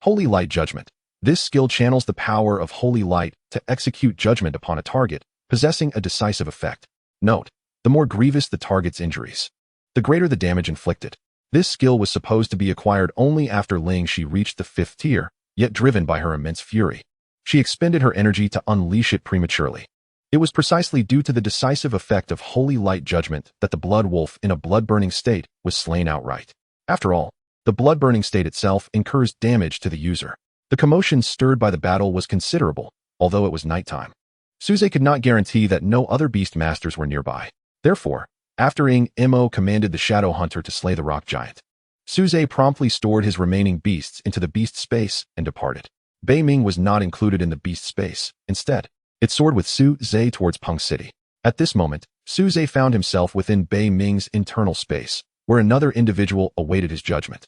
Speaker 1: Holy Light Judgment. This skill channels the power of Holy Light to execute judgment upon a target, possessing a decisive effect. Note, the more grievous the target's injuries, the greater the damage inflicted. This skill was supposed to be acquired only after Ling Shi reached the 5th tier, yet driven by her immense fury, she expended her energy to unleash it prematurely. It was precisely due to the decisive effect of Holy Light Judgment that the Blood Wolf in a blood-burning state was slain outright. After all, the blood-burning state itself incurs damage to the user. The commotion stirred by the battle was considerable, although it was nighttime. Suze could not guarantee that no other beast masters were nearby. Therefore, after Ing Mo commanded the Shadow Hunter to slay the rock giant, Suze promptly stored his remaining beasts into the beast space and departed. Bei Ming was not included in the beast space. Instead, it soared with Suze towards Peng City. At this moment, Suze found himself within Bei Ming's internal space, where another individual awaited his judgment.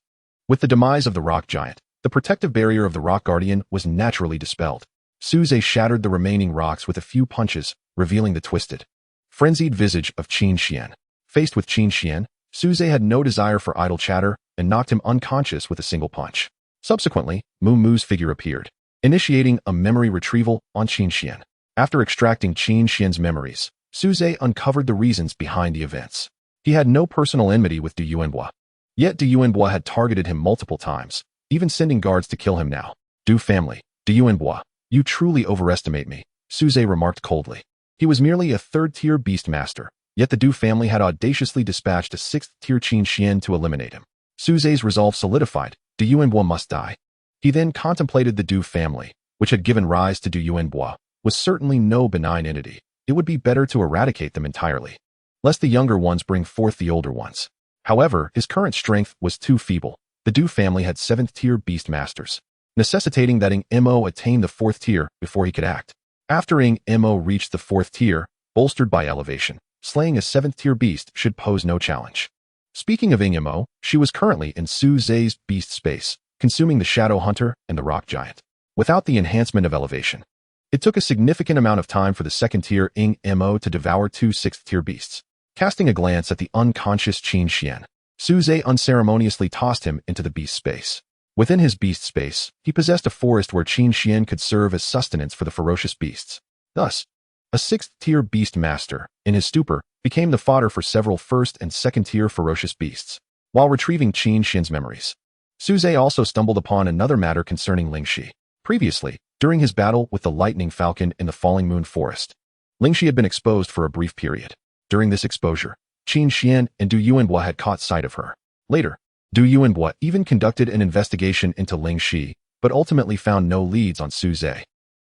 Speaker 1: With the demise of the rock giant, The protective barrier of the rock guardian was naturally dispelled. Suze shattered the remaining rocks with a few punches, revealing the twisted, frenzied visage of Qin Xian. Faced with Qin Xian, Suze had no desire for idle chatter and knocked him unconscious with a single punch. Subsequently, Mu Mu's figure appeared, initiating a memory retrieval on Qin Xian. After extracting Qin Xian's memories, Suze uncovered the reasons behind the events. He had no personal enmity with Du Yuanhua. Yet Du Yuanhua had targeted him multiple times, even sending guards to kill him now. Du family, Du Yuanhua, you truly overestimate me, Suze remarked coldly. He was merely a third-tier beast master, yet the Du family had audaciously dispatched a sixth-tier Qin Xian to eliminate him. Suze's resolve solidified. Du Yuanhua must die. He then contemplated the Du family, which had given rise to Du Yuanhua, was certainly no benign entity. It would be better to eradicate them entirely, lest the younger ones bring forth the older ones. However, his current strength was too feeble. The Du family had 7th-tier beast masters, necessitating that Ing Mo attain the 4th tier before he could act. After Ing Mo reached the 4th tier, bolstered by elevation, slaying a 7th-tier beast should pose no challenge. Speaking of Ing Mo, she was currently in Suze's beast space, consuming the Shadow Hunter and the Rock Giant. Without the enhancement of elevation, it took a significant amount of time for the 2nd-tier Ing Mo to devour 2 6th-tier beasts. Casting a glance at the unconscious Qin Xian, Suze unceremoniously tossed him into the beast space. Within his beast space, he possessed a forest where Qin Xian could serve as sustenance for the ferocious beasts. Thus, a 6th-tier beast master, in his stupor, became the fodder for several 1st and 2nd-tier ferocious beasts. While retrieving Qin Xian's memories, Suze also stumbled upon another matter concerning Lingxi. Previously, during his battle with the lightning falcon in the Falling Moon Forest, Lingxi had been exposed for a brief period. During this exposure, Qin Xian and Du Yuanhua had caught sight of her. Later, Du Yuanhua even conducted an investigation into Lingxi, but ultimately found no leads on Suze.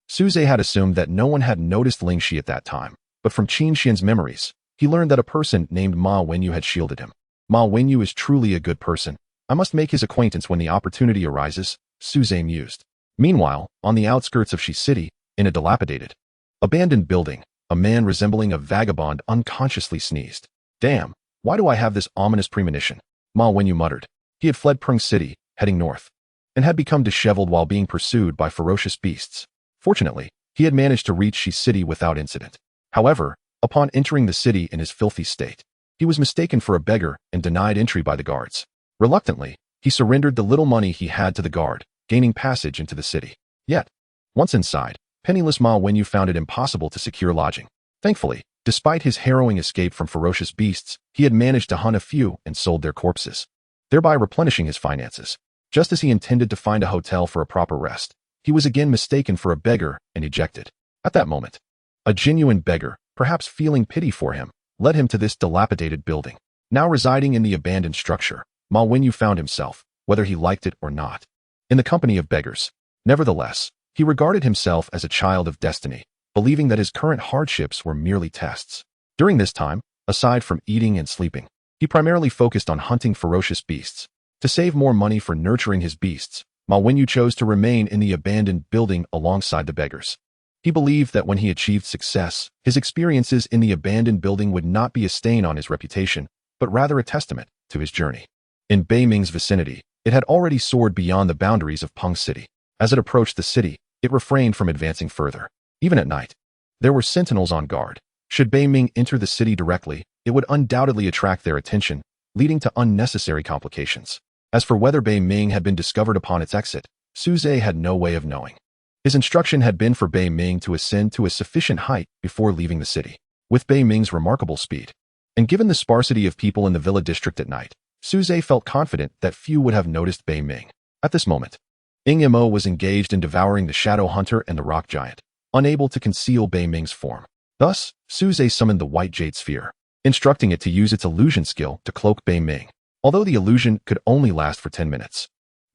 Speaker 1: Suze had assumed that no one had noticed Lingxi at that time, but from Qin Xian's memories, he learned that a person named Ma Wenyu had shielded him. Ma Wenyu is truly a good person. I must make his acquaintance when the opportunity arises, Suze mused. Meanwhile, on the outskirts of Shi City, in a dilapidated, abandoned building, a man resembling a vagabond unconsciously sneezed. Damn, why do I have this ominous premonition? Ma Wenyu muttered. He had fled Prung City, heading north, and had become disheveled while being pursued by ferocious beasts. Fortunately, he had managed to reach Shi City without incident. However, upon entering the city in his filthy state, he was mistaken for a beggar and denied entry by the guards. Reluctantly, he surrendered the little money he had to the guard, gaining passage into the city. Yet, once inside, penniless Ma Wenyu found it impossible to secure lodging. Thankfully, despite his harrowing escape from ferocious beasts, he had managed to hunt a few and sold their corpses, thereby replenishing his finances. Just as he intended to find a hotel for a proper rest, he was again mistaken for a beggar and ejected. At that moment, a genuine beggar, perhaps feeling pity for him, led him to this dilapidated building. Now residing in the abandoned structure, Ma Wenyu found himself, whether he liked it or not, in the company of beggars. Nevertheless, he regarded himself as a child of destiny, believing that his current hardships were merely tests. During this time, aside from eating and sleeping, he primarily focused on hunting ferocious beasts. To save more money for nurturing his beasts, Ma Wenyu chose to remain in the abandoned building alongside the beggars. He believed that when he achieved success, his experiences in the abandoned building would not be a stain on his reputation, but rather a testament to his journey. In Beiming's vicinity, it had already soared beyond the boundaries of Peng City. As it approached the city, it refrained from advancing further. Even at night, there were sentinels on guard. Should Beiming enter the city directly, it would undoubtedly attract their attention, leading to unnecessary complications. As for whether Beiming had been discovered upon its exit, Suze had no way of knowing. His instruction had been for Beiming to ascend to a sufficient height before leaving the city. With Beiming's remarkable speed, and given the sparsity of people in the villa district at night, Suze felt confident that few would have noticed Beiming. At this moment, Ing Mo was engaged in devouring the Shadow Hunter and the Rock Giant, unable to conceal Beiming's form. Thus, Suze summoned the White Jade Sphere, instructing it to use its illusion skill to cloak Beiming. Although the illusion could only last for 10 minutes,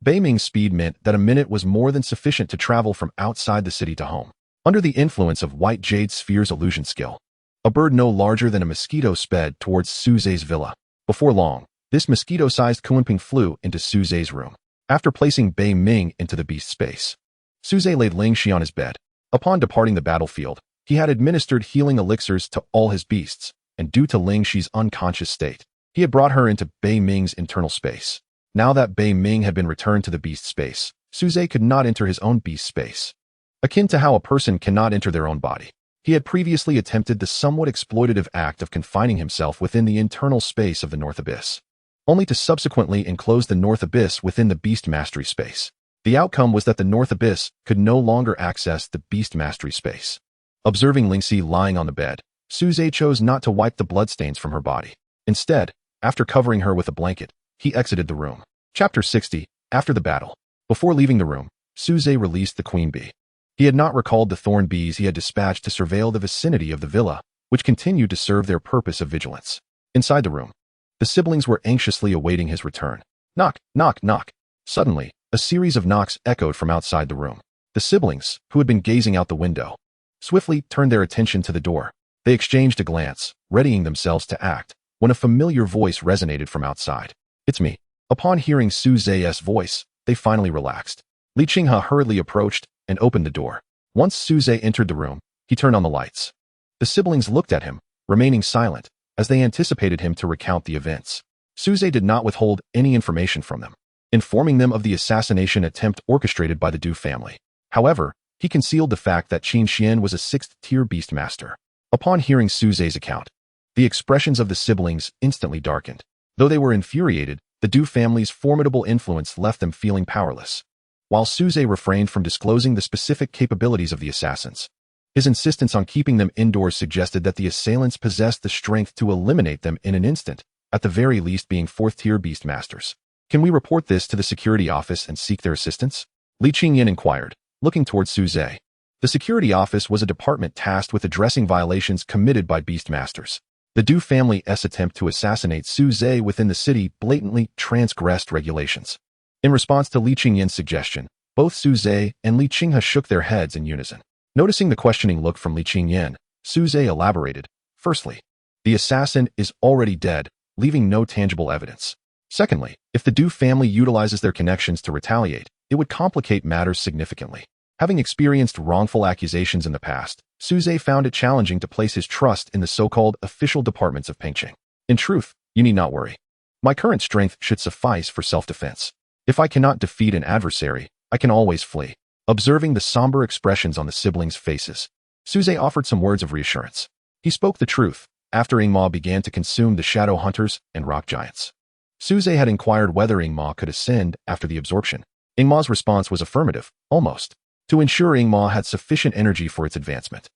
Speaker 1: Beiming's speed meant that a minute was more than sufficient to travel from outside the city to home. Under the influence of White Jade Sphere's illusion skill, a bird no larger than a mosquito sped towards Suze's villa. Before long, this mosquito-sized Kunping flew into Suze's room. After placing Beiming into the beast space, Suze laid Lingxi on his bed. Upon departing the battlefield, he had administered healing elixirs to all his beasts, and due to Lingxi's unconscious state, he had brought her into Beiming's internal space. Now that Beiming had been returned to the beast space, Suze could not enter his own beast space. Akin to how a person cannot enter their own body. He had previously attempted the somewhat exploitative act of confining himself within the internal space of the North Abyss, only to subsequently enclose the North Abyss within the Beast Mastery space. The outcome was that the North Abyss could no longer access the Beast Mastery space. Observing Lingxi lying on the bed, Suze chose not to wipe the bloodstains from her body. Instead, after covering her with a blanket, he exited the room. Chapter 60. After the battle. Before leaving the room, Suze released the queen bee. He had not recalled the thorn bees he had dispatched to surveil the vicinity of the villa, which continued to serve their purpose of vigilance. Inside the room, the siblings were anxiously awaiting his return. Knock, knock, knock. Suddenly, a series of knocks echoed from outside the room. The siblings, who had been gazing out the window, swiftly turned their attention to the door. They exchanged a glance, readying themselves to act, when a familiar voice resonated from outside. It's me. Upon hearing Suze's voice, they finally relaxed. Li Qinghe hurriedly approached and opened the door. Once Suze entered the room, he turned on the lights. The siblings looked at him, remaining silent, as they anticipated him to recount the events. Suze did not withhold any information from them, informing them of the assassination attempt orchestrated by the Du family. However, he concealed the fact that Qin Xian was a 6th-tier beast master. Upon hearing Suze's account, the expressions of the siblings instantly darkened. Though they were infuriated, the Du family's formidable influence left them feeling powerless. While Suze refrained from disclosing the specific capabilities of the assassins, his insistence on keeping them indoors suggested that the assailants possessed the strength to eliminate them in an instant, at the very least being 4th-tier beast masters. Can we report this to the security office and seek their assistance? Li Qingyan inquired, looking towards Suze. The security office was a department tasked with addressing violations committed by beast masters. The Du family's attempt to assassinate Suze within the city blatantly transgressed regulations. In response to Li Qingyan's suggestion, both Suze and Li Qinghe shook their heads in unison. Noticing the questioning look from Li Qingyan, Suze elaborated. Firstly, the assassin is already dead, leaving no tangible evidence. Secondly, if the Du family utilizes their connections to retaliate, it would complicate matters significantly. Having experienced wrongful accusations in the past, Suze found it challenging to place his trust in the so-called official departments of Pengqing. In truth, you need not worry. My current strength should suffice for self-defense. If I cannot defeat an adversary, I can always flee. Observing the somber expressions on the siblings' faces, Suze offered some words of reassurance. He spoke the truth, after Ingma began to consume the shadow hunters and rock giants. Suze had inquired whether Ingma could ascend after the absorption. Ingma's response was affirmative, almost, to ensure Ingma had sufficient energy for its advancement.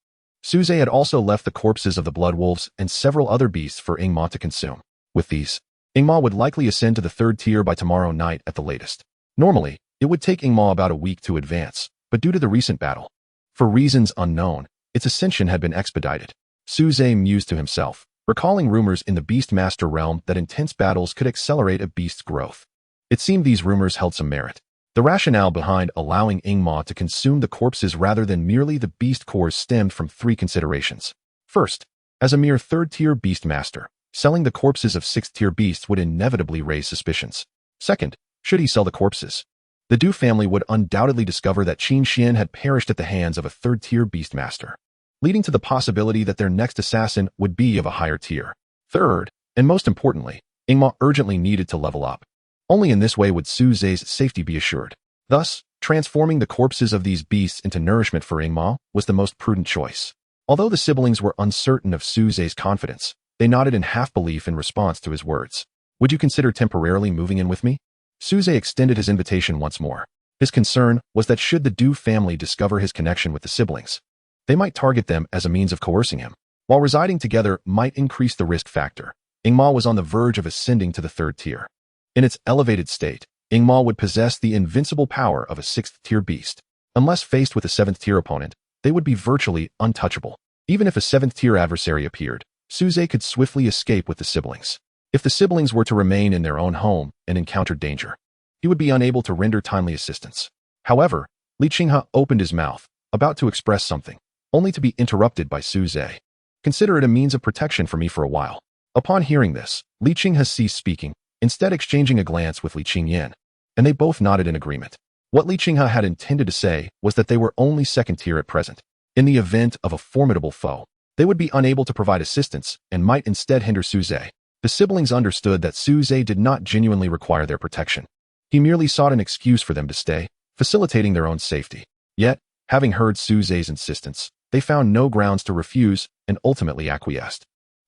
Speaker 1: Suze had also left the corpses of the blood wolves and several other beasts for Ingma to consume. With these, Ingma would likely ascend to the 3rd tier by tomorrow night at the latest. Normally, it would take Ingma about a week to advance, but due to the recent battle, for reasons unknown, its ascension had been expedited. Suze mused to himself, recalling rumors in the Beast Master realm that intense battles could accelerate a beast's growth. It seemed these rumors held some merit. The rationale behind allowing Ingma to consume the corpses rather than merely the beast cores stemmed from 3 considerations. First, as a mere 3rd-tier beast master, selling the corpses of 6th-tier beasts would inevitably raise suspicions. Second, should he sell the corpses, the Du family would undoubtedly discover that Qin Xian had perished at the hands of a 3rd-tier beast master, leading to the possibility that their next assassin would be of a higher tier. Third, and most importantly, Ingma urgently needed to level up. Only in this way would Suze's safety be assured. Thus, transforming the corpses of these beasts into nourishment for Ingma was the most prudent choice. Although the siblings were uncertain of Suze's confidence, they nodded in half-belief in response to his words. Would you consider temporarily moving in with me? Suze extended his invitation once more. His concern was that should the Du family discover his connection with the siblings, they might target them as a means of coercing him. While residing together might increase the risk factor, Ingma was on the verge of ascending to the 3rd tier. In its elevated state, Ingma would possess the invincible power of a 6th-tier beast. Unless faced with a 7th-tier opponent, they would be virtually untouchable. Even if a 7th-tier adversary appeared, Suze could swiftly escape with the siblings. If the siblings were to remain in their own home and encountered danger, he would be unable to render timely assistance. However, Li Qinghe opened his mouth, about to express something, only to be interrupted by Suze. Consider it a means of protection for me for a while. Upon hearing this, Li Qinghe ceased speaking, instead exchanging a glance with Li Qingyan, and they both nodded in agreement. What Li Qinghe had intended to say was that they were only 2nd tier at present. In the event of a formidable foe, they would be unable to provide assistance and might instead hinder Suze. The siblings understood that Suze did not genuinely require their protection. He merely sought an excuse for them to stay, facilitating their own safety. Yet, having heard Suze's insistence, they found no grounds to refuse and ultimately acquiesced.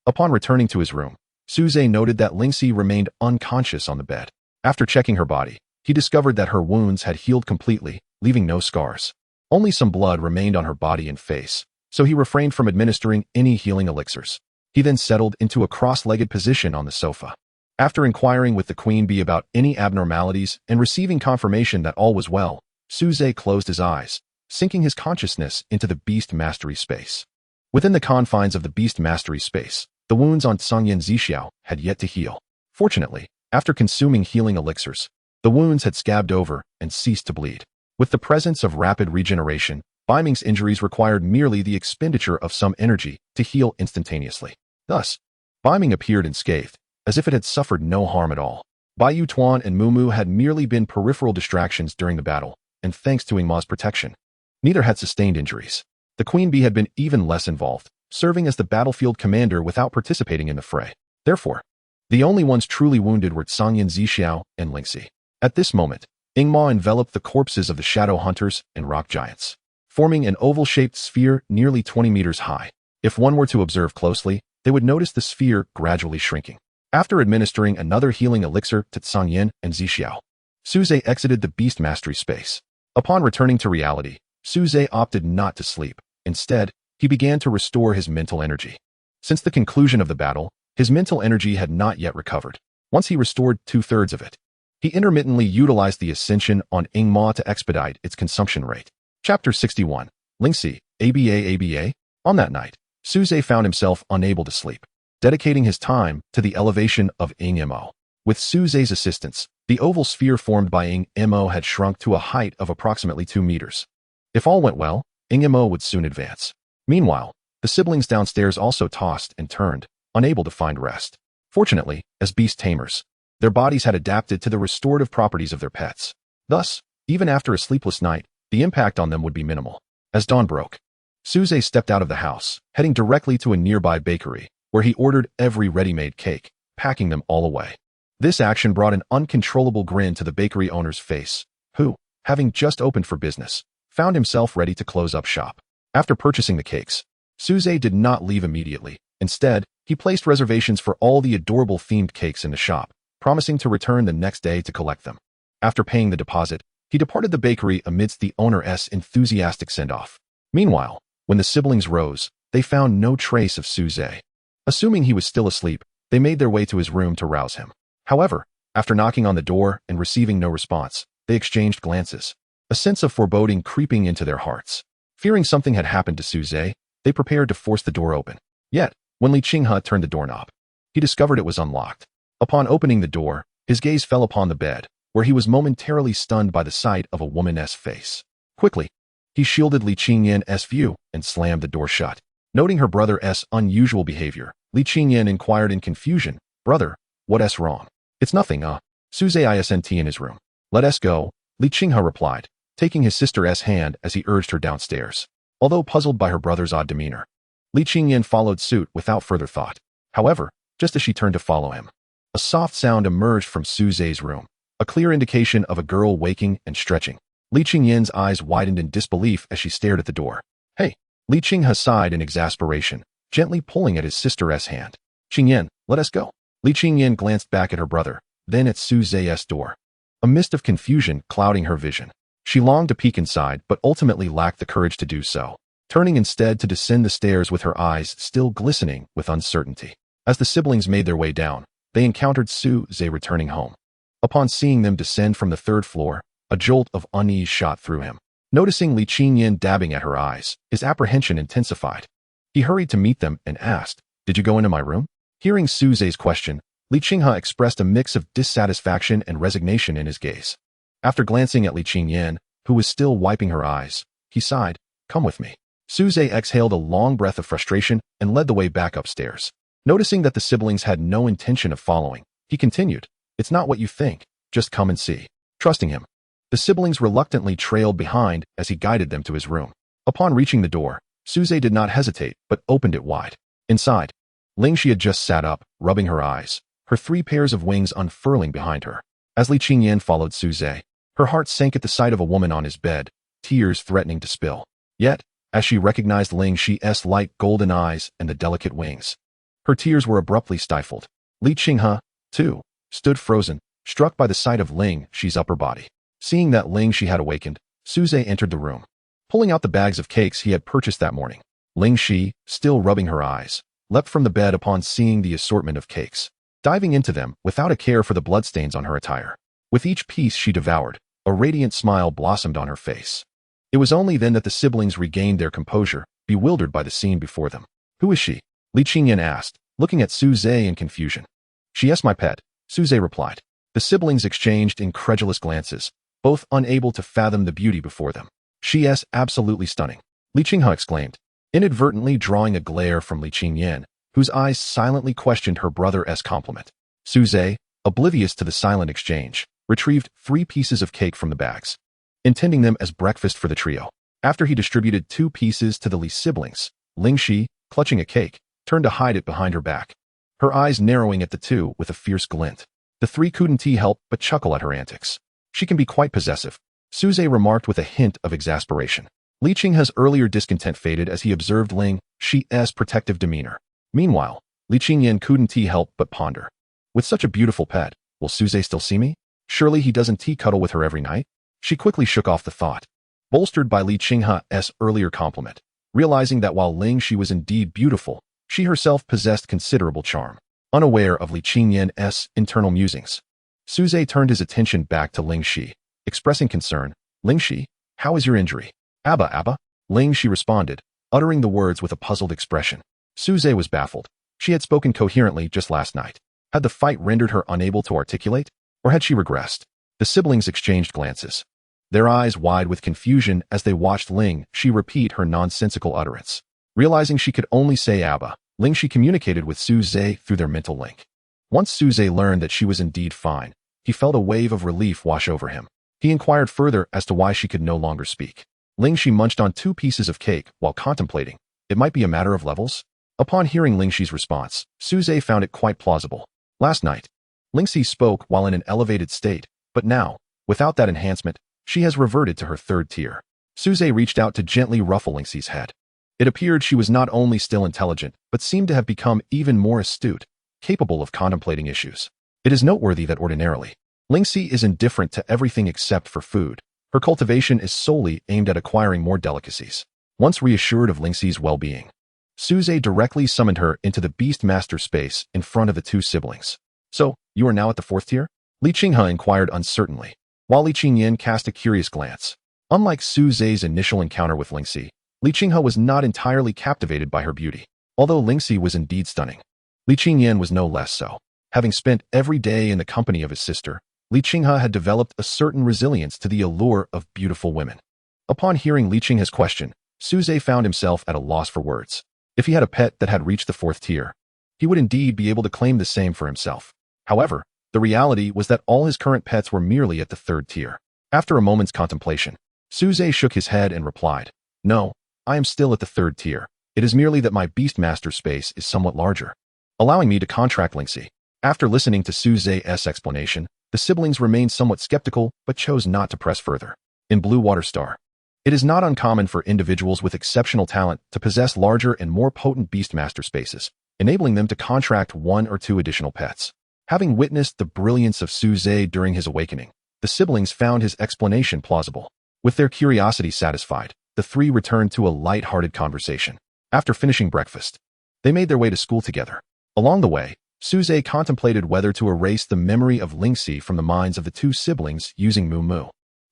Speaker 1: Upon returning to his room, Suze noted that Lingxi remained unconscious on the bed. After checking her body, he discovered that her wounds had healed completely, leaving no scars. Only some blood remained on her body and face, so he refrained from administering any healing elixirs. He then settled into a cross-legged position on the sofa. After inquiring with the queen bee about any abnormalities and receiving confirmation that all was well, Suze closed his eyes, sinking his consciousness into the Beast Mastery space. Within the confines of the Beast Mastery space, the wounds on Cangyan Zixiao had yet to heal. Fortunately, after consuming healing elixirs, the wounds had scabbed over and ceased to bleed. With the presence of rapid regeneration, Beiming's injuries required merely the expenditure of some energy to heal instantaneously. Thus, Beiming appeared unscathed, as if it had suffered no harm at all. Bai Yutuan and Mumu had merely been peripheral distractions during the battle, and thanks to Ingma's protection, neither had sustained injuries. The queen bee had been even less involved, serving as the battlefield commander without participating in the fray. Therefore, the only ones truly wounded were Cangyan Zixiao and Lingxi. At this moment, Ingma enveloped the corpses of the shadow hunters and rock giants, forming an oval-shaped sphere nearly 20 meters high. If one were to observe closely, they would notice the sphere gradually shrinking. After administering another healing elixir to Cangyan and Zixiao, Suze exited the Beast Mastery space. Upon returning to reality, Suze opted not to sleep. Instead, he began to restore his mental energy. Since the conclusion of the battle, his mental energy had not yet recovered. Once he restored 2/3 of it, he intermittently utilized the ascension on Ingma to expedite its consumption rate. Chapter 61. Lingxi, ABA. On that night, Suze found himself unable to sleep, dedicating his time to the elevation of Ingmo. With Suze's assistance, the oval sphere formed by Ingmo had shrunk to a height of approximately 2 meters. If all went well, Ingmo would soon advance. Meanwhile, the siblings downstairs also tossed and turned, unable to find rest. Fortunately, as Beast Tamers, their bodies had adapted to the restorative properties of their pets. Thus, even after a sleepless night, the impact on them would be minimal. As dawn broke, Suze stepped out of the house, heading directly to a nearby bakery, where he ordered every ready-made cake, packing them all away. This action brought an uncontrollable grin to the bakery owner's face, who, having just opened for business, found himself ready to close up shop. After purchasing the cakes, Suze did not leave immediately. Instead, he placed reservations for all the adorable themed cakes in the shop, promising to return the next day to collect them. After paying the deposit, he departed the bakery amidst the owner's enthusiastic send-off. Meanwhile, when the siblings rose, they found no trace of Suze. Assuming he was still asleep, they made their way to his room to rouse him. However, after knocking on the door and receiving no response, they exchanged glances, a sense of foreboding creeping into their hearts. Fearing something had happened to Suze, they prepared to force the door open. Yet, when Li Qinghe turned the doorknob, he discovered it was unlocked. Upon opening the door, his gaze fell upon the bed, where he was momentarily stunned by the sight of a woman's face. Quickly, he shielded Li Qingyan's view and slammed the door shut. Noting her brother's unusual behavior, Li Qingyan inquired in confusion, "Brother, what's wrong?" "It's nothing, Suze isn't in his room." "Let us go," Li Qinghe replied, taking his sister's hand as he urged her downstairs. Although puzzled by her brother's odd demeanor, Li Qingyan followed suit without further thought. However, just as she turned to follow him, a soft sound emerged from Suze's room, a clear indication of a girl waking and stretching. Li Qingyan's eyes widened in disbelief as she stared at the door. "Hey!" Li Qinghe sighed in exasperation, gently pulling at his sister's hand. "Qingyan, let us go." Li Qingyan glanced back at her brother, then at Suze's door, a mist of confusion clouding her vision. She longed to peek inside, but ultimately lacked the courage to do so, turning instead to descend the stairs with her eyes still glistening with uncertainty. As the siblings made their way down, they encountered Suze returning home. Upon seeing them descend from the 3rd floor, a jolt of unease shot through him. Noticing Li Qingyan dabbing at her eyes, his apprehension intensified. He hurried to meet them and asked, "Did you go into my room?" Hearing Suze's question, Li Qinghe expressed a mix of dissatisfaction and resignation in his gaze. After glancing at Li Qingyan, who was still wiping her eyes, he sighed, "Come with me." Suze exhaled a long breath of frustration and led the way back upstairs. Noticing that the siblings had no intention of following, he continued, "It's not what you think, just come and see." Trusting him, the siblings reluctantly trailed behind as he guided them to his room. Upon reaching the door, Suze did not hesitate but opened it wide. Inside, Lingxi had just sat up, rubbing her eyes, her 3 pairs of wings unfurling behind her. As Li Qingyan followed Suze, Her heart sank at the sight of a woman on his bed, tears threatening to spill. Yet, as she recognized Ling Xi's light golden eyes and the delicate wings, her tears were abruptly stifled. Li Qinghe, too, stood frozen, struck by the sight of Ling Xi's upper body. Seeing that Ling Xi had awakened, Suze entered the room, pulling out the bags of cakes he had purchased that morning. Ling Xi, still rubbing her eyes, leapt from the bed upon seeing the assortment of cakes, diving into them without a care for the bloodstains on her attire. With each piece she devoured, a radiant smile blossomed on her face. It was only then that the siblings regained their composure, bewildered by the scene before them. "Who is she?" Li Qingyan asked, looking at Suze in confusion. "She is my pet," Suze replied. The siblings exchanged incredulous glances, both unable to fathom the beauty before them. "She is absolutely stunning," Li Qinghe exclaimed, inadvertently drawing a glare from Li Qingyan, whose eyes silently questioned her brother's compliment. Suze, oblivious to the silent exchange, retrieved 3 pieces of cake from the bags, intending them as breakfast for the trio. After he distributed 2 pieces to the Li siblings, Ling Xi, clutching a cake, turned to hide it behind her back, her eyes narrowing at the 2 with a fierce glint. The 3 couldn't help but chuckle at her antics. "She can be quite possessive," Suze remarked with a hint of exasperation. Li Qinghe's earlier discontent faded as he observed Ling Xi's protective demeanor. Meanwhile, Li Qingyan couldn't help but ponder. With such a beautiful pet, will Suze still see me? Surely he doesn't cuddle with her every night? She quickly shook off the thought, bolstered by Li Qinghe's earlier compliment, realizing that while Ling Xi was indeed beautiful, she herself possessed considerable charm. Unaware of Li Qingyan's internal musings, Suze turned his attention back to Ling Xi, expressing concern. "Ling Xi, how is your injury?" Abba, Ling Xi responded, uttering the words with a puzzled expression. Suze was baffled. She had spoken coherently just last night. Had the fight rendered her unable to articulate, or had she regressed? The siblings exchanged glances, their eyes wide with confusion as they watched Ling Xi repeat her nonsensical utterance. Realizing she could only say Abba, Ling Xi communicated with Suze through their mental link. Once Suze learned that she was indeed fine, he felt a wave of relief wash over him. He inquired further as to why she could no longer speak. Ling Xi munched on 2 pieces of cake while contemplating. It might be a matter of levels? Upon hearing Ling Xi's response, Suze found it quite plausible. Last night, Ling Xi spoke while in an elevated state, but now, without that enhancement, she has reverted to her 3rd tier. Suze reached out to gently ruffle Ling Xi's head. It appeared she was not only still intelligent, but seemed to have become even more astute, capable of contemplating issues. It is noteworthy that ordinarily, Ling Xi is indifferent to everything except for food. Her cultivation is solely aimed at acquiring more delicacies. Once reassured of Ling Xi's well-being, Suze directly summoned her into the Beast Master space in front of the 2 siblings. "So, you are now at the 4th tier?" Li Qinghe inquired uncertainly, while Li Qingyan cast a curious glance. Unlike Suze's initial encounter with Ling Xi, Li Qinghe was not entirely captivated by her beauty. Although Ling Xi was indeed stunning, Li Qingyan was no less so. Having spent every day in the company of his sister, Li Qinghe had developed a certain resilience to the allure of beautiful women. Upon hearing Li Qinghe's question, Suze found himself at a loss for words. If he had a pet that had reached the 4th tier, he would indeed be able to claim the same for himself. However, the reality was that all his current pets were merely at the 3rd tier. After a moment's contemplation, Suze shook his head and replied, "No, I am still at the 3rd tier. It is merely that my Beast Master space is somewhat larger, allowing me to contract Ling Xi." After listening to Suze's explanation, the siblings remained somewhat skeptical but chose not to press further. In Blue Water Star, it is not uncommon for individuals with exceptional talent to possess larger and more potent Beast Master spaces, enabling them to contract 1 or 2 additional pets. Having witnessed the brilliance of Suze during his awakening, the siblings found his explanation plausible. With their curiosity satisfied, the 3 returned to a light-hearted conversation. After finishing breakfast, they made their way to school together. Along the way, Suze contemplated whether to erase the memory of Ling Xi from the minds of the 2 siblings using Moo Moo.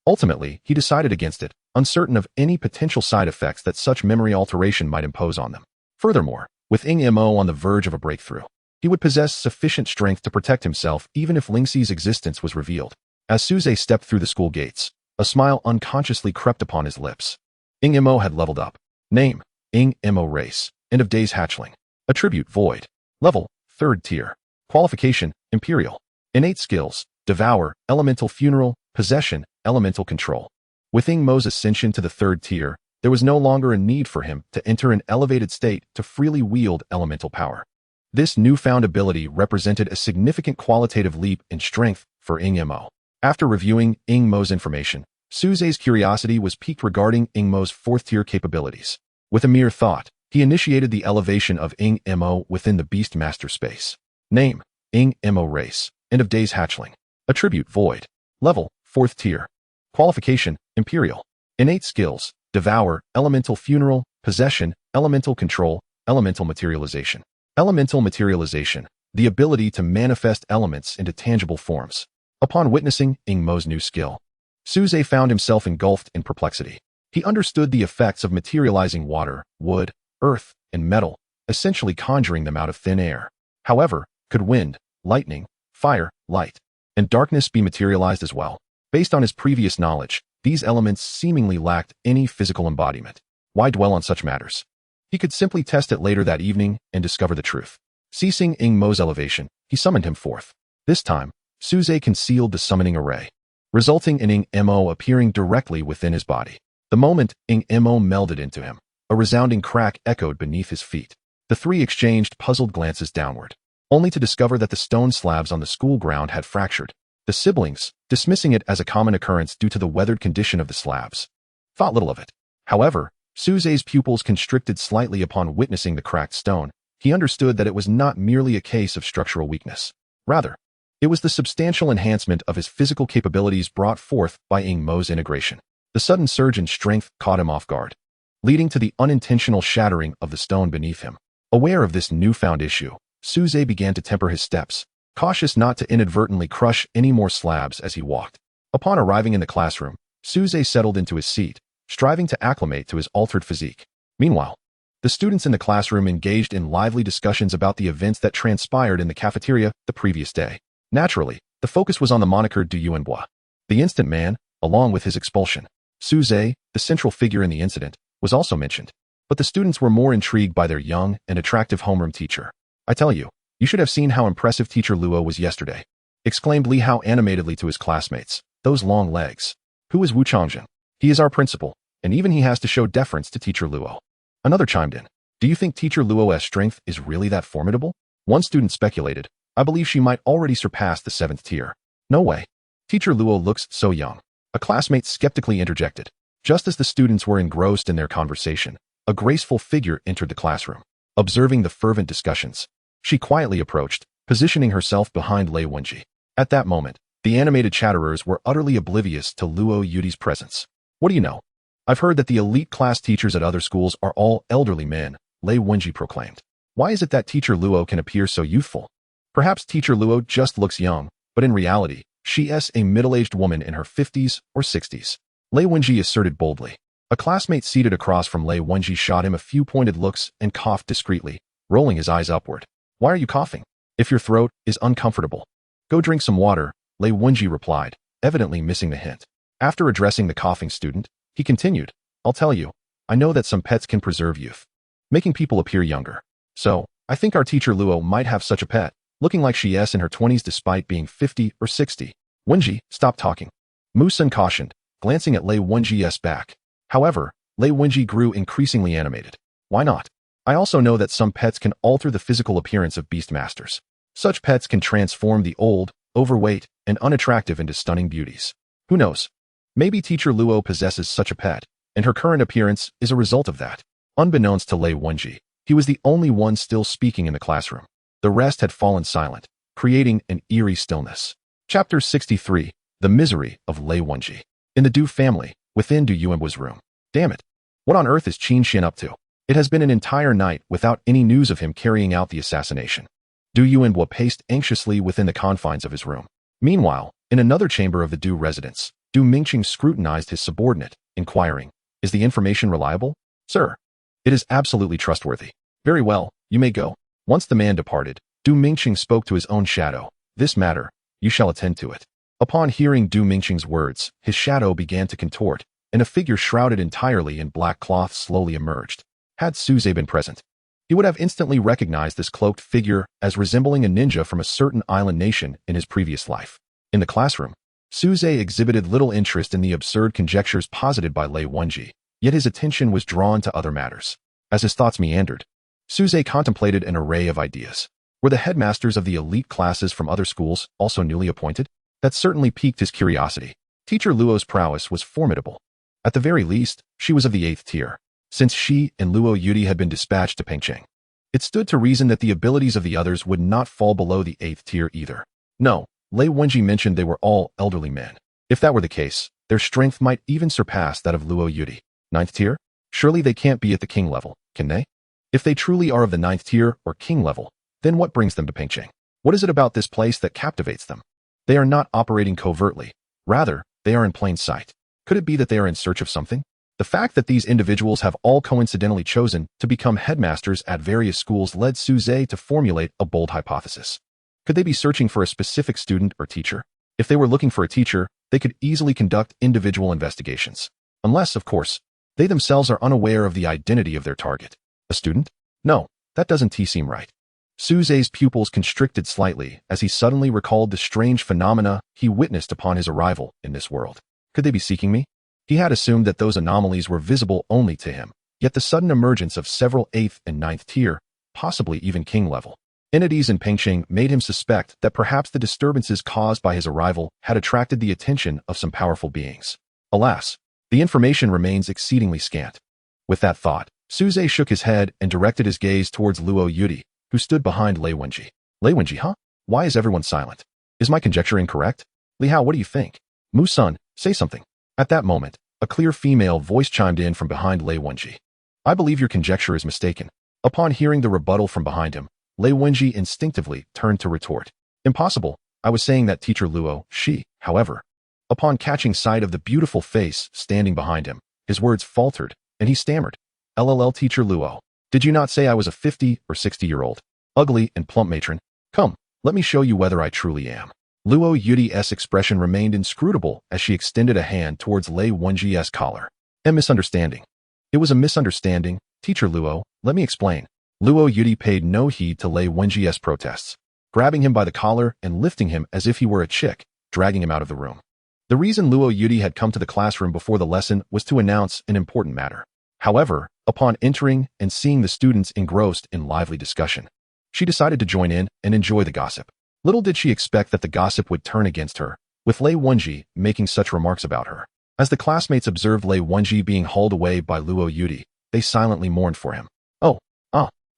Speaker 1: Ultimately, he decided against it, uncertain of any potential side effects that such memory alteration might impose on them. Furthermore, with Ing Mo on the verge of a breakthrough, he would possess sufficient strength to protect himself even if Ling Xi's existence was revealed. As Suze stepped through the school gates, a smile unconsciously crept upon his lips. Ing Mo had leveled up. Name: Ing Mo. Race: End of Days Hatchling. Attribute: Void. Level: 3rd tier. Qualification: Imperial. Innate skills: Devour, Elemental Funeral, Possession, Elemental Control. With Ing Mo's ascension to the 3rd tier, there was no longer a need for him to enter an elevated state to freely wield elemental power. This newfound ability represented a significant qualitative leap in strength for Ing Mo. After reviewing Ingmo's information, Suze's curiosity was piqued regarding Ingmo's fourth-tier capabilities. With a mere thought, he initiated the elevation of Ingmo within the Beast Master space. Name: Ingmo race. End of days hatchling. Attribute: Void. Level: 4th tier. Qualification: Imperial. Innate skills: Devour, Elemental Funeral, Possession, Elemental Control, Elemental Materialization. Elemental Materialization: the ability to manifest elements into tangible forms. Upon witnessing Ingmo's new skill, Suze found himself engulfed in perplexity. He understood the effects of materializing water, wood, earth, and metal, essentially conjuring them out of thin air. However, could wind, lightning, fire, light, and darkness be materialized as well? Based on his previous knowledge, these elements seemingly lacked any physical embodiment. Why dwell on such matters? He could simply test it later that evening and discover the truth. Ceasing Ingmo's elevation, he summoned him forth. This time, Suze concealed the summoning array, resulting in Ingmo appearing directly within his body. The moment Ingmo melded into him, a resounding crack echoed beneath his feet. The three exchanged puzzled glances downward, only to discover that the stone slabs on the school ground had fractured. The siblings, dismissing it as a common occurrence due to the weathered condition of the slabs, thought little of it. However, Suze's pupils constricted slightly upon witnessing the cracked stone. He understood that it was not merely a case of structural weakness. Rather, it was the substantial enhancement of his physical capabilities brought forth by Ingmo's integration. The sudden surge in strength caught him off guard, leading to the unintentional shattering of the stone beneath him. Aware of this newfound issue, Suze began to temper his steps, cautious not to inadvertently crush any more slabs as he walked. Upon arriving in the classroom, Suze settled into his seat, striving to acclimate to his altered physique. Meanwhile, the students in the classroom engaged in lively discussions about the events that transpired in the cafeteria the previous day. Naturally, the focus was on the moniker Du Yuanbois, the Instant Man, along with his expulsion. Suze, the central figure in the incident, was also mentioned, but the students were more intrigued by their young and attractive homeroom teacher. I tell you, you should have seen how impressive Teacher Luo was yesterday, exclaimed Li Hao animatedly to his classmates. Those long legs. Who is Wu Changzhen? He is our principal, and even he has to show deference to Teacher Luo. Another chimed in. Do you think Teacher Luo's strength is really that formidable? One student speculated. I believe she might already surpass the 7th tier. No way. Teacher Luo looks so young. A classmate skeptically interjected. Just as the students were engrossed in their conversation, a graceful figure entered the classroom. Observing the fervent discussions, she quietly approached, positioning herself behind Lei Wenji. At that moment, the animated chatterers were utterly oblivious to Luo Yudi's presence. What do you know? I've heard that the elite class teachers at other schools are all elderly men, Lei Wenji proclaimed. Why is it that Teacher Luo can appear so youthful? Perhaps Teacher Luo just looks young, but in reality, she is a middle-aged woman in her 50s or 60s. Lei Wenji asserted boldly. A classmate seated across from Lei Wenji shot him a few pointed looks and coughed discreetly, rolling his eyes upward. Why are you coughing? If your throat is uncomfortable, go drink some water, Lei Wenji replied, evidently missing the hint. After addressing the coughing student, he continued, I'll tell you, I know that some pets can preserve youth, making people appear younger. So, I think our Teacher Luo might have such a pet, looking like she is in her 20s despite being 50 or 60. Wenji, stop talking. Mu Sun cautioned, glancing at Lei Wenji's back. However, Lei Wenji grew increasingly animated. Why not? I also know that some pets can alter the physical appearance of beast masters. Such pets can transform the old, overweight, and unattractive into stunning beauties. Who knows? Maybe Teacher Luo possesses such a pet, and her current appearance is a result of that. Unbeknownst to Lei Wenji, he was the only one still speaking in the classroom. The rest had fallen silent, creating an eerie stillness. Chapter 63, The Misery of Lei Wenji. In the Du family, within Du Yuanbo's room. Damn it. What on earth is Qin Xin up to? It has been an entire night without any news of him carrying out the assassination. Du Yuanbo paced anxiously within the confines of his room. Meanwhile, in another chamber of the Du residence, Du Mingqing scrutinized his subordinate, inquiring, Is the information reliable? Sir. It is absolutely trustworthy. Very well, you may go. Once the man departed, Du Mingqing spoke to his own shadow. This matter, you shall attend to it. Upon hearing Du Mingqing's words, his shadow began to contort, and a figure shrouded entirely in black cloth slowly emerged. Had Suze been present, he would have instantly recognized this cloaked figure as resembling a ninja from a certain island nation in his previous life. In the classroom, Suze exhibited little interest in the absurd conjectures posited by Lei Wenji, yet his attention was drawn to other matters. As his thoughts meandered, Suze contemplated an array of ideas. Were the headmasters of the elite classes from other schools also newly appointed? That certainly piqued his curiosity. Teacher Luo's prowess was formidable. At the very least, she was of the 8th tier, since she and Luo Yudi had been dispatched to Pengcheng. It stood to reason that the abilities of the others would not fall below the 8th tier either. No, Lei Wenji mentioned they were all elderly men. If that were the case, their strength might even surpass that of Luo Yudi. 9th tier? Surely they can't be at the king level, can they? If they truly are of the 9th tier or king level, then what brings them to Pengcheng? What is it about this place that captivates them? They are not operating covertly. Rather, they are in plain sight. Could it be that they are in search of something? The fact that these individuals have all coincidentally chosen to become headmasters at various schools led Su Zhe to formulate a bold hypothesis. Could they be searching for a specific student or teacher? If they were looking for a teacher, they could easily conduct individual investigations. Unless, of course, they themselves are unaware of the identity of their target. A student? No, that doesn't seem right. Su Zhe's pupils constricted slightly as he suddenly recalled the strange phenomena he witnessed upon his arrival in this world. Could they be seeking me? He had assumed that those anomalies were visible only to him, yet the sudden emergence of several 8th and 9th tier, possibly even king level, entities in Pengcheng made him suspect that perhaps the disturbances caused by his arrival had attracted the attention of some powerful beings. Alas, the information remains exceedingly scant. With that thought, Su Zhe shook his head and directed his gaze towards Luo Yudi, who stood behind Lei Wenji. Lei Wenji, huh? Why is everyone silent? Is my conjecture incorrect? Li Hao, what do you think? Mu-sun, say something. At that moment, a clear female voice chimed in from behind Lei Wenji. I believe your conjecture is mistaken. Upon hearing the rebuttal from behind him, Lei Wenji instinctively turned to retort. Impossible. I was saying that Teacher Luo, she, however. Upon catching sight of the beautiful face standing behind him, his words faltered, and he stammered. LLL Teacher Luo. Did you not say I was a 50 or 60-year-old, ugly and plump matron? Come, let me show you whether I truly am. Luo Yudi's expression remained inscrutable as she extended a hand towards Lei Wenji's collar. A misunderstanding. It was a misunderstanding. Teacher Luo, let me explain. Luo Yudi paid no heed to Lei Wenji's protests, grabbing him by the collar and lifting him as if he were a chick, dragging him out of the room. The reason Luo Yudi had come to the classroom before the lesson was to announce an important matter. However, upon entering and seeing the students engrossed in lively discussion, she decided to join in and enjoy the gossip. Little did she expect that the gossip would turn against her, with Lei Wenji making such remarks about her. As the classmates observed Lei Wenji being hauled away by Luo Yudi, they silently mourned for him.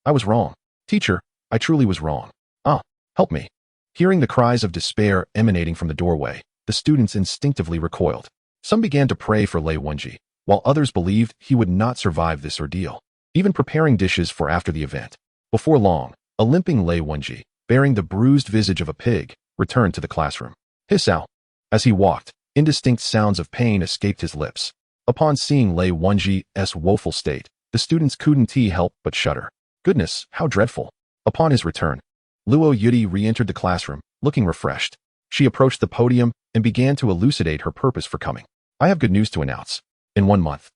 Speaker 1: I was wrong. Teacher, I truly was wrong. Help me. Hearing the cries of despair emanating from the doorway, the students instinctively recoiled. Some began to pray for Lei Wenji, while others believed he would not survive this ordeal, even preparing dishes for after the event. Before long, a limping Lei Wenji, bearing the bruised visage of a pig, returned to the classroom. Hiss out. As he walked, indistinct sounds of pain escaped his lips. Upon seeing Lei Wenji's woeful state, the students couldn't help but shudder. Goodness, how dreadful. Upon his return, Luo Yudi re-entered the classroom, looking refreshed. She approached the podium and began to elucidate her purpose for coming. I have good news to announce. In 1 month,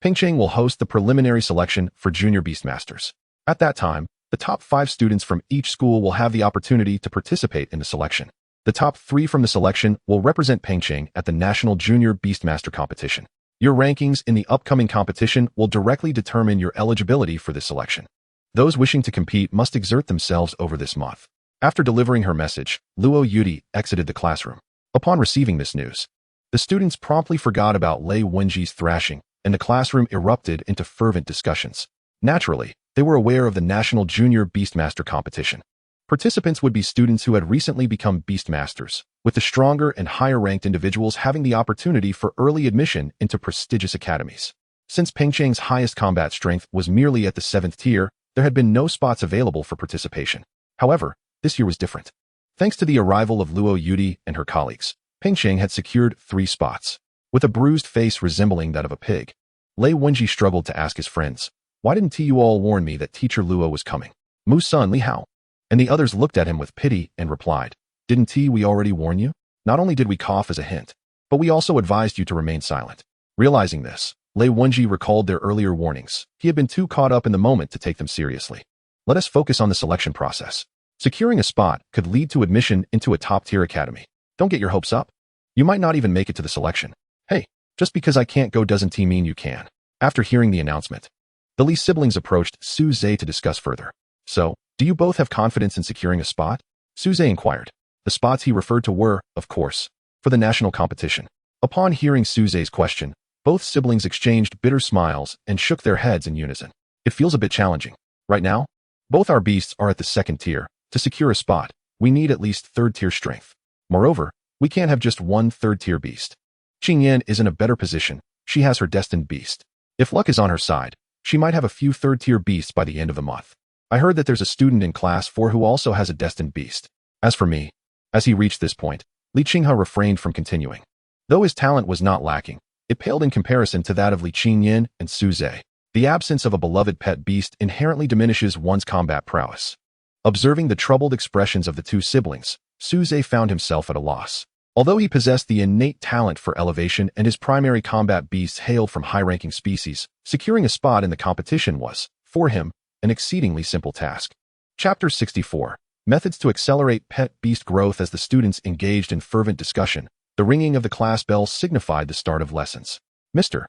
Speaker 1: Pengcheng will host the preliminary selection for Junior Beastmasters. At that time, the top 5 students from each school will have the opportunity to participate in the selection. The top 3 from the selection will represent Pengcheng at the National Junior Beastmaster competition. Your rankings in the upcoming competition will directly determine your eligibility for this selection. Those wishing to compete must exert themselves over this month. After delivering her message, Luo Yudi exited the classroom. Upon receiving this news, the students promptly forgot about Lei Wenji's thrashing, and the classroom erupted into fervent discussions. Naturally, they were aware of the National Junior Beastmaster competition. Participants would be students who had recently become Beastmasters, with the stronger and higher-ranked individuals having the opportunity for early admission into prestigious academies. Since Pengcheng's highest combat strength was merely at the 7th tier, there had been no spots available for participation. However, this year was different. Thanks to the arrival of Luo Yudi and her colleagues, Pengcheng had secured 3 spots. With a bruised face resembling that of a pig, Lei Wenji struggled to ask his friends, why didn't you all warn me that Teacher Luo was coming? Mu-sun, Li Hao. And the others looked at him with pity and replied, didn't we already warn you? Not only did we cough as a hint, but we also advised you to remain silent. Realizing this, Lei Wenji recalled their earlier warnings. He had been too caught up in the moment to take them seriously. Let us focus on the selection process. Securing a spot could lead to admission into a top-tier academy. Don't get your hopes up. You might not even make it to the selection. Hey, just because I can't go doesn't mean you can. After hearing the announcement, the Li siblings approached Su Zhe to discuss further. So, do you both have confidence in securing a spot? Su Zhe inquired. The spots he referred to were, of course, for the national competition. Upon hearing Suzei's question, both siblings exchanged bitter smiles and shook their heads in unison. It feels a bit challenging. Right now, both our beasts are at the second tier. To secure a spot, we need at least third-tier strength. Moreover, we can't have just one third-tier beast. Qingyan is in a better position. She has her destined beast. If luck is on her side, she might have a few third-tier beasts by the end of the month. I heard that there's a student in class 4 who also has a destined beast. As for me, as he reached this point, Li Qinghe refrained from continuing. Though his talent was not lacking, it paled in comparison to that of Li Qingyan and Suzei. The absence of a beloved pet beast inherently diminishes one's combat prowess. Observing the troubled expressions of the two siblings, Suzei found himself at a loss. Although he possessed the innate talent for elevation and his primary combat beasts hailed from high-ranking species, securing a spot in the competition was, for him, an exceedingly simple task. Chapter 64. Methods to accelerate pet beast growth. As the students engaged in fervent discussion, the ringing of the class bell signified the start of lessons. Mr.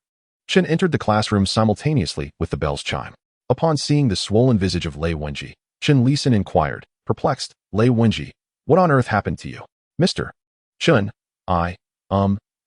Speaker 1: Chen entered the classroom simultaneously with the bell's chime. Upon seeing the swollen visage of Lei Wenji, Chen Lisan inquired, perplexed, Lei Wenji, what on earth happened to you? Mr. Chen, I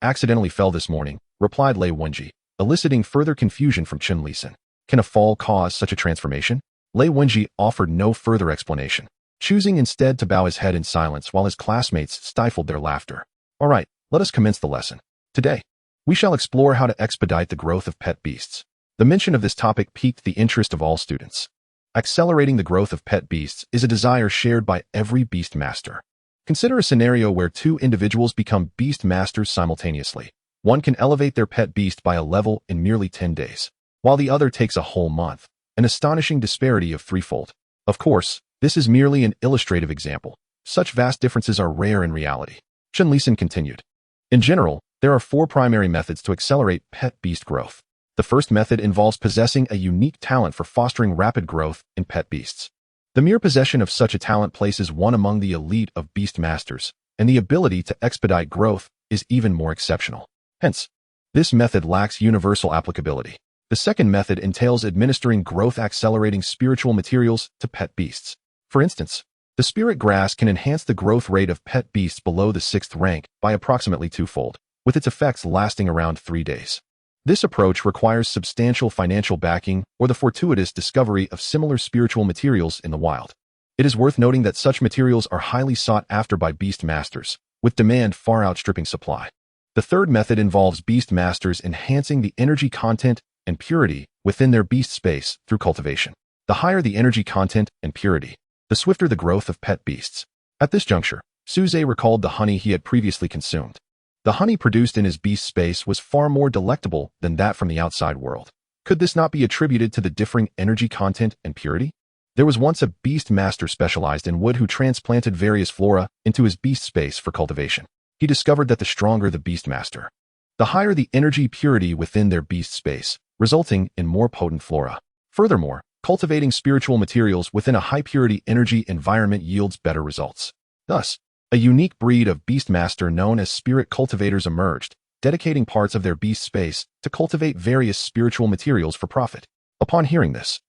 Speaker 1: accidentally fell this morning, replied Lei Wenji, eliciting further confusion from Chen Lisan. Can a fall cause such a transformation? Lei Wenji offered no further explanation, choosing instead to bow his head in silence while his classmates stifled their laughter. All right, let us commence the lesson. Today, we shall explore how to expedite the growth of pet beasts. The mention of this topic piqued the interest of all students. Accelerating the growth of pet beasts is a desire shared by every beast master. Consider a scenario where two individuals become beast masters simultaneously. One can elevate their pet beast by a level in merely 10 days, while the other takes a whole month, an astonishing disparity of threefold. Of course, this is merely an illustrative example. Such vast differences are rare in reality. Chen Lisan continued. In general, there are 4 primary methods to accelerate pet beast growth. The first method involves possessing a unique talent for fostering rapid growth in pet beasts. The mere possession of such a talent places one among the elite of beast masters, and the ability to expedite growth is even more exceptional. Hence, this method lacks universal applicability. The second method entails administering growth-accelerating spiritual materials to pet beasts. For instance, the spirit grass can enhance the growth rate of pet beasts below the 6th rank by approximately 2-fold, with its effects lasting around 3 days. This approach requires substantial financial backing or the fortuitous discovery of similar spiritual materials in the wild. It is worth noting that such materials are highly sought after by beast masters, with demand far outstripping supply. The third method involves beast masters enhancing the energy content and purity within their beast space through cultivation. The higher the energy content and purity, the swifter the growth of pet beasts. At this juncture, Suzei recalled the honey he had previously consumed. The honey produced in his beast space was far more delectable than that from the outside world. Could this not be attributed to the differing energy content and purity? There was once a beast master specialized in wood who transplanted various flora into his beast space for cultivation. He discovered that the stronger the beast master, the higher the energy purity within their beast space, resulting in more potent flora. Furthermore, cultivating spiritual materials within a high-purity energy environment yields better results. Thus, a unique breed of beast master known as spirit cultivators emerged, dedicating parts of their beast space to cultivate various spiritual materials for profit. Upon hearing this,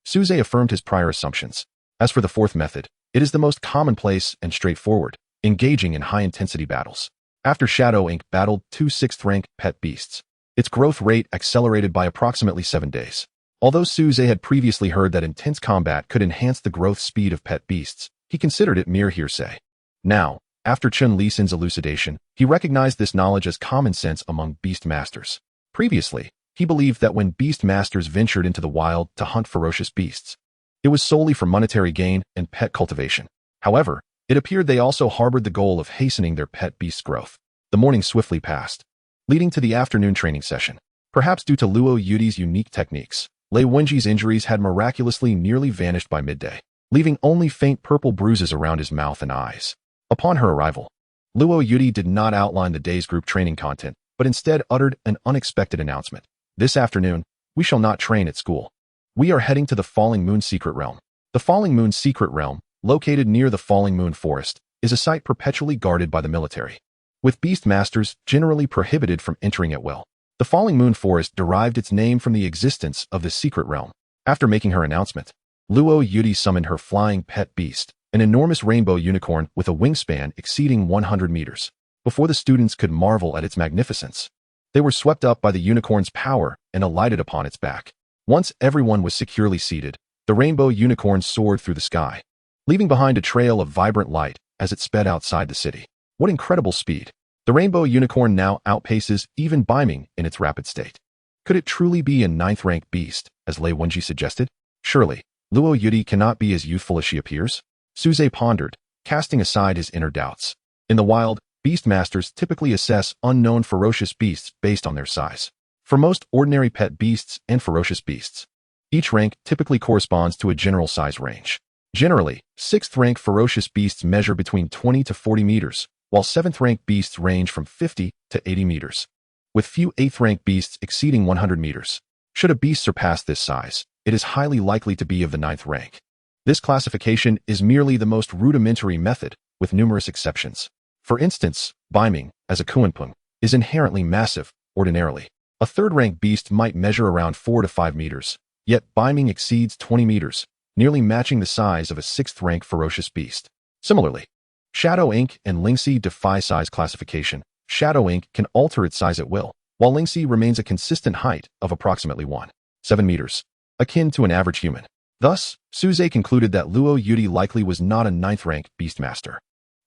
Speaker 1: Suzei affirmed his prior assumptions. As for the fourth method, it is the most commonplace and straightforward, engaging in high-intensity battles. After Shadow Inc. battled 2 6th-rank pet beasts, its growth rate accelerated by approximately 7 days. Although Suzei had previously heard that intense combat could enhance the growth speed of pet beasts, he considered it mere hearsay. Now, after Chen Lisan's elucidation, he recognized this knowledge as common sense among beast masters. Previously, he believed that when beast masters ventured into the wild to hunt ferocious beasts, it was solely for monetary gain and pet cultivation. However, it appeared they also harbored the goal of hastening their pet beast's growth. The morning swiftly passed, leading to the afternoon training session. Perhaps due to Luo Yudi's unique techniques, Lei Wenji's injuries had miraculously nearly vanished by midday, leaving only faint purple bruises around his mouth and eyes. Upon her arrival, Luo Yudi did not outline the day's group training content, but instead uttered an unexpected announcement. This afternoon, we shall not train at school. We are heading to the Falling Moon Secret Realm. The Falling Moon Secret Realm, located near the Falling Moon Forest, is a site perpetually guarded by the military, with beast masters generally prohibited from entering at will. The Falling Moon Forest derived its name from the existence of the secret realm. After making her announcement, Luo Yudi summoned her flying pet beast, an enormous rainbow unicorn with a wingspan exceeding 100 meters. Before the students could marvel at its magnificence, they were swept up by the unicorn's power and alighted upon its back. Once everyone was securely seated, the rainbow unicorn soared through the sky, leaving behind a trail of vibrant light as it sped outside the city. What incredible speed! The rainbow unicorn now outpaces even brimming in its rapid state. Could it truly be a 9th-rank beast, as Lei Wenji suggested? Surely, Luo Yudi cannot be as youthful as she appears? Suze pondered, casting aside his inner doubts. In the wild, beast masters typically assess unknown ferocious beasts based on their size. For most ordinary pet beasts and ferocious beasts, each rank typically corresponds to a general size range. Generally, 6th-rank ferocious beasts measure between 20 to 40 meters, while 7th-rank beasts range from 50 to 80 meters, with few 8th-rank beasts exceeding 100 meters. Should a beast surpass this size, it is highly likely to be of the 9th rank. This classification is merely the most rudimentary method, with numerous exceptions. For instance, brimming, as a kuanpung, is inherently massive, ordinarily. A 3rd-rank beast might measure around 4 to 5 meters, yet brimming exceeds 20 meters, nearly matching the size of a 6th-rank ferocious beast. Similarly, Shadow Ink and Lingxi defy size classification. Shadow Ink can alter its size at will, while Lingxi remains a consistent height of approximately 1.7 meters, akin to an average human. Thus, Suze concluded that Luo Yudi likely was not a 9th-rank beastmaster.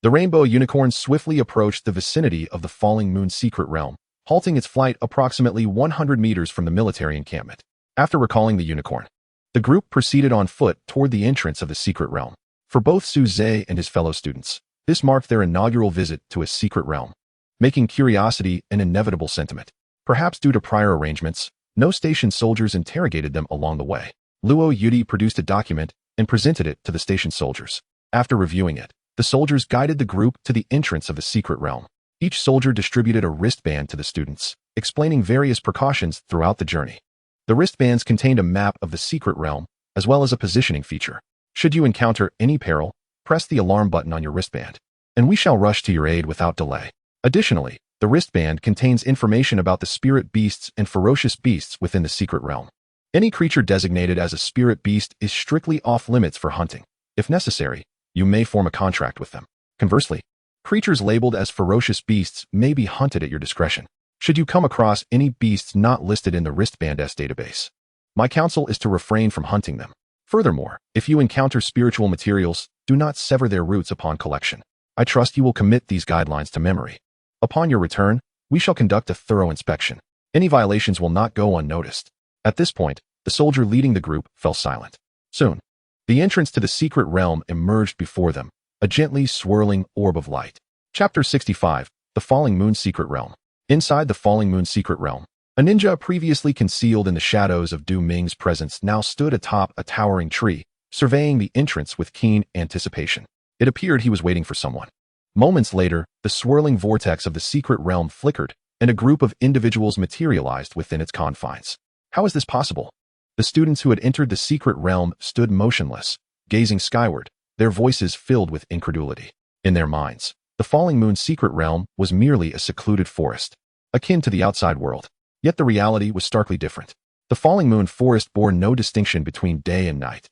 Speaker 1: The rainbow unicorn swiftly approached the vicinity of the falling moon secret realm, halting its flight approximately 100 meters from the military encampment. After recalling the unicorn, the group proceeded on foot toward the entrance of the secret realm. For both Suze and his fellow students, this marked their inaugural visit to a secret realm, making curiosity an inevitable sentiment. Perhaps due to prior arrangements, no station soldiers interrogated them along the way. Luo Yudi produced a document and presented it to the station soldiers. After reviewing it, the soldiers guided the group to the entrance of the secret realm. Each soldier distributed a wristband to the students, explaining various precautions throughout the journey. The wristbands contained a map of the secret realm, as well as a positioning feature. Should you encounter any peril, press the alarm button on your wristband, and we shall rush to your aid without delay. Additionally, the wristband contains information about the spirit beasts and ferocious beasts within the secret realm. Any creature designated as a spirit beast is strictly off-limits for hunting. If necessary, you may form a contract with them. Conversely, creatures labeled as ferocious beasts may be hunted at your discretion. Should you come across any beasts not listed in the wristband's database, my counsel is to refrain from hunting them. Furthermore, if you encounter spiritual materials, do not sever their roots upon collection. I trust you will commit these guidelines to memory. Upon your return, we shall conduct a thorough inspection. Any violations will not go unnoticed. At this point, the soldier leading the group fell silent. Soon, the entrance to the secret realm emerged before them, a gently swirling orb of light. Chapter 65, The Falling Moon Secret Realm. Inside the Falling Moon Secret Realm, a ninja previously concealed in the shadows of Du Ming's presence now stood atop a towering tree, surveying the entrance with keen anticipation. It appeared he was waiting for someone. Moments later, the swirling vortex of the secret realm flickered, and a group of individuals materialized within its confines. How is this possible? The students who had entered the secret realm stood motionless, gazing skyward, their voices filled with incredulity. In their minds, the Falling Moon Secret Realm was merely a secluded forest, akin to the outside world. Yet the reality was starkly different. The Falling Moon Forest bore no distinction between day and night.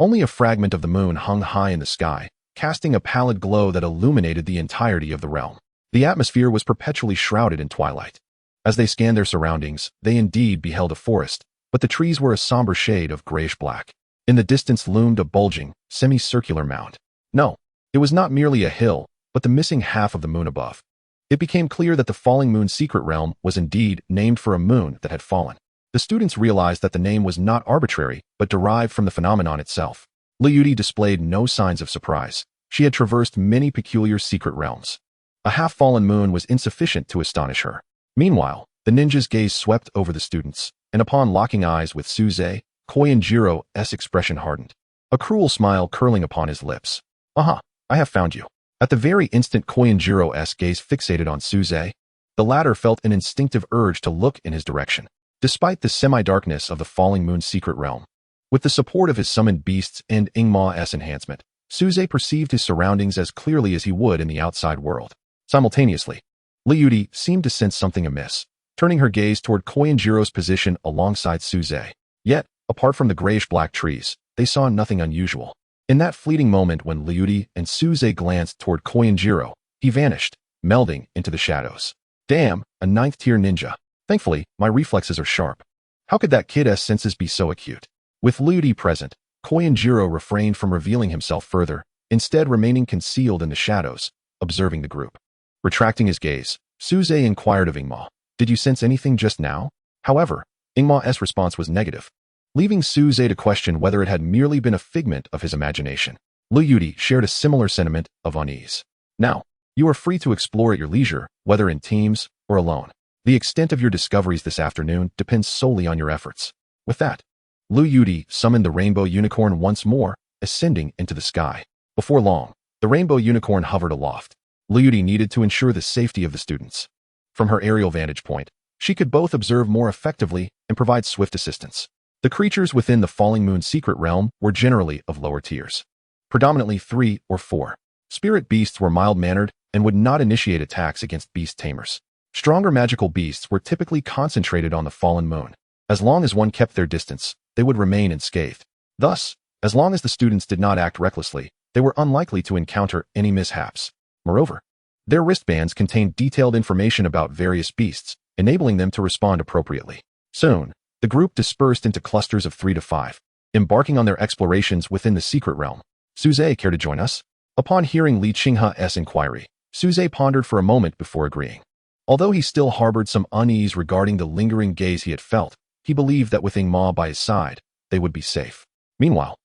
Speaker 1: Only a fragment of the moon hung high in the sky, casting a pallid glow that illuminated the entirety of the realm. The atmosphere was perpetually shrouded in twilight. As they scanned their surroundings, they indeed beheld a forest, but the trees were a somber shade of grayish-black. In the distance loomed a bulging, semicircular mound. No, it was not merely a hill, but the missing half of the moon above. It became clear that the Falling Moon Secret Realm was indeed named for a moon that had fallen. The students realized that the name was not arbitrary, but derived from the phenomenon itself. Liudi displayed no signs of surprise. She had traversed many peculiar secret realms. A half-fallen moon was insufficient to astonish her. Meanwhile, the ninja's gaze swept over the students, and upon locking eyes with Suze, Koyanjiro's expression hardened, a cruel smile curling upon his lips. Aha, I have found you. At the very instant Koyanjiro's gaze fixated on Suze, the latter felt an instinctive urge to look in his direction. Despite the semi-darkness of the Falling Moon Secret Realm, with the support of his summoned beasts and Ingma's enhancement, Suze perceived his surroundings as clearly as he would in the outside world. Simultaneously, Liudi seemed to sense something amiss, turning her gaze toward Koyanjiro's position alongside Suze. Yet, apart from the grayish-black trees, they saw nothing unusual. In that fleeting moment when Liudi and Suze glanced toward Koyanjiro, he vanished, melding into the shadows. Damn, a 9th-tier ninja. Thankfully, my reflexes are sharp. How could that kid's senses be so acute? With Liudi present, Koyanjiro refrained from revealing himself further, instead remaining concealed in the shadows, observing the group. Retracting his gaze, Suze inquired of Ingma, "Did you sense anything just now?" However, Ingma's response was negative, leaving Suze to question whether it had merely been a figment of his imagination. Liudi shared a similar sentiment of unease. "Now, you are free to explore at your leisure, whether in teams or alone. The extent of your discoveries this afternoon depends solely on your efforts." With that, Liudi summoned the rainbow unicorn once more, ascending into the sky. Before long, the rainbow unicorn hovered aloft. Liudi needed to ensure the safety of the students. From her aerial vantage point, she could both observe more effectively and provide swift assistance. The creatures within the Falling Moon secret realm were generally of lower tiers. Predominantly 3 or 4. Spirit beasts were mild-mannered and would not initiate attacks against beast tamers. Stronger magical beasts were typically concentrated on the Fallen Moon. As long as one kept their distance, they would remain unscathed. Thus, as long as the students did not act recklessly, they were unlikely to encounter any mishaps. Moreover, their wristbands contained detailed information about various beasts, enabling them to respond appropriately. Soon, the group dispersed into clusters of 3 to 5, embarking on their explorations within the secret realm. "Suze, care to join us?" Upon hearing Li Qinghe's inquiry, Suze pondered for a moment before agreeing. Although he still harbored some unease regarding the lingering gaze he had felt, he believed that with Ingma by his side, they would be safe. Meanwhile,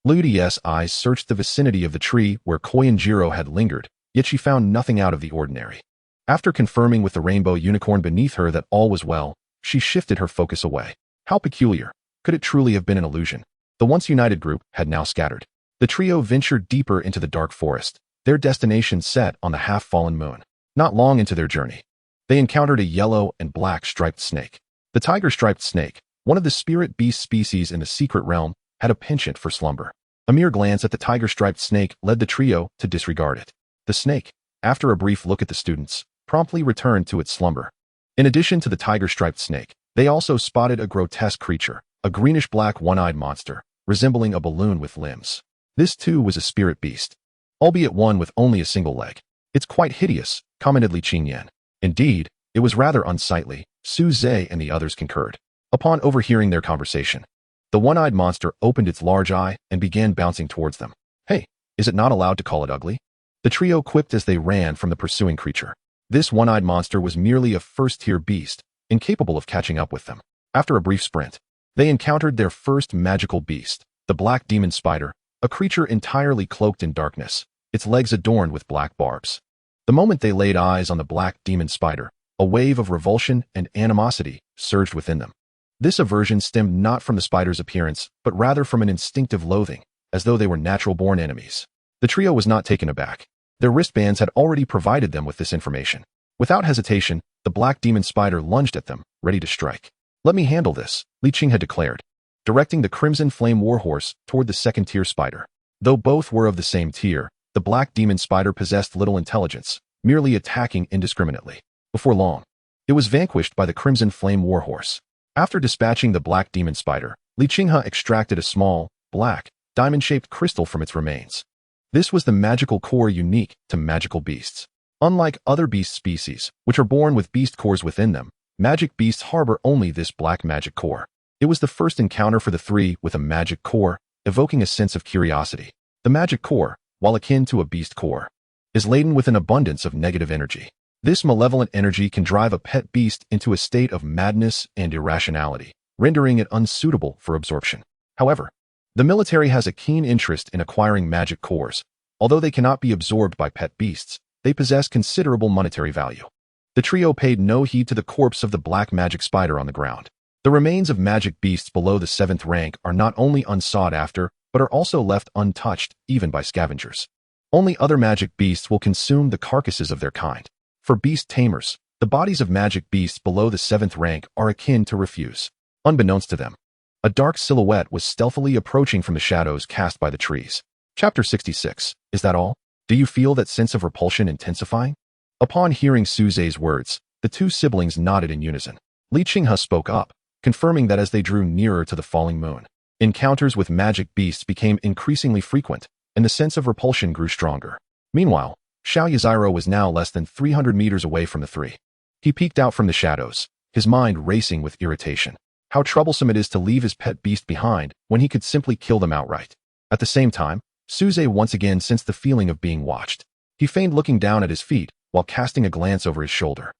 Speaker 1: Liudi's eyes searched the vicinity of the tree where Koyanjiro had lingered, yet she found nothing out of the ordinary. After confirming with the rainbow unicorn beneath her that all was well, she shifted her focus away. How peculiar. Could it truly have been an illusion? The once united group had now scattered. The trio ventured deeper into the dark forest, their destination set on the half-fallen moon. Not long into their journey, they encountered a yellow and black striped snake. The tiger-striped snake, one of the spirit beast species in the secret realm, had a penchant for slumber. A mere glance at the tiger-striped snake led the trio to disregard it. The snake, after a brief look at the students, promptly returned to its slumber. In addition to the tiger-striped snake, they also spotted a grotesque creature, a greenish-black one-eyed monster, resembling a balloon with limbs. This too was a spirit beast, albeit one with only a single leg. "It's quite hideous," commented Li Qingyan. Indeed, it was rather unsightly, Suze and the others concurred. Upon overhearing their conversation, the one-eyed monster opened its large eye and began bouncing towards them. "Hey, is it not allowed to call it ugly?" The trio quipped as they ran from the pursuing creature. This one-eyed monster was merely a first-tier beast, incapable of catching up with them. After a brief sprint, they encountered their first magical beast, the black demon spider, a creature entirely cloaked in darkness, its legs adorned with black barbs. The moment they laid eyes on the black demon spider, a wave of revulsion and animosity surged within them. This aversion stemmed not from the spider's appearance, but rather from an instinctive loathing, as though they were natural-born enemies. The trio was not taken aback. Their wristbands had already provided them with this information. Without hesitation, the black demon spider lunged at them, ready to strike. "Let me handle this," Li Qing had declared, directing the Crimson Flame Warhorse toward the second-tier spider. Though both were of the same tier, the black demon spider possessed little intelligence, merely attacking indiscriminately. Before long, it was vanquished by the Crimson Flame Warhorse. After dispatching the black demon spider, Li Qinghe extracted a small, black, diamond-shaped crystal from its remains. This was the magical core unique to magical beasts. Unlike other beast species, which are born with beast cores within them, magic beasts harbor only this black magic core. It was the first encounter for the three with a magic core, evoking a sense of curiosity. The magic core, while akin to a beast core, is laden with an abundance of negative energy. This malevolent energy can drive a pet beast into a state of madness and irrationality, rendering it unsuitable for absorption. However, the military has a keen interest in acquiring magic cores. Although they cannot be absorbed by pet beasts, they possess considerable monetary value. The trio paid no heed to the corpse of the black magic spider on the ground. The remains of magic beasts below the 7th rank are not only unsought after, but are also left untouched, even by scavengers. Only other magic beasts will consume the carcasses of their kind. For beast tamers, the bodies of magic beasts below the 7th rank are akin to refuse. Unbeknownst to them, a dark silhouette was stealthily approaching from the shadows cast by the trees. Chapter 66. Is that all? Do you feel that sense of repulsion intensifying? Upon hearing Suze's words, the two siblings nodded in unison. Li Qinghe spoke up, confirming that as they drew nearer to the falling moon, encounters with magic beasts became increasingly frequent, and the sense of repulsion grew stronger. Meanwhile, Xiao Yaziro was now less than 300 meters away from the three. He peeked out from the shadows, his mind racing with irritation. How troublesome it is to leave his pet beast behind when he could simply kill them outright. At the same time, Suze once again sensed the feeling of being watched. He feigned looking down at his feet while casting a glance over his shoulder.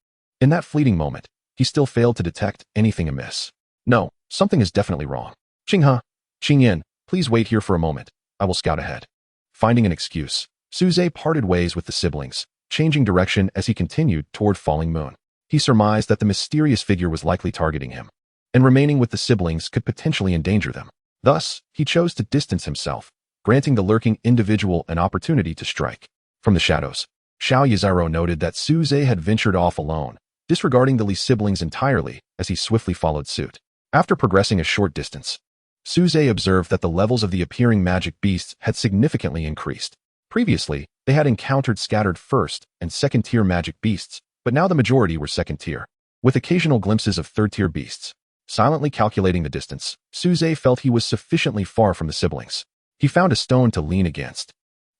Speaker 1: In that fleeting moment, he still failed to detect anything amiss. No, something is definitely wrong. Qinghe, Qingyan, please wait here for a moment. I will scout ahead. Finding an excuse, Suze parted ways with the siblings, changing direction as he continued toward Falling Moon. He surmised that the mysterious figure was likely targeting him, and remaining with the siblings could potentially endanger them. Thus, he chose to distance himself, granting the lurking individual an opportunity to strike. From the shadows, Xiao Yaziro noted that Suze had ventured off alone, disregarding the Li siblings entirely as he swiftly followed suit. After progressing a short distance, Suze observed that the levels of the appearing magic beasts had significantly increased. Previously, they had encountered scattered first and second-tier magic beasts, but now the majority were second-tier, with occasional glimpses of third-tier beasts. Silently calculating the distance, Suze felt he was sufficiently far from the siblings. He found a stone to lean against,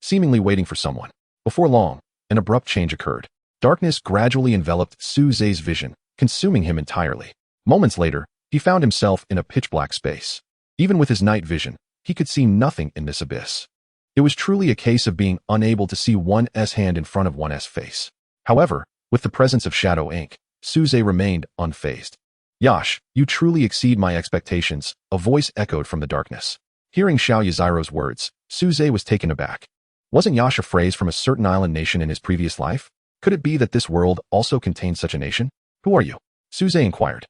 Speaker 1: seemingly waiting for someone. Before long, an abrupt change occurred. Darkness gradually enveloped Suze's vision, consuming him entirely. Moments later, he found himself in a pitch-black space. Even with his night vision, he could see nothing in this abyss. It was truly a case of being unable to see one's hand in front of one's face. However, with the presence of Shadow Ink, Suze remained unfazed. Yash, you truly exceed my expectations, a voice echoed from the darkness. Hearing Xiao Yaziro's words, Suze was taken aback. Wasn't Yash a phrase from a certain island nation in his previous life? Could it be that this world also contained such a nation? Who are you? Suze inquired.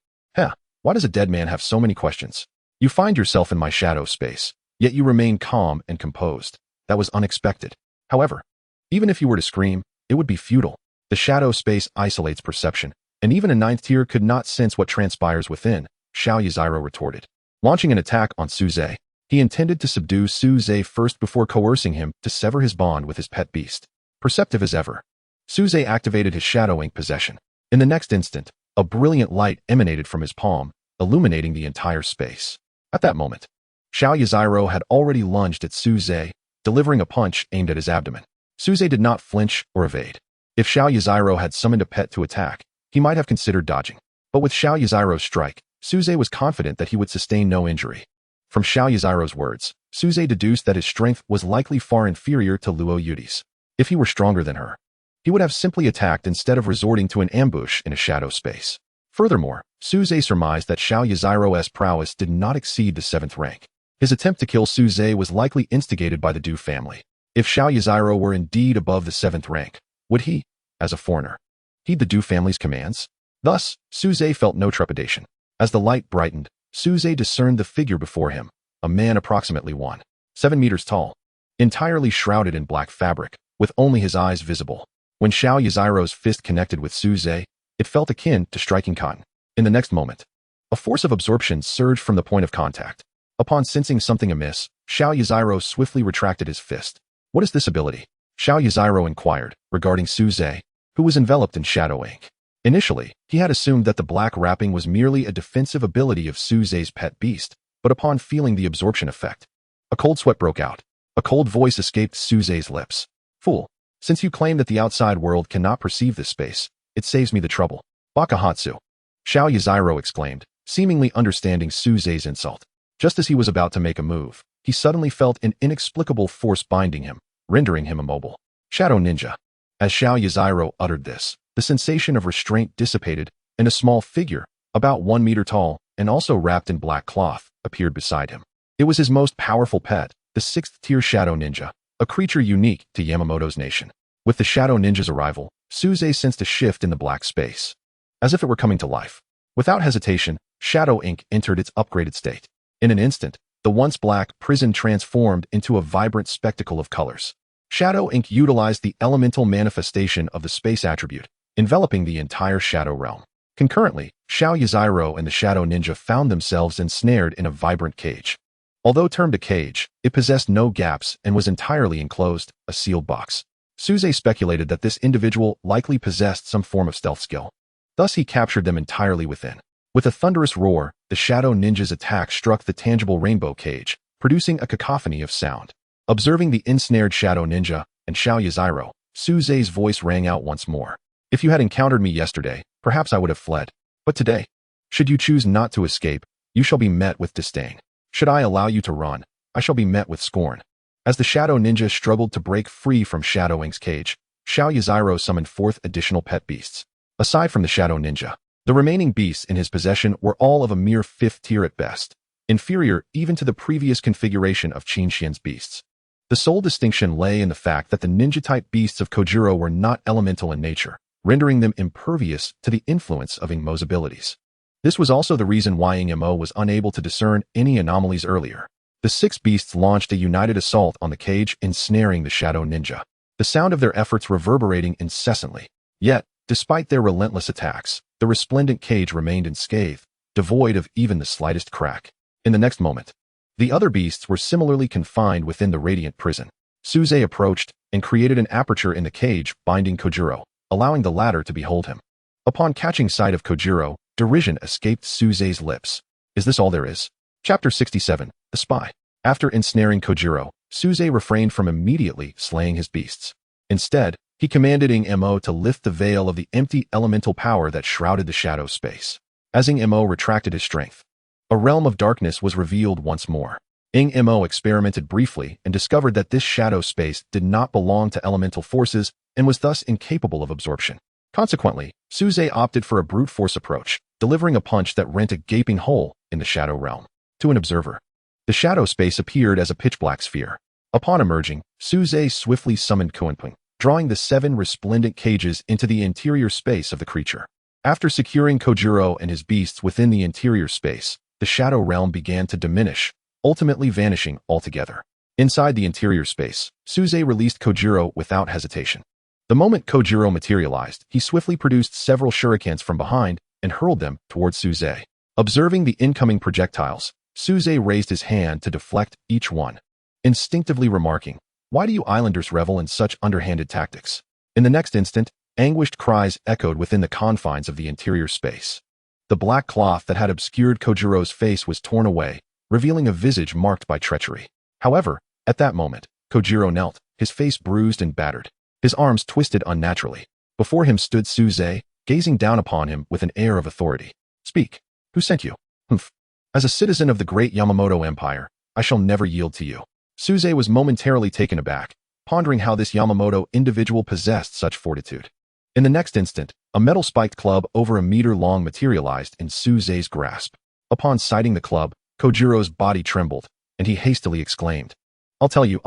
Speaker 1: Why does a dead man have so many questions? You find yourself in my shadow space, yet you remain calm and composed. That was unexpected. However, even if you were to scream, it would be futile. The shadow space isolates perception, and even a ninth tier could not sense what transpires within, Xiao Yaziro retorted. Launching an attack on Suze, he intended to subdue Suze first before coercing him to sever his bond with his pet beast. Perceptive as ever, Suze activated his Shadow Ink possession. In the next instant, a brilliant light emanated from his palm, illuminating the entire space. At that moment, Xiao Yaziro had already lunged at Suze, delivering a punch aimed at his abdomen. Suze did not flinch or evade. If Xiao Yaziro had summoned a pet to attack, he might have considered dodging. But with Xiao Yaziro's strike, Suze was confident that he would sustain no injury. From Xiao Yaziro's words, Suze deduced that his strength was likely far inferior to Luo Yudi's. If he were stronger than her, he would have simply attacked instead of resorting to an ambush in a shadow space. Furthermore, Suze surmised that Xiao Yaziro's prowess did not exceed the 7th rank. His attempt to kill Suze was likely instigated by the Du family. If Xiao Yaziro were indeed above the 7th rank, would he, as a foreigner, heed the Du family's commands? Thus, Suze felt no trepidation. As the light brightened, Suze discerned the figure before him, a man approximately 1.7 meters tall, entirely shrouded in black fabric, with only his eyes visible. When Xiao Yaziro's fist connected with Suze, it felt akin to striking cotton. In the next moment, a force of absorption surged from the point of contact. Upon sensing something amiss, Xiao Yaziro swiftly retracted his fist. What is this ability? Xiao Yaziro inquired, regarding Suze, who was enveloped in Shadow Ink. Initially, he had assumed that the black wrapping was merely a defensive ability of Suze's pet beast, but upon feeling the absorption effect, a cold sweat broke out. A cold voice escaped Suze's lips. Fool, since you claim that the outside world cannot perceive this space, it saves me the trouble. Bakahatsu. Xiao Yaziro exclaimed, seemingly understanding Suze's insult. Just as he was about to make a move, he suddenly felt an inexplicable force binding him, rendering him immobile. Shadow Ninja. As Xiao Yaziro uttered this, the sensation of restraint dissipated, and a small figure, about 1 meter tall, and also wrapped in black cloth, appeared beside him. It was his most powerful pet, the 6th-tier Shadow Ninja, a creature unique to Yamamoto's nation. With the Shadow Ninja's arrival, Suze sensed a shift in the black space, as if it were coming to life. Without hesitation, Shadow Ink entered its upgraded state. In an instant, the once black prison transformed into a vibrant spectacle of colors. Shadow Ink utilized the elemental manifestation of the space attribute, enveloping the entire Shadow Realm. Concurrently, Xiao Yaziro and the Shadow Ninja found themselves ensnared in a vibrant cage. Although termed a cage, it possessed no gaps and was entirely enclosed, a sealed box. Suze speculated that this individual likely possessed some form of stealth skill. Thus he captured them entirely within. With a thunderous roar, the Shadow Ninja's attack struck the tangible rainbow cage, producing a cacophony of sound. Observing the ensnared Shadow Ninja and Xiao Yaziro, Suzei's voice rang out once more. If you had encountered me yesterday, perhaps I would have fled. But today, should you choose not to escape, you shall be met with disdain. Should I allow you to run, I shall be met with scorn. As the Shadow Ninja struggled to break free from Shadow Ink's cage, Xiao Yaziro summoned forth additional pet beasts. Aside from the Shadow Ninja, the remaining beasts in his possession were all of a mere 5th tier at best, inferior even to the previous configuration of Qinxian's beasts. The sole distinction lay in the fact that the ninja-type beasts of Kojiro were not elemental in nature, rendering them impervious to the influence of Ingmo's abilities. This was also the reason why Ingmo was unable to discern any anomalies earlier. The 6 beasts launched a united assault on the cage, ensnaring the Shadow Ninja, the sound of their efforts reverberating incessantly. Yet, despite their relentless attacks, the resplendent cage remained unscathed, devoid of even the slightest crack. In the next moment, the other beasts were similarly confined within the radiant prison. Suzei approached and created an aperture in the cage, binding Kojiro, allowing the latter to behold him. Upon catching sight of Kojiro, derision escaped Suzei's lips. Is this all there is? Chapter 67, The Spy. After ensnaring Kojiro, Suzei refrained from immediately slaying his beasts. Instead, he commanded Ingmo to lift the veil of the empty elemental power that shrouded the shadow space. As Ingmo retracted his strength, a realm of darkness was revealed once more. Ingmo experimented briefly and discovered that this shadow space did not belong to elemental forces and was thus incapable of absorption. Consequently, Suzei opted for a brute force approach, delivering a punch that rent a gaping hole in the shadow realm. To an observer, the shadow space appeared as a pitch-black sphere. Upon emerging, Suzei swiftly summoned Kuenping, drawing the 7 resplendent cages into the interior space of the creature. After securing Kojiro and his beasts within the interior space, the shadow realm began to diminish, ultimately vanishing altogether. Inside the interior space, Suzei released Kojiro without hesitation. The moment Kojiro materialized, he swiftly produced several shurikens from behind and hurled them towards Suzei. Observing the incoming projectiles, Suzei raised his hand to deflect each one, instinctively remarking, "Why do you islanders revel in such underhanded tactics?" In the next instant, anguished cries echoed within the confines of the interior space. The black cloth that had obscured Kojiro's face was torn away, revealing a visage marked by treachery. However, at that moment, Kojiro knelt, his face bruised and battered, his arms twisted unnaturally. Before him stood Suzei, gazing down upon him with an air of authority. "Speak. Who sent you?" "Humph. As a citizen of the great Yamamoto Empire, I shall never yield to you." Suzei was momentarily taken aback, pondering how this Yamamoto individual possessed such fortitude. In the next instant, a metal-spiked club over a meter long materialized in Suzei's grasp. Upon sighting the club, Kojiro's body trembled, and he hastily exclaimed, I'll tell you.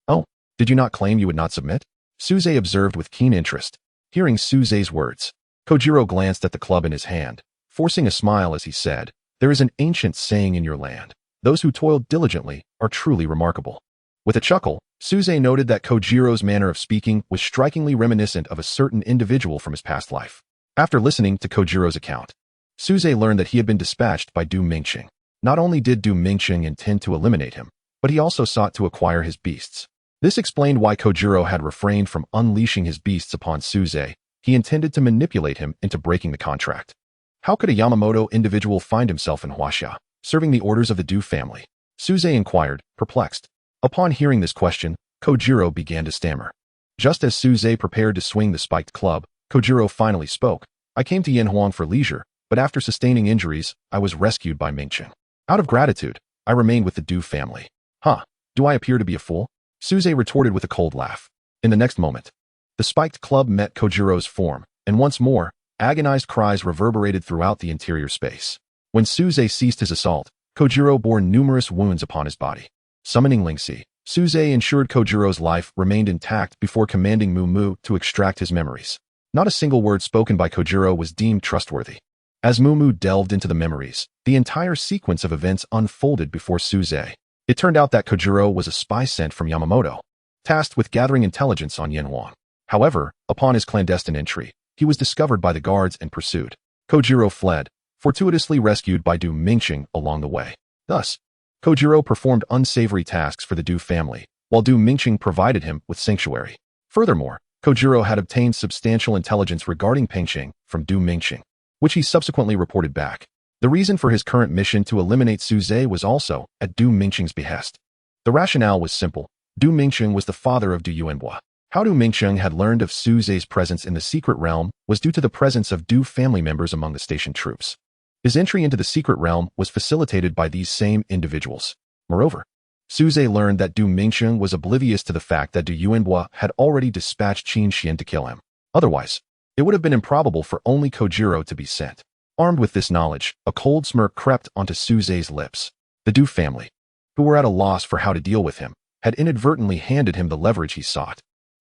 Speaker 1: "Oh, did you not claim you would not submit?" Suzei observed with keen interest. Hearing Suzei's words, Kojiro glanced at the club in his hand, forcing a smile as he said, "There is an ancient saying in your land. Those who toil diligently are truly remarkable." With a chuckle, Suzei noted that Kojiro's manner of speaking was strikingly reminiscent of a certain individual from his past life. After listening to Kojiro's account, Suzei learned that he had been dispatched by Du Mingqing. Not only did Du Mingqing intend to eliminate him, but he also sought to acquire his beasts. This explained why Kojiro had refrained from unleashing his beasts upon Suzei. He intended to manipulate him into breaking the contract. How could a Yamamoto individual find himself in Huaxia, serving the orders of the Du family? Suzei inquired, perplexed. Upon hearing this question, Kojiro began to stammer. Just as Suzei prepared to swing the spiked club, Kojiro finally spoke. "I came to Yanhuang for leisure, but after sustaining injuries, I was rescued by Mingqing. Out of gratitude, I remained with the Du family." "Huh, do I appear to be a fool?" Suzei retorted with a cold laugh. In the next moment, the spiked club met Kojiro's form, and once more, agonized cries reverberated throughout the interior space. When Suzei ceased his assault, Kojiro bore numerous wounds upon his body. Summoning Lingxi, Suzei ensured Kojiro's life remained intact before commanding Mu to extract his memories. Not a single word spoken by Kojiro was deemed trustworthy. As Mu delved into the memories, the entire sequence of events unfolded before Suzei. It turned out that Kojiro was a spy sent from Yamamoto, tasked with gathering intelligence on Yanhuang. However, upon his clandestine entry, he was discovered by the guards and pursued. Kojiro fled, fortuitously rescued by Du Mingqing along the way. Thus, Kojiro performed unsavory tasks for the Du family, while Du Mingqing provided him with sanctuary. Furthermore, Kojiro had obtained substantial intelligence regarding Pengqing from Du Mingqing, which he subsequently reported back. The reason for his current mission to eliminate Suzei was also at Du Mingqing's behest. The rationale was simple. Du Mingqing was the father of Du Yuanhua, How Du Mingsheng had learned of Su Zhe's presence in the secret realm was due to the presence of Du family members among the station troops. His entry into the secret realm was facilitated by these same individuals. Moreover, Su Zhe learned that Du Mingsheng was oblivious to the fact that Du Yuanhua had already dispatched Qin Xian to kill him. Otherwise, it would have been improbable for only Kojiro to be sent. Armed with this knowledge, a cold smirk crept onto Su Zhe's lips. The Du family, who were at a loss for how to deal with him, had inadvertently handed him the leverage he sought.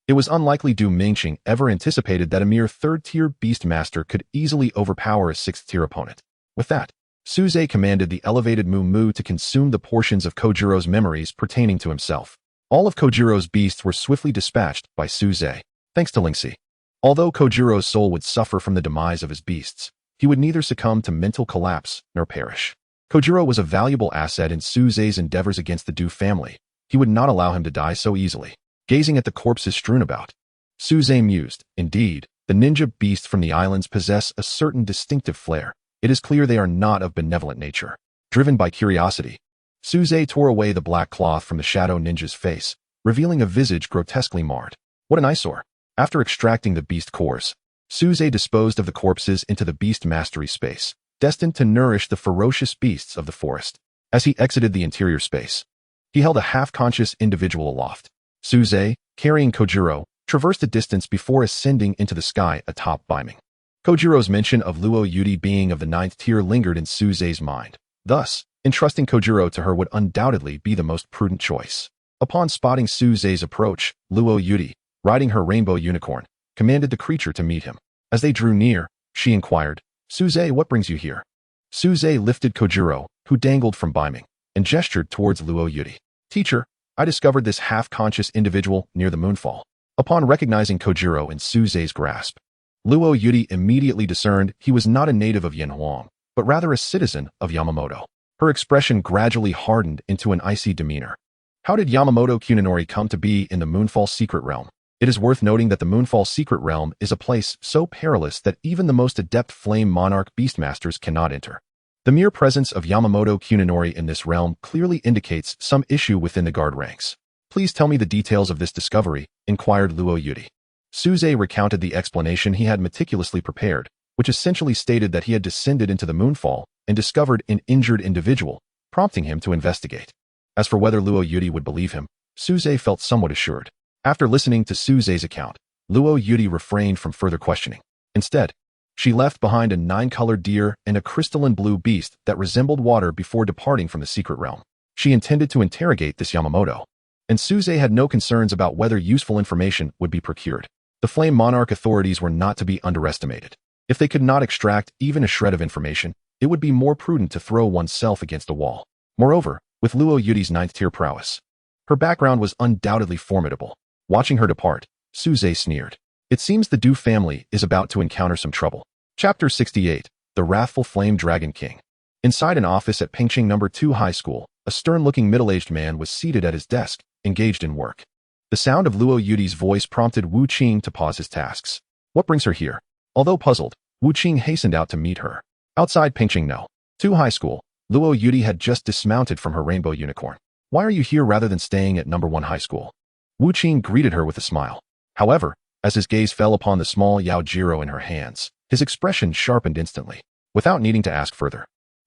Speaker 1: It was unlikely Du Mingsheng ever anticipated that a mere third-tier beast master could easily overpower a sixth-tier opponent. With that, Su Zhe commanded the elevated Mu Mu to consume the portions of Kojiro's memories pertaining to himself. All of Kojiro's beasts were swiftly dispatched by Su Zhe, thanks to Lingxi. Although Kojiro's soul would suffer from the demise of his beasts, he would neither succumb to mental collapse nor perish. Kojiro was a valuable asset in Su Zhe's endeavors against the Du family. He would not allow him to die so easily. Gazing at the corpses strewn about, Su Zhe mused, indeed, the ninja beasts from the islands possess a certain distinctive flair. It is clear they are not of benevolent nature. Driven by curiosity, Su Zhe tore away the black cloth from the shadow ninja's face, revealing a visage grotesquely marred. What an eyesore! After extracting the beast cores, Su Zhe disposed of the corpses into the beast mastery space, destined to nourish the ferocious beasts of the forest. As he exited the interior space, he held a half-conscious individual aloft. Su Zhe, carrying Kojiro, traversed a distance before ascending into the sky atop brimming. Kojiro's mention of Luo Yudi being of the 9th tier lingered in Su Zhe's mind. Thus, entrusting Kojiro to her would undoubtedly be the most prudent choice. Upon spotting Su Zhe's approach, Luo Yudi, riding her rainbow unicorn, commanded the creature to meet him. As they drew near, she inquired, Su Zhe, what brings you here? Su Zhe lifted Kojiro, who dangled from brimming, and gestured towards Luo Yudi. Teacher, I discovered this half-conscious individual near the moonfall. Upon recognizing Kojiro in Su Zhe's grasp, Luo Yudi immediately discerned he was not a native of Yanhuang, but rather a citizen of Yamamoto. Her expression gradually hardened into an icy demeanor. How did Yamamoto Kuninori come to be in the Moonfall Secret Realm? It is worth noting that the Moonfall Secret Realm is a place so perilous that even the most adept Flame Monarch Beastmasters cannot enter. The mere presence of Yamamoto Kuninori in this realm clearly indicates some issue within the guard ranks. Please tell me the details of this discovery, inquired Luo Yudi. Su Zhe recounted the explanation he had meticulously prepared, which essentially stated that he had descended into the Moonfall and discovered an injured individual, prompting him to investigate. As for whether Luo Yudi would believe him, Su Zhe felt somewhat assured. After listening to Su Zhe's account, Luo Yudi refrained from further questioning. Instead, she left behind a 9-colored deer and a crystalline blue beast that resembled water before departing from the secret realm. She intended to interrogate this Yamamoto, and Su Zhe had no concerns about whether useful information would be procured. The Flame Monarch authorities were not to be underestimated. If they could not extract even a shred of information, it would be more prudent to throw oneself against a wall. Moreover, with Luo Yudi's 9th-tier prowess, her background was undoubtedly formidable. Watching her depart, Su Zhe sneered. It seems the Du family is about to encounter some trouble. Chapter 68, The Wrathful Flame Dragon King. Inside an office at Pingqing No. 2 High School, a stern-looking middle-aged man was seated at his desk, engaged in work. The sound of Luo Yudi's voice prompted Wu Qing to pause his tasks. What brings her here? Although puzzled, Wu Qing hastened out to meet her. Outside Pingqing No. 2 High School, Luo Yudi had just dismounted from her rainbow unicorn. Why are you here rather than staying at No. 1 High School? Wu Qing greeted her with a smile. However, as his gaze fell upon the small Yao Jiro in her hands, his expression sharpened instantly. Without needing to ask further,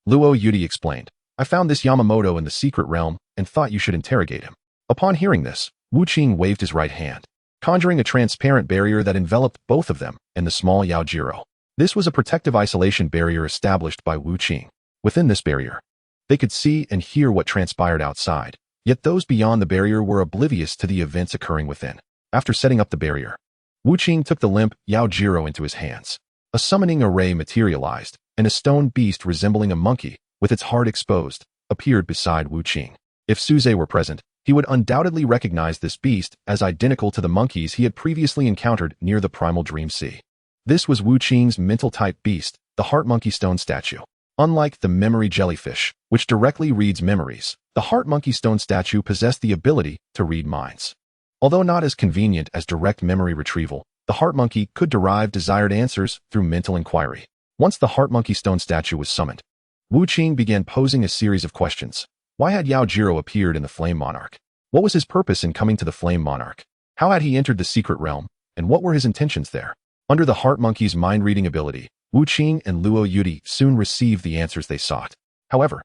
Speaker 1: Luo Yudi explained, I found this Yamamoto in the secret realm and thought you should interrogate him. Upon hearing this, Wu Qing waved his right hand, conjuring a transparent barrier that enveloped both of them and the small Yao Jiro. This was a protective isolation barrier established by Wu Qing. Within this barrier, they could see and hear what transpired outside, yet those beyond the barrier were oblivious to the events occurring within. After setting up the barrier, Wu Qing took the limp Yao Jiro into his hands. A summoning array materialized, and a stone beast resembling a monkey, with its heart exposed, appeared beside Wu Qing. If Su Zhe were present, he would undoubtedly recognize this beast as identical to the monkeys he had previously encountered near the Primal Dream Sea. This was Wu Qing's mental-type beast, the Heart Monkey Stone statue. Unlike the memory jellyfish, which directly reads memories, the Heart Monkey Stone statue possessed the ability to read minds. Although not as convenient as direct memory retrieval, the Heart Monkey could derive desired answers through mental inquiry. Once the Heart Monkey Stone statue was summoned, Wu Qing began posing a series of questions. Why had Yao Jiro appeared in the Flame Monarch? What was his purpose in coming to the Flame Monarch? How had he entered the secret realm, and what were his intentions there? Under the Heart Monkey's mind-reading ability, Wu Qing and Luo Yudi soon received the answers they sought. However,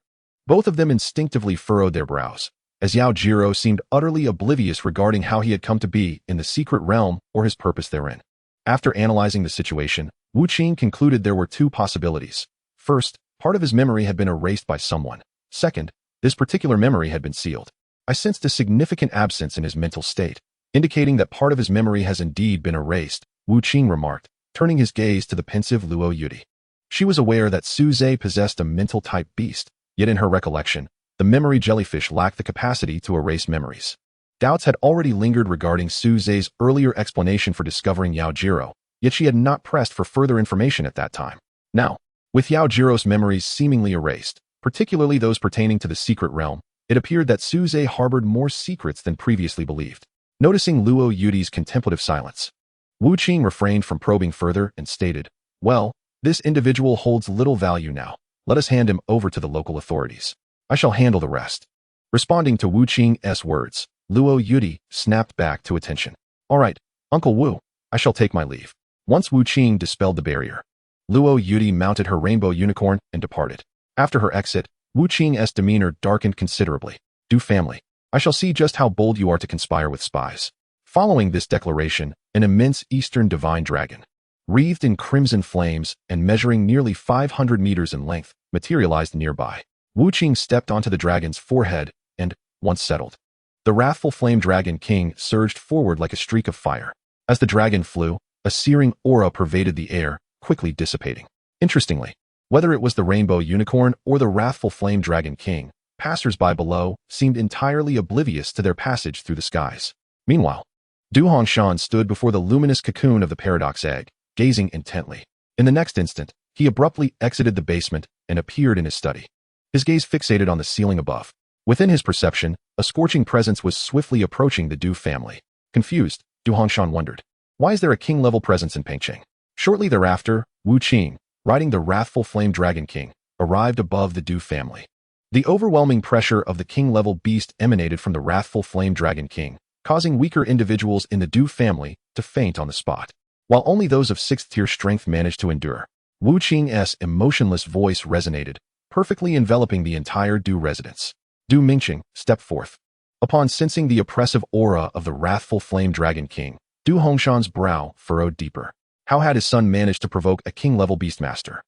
Speaker 1: both of them instinctively furrowed their brows, as Yao Jiro seemed utterly oblivious regarding how he had come to be in the secret realm or his purpose therein. After analyzing the situation, Wu Qing concluded there were two possibilities. First, part of his memory had been erased by someone. Second, this particular memory had been sealed. I sensed a significant absence in his mental state, indicating that part of his memory has indeed been erased, Wu Qing remarked, turning his gaze to the pensive Luo Yudi. She was aware that Suze possessed a mental-type beast, yet in her recollection, the memory jellyfish lacked the capacity to erase memories. Doubts had already lingered regarding Suze's earlier explanation for discovering Yao Jiro, yet she had not pressed for further information at that time. Now, with Yao Jiro's memories seemingly erased, particularly those pertaining to the secret realm, it appeared that Suze harbored more secrets than previously believed. Noticing Luo Yudi's contemplative silence, Wu Qing refrained from probing further and stated, "Well, this individual holds little value now. Let us hand him over to the local authorities. I shall handle the rest." Responding to Wu Qing's words, Luo Yudi snapped back to attention. "All right, Uncle Wu, I shall take my leave." Once Wu Qing dispelled the barrier, Luo Yudi mounted her rainbow unicorn and departed. After her exit, Wu Qing's demeanor darkened considerably. "Du family, I shall see just how bold you are to conspire with spies." Following this declaration, an immense Eastern divine dragon, wreathed in crimson flames and measuring nearly 500 meters in length, materialized nearby. Wu Qing stepped onto the dragon's forehead and, once settled, the wrathful flame dragon king surged forward like a streak of fire. As the dragon flew, a searing aura pervaded the air, quickly dissipating. Interestingly, whether it was the rainbow unicorn or the wrathful flame dragon king, passers-by below seemed entirely oblivious to their passage through the skies. Meanwhile, Du Hongshan stood before the luminous cocoon of the paradox egg, gazing intently. In the next instant, he abruptly exited the basement and appeared in his study. His gaze fixated on the ceiling above. Within his perception, a scorching presence was swiftly approaching the Du family. Confused, Du Hongshan wondered, why is there a king-level presence in Pengcheng? Shortly thereafter, Wu Qing, riding the wrathful flame dragon king, arrived above the Du family. The overwhelming pressure of the king-level beast emanated from the wrathful flame dragon king, causing weaker individuals in the Du family to faint on the spot. While only those of 6th-tier strength managed to endure, Wu Qing's emotionless voice resonated, perfectly enveloping the entire Du residence. Du Mingqing, step forth. Upon sensing the oppressive aura of the wrathful flame dragon king, Du Hongshan's brow furrowed deeper. How had his son managed to provoke a king-level beastmaster,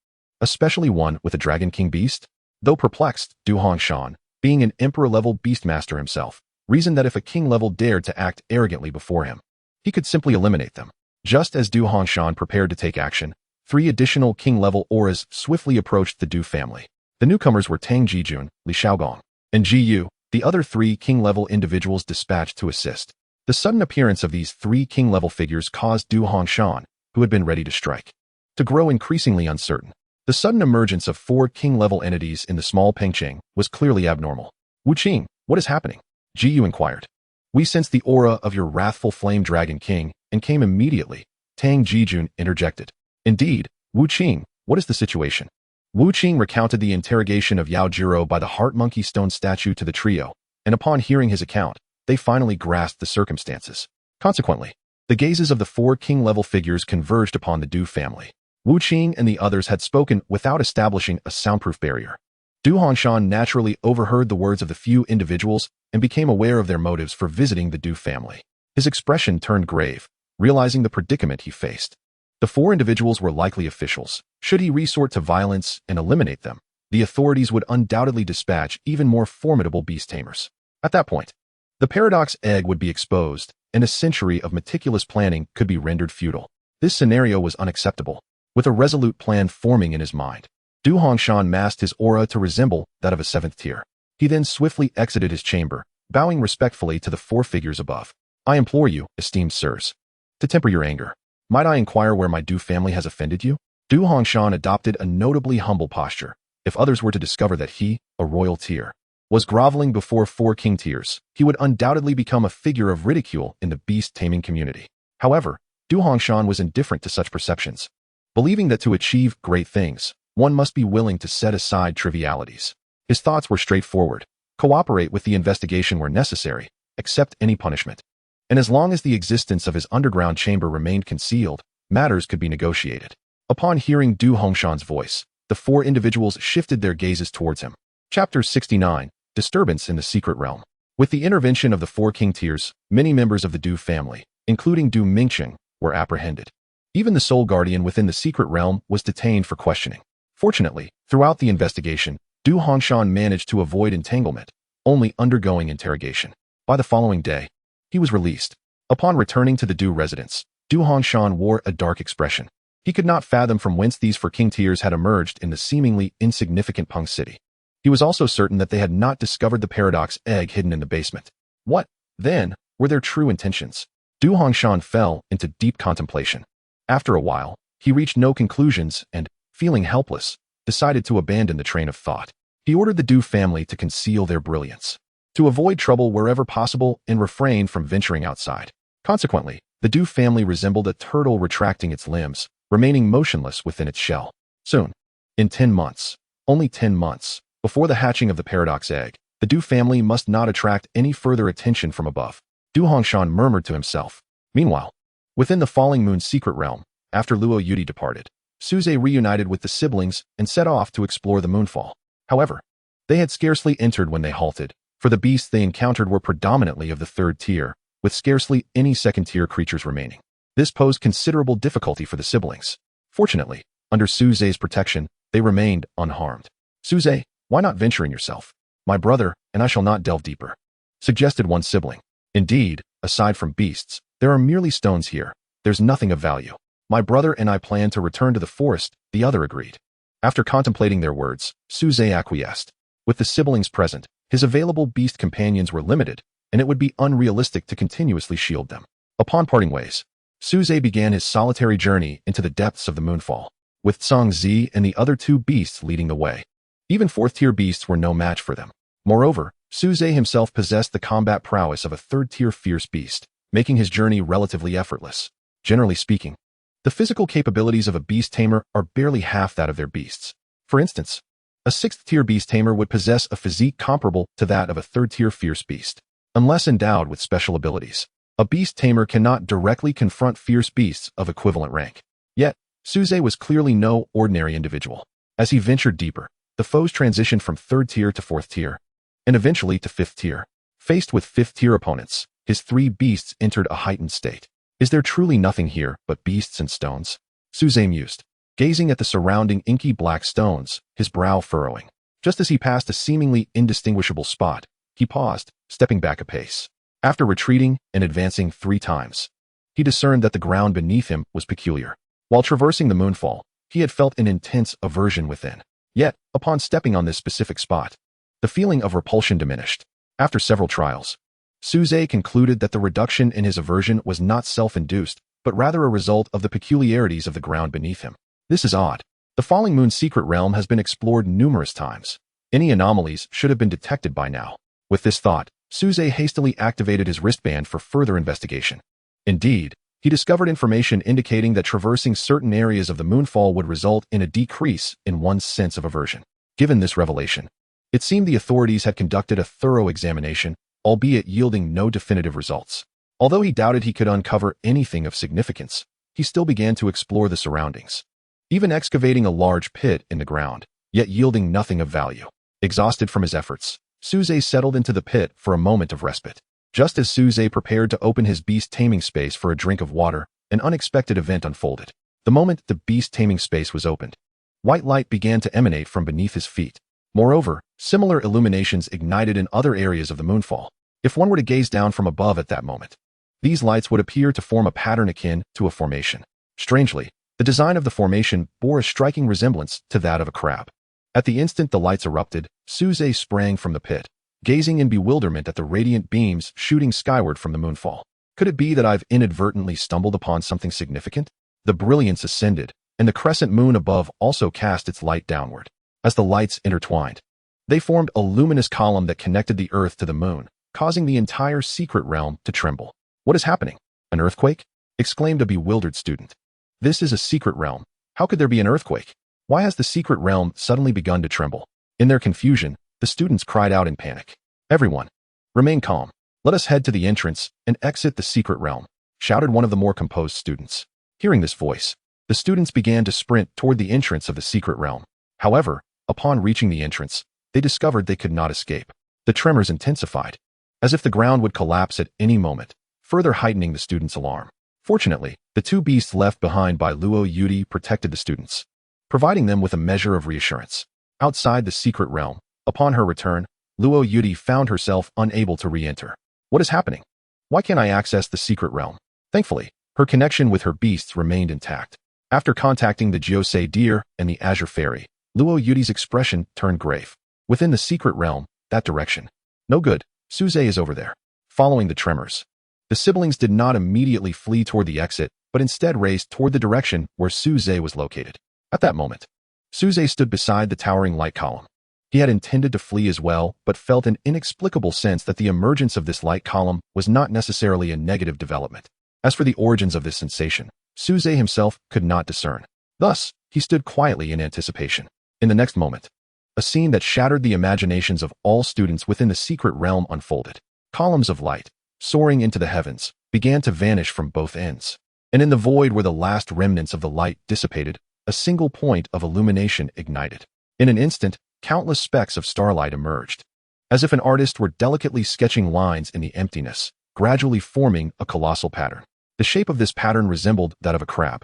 Speaker 1: especially one with a dragon king beast? Though perplexed, Du Hongshan, being an emperor-level beastmaster himself, reasoned that if a king-level dared to act arrogantly before him, he could simply eliminate them. Just as Du Hongshan prepared to take action, 3 additional king-level auras swiftly approached the Du family. The newcomers were Tang Jijun, Li Xiaogong, and Ji Yu, the other 3 king-level individuals dispatched to assist. The sudden appearance of these 3 king-level figures caused Du Hongshan, who had been ready to strike, to grow increasingly uncertain. The sudden emergence of 4 king-level entities in the small Pengcheng was clearly abnormal. "Wu Qing, what is happening?" Ji Yu inquired. "We sense the aura of your wrathful flame dragon king and came immediately," Tang Jijun interjected. "Indeed, Wu Qing, what is the situation?" Wu Qing recounted the interrogation of Yao Jiro by the Heart Monkey Stone statue to the trio, and upon hearing his account, they finally grasped the circumstances. Consequently, the gazes of the 4 king-level figures converged upon the Du family. Wu Qing and the others had spoken without establishing a soundproof barrier. Du Hongshan naturally overheard the words of the few individuals and became aware of their motives for visiting the Du family. His expression turned grave, realizing the predicament he faced. The 4 individuals were likely officials. Should he resort to violence and eliminate them, the authorities would undoubtedly dispatch even more formidable Beast Tamers. At that point, the paradox egg would be exposed, and a century of meticulous planning could be rendered futile. This scenario was unacceptable. With a resolute plan forming in his mind, Du Hongshan masked his aura to resemble that of a 7th tier. He then swiftly exited his chamber, bowing respectfully to the 4 figures above. "I implore you, esteemed sirs, to temper your anger. Might I inquire where my Du family has offended you?" Du Hongshan adopted a notably humble posture. If others were to discover that he, a royal tier, was groveling before 4 king tiers, he would undoubtedly become a figure of ridicule in the beast taming community. However, Du Hongshan was indifferent to such perceptions, believing that to achieve great things, one must be willing to set aside trivialities. His thoughts were straightforward: cooperate with the investigation where necessary, accept any punishment. and as long as the existence of his underground chamber remained concealed, matters could be negotiated. Upon hearing Du Hongshan's voice, the four individuals shifted their gazes towards him. Chapter 69, Disturbance in the Secret Realm. With the intervention of the four king tiers, many members of the Du family, including Du Mingqing, were apprehended. Even the sole guardian within the secret realm was detained for questioning. Fortunately, throughout the investigation, Du Hongshan managed to avoid entanglement, only undergoing interrogation. By the following day, he was released. Upon returning to the Du residence, Du Hongshan wore a dark expression. He could not fathom from whence these four king tiers had emerged in the seemingly insignificant Peng city. He was also certain that they had not discovered the paradox egg hidden in the basement. What, then, were their true intentions? Du Hongshan fell into deep contemplation. After a while, he reached no conclusions and, feeling helpless, decided to abandon the train of thought. He ordered the Du family to conceal their brilliance, to avoid trouble wherever possible and refrain from venturing outside. Consequently, the Du family resembled a turtle retracting its limbs, remaining motionless within its shell. Soon, in 10 months, only 10 months, before the hatching of the paradox egg, the Du family must not attract any further attention from above. Du Hongshan murmured to himself. Meanwhile, within the Falling Moon's secret realm, after Luo Yudi departed, Suze reunited with the siblings and set off to explore the moonfall. However, they had scarcely entered when they halted, for the beasts they encountered were predominantly of the third tier, with scarcely any second-tier creatures remaining. This posed considerable difficulty for the siblings. Fortunately, under Suze's protection, they remained unharmed. Suze, why not venture in yourself? My brother and I shall not delve deeper, suggested one sibling. Indeed, aside from beasts, there are merely stones here. There's nothing of value. My brother and I plan to return to the forest, the other agreed. After contemplating their words, Suze acquiesced. With the siblings present, his available beast companions were limited, and it would be unrealistic to continuously shield them. Upon parting ways, Suze began his solitary journey into the depths of the moonfall, with Zhang Zi and the other two beasts leading the way. Even fourth-tier beasts were no match for them. Moreover, Suze himself possessed the combat prowess of a third-tier fierce beast, making his journey relatively effortless. Generally speaking, the physical capabilities of a beast tamer are barely half that of their beasts. For instance, a sixth-tier beast tamer would possess a physique comparable to that of a third-tier fierce beast. Unless endowed with special abilities, a beast tamer cannot directly confront fierce beasts of equivalent rank. Yet, Suze was clearly no ordinary individual. As he ventured deeper, the foes transitioned from third tier to fourth tier, and eventually to fifth tier. Faced with fifth-tier opponents, his three beasts entered a heightened state. Is there truly nothing here but beasts and stones? Suze mused, gazing at the surrounding inky black stones, his brow furrowing. Just as he passed a seemingly indistinguishable spot, he paused, stepping back a pace. After retreating and advancing 3 times, he discerned that the ground beneath him was peculiar. While traversing the moonfall, he had felt an intense aversion within. Yet, upon stepping on this specific spot, the feeling of repulsion diminished. After several trials, Suze concluded that the reduction in his aversion was not self-induced, but rather a result of the peculiarities of the ground beneath him. This is odd. The Falling Moon's secret realm has been explored numerous times. Any anomalies should have been detected by now. With this thought, Suze hastily activated his wristband for further investigation. Indeed, he discovered information indicating that traversing certain areas of the moonfall would result in a decrease in one's sense of aversion. Given this revelation, it seemed the authorities had conducted a thorough examination, albeit yielding no definitive results. Although he doubted he could uncover anything of significance, he still began to explore the surroundings, even excavating a large pit in the ground, yet yielding nothing of value. Exhausted from his efforts, Suze settled into the pit for a moment of respite. Just as Suze prepared to open his beast taming space for a drink of water, an unexpected event unfolded. The moment the beast taming space was opened, white light began to emanate from beneath his feet. Moreover, similar illuminations ignited in other areas of the moonfall. If one were to gaze down from above at that moment, these lights would appear to form a pattern akin to a formation. Strangely, the design of the formation bore a striking resemblance to that of a crab. At the instant the lights erupted, Suze sprang from the pit, gazing in bewilderment at the radiant beams shooting skyward from the moonfall. Could it be that I've inadvertently stumbled upon something significant? The brilliance ascended, and the crescent moon above also cast its light downward. As the lights intertwined, they formed a luminous column that connected the earth to the moon, causing the entire secret realm to tremble. What is happening? An earthquake? Exclaimed a bewildered student. This is a secret realm. How could there be an earthquake? Why has the secret realm suddenly begun to tremble? In their confusion, the students cried out in panic. Everyone, remain calm. "Let us head to the entrance and exit the secret realm," shouted one of the more composed students. Hearing this voice, the students began to sprint toward the entrance of the secret realm. However, upon reaching the entrance, they discovered they could not escape. The tremors intensified, as if the ground would collapse at any moment, further heightening the students' alarm. Fortunately, the two beasts left behind by Luo Yudi protected the students, providing them with a measure of reassurance. Outside the secret realm, upon her return, Luo Yudi found herself unable to re-enter. What is happening? Why can't I access the secret realm? Thankfully, her connection with her beasts remained intact. After contacting the Josei deer and the Azure fairy, Luo Yudi's expression turned grave. Within the secret realm, that direction. No good, Suze is over there. Following the tremors, the siblings did not immediately flee toward the exit, but instead raced toward the direction where Suze was located. At that moment, Suze stood beside the towering light column. He had intended to flee as well, but felt an inexplicable sense that the emergence of this light column was not necessarily a negative development. As for the origins of this sensation, Suze himself could not discern. Thus, he stood quietly in anticipation. In the next moment, a scene that shattered the imaginations of all students within the secret realm unfolded. Columns of light, soaring into the heavens, began to vanish from both ends. And in the void where the last remnants of the light dissipated, a single point of illumination ignited. In an instant, countless specks of starlight emerged, as if an artist were delicately sketching lines in the emptiness, gradually forming a colossal pattern. The shape of this pattern resembled that of a crab.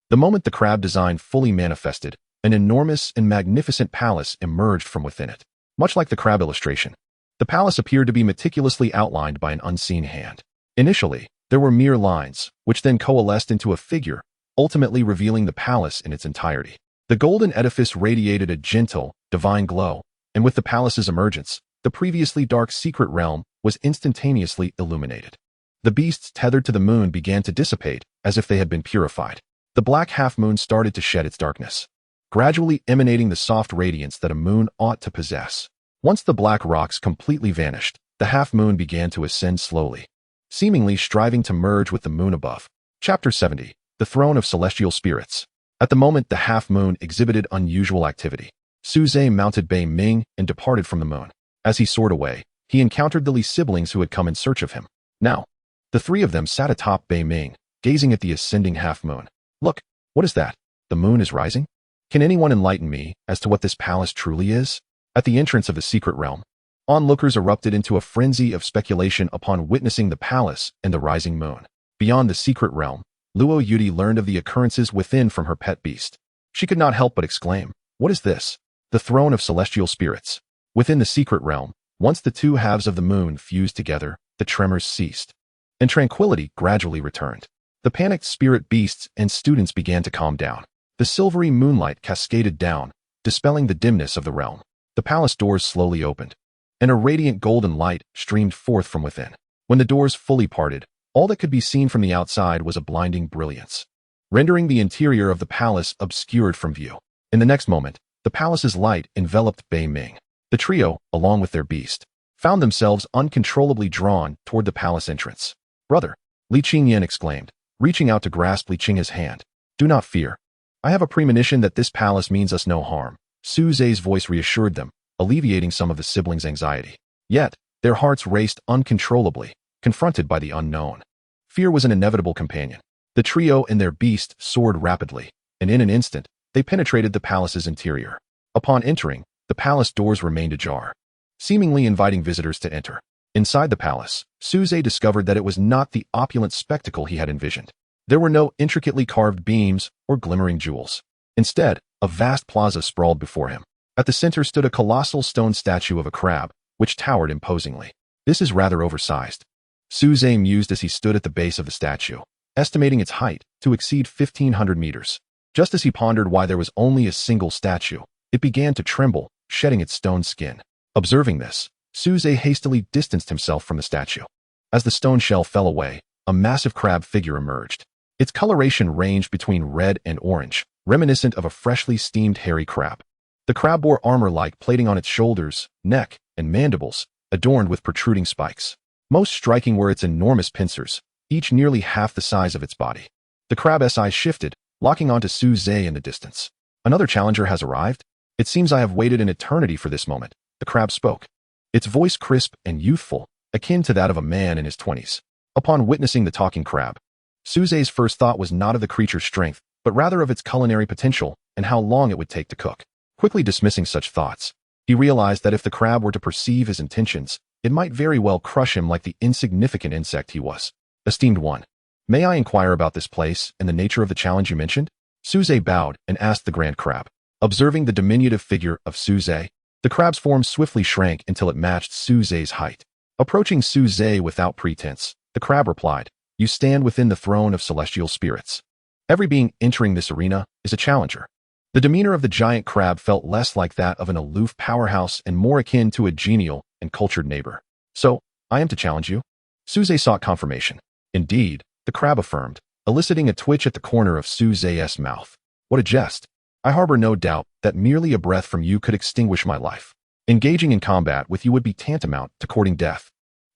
Speaker 1: The moment the crab design fully manifested, an enormous and magnificent palace emerged from within it. Much like the crab illustration, the palace appeared to be meticulously outlined by an unseen hand. Initially, there were mere lines, which then coalesced into a figure, ultimately revealing the palace in its entirety. The golden edifice radiated a gentle, divine glow, and with the palace's emergence, the previously dark secret realm was instantaneously illuminated. The beasts tethered to the moon began to dissipate as if they had been purified. The black half-moon started to shed its darkness, gradually emanating the soft radiance that a moon ought to possess. Once the black rocks completely vanished, the half-moon began to ascend slowly, seemingly striving to merge with the moon above. Chapter 70. The Throne of Celestial Spirits. At the moment the half-moon exhibited unusual activity, Suze mounted Bei Ming and departed from the moon. As he soared away, he encountered the Li siblings who had come in search of him. Now, the three of them sat atop Bei Ming, gazing at the ascending half-moon. Look, what is that? The moon is rising? Can anyone enlighten me as to what this palace truly is? At the entrance of the secret realm, onlookers erupted into a frenzy of speculation upon witnessing the palace and the rising moon. Beyond the secret realm, Luo Yudi learned of the occurrences within from her pet beast. She could not help but exclaim, "What is this? The throne of celestial spirits." Within the secret realm, once the two halves of the moon fused together, the tremors ceased, and tranquility gradually returned. The panicked spirit beasts and students began to calm down. The silvery moonlight cascaded down, dispelling the dimness of the realm. The palace doors slowly opened, and a radiant golden light streamed forth from within. When the doors fully parted, all that could be seen from the outside was a blinding brilliance, rendering the interior of the palace obscured from view. In the next moment, the palace's light enveloped Bei Ming. The trio, along with their beast, found themselves uncontrollably drawn toward the palace entrance. "Brother," Li Qingyan exclaimed, reaching out to grasp Li Qing's hand. "Do not fear. I have a premonition that this palace means us no harm." Suze's voice reassured them, alleviating some of the siblings' anxiety. Yet, their hearts raced uncontrollably, confronted by the unknown. Fear was an inevitable companion. The trio and their beast soared rapidly, and in an instant, they penetrated the palace's interior. Upon entering, the palace doors remained ajar, seemingly inviting visitors to enter. Inside the palace, Suze discovered that it was not the opulent spectacle he had envisioned. There were no intricately carved beams or glimmering jewels. Instead, a vast plaza sprawled before him. At the center stood a colossal stone statue of a crab, which towered imposingly. "This is rather oversized," Suze mused as he stood at the base of the statue, estimating its height to exceed 1,500 meters. Just as he pondered why there was only a single statue, it began to tremble, shedding its stone skin. Observing this, Suze hastily distanced himself from the statue. As the stone shell fell away, a massive crab figure emerged. Its coloration ranged between red and orange, reminiscent of a freshly steamed hairy crab. The crab bore armor-like plating on its shoulders, neck, and mandibles, adorned with protruding spikes. Most striking were its enormous pincers, each nearly half the size of its body. The crab's eyes shifted, locking onto Suze in the distance. "Another challenger has arrived? It seems I have waited an eternity for this moment," the crab spoke. Its voice crisp and youthful, akin to that of a man in his 20s. Upon witnessing the talking crab, Suze's first thought was not of the creature's strength, but rather of its culinary potential and how long it would take to cook. Quickly dismissing such thoughts, he realized that if the crab were to perceive his intentions, it might very well crush him like the insignificant insect he was. Esteemed one, may I inquire about this place and the nature of the challenge you mentioned? Suze bowed and asked the grand crab. Observing the diminutive figure of Suze, the crab's form swiftly shrank until it matched Suze's height. Approaching Suze without pretense, the crab replied, "You stand within the throne of celestial spirits. Every being entering this arena is a challenger." The demeanor of the giant crab felt less like that of an aloof powerhouse and more akin to a genial and cultured neighbor. "So, I am to challenge you?" Suze sought confirmation. "Indeed," the crab affirmed, eliciting a twitch at the corner of Suze's mouth. "What a jest. I harbor no doubt that merely a breath from you could extinguish my life. Engaging in combat with you would be tantamount to courting death."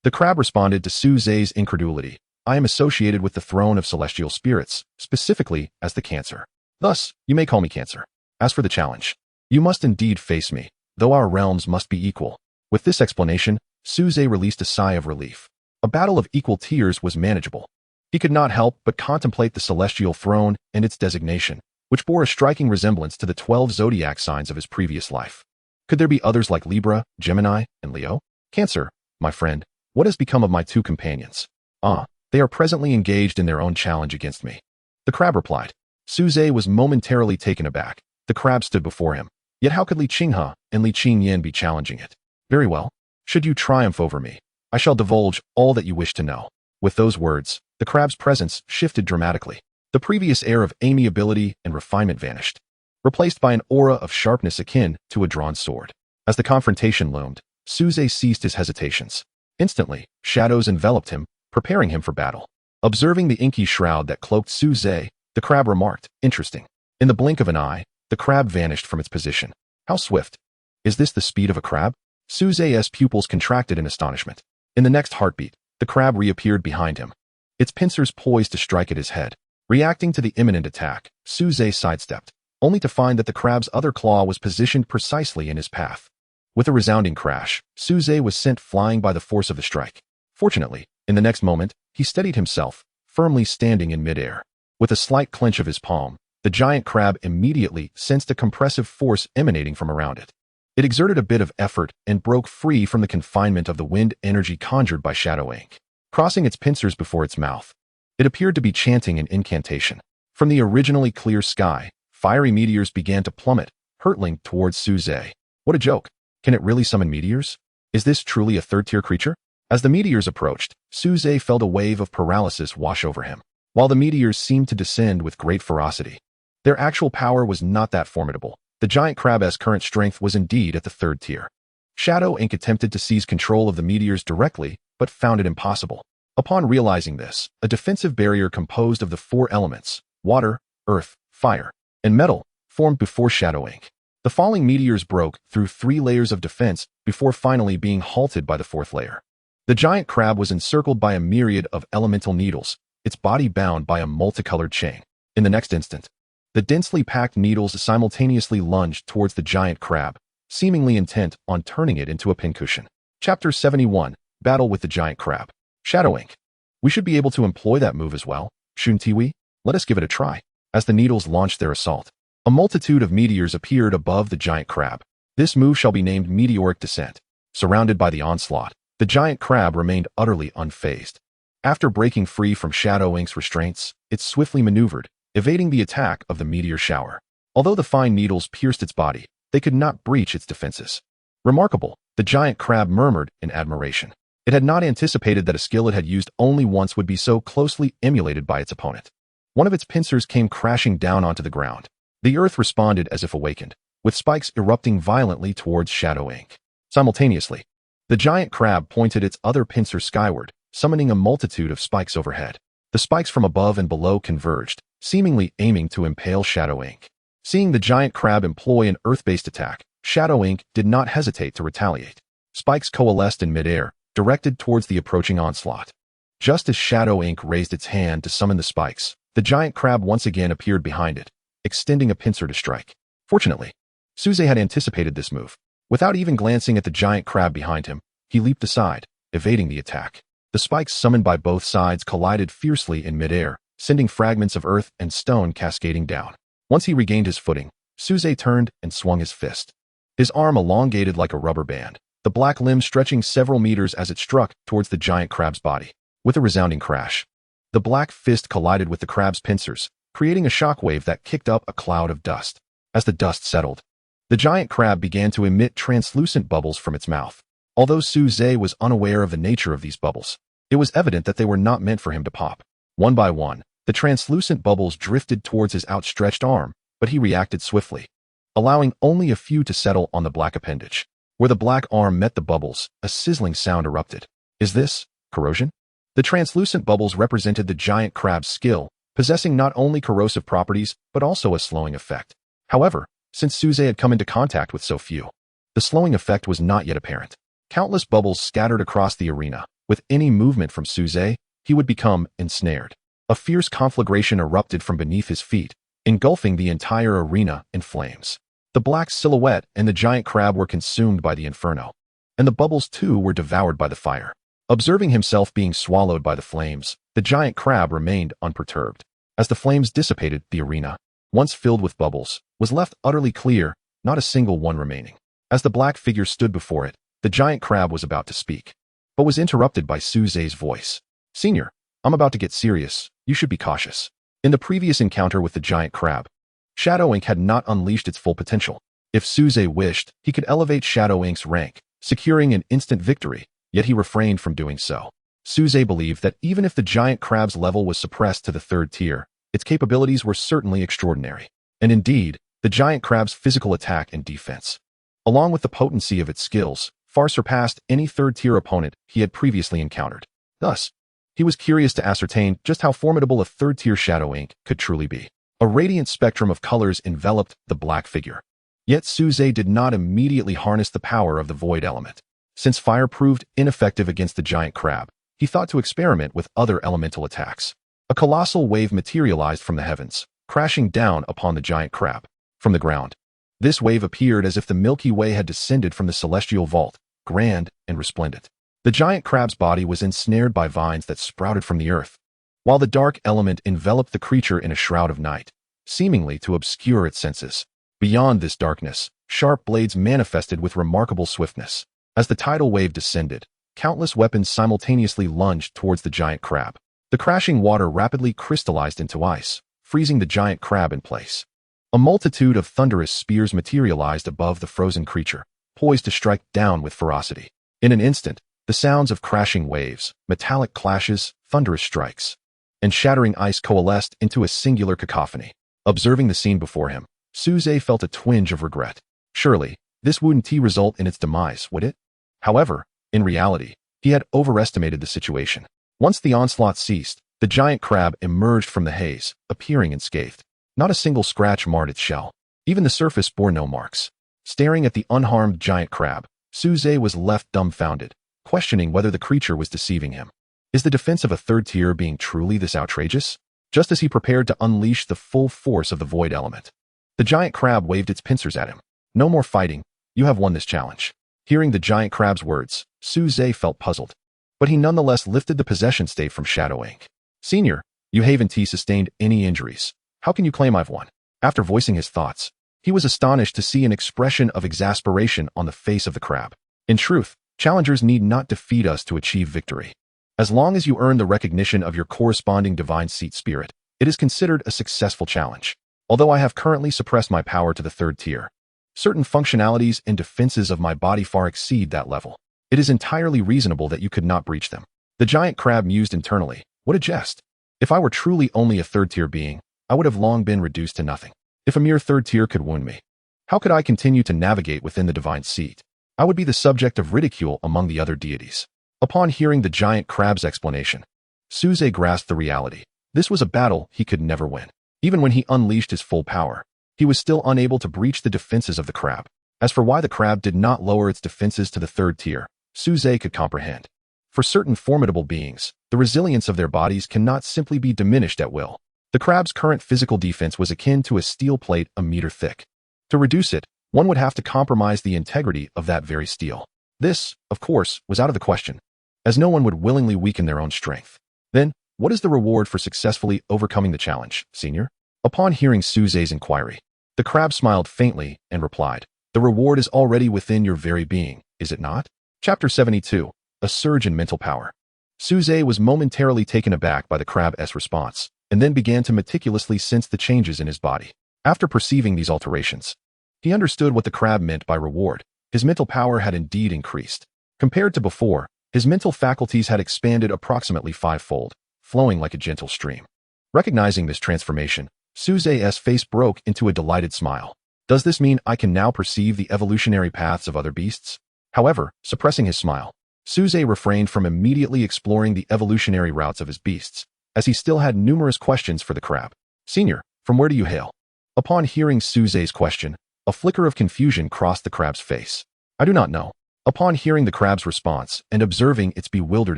Speaker 1: The crab responded to Suze's incredulity. "I am associated with the throne of celestial spirits, specifically as the Cancer. Thus, you may call me Cancer. As for the challenge, you must indeed face me, though our realms must be equal." With this explanation, Suze released a sigh of relief. A battle of equal tiers was manageable. He could not help but contemplate the celestial throne and its designation, which bore a striking resemblance to the 12 zodiac signs of his previous life. Could there be others like Libra, Gemini, and Leo? "Cancer, my friend, what has become of my two companions?" "Ah, they are presently engaged in their own challenge against me," the crab replied. Suze was momentarily taken aback. The crab stood before him. Yet how could Li Qinghe and Li Qingyan be challenging it? "Very well. Should you triumph over me, I shall divulge all that you wish to know." With those words, the crab's presence shifted dramatically. The previous air of amiability and refinement vanished, replaced by an aura of sharpness akin to a drawn sword. As the confrontation loomed, Suze ceased his hesitations. Instantly, shadows enveloped him, preparing him for battle. Observing the inky shroud that cloaked Suze, the crab remarked, "Interesting." In the blink of an eye, the crab vanished from its position. "How swift. Is this the speed of a crab?" Suze's pupils contracted in astonishment. In the next heartbeat, the crab reappeared behind him, its pincers poised to strike at his head. Reacting to the imminent attack, Suze sidestepped, only to find that the crab's other claw was positioned precisely in his path. With a resounding crash, Suze was sent flying by the force of the strike. Fortunately, in the next moment, he steadied himself, firmly standing in midair. With a slight clench of his palm, the giant crab immediately sensed a compressive force emanating from around it. It exerted a bit of effort and broke free from the confinement of the wind energy conjured by Shadow Ink. Crossing its pincers before its mouth, it appeared to be chanting an incantation. From the originally clear sky, fiery meteors began to plummet, hurtling towards Suze. What a joke. Can it really summon meteors? Is this truly a third-tier creature? As the meteors approached, Suze felt a wave of paralysis wash over him, while the meteors seemed to descend with great ferocity. Their actual power was not that formidable. The giant crab's current strength was indeed at the third tier. Shadow Ink attempted to seize control of the meteors directly, but found it impossible. Upon realizing this, a defensive barrier composed of the 4 elements, water, earth, fire, and metal, formed before Shadow Ink. The falling meteors broke through 3 layers of defense before finally being halted by the 4th layer. The giant crab was encircled by a myriad of elemental needles, its body bound by a multicolored chain. In the next instant, the densely packed needles simultaneously lunged towards the giant crab, seemingly intent on turning it into a pincushion. Chapter 71, Battle with the Giant Crab. Shadow Ink. We should be able to employ that move as well, shouldn't we? Let us give it a try. As the needles launched their assault, a multitude of meteors appeared above the giant crab. This move shall be named Meteoric Descent. Surrounded by the onslaught, the giant crab remained utterly unfazed. After breaking free from Shadow Ink's restraints, it swiftly maneuvered, evading the attack of the meteor shower. Although the fine needles pierced its body, they could not breach its defenses. Remarkable, the giant crab murmured in admiration. It had not anticipated that a skill it had used only once would be so closely emulated by its opponent. One of its pincers came crashing down onto the ground. The earth responded as if awakened, with spikes erupting violently towards Shadow Ink. Simultaneously, the giant crab pointed its other pincer skyward, summoning a multitude of spikes overhead. The spikes from above and below converged, seemingly aiming to impale Shadow Ink. Seeing the giant crab employ an earth-based attack, Shadow Ink did not hesitate to retaliate. Spikes coalesced in midair, directed towards the approaching onslaught. Just as Shadow Ink raised its hand to summon the spikes, the giant crab once again appeared behind it, extending a pincer to strike. Fortunately, Suze had anticipated this move. Without even glancing at the giant crab behind him, he leaped aside, evading the attack. The spikes summoned by both sides collided fiercely in midair, sending fragments of earth and stone cascading down. Once he regained his footing, Suze turned and swung his fist. His arm elongated like a rubber band, the black limb stretching several meters as it struck towards the giant crab's body. With a resounding crash, the black fist collided with the crab's pincers, creating a shockwave that kicked up a cloud of dust. As the dust settled, the giant crab began to emit translucent bubbles from its mouth. Although Suze was unaware of the nature of these bubbles, it was evident that they were not meant for him to pop. One by one, the translucent bubbles drifted towards his outstretched arm, but he reacted swiftly, allowing only a few to settle on the black appendage. Where the black arm met the bubbles, a sizzling sound erupted. Is this corrosion? The translucent bubbles represented the giant crab's skill, possessing not only corrosive properties, but also a slowing effect. However, since Suze had come into contact with so few, the slowing effect was not yet apparent. Countless bubbles scattered across the arena. With any movement from Suze, he would become ensnared. A fierce conflagration erupted from beneath his feet, engulfing the entire arena in flames. The black silhouette and the giant crab were consumed by the inferno, and the bubbles too were devoured by the fire. Observing himself being swallowed by the flames, the giant crab remained unperturbed. As the flames dissipated, the arena, once filled with bubbles, was left utterly clear, not a single one remaining. As the black figure stood before it, the giant crab was about to speak, but was interrupted by Suze's voice. "Senior, I'm about to get serious. You should be cautious." In the previous encounter with the giant crab, Shadow Ink had not unleashed its full potential. If Suze wished, he could elevate Shadow Ink's rank, securing an instant victory, yet he refrained from doing so. Suze believed that even if the giant crab's level was suppressed to the 3rd tier, its capabilities were certainly extraordinary. And indeed, the giant crab's physical attack and defense, along with the potency of its skills, far surpassed any 3rd-tier opponent he had previously encountered. Thus, he was curious to ascertain just how formidable a 3rd-tier Shadow Ink could truly be. A radiant spectrum of colors enveloped the black figure. Yet Suze did not immediately harness the power of the void element. Since fire proved ineffective against the giant crab, he thought to experiment with other elemental attacks. A colossal wave materialized from the heavens, crashing down upon the giant crab. From the ground, this wave appeared as if the Milky Way had descended from the celestial vault, grand and resplendent. The giant crab's body was ensnared by vines that sprouted from the earth, while the dark element enveloped the creature in a shroud of night, seemingly to obscure its senses. Beyond this darkness, sharp blades manifested with remarkable swiftness. As the tidal wave descended, countless weapons simultaneously lunged towards the giant crab. The crashing water rapidly crystallized into ice, freezing the giant crab in place. A multitude of thunderous spears materialized above the frozen creature, poised to strike down with ferocity. In an instant, the sounds of crashing waves, metallic clashes, thunderous strikes, and shattering ice coalesced into a singular cacophony. Observing the scene before him, Suze felt a twinge of regret. Surely, this wouldn't result in its demise, would it? However, in reality, he had overestimated the situation. Once the onslaught ceased, the giant crab emerged from the haze, appearing unscathed. Not a single scratch marred its shell. Even the surface bore no marks. Staring at the unharmed giant crab, Suze was left dumbfounded, questioning whether the creature was deceiving him. Is the defense of a 3rd tier being truly this outrageous? Just as he prepared to unleash the full force of the void element, the giant crab waved its pincers at him. "No more fighting. You have won this challenge." Hearing the giant crab's words, Suze felt puzzled, but he nonetheless lifted the possession state from Shadow Ink. "Senior, you haven't sustained any injuries. How can you claim I've won?" After voicing his thoughts, he was astonished to see an expression of exasperation on the face of the crab. In truth, challengers need not defeat us to achieve victory. As long as you earn the recognition of your corresponding divine seat spirit, it is considered a successful challenge. Although I have currently suppressed my power to the 3rd tier, certain functionalities and defenses of my body far exceed that level. It is entirely reasonable that you could not breach them. The giant crab mused internally. What a jest. If I were truly only a 3rd tier being, I would have long been reduced to nothing. If a mere 3rd tier could wound me, how could I continue to navigate within the divine seat? I would be the subject of ridicule among the other deities. Upon hearing the giant crab's explanation, Suze grasped the reality. This was a battle he could never win. Even when he unleashed his full power, he was still unable to breach the defenses of the crab. As for why the crab did not lower its defenses to the 3rd tier, Suze could comprehend. For certain formidable beings, the resilience of their bodies cannot simply be diminished at will. The crab's current physical defense was akin to a steel plate a meter thick. To reduce it, one would have to compromise the integrity of that very steel. This, of course, was out of the question. as no one would willingly weaken their own strength. Then, what is the reward for successfully overcoming the challenge, senior? Upon hearing Suze's inquiry, the crab smiled faintly and replied, the reward is already within your very being, is it not? Chapter 72, A Surge in Mental Power. Suze was momentarily taken aback by the crab's response, and then began to meticulously sense the changes in his body. After perceiving these alterations, he understood what the crab meant by reward. His mental power had indeed increased. Compared to before, his mental faculties had expanded approximately fivefold, flowing like a gentle stream. Recognizing this transformation, Suze's face broke into a delighted smile. Does this mean I can now perceive the evolutionary paths of other beasts? However, suppressing his smile, Suze refrained from immediately exploring the evolutionary routes of his beasts, as he still had numerous questions for the crab. Senior, from where do you hail? Upon hearing Suze's question, a flicker of confusion crossed the crab's face. I do not know. Upon hearing the crab's response and observing its bewildered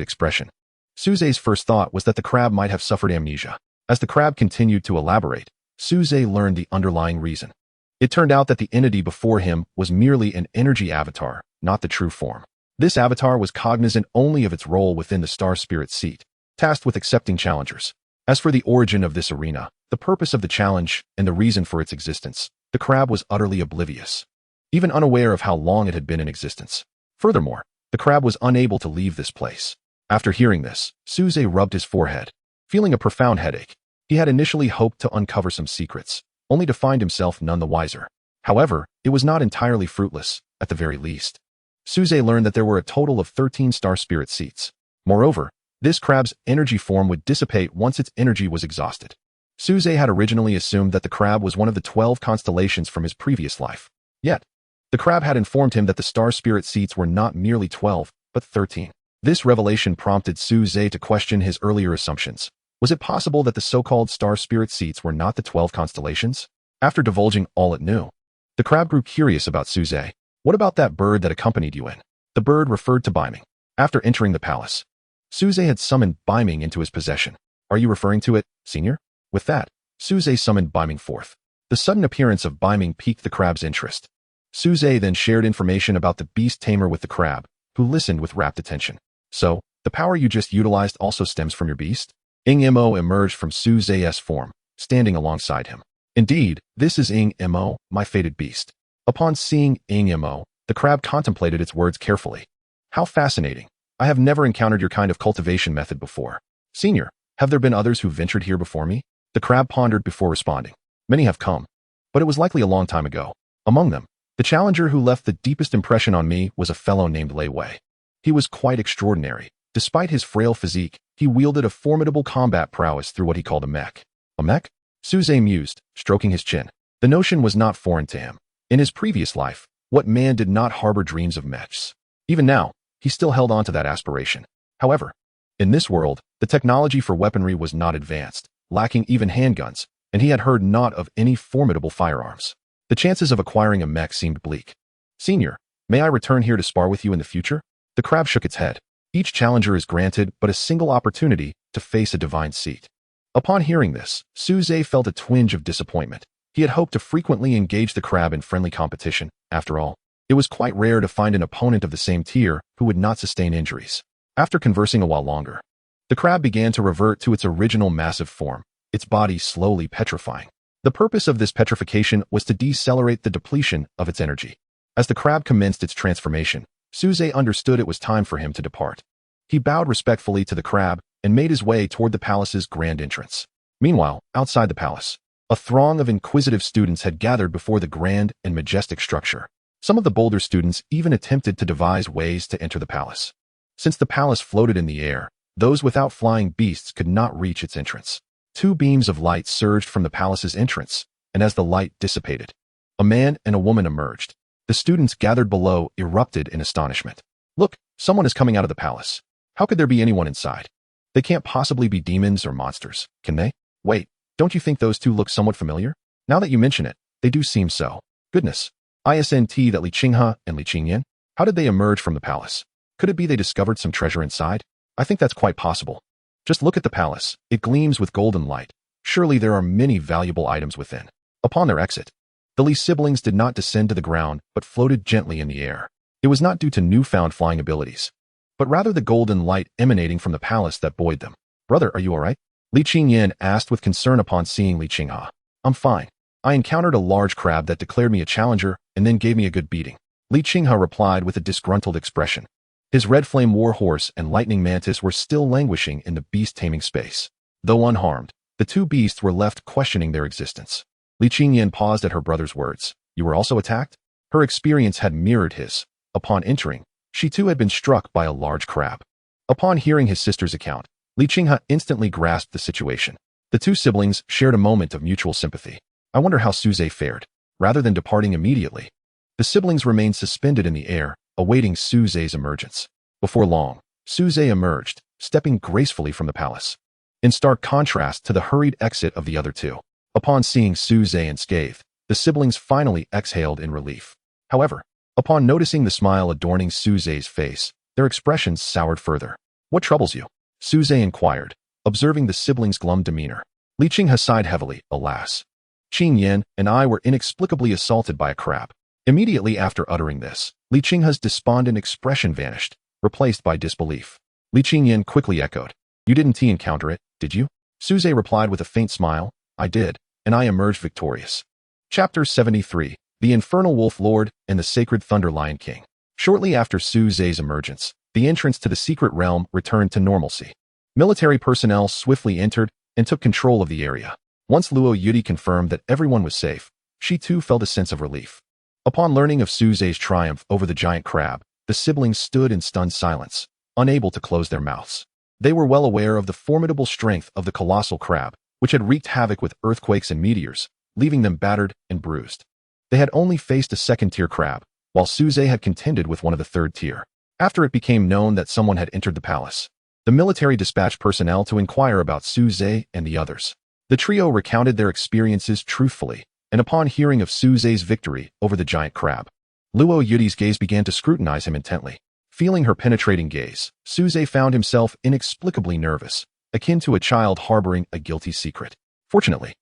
Speaker 1: expression, Suze's first thought was that the crab might have suffered amnesia. As the crab continued to elaborate, Suze learned the underlying reason. It turned out that the entity before him was merely an energy avatar, not the true form. This avatar was cognizant only of its role within the star spirit seat, tasked with accepting challengers. As for the origin of this arena, the purpose of the challenge, and the reason for its existence, the crab was utterly oblivious, even unaware of how long it had been in existence. Furthermore, the crab was unable to leave this place. After hearing this, Suze rubbed his forehead, feeling a profound headache. He had initially hoped to uncover some secrets, only to find himself none the wiser. However, it was not entirely fruitless, at the very least. Suze learned that there were a total of 13 star spirit seats. Moreover, this crab's energy form would dissipate once its energy was exhausted. Suze had originally assumed that the crab was one of the 12 constellations from his previous life. Yet, the crab had informed him that the star spirit seats were not merely 12, but 13. This revelation prompted Suze to question his earlier assumptions. Was it possible that the so-called star spirit seats were not the 12 constellations? After divulging all it knew, the crab grew curious about Suze. What about that bird that accompanied you in? The bird referred to brimming. After entering the palace, Suze had summoned brimming into his possession. Are you referring to it, senior? With that, Suze summoned brimming forth. The sudden appearance of brimming piqued the crab's interest. Suze then shared information about the Beast Tamer with the crab, who listened with rapt attention. So, the power you just utilized also stems from your beast? Ing-Mo emerged from Suze's form, standing alongside him. Indeed, this is Ing-Mo, my fated beast. Upon seeing Ing-Mo, the crab contemplated its words carefully. How fascinating. I have never encountered your kind of cultivation method before. Senior, have there been others who ventured here before me? The crab pondered before responding. Many have come, but it was likely a long time ago. Among them, the challenger who left the deepest impression on me was a fellow named Lei Wei. He was quite extraordinary. Despite his frail physique, he wielded a formidable combat prowess through what he called a mech. A mech? Suze mused, stroking his chin. The notion was not foreign to him. In his previous life, what man did not harbor dreams of mechs? Even now, he still held on to that aspiration. However, in this world, the technology for weaponry was not advanced, lacking even handguns, and he had heard naught of any formidable firearms. The chances of acquiring a mech seemed bleak. Senior, may I return here to spar with you in the future? The crab shook its head. Each challenger is granted but a single opportunity to face a divine seat. Upon hearing this, Suze felt a twinge of disappointment. He had hoped to frequently engage the crab in friendly competition. After all, it was quite rare to find an opponent of the same tier who would not sustain injuries. After conversing a while longer, the crab began to revert to its original massive form, its body slowly petrifying. The purpose of this petrification was to decelerate the depletion of its energy. As the crab commenced its transformation, Suze understood it was time for him to depart. He bowed respectfully to the crab and made his way toward the palace's grand entrance. Meanwhile, outside the palace, a throng of inquisitive students had gathered before the grand and majestic structure. Some of the bolder students even attempted to devise ways to enter the palace. Since the palace floated in the air, those without flying beasts could not reach its entrance. Two beams of light surged from the palace's entrance, and as the light dissipated, a man and a woman emerged. The students gathered below erupted in astonishment. Look, someone is coming out of the palace. How could there be anyone inside? They can't possibly be demons or monsters, can they? Wait, don't you think those two look somewhat familiar? Now that you mention it, they do seem so. Goodness. Isn't that Li Qinghe and Li Qingyan? How did they emerge from the palace? Could it be they discovered some treasure inside? I think that's quite possible. Just look at the palace. It gleams with golden light. Surely there are many valuable items within. Upon their exit, the Li siblings did not descend to the ground, but floated gently in the air. It was not due to newfound flying abilities, but rather the golden light emanating from the palace that buoyed them. "Brother, are you all right?" Li Qingyan asked with concern upon seeing Li Qinghe. "I'm fine. I encountered a large crab that declared me a challenger and then gave me a good beating," Li Qinghe replied with a disgruntled expression. His red flame war horse and lightning mantis were still languishing in the beast taming space. Though unharmed, the two beasts were left questioning their existence. Li Qingyan paused at her brother's words. "You were also attacked?" Her experience had mirrored his. Upon entering, she too had been struck by a large crab. Upon hearing his sister's account, Li Qinghe instantly grasped the situation. The two siblings shared a moment of mutual sympathy. "I wonder how Suze fared." Rather than departing immediately, the siblings remained suspended in the air, awaiting Suze's emergence. Before long, Suze emerged, stepping gracefully from the palace. In stark contrast to the hurried exit of the other two, upon seeing Suze unscathed, the siblings finally exhaled in relief. However, upon noticing the smile adorning Suze's face, their expressions soured further. "What troubles you?" Suze inquired, observing the siblings' glum demeanor. Li Qinghe sighed heavily. "Alas, Qingyan and I were inexplicably assaulted by a crab." Immediately after uttering this, Li Qinghe's despondent expression vanished, replaced by disbelief. Li Qingyan quickly echoed. "You didn't encounter it, did you?" Suze replied with a faint smile. "I did, and I emerged victorious." Chapter 73. The Infernal Wolf Lord and the Sacred Thunder Lion King. Shortly after Suze's emergence, the entrance to the secret realm returned to normalcy. Military personnel swiftly entered and took control of the area. Once Luo Yudi confirmed that everyone was safe, she too felt a sense of relief. Upon learning of Suze's triumph over the giant crab, the siblings stood in stunned silence, unable to close their mouths. They were well aware of the formidable strength of the colossal crab, which had wreaked havoc with earthquakes and meteors, leaving them battered and bruised. They had only faced a second-tier crab, while Suze had contended with one of the third tier. After it became known that someone had entered the palace, the military dispatched personnel to inquire about Suze and the others. The trio recounted their experiences truthfully, and upon hearing of Suze's victory over the giant crab, Luo Yudi's gaze began to scrutinize him intently. Feeling her penetrating gaze, Suze found himself inexplicably nervous, akin to a child harboring a guilty secret. Fortunately,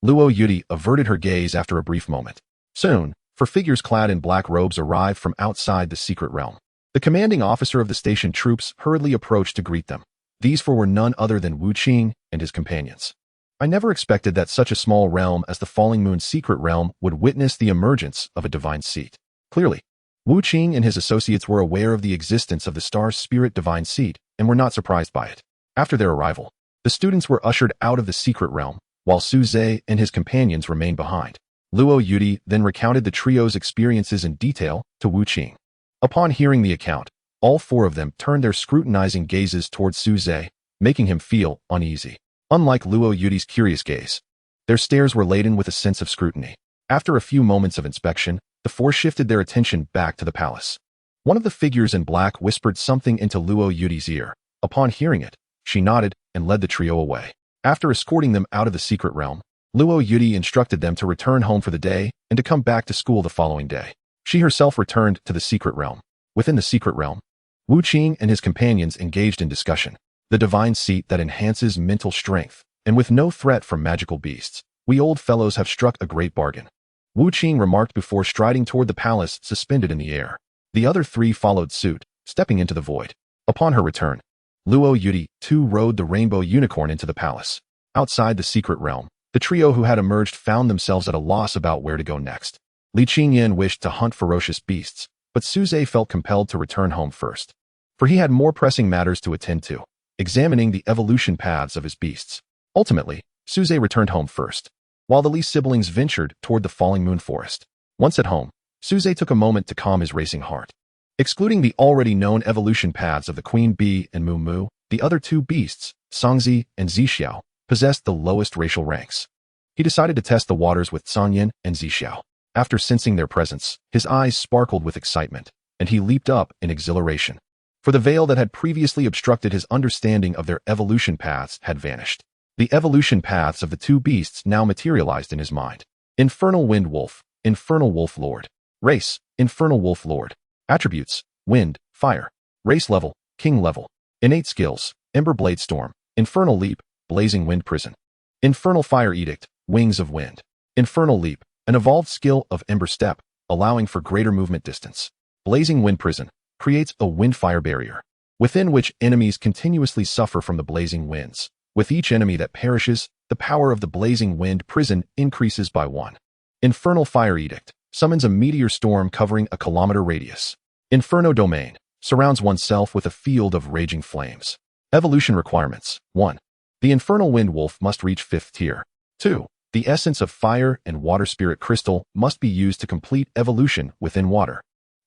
Speaker 1: Luo Yudi averted her gaze after a brief moment. Soon, four figures clad in black robes arrived from outside the secret realm. The commanding officer of the station troops hurriedly approached to greet them. These four were none other than Wu Qing and his companions. "I never expected that such a small realm as the Falling Moon Secret Realm would witness the emergence of a divine seat." Clearly, Wu Qing and his associates were aware of the existence of the Star Spirit Divine Seat and were not surprised by it. After their arrival, the students were ushered out of the secret realm, while Suze and his companions remained behind. Luo Yudi then recounted the trio's experiences in detail to Wu Qing. Upon hearing the account, all four of them turned their scrutinizing gazes towards Suze, making him feel uneasy. Unlike Luo Yudi's curious gaze, their stares were laden with a sense of scrutiny. After a few moments of inspection, the four shifted their attention back to the palace. One of the figures in black whispered something into Luo Yudi's ear. Upon hearing it, she nodded and led the trio away. After escorting them out of the secret realm, Luo Yudi instructed them to return home for the day and to come back to school the following day. She herself returned to the secret realm. Within the secret realm, Wu Qing and his companions engaged in discussion. The divine seat that enhances mental strength, and with no threat from magical beasts. "We old fellows have struck a great bargain," Wu Qing remarked before striding toward the palace suspended in the air. The other three followed suit, stepping into the void. Upon her return, Luo Yudi too rode the rainbow unicorn into the palace. Outside the secret realm, the trio who had emerged found themselves at a loss about where to go next. Li Qingyan wished to hunt ferocious beasts, but Suze felt compelled to return home first, for he had more pressing matters to attend to, examining the evolution paths of his beasts. Ultimately, Suze returned home first, while the Li siblings ventured toward the Falling Moon Forest. Once at home, Suze took a moment to calm his racing heart. Excluding the already known evolution paths of the Queen Bee and Mu Mu, the other two beasts, Songzi and Zixiao, possessed the lowest racial ranks. He decided to test the waters with Songyin and Zixiao. After sensing their presence, his eyes sparkled with excitement, and he leaped up in exhilaration. For the veil that had previously obstructed his understanding of their evolution paths had vanished. The evolution paths of the two beasts now materialized in his mind. Infernal Wind Wolf, Infernal Wolf Lord. Race, Infernal Wolf Lord. Attributes, Wind, Fire. Race level, King level. Innate skills, Ember Blade Storm. Infernal Leap, Blazing Wind Prison. Infernal Fire Edict, Wings of Wind. Infernal Leap, an evolved skill of Ember Step, allowing for greater movement distance. Blazing Wind Prison, creates a wind-fire barrier. within which enemies continuously suffer from the blazing winds. With each enemy that perishes, the power of the blazing wind prison increases by 1. Infernal Fire Edict summons a meteor storm covering a kilometer radius. Inferno Domain surrounds oneself with a field of raging flames. Evolution requirements. 1. The Infernal Wind Wolf must reach 5th tier. 2. The essence of Fire and Water Spirit Crystal must be used to complete evolution within water.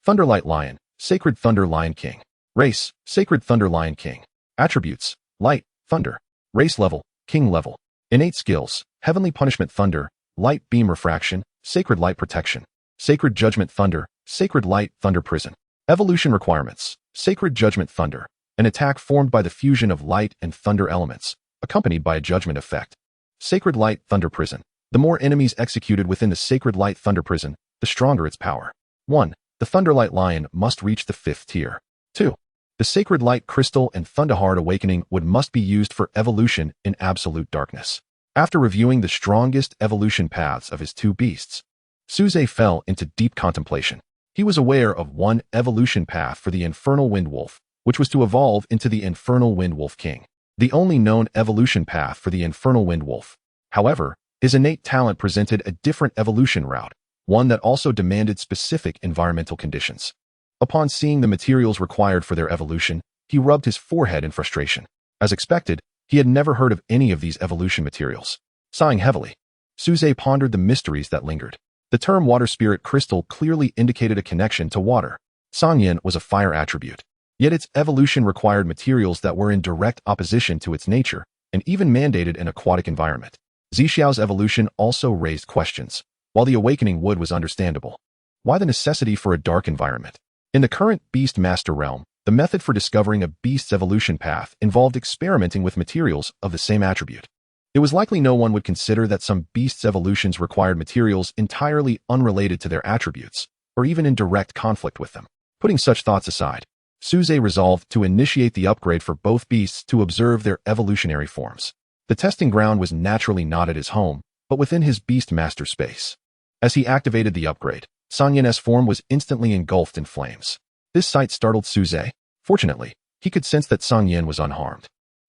Speaker 1: Thunderlight Lion, Sacred Thunder Lion King. Race, Sacred Thunder Lion King. Attributes, Light, Thunder. Race level, King level. Innate skills, Heavenly Punishment Thunder, Light Beam Refraction, Sacred Light Protection. Sacred Judgment Thunder, Sacred Light Thunder Prison. Evolution requirements, Sacred Judgment Thunder, an attack formed by the fusion of light and thunder elements, accompanied by a judgment effect. Sacred Light Thunder Prison. The more enemies executed within the Sacred Light Thunder Prison, the stronger its power. 1. The Thunderlight Lion must reach the 5th tier. 2. The Sacred Light Crystal and Thunderheart Awakening would must be used for evolution in absolute darkness. After reviewing the strongest evolution paths of his 2 beasts, Suze fell into deep contemplation. He was aware of one evolution path for the Infernal Wind Wolf, which was to evolve into the Infernal Wind Wolf King. The only known evolution path for the Infernal Wind Wolf. However, his innate talent presented a different evolution route, one that also demanded specific environmental conditions. Upon seeing the materials required for their evolution, he rubbed his forehead in frustration. As expected, he had never heard of any of these evolution materials. Sighing heavily, Suze pondered the mysteries that lingered. The term Water Spirit Crystal clearly indicated a connection to water. Sangyin was a fire attribute, yet its evolution required materials that were in direct opposition to its nature and even mandated an aquatic environment. Zixiao's evolution also raised questions. While the awakening wood was understandable, why the necessity for a dark environment? In the current Beast Master realm, the method for discovering a beast's evolution path involved experimenting with materials of the same attribute. It was likely no one would consider that some beasts' evolutions required materials entirely unrelated to their attributes, or even in direct conflict with them. Putting such thoughts aside, Suze resolved to initiate the upgrade for both beasts to observe their evolutionary forms. The testing ground was naturally not at his home, but within his Beast Master space. As he activated the upgrade, Sangyin's form was instantly engulfed in flames. This sight startled Suze. Fortunately, he could sense that Sangyin was unharmed.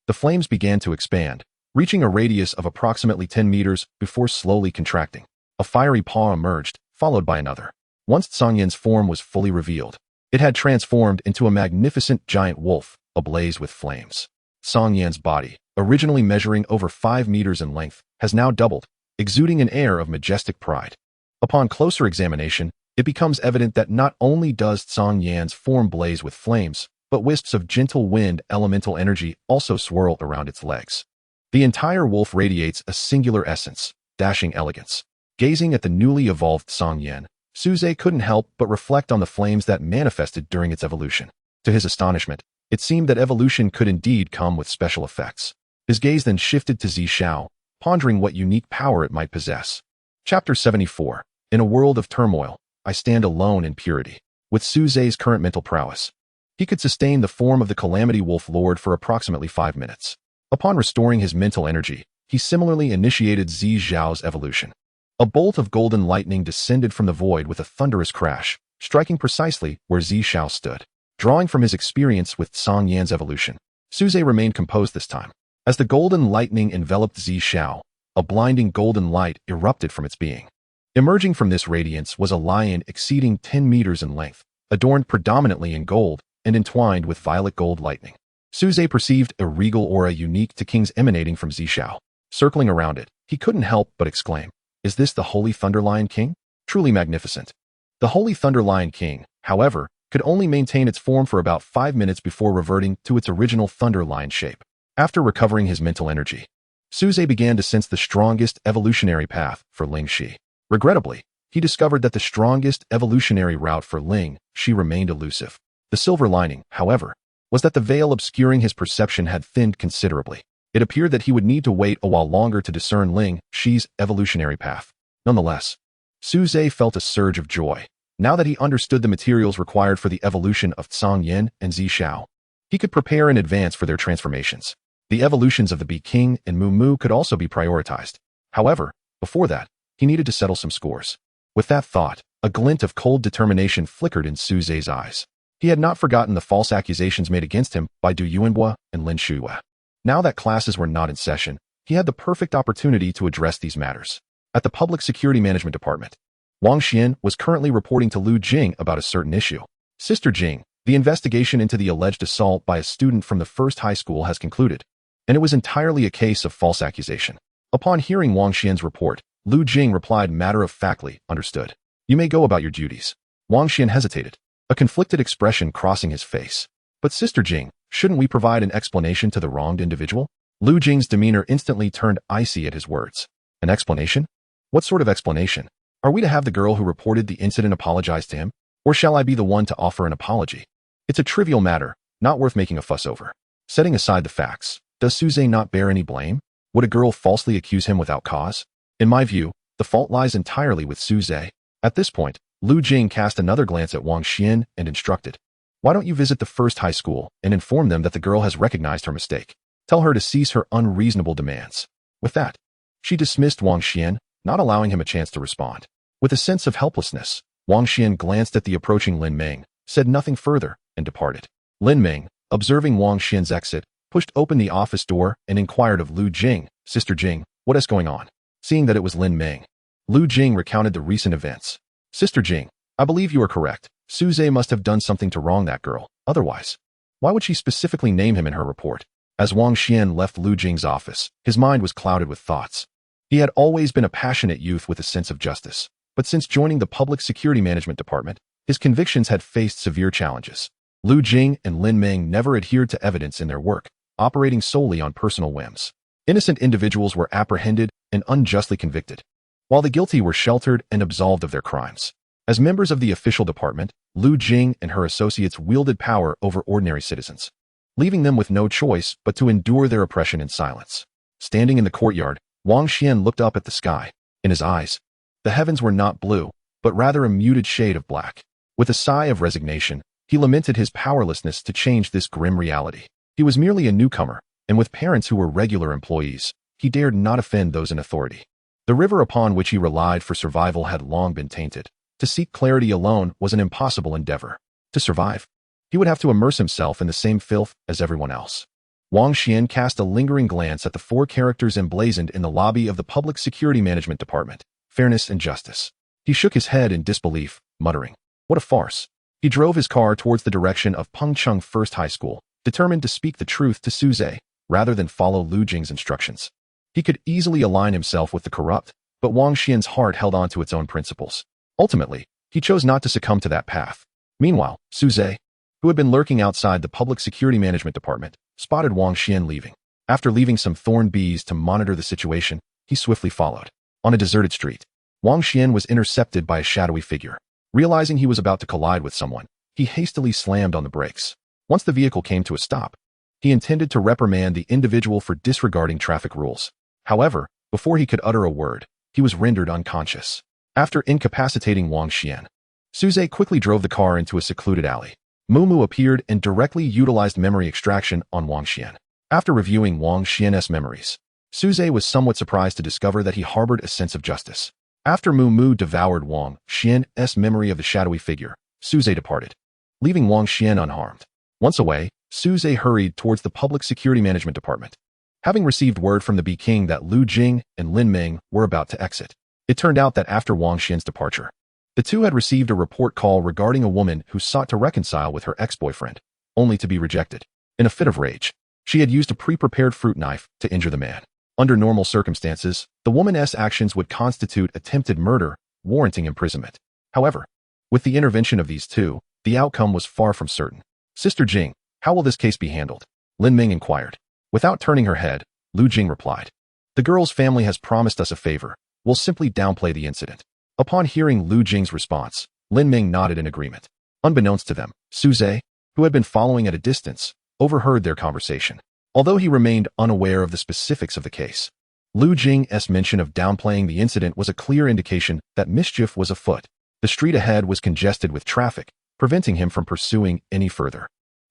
Speaker 1: The flames began to expand, reaching a radius of approximately 10 meters before slowly contracting. A fiery paw emerged, followed by another. Once Sangyin's form was fully revealed, it had transformed into a magnificent giant wolf, ablaze with flames. Sangyin's body, originally measuring over 5 meters in length, has now doubled, exuding an air of majestic pride. Upon closer examination, it becomes evident that not only does Sangyin's form blaze with flames, but wisps of gentle wind elemental energy also swirl around its legs. The entire wolf radiates a singular essence, dashing elegance. Gazing at the newly evolved Sangyin, Suze couldn't help but reflect on the flames that manifested during its evolution. To his astonishment, it seemed that evolution could indeed come with special effects. His gaze then shifted to Zixiao, pondering what unique power it might possess. Chapter 74. In a world of turmoil, I stand alone in purity. With Suze's current mental prowess, he could sustain the form of the Calamity Wolf Lord for approximately 5 minutes. Upon restoring his mental energy, he similarly initiated Zixiao's evolution. A bolt of golden lightning descended from the void with a thunderous crash, striking precisely where Zixiao stood. Drawing from his experience with Sangyin's evolution, Suze remained composed this time. As the golden lightning enveloped Zixiao, a blinding golden light erupted from its being. Emerging from this radiance was a lion exceeding 10 meters in length, adorned predominantly in gold and entwined with violet gold lightning. Suze perceived a regal aura unique to kings emanating from Zixiao. Circling around it, he couldn't help but exclaim, "Is this the Holy Thunder Lion King? Truly magnificent." The Holy Thunder Lion King, however, could only maintain its form for about 5 minutes before reverting to its original Thunder Lion shape. After recovering his mental energy, Suze began to sense the strongest evolutionary path for Ling Shi. Regrettably, he discovered that the strongest evolutionary route for Ling Shi remained elusive. The silver lining, however, was that the veil obscuring his perception had thinned considerably. It appeared that he would need to wait a while longer to discern Ling Shi's evolutionary path. Nonetheless, Suze felt a surge of joy. Now that he understood the materials required for the evolution of Sangyin and Zixiao, he could prepare in advance for their transformations. The evolutions of the Bee King and Moo Moo could also be prioritized. However, before that, he needed to settle some scores. With that thought, a glint of cold determination flickered in Suze's eyes. He had not forgotten the false accusations made against him by Du Yuanhua and Lin Shuhua. Now that classes were not in session, he had the perfect opportunity to address these matters. At the Public Security Management Department, Wang Xian was currently reporting to Lu Jing about a certain issue. Sister Jing, the investigation into the alleged assault by a student from the first high school has concluded, and it was entirely a case of false accusation. Upon hearing Wang Xian's report, Lu Jing replied matter-of-factly, understood. You may go about your duties. Wang Xian hesitated, a conflicted expression crossing his face. But Sister Jing, shouldn't we provide an explanation to the wronged individual? Lu Jing's demeanor instantly turned icy at his words. An explanation? What sort of explanation? Are we to have the girl who reported the incident apologize to him? Or shall I be the one to offer an apology? It's a trivial matter, not worth making a fuss over. Setting aside the facts, does Suze not bear any blame? Would a girl falsely accuse him without cause? In my view, the fault lies entirely with Suze. At this point, Lu Jing cast another glance at Wang Xian and instructed, why don't you visit the first high school and inform them that the girl has recognized her mistake? Tell her to cease her unreasonable demands. With that, she dismissed Wang Xian, not allowing him a chance to respond. With a sense of helplessness, Wang Xian glanced at the approaching Lin Meng, said nothing further, and departed. Lin Meng, observing Wang Xian's exit, pushed open the office door and inquired of Lu Jing, Sister Jing, what is going on? Seeing that it was Lin Meng, Lu Jing recounted the recent events. Sister Jing, I believe you are correct. Suze must have done something to wrong that girl. Otherwise, why would she specifically name him in her report? As Wang Xian left Lu Jing's office, his mind was clouded with thoughts. He had always been a passionate youth with a sense of justice, but since joining the Public Security Management Department, his convictions had faced severe challenges. Lu Jing and Lin Meng never adhered to evidence in their work, operating solely on personal whims. Innocent individuals were apprehended and unjustly convicted, while the guilty were sheltered and absolved of their crimes. As members of the official department, Lu Jing and her associates wielded power over ordinary citizens, leaving them with no choice but to endure their oppression in silence. Standing in the courtyard, Wang Xian looked up at the sky. In his eyes, the heavens were not blue, but rather a muted shade of black. With a sigh of resignation, he lamented his powerlessness to change this grim reality. He was merely a newcomer, and with parents who were regular employees, he dared not offend those in authority. The river upon which he relied for survival had long been tainted. To seek clarity alone was an impossible endeavor. To survive, he would have to immerse himself in the same filth as everyone else. Wang Xian cast a lingering glance at the four characters emblazoned in the lobby of the Public Security Management Department, fairness and justice. He shook his head in disbelief, muttering, what a farce. He drove his car towards the direction of Pengcheng First High School, determined to speak the truth to Suze, rather than follow Lu Jing's instructions. He could easily align himself with the corrupt, but Wang Xian's heart held on to its own principles. Ultimately, he chose not to succumb to that path. Meanwhile, Suze, who had been lurking outside the Public Security Management Department, spotted Wang Xian leaving. After leaving some thorn bees to monitor the situation, he swiftly followed. On a deserted street, Wang Xian was intercepted by a shadowy figure. Realizing he was about to collide with someone, he hastily slammed on the brakes. Once the vehicle came to a stop, he intended to reprimand the individual for disregarding traffic rules. However, before he could utter a word, he was rendered unconscious. After incapacitating Wang Xian, Suze quickly drove the car into a secluded alley. Mumu appeared and directly utilized memory extraction on Wang Xian. After reviewing Wang Xian's memories, Suze was somewhat surprised to discover that he harbored a sense of justice. After Mumu devoured Wang Xian's memory of the shadowy figure, Suze departed, leaving Wang Xian unharmed. Once away, Suze hurried towards the Public Security Management Department. Having received word from the Bee King that Lu Jing and Lin Meng were about to exit, it turned out that after Wang Xian's departure, the two had received a report call regarding a woman who sought to reconcile with her ex-boyfriend, only to be rejected. In a fit of rage, she had used a pre-prepared fruit knife to injure the man. Under normal circumstances, the woman's actions would constitute attempted murder, warranting imprisonment. However, with the intervention of these two, the outcome was far from certain. Sister Jing, how will this case be handled? Lin Meng inquired. Without turning her head, Lu Jing replied, the girl's family has promised us a favor. We'll simply downplay the incident. Upon hearing Lu Jing's response, Lin Meng nodded in agreement. Unbeknownst to them, Suze, who had been following at a distance, overheard their conversation. Although he remained unaware of the specifics of the case, Lu Jing's mention of downplaying the incident was a clear indication that mischief was afoot. The street ahead was congested with traffic, preventing him from pursuing any further.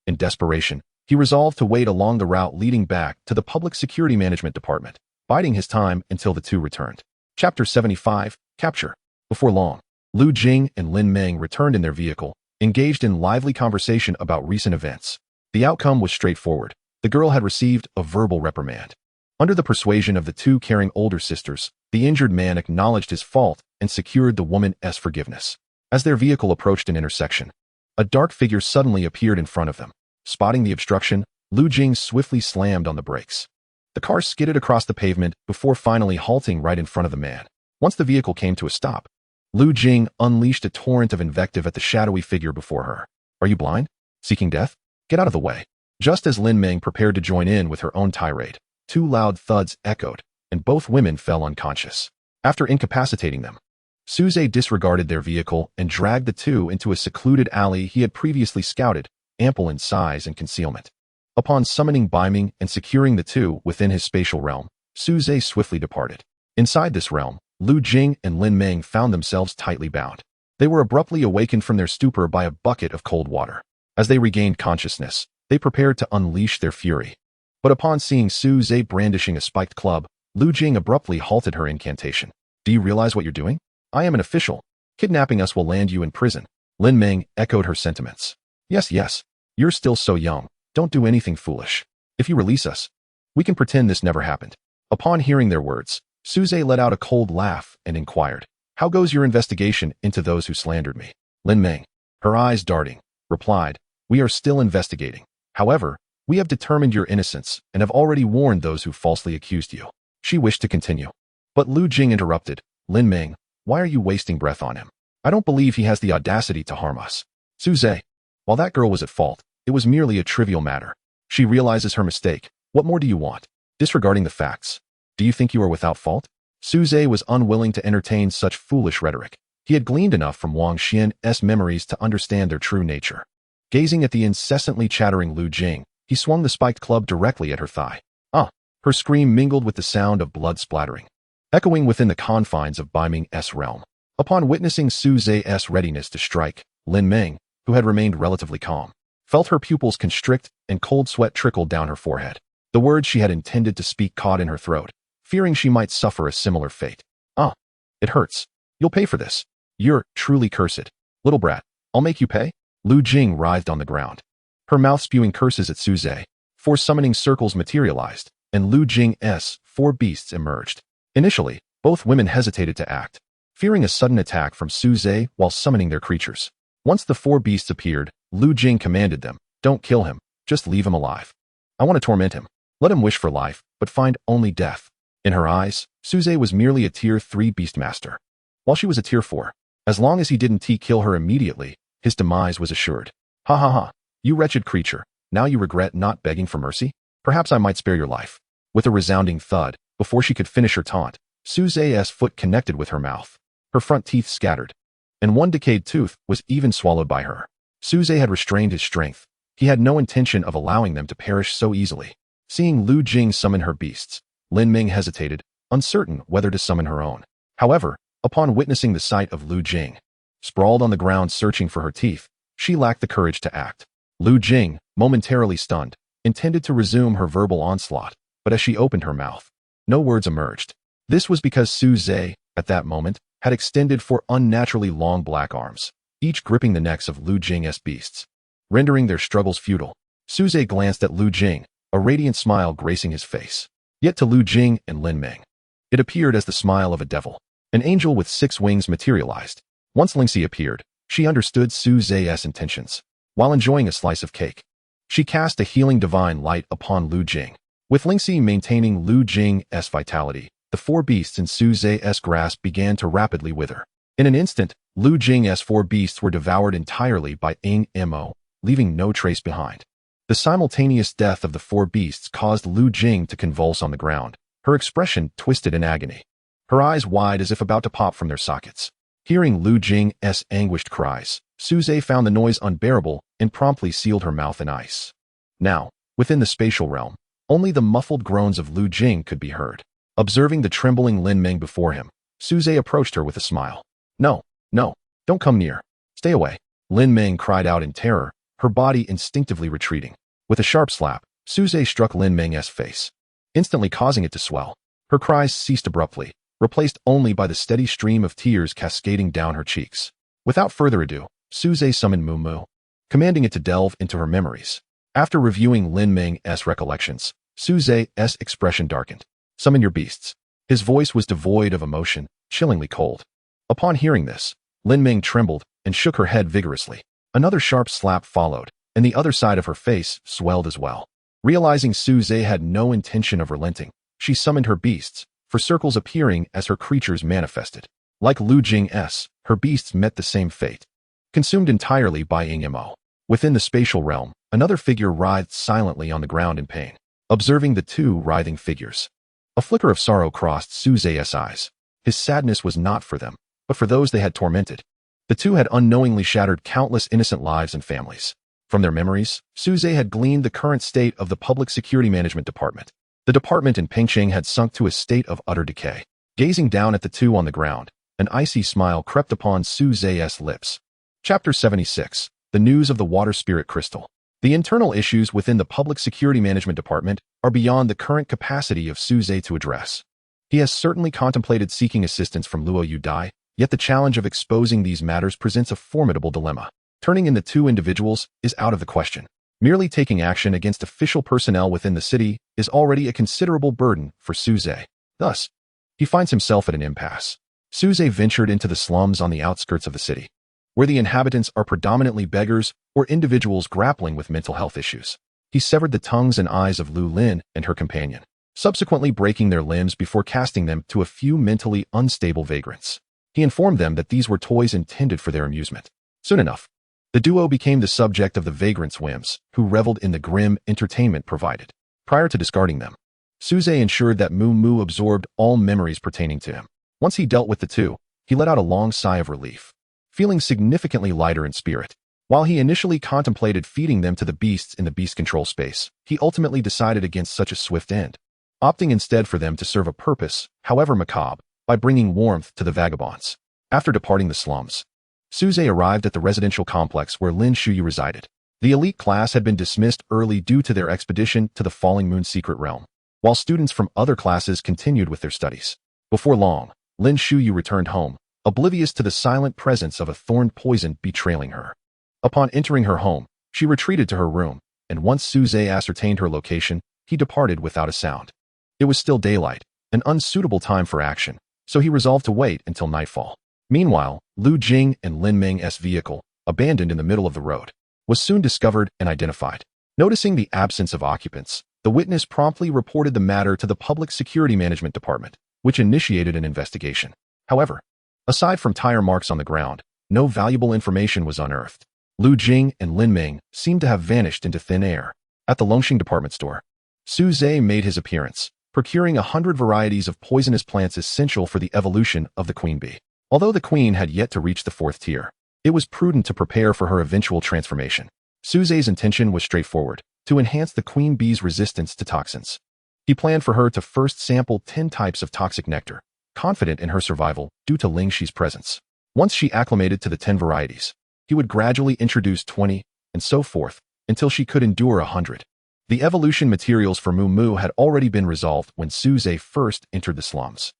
Speaker 1: In desperation, he resolved to wait along the route leading back to the Public Security Management Department, biding his time until the two returned. Chapter 75, Capture. Before long, Lu Jing and Lin Meng returned in their vehicle, engaged in lively conversation about recent events. The outcome was straightforward. The girl had received a verbal reprimand. Under the persuasion of the two caring older sisters, the injured man acknowledged his fault and secured the woman's forgiveness. As their vehicle approached an intersection, a dark figure suddenly appeared in front of them. Spotting the obstruction, Lu Jing swiftly slammed on the brakes. The car skidded across the pavement before finally halting right in front of the man. Once the vehicle came to a stop, Lu Jing unleashed a torrent of invective at the shadowy figure before her. "Are you blind? Seeking death? Get out of the way." Just as Lin Meng prepared to join in with her own tirade, two loud thuds echoed, and both women fell unconscious. After incapacitating them, Suze disregarded their vehicle and dragged the two into a secluded alley he had previously scouted, ample in size and concealment. Upon summoning brimming and securing the two within his spatial realm, Suze swiftly departed. Inside this realm, Lu Jing and Lin Meng found themselves tightly bound. They were abruptly awakened from their stupor by a bucket of cold water. As they regained consciousness, they prepared to unleash their fury. But upon seeing Suze brandishing a spiked club, Lu Jing abruptly halted her incantation. "Do you realize what you're doing? I am an official. Kidnapping us will land you in prison." Lin Meng echoed her sentiments. Yes. You're still so young. Don't do anything foolish. If you release us, we can pretend this never happened." Upon hearing their words, Suze let out a cold laugh and inquired, "How goes your investigation into those who slandered me?" Lin Meng, her eyes darting, replied, "We are still investigating. However, we have determined your innocence and have already warned those who falsely accused you." She wished to continue, but Lu Jing interrupted. "Lin Meng, why are you wasting breath on him? I don't believe he has the audacity to harm us." "Suze, while that girl was at fault, it was merely a trivial matter. She realizes her mistake. What more do you want? Disregarding the facts, do you think you are without fault?" Suze was unwilling to entertain such foolish rhetoric. He had gleaned enough from Wang Xian's memories to understand their true nature. Gazing at the incessantly chattering Lu Jing, he swung the spiked club directly at her thigh. "Ah!" Her scream mingled with the sound of blood splattering, echoing within the confines of Beiming's realm. Upon witnessing Suze's readiness to strike, Lin Meng, who had remained relatively calm, felt her pupils constrict and cold sweat trickle down her forehead. The words she had intended to speak caught in her throat, fearing she might suffer a similar fate. "Ah, it hurts. You'll pay for this. You're truly cursed. Little brat, I'll make you pay." Lu Jing writhed on the ground, her mouth spewing curses at Suze. 4 summoning circles materialized, and Lu Jing's 4 beasts emerged. Initially, both women hesitated to act, fearing a sudden attack from Suze while summoning their creatures. Once the 4 beasts appeared, Lu Jing commanded them, "Don't kill him, just leave him alive. I want to torment him. Let him wish for life, but find only death." In her eyes, Suze was merely a tier 3 beastmaster, while she was a tier 4. As long as he didn't kill her immediately, his demise was assured. "Ha ha ha, you wretched creature, now you regret not begging for mercy? Perhaps I might spare your life." With a resounding thud, before she could finish her taunt, Suze's foot connected with her mouth. Her front teeth scattered, and one decayed tooth was even swallowed by her. Suze had restrained his strength. He had no intention of allowing them to perish so easily. Seeing Lu Jing summon her beasts, Lin Meng hesitated, uncertain whether to summon her own. However, upon witnessing the sight of Lu Jing, sprawled on the ground searching for her teeth, she lacked the courage to act. Lu Jing, momentarily stunned, intended to resume her verbal onslaught, but as she opened her mouth, no words emerged. This was because Suze, at that moment, had extended 4 unnaturally long black arms, each gripping the necks of Lu Jing's beasts, rendering their struggles futile. Suze glanced at Lu Jing, a radiant smile gracing his face. Yet to Lu Jing and Lin Meng, it appeared as the smile of a devil. An angel with 6 wings materialized. Once Lingxi appeared, she understood Suze's intentions. While enjoying a slice of cake, she cast a healing divine light upon Lu Jing. With Lingxi maintaining Lu Jing's vitality, the 4 beasts in Suze's grasp began to rapidly wither. In an instant, Lu Jing's 4 beasts were devoured entirely by Ng Mo, leaving no trace behind. The simultaneous death of the 4 beasts caused Lu Jing to convulse on the ground, her expression twisted in agony, her eyes wide as if about to pop from their sockets. Hearing Lu Jing's anguished cries, Suze found the noise unbearable and promptly sealed her mouth in ice. Now, within the spatial realm, only the muffled groans of Lu Jing could be heard. Observing the trembling Lin Meng before him, Suze approached her with a smile. No, don't come near. Stay away." Lin Meng cried out in terror, her body instinctively retreating. With a sharp slap, Suze struck Lin Meng's face, instantly causing it to swell. Her cries ceased abruptly, replaced only by the steady stream of tears cascading down her cheeks. Without further ado, Suze summoned Moo, commanding it to delve into her memories. After reviewing Lin Ming's recollections, Suze's expression darkened. "Summon your beasts." His voice was devoid of emotion, chillingly cold. Upon hearing this, Lin Ming trembled and shook her head vigorously. Another sharp slap followed, and the other side of her face swelled as well. Realizing Suze had no intention of relenting, she summoned her beasts, for circles appearing as her creatures manifested. Like Lu Jing's, her beasts met the same fate. Consumed entirely by Mo. Within the spatial realm, another figure writhed silently on the ground in pain. Observing the two writhing figures, a flicker of sorrow crossed Suze's eyes. His sadness was not for them, but for those they had tormented. The two had unknowingly shattered countless innocent lives and families. From their memories, Suze had gleaned the current state of the Public Security Management Department. The department in Pingqing had sunk to a state of utter decay. Gazing down at the two on the ground, an icy smile crept upon Suze's lips. Chapter 76. The News of the Water Spirit Crystal. The internal issues within the Public Security Management Department are beyond the current capacity of Suze to address. He has certainly contemplated seeking assistance from Luo Yudai, yet the challenge of exposing these matters presents a formidable dilemma. Turning in the two individuals is out of the question. Merely taking action against official personnel within the city is already a considerable burden for Suze. Thus, he finds himself at an impasse. Suze ventured into the slums on the outskirts of the city, where the inhabitants are predominantly beggars or individuals grappling with mental health issues. He severed the tongues and eyes of Lu Lin and her companion, subsequently breaking their limbs before casting them to a few mentally unstable vagrants. He informed them that these were toys intended for their amusement. Soon enough, the duo became the subject of the vagrants' whims, who reveled in the grim entertainment provided. Prior to discarding them, Suze ensured that Moo absorbed all memories pertaining to him. Once he dealt with the two, he let out a long sigh of relief, feeling significantly lighter in spirit. While he initially contemplated feeding them to the beasts in the beast control space, he ultimately decided against such a swift end, opting instead for them to serve a purpose, however macabre, by bringing warmth to the vagabonds. After departing the slums, Suze arrived at the residential complex where Lin Shuyu resided. The elite class had been dismissed early due to their expedition to the Falling Moon secret realm, while students from other classes continued with their studies. Before long, Lin Shuyu returned home, oblivious to the silent presence of a thorn poison betraying her. Upon entering her home, she retreated to her room, and once Suze ascertained her location, he departed without a sound. It was still daylight, an unsuitable time for action, so he resolved to wait until nightfall. Meanwhile, Lu Jing and Lin Ming's vehicle, abandoned in the middle of the road, was soon discovered and identified. Noticing the absence of occupants, the witness promptly reported the matter to the Public Security Management Department, which initiated an investigation. However, aside from tire marks on the ground, no valuable information was unearthed. Lu Jing and Lin Ming seemed to have vanished into thin air. At the Longxing department store, Suze made his appearance, procuring 100 varieties of poisonous plants essential for the evolution of the queen bee. Although the queen had yet to reach the 4th tier, it was prudent to prepare for her eventual transformation. Suze's intention was straightforward, to enhance the queen bee's resistance to toxins. He planned for her to first sample 10 types of toxic nectar, confident in her survival due to Ling Shi's presence. Once she acclimated to the 10 varieties, he would gradually introduce 20, and so forth, until she could endure 100. The evolution materials for Moo had already been resolved when Suze first entered the slums.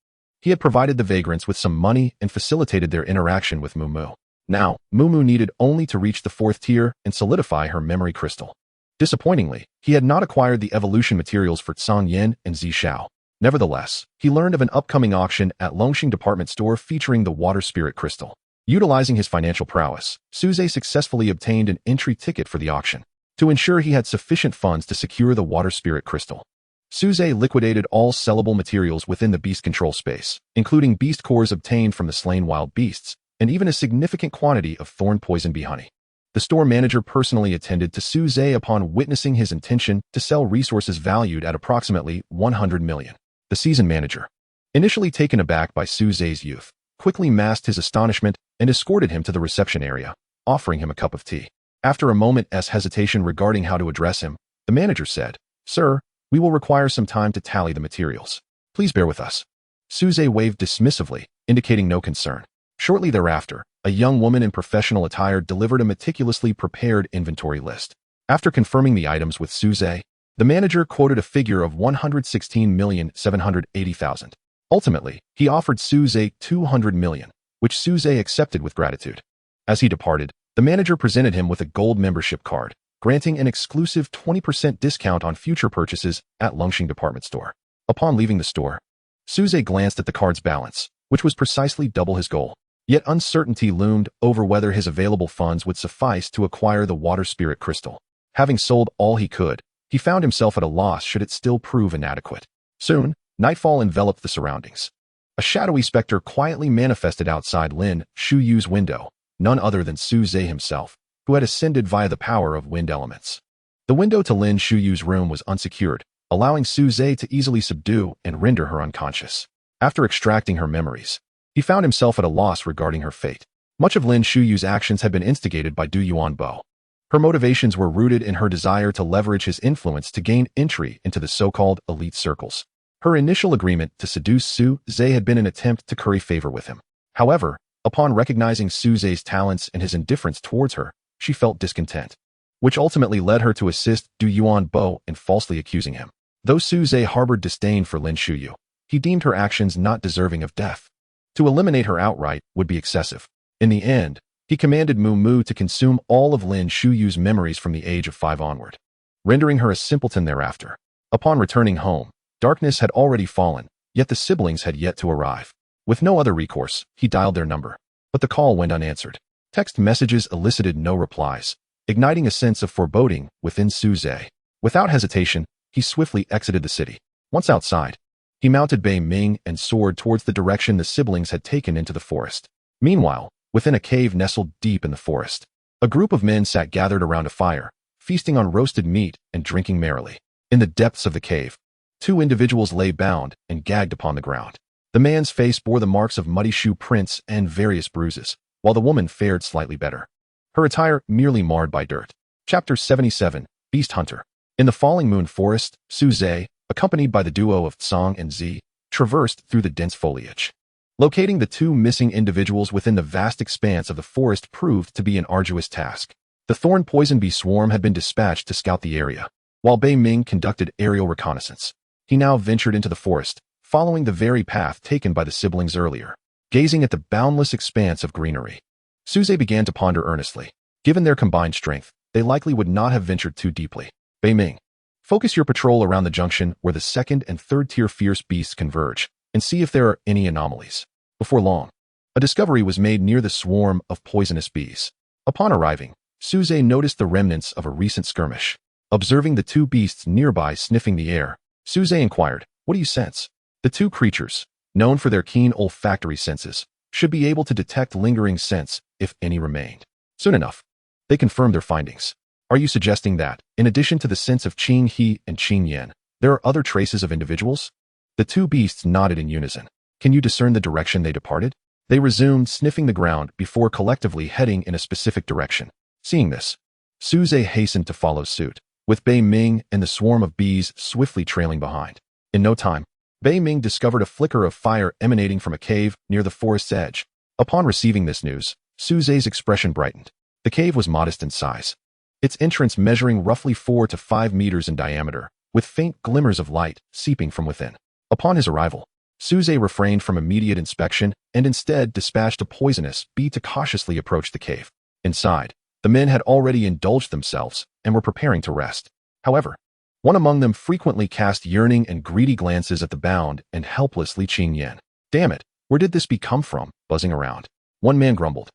Speaker 1: He had provided the vagrants with some money and facilitated their interaction with Moo. Now, Moo needed only to reach the 4th tier and solidify her memory crystal. Disappointingly, he had not acquired the evolution materials for Tsang Yin and Zi Xiao. Nevertheless, he learned of an upcoming auction at Longxing department store featuring the water spirit crystal. Utilizing his financial prowess, Suze successfully obtained an entry ticket for the auction. To ensure he had sufficient funds to secure the water spirit crystal, Suze liquidated all sellable materials within the beast control space, including beast cores obtained from the slain wild beasts, and even a significant quantity of thorn poison bee honey. The store manager personally attended to Suze upon witnessing his intention to sell resources valued at approximately 100 million. The season manager, initially taken aback by Suze's youth, quickly masked his astonishment and escorted him to the reception area, offering him a cup of tea. After a moment's hesitation regarding how to address him, the manager said, "Sir, we will require some time to tally the materials. Please bear with us." Suze waved dismissively, indicating no concern. Shortly thereafter, a young woman in professional attire delivered a meticulously prepared inventory list. After confirming the items with Suze, the manager quoted a figure of 116,780,000. Ultimately, he offered Suze 200 million, which Suze accepted with gratitude. As he departed, The manager presented him with a gold membership card, granting an exclusive 20% discount on future purchases at Longxing department store. Upon leaving the store, Suze glanced at the card's balance, which was precisely double his goal. Yet uncertainty loomed over whether his available funds would suffice to acquire the water spirit crystal. Having sold all he could, he found himself at a loss should it still prove inadequate. Soon, nightfall enveloped the surroundings. A shadowy specter quietly manifested outside Lin Shuyu's window, none other than Suze himself, who had ascended via the power of wind elements. The window to Lin Shuyu's room was unsecured, allowing Suze to easily subdue and render her unconscious. After extracting her memories, he found himself at a loss regarding her fate. Much of Lin Shuyu's actions had been instigated by Du Yuanbo. Her motivations were rooted in her desire to leverage his influence to gain entry into the so-called elite circles. Her initial agreement to seduce Suze had been an attempt to curry favor with him. However, upon recognizing Suze's talents and his indifference towards her, she felt discontent, which ultimately led her to assist Du Yuanbo in falsely accusing him. Though Suze harbored disdain for Lin Shuyu, he deemed her actions not deserving of death. To eliminate her outright would be excessive. In the end, he commanded Mu Mu to consume all of Lin Shuyu's memories from the age of 5 onward, rendering her a simpleton thereafter. Upon returning home, darkness had already fallen, yet the siblings had yet to arrive. With no other recourse, he dialed their number, but the call went unanswered. Text messages elicited no replies, igniting a sense of foreboding within Suze. Without hesitation, he swiftly exited the city. Once outside, he mounted Bei Ming and soared towards the direction the siblings had taken into the forest. Meanwhile, within a cave nestled deep in the forest, a group of men sat gathered around a fire, feasting on roasted meat and drinking merrily. In the depths of the cave, 2 individuals lay bound and gagged upon the ground. The man's face bore the marks of muddy shoe prints and various bruises, while the woman fared slightly better, her attire merely marred by dirt. Chapter 77, Beast Hunter. In the falling moon forest, Suze, accompanied by the duo of Tsang and Zi, traversed through the dense foliage. Locating the 2 missing individuals within the vast expanse of the forest proved to be an arduous task. The thorn poison bee swarm had been dispatched to scout the area, while Bei Ming conducted aerial reconnaissance. He now ventured into the forest, following the very path taken by the siblings earlier. Gazing at the boundless expanse of greenery, Suze began to ponder earnestly. Given their combined strength, they likely would not have ventured too deeply. Bei Ming, focus your patrol around the junction where the 2nd and 3rd tier fierce beasts converge, and see if there are any anomalies. Before long, a discovery was made near the swarm of poisonous bees. Upon arriving, Suze noticed the remnants of a recent skirmish. Observing the 2 beasts nearby sniffing the air, Suze inquired, "What do you sense?" The 2 creatures, known for their keen olfactory senses, should be able to detect lingering scents if any remained. Soon enough, they confirmed their findings. "Are you suggesting that, in addition to the scents of Qing He and Qing Yan, there are other traces of individuals?" The 2 beasts nodded in unison. "Can you discern the direction they departed?" They resumed sniffing the ground before collectively heading in a specific direction. Seeing this, Suze hastened to follow suit, with Bei Ming and the swarm of bees swiftly trailing behind. In no time, Bei Ming discovered a flicker of fire emanating from a cave near the forest's edge. Upon receiving this news, Suze's expression brightened. The cave was modest in size, its entrance measuring roughly 4 to 5 meters in diameter, with faint glimmers of light seeping from within. Upon his arrival, Suze refrained from immediate inspection and instead dispatched a poisonous bee to cautiously approach the cave. Inside, the men had already indulged themselves and were preparing to rest. However, one among them frequently cast yearning and greedy glances at the bound and helpless Li Qingyan. "Damn it, where did this bee come from, buzzing around?" one man grumbled,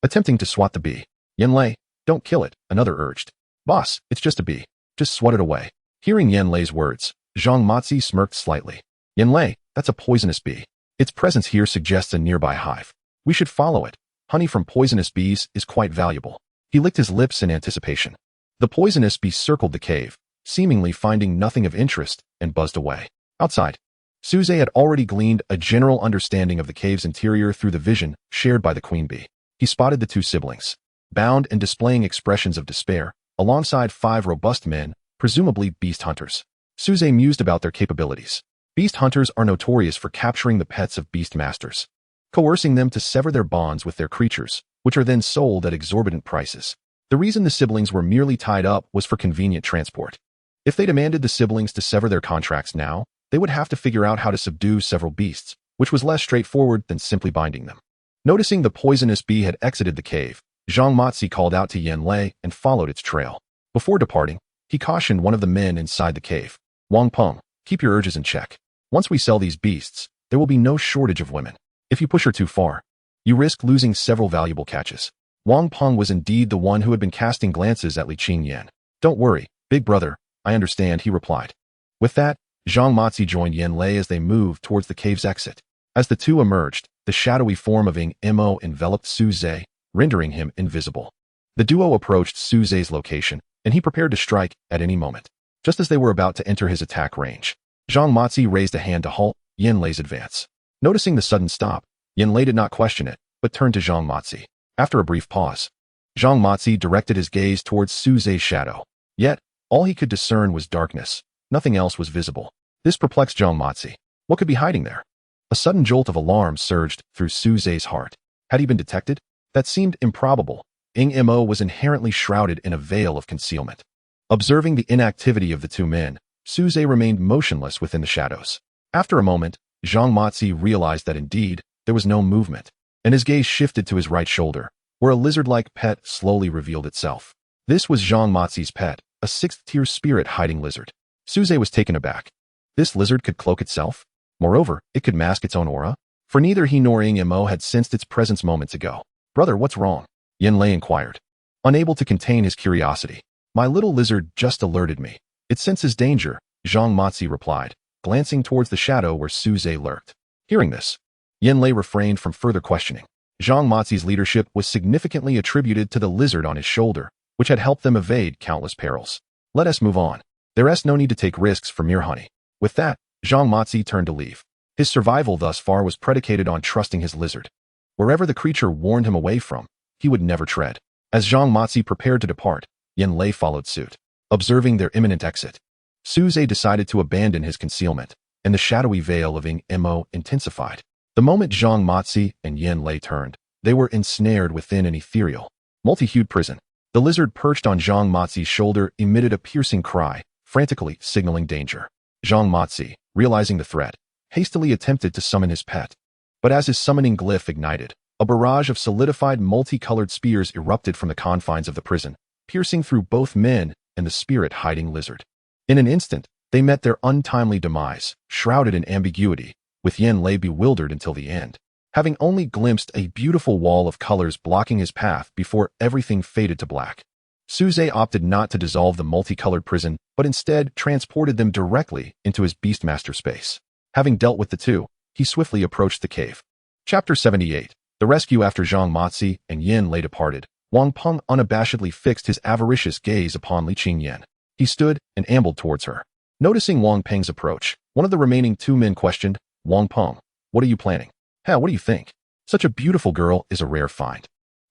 Speaker 1: attempting to swat the bee. "Yanlei, don't kill it," another urged. "Boss, it's just a bee. Just swat it away." Hearing Yanlei's words, Zhang Matzi smirked slightly. "Yanlei, that's a poisonous bee. Its presence here suggests a nearby hive. We should follow it. Honey from poisonous bees is quite valuable." He licked his lips in anticipation. The poisonous bee circled the cave, seemingly finding nothing of interest, and buzzed away. Outside, Suze had already gleaned a general understanding of the cave's interior through the vision shared by the queen bee. He spotted the 2 siblings, bound and displaying expressions of despair, alongside 5 robust men, presumably beast hunters. Suze mused about their capabilities. Beast hunters are notorious for capturing the pets of beast masters, coercing them to sever their bonds with their creatures, which are then sold at exorbitant prices. The reason the siblings were merely tied up was for convenient transport. If they demanded the siblings to sever their contracts now, they would have to figure out how to subdue several beasts, which was less straightforward than simply binding them. Noticing the poisonous bee had exited the cave, Zhang Matzi called out to Yan Lei and followed its trail. Before departing, he cautioned one of the men inside the cave. Wang Peng, keep your urges in check. Once we sell these beasts, there will be no shortage of women. If you push her too far, you risk losing several valuable catches. Wang Peng was indeed the one who had been casting glances at Li Qingyan. Don't worry, big brother, I understand, he replied. With that, Zhang Matzi joined Yan Lei as they moved towards the cave's exit. As the two emerged, the shadowy form of Ing Mo enveloped Su Zhe, rendering him invisible. The duo approached Su Zhe's location, and he prepared to strike at any moment. Just as they were about to enter his attack range, Zhang Matzi raised a hand to halt Yan Lei's advance. Noticing the sudden stop, Yan Lei did not question it, but turned to Zhang Matzi. After a brief pause, Zhang Matzi directed his gaze towards Su Zhe's shadow. Yet, all he could discern was darkness. Nothing else was visible. This perplexed Zhang Matzi. What could be hiding there? A sudden jolt of alarm surged through Su Zhe's heart. Had he been detected? That seemed improbable. Ing Mo was inherently shrouded in a veil of concealment. Observing the inactivity of the two men, Su Zhe remained motionless within the shadows. After a moment, Zhang Matzi realized that indeed, there was no movement, and his gaze shifted to his right shoulder, where a lizard-like pet slowly revealed itself. This was Zhang Matzi's pet, a sixth-tier spirit-hiding lizard. Su Zhe was taken aback. This lizard could cloak itself? Moreover, it could mask its own aura? For neither he nor Ing Mo had sensed its presence moments ago. Brother, what's wrong? Yan Lei inquired. Unable to contain his curiosity. My little lizard just alerted me. It senses danger, Zhang Matzi replied, glancing towards the shadow where Su Zhe lurked. Hearing this, Yan Lei refrained from further questioning. Zhang Matzi's leadership was significantly attributed to the lizard on his shoulder, which had helped them evade countless perils. Let us move on. There's no need to take risks for mere honey. With that, Zhang Matzi turned to leave. His survival thus far was predicated on trusting his lizard. Wherever the creature warned him away from, he would never tread. As Zhang Matzi prepared to depart, Yan Lei followed suit. Observing their imminent exit, Su Zhe decided to abandon his concealment, and the shadowy veil of Ing Mo intensified. The moment Zhang Matzi and Yan Lei turned, they were ensnared within an ethereal, multi-hued prison. The lizard perched on Zhang Matzi's shoulder emitted a piercing cry, frantically signaling danger. Zhang Matzi, realizing the threat, hastily attempted to summon his pet. But as his summoning glyph ignited, a barrage of solidified multicolored spears erupted from the confines of the prison, piercing through both men and the spirit-hiding lizard. In an instant, they met their untimely demise, shrouded in ambiguity, with Yan Lei bewildered until the end, having only glimpsed a beautiful wall of colors blocking his path before everything faded to black. Su Zhe opted not to dissolve the multicolored prison, but instead transported them directly into his Beastmaster space. Having dealt with the two, he swiftly approached the cave. Chapter 78. The rescue. After Zhang Matzi and Yan Lei departed, Wang Peng unabashedly fixed his avaricious gaze upon Li Qingyan. He stood and ambled towards her. Noticing Wang Peng's approach, one of the remaining two men questioned, Wang Peng, what are you planning? What do you think? Such a beautiful girl is a rare find.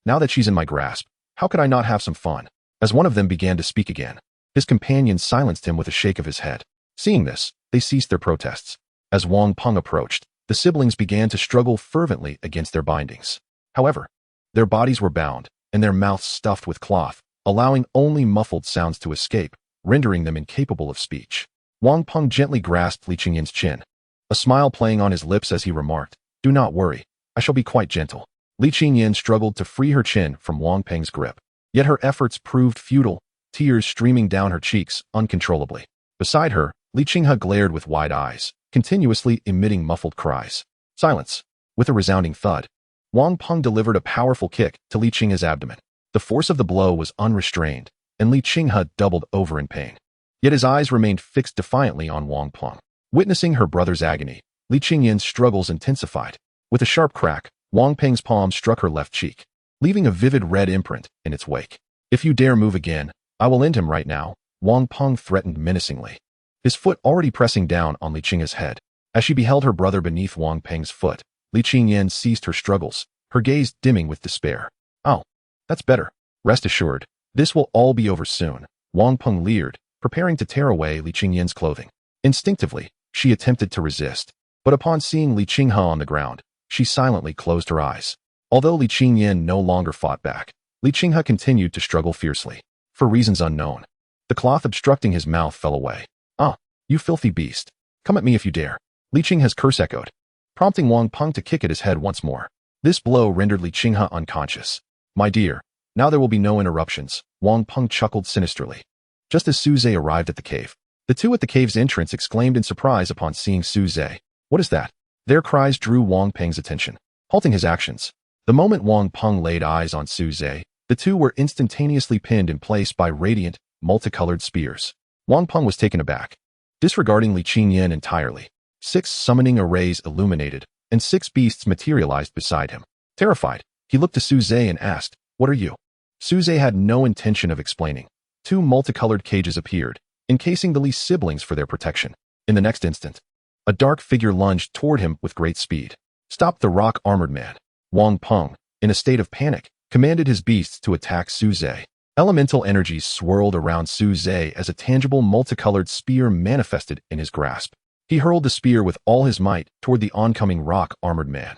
Speaker 1: Now that she's in my grasp, how could I not have some fun? As one of them began to speak again, his companion silenced him with a shake of his head. Seeing this, they ceased their protests. As Wang Peng approached, the siblings began to struggle fervently against their bindings. However, their bodies were bound, and their mouths stuffed with cloth, allowing only muffled sounds to escape, rendering them incapable of speech. Wang Peng gently grasped Li Qingyan's chin, a smile playing on his lips as he remarked, "Do not worry, I shall be quite gentle." Li Qingyan struggled to free her chin from Wang Peng's grip, yet her efforts proved futile, tears streaming down her cheeks uncontrollably. Beside her, Li Qinghe glared with wide eyes, continuously emitting muffled cries. Silence. With a resounding thud, Wang Peng delivered a powerful kick to Li Qinghe's abdomen. The force of the blow was unrestrained, and Li Qinghe doubled over in pain. Yet his eyes remained fixed defiantly on Wang Peng. Witnessing her brother's agony, Li Qingyan's struggles intensified. With a sharp crack, Wang Peng's palm struck her left cheek, leaving a vivid red imprint in its wake. "If you dare move again, I will end him right now," Wang Peng threatened menacingly, his foot already pressing down on Li Qinghe's head. As she beheld her brother beneath Wang Peng's foot, Li Qingyan ceased her struggles, her gaze dimming with despair. "Oh, that's better. Rest assured, this will all be over soon," Wang Peng leered, preparing to tear away Li Qingyan's clothing. Instinctively, she attempted to resist, but upon seeing Li Qinghe on the ground, she silently closed her eyes. Although Li Qingyan no longer fought back, Li Qinghe continued to struggle fiercely. For reasons unknown, the cloth obstructing his mouth fell away. "Ah, you filthy beast. Come at me if you dare." Li Qinghe's curse echoed, prompting Wang Peng to kick at his head once more. This blow rendered Li Qinghe unconscious. "My dear, Now there will be no interruptions, Wang Peng chuckled sinisterly. Just as Su Zhe arrived at the cave, the two at the cave's entrance exclaimed in surprise upon seeing Su Zhe. What is that? Their cries drew Wang Peng's attention, halting his actions. The moment Wang Peng laid eyes on Su Zhe, the two were instantaneously pinned in place by radiant, multicolored spears. Wang Peng was taken aback. Disregarding Li Qingyan entirely, 6 summoning arrays illuminated, and 6 beasts materialized beside him. Terrified, he looked to Su Zhe and asked, "What are you?" Su Zhe had no intention of explaining. 2 multicolored cages appeared, encasing the Li siblings for their protection. In the next instant, a dark figure lunged toward him with great speed. "Stop the rock-armored man!" Wang Peng, in a state of panic, commanded his beasts to attack Su Zhe. Elemental energies swirled around Su Zhe as a tangible multicolored spear manifested in his grasp. He hurled the spear with all his might toward the oncoming rock-armored man.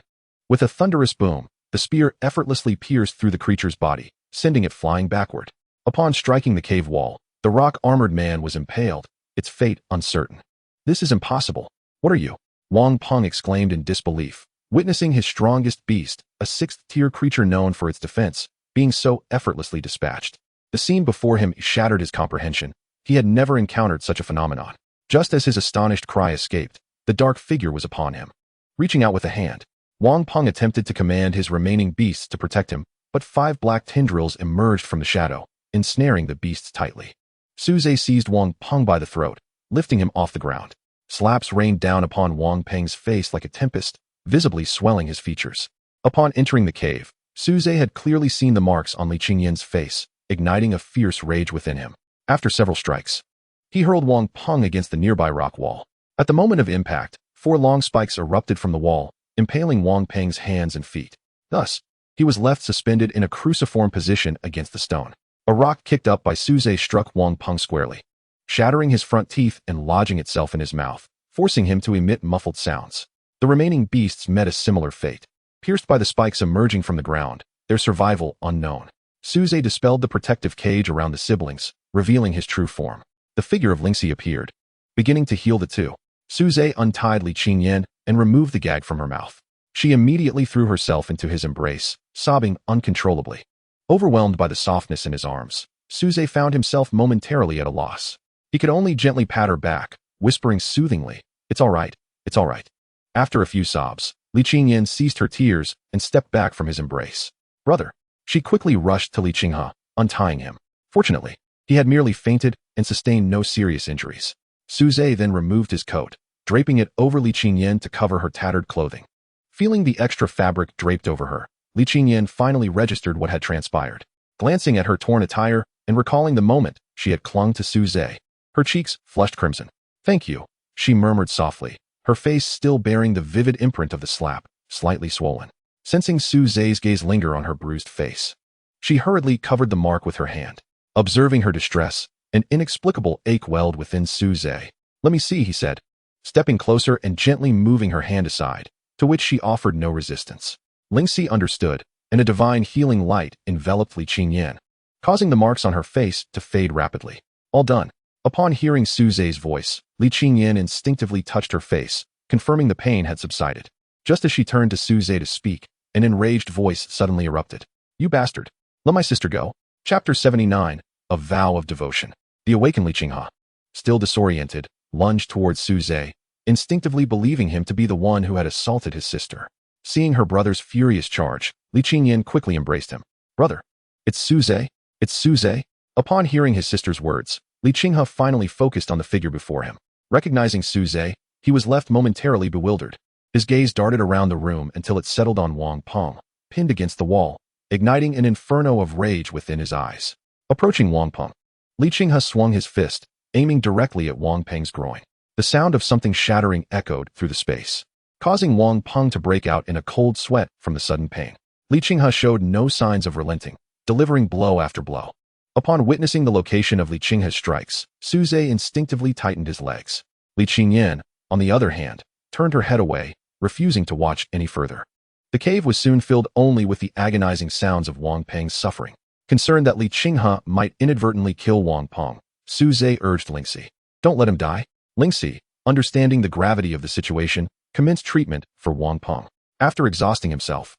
Speaker 1: With a thunderous boom, the spear effortlessly pierced through the creature's body, sending it flying backward. Upon striking the cave wall, the rock-armored man was impaled, its fate uncertain. "This is impossible. What are you?" Wang Peng exclaimed in disbelief, witnessing his strongest beast, a 6th-tier creature known for its defense, being so effortlessly dispatched. The scene before him shattered his comprehension. He had never encountered such a phenomenon. Just as his astonished cry escaped, the dark figure was upon him. Reaching out with a hand, Wang Peng attempted to command his remaining beasts to protect him, but 5 black tendrils emerged from the shadow, ensnaring the beasts tightly. Su Zhe seized Wang Peng by the throat, lifting him off the ground. Slaps rained down upon Wang Peng's face like a tempest, visibly swelling his features. Upon entering the cave, Su Zhe had clearly seen the marks on Li Qingyan's face, igniting a fierce rage within him. After several strikes, he hurled Wang Peng against the nearby rock wall. At the moment of impact, 4 long spikes erupted from the wall, impaling Wang Peng's hands and feet. Thus, he was left suspended in a cruciform position against the stone. A rock kicked up by Su Zhe struck Wang Peng squarely, shattering his front teeth and lodging itself in his mouth, forcing him to emit muffled sounds. The remaining beasts met a similar fate. Pierced by the spikes emerging from the ground, their survival unknown. Su Zhe dispelled the protective cage around the siblings, revealing his true form. The figure of Lingxi appeared, beginning to heal the two. Su Zhe untied Li Qingyan and removed the gag from her mouth. She immediately threw herself into his embrace, sobbing uncontrollably. Overwhelmed by the softness in his arms, Su Zhe found himself momentarily at a loss. He could only gently pat her back, whispering soothingly, "It's all right, it's all right." After a few sobs, Li Qingyan ceased her tears and stepped back from his embrace. "Brother." She quickly rushed to Li Qinghe, untying him. Fortunately, he had merely fainted and sustained no serious injuries. Su Zhe then removed his coat, draping it over Li Qingyan to cover her tattered clothing. Feeling the extra fabric draped over her, Li Qingyan finally registered what had transpired. Glancing at her torn attire and recalling the moment she had clung to Su Zhe, her cheeks flushed crimson. "Thank you," she murmured softly, her face still bearing the vivid imprint of the slap, slightly swollen. Sensing Su Zhe's gaze linger on her bruised face, she hurriedly covered the mark with her hand. Observing her distress, an inexplicable ache welled within Su Zhe. "Let me see," he said, stepping closer and gently moving her hand aside, to which she offered no resistance. Lingxi understood, and a divine healing light enveloped Li Qingyan, causing the marks on her face to fade rapidly. All done. Upon hearing Su Zhe's voice, Li Qingyan instinctively touched her face, confirming the pain had subsided. Just as she turned to Su Zhe to speak, an enraged voice suddenly erupted. "You bastard! Let my sister go." Chapter 79, A Vow of Devotion. The awakened Li Qinghe, still disoriented, lunged towards Su Zhe, instinctively believing him to be the one who had assaulted his sister. Seeing her brother's furious charge, Li Qingyan quickly embraced him. "Brother, it's Su Zhe? It's Su Zhe?" Upon hearing his sister's words, Li Qinghe finally focused on the figure before him. Recognizing Su Zhe, he was left momentarily bewildered. His gaze darted around the room until it settled on Wang Peng, pinned against the wall, igniting an inferno of rage within his eyes. Approaching Wang Peng, Li Qinghe swung his fist, aiming directly at Wang Peng's groin. The sound of something shattering echoed through the space, causing Wang Peng to break out in a cold sweat from the sudden pain. Li Qinghe showed no signs of relenting, delivering blow after blow. Upon witnessing the location of Li Qinghe's strikes, Su Zhe instinctively tightened his legs. Li Qingyan, on the other hand, turned her head away, refusing to watch any further. The cave was soon filled only with the agonizing sounds of Wang Peng's suffering. Concerned that Li Qinghe might inadvertently kill Wang Peng, Su Zhe urged Lingxi, "Don't let him die." Lingxi, understanding the gravity of the situation, commenced treatment for Wang Peng. After exhausting himself,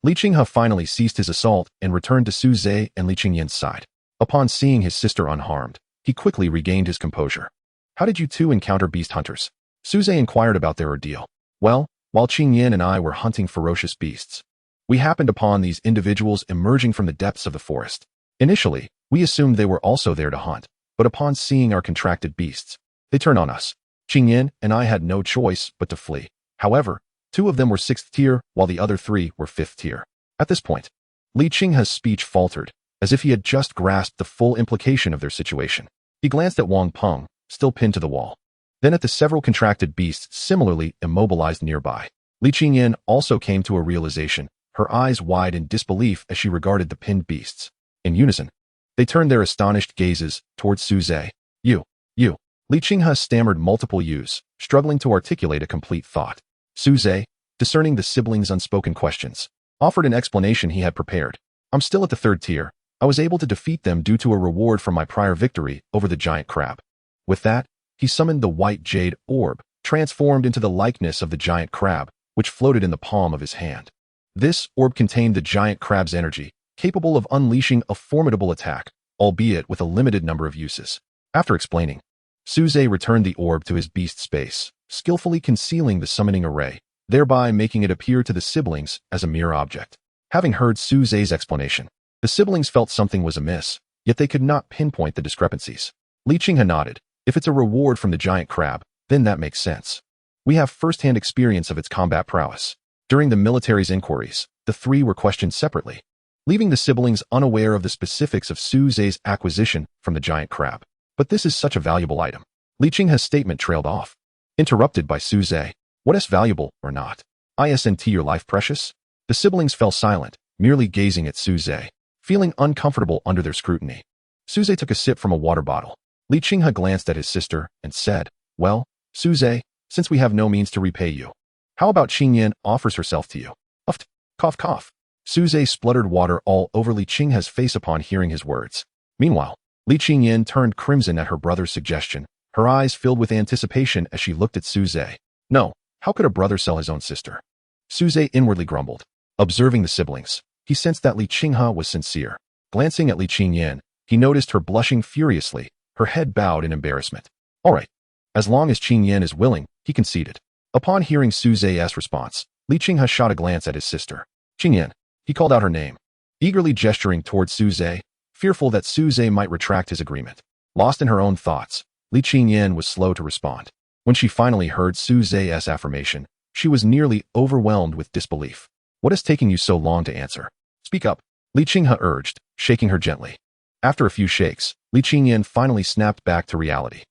Speaker 1: Li Qinghe finally ceased his assault and returned to Su Zhe and Li Qingyan's side. Upon seeing his sister unharmed, he quickly regained his composure. How did you two encounter beast hunters? Su Zhe inquired about their ordeal. Well, while Qingyan and I were hunting ferocious beasts, we happened upon these individuals emerging from the depths of the forest. Initially, we assumed they were also there to hunt, but upon seeing our contracted beasts, they turned on us. Qingyan and I had no choice but to flee. However, 2 of them were 6th tier, while the other 3 were 5th tier. At this point, Li Qinghe's speech faltered, as if he had just grasped the full implication of their situation. He glanced at Wang Peng, still pinned to the wall, then at the several contracted beasts similarly immobilized nearby. Li Qingyan also came to a realization, her eyes wide in disbelief as she regarded the pinned beasts. In unison, they turned their astonished gazes towards Su Zhe. You. Li Qinghe stammered multiple U's, struggling to articulate a complete thought. Su Zhe, discerning the siblings' unspoken questions, offered an explanation he had prepared. I'm still at the 3rd tier. I was able to defeat them due to a reward from my prior victory over the giant crab. With that, he summoned the white jade orb, transformed into the likeness of the giant crab, which floated in the palm of his hand. This orb contained the giant crab's energy, capable of unleashing a formidable attack, albeit with a limited number of uses. After explaining, Su Zhe returned the orb to his beast space, skillfully concealing the summoning array, thereby making it appear to the siblings as a mere object. Having heard Su Zhe's explanation, the siblings felt something was amiss, yet they could not pinpoint the discrepancies. Li Qinghe nodded. If it's a reward from the giant crab, then that makes sense. We have first-hand experience of its combat prowess. During the military's inquiries, the 3 were questioned separately, leaving the siblings unaware of the specifics of Su Zhe's acquisition from the giant crab. But this is such a valuable item. Li Qinghe's statement trailed off, interrupted by Su Zhe. What is valuable or not? Isn't your life precious? The siblings fell silent, merely gazing at Su Zhe, feeling uncomfortable under their scrutiny. Su Zhe took a sip from a water bottle. Li Qinghe glanced at his sister and said, well, Su Zhe, since we have no means to repay you, how about Qingyan offers herself to you? Uft, cough, cough. Su Zhe spluttered water all over Li Qinghe's face upon hearing his words. Meanwhile, Li Qingyan turned crimson at her brother's suggestion, her eyes filled with anticipation as she looked at Su Zhe. No, how could a brother sell his own sister? Su Zhe inwardly grumbled. Observing the siblings, he sensed that Li Qinghe was sincere. Glancing at Li Qingyan, he noticed her blushing furiously, her head bowed in embarrassment. All right. As long as Qingyan is willing, he conceded. Upon hearing Su Zhe's response, Li Qinghe shot a glance at his sister. Qingyan. He called out her name, eagerly gesturing towards Su Zhe, fearful that Su Zhe might retract his agreement. Lost in her own thoughts, Li Qingyan was slow to respond. When she finally heard Su Zhe's affirmation, she was nearly overwhelmed with disbelief. What is taking you so long to answer? Speak up, Li Qinghe urged, shaking her gently. After a few shakes, Li Qingyan finally snapped back to reality.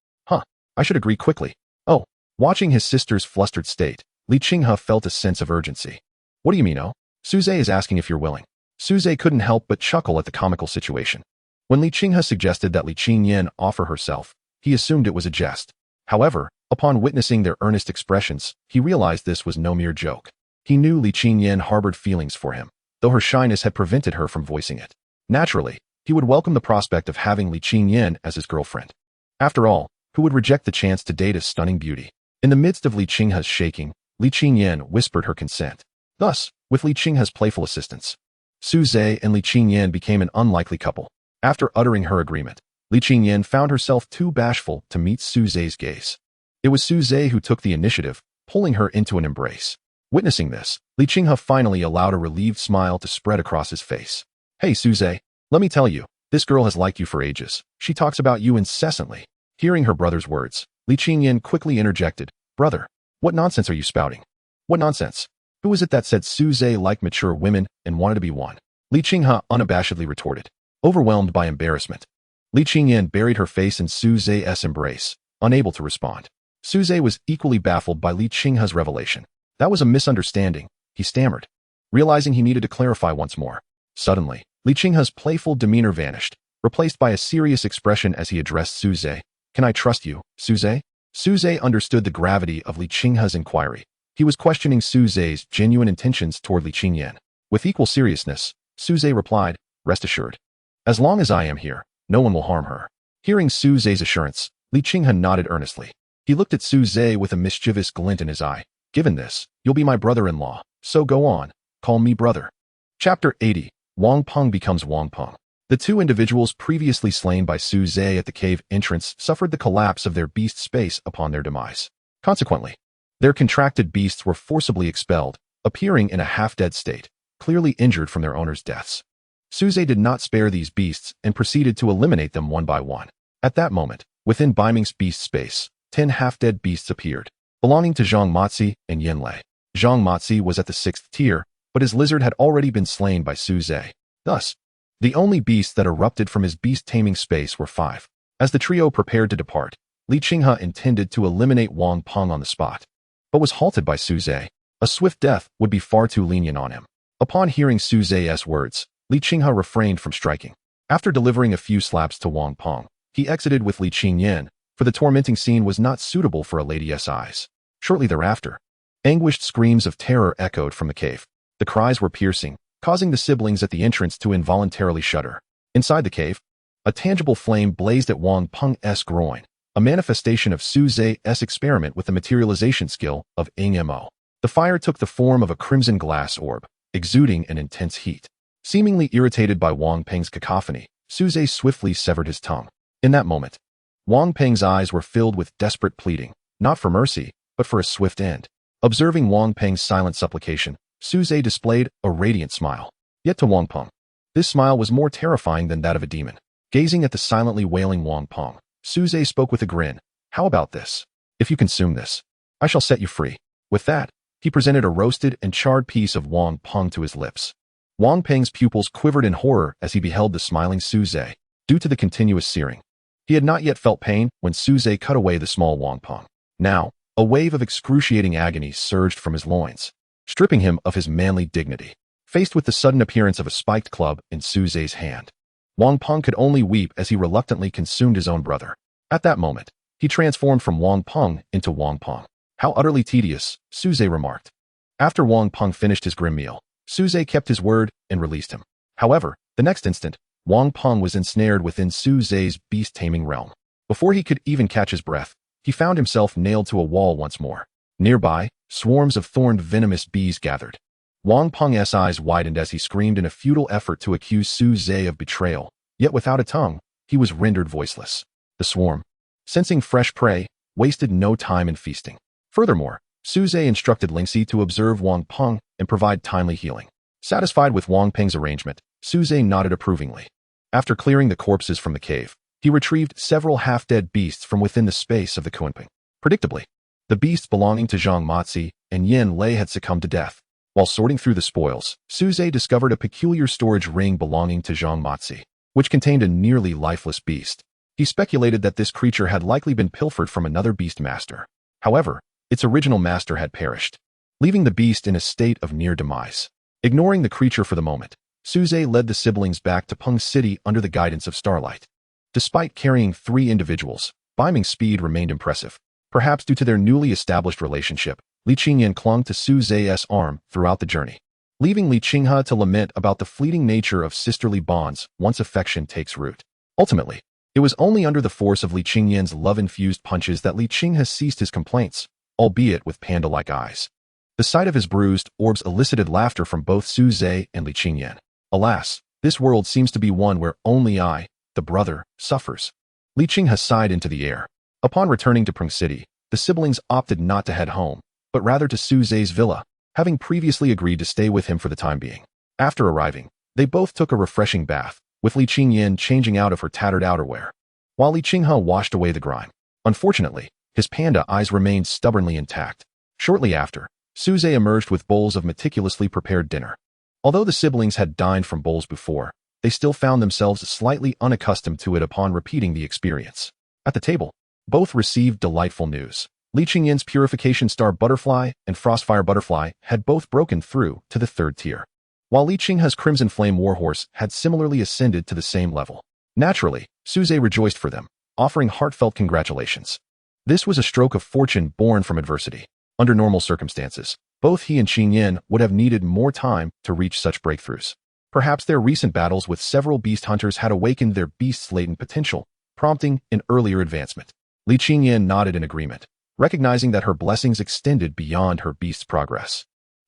Speaker 1: I should agree quickly. Oh. Watching his sister's flustered state, Li Qinghe felt a sense of urgency. What do you mean, oh? Su Zhe is asking if you're willing. Su Zhe couldn't help but chuckle at the comical situation. When Li Qinghe suggested that Li Qingyan offer herself, he assumed it was a jest. However, upon witnessing their earnest expressions, he realized this was no mere joke. He knew Li Qingyan harbored feelings for him, though her shyness had prevented her from voicing it. Naturally, he would welcome the prospect of having Li Qingyan as his girlfriend. After all, who would reject the chance to date a stunning beauty? In the midst of Li Qinghe's shaking, Li Qingyan whispered her consent. Thus, with Li Qinghe's playful assistance, Su Zhe and Li Qingyan became an unlikely couple. After uttering her agreement, Li Qingyan found herself too bashful to meet Su Zhe's gaze. It was Su Zhe who took the initiative, pulling her into an embrace. Witnessing this, Li Qinghe finally allowed a relieved smile to spread across his face. Hey Su Zhe, let me tell you, this girl has liked you for ages. She talks about you incessantly. Hearing her brother's words, Li Qingyan quickly interjected, Brother, what nonsense are you spouting? What nonsense? Who is it that said Su Zhe liked mature women and wanted to be one? Li Qinghe unabashedly retorted, overwhelmed by embarrassment. Li Qingyan buried her face in Su Zhe's embrace, unable to respond. Su Zhe was equally baffled by Li Qinghe's revelation. That was a misunderstanding, he stammered, realizing he needed to clarify once more. Suddenly, Li Qinghe's playful demeanor vanished, replaced by a serious expression as he addressed Su Zhe. Can I trust you, Su Zhe? Su Zhe understood the gravity of Li Qinghe's inquiry. He was questioning Su Zhe's genuine intentions toward Li Qingyan. With equal seriousness, Su Zhe replied, Rest assured. As long as I am here, no one will harm her. Hearing Su Zhe's assurance, Li Qinghe nodded earnestly. He looked at Su Zhe with a mischievous glint in his eye. Given this, you'll be my brother-in-law, so go on, call me brother. Chapter 80. Wang Peng becomes Wang Peng. The two individuals previously slain by Su Zhe at the cave entrance suffered the collapse of their beast space upon their demise. Consequently, their contracted beasts were forcibly expelled, appearing in a half-dead state, clearly injured from their owners' deaths. Su Zhe did not spare these beasts and proceeded to eliminate them one by one. At that moment, within Beiming's beast space, 10 half-dead beasts appeared, belonging to Zhang Matzi and Yin Lei. Zhang Matzi was at the 6th tier, but his lizard had already been slain by Su Zhe. Thus, the only beasts that erupted from his beast taming space were 5. As the trio prepared to depart, Li Qinghe intended to eliminate Wang Peng on the spot, but was halted by Su Zhe. A swift death would be far too lenient on him. Upon hearing Su Zhe's words, Li Qinghe refrained from striking. After delivering a few slaps to Wang Peng, he exited with Li Qingyan, for the tormenting scene was not suitable for a lady's eyes. Shortly thereafter, anguished screams of terror echoed from the cave. The cries were piercing, causing the siblings at the entrance to involuntarily shudder. Inside the cave, a tangible flame blazed at Wang Peng's groin, a manifestation of Su Zhe's experiment with the materialization skill of Ing Mo. The fire took the form of a crimson glass orb, exuding an intense heat. Seemingly irritated by Wang Peng's cacophony, Su Zhe swiftly severed his tongue. In that moment, Wang Peng's eyes were filled with desperate pleading, not for mercy, but for a swift end. Observing Wang Peng's silent supplication, Su Zhe displayed a radiant smile. Yet to Wang Peng, this smile was more terrifying than that of a demon. Gazing at the silently wailing Wang Peng, Su Zhe spoke with a grin. How about this? If you consume this, I shall set you free. With that, he presented a roasted and charred piece of Wang Peng to his lips. Wang Peng's pupils quivered in horror as he beheld the smiling Su Zhe. Due to the continuous searing, he had not yet felt pain when Su Zhe cut away the small Wang Peng. Now, a wave of excruciating agony surged from his loins, stripping him of his manly dignity. Faced with the sudden appearance of a spiked club in Su Zhe's hand, Wang Peng could only weep as he reluctantly consumed his own brother. At that moment, he transformed from Wang Peng into Wang Peng. How utterly tedious, Su Zhe remarked. After Wang Peng finished his grim meal, Su Zhe kept his word and released him. However, the next instant, Wang Peng was ensnared within Su Zhe's beast taming realm. Before he could even catch his breath, he found himself nailed to a wall once more. Nearby, swarms of thorned venomous bees gathered. Wang Peng's eyes widened as he screamed in a futile effort to accuse Su Zhe of betrayal, yet without a tongue, he was rendered voiceless. The swarm, sensing fresh prey, wasted no time in feasting. Furthermore, Su Zhe instructed Lingxi to observe Wang Peng and provide timely healing. Satisfied with Wang Peng's arrangement, Su Zhe nodded approvingly. After clearing the corpses from the cave, he retrieved several half-dead beasts from within the space of the Kunping. Predictably, the beasts belonging to Zhang Matzi and Yin Lei had succumbed to death. While sorting through the spoils, Su Zhe discovered a peculiar storage ring belonging to Zhang Matzi, which contained a nearly lifeless beast. He speculated that this creature had likely been pilfered from another beast master. However, its original master had perished, leaving the beast in a state of near demise. Ignoring the creature for the moment, Su Zhe led the siblings back to Peng City under the guidance of Starlight. Despite carrying 3 individuals, Beiming's speed remained impressive. Perhaps due to their newly established relationship, Li Qingyan clung to Su Zhe's arm throughout the journey, leaving Li Qinghe to lament about the fleeting nature of sisterly bonds once affection takes root. Ultimately, it was only under the force of Li Qingyan's love-infused punches that Li Qinghe ceased his complaints, albeit with panda-like eyes. The sight of his bruised orbs elicited laughter from both Su Zhe and Li Qingyan. Alas, this world seems to be one where only I, the brother, suffers. Li Qinghe sighed into the air. Upon returning to Peng City, the siblings opted not to head home, but rather to Su Zhe's villa, having previously agreed to stay with him for the time being. After arriving, they both took a refreshing bath, with Li Qingyan changing out of her tattered outerwear, while Li Qinghe washed away the grime. Unfortunately, his panda eyes remained stubbornly intact. Shortly after, Su Zhe emerged with bowls of meticulously prepared dinner. Although the siblings had dined from bowls before, they still found themselves slightly unaccustomed to it upon repeating the experience. At the table, both received delightful news. Li Qingyan's Purification Star Butterfly and Frostfire Butterfly had both broken through to the 3rd tier, while Li Qinghe's Crimson Flame Warhorse had similarly ascended to the same level. Naturally, Su Zhe rejoiced for them, offering heartfelt congratulations. This was a stroke of fortune born from adversity. Under normal circumstances, both he and Qingyan would have needed more time to reach such breakthroughs. Perhaps their recent battles with several beast hunters had awakened their beast's latent potential, prompting an earlier advancement. Li Qingyan nodded in agreement, recognizing that her blessings extended beyond her beast's progress.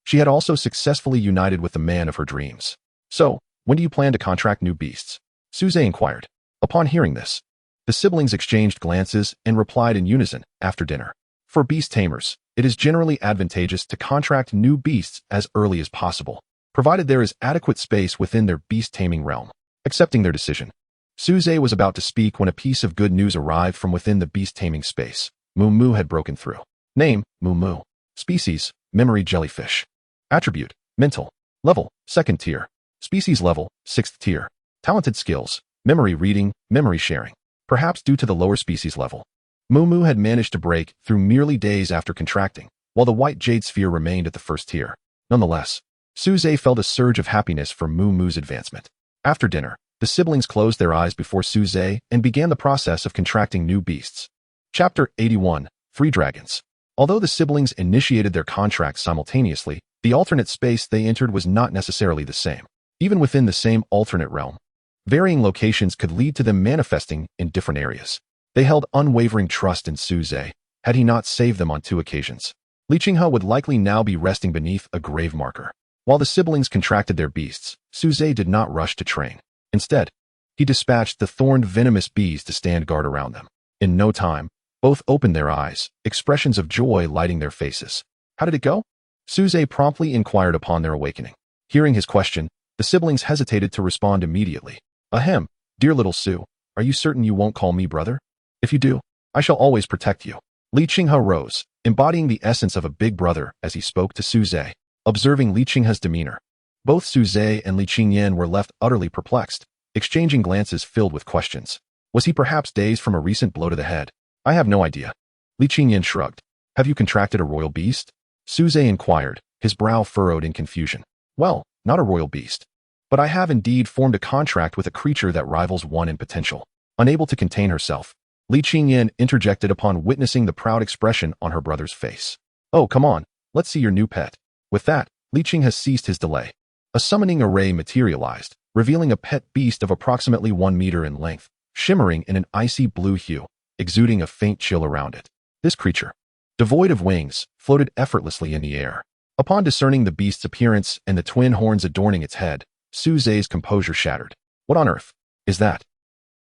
Speaker 1: She had also successfully united with the man of her dreams. So, when do you plan to contract new beasts? Suze inquired. Upon hearing this, the siblings exchanged glances and replied in unison after dinner. For Beast Tamers, it is generally advantageous to contract new beasts as early as possible, provided there is adequate space within their beast taming realm. Accepting their decision, Suze was about to speak when a piece of good news arrived from within the beast taming space. Moo Moo had broken through. Name, Moo Moo. Species, memory jellyfish. Attribute, mental. Level, 2nd tier. Species level, 6th tier. Talented skills, memory reading, memory sharing. Perhaps due to the lower species level, Moo Moo had managed to break through merely days after contracting, while the white jade sphere remained at the 1st tier. Nonetheless, Suze felt a surge of happiness for Moo Moo's advancement. After dinner, the siblings closed their eyes before Suze and began the process of contracting new beasts. Chapter 81, 3 Dragons. Although the siblings initiated their contracts simultaneously, the alternate space they entered was not necessarily the same. Even within the same alternate realm, varying locations could lead to them manifesting in different areas. They held unwavering trust in Suze, had he not saved them on 2 occasions. Li Qinghe would likely now be resting beneath a grave marker. While the siblings contracted their beasts, Suze did not rush to train. Instead, he dispatched the thorned venomous bees to stand guard around them. In no time, both opened their eyes, expressions of joy lighting their faces. How did it go? Suze promptly inquired upon their awakening. Hearing his question, the siblings hesitated to respond immediately. Ahem, dear little Sue, are you certain you won't call me brother? If you do, I shall always protect you. Li Qinghe rose, embodying the essence of a big brother as he spoke to Suze. Observing Li Qinghe's demeanor, both Suze and Li Qingyan were left utterly perplexed, exchanging glances filled with questions. Was he perhaps dazed from a recent blow to the head? I have no idea. Li Qingyan shrugged. Have you contracted a royal beast? Suze inquired, his brow furrowed in confusion. Well, not a royal beast. But I have indeed formed a contract with a creature that rivals one in potential. Unable to contain herself, Li Qingyan interjected upon witnessing the proud expression on her brother's face. Oh, come on, let's see your new pet. With that, Li Qinghe ceased his delay. A summoning array materialized, revealing a pet beast of approximately 1 meter in length, shimmering in an icy blue hue, exuding a faint chill around it. This creature, devoid of wings, floated effortlessly in the air. Upon discerning the beast's appearance and the twin horns adorning its head, Suze's composure shattered. What on earth is that?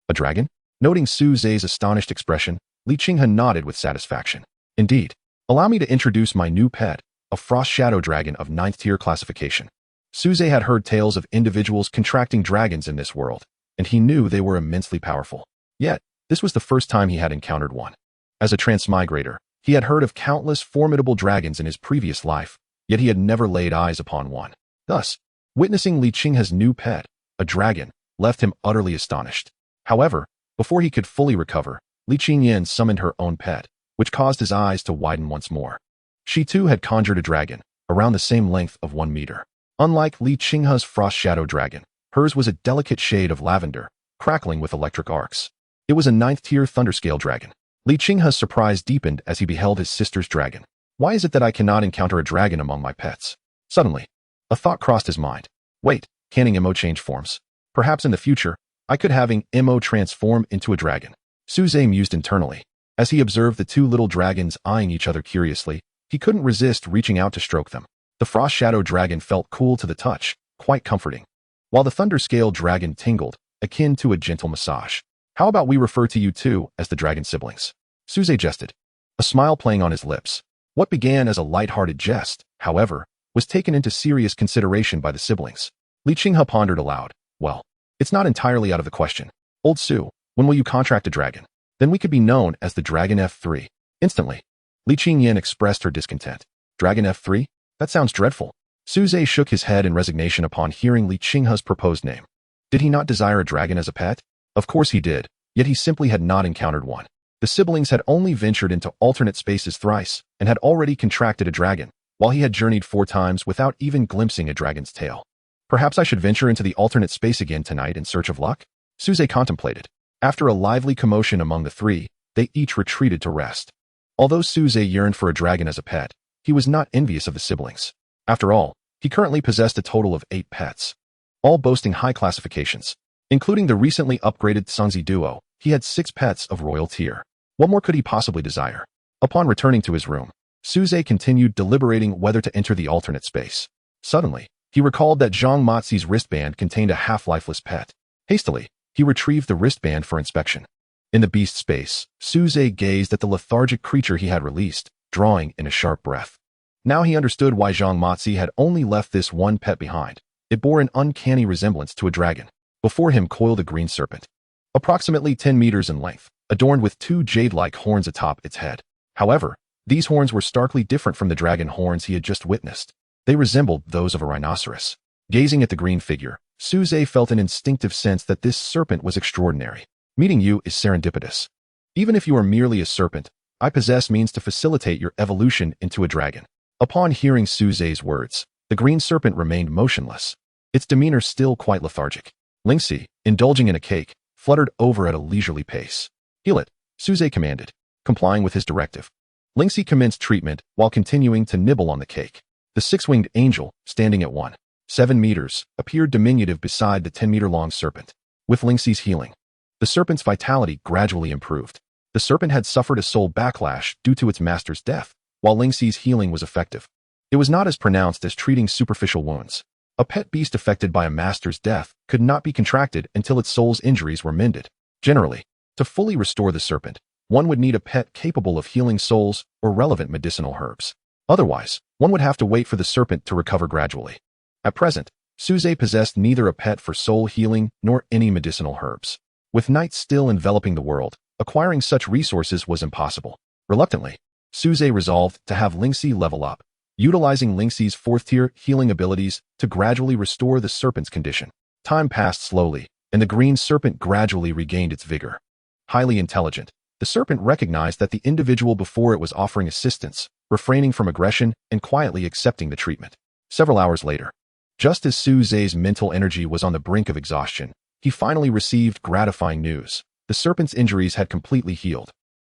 Speaker 1: A dragon? Noting Suze's astonished expression, Li Qinghe nodded with satisfaction. Indeed. Allow me to introduce my new pet, a frost shadow dragon of 9th tier classification. Suze had heard tales of individuals contracting dragons in this world, and he knew they were immensely powerful. Yet, this was the first time he had encountered one. As a transmigrator, he had heard of countless formidable dragons in his previous life, yet he had never laid eyes upon one. Thus, witnessing Li Qinghe's new pet, a dragon, left him utterly astonished. However, before he could fully recover, Li Qingyan summoned her own pet, which caused his eyes to widen once more. She too had conjured a dragon, around the same length of 1 meter. Unlike Li Qinghe's frost shadow dragon, hers was a delicate shade of lavender, crackling with electric arcs. It was a 9th tier thunderscale dragon. Li Qinghe's surprise deepened as he beheld his sister's dragon. Why is it that I cannot encounter a dragon among my pets? Suddenly, a thought crossed his mind. Wait, can Imo change forms? Perhaps in the future, I could having Imo transform into a dragon. Suze mused internally. As he observed the 2 little dragons eyeing each other curiously, he couldn't resist reaching out to stroke them. The frost shadow dragon felt cool to the touch, quite comforting, while the thunderscale dragon tingled, akin to a gentle massage. How about we refer to you two as the dragon siblings? Suze jested, a smile playing on his lips. What began as a light-hearted jest, however, was taken into serious consideration by the siblings. Li Qinghe pondered aloud. Well, it's not entirely out of the question. Old Sue, when will you contract a dragon? Then we could be known as the Dragon F3. Instantly, Li Qingyan expressed her discontent. Dragon F3? That sounds dreadful. Suze shook his head in resignation upon hearing Li Qinghe's proposed name. Did he not desire a dragon as a pet? Of course he did, yet he simply had not encountered one. The siblings had only ventured into alternate spaces thrice, and had already contracted a dragon, while he had journeyed 4 times without even glimpsing a dragon's tail. Perhaps I should venture into the alternate space again tonight in search of luck? Suze contemplated. After a lively commotion among the 3, they each retreated to rest. Although Suze yearned for a dragon as a pet, he was not envious of the siblings. After all, he currently possessed a total of 8 pets, all boasting high classifications. Including the recently upgraded Sangzi duo, he had 6 pets of royal tier. What more could he possibly desire? Upon returning to his room, Suze continued deliberating whether to enter the alternate space. Suddenly, he recalled that Zhang Mozi's wristband contained a half-lifeless pet. Hastily, he retrieved the wristband for inspection. In the beast space, Suze gazed at the lethargic creature he had released, drawing in a sharp breath. Now he understood why Zhang Mozi had only left this one pet behind. It bore an uncanny resemblance to a dragon. Before him coiled a green serpent, approximately 10 meters in length, adorned with two jade-like horns atop its head. However, these horns were starkly different from the dragon horns he had just witnessed. They resembled those of a rhinoceros. Gazing at the green figure, Suze felt an instinctive sense that this serpent was extraordinary. Meeting you is serendipitous. Even if you are merely a serpent, I possess means to facilitate your evolution into a dragon. Upon hearing Suze's words, the green serpent remained motionless, its demeanor still quite lethargic. Lingxi, indulging in a cake, fluttered over at a leisurely pace. Heal it, Suze commanded, complying with his directive. Lingxi commenced treatment while continuing to nibble on the cake. The six-winged angel, standing at 1.7 meters, appeared diminutive beside the 10-meter-long serpent. With Lingxi's healing, the serpent's vitality gradually improved. The serpent had suffered a soul backlash due to its master's death, while Lingxi's healing was effective. It was not as pronounced as treating superficial wounds. A pet beast affected by a master's death could not be contracted until its soul's injuries were mended. Generally, to fully restore the serpent, one would need a pet capable of healing souls or relevant medicinal herbs. Otherwise, one would have to wait for the serpent to recover gradually. At present, Suze possessed neither a pet for soul healing nor any medicinal herbs. With night still enveloping the world, acquiring such resources was impossible. Reluctantly, Suze resolved to have Lingxi level up, utilizing Lingxi's fourth-tier healing abilities to gradually restore the serpent's condition. Time passed slowly, and the green serpent gradually regained its vigor. Highly intelligent, the serpent recognized that the individual before it was offering assistance, refraining from aggression and quietly accepting the treatment. Several hours later, just as Suze's mental energy was on the brink of exhaustion, he finally received gratifying news. The serpent's injuries had completely healed.